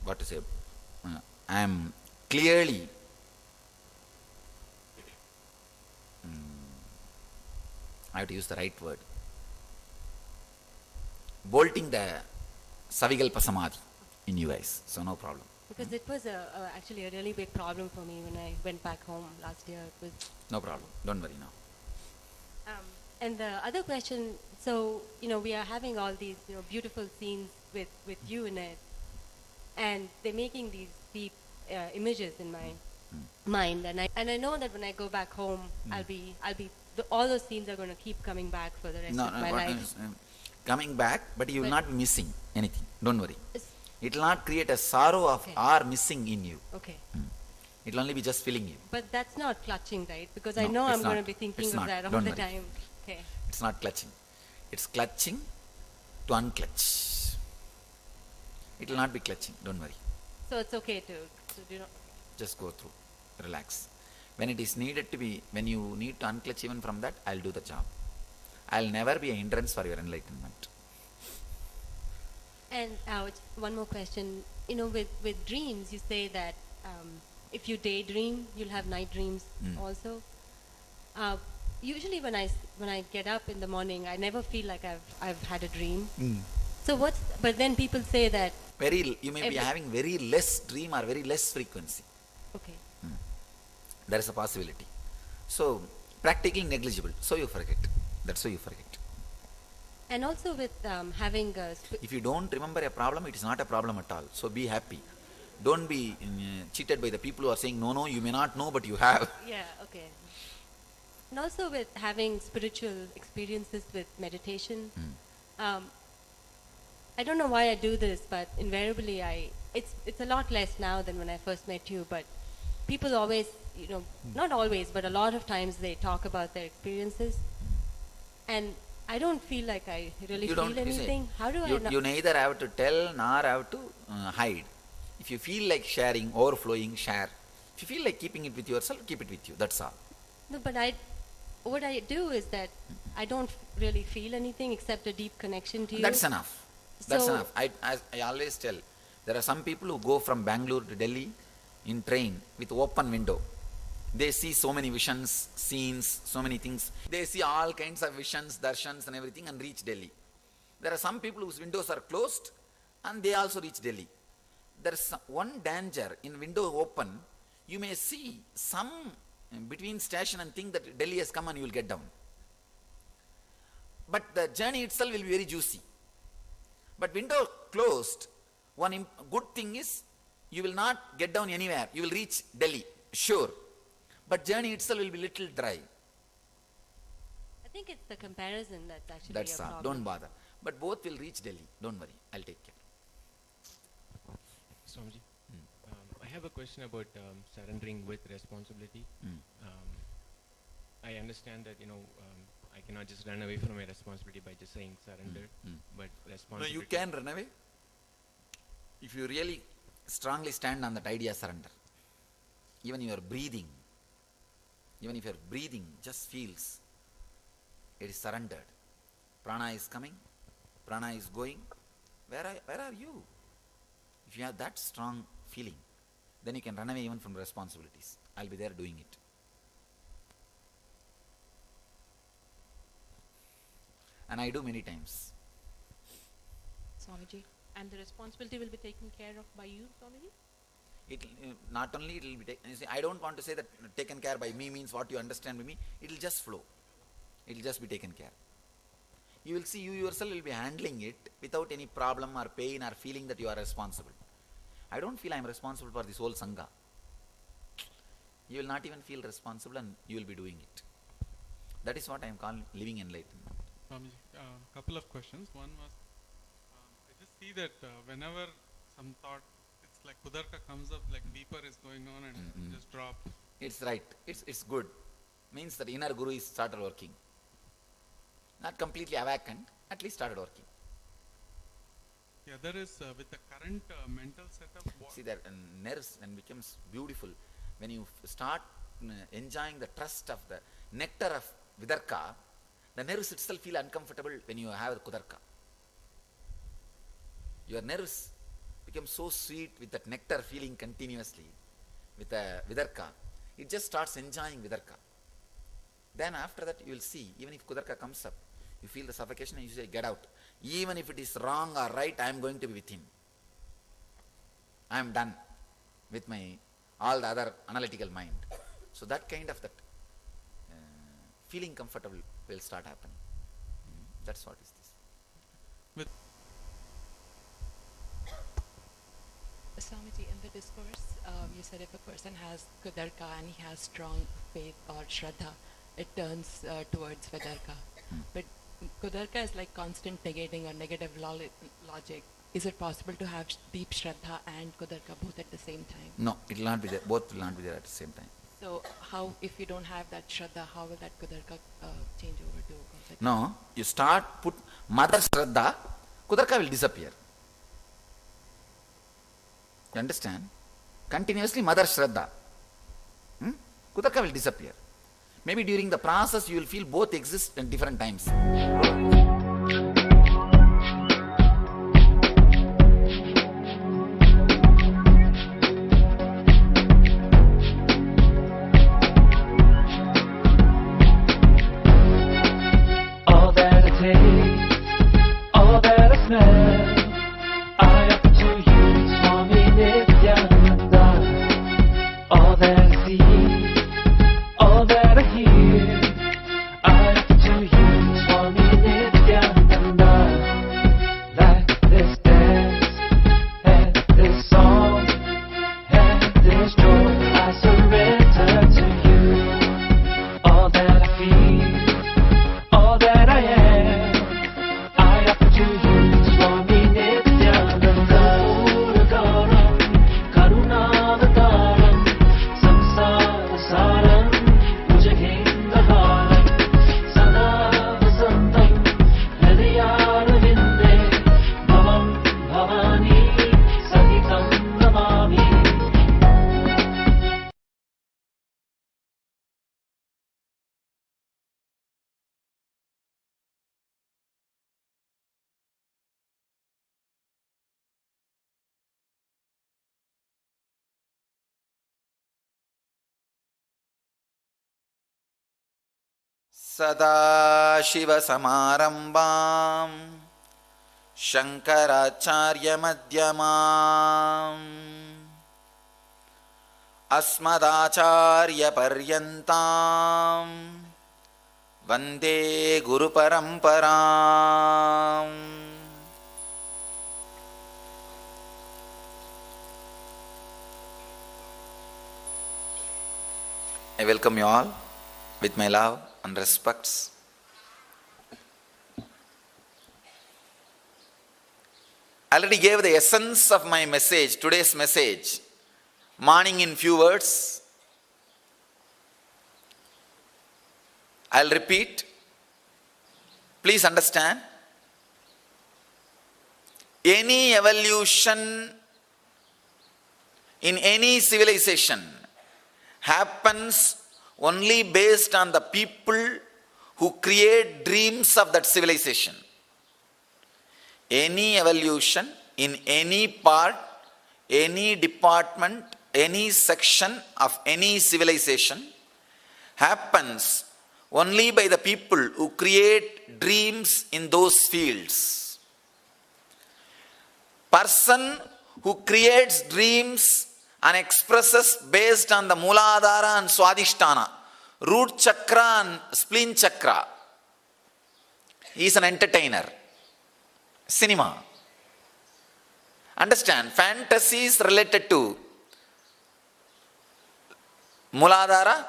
What to say? I am clearly I have to use the right word. Bolting the Savikalpa Samadhi in you guys. So no problem. Because it was actually a really big problem for me when I went back home last year. It was no problem. Don't worry now. And the other question, so, we are having all these, beautiful scenes with you in it, and they're making these deep images in my mind, and I know that when I go back home, all those scenes are going to keep coming back for the rest of my life. Coming back, but you will not be missing anything. Don't worry. It's- It will not create a sorrow of our missing in you. Okay. It will only be just filling you. But that's not clutching, right? Because I No, know it's I'm going not. to be thinking It's of not. that all Don't the worry. time. Okay. It's not clutching. It's clutching to unclutch. It will not be clutching. Don't worry. So it's okay to do not. Just go through. Relax. When it is needed to be, when you need to unclutch even from that, I'll do the job. I'll never be a hindrance for your enlightenment. And one more question. You know, with dreams, you say that if you daydream, you'll have night dreams also. Usually, when I get up in the morning, I never feel like I've had a dream. So but then people say that You may be having very less dream or very less frequency. Okay. There is a possibility. So practically negligible. So you forget. That's why you forget. And also with having If you don't remember a problem, it is not a problem at all. So be happy. Don't be cheated by the people who are saying, no, you may not know, but you have. Yeah, okay. And also with having spiritual experiences with meditation, I don't know why I do this, but invariably it's a lot less now than when I first met you, but people always, not always, but a lot of times they talk about their experiences, and I don't feel like I really feel anything. How do I know? You neither have to tell nor have to hide. If you feel like sharing, overflowing, share. If you feel like keeping it with yourself, keep it with you. That's all. No, but what I do is that I don't really feel anything except a deep connection to you. That's enough. That's enough. I always tell, there are some people who go from Bangalore to Delhi in train with open window. They see so many visions, scenes, so many things. They see all kinds of visions, darshans and everything and reach Delhi. There are some people whose windows are closed and they also reach Delhi. There is one danger in window open. You may see some between station and think that Delhi has come and you will get down. But the journey itself will be very juicy. But window closed, one good thing is you will not get down anywhere. You will reach Delhi, sure. But journey itself will be little dry. I think it's the comparison that's actually That's a all. problem. Don't bother. But both will reach Delhi. Don't worry. I'll take care. Swamiji, I have a question about surrendering with responsibility. I understand that I cannot just run away from my responsibility by just saying surrender, but responsibility. No, you can run away if you really strongly stand on that idea surrender. Even your breathing, even if your breathing just feels it is surrendered. Prana is coming, prana is going. Where are you? If you have that strong feeling, then you can run away even from responsibilities. I'll be there doing it. And I do many times. Swamiji, and the responsibility will be taken care of by you, Swamiji? Not only it will be taken, I don't want to say that taken care by me means what you understand by me. It will just flow. It will just be taken care. You will see you yourself will be handling it without any problem or pain or feeling that you are responsible. I don't feel I am responsible for this whole Sangha. You will not even feel responsible and you will be doing it. That is what I am calling living enlightenment. Swamiji, couple of questions. One was, I just see that whenever some thought, it's like Kudarka comes up, like Deeper is going on and just drop. It's right. It's good. Means that inner guru is started working. Not completely awakened, at least started working. The other is with the current mental setup. See that nerves and becomes beautiful when you start enjoying the trust of the nectar of Vidarka. The nerves itself feel uncomfortable when you have Kudarka. Your nerves become so sweet with that nectar feeling continuously with the Vidarka. It just starts enjoying Vidarka. Then after that you will see, even if Kudarka comes up, you feel the suffocation and you say, get out. Even if it is wrong or right, I am going to be with him. I am done with my all the other analytical mind. So that kind of feeling comfortable will start happening. That's what is this. Swamiji, in the discourse, you said if a person has Kudarka and he has strong faith or Shraddha, it turns towards Vidarka. But Kudarka is like constant negating or negative logic. Is it possible to have deep Shraddha and Kudarka both at the same time? No, it will not be there. Both will not be there at the same time. So how, if you don't have that Shraddha, how will that Kudarka change over to Vidarka? No, you start put Mother Shraddha, Kudarka will disappear. You understand? Continuously Mother Shraddha. Kudarka will disappear. Maybe during the process you will feel both exist at different times. All that I taste, all that I smell, I offer to you, Swami Nityananda. All that I see, all that I hear, I offer to you, Swami Nityananda. Like this dance, and this song, and this joy, I surrender to you. All that I feel, all that I am, I offer to you, Swami Nityananda. Puragaram, Karunavataram, Samsara Saram, Bhujagendaharam, Sada Vasantam, Hridayarvinde, Bhavam Bhavani, Sahitam Namami. सदाशिवसमारम्भां शङ्कराचार्यमध्यमाम् अस्मदाचार्यपर्यन्तां वन्दे गुरुपरम्पराम्. I welcome you all with my love and respects. I already gave the essence of my message, today's message, morning in few words. I'll repeat. Please understand. Any evolution in any civilization happens only based on the people who create dreams of that civilization. Any evolution in any part, any department, any section of any civilization happens only by the people who create dreams in those fields. Person who creates dreams and expresses based on the Mooladhara and Swadhisthana, root chakra and spleen chakra. He is an entertainer. Cinema. Understand, fantasies related to Mooladhara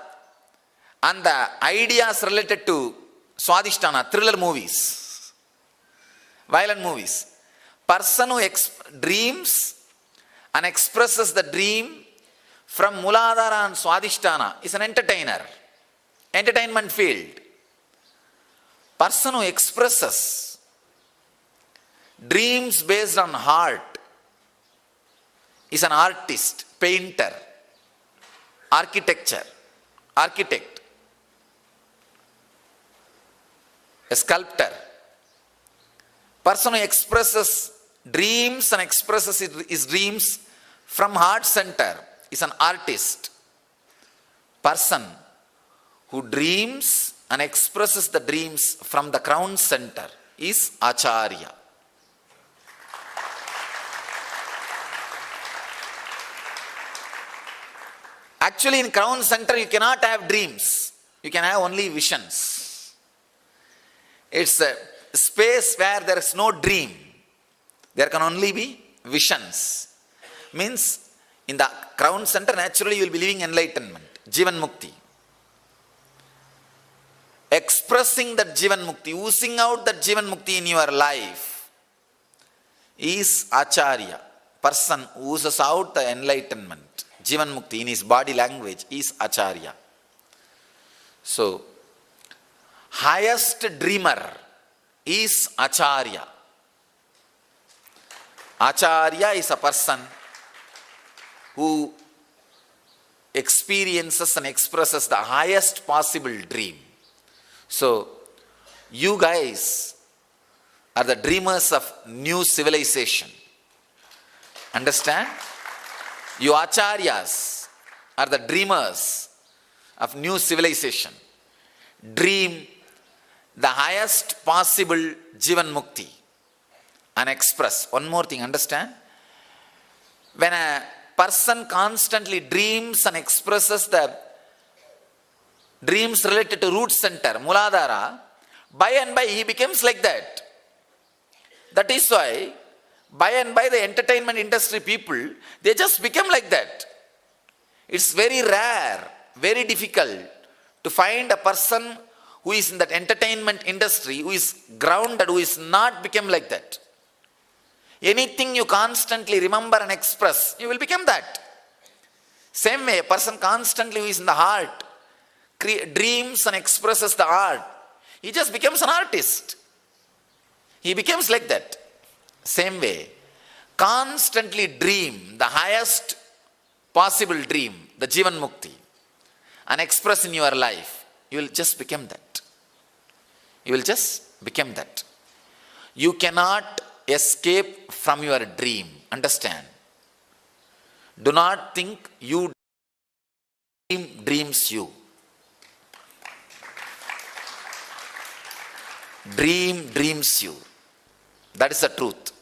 and the ideas related to Swadhisthana, thriller movies, violent movies. Person who dreams and expresses the dream from Mooladhara and Swadhisthana is an entertainer. Entertainment field. Person who expresses dreams based on heart is an artist, painter, architect, a sculptor. Person who expresses dreams and expresses his dreams from heart center is an artist. Person who dreams and expresses the dreams from the crown center is Acharya. Actually, in crown center you cannot have dreams. You can have only visions. It's a space where there is no dream. There can only be visions. Means in the crown center, naturally you will be living enlightenment, Jivan Mukti. Expressing that Jivan Mukti, oozing out that Jivan Mukti in your life is Acharya. Person who oozes out the enlightenment, Jivan Mukti in his body language is Acharya. So, highest dreamer is Acharya. Acharya is a person who experiences and expresses the highest possible dream. So, you guys are the dreamers of new civilization. Understand? You Acharyas are the dreamers of new civilization. Dream the highest possible Jivan Mukti and express. One more thing, understand? When a person constantly dreams and expresses the dreams related to root center, Muladhara, by and by he becomes like that. That is why, by and by the entertainment industry people, they just become like that. It's very rare, very difficult to find a person who is in that entertainment industry, who is grounded, who is not become like that. Anything you constantly remember and express, you will become that. Same way, a person constantly who is in the heart, dreams and expresses the art, he just becomes an artist. He becomes like that. Same way, constantly dream the highest possible dream, the Jivan Mukti, and express in your life, you will just become that. You will just become that. You cannot escape from your dream. Understand? Do not think you dreams you. Dream dreams you. That is the truth.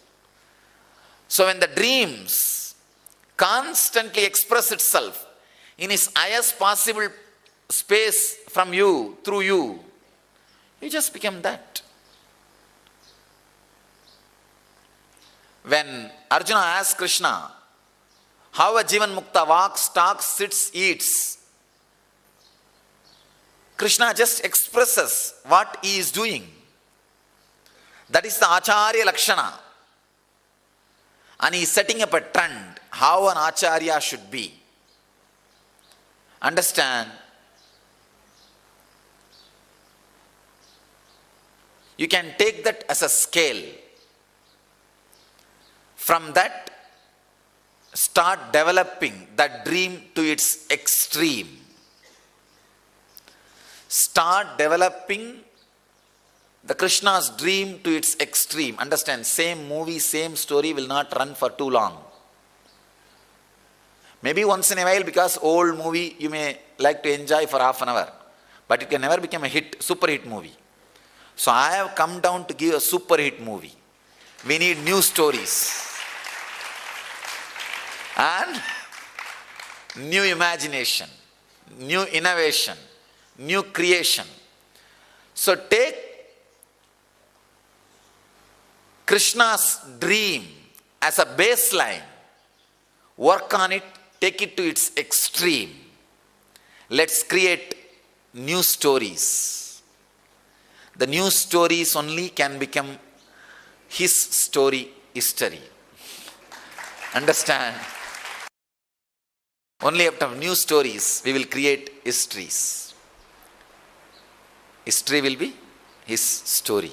So when the dreams constantly express itself in its highest possible space from you, through you, you just become that. When Arjuna asked Krishna how a Jivan Mukta walks, talks, sits, eats, Krishna just expresses what he is doing. That is the Acharya Lakshana. And he is setting up a trend how an Acharya should be. Understand? You can take that as a scale. From that, start developing that dream to its extreme. Start developing the Krishna's dream to its extreme. Understand, same movie, same story will not run for too long. Maybe once in a while, because old movie you may like to enjoy for half an hour. But it can never become a hit, super hit movie. So I have come down to give a super hit movie. We need new stories. And new imagination, new innovation, new creation. So take Krishna's dream as a baseline, work on it, take it to its extreme. Let's create new stories. The new stories only can become his story history. Understand? Only after new stories we will create histories. History will be his story.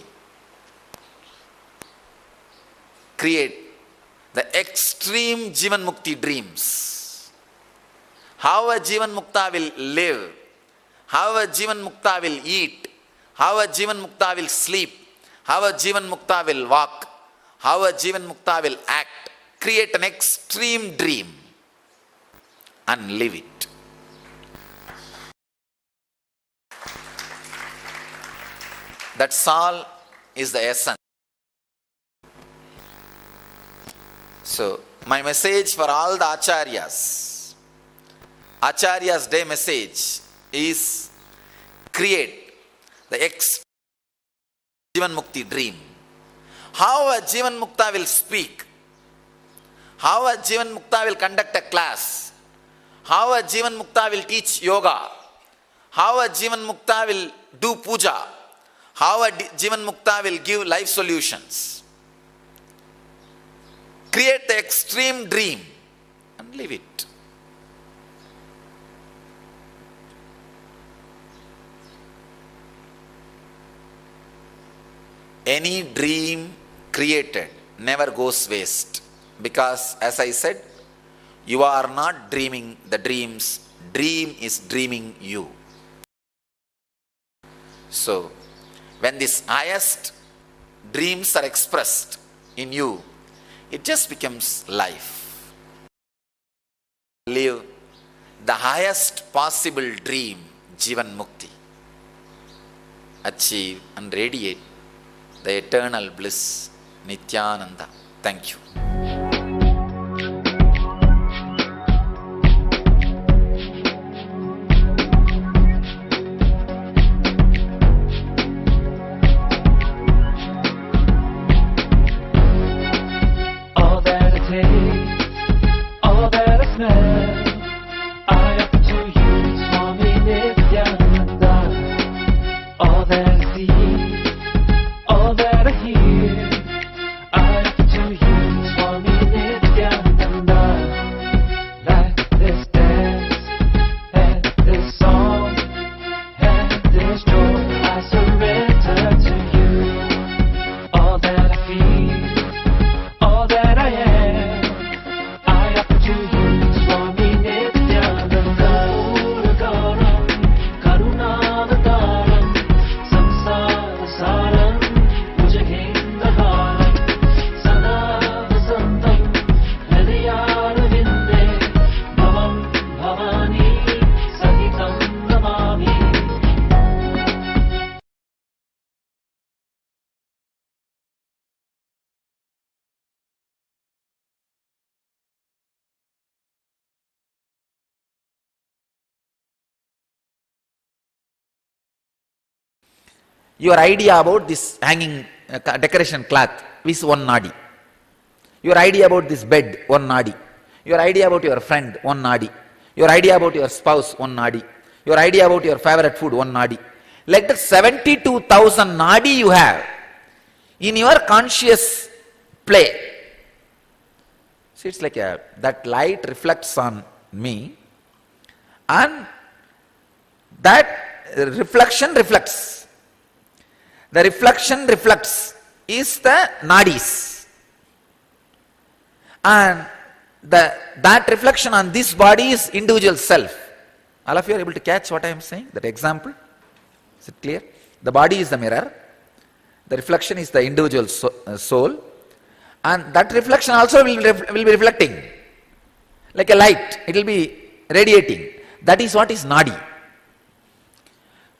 Create the extreme Jivan Mukti dreams. How a Jivan Mukta will live, how a Jivan Mukta will eat, how a Jivan Mukta will sleep, how a Jivan Mukta will walk, how a Jivan Mukta will act. Create an extreme dream and live it. That's all is the essence. So, my message for all the Acharyas, Acharya's day message is create the Jivan Mukti dream. How a Jivan Mukta will speak, How a Jivan Mukta will conduct a class, how a Jivan Mukta will teach yoga, how a Jivan Mukta will do puja, how a Jivan Mukta will give life solutions. Create the extreme dream and live it. Any dream created never goes waste, because as I said, you are not dreaming the dreams, dream is dreaming you. So, when these highest dreams are expressed in you, it just becomes life. Live the highest possible dream, Jivan Mukti. Achieve and radiate the eternal bliss, Nithyananda. Thank you. All that I taste, all that I smell, I offer to you, Swami Nithyananda. All that I see, all that I hear, I offer to you, Swami Nithyananda. Like this dance, and this song, and this joy, I surrender to you. All that I feel, all that I am, I offer to you, Swami Nithyananda. Uragaram, Karunavataram, Samsara Saram, Bhujagendaharam, Sada Vasantam, Hridayarvinde, Bhavam Bhavani, Sahitam Namami. Your idea about this hanging decoration cloth is one nadi. Your idea about this bed, one nadi. Your idea about your friend, one nadi. Your idea about your spouse, one nadi. Your idea about your favorite food, one nadi. Like the 72,000 nadi you have in your conscious play. See, it's like that light reflects on me, and that reflection reflects. The reflection reflects is the nadis, and that reflection on this body is individual self. All of you are able to catch what I am saying? That example? Is it clear? The body is the mirror, the reflection is the individual soul, and that reflection also will be reflecting like a light. It will be radiating. That is what is nadi.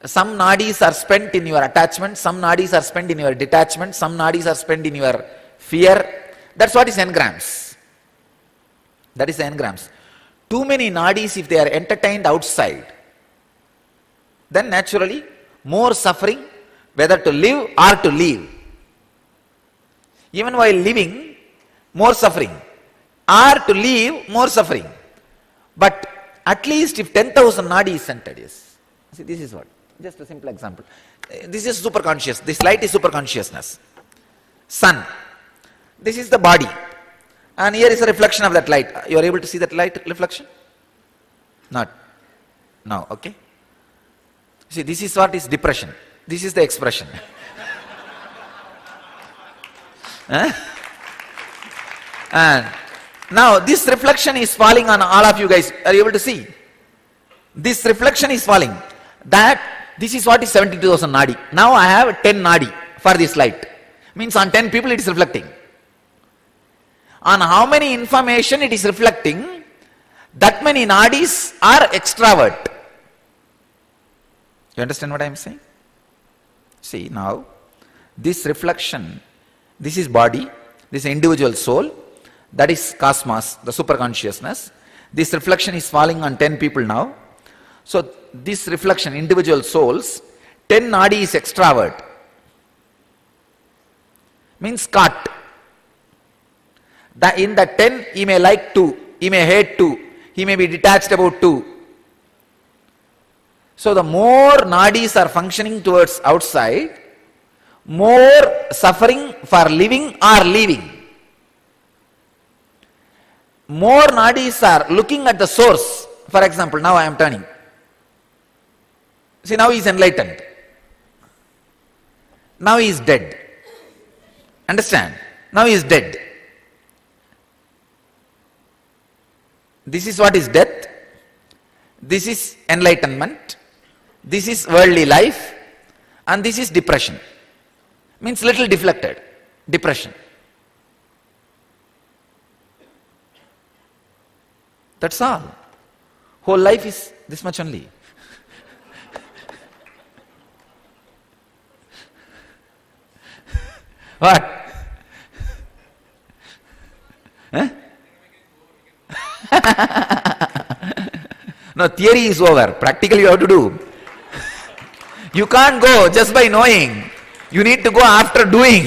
Some nadis are spent in your attachment, some nadis are spent in your detachment, some nadis are spent in your fear. That's what is engrams. That is engrams. Too many nadis, if they are entertained outside, then naturally more suffering, whether to live or to leave. Even while living, more suffering, or to leave, more suffering. But at least if 10,000 nadi is centered, yes. See, this is what. Just a simple example. This is superconscious. This light is superconsciousness. Sun. This is the body. And here is a reflection of that light. You are able to see that light reflection? Not. Now, okay? See, this is what is depression. This is the expression. And now this reflection is falling on all of you guys. Are you able to see? This reflection is falling. This is what is 72,000 nadi. Now I have 10 nadi for this light. Means on 10 people it is reflecting. On how many information it is reflecting, that many nadis are extravert. You understand what I am saying? See, now this reflection, this is body, this is individual soul, that is cosmos, the superconsciousness. This reflection is falling on 10 people now. So this reflection, individual souls, 10 nadi is extravert. Means caught. In the 10, he may like 2, he may hate 2, he may be detached about 2. So the more nadis are functioning towards outside, more suffering for living or leaving. More nadis are looking at the source. For example, now I am turning. See, now he is enlightened. Now he is dead. Understand? Now he is dead. This is what is death. This is enlightenment. This is worldly life. And this is depression. Means little deflected. Depression. That's all. Whole life is this much only. What? Huh? No, theory is over. Practically you have to do. You can't go just by knowing. You need to go after doing.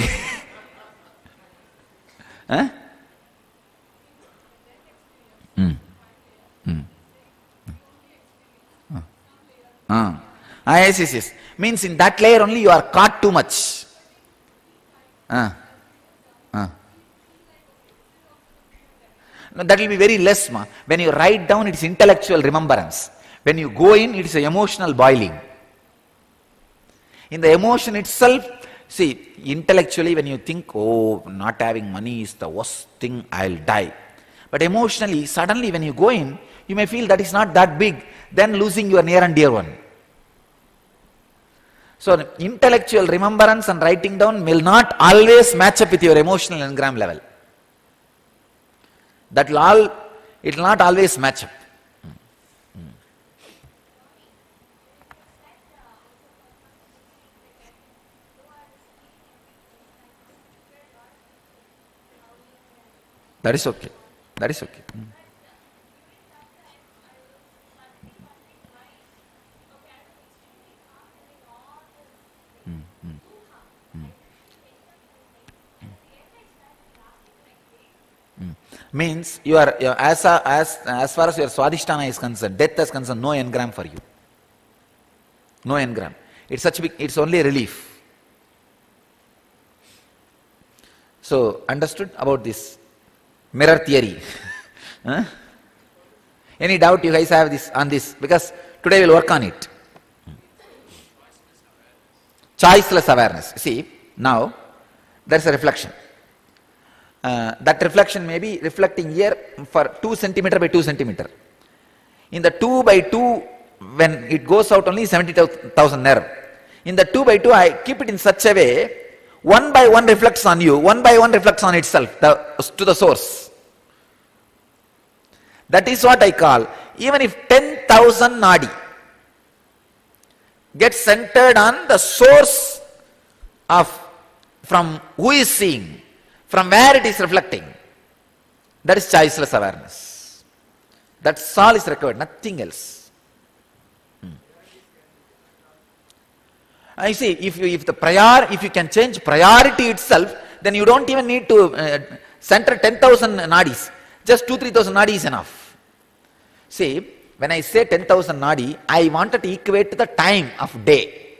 Huh? Yes. Means in that layer only you are caught too much. No, that will be very less. When you write down, it is intellectual remembrance. When you go in, it is an emotional boiling. In the emotion itself, see, intellectually when you think, oh, not having money is the worst thing, I'll die. But emotionally, suddenly when you go in, you may feel that is not that big, then losing your near and dear one. So intellectual remembrance and writing down will not always match up with your emotional engram level. It will not always match up. That is okay. That is okay. Means you are as far as your swadhisthana is concerned, death is concerned, no engram for you. No engram. It's only relief. So understood about this mirror theory? Huh? Any doubt you guys have on this? Because today we'll work on it. Choiceless awareness. See, now there's a reflection. That reflection may be reflecting here for 2 centimeter by 2 centimeter. In the 2 by 2, when it goes out only 70,000 nerve. In the 2 by 2, I keep it in such a way, 1 by 1 reflects on you, 1 by 1 reflects on itself, to the source. That is what I call, even if 10,000 nadi gets centered on the source from who is seeing, from where it is reflecting, that is choiceless awareness. That's all is required, nothing else. I see, if you can change priority itself, then you don't even need to center 10,000 nadis. Just 2,000-3,000 nadi is enough. See, when I say 10,000 nadi, I wanted to equate to the time of day.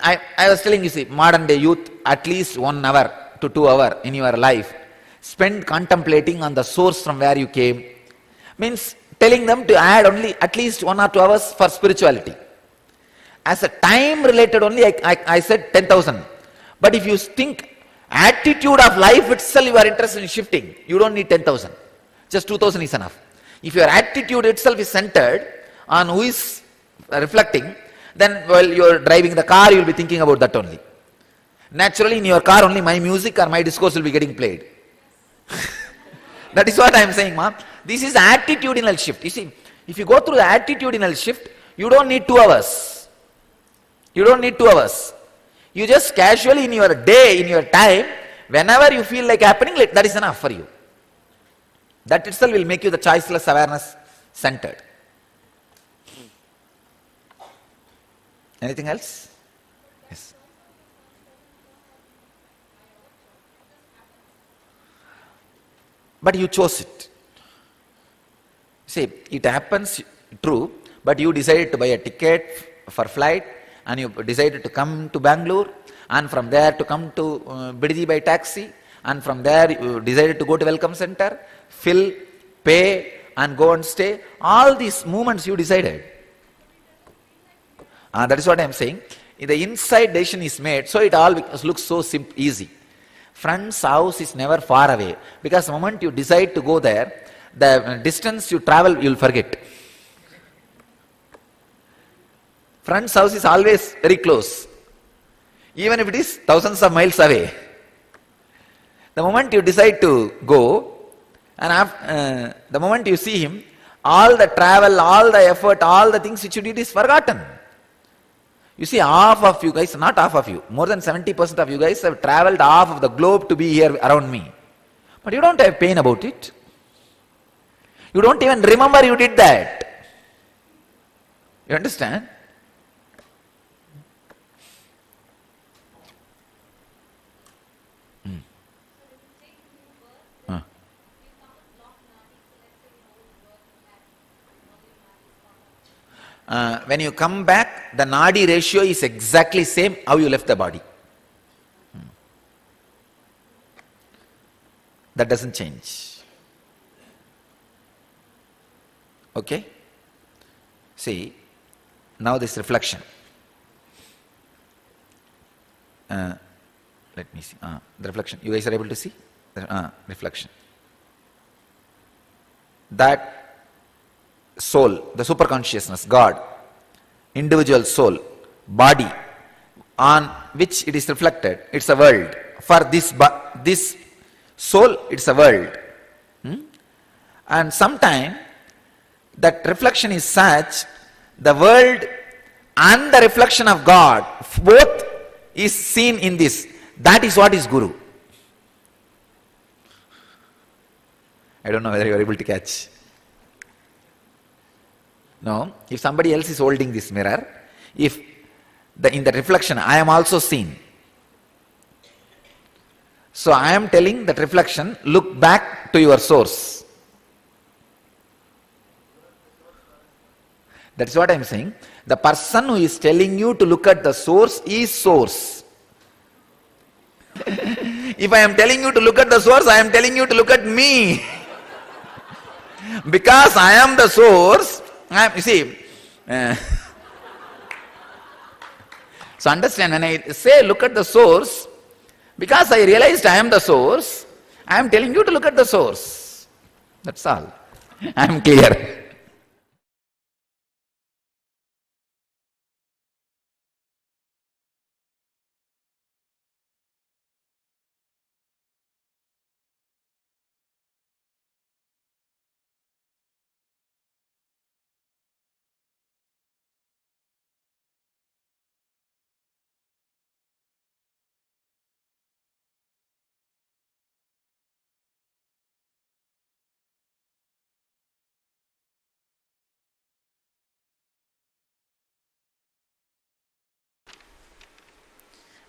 I was telling you, see, modern day youth, at least 1 hour to 2 hours in your life, spend contemplating on the source from where you came. Means telling them to add only at least 1 or 2 hours for spirituality. As a time related only, I said 10,000. But if you think attitude of life itself you are interested in shifting, you don't need 10,000. Just 2,000 is enough. If your attitude itself is centered on who is reflecting, then while you are driving the car, you will be thinking about that only. Naturally, in your car only my music or my discourse will be getting played. That is what I am saying, ma'am. This is attitudinal shift. You see, if you go through the attitudinal shift, you don't need 2 hours. You don't need 2 hours. You just casually in your day, in your time, whenever you feel like happening, that is enough for you. That itself will make you the choiceless awareness centered. Anything else? Yes. but you chose it. See, it happens, true, but you decided to buy a ticket for flight, and you decided to come to Bangalore, and from there to come to Bidiji by taxi, and from there you decided to go to Welcome Center, fill, pay, and go and stay. All these movements you decided. That is what I am saying. The inside decision is made, so it all looks so simple, easy. Friend's house is never far away, because the moment you decide to go there, the distance you travel, you will forget. Friend's house is always very close, even if it is thousands of miles away. The moment you decide to go, and the moment you see him, all the travel, all the effort, all the things which you did is forgotten. You see, half of you guys, not half of you, more than 70% of you guys have traveled half of the globe to be here around me. But you don't have pain about it. You don't even remember you did that. You understand? When you come back, the nadi ratio is exactly same how you left the body. That doesn't change. Okay? See, now this reflection. Let me see. The reflection. You guys are able to see? Reflection. That soul, the superconsciousness, God, individual soul, body, on which it is reflected, it's a world. For this soul, it's a world. And sometime that reflection is such, the world and the reflection of God, both is seen in this. That is what is Guru. I don't know whether you are able to catch. No, if somebody else is holding this mirror, if in the reflection I am also seen. So I am telling that reflection, look back to your source. That's what I am saying. The person who is telling you to look at the source is source. If I am telling you to look at the source, I am telling you to look at me. Because I am the source, you see, so understand, when I say look at the source, because I realized I am the source, I am telling you to look at the source. That's all. I am clear.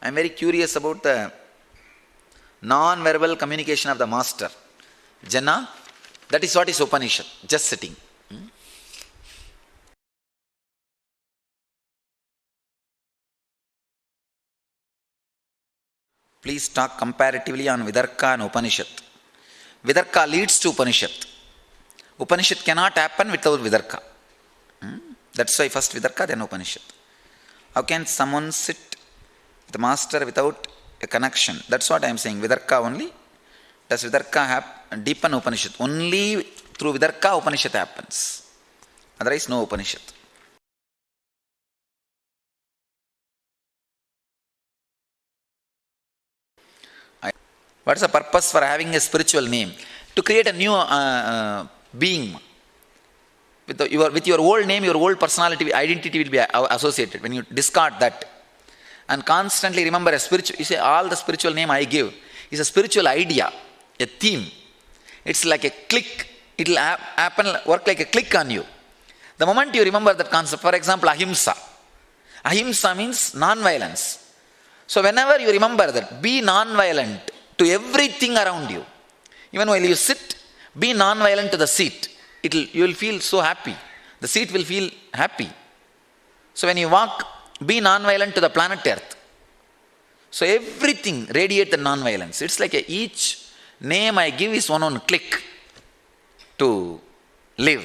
I am very curious about the non-verbal communication of the master. Jana, that is what is Upanishad, just sitting. Please talk comparatively on Vidarka and Upanishad. Vidarka leads to Upanishad. Upanishad cannot happen without Vidarka. That's why first Vidarka, then Upanishad. How can someone sit the master without a connection? That's what I am saying. Vidarka only. Does Vidarka deepen Upanishad? Only through Vidarka Upanishad happens. Otherwise no Upanishad. What is the purpose for having a spiritual name? To create a new being. With your old name, your old personality, identity will be associated. When you discard that, and constantly remember a spiritual, you say all the spiritual name I give is a spiritual idea, a theme. It's like a click. It will happen, work like a click on you. The moment you remember that concept, for example, ahimsa. Ahimsa means non-violence. So whenever you remember that, be non-violent to everything around you. Even while you sit, Be non-violent to the seat. You will feel so happy. The seat will feel happy. So when you walk, be non-violent to the planet Earth. So everything radiate the non-violence. It's like each name I give is one click to live.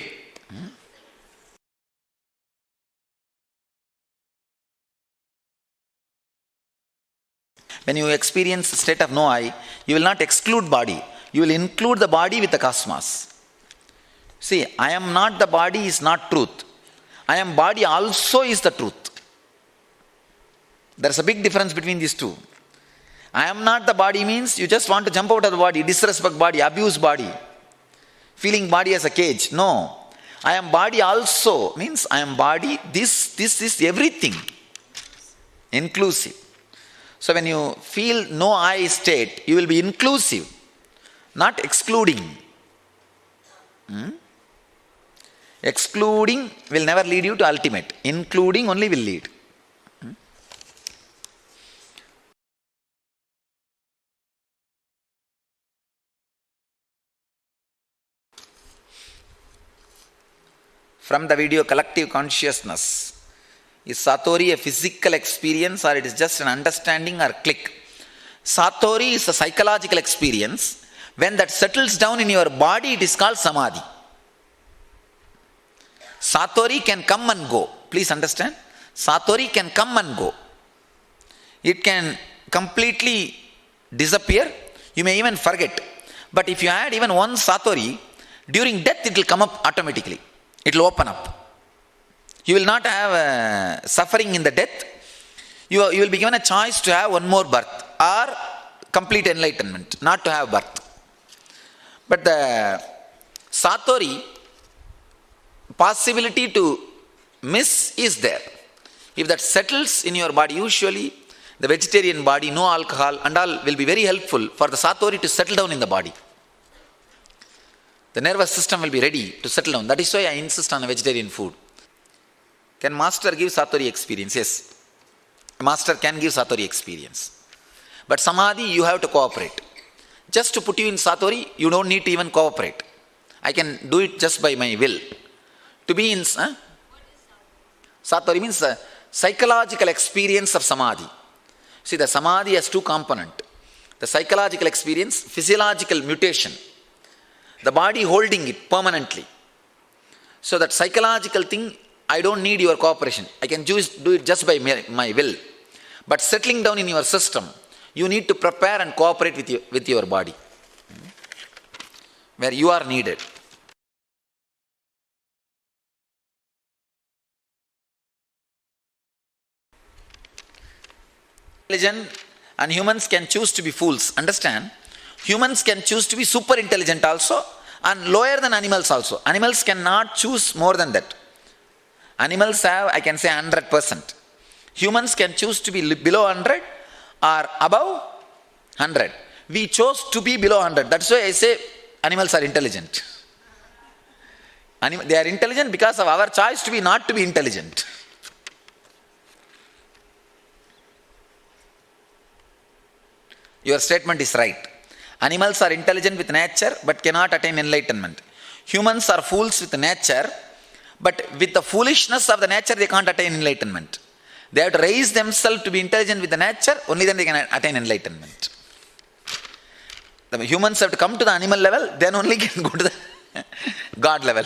When you experience the state of no I, you will not exclude body. You will include the body with the cosmos. See, I am not the body is not truth. I am body also is the truth. There is a big difference between these two. I am not the body means you just want to jump out of the body, disrespect body, abuse body, feeling body as a cage. No. I am body also means I am body, this is everything. Inclusive. So when you feel no I state, you will be inclusive, not excluding. Excluding will never lead you to ultimate. Including only will lead. From the video Collective Consciousness, is Satori a physical experience or it is just an understanding or click? Satori is a psychological experience. When that settles down in your body, it is called Samadhi. Satori can come and go. Please understand. Satori can come and go. It can completely disappear. You may even forget. But if you add even one Satori, during death it will come up automatically. It will open up. You will not have suffering in the death. You will be given a choice to have one more birth or complete enlightenment, not to have birth. But the Satori, possibility to miss is there. If that settles in your body, usually the vegetarian body, no alcohol and all will be very helpful for the Satori to settle down in the body. The nervous system will be ready to settle down. That is why I insist on a vegetarian food. Can master give Satori experience? Yes. Master can give Satori experience. But Samadhi, you have to cooperate. Just to put you in Satori, you don't need to even cooperate. I can do it just by my will. To be in Satori means the psychological experience of Samadhi. See, the Samadhi has two components. The psychological experience, physiological mutation. The body holding it permanently. So that psychological thing, I don't need your cooperation. I can do it just by my will. But settling down in your system, you need to prepare and cooperate with your body. Where you are needed. Intelligent and humans can choose to be fools. Understand? Humans can choose to be super intelligent also and lower than animals also. Animals cannot choose more than that. Animals have, I can say, 100%. Humans can choose to be below 100 or above 100. We chose to be below 100. That's why I say animals are intelligent. They are intelligent because of our choice to be not to be intelligent. Your statement is right. Animals are intelligent with nature but cannot attain enlightenment. Humans are fools with nature, but with the foolishness of the nature they can't attain enlightenment. They have to raise themselves to be intelligent with the nature, only then they can attain enlightenment. The humans have to come to the animal level, then only can go to the God level.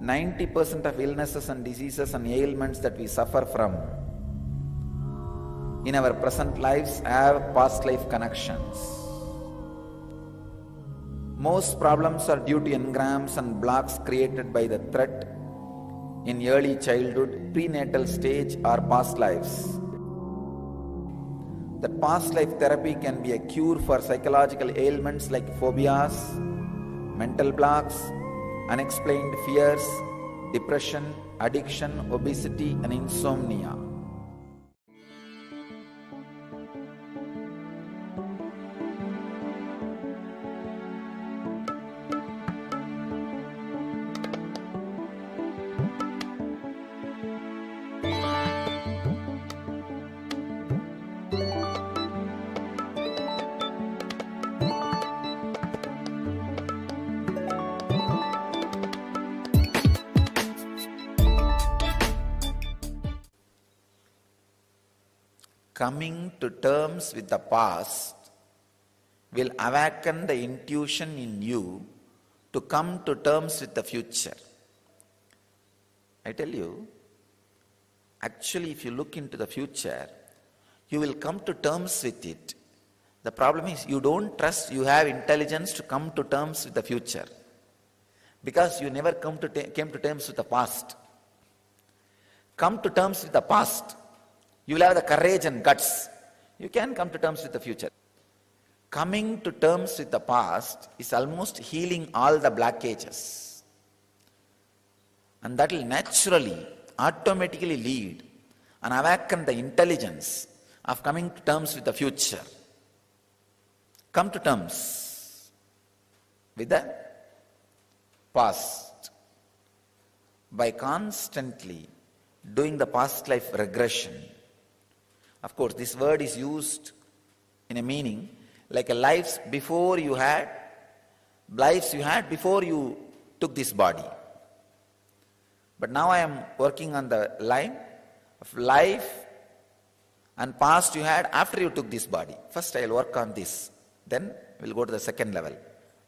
%90 of illnesses and diseases and ailments that we suffer from in our present lives have past life connections. Most problems are due to engrams and blocks created by the threat in early childhood, prenatal stage or past lives. that past life therapy can be a cure for psychological ailments like phobias, mental blocks, unexplained fears, depression, addiction, obesity, and insomnia. Coming to terms with the past will awaken the intuition in you to come to terms with the future. I tell you, actually if you look into the future, you will come to terms with it. The problem is you don't trust you have intelligence to come to terms with the future because you never came to terms with the past. Come to terms with the past. You will have the courage and guts. You can come to terms with the future. Coming to terms with the past is almost healing all the blockages. And that will naturally, automatically lead and awaken the intelligence of coming to terms with the future. Come to terms with the past by constantly doing the past life regression. Of course, this word is used in a meaning like a lives you had before you took this body. But now I am working on the line of life and past you had after you took this body. First I will work on this. Then we will go to the second level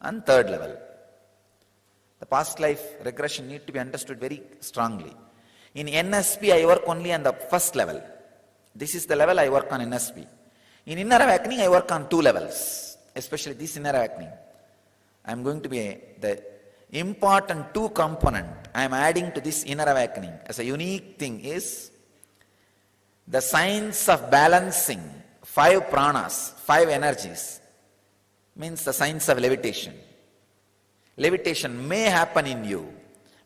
and third level. The past life regression need to be understood very strongly. In NSP I work only on the first level. This is the level I work on NSP. In inner awakening, I work on two levels, especially this inner awakening. I am going to be the important two component I am adding to this inner awakening as a unique thing is the science of balancing 5 pranas, 5 energies, means the science of levitation. Levitation may happen in you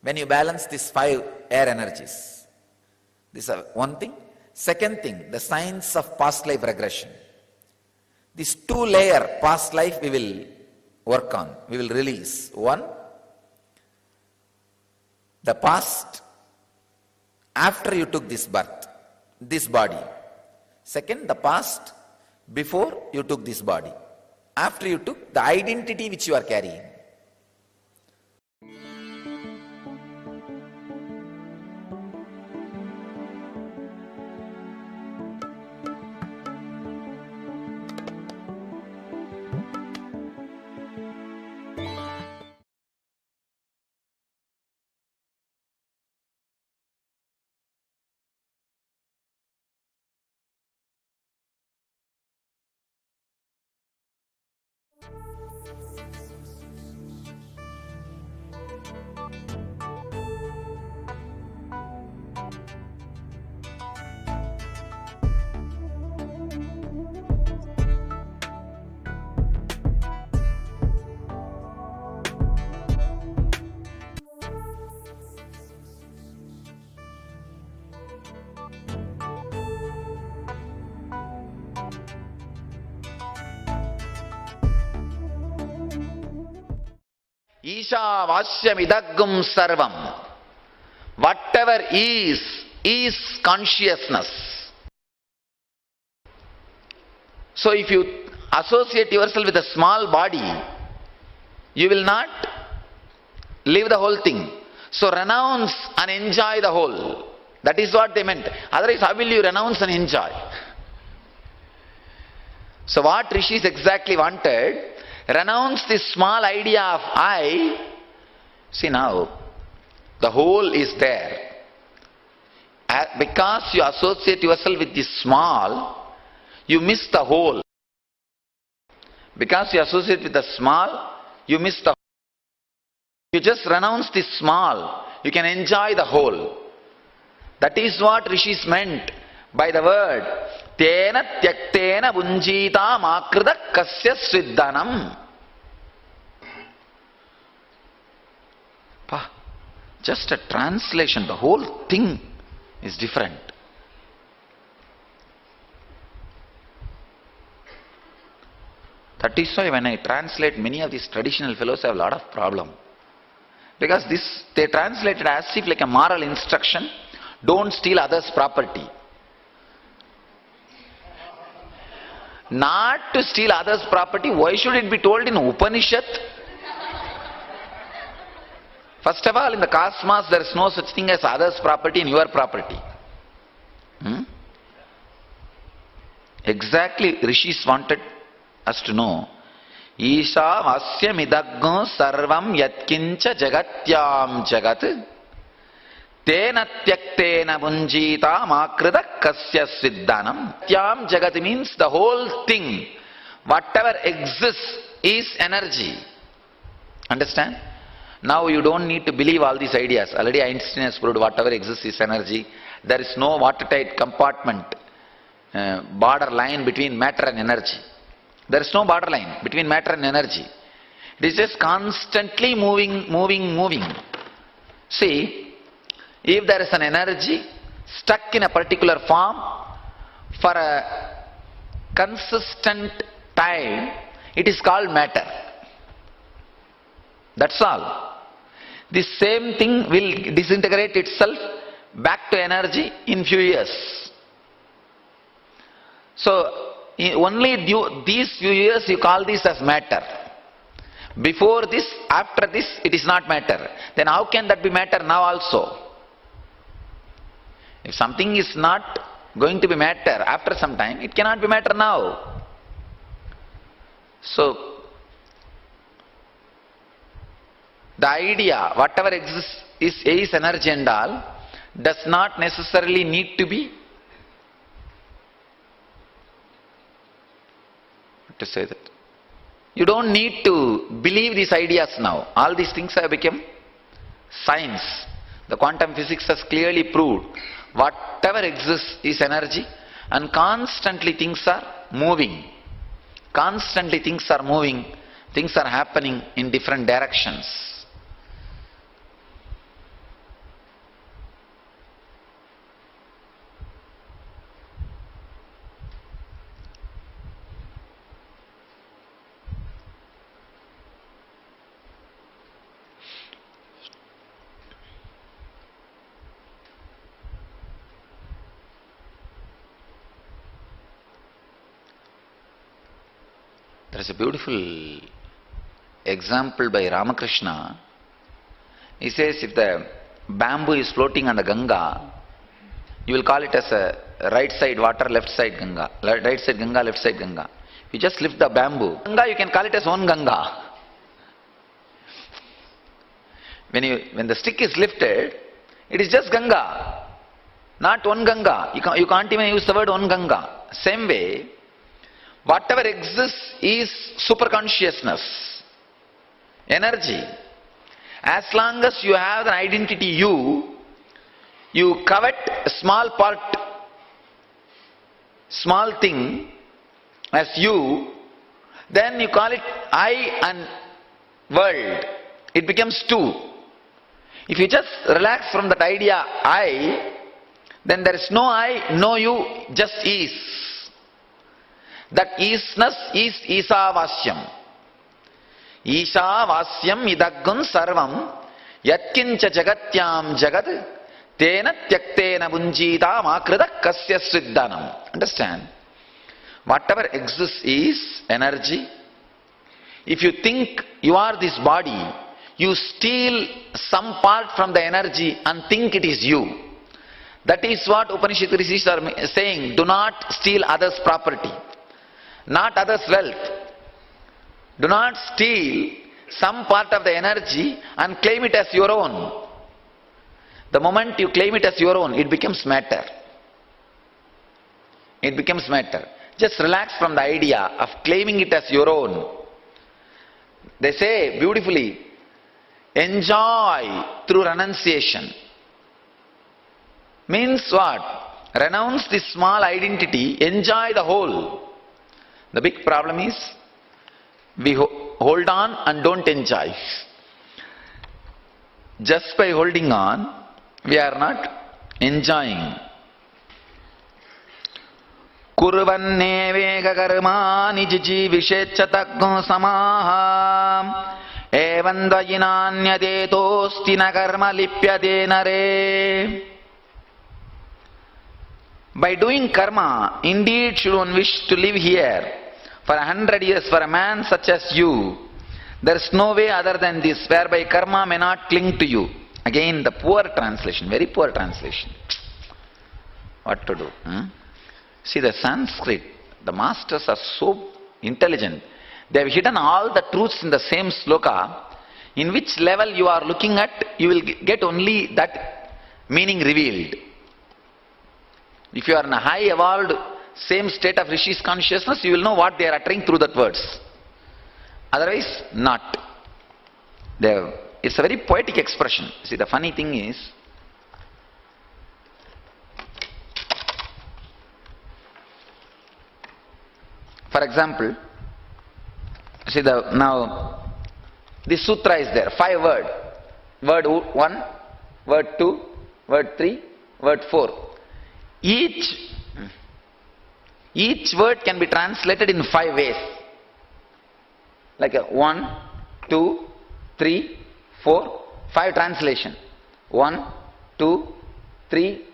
when you balance these 5 air energies. This is one thing. Second thing, the science of past life regression. This 2-layer past life we will work on, we will release. One, the past after you took this birth, this body. Second, the past before you took this body. After you took the identity which you are carrying. Isha Vasyamidagum Sarvam. Whatever is consciousness. So if you associate yourself with a small body, you will not live the whole thing. So renounce and enjoy the whole. That is what they meant. Otherwise, how will you renounce and enjoy? So what rishis exactly wanted, renounce this small idea of I. See now, the whole is there. Because you associate yourself with this small, you miss the whole. Because you associate with the small, you miss the whole. You just renounce this small, you can enjoy the whole. That is what rishis meant by the word Tena tyaktena bunjita makrita kasya sviddanam. Just a translation, the whole thing is different. That is why when I translate, many of these traditional fellows have a lot of problem. Because this, they translate it as if like a moral instruction, don't steal others' property. Not to steal others' property, why should it be told in Upanishad? First of all, in the cosmos, there is no such thing as others' property and your property. Exactly, Rishis wanted us to know. Isha vasya midaggo sarvam yatkincha jagatyam jagat tena tyaktena bunjita makrita kasya sviddanam. Tyam jagat means the whole thing. Whatever exists is energy. Understand? Now you don't need to believe all these ideas. Already Einstein has proved whatever exists is energy. There is no watertight compartment, border line between matter and energy. There is no border line between matter and energy. It is just constantly moving. See, if there is an energy stuck in a particular form for a consistent time, it is called matter. That's all. This same thing will disintegrate itself back to energy in few years. So, only these few years you call this as matter. Before this, after this, it is not matter. Then how can that be matter now also? If something is not going to be matter after some time, it cannot be matter now. So, the idea, whatever exists is energy and all, does not necessarily need to be, to say that. You don't need to believe these ideas now. All these things have become science. The quantum physics has clearly proved whatever exists is energy and constantly things are moving. Constantly things are moving. Things are happening in different directions. There is a beautiful example by Ramakrishna. He says if the bamboo is floating on the Ganga, you will call it as a right side water, left side Ganga. Right side Ganga, left side Ganga. You just lift the bamboo. Ganga, you can call it as one Ganga. When the stick is lifted, it is just Ganga, not one Ganga. You can't even use the word one Ganga. Same way, whatever exists is superconsciousness, energy. As long as you have an identity you covet a small part, small thing as you, then you call it I and world. It becomes two. If you just relax from that idea I, then there is no I, no you, just is. That isness is Isavasyam. Isavasyam idaggun sarvam yatkincha jagatyam jagat tena tyaktena bunjita makrita kasya sviddanam. Understand? Whatever exists is energy. If you think you are this body, you steal some part from the energy and think it is you. That is what Upanishad Rishis are saying. Do not steal others' property, not others' wealth. Do not steal some part of the energy and claim it as your own. The moment you claim it as your own, it becomes matter. It becomes matter. Just relax from the idea of claiming it as your own. They say beautifully, enjoy through renunciation. Means what? Renounce this small identity, enjoy the whole. The big problem is, we hold on and don't enjoy. Just by holding on, we are not enjoying. Kurvanneveka karmani jijivishechataggo samaha evandvayinanyate tosti na karma lipyate nare. By doing karma, indeed should one wish to live here for 100 years for a man such as you. There is no way other than this, whereby karma may not cling to you. Again, the poor translation, very poor translation. What to do? See, the Sanskrit, the masters are so intelligent. They have hidden all the truths in the same sloka. In which level you are looking at, you will get only that meaning revealed. If you are in a high evolved, same state of Rishi's consciousness, you will know what they are uttering through that words. Otherwise, not. It's a very poetic expression. See, the funny thing is, for example, see now this sutra is there, 5 words. Word 1, word 2, word 3, word 4. Each word can be translated in 5 ways. Like a 1, 2, 3, 4, 5 translation. 1, 2, 3,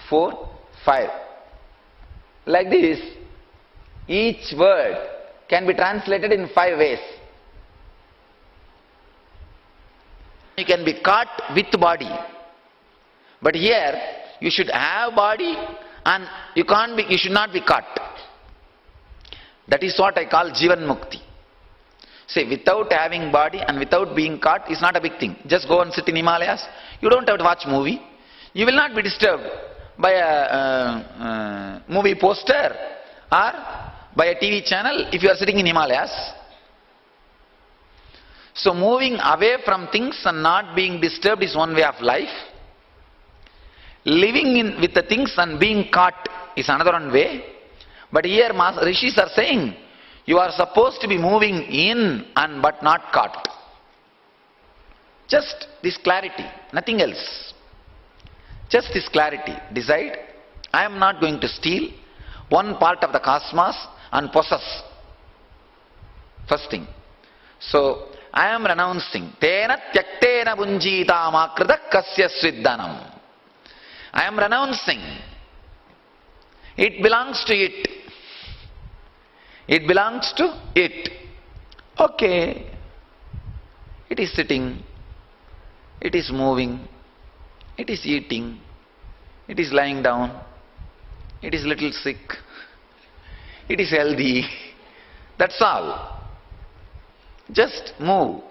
4, 5. Like this, each word can be translated in 5 ways. You can be caught with body. But here, you should have body and you should not be caught. That is what I call Jivan Mukti. Say, without having body and without being caught is not a big thing. Just go and sit in Himalayas. You don't have to watch movie. You will not be disturbed by a movie poster or by a TV channel if you are sitting in Himalayas. So moving away from things and not being disturbed is one way of life. Living with the things and being caught is another one way. But here Rishis are saying, you are supposed to be moving in and but not caught. Just this clarity, nothing else. Just this clarity. Decide, I am not going to steal one part of the cosmos and possess. First thing. So, I am renouncing. Tena tyaktena bunjita makrita kasya sviddanam. I am renouncing. It belongs to it. It belongs to it. Okay. It is sitting. It is moving. It is eating. It is lying down. It is little sick. It is healthy. That's all. Just move.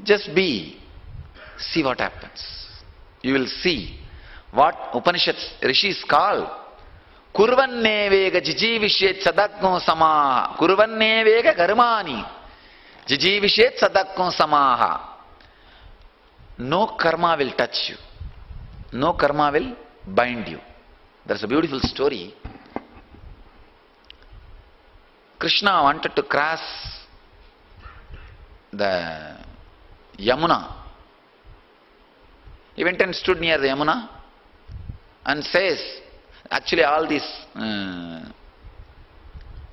Just be. See what happens. You will see what Upanishads, Rishis call Kurvannevega jijivishet sadakno samaha. Kurvannevega karmani jijivishet sadakno samaha. No karma will touch you. No karma will bind you. There's a beautiful story. Krishna wanted to cross the Yamuna. He went and stood near the Yamuna and says, actually all these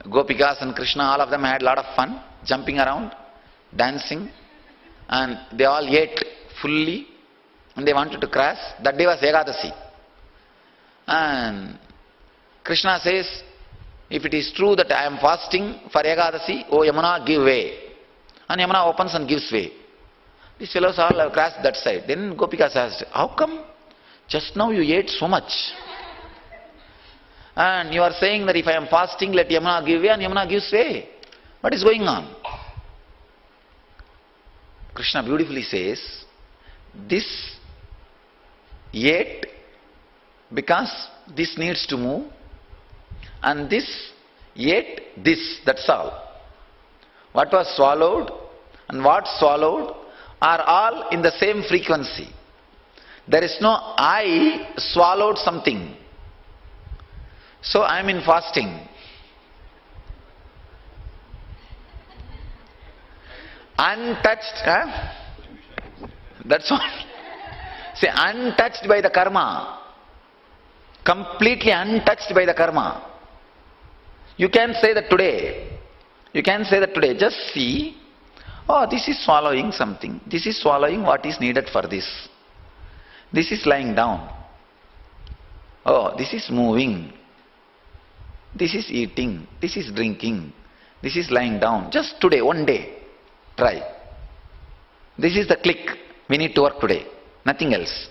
Gopikas and Krishna, all of them had a lot of fun, jumping around, dancing, and they all ate fully and they wanted to cross. That day was Ekadasi. And Krishna says, if it is true that I am fasting for Ekadasi, oh Yamuna, give way. And Yamuna opens and gives way. These fellows all have crossed that side. Then Gopikas asked, how come just now you ate so much? And you are saying that if I am fasting, let Yamuna give way, and Yamuna gives way. What is going on? Krishna beautifully says, this ate because this needs to move, and this ate this, that's all. What was swallowed and what swallowed are all in the same frequency. There is no I swallowed something. So I am in fasting. Untouched, that's all. Say, untouched by the karma. Completely untouched by the karma. You can say that today. You can say that today. Just see, oh, this is swallowing something. This is swallowing what is needed for this. This is lying down. Oh, this is moving. This is eating. This is drinking. This is lying down. Just today, one day, try. This is the click. We need to work today. Nothing else.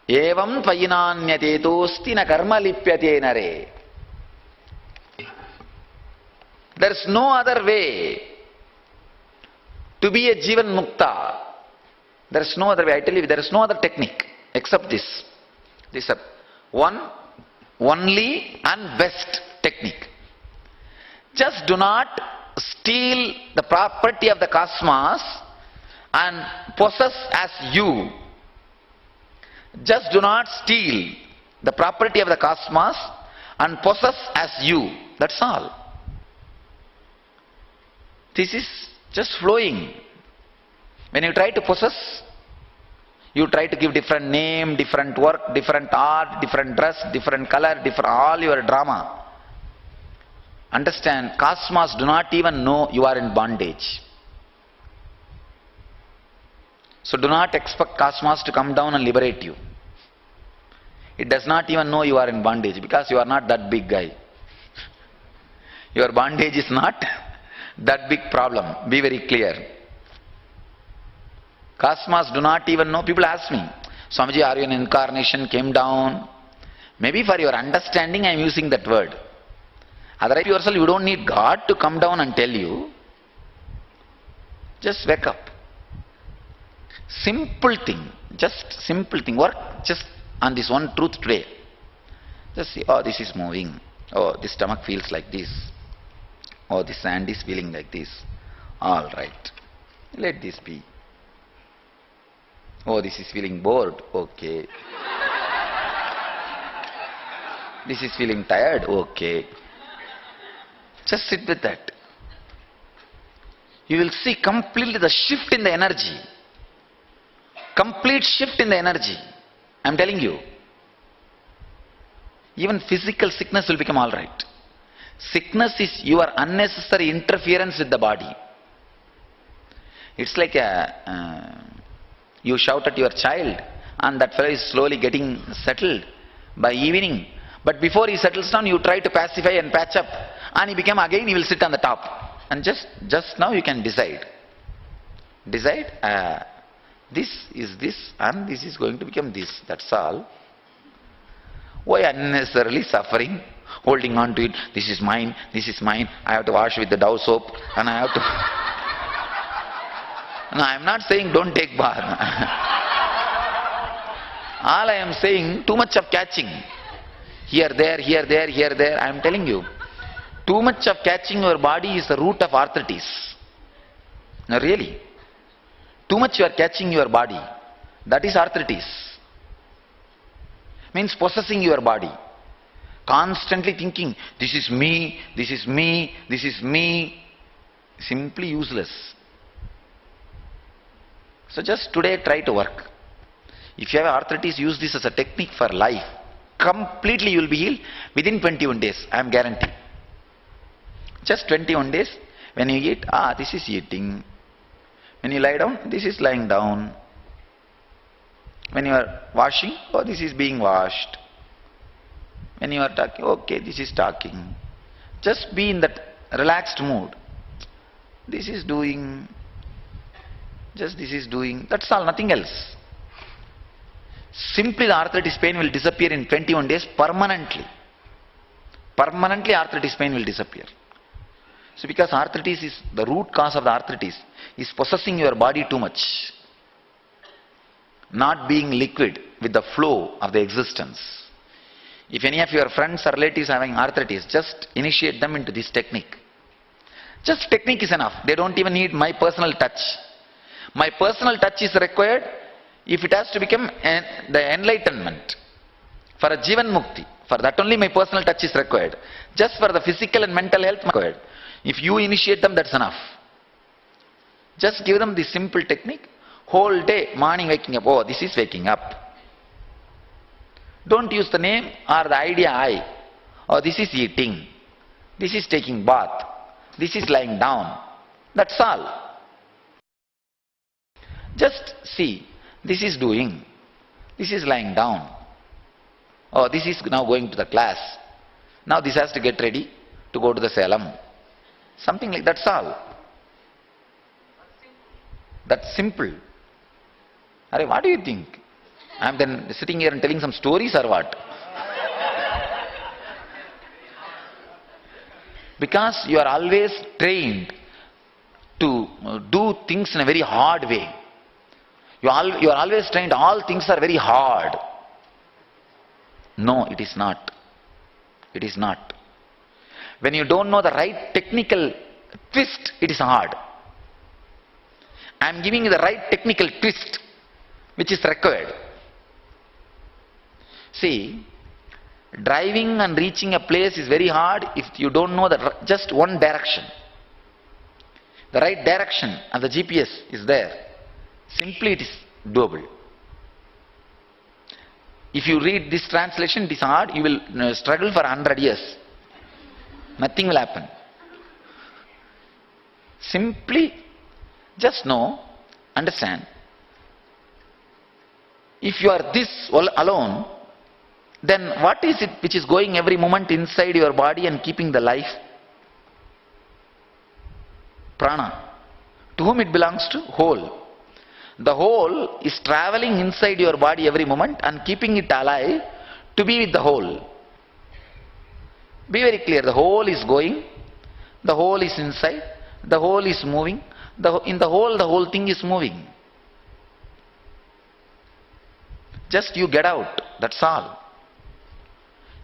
Evam tvayinanyate tosti na karma lipyate nare. There is no other way to be a Jivan Mukta. There is no other way. I tell you, there is no other technique except this. This is one, only and best technique. Just do not steal the property of the cosmos and possess as you. Just do not steal the property of the cosmos and possess as you. That's all. This is just flowing. When you try to possess, you try to give different name, different work, different art, different dress, different color, different all your drama. Understand, cosmos do not even know you are in bondage. So do not expect cosmos to come down and liberate you. It does not even know you are in bondage because you are not that big guy. Your bondage is not that big problem. Be very clear. Cosmos do not even know. People ask me, Swamiji, are you an incarnation, came down? Maybe for your understanding I am using that word. Otherwise yourself, you don't need God to come down and tell you. Just wake up. Simple thing. Just simple thing. Work just on this one truth today. Just see, oh, this is moving. Oh, this stomach feels like this. Oh, this hand is feeling like this. All right. Let this be. Oh, this is feeling bored. Okay. This is feeling tired. Okay. Just sit with that. You will see completely the shift in the energy. Complete shift in the energy. I am telling you. Even physical sickness will become all right. Sickness is your unnecessary interference with the body. It's like you shout at your child and that fellow is slowly getting settled by evening. But before he settles down, you try to pacify and patch up. And he become again, he will sit on the top. And just now you can decide. Decide, this is this and this is going to become this. That's all. Why unnecessarily suffering? Holding on to it, this is mine, I have to wash with the Dove soap and I have to... No, I am not saying don't take bath. All I am saying, too much of catching. Here, there, here, there, here, there. I am telling you, too much of catching your body is the root of arthritis. No, really. Too much you are catching your body. That is arthritis. Means possessing your body. Constantly thinking, this is me, this is me, this is me. Simply useless. So just today try to work. If you have arthritis, use this as a technique for life. Completely you will be healed within 21 days. I am guaranteed. Just 21 days. When you eat, this is eating. When you lie down, this is lying down. When you are washing, this is being washed. When you are talking, okay, this is talking. Just be in that relaxed mood. This is doing. Just this is doing. That's all, nothing else. Simply the arthritis pain will disappear in 21 days permanently. Permanently arthritis pain will disappear. So because arthritis is, the root cause of the arthritis is possessing your body too much. Not being liquid with the flow of the existence. If any of your friends or relatives having arthritis, just initiate them into this technique. Just technique is enough. They don't even need my personal touch. My personal touch is required if it has to become the enlightenment. For a Jivan Mukti, for that only my personal touch is required. Just for the physical and mental health required. If you initiate them, that's enough. Just give them the simple technique. Whole day, morning waking up, oh, this is waking up. Don't use the name or the idea I. Oh, this is eating. This is taking bath. This is lying down. That's all. Just see, this is doing. This is lying down. Oh, this is now going to the class. Now this has to get ready to go to the Salem. Something like that's all. That's simple. Arey, what do you think? I'm then sitting here and telling some stories or what? Because you are always trained to do things in a very hard way. You are always trained, all things are very hard. No, it is not. It is not. When you don't know the right technical twist, it is hard. I am giving you the right technical twist, which is required. See, driving and reaching a place is very hard if you don't know just one direction. The right direction and the GPS is there. Simply it is doable. If you read this translation, it is hard, you will struggle for 100 years. Nothing will happen. Simply just know, understand. If you are this alone, then what is it which is going every moment inside your body and keeping the life? Prana. To whom it belongs to? Whole. The whole is traveling inside your body every moment and keeping it alive to be with the whole. Be very clear, the whole is going, the whole is inside, the whole is moving, in the whole thing is moving. Just you get out, that's all.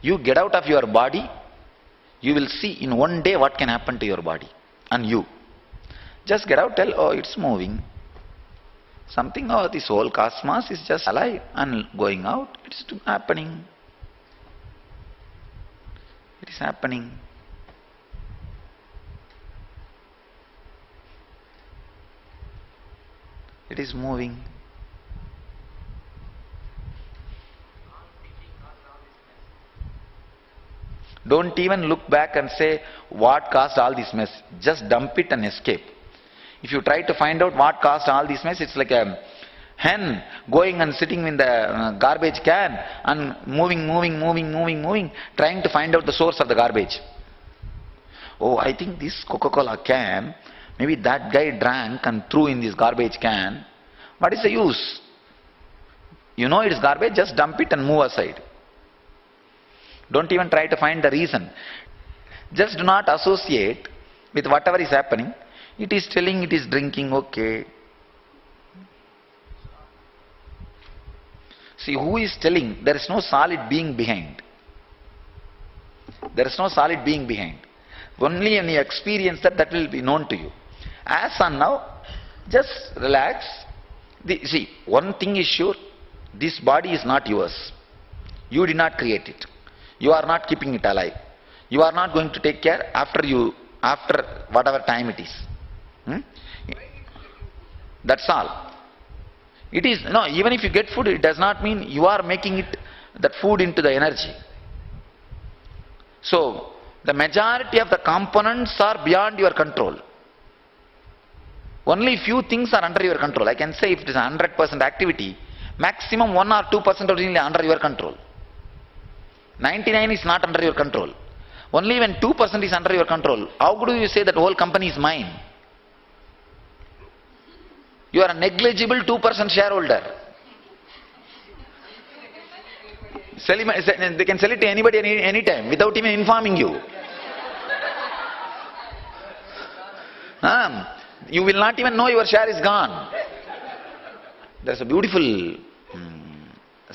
You get out of your body, you will see in one day what can happen to your body and you. Just get out, tell, oh, it's moving. Something, oh, this whole cosmos is just alive and going out. It's happening. It is happening. It is moving. Don't even look back and say, what caused all this mess? Just dump it and escape. If you try to find out what caused all this mess, it's like a hen going and sitting in the garbage can and moving, trying to find out the source of the garbage. Oh, I think this Coca-Cola can, maybe that guy drank and threw in this garbage can. What is the use? You know it is garbage, just dump it and move aside. Don't even try to find the reason. Just do not associate with whatever is happening. It is telling it is drinking, okay. See, who is telling? There is no solid being behind. There is no solid being behind. Only when you experience that, that will be known to you. As on now, just relax. See, one thing is sure, this body is not yours. You did not create it. You are not keeping it alive. You are not going to take care after whatever time it is. That's all. It is, no, even if you get food, it does not mean you are making it, that food into the energy. So, the majority of the components are beyond your control. Only few things are under your control. I can say if it is 100% activity, maximum 1 or 2% originally under your control. 99 is not under your control. Only when 2% is under your control, how could you say that whole company is mine? You are a negligible 2% shareholder. They can sell it to anybody any time without even informing you. You will not even know your share is gone. There's a beautiful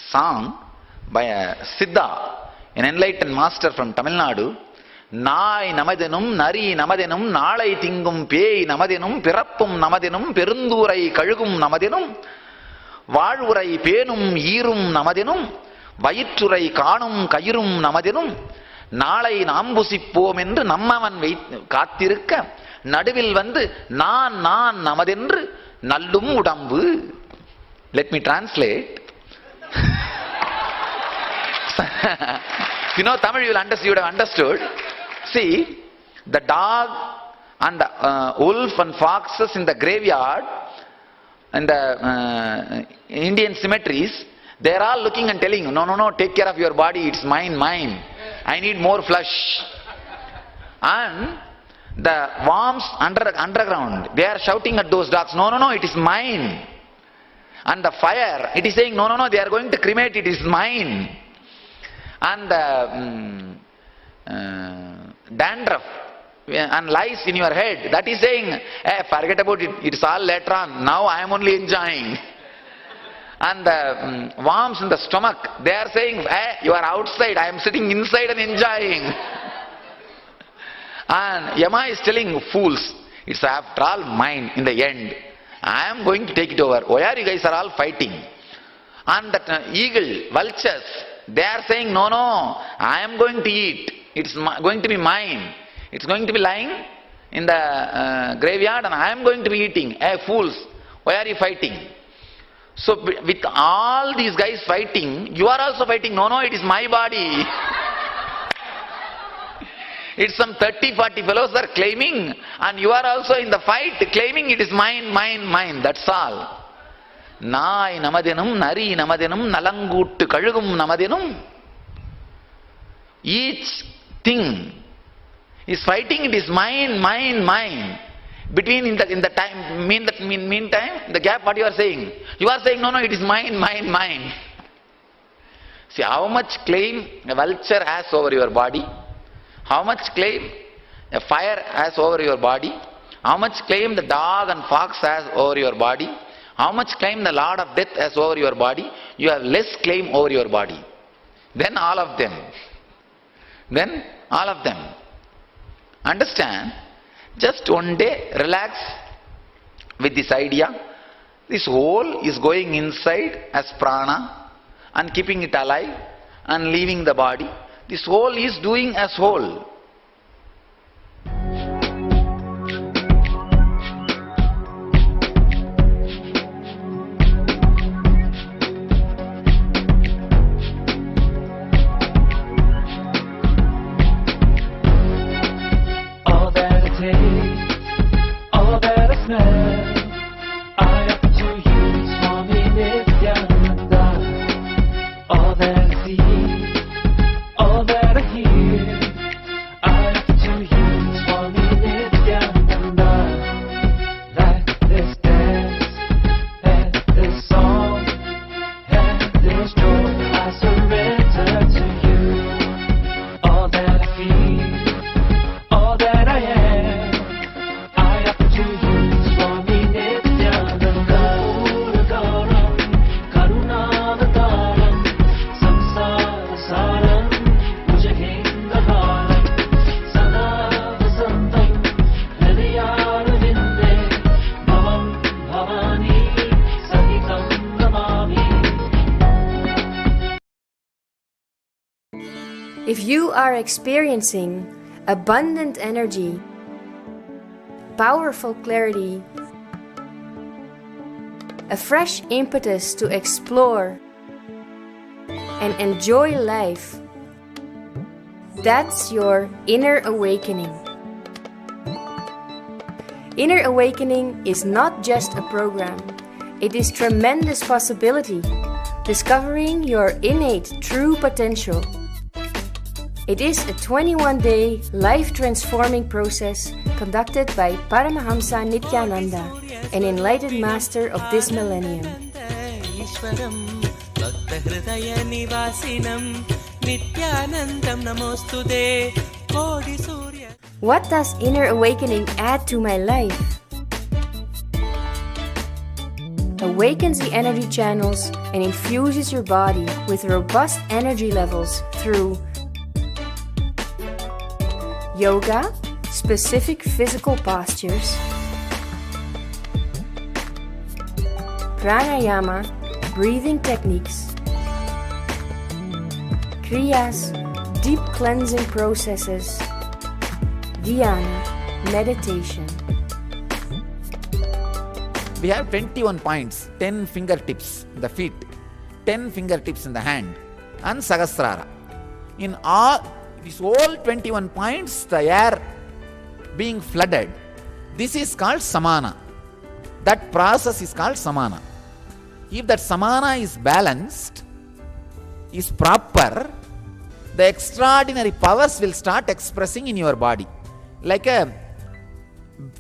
song by a Siddha, an enlightened master from Tamil Nadu. நாய் நமதெனும் நரி நமதெனும் நாளை திங்கும் பேய் நமதெனும் பிறப்பும் நமதெனும் பெருந்தூரை கழுகும் நமதெனும் வாழ்வுரை பேணும் ஈரும் நமதெனும் வயிற்றுரை காணும் கயிறும் நமதெனும் நாளை நாம் புசிப்போம் என்று நம்மவன் காத்திருக்க நடுவில் வந்து நான் நான் நமதென்று நல்லும் உடம்பு. Let me translate. You know Tamil, you would have understood. See, the dog and the wolf and foxes in the graveyard and the Indian cemeteries, they are all looking and telling, no, no, no, take care of your body, it's mine, mine. I need more flesh. And the worms underground, they are shouting at those dogs, no, no, no, it is mine. And the fire, it is saying, no, no, no, they are going to cremate, it is mine. And the dandruff and lice in your head, that is saying, hey, forget about it, it's all later on, now I am only enjoying. And the worms in the stomach, they are saying, hey, you are outside, I am sitting inside and enjoying. And Yama is telling, fools, it's after all mine in the end. I am going to take it over. Why are you guys are all fighting? And that eagle, vultures, they are saying, no, no, I am going to eat. It's going to be mine. It's going to be lying in the graveyard and I am going to be eating. Hey, fools, why are you fighting? So with all these guys fighting, you are also fighting. No, no, it is my body. It's some 30-40 fellows are claiming and you are also in the fight claiming it is mine, mine, mine. That's all. Nai namadenum, nari namadenum, nalanguttu kazhugum namadenum. Each thing is fighting, it is mine, mine, mine. Between in the time, meantime, the gap, what you are saying? You are saying, no, no, it is mine, mine, mine. See how much claim a vulture has over your body, how much claim a fire has over your body, how much claim the dog and fox has over your body, how much claim the Lord of Death has over your body. You have less claim over your body than all of them. Then all of them. Understand? Just one day relax with this idea. This whole is going inside as prana and keeping it alive and leaving the body. This whole is doing as whole. All that I smell, I offer to you, Swami Nithyananda. All that I see, all that I hear, I offer to you, Swami Nithyananda. Let this dance, let this song, let this joy, I surrender to you. All that I feel, all that I am, If you are experiencing abundant energy, powerful clarity, a fresh impetus to explore and enjoy life, that's your inner awakening. Inner awakening is not just a program, it is tremendous possibility, discovering your innate true potential. It is a 21-day life-transforming process conducted by Paramahamsa Nithyananda, an enlightened master of this millennium. What does inner awakening add to my life? Awakens the energy channels and infuses your body with robust energy levels through yoga, specific physical postures, pranayama, breathing techniques, Kriyas, deep cleansing processes. Dhyana, meditation. We have 21 points, 10 fingertips in the feet, 10 fingertips in the hand, and Sahasrara. In all these whole 21 points, the air being flooded, this is called samana. That process is called samana. If that samana is balanced, is proper, the extraordinary powers will start expressing in your body. Like a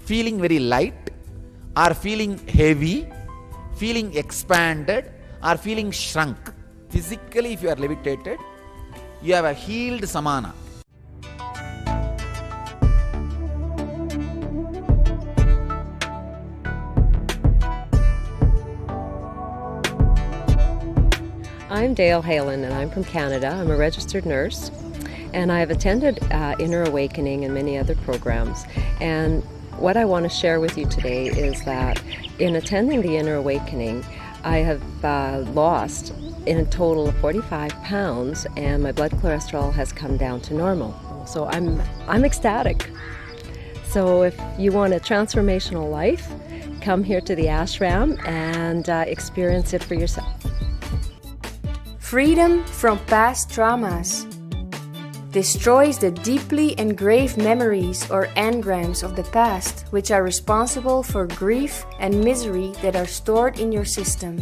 feeling very light, or feeling heavy, feeling expanded, or feeling shrunk. Physically, if you are levitated, you have a healed samana. I'm Dale Halen and I'm from Canada. I'm a registered nurse and I have attended Inner Awakening and many other programs. And what I want to share with you today is that in attending the Inner Awakening, I have lost in a total of 45 pounds and my blood cholesterol has come down to normal. So I'm ecstatic. So if you want a transformational life, come here to the ashram and experience it for yourself. Freedom from past traumas destroys the deeply engraved memories or engrams of the past, which are responsible for grief and misery that are stored in your system.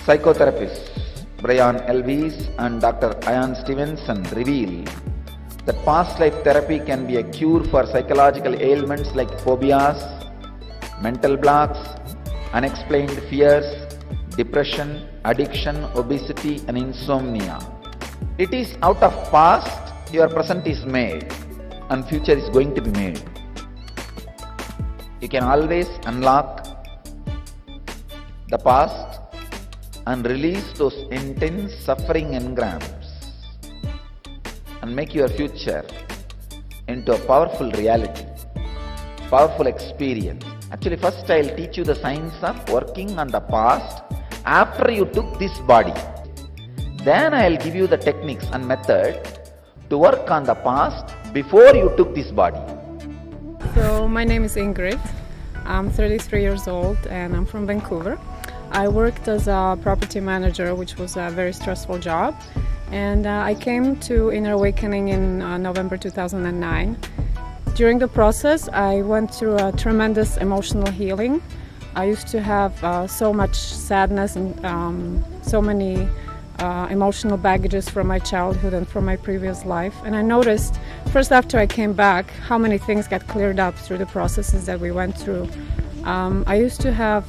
Psychotherapists Brian Elvis and Dr. Ian Stevenson reveal that past life therapy can be a cure for psychological ailments like phobias, mental blocks, unexplained fears, depression, addiction, obesity and insomnia. It is out of past your present is made and future is going to be made. You can always unlock the past and release those intense suffering engrams and make your future into a powerful reality, powerful experience. Actually, first I'll teach you the science of working on the past after you took this body. Then I'll give you the techniques and method to work on the past before you took this body. So my name is Ingrid. I'm 33 years old and I'm from Vancouver. I worked as a property manager, which was a very stressful job. And I came to Inner Awakening in November 2009. During the process, I went through a tremendous emotional healing. I used to have so much sadness and so many emotional baggages from my childhood and from my previous life. And I noticed, first after I came back, how many things got cleared up through the processes that we went through. I used to have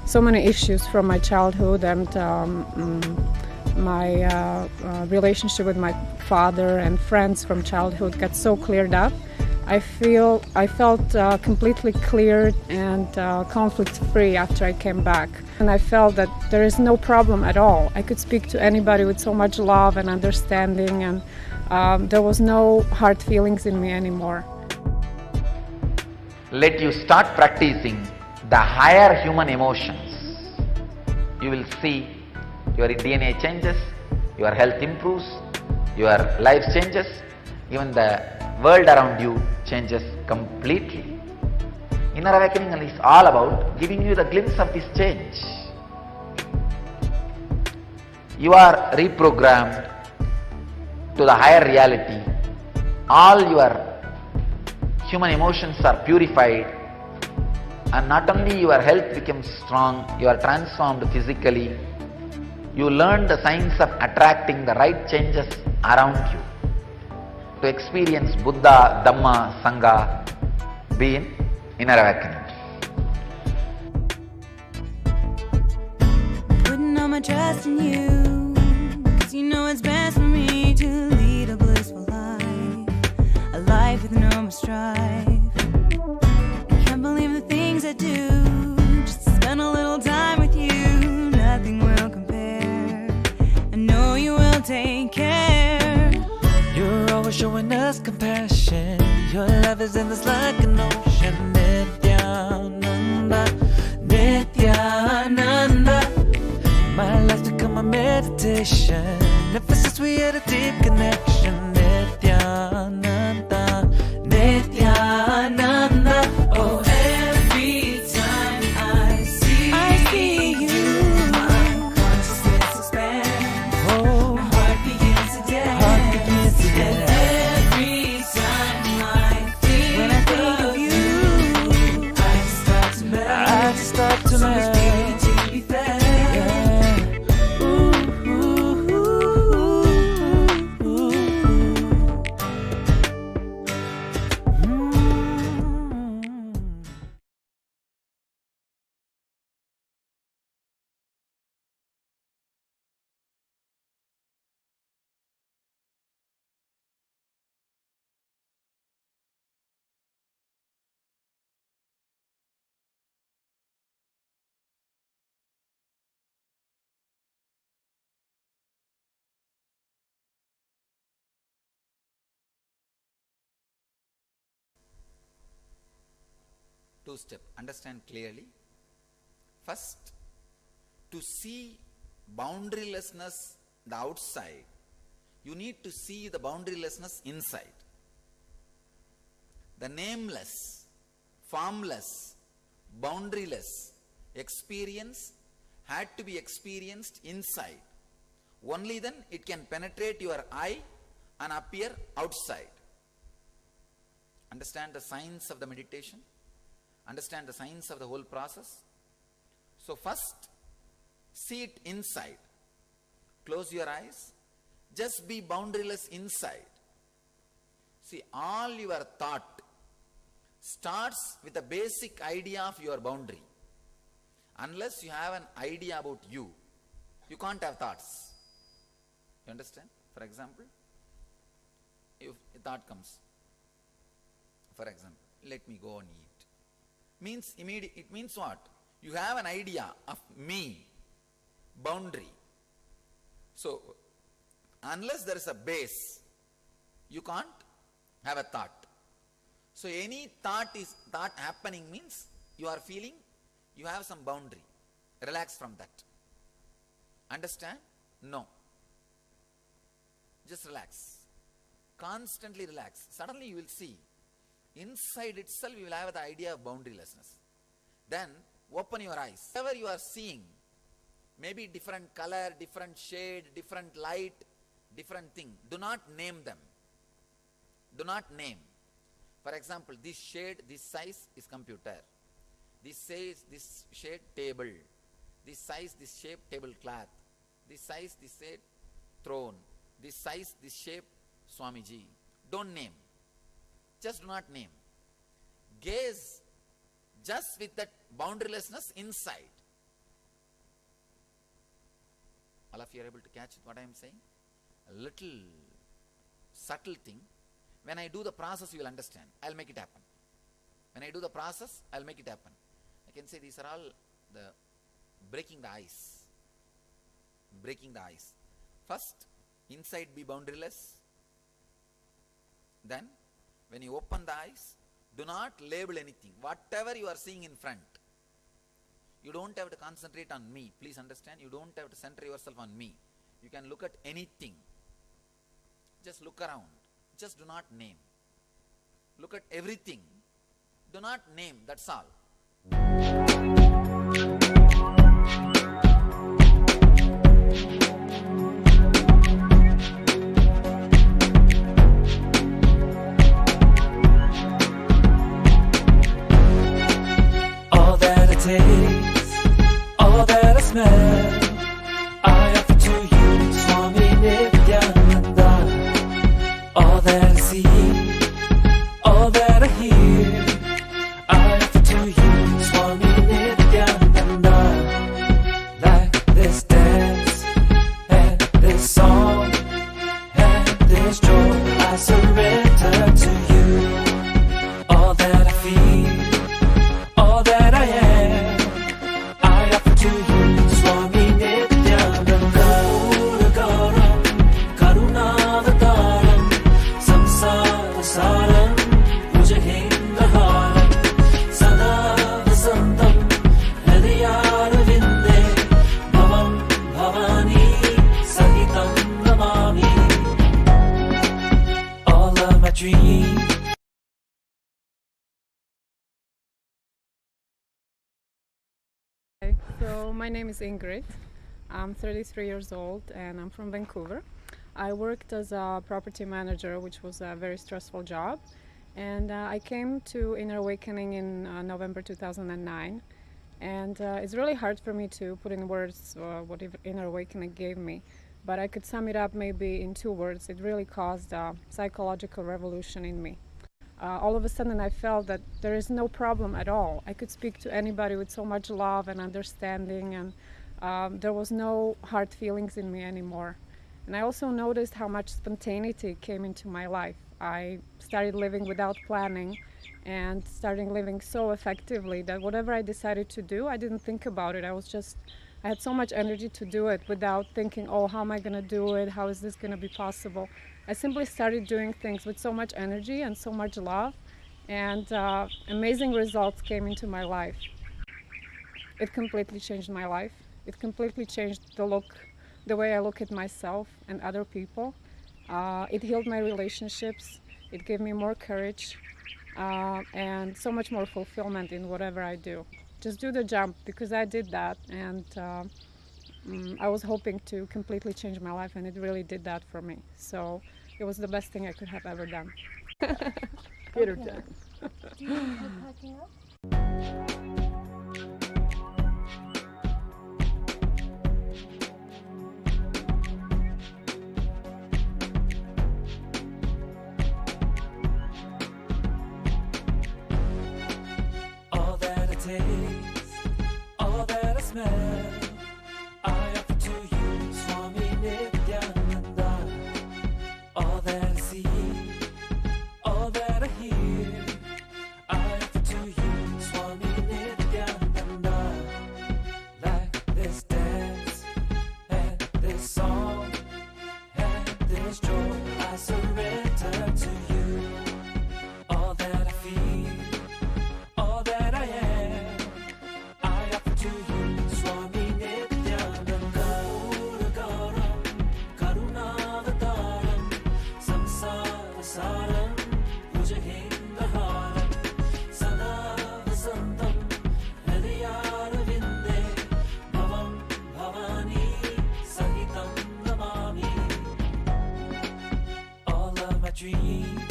so many issues from my childhood and my relationship with my father and friends from childhood got so cleared up. I felt completely cleared and conflict-free after I came back. And I felt that there is no problem at all. I could speak to anybody with so much love and understanding, and there was no hard feelings in me anymore. Let you start practicing the higher human emotions. You will see your DNA changes, your health improves, your life changes, even the world around you changes completely. Inner Awakening is all about giving you the glimpse of this change. You are reprogrammed to the higher reality. All your human emotions are purified, and not only your health becomes strong, you are transformed physically. You learn the science of attracting the right changes around you. To experience Buddha, Dhamma, Sangha, be in Inner Awakening. Putting all my trust in you, 'cause you know it's best for me to lead a blissful life, a life with no more strife. I can't believe the things I do, just to spend a little time with you. Nothing will compare, I know you will take care. You're always showing us compassion. Your love is endless like an ocean. Nithyananda, Nithyananda. My life's become a meditation. meditation. Ever since we had a deep connection. Nithyananda, Nithyananda. Oh, every time I see you, my consciousness expands. Oh, my heart begins to dance. And every time I think of you, I just start to melt. So much beauty to be found. Two-step, understand clearly. First, to see boundarylessness the outside, you need to see the boundarylessness inside. The nameless, formless, boundaryless experience had to be experienced inside. Only then it can penetrate your eye and appear outside. Understand the science of the meditation? Understand the science of the whole process? So first, see it inside. Close your eyes. Just be boundaryless inside. See, all your thought starts with the basic idea of your boundary. Unless you have an idea about you, you can't have thoughts. You understand? For example, if a thought comes, for example, let me go and eat. It means what? You have an idea of me, boundary. So, unless there is a base, you can't have a thought. So, any thought happening means you are feeling you have some boundary. Relax from that. Understand? No. Just relax. Constantly relax. Suddenly you will see inside itself you will have the idea of boundarylessness. Then open your eyes. Whatever you are seeing, maybe different color, different shade, different light, different thing. Do not name them. Do not name. For example, this shade, this size is computer. This shade, table. This size, this shape, tablecloth. This size, this shade, throne. This size, this shape, Swamiji. Don't name. Just do not name. Gaze just with that boundarylessness inside. All of you are able to catch what I am saying? A little subtle thing. When I do the process, you will understand. I'll make it happen. When I do the process, I'll make it happen. I can say these are all the breaking the ice. Breaking the ice. First, inside be boundaryless. Then, when you open the eyes, do not label anything. Whatever you are seeing in front, you don't have to concentrate on me. Please understand, you don't have to center yourself on me. You can look at anything. Just look around. Just do not name. Look at everything. Do not name, that's all. All that I taste, all that I smell, I offer to you, Swami Nithyananda. All that I see, all that I hear, I offer to you, Swami Nithyananda. my name is Ingrid. I'm 33 years old and I'm from Vancouver. I worked as a property manager, which was a very stressful job. And I came to Inner Awakening in November 2009. And it's really hard for me to put in words what Inner Awakening gave me. But I could sum it up maybe in 2 words. It really caused a psychological revolution in me. All of a sudden I felt that there is no problem at all. I could speak to anybody with so much love and understanding, and there was no hard feelings in me anymore. And I also noticed how much spontaneity came into my life. I started living without planning and starting living so effectively that whatever I decided to do, I didn't think about it. I had so much energy to do it without thinking, oh, how am I going to do it? How is this going to be possible? I simply started doing things with so much energy and so much love, and amazing results came into my life. It completely changed my life. It completely changed the way I look at myself and other people. It healed my relationships. It gave me more courage and so much more fulfillment in whatever I do. Just do the jump, because I did that, and I was hoping to completely change my life, and it really did that for me. So it was the best thing I could have ever done. Peter Jack. Do you like packing up? All that I taste, all that I smell, I offer to you, Swami Nityananda. All that I see, all that I hear, I offer to you, Swami Nityananda. Like this dance, and this song, and this joy, I surrender to you. All that I feel, all that I am, I offer to you, Swami Nityananda. Uragaram, Karunavataram, Samsara Saram, Bhujagendraharam, Sada Vasantam, Hridayaravinде, Bhavam Bhavani, Sahitam Namami. All of my dreams,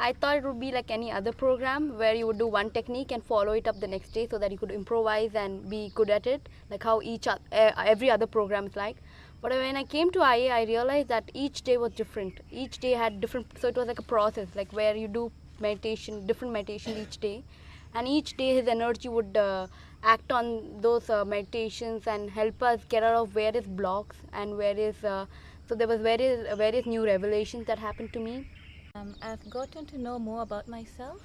I thought it would be like any other program where you would do one technique and follow it up the next day so that you could improvise and be good at it, like how every other program is like. But when I came to IA, I realized that each day was different. Each day had different, so it was like a process, like where you do meditation, different meditation each day. And each day his energy would act on those meditations and help us get out of various blocks and various, so there was various new revelations that happened to me. I've gotten to know more about myself,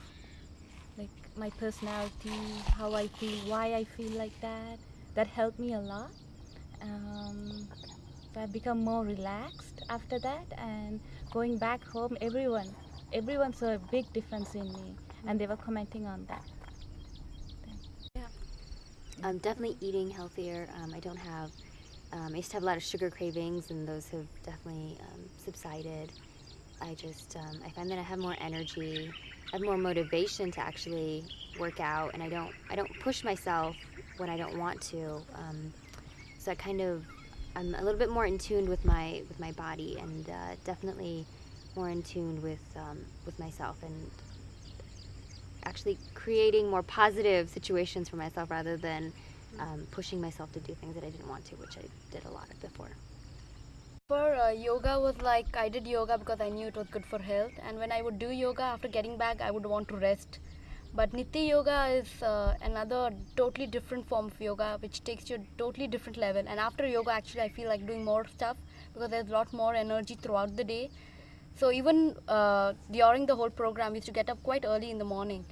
like my personality, how I feel, why I feel like that. That helped me a lot. So I've become more relaxed after that, and going back home, everyone saw a big difference in me, and they were commenting on that. I'm definitely eating healthier. I don't have, I used to have a lot of sugar cravings, and those have definitely subsided. I find that I have more energy, I have more motivation to actually work out, and I don't push myself when I don't want to. So I'm a little bit more in tune with my body, and definitely more in tune with myself, and actually creating more positive situations for myself rather than pushing myself to do things that I didn't want to, which I did a lot of before. For yoga was like, I did yoga because I knew it was good for health, and when I would do yoga after getting back, I would want to rest. But Nitya Yoga is another totally different form of yoga which takes you a totally different level, and after yoga actually I feel like doing more stuff because there's a lot more energy throughout the day. So even during the whole program we used to get up quite early in the morning,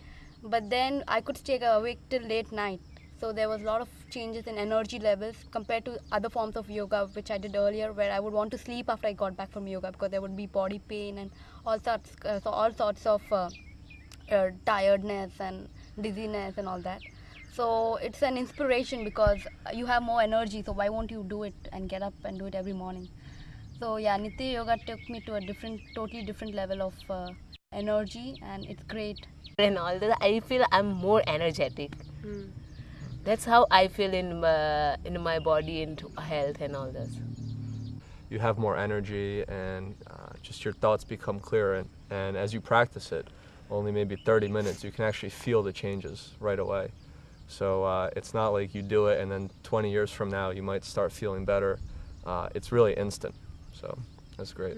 but then I could stay awake till late night. So there was a lot of changes in energy levels compared to other forms of yoga which I did earlier, where I would want to sleep after I got back from yoga because there would be body pain and all sorts of tiredness and dizziness and all that. So it's an inspiration because you have more energy, so why won't you do it and get up and do it every morning? So yeah, Nitya Yoga took me to a totally different level of energy, and it's great. And all that, I feel I'm more energetic. That's how I feel in my body and health and all this. You have more energy, and just your thoughts become clearer. And as you practice it, only maybe 30 minutes, you can actually feel the changes right away. So it's not like you do it and then 20 years from now you might start feeling better. It's really instant. So that's great.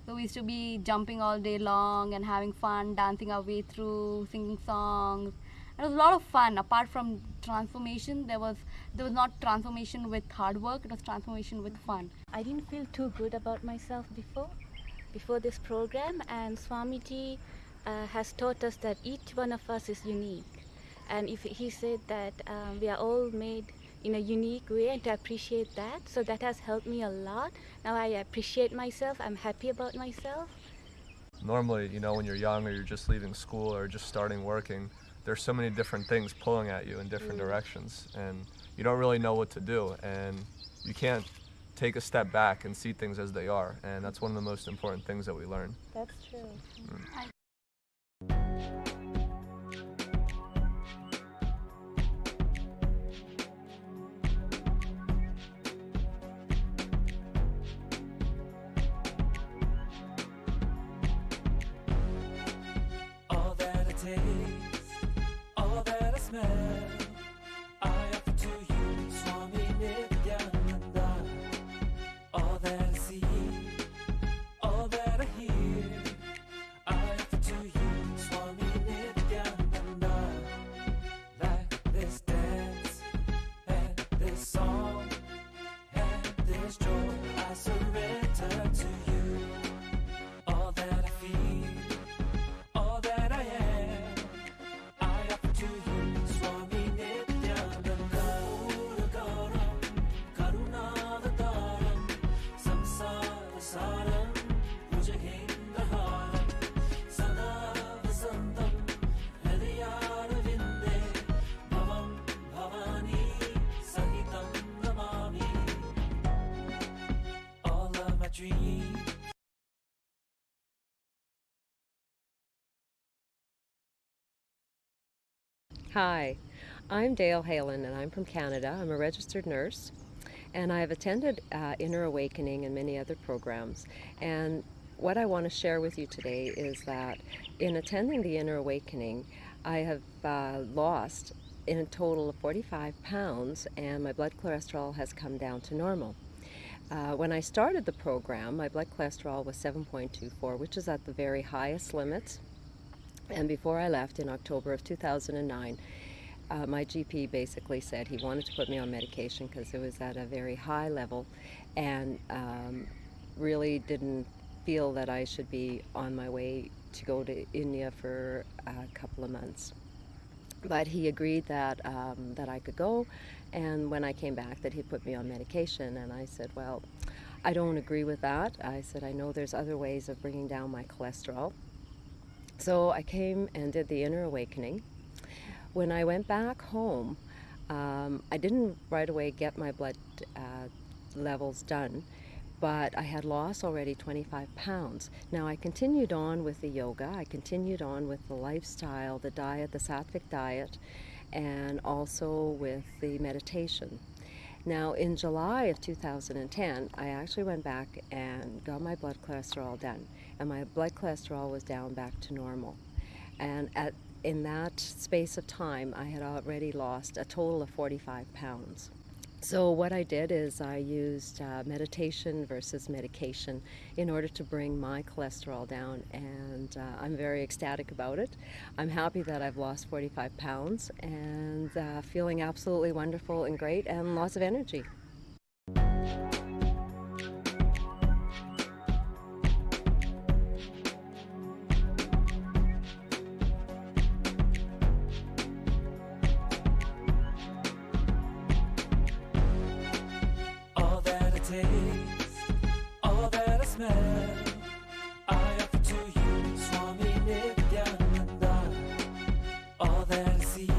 So we used to be jumping all day long and having fun, dancing our way through, singing songs. It was a lot of fun. Apart from transformation, there was not transformation with hard work, it was transformation with fun. I didn't feel too good about myself before this program, and Swamiji has taught us that each one of us is unique. And if he said that we are all made in a unique way, and to appreciate that, so that has helped me a lot. Now I appreciate myself, I'm happy about myself. Normally, you know, when you're young or you're just leaving school or just starting working, there's so many different things pulling at you in different directions, and you don't really know what to do, and you can't take a step back and see things as they are, and that's one of the most important things that we learn. That's true. All that I taste, all that I smell, I offer to you, Swami Nithyananda. All that I see, all that I hear, I offer to you, Swami Nithyananda. Like this dance, and this song, and this joy, I surrender to you. All that I feel, all that I am, I offer to you, Swami Nithyananda. Uragaram, Karunavataram, Samsara Saram, Bhujagendraharam, Sada Vasantam, Hridayarvinde, Bhavam Bhavani, Sahitam Namami. All of my dreams. Hi, I'm Dale Halen and I'm from Canada. I'm a registered nurse and I've attended Inner Awakening and many other programs. And what I want to share with you today is that in attending the Inner Awakening, I have lost in a total of 45 pounds and my blood cholesterol has come down to normal. When I started the program, my blood cholesterol was 7.24, which is at the very highest limits. And before I left in October of 2009, my GP basically said he wanted to put me on medication because it was at a very high level and really didn't feel that I should be on my way to go to India for a couple of months. But he agreed that, that I could go, and when I came back that he'd put me on medication, and I said, well, I don't agree with that. I said, I know there's other ways of bringing down my cholesterol. So I came and did the Inner Awakening. When I went back home, I didn't right away get my blood levels done, but I had lost already 25 pounds. Now I continued on with the yoga, I continued on with the lifestyle, the diet, the sattvic diet, and also with the meditation. Now in July of 2010, I actually went back and got my blood cholesterol done, and my blood cholesterol was down back to normal. And in that space of time, I had already lost a total of 45 pounds. So what I did is I used meditation versus medication in order to bring my cholesterol down, and I'm very ecstatic about it. I'm happy that I've lost 45 pounds and feeling absolutely wonderful and great and lots of energy. All that I taste, all that I smell, I offer to you, Swami Nithyananda. All that I see,